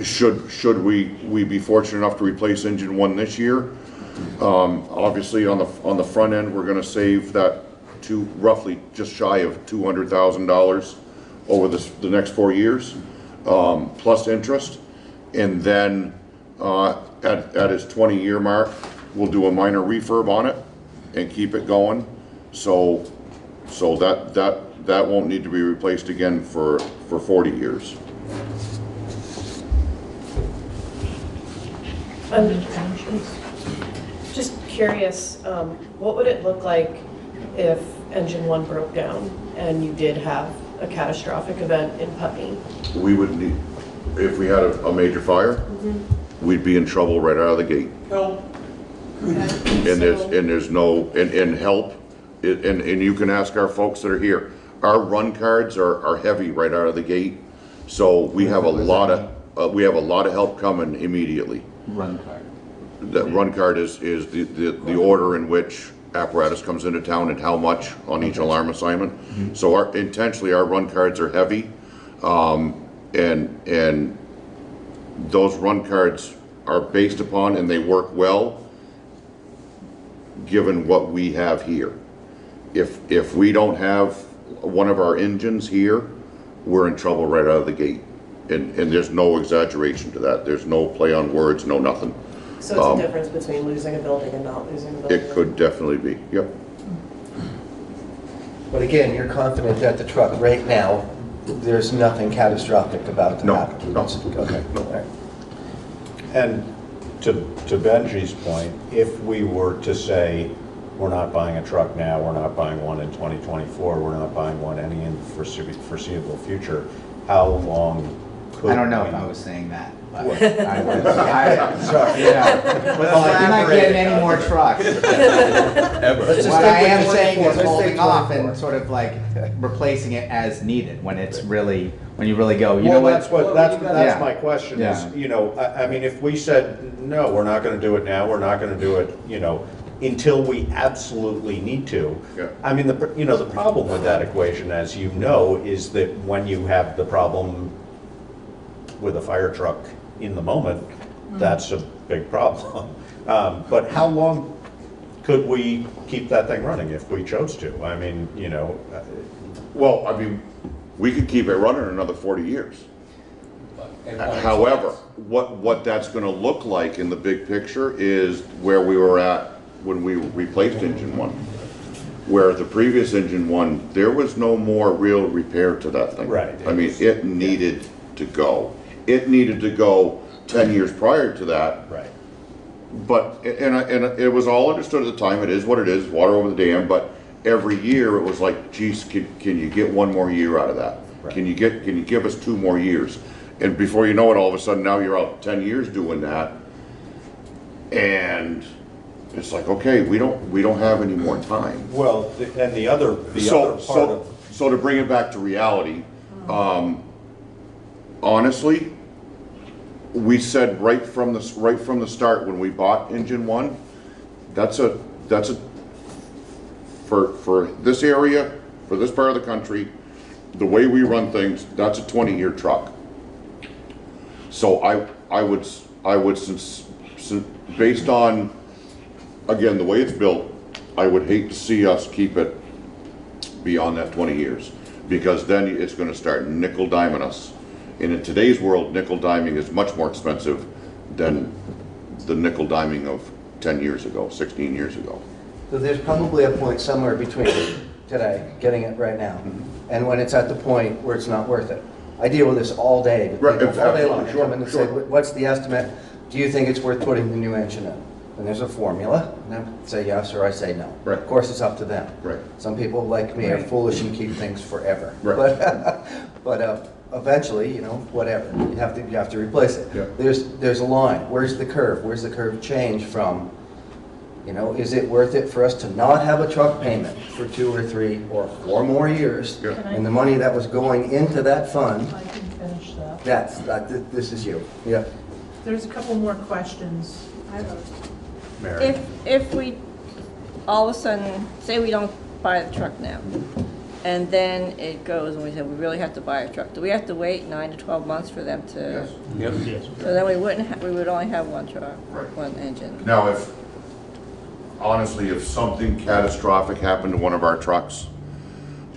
Should we be fortunate enough to replace engine 1 this year? Obviously, on the front end, we're going to save that to roughly just shy of $200,000 over the next 4 years, plus interest, and then at its 20-year mark, we'll do a minor refurb on it and keep it going. So that won't need to be replaced again for 40 years. Just curious, what would it look like if engine 1 broke down and you did have a catastrophic event in Putney? We would need, if we had a major fire, we'd be in trouble right out of the gate. Help. And there's no help. And you can ask our folks that are here. Our run cards are heavy right out of the gate, so we have a lot of help coming immediately. Run card. The run card is the order in which apparatus comes into town and how much on each alarm assignment. So intentionally our run cards are heavy, and those run cards are based upon, and they work well given what we have here. If we don't have one of our engines here, we're in trouble right out of the gate, and there's no exaggeration to that. There's no play on words, no nothing. So it's a difference between losing a building and not losing a building? It could definitely be, yep. But again, you're confident that the truck right now, there's nothing catastrophic about the happen? No. Okay. All right. And to Benji's point, if we were to say, we're not buying a truck now, we're not buying one in 2024, we're not buying one any in the foreseeable future, how long could I don't know we- if I was saying that. But What? I was, sorry, you know, you're not getting any more trucks. What I am saying is holding off and sort of like replacing it as needed when it's really, when you really go, you know what? That's my question is, you know, I mean, if we said, no, we're not gonna do it now, we're not gonna do it, you know, until we absolutely need to. Yeah. I mean, the problem with that equation, as you know, is that when you have the problem with a fire truck in the moment, that's a big problem. But how long could we keep that thing running if we chose to? I mean, you know. Well, I mean, we could keep it running another 40 years. However, what that's gonna look like in the big picture is where we were at when we replaced engine one. Where the previous engine one, there was no more real repair to that thing. Right. I mean, it needed to go. It needed to go 10 years prior to that. Right. But, and it was all understood at the time, it is what it is, water over the dam, but every year it was like, geez, can you get one more year out of that? Right. Can you give us 2 more years? And before you know it, all of a sudden now you're out 10 years doing that. And it's like, okay, we don't have any more time. Well, and the other part of. So to bring it back to reality, honestly, we said right from the start when we bought engine one, that's a for this area, for this part of the country, the way we run things, that's a 20-year truck. So I would since based on, again, the way it's built, I would hate to see us keep it beyond that 20 years, because then it's going to start nickel diming us. And in today's world, nickel diming is much more expensive than the nickel diming of 10 years ago, 16 years ago. So there's probably a point somewhere between today, getting it right now, and when it's at the point where it's not worth it. I deal with this all day, with Right, people all day long. They sure, come in and sure. say, what's the estimate? Do you think it's worth putting the new engine in? And there's a formula, and I say yes or I say no. Right. Of course, it's up to them. Right. Some people like me are foolish and keep things forever. Right. But eventually, you know, whatever, you have to replace it. Yeah. There's a line. Where's the curve? Where's the curve change from? You know, is it worth it for us to not have a truck payment for 2 or 3 or 4 more years? Yeah. And the money that was going into that fund, I can finish that. this is you. Yeah. There's a couple more questions. Mary. If we, all of a sudden, say we don't buy the truck now, and then it goes and we say we really have to buy a truck, do we have to wait 9 to 12 months for them to? Yes. Yes. So then we would only have one truck, Right. one engine. Now, honestly, if something catastrophic happened to one of our trucks,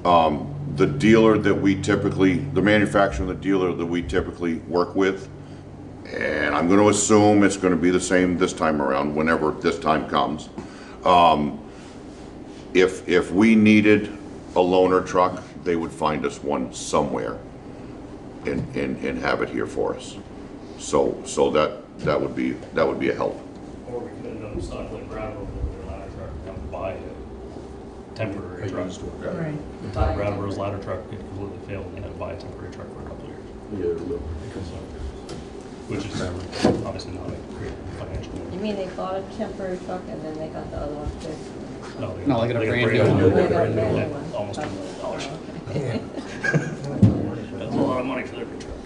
the dealer that the manufacturer and the dealer that we typically work with, and I'm going to assume it's going to be the same this time around, whenever this time comes. If we needed a loaner truck, they would find us one somewhere and have it here for us. So that would be a help. Or we could end up stock like Bratt over their ladder truck and come buy a temporary truck. Right. The time Brattleboro's ladder truck could completely fail and they had to buy a temporary truck for a couple of years. Yeah. Which is obviously not a great financial. You mean they bought a temporary truck and then they got the other one too? No, No, like a they got brand new one. They got a They got brand a new brand one, new one. almost $2 million. Okay. That's a lot of money for every truck.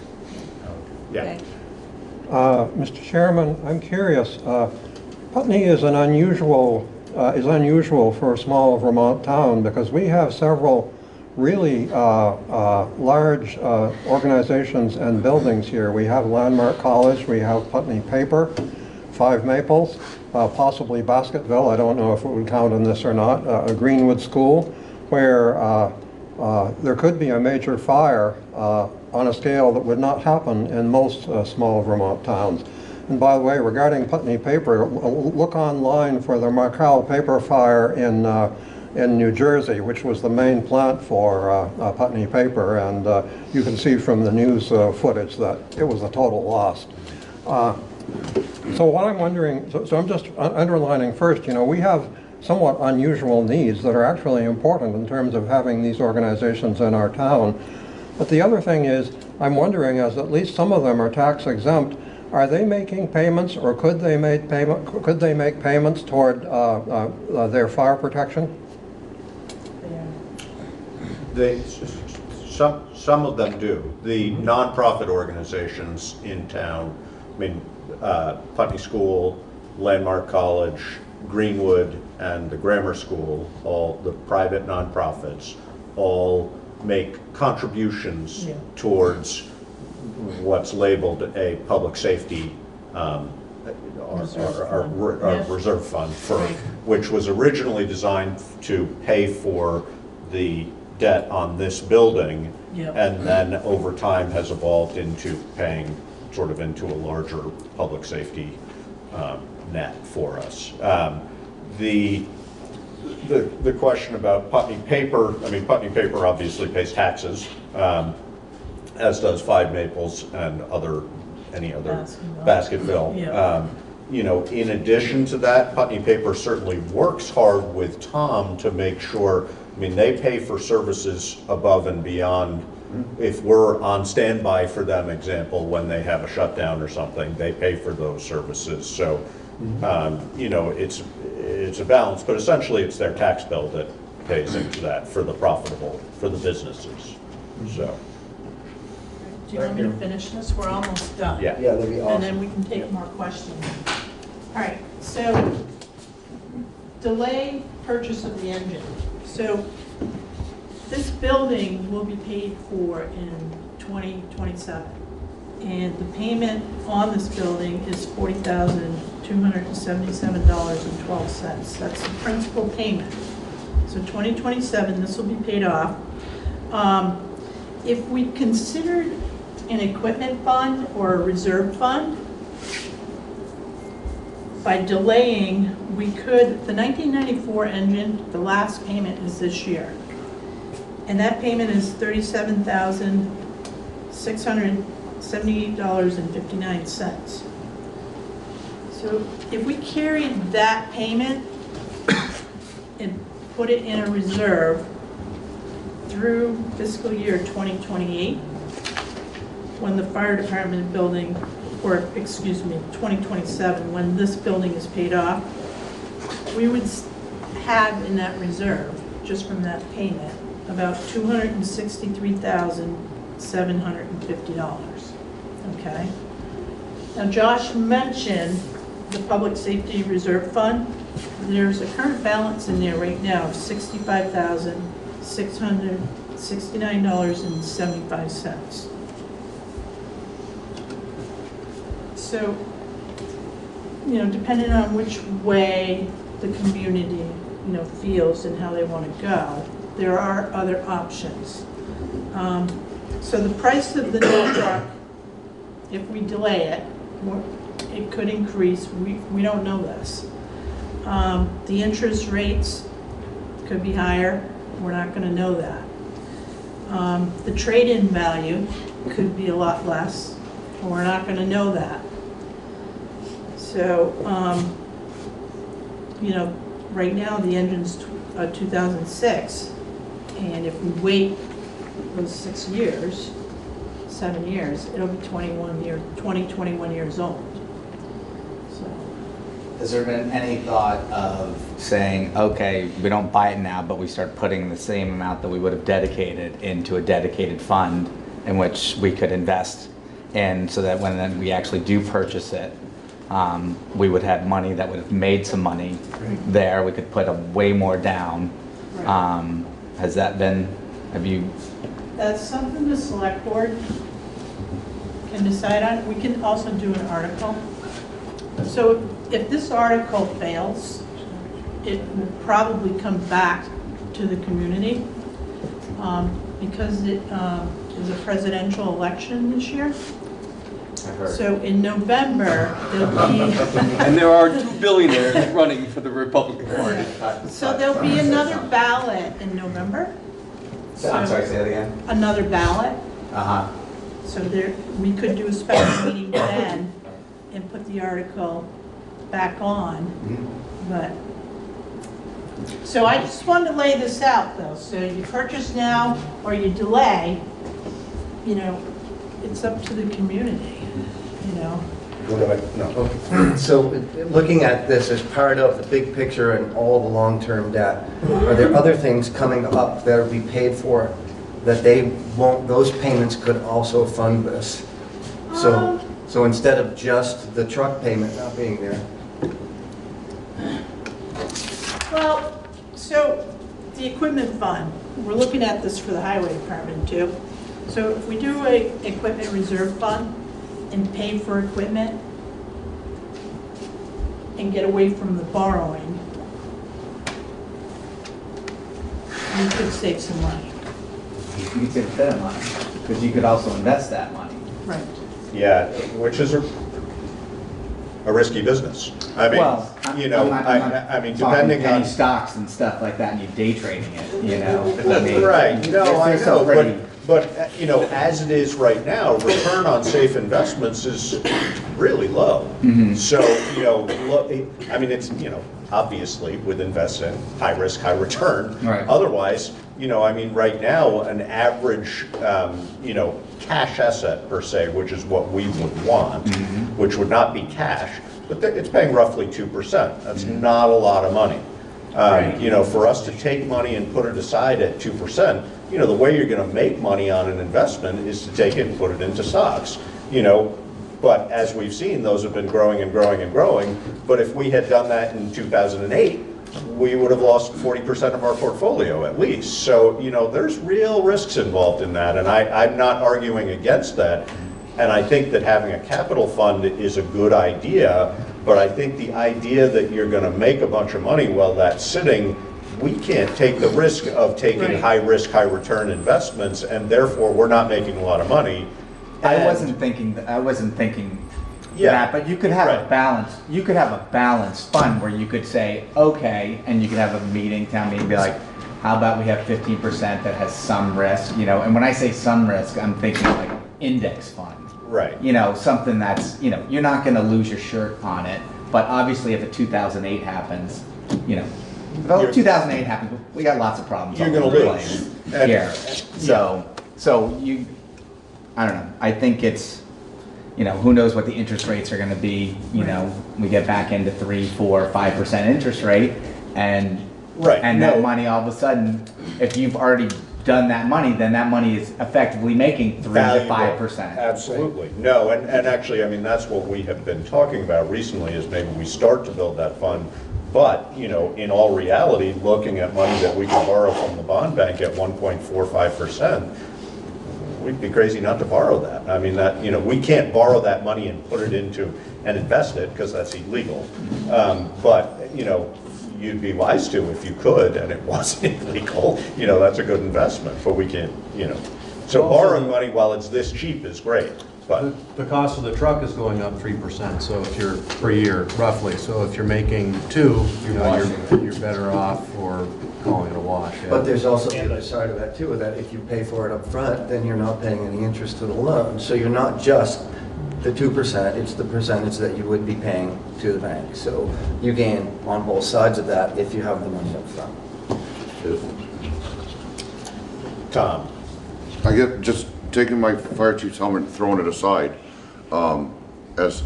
Yeah. Okay. Mr. Chairman, I'm curious. Putney is unusual for a small Vermont town because we have several really large organizations and buildings here. We have Landmark College, we have Putney Paper, 5 Maples, possibly Basketville, I don't know if it would count in this or not, a Greenwood School, where there could be a major fire on a scale that would not happen in most small Vermont towns. And by the way, regarding Putney Paper, look online for the Markel paper fire in in New Jersey, which was the main plant for Putney Paper, and you can see from the news footage that it was a total loss. So what I'm wondering, so I'm just underlining first, we have somewhat unusual needs that are actually important in terms of having these organizations in our town. But the other thing is, I'm wondering, as at least some of them are tax exempt, are they making payments, or could they make payments toward their fire protection? Some of them do. The nonprofit organizations in town, I mean, Putney School, Landmark College, Greenwood, and the Grammar School, all the private nonprofits, all make contributions towards what's labeled a public safety reserve fund, which was originally designed to pay for the debt on this building, and then over time has evolved into paying sort of into a larger public safety net for us. The question about Putney Paper, I mean, Putney Paper obviously pays taxes, as does Five Maples and any other Basketville. In addition to that, Putney Paper certainly works hard with Tom to make sure, I mean, they pay for services above and beyond. If we're on standby for them, example, when they have a shutdown or something, they pay for those services. So, it's a balance, but essentially it's their tax bill that pays into that for the businesses. So. Do you want me to finish this? We're almost done. Yeah, that'd be awesome. And then we can take more questions. All right, so delay purchase of the engine. So this building will be paid for in 2027. And the payment on this building is $40,277.12. That's the principal payment. So 2027, this will be paid off. If we considered an equipment fund or a reserve fund, by delaying, we could, the 1994 engine, the last payment is this year. And that payment is $37,678.59. So if we carried that payment and put it in a reserve through fiscal year 2028, when the fire department building, or excuse me, 2027, when this building is paid off, we would have in that reserve, just from that payment, about $263,750, okay? Now Josh mentioned the Public Safety Reserve Fund. There's a current balance in there right now of $65,669.75. So, depending on which way the community, feels and how they want to go, there are other options. So the price of the new truck, if we delay it, it could increase. We don't know this. The interest rates could be higher. We're not going to know that. The trade-in value could be a lot less. We're not going to know that. So, right now the engine's 2006, and if we wait those 7 years, it'll be 21 years old. So. Has there been any thought of saying, okay, we don't buy it now, but we start putting the same amount that we would have dedicated into a dedicated fund in which we could invest in, so that when we actually do purchase it, we would have money that would have made some money there. We could put way more down. Has that been, have you? That's something the select board can decide on. We can also do an article. So if this article fails, it will probably come back to the community because it is a presidential election this year. So in November, there'll be, And there are 2 billionaires running for the Republican Party. so there'll be another ballot in November. I'm sorry, say that again? Another ballot. Uh-huh. So there, we could do a special meeting then and put the article back on, but, so I just wanted to lay this out though. So you purchase now or you delay, you know, it's up to the community, you know. No. So looking at this as part of the big picture and all the long-term debt, are there other things coming up that will be paid for that they won't, those payments could also fund this? So instead of just the truck payment not being there? Well, so the equipment fund, we're looking at this for the highway department too. So if we do a equipment reserve fund and pay for equipment and get away from the borrowing, we could save some money. You could save a bit of money, because you could also invest that money. Right. Yeah, which is a risky business. I mean, Well, you know, I mean, depending penny on. stocks and stuff like that, and you're day trading it, you know? I mean, Right, no, I there's some know, pretty- but, you know, as it is right now, return on safe investments is really low. So, you know, I mean, it's, you know, obviously with investing, high risk, high return. Right. Otherwise, you know, I mean, right now, an average, you know, cash asset per se, which is what we would want, which would not be cash, but it's paying roughly 2%. That's not a lot of money. You know, for us to take money and put it aside at 2%, you know, the way you're going to make money on an investment is to take it and put it into stocks. You know, but as we've seen, those have been growing and growing and growing. But if we had done that in 2008, we would have lost 40% of our portfolio at least. So, you know, there's real risks involved in that, and I'm not arguing against that. And I think that having a capital fund is a good idea, but I think the idea that you're going to make a bunch of money while that's sitting, we can't take the risk of taking high risk, high return investments, and therefore we're not making a lot of money. I wasn't thinking that, but you could have a balance. You could have a balanced fund where you could say, okay, and you could have a meeting, town meeting, be like, how about we have 15% that has some risk, you know? And when I say some risk, I'm thinking like index fund. Right. You know, something that's, you know, you're not going to lose your shirt on it, but obviously if a 2008 happens, you know, if 2008 happens, we got lots of problems. You're going to lose. Yeah. So you, I don't know. I think it's, you know, who knows what the interest rates are going to be. You know, we get back into 3, 4, 5% interest rate, and that money all of a sudden, if you've already done that money, then that money is effectively making 3 to 5%. Absolutely. No, and actually, I mean, that's what we have been talking about recently is maybe we start to build that fund. But, you know, in all reality, looking at money that we can borrow from the bond bank at 1.45%, we'd be crazy not to borrow that. I mean, that, you know, we can't borrow that money and put it into and invest it because that's illegal. But, you know, you'd be wise to if you could, and it wasn't illegal. You know, that's a good investment, but we can't, you know. So borrowing money while it's this cheap is great. But the cost of the truck is going up 3%, so if you're per year, roughly. So if you're making 2, you know, you're better off for calling it a wash. Yeah. But there's also the other side of that too, that if you pay for it up front, then you're not paying any interest to the loan. So you're not just the 2%, it's the percentage that you would be paying to the bank. So you gain on both sides of that if you have the money up front. Tom? I get just taking my fire chief's helmet and throwing it aside, as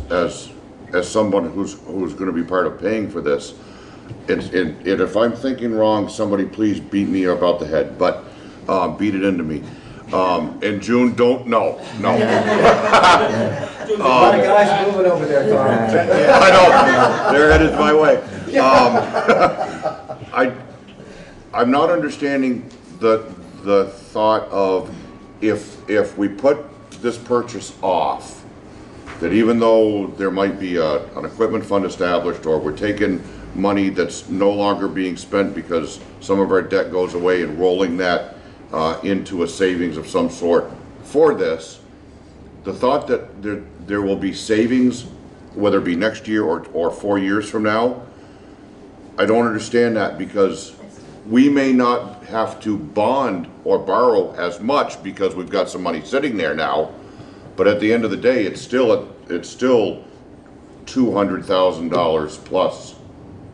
someone who's going to be part of paying for this, and if I'm thinking wrong, somebody please beat me about the head, but beat it into me. In June, don't no. A lot of guys moving over there, Tom. I know, they're headed my way. I'm not understanding the thought of if we put this purchase off, that even though there might be an equipment fund established, or we're taking money that's no longer being spent because some of our debt goes away and rolling that into a savings of some sort for this, the thought that there will be savings, whether it be next year or 4 years from now, I don't understand that, because we may not have to bond or borrow as much because we've got some money sitting there now, but at the end of the day, it's still $200,000 plus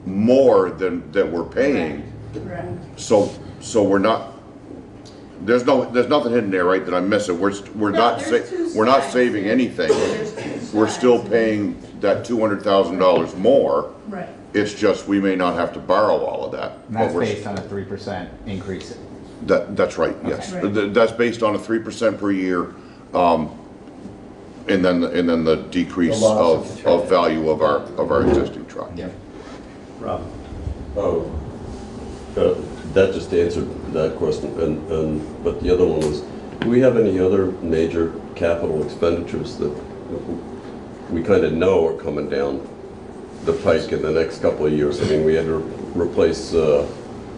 more than we're paying. Right. So we're not. There's nothing hidden there, right? That I'm missing. We're not saving anything. We're still paying that $200,000 more. Right. It's just we may not have to borrow all of that. And that's based on a 3% increase. That's right. Yes, Right. That's based on a 3% per year, and then the decrease of value of our existing truck. Yeah. Rob. Oh, that just answered that question, but the other one was, do we have any other major capital expenditures that we kind of know are coming down the pike in the next couple of years? I mean, we had to replace a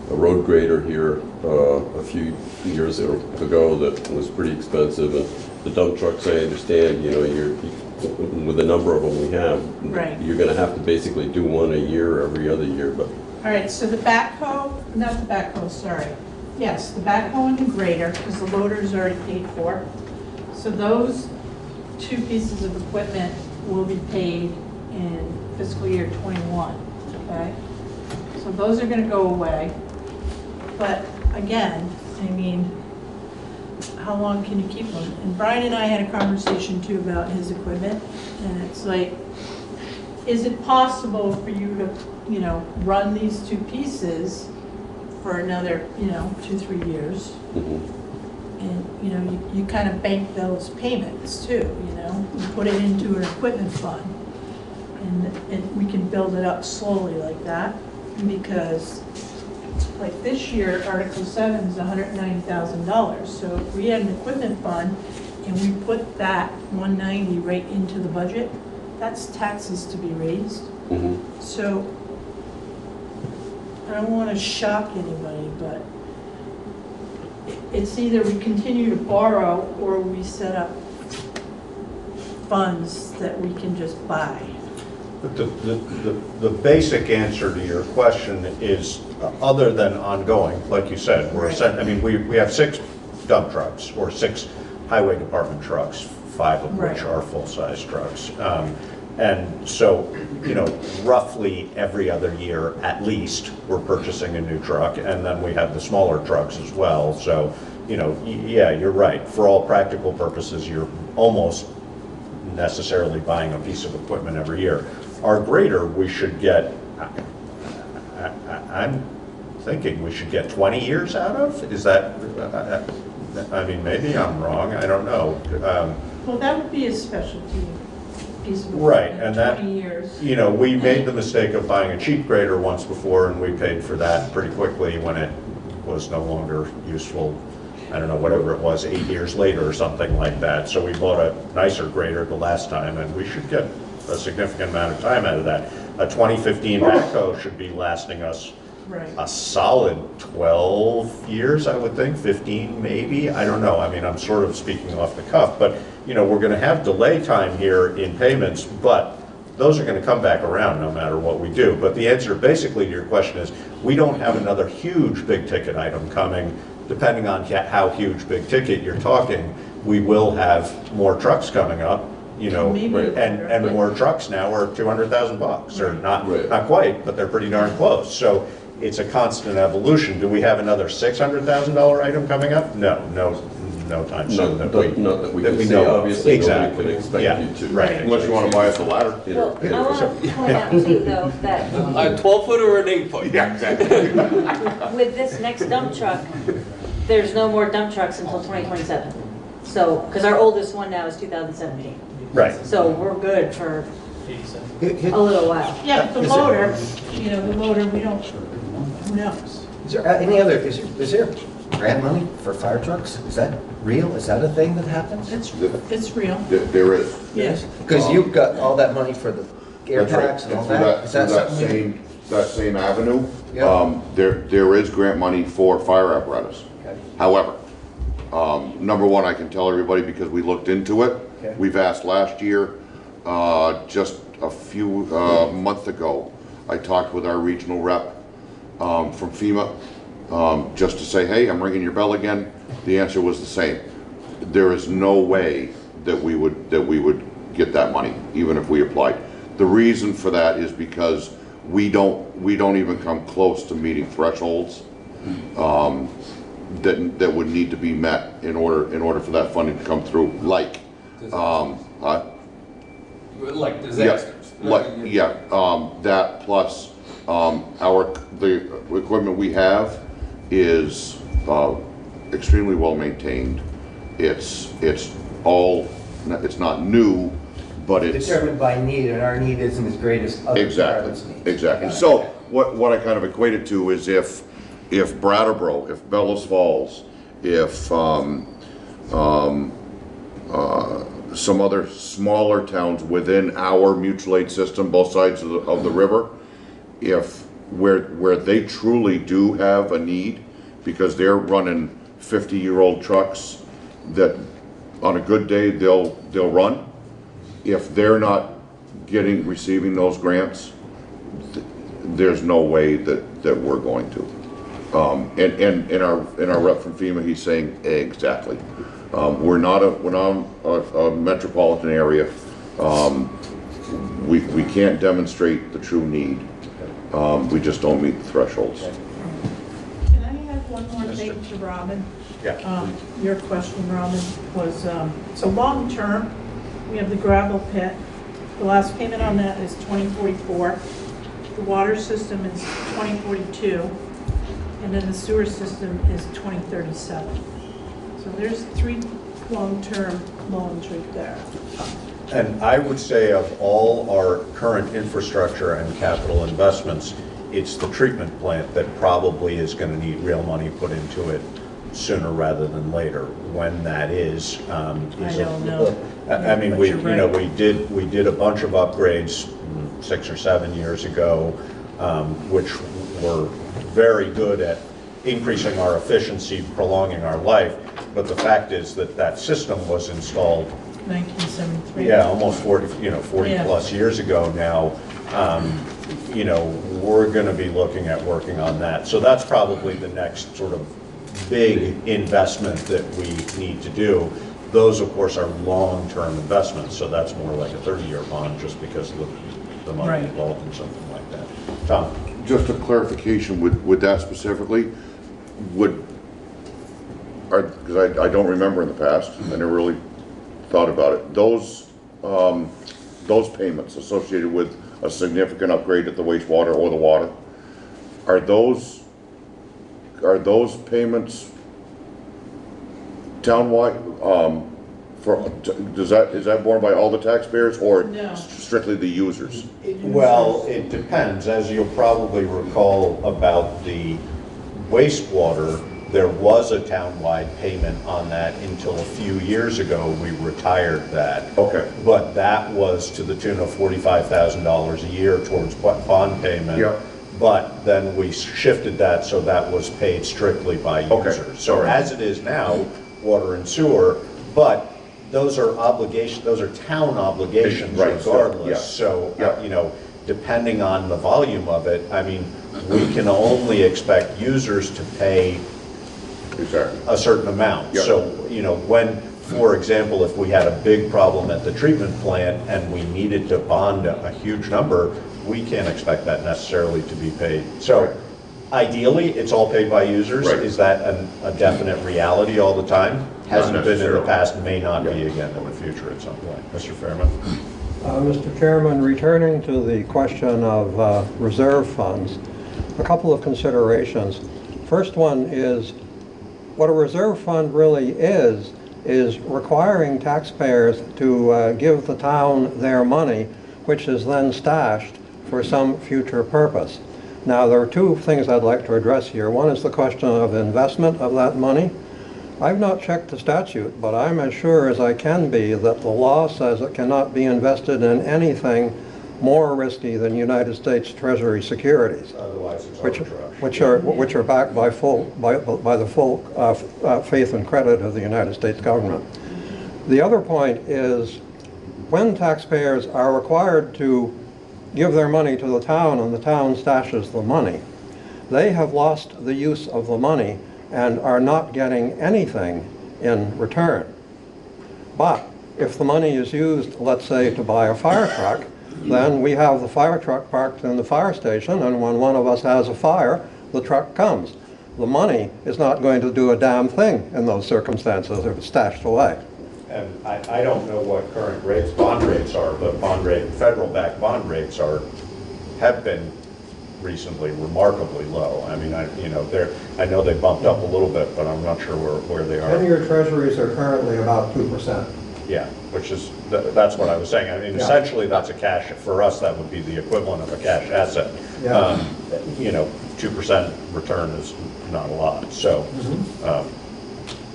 road grader here a few years ago that was pretty expensive, and the dump trucks, I understand, with the number of them we have, Right. you're going to have to basically do one a year, every other year, but All right, so the backhoe, not the backhoe, sorry. Yes, the backhoe and the grader, because the loader is already paid for. So those two pieces of equipment will be paid in fiscal year '21, okay? So those are gonna go away. But again, I mean, how long can you keep them? And Brian and I had a conversation too about his equipment, and it's like, is it possible for you to, run these two pieces for another, 2-3 years? And, you kind of bank those payments too, you put it into an equipment fund. And we can build it up slowly like that, because like this year, Article 7 is $190,000. So if we had an equipment fund and we put that 190 right into the budget, that's taxes to be raised. So I don't want to shock anybody, but it's either we continue to borrow or we set up funds that we can just buy. But the basic answer to your question is, other than ongoing, like you said, we have 6 dump trucks or 6 highway department trucks, 5 of which are full-size trucks. And so, roughly every other year, at least, we're purchasing a new truck, and then we have the smaller trucks as well. So, yeah, you're right. For all practical purposes, you're almost necessarily buying a piece of equipment every year. Our grader, we should get, I'm thinking we should get 20 years out of? Is that, I mean, maybe I'm wrong, I don't know. Well, that would be a specialty piece of Right, equipment, and that, 20 years. we made the mistake of buying a cheap grader once before, and we paid for that pretty quickly when it was no longer useful. I don't know, whatever it was, 8 years later or something like that. So we bought a nicer grader the last time, and we should get a significant amount of time out of that. A 2015 backhoe should be lasting us a solid 12 years, I would think, 15 maybe, I don't know. I mean, I'm sort of speaking off the cuff, but we're going to have delay time here in payments, but those are going to come back around no matter what we do. But the answer basically to your question is, we don't have another huge big ticket item coming. Depending on how huge big ticket you're talking, we will have more trucks coming up, and more trucks now are $200,000, or not quite, but they're pretty darn close. So it's a constant evolution. Do we have another $600,000 item coming up? No time soon that we can see, know of. obviously. Exactly. Nobody could expect you to. Right. Unless you want to buy us a ladder. Well, I want to point out too, though, that A 12-foot or an 8-foot? Yeah, exactly. with this next dump truck, there's no more dump trucks until 2027. So, because our oldest one now is 2017. Right. So we're good for a little while. Yeah, but the loader, we don't, who knows? Is there grant money for fire trucks? Is that real? Is that a thing that happens? It's real. There is. Yes. Because you've got all that money for the air That's right. packs and all Through that? Is that that something? that same avenue, Yeah. there is grant money for fire apparatus. Okay. However, number one, I can tell everybody because we looked into it. Okay. We've asked last year, just a few months ago, I talked with our regional rep from FEMA, just to say, hey, I'm ringing your bell again. The answer was the same. There is no way that we would get that money, even if we applied. The reason for that is because we don't even come close to meeting thresholds that would need to be met in order for that funding to come through. Like disasters. That plus the equipment we have is extremely well maintained. It's not new, but it's determined by need, and our need isn't as great as other departments' needs. Exactly. So what I kind of equated to is if Brattleboro, if Bellows Falls, if some other smaller towns within our mutual aid system, both sides of the river, if where they truly do have a need, because they're running 50-year-old trucks that on a good day they'll run. If they're not receiving those grants, there's no way that we're going to. And in our rep from FEMA, he's saying exactly. We're not a metropolitan area. We can't demonstrate the true need. We just don't meet the thresholds. Can I add one more thing to Robin? Yeah. Your question, Robin, was, so long term, we have the gravel pit. The last payment on that is 2044. The water system is 2042. And then the sewer system is 2037. So there's 3 long-term loans right there. And I would say of all our current infrastructure and capital investments, it's the treatment plant that probably is going to need real money put into it sooner rather than later. When that is I don't know. I mean, But we you're right. we did a bunch of upgrades 6 or 7 years ago, which were very good at increasing our efficiency, prolonging our life. But the fact is that system was installed 1973. yeah, almost 40 Yeah. plus years ago now. We're going to be looking at working on that. So that's probably the next sort of big investment that we need to do. Those, of course, are long-term investments, so that's more like a 30-year bond just because of the money Right. involved in something like that. Tom? Just a clarification with that specifically, because I don't remember in the past, I never really thought about it. Those payments associated with a significant upgrade at the wastewater or the water, are those payments townwide? Is that borne by all the taxpayers or No. strictly the users? Well, it depends. As you'll probably recall about the wastewater, there was a townwide payment on that until a few years ago. We retired that. Okay. But that was to the tune of $45,000 a year towards bond payment. Yep. But then we shifted that so that was paid strictly by users. Okay. So as it is now, water and sewer, but those are obligations, those are town obligations Right, regardless. so, yeah. So, depending on the volume of it, I mean, we can only expect users to pay a certain amount. Yeah. So, when, for example, if we had a big problem at the treatment plant and we needed to bond a huge number, we can't expect that necessarily to be paid. So, ideally, it's all paid by users. Right. Is that a definite reality all the time? Hasn't been in the necessarily. past, may not be again in the future at some point. Mr. Fairman? Mr. Chairman, returning to the question of reserve funds, a couple of considerations. First one is what a reserve fund really is requiring taxpayers to give the town their money, which is then stashed for some future purpose. Now, there are 2 things I'd like to address here. One is the question of investment of that money. I've not checked the statute, but I'm as sure as I can be that the law says it cannot be invested in anything more risky than United States Treasury securities, Otherwise, it's which are backed by the full faith and credit of the United States government. The other point is, when taxpayers are required to give their money to the town and the town stashes the money, they have lost the use of the money and are not getting anything in return. But if the money is used, let's say, to buy a fire truck, then we have the fire truck parked in the fire station, and when one of us has a fire, the truck comes. The money is not going to do a damn thing in those circumstances if it's stashed away. And I don't know what current rates, bond rates are, but federal-backed bond rates have been recently remarkably low. I mean, I know they bumped up a little bit, but I'm not sure where they are. 10-year treasuries are currently about 2%. Yeah, which is, that's what I was saying. I mean, essentially, that's a cash, for us, that would be the equivalent of a cash asset. Yeah. 2% return is not a lot, so,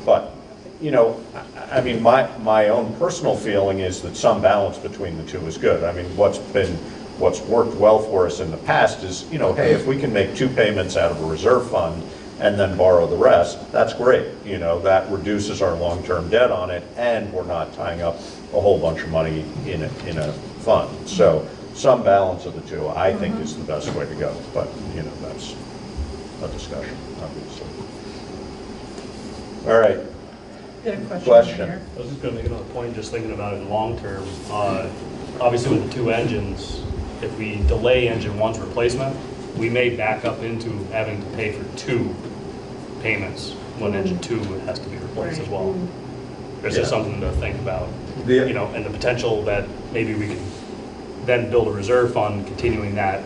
but, I mean, my own personal feeling is that some balance between the two is good. I mean, what's worked well for us in the past is, hey, if we can make 2 payments out of a reserve fund and then borrow the rest, that's great. That reduces our long-term debt on it, and we're not tying up a whole bunch of money in a fund. So some balance of the two, I think, is the best way to go. But, that's a discussion, obviously. All right. Question. I was just going to make another point, just thinking about it long term. Obviously, with the 2 engines, if we delay engine 1's replacement, we may back up into having to pay for 2 payments when engine 2 has to be replaced as well. There's just something to think about, and the potential that maybe we could then build a reserve fund, continuing that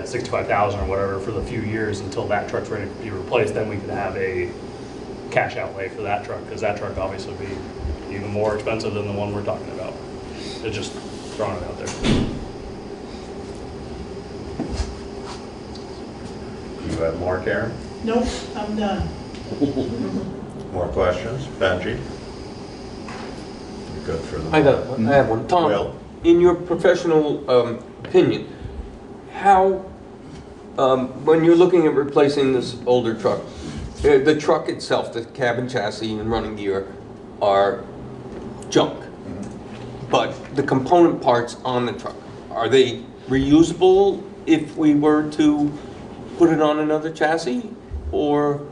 65,000 or whatever for the few years until that truck's ready to be replaced. Then we could have a cash outlay for that truck, because that truck obviously would be even more expensive than the one we're talking about. It's just throwing it out there. You have more, Karen? Nope, I'm done. More questions? Benji? You're good for the... I have one. Tom, Will? in your professional opinion, how, when you're looking at replacing this older truck, the truck itself, the cabin chassis and running gear are junk, but the component parts on the truck, are they reusable if we were to put it on another chassis, or?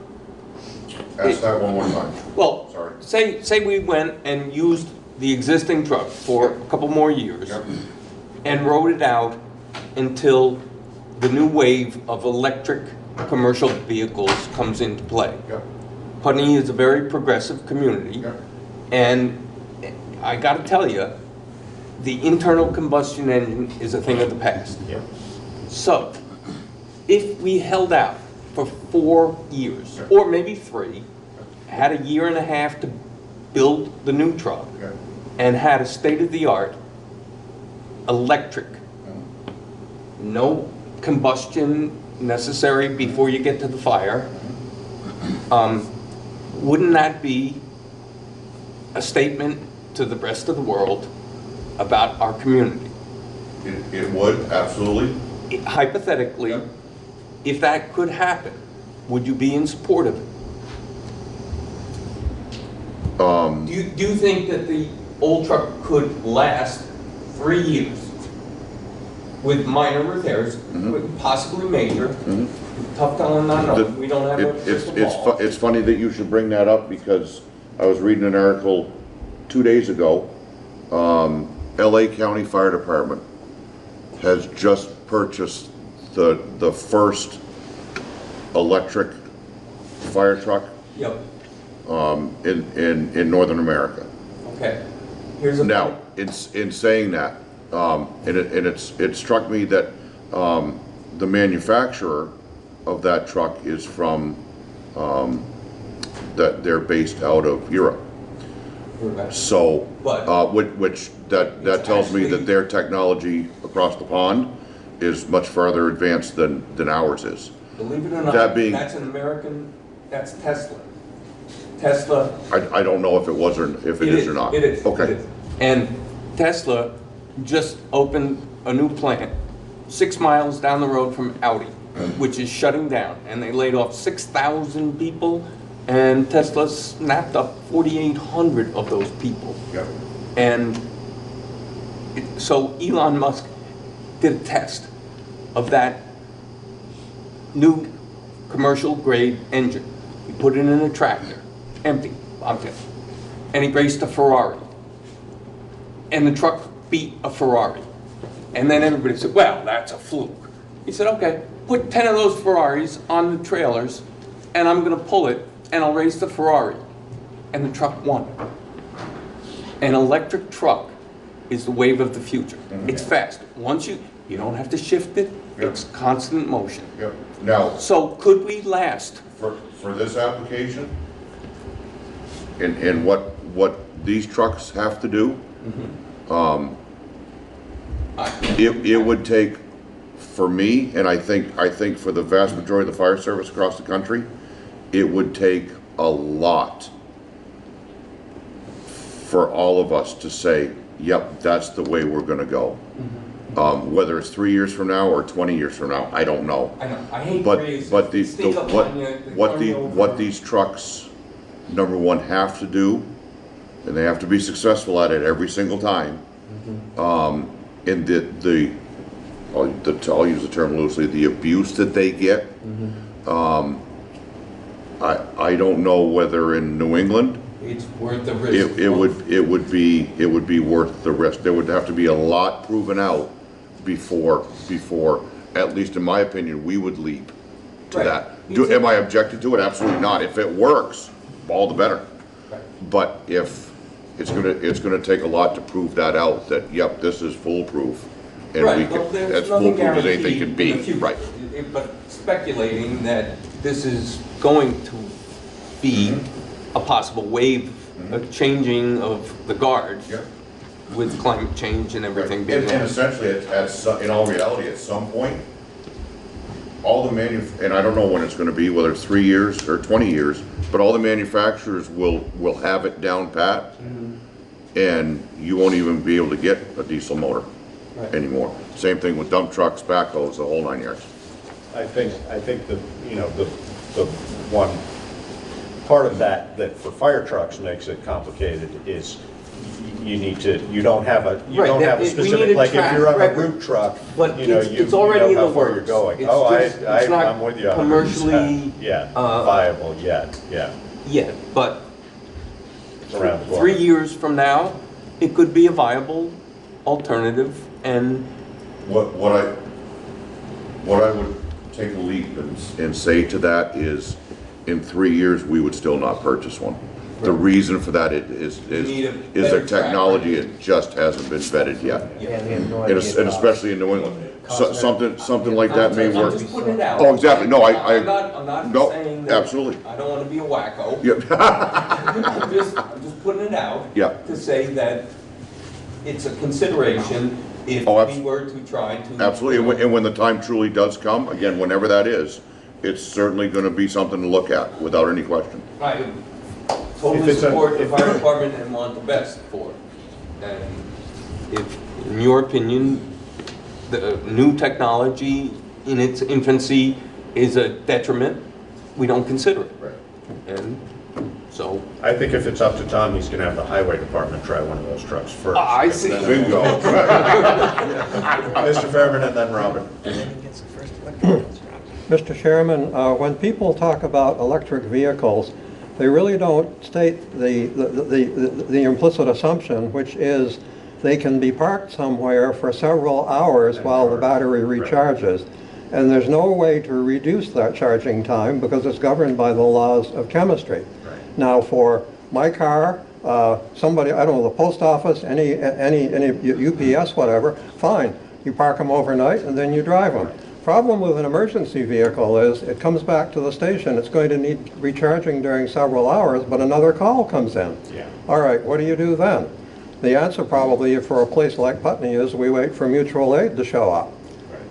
Ask that one more time. Well, sorry. Say we went and used the existing truck for a couple more years and rode it out until the new wave of electric commercial vehicles comes into play. Putney is a very progressive community, and I got to tell you, the internal combustion engine is a thing of the past. So, if we held out for 4 years, or maybe 3, had a year and a half to build the new truck, and had a state-of-the-art electric, no combustion necessary before you get to the fire, wouldn't that be a statement to the rest of the world about our community? It would, absolutely. Hypothetically, if that could happen, would you be in support of it? Do you think that the old truck could last 3 years with minor repairs, with possibly major? Tough telling, not knowing. We don't have a crystal ball. It's funny that you should bring that up, because I was reading an article 2 days ago. LA County Fire Department has just purchased the first electric fire truck in Northern America. Okay. Here's a now, in saying that, it struck me that the manufacturer of that truck is from that they're based out of Europe. So, which tells me that their technology across the pond is much farther advanced than ours is. Believe it or not, that's an American, that's Tesla. I don't know if it was or if it is or not. It is. Okay. It is. And Tesla just opened a new plant 6 miles down the road from Audi, which is shutting down, and they laid off 6,000 people, and Tesla snapped up 4,800 of those people. Yep. And so Elon Musk did a test of that new commercial grade engine. He put it in a tractor, empty, object, and he raced a Ferrari. And the truck beat a Ferrari. And then everybody said, well, that's a fluke. He said, okay, put 10 of those Ferraris on the trailers, and I'm gonna pull it, and I'll race the Ferrari. And the truck won. An electric truck is the wave of the future. It's fast. Once you don't have to shift it, it's constant motion. Yep. Now, so could we last? For this application, and what these trucks have to do, it would take, for me, and I think for the vast majority of the fire service across the country, it would take a lot for all of us to say, yep, that's the way we're gonna go. Whether it's 3 years from now or 20 years from now, I don't know. I know. I hate But praise. what Sneak up these trucks, number one, have to do, and they have to be successful at it every single time. And I'll use the term loosely, the abuse that they get. I don't know whether in New England It's worth the risk. it would be worth the risk. There would have to be a lot proven out before, at least in my opinion, we would leap to that. Am I objected to it? Absolutely not. If it works, all the better. But if it's gonna take a lot to prove that out, that yep, this is foolproof, and we can, as foolproof as anything can be. Right. But speculating that this is going to be a possible wave, a changing of the guard with climate change and everything being And essentially, in all reality, at some point, all the and I don't know when it's going to be, whether it's 3 years or 20 years, but all the manufacturers will have it down pat, and you won't even be able to get a diesel motor anymore. Same thing with dump trucks, backhoes, the whole 9 yards. I think the one part of that for fire trucks makes it complicated is you don't have a specific, like if you're on a route truck, but you know how far you're going. I'm with you. Commercially viable yet. Yeah, but around the corner. 3 years from now, it could be a viable alternative. And what I would take a leap and say to that is, in 3 years we would still not purchase one. The reason for that is the technology, it just hasn't been vetted yet, and especially in New England. Something like that may work. Oh, exactly. No, I'm not saying that. Absolutely. I don't want to be a wacko. Yep. I'm just putting it out to say that it's a consideration if we were to try to. Absolutely, and when the time truly does come, again, whenever that is, it's certainly going to be something to look at without any question. I totally support the fire department and want the best for it. And if, in your opinion, the new technology in its infancy is a detriment, we don't consider it. And so I think if it's up to Tom, he's going to have the highway department try one of those trucks first. I see. Bingo. Mr. Fairman and then Robin. Mr. Chairman, when people talk about electric vehicles, they really don't state the implicit assumption, which is they can be parked somewhere for several hours while the battery recharges. And there's no way to reduce that charging time because it's governed by the laws of chemistry. Now, for my car, somebody, I don't know, the post office, any UPS, whatever, fine. You park them overnight and then you drive them. Problem with an emergency vehicle is it comes back to the station. It's going to need recharging during several hours, but another call comes in. All right, what do you do then? The answer probably for a place like Putney is we wait for mutual aid to show up.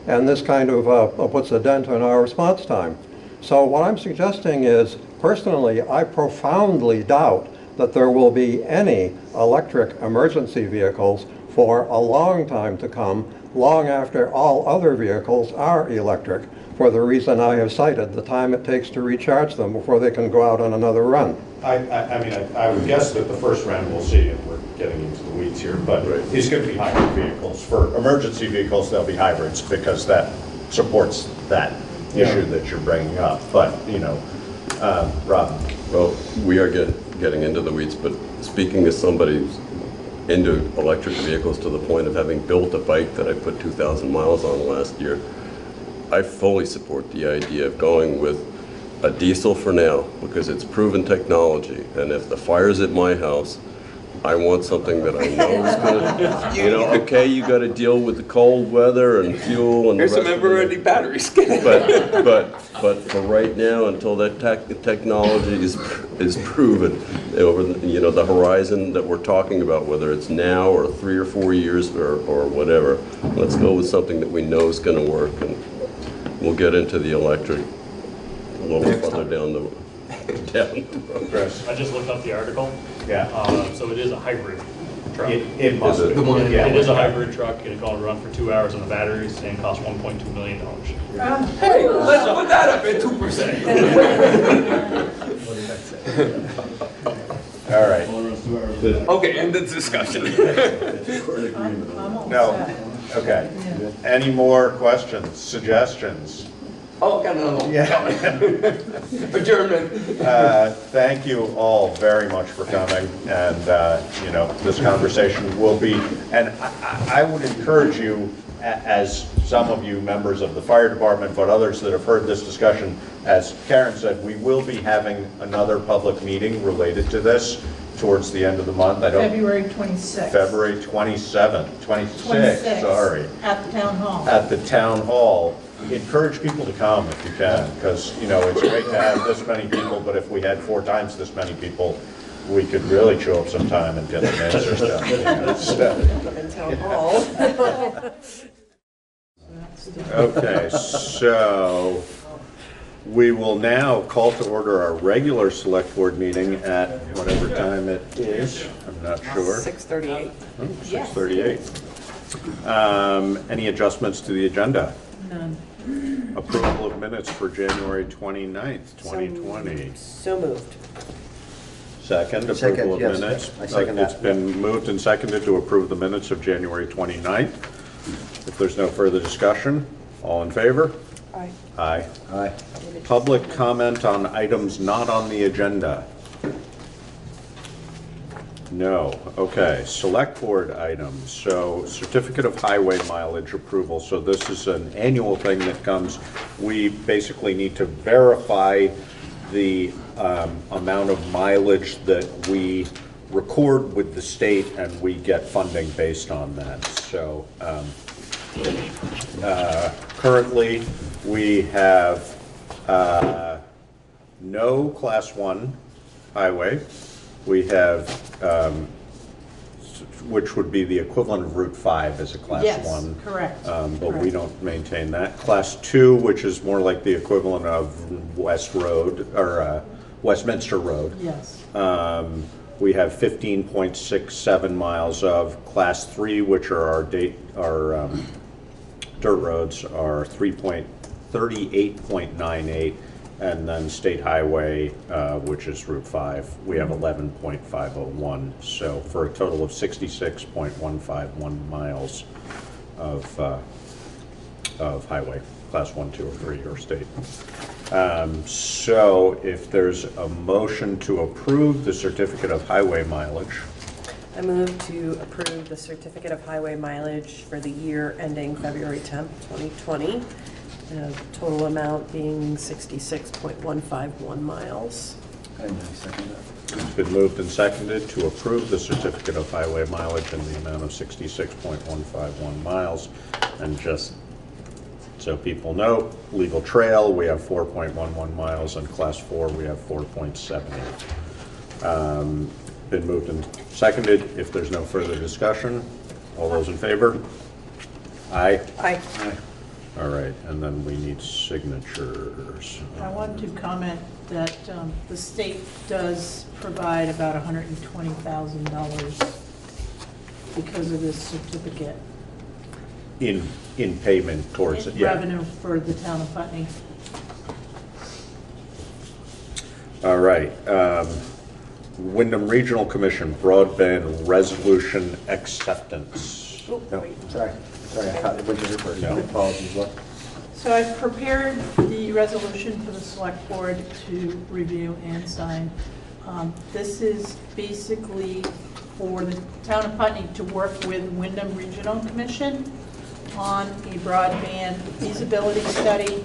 And this kind of puts a dent in our response time. So what I'm suggesting is, personally, I profoundly doubt that there will be any electric emergency vehicles for a long time to come long after all other vehicles are electric, for the reason I have cited, the time it takes to recharge them before they can go out on another run. I mean, I would guess that the first round we'll see, and we're getting into the weeds here, but these could be hybrid vehicles. For emergency vehicles, they'll be hybrids because that supports that issue that you're bringing up. But, you know, Rob. Well, we are getting into the weeds, but speaking as somebody who's into electric vehicles to the point of having built a bike that I put 2,000 miles on last year, I fully support the idea of going with a diesel for now because it's proven technology. And if the fire's at my house, I want something that I know is going to, you know, okay, you got to deal with the cold weather and fuel and Here's the some rest of ever-ready batteries. but for right now, until that technology is proven over the, you know, the horizon that we're talking about, whether it's now or 3 or 4 years or whatever, let's go with something that we know is going to work, and we'll get into the electric a little further down the road. I just looked up the article. Yeah. So it is a hybrid truck. It must be. It is a hybrid truck, and it can only run for 2 hours on the batteries and costs $1.2 million. Hey, let's put that up at 2%. All right. Okay, end the discussion. No. Okay. Any more questions, suggestions? Oh, no. Yeah. Adjournment. Thank you all very much for coming, and you know, this conversation will be, and I would encourage you, as some of you members of the fire department, but others that have heard this discussion, as Karen said, we will be having another public meeting related to this towards the end of the month. February 26th. February 27th, 26th, sorry. At the town hall. At the town hall. Encourage people to come if you can, because, you know, it's great to have this many people, but if we had 4 times this many people, we could really chew up some time and get the answers done. You know, In town hall. Okay, so we will now call to order our regular select board meeting at whatever time it is. I'm not sure. 6:38. 6:38. Any adjustments to the agenda? None. Approval of minutes for January 29th, 2020. So moved. Second, approval Second, of yes, minutes. I second that. It's been moved and seconded to approve the minutes of January 29th. If there's no further discussion, all in favor? Aye. Aye. Aye. Public comment on items not on the agenda? No. Okay. Select board items. So certificate of highway mileage approval. So this is an annual thing that comes. We basically need to verify the amount of mileage that we record with the state, and we get funding based on that. So currently we have no Class 1 highway. We have, which would be the equivalent of Route 5 as a Class 1. Yes, correct. But we don't maintain that. Class 2, which is more like the equivalent of West Road, or Westminster Road. Yes. We have 15.67 miles of. Class 3, which are our dirt roads, are 38.98. And then State Highway, which is Route 5, we have 11.501. So for a total of 66.151 miles of highway, Class 1, 2, or 3, or state. So if there's a motion to approve the certificate of highway mileage. I move to approve the certificate of highway mileage for the year ending February 10th, 2020. Total amount being 66.151 miles. It's been moved and seconded to approve the certificate of highway mileage in the amount of 66.151 miles. And just so people know, legal trail, we have 4.11 miles, and Class 4, we have 4.78. Been moved and seconded. If there's no further discussion, all those in favor? Aye. Aye. Aye. All right, and then we need signatures. I wanted to comment that the state does provide about $120,000 because of this certificate. in payment towards it, yeah. Revenue for the town of Putney. All right. Wyndham Regional Commission broadband resolution acceptance. Oh, No, wait. sorry, I thought it went to her first. No. Apologies, what? So I've prepared the resolution for the select board to review and sign. This is basically for the town of Putney to work with Wyndham Regional Commission on a broadband feasibility study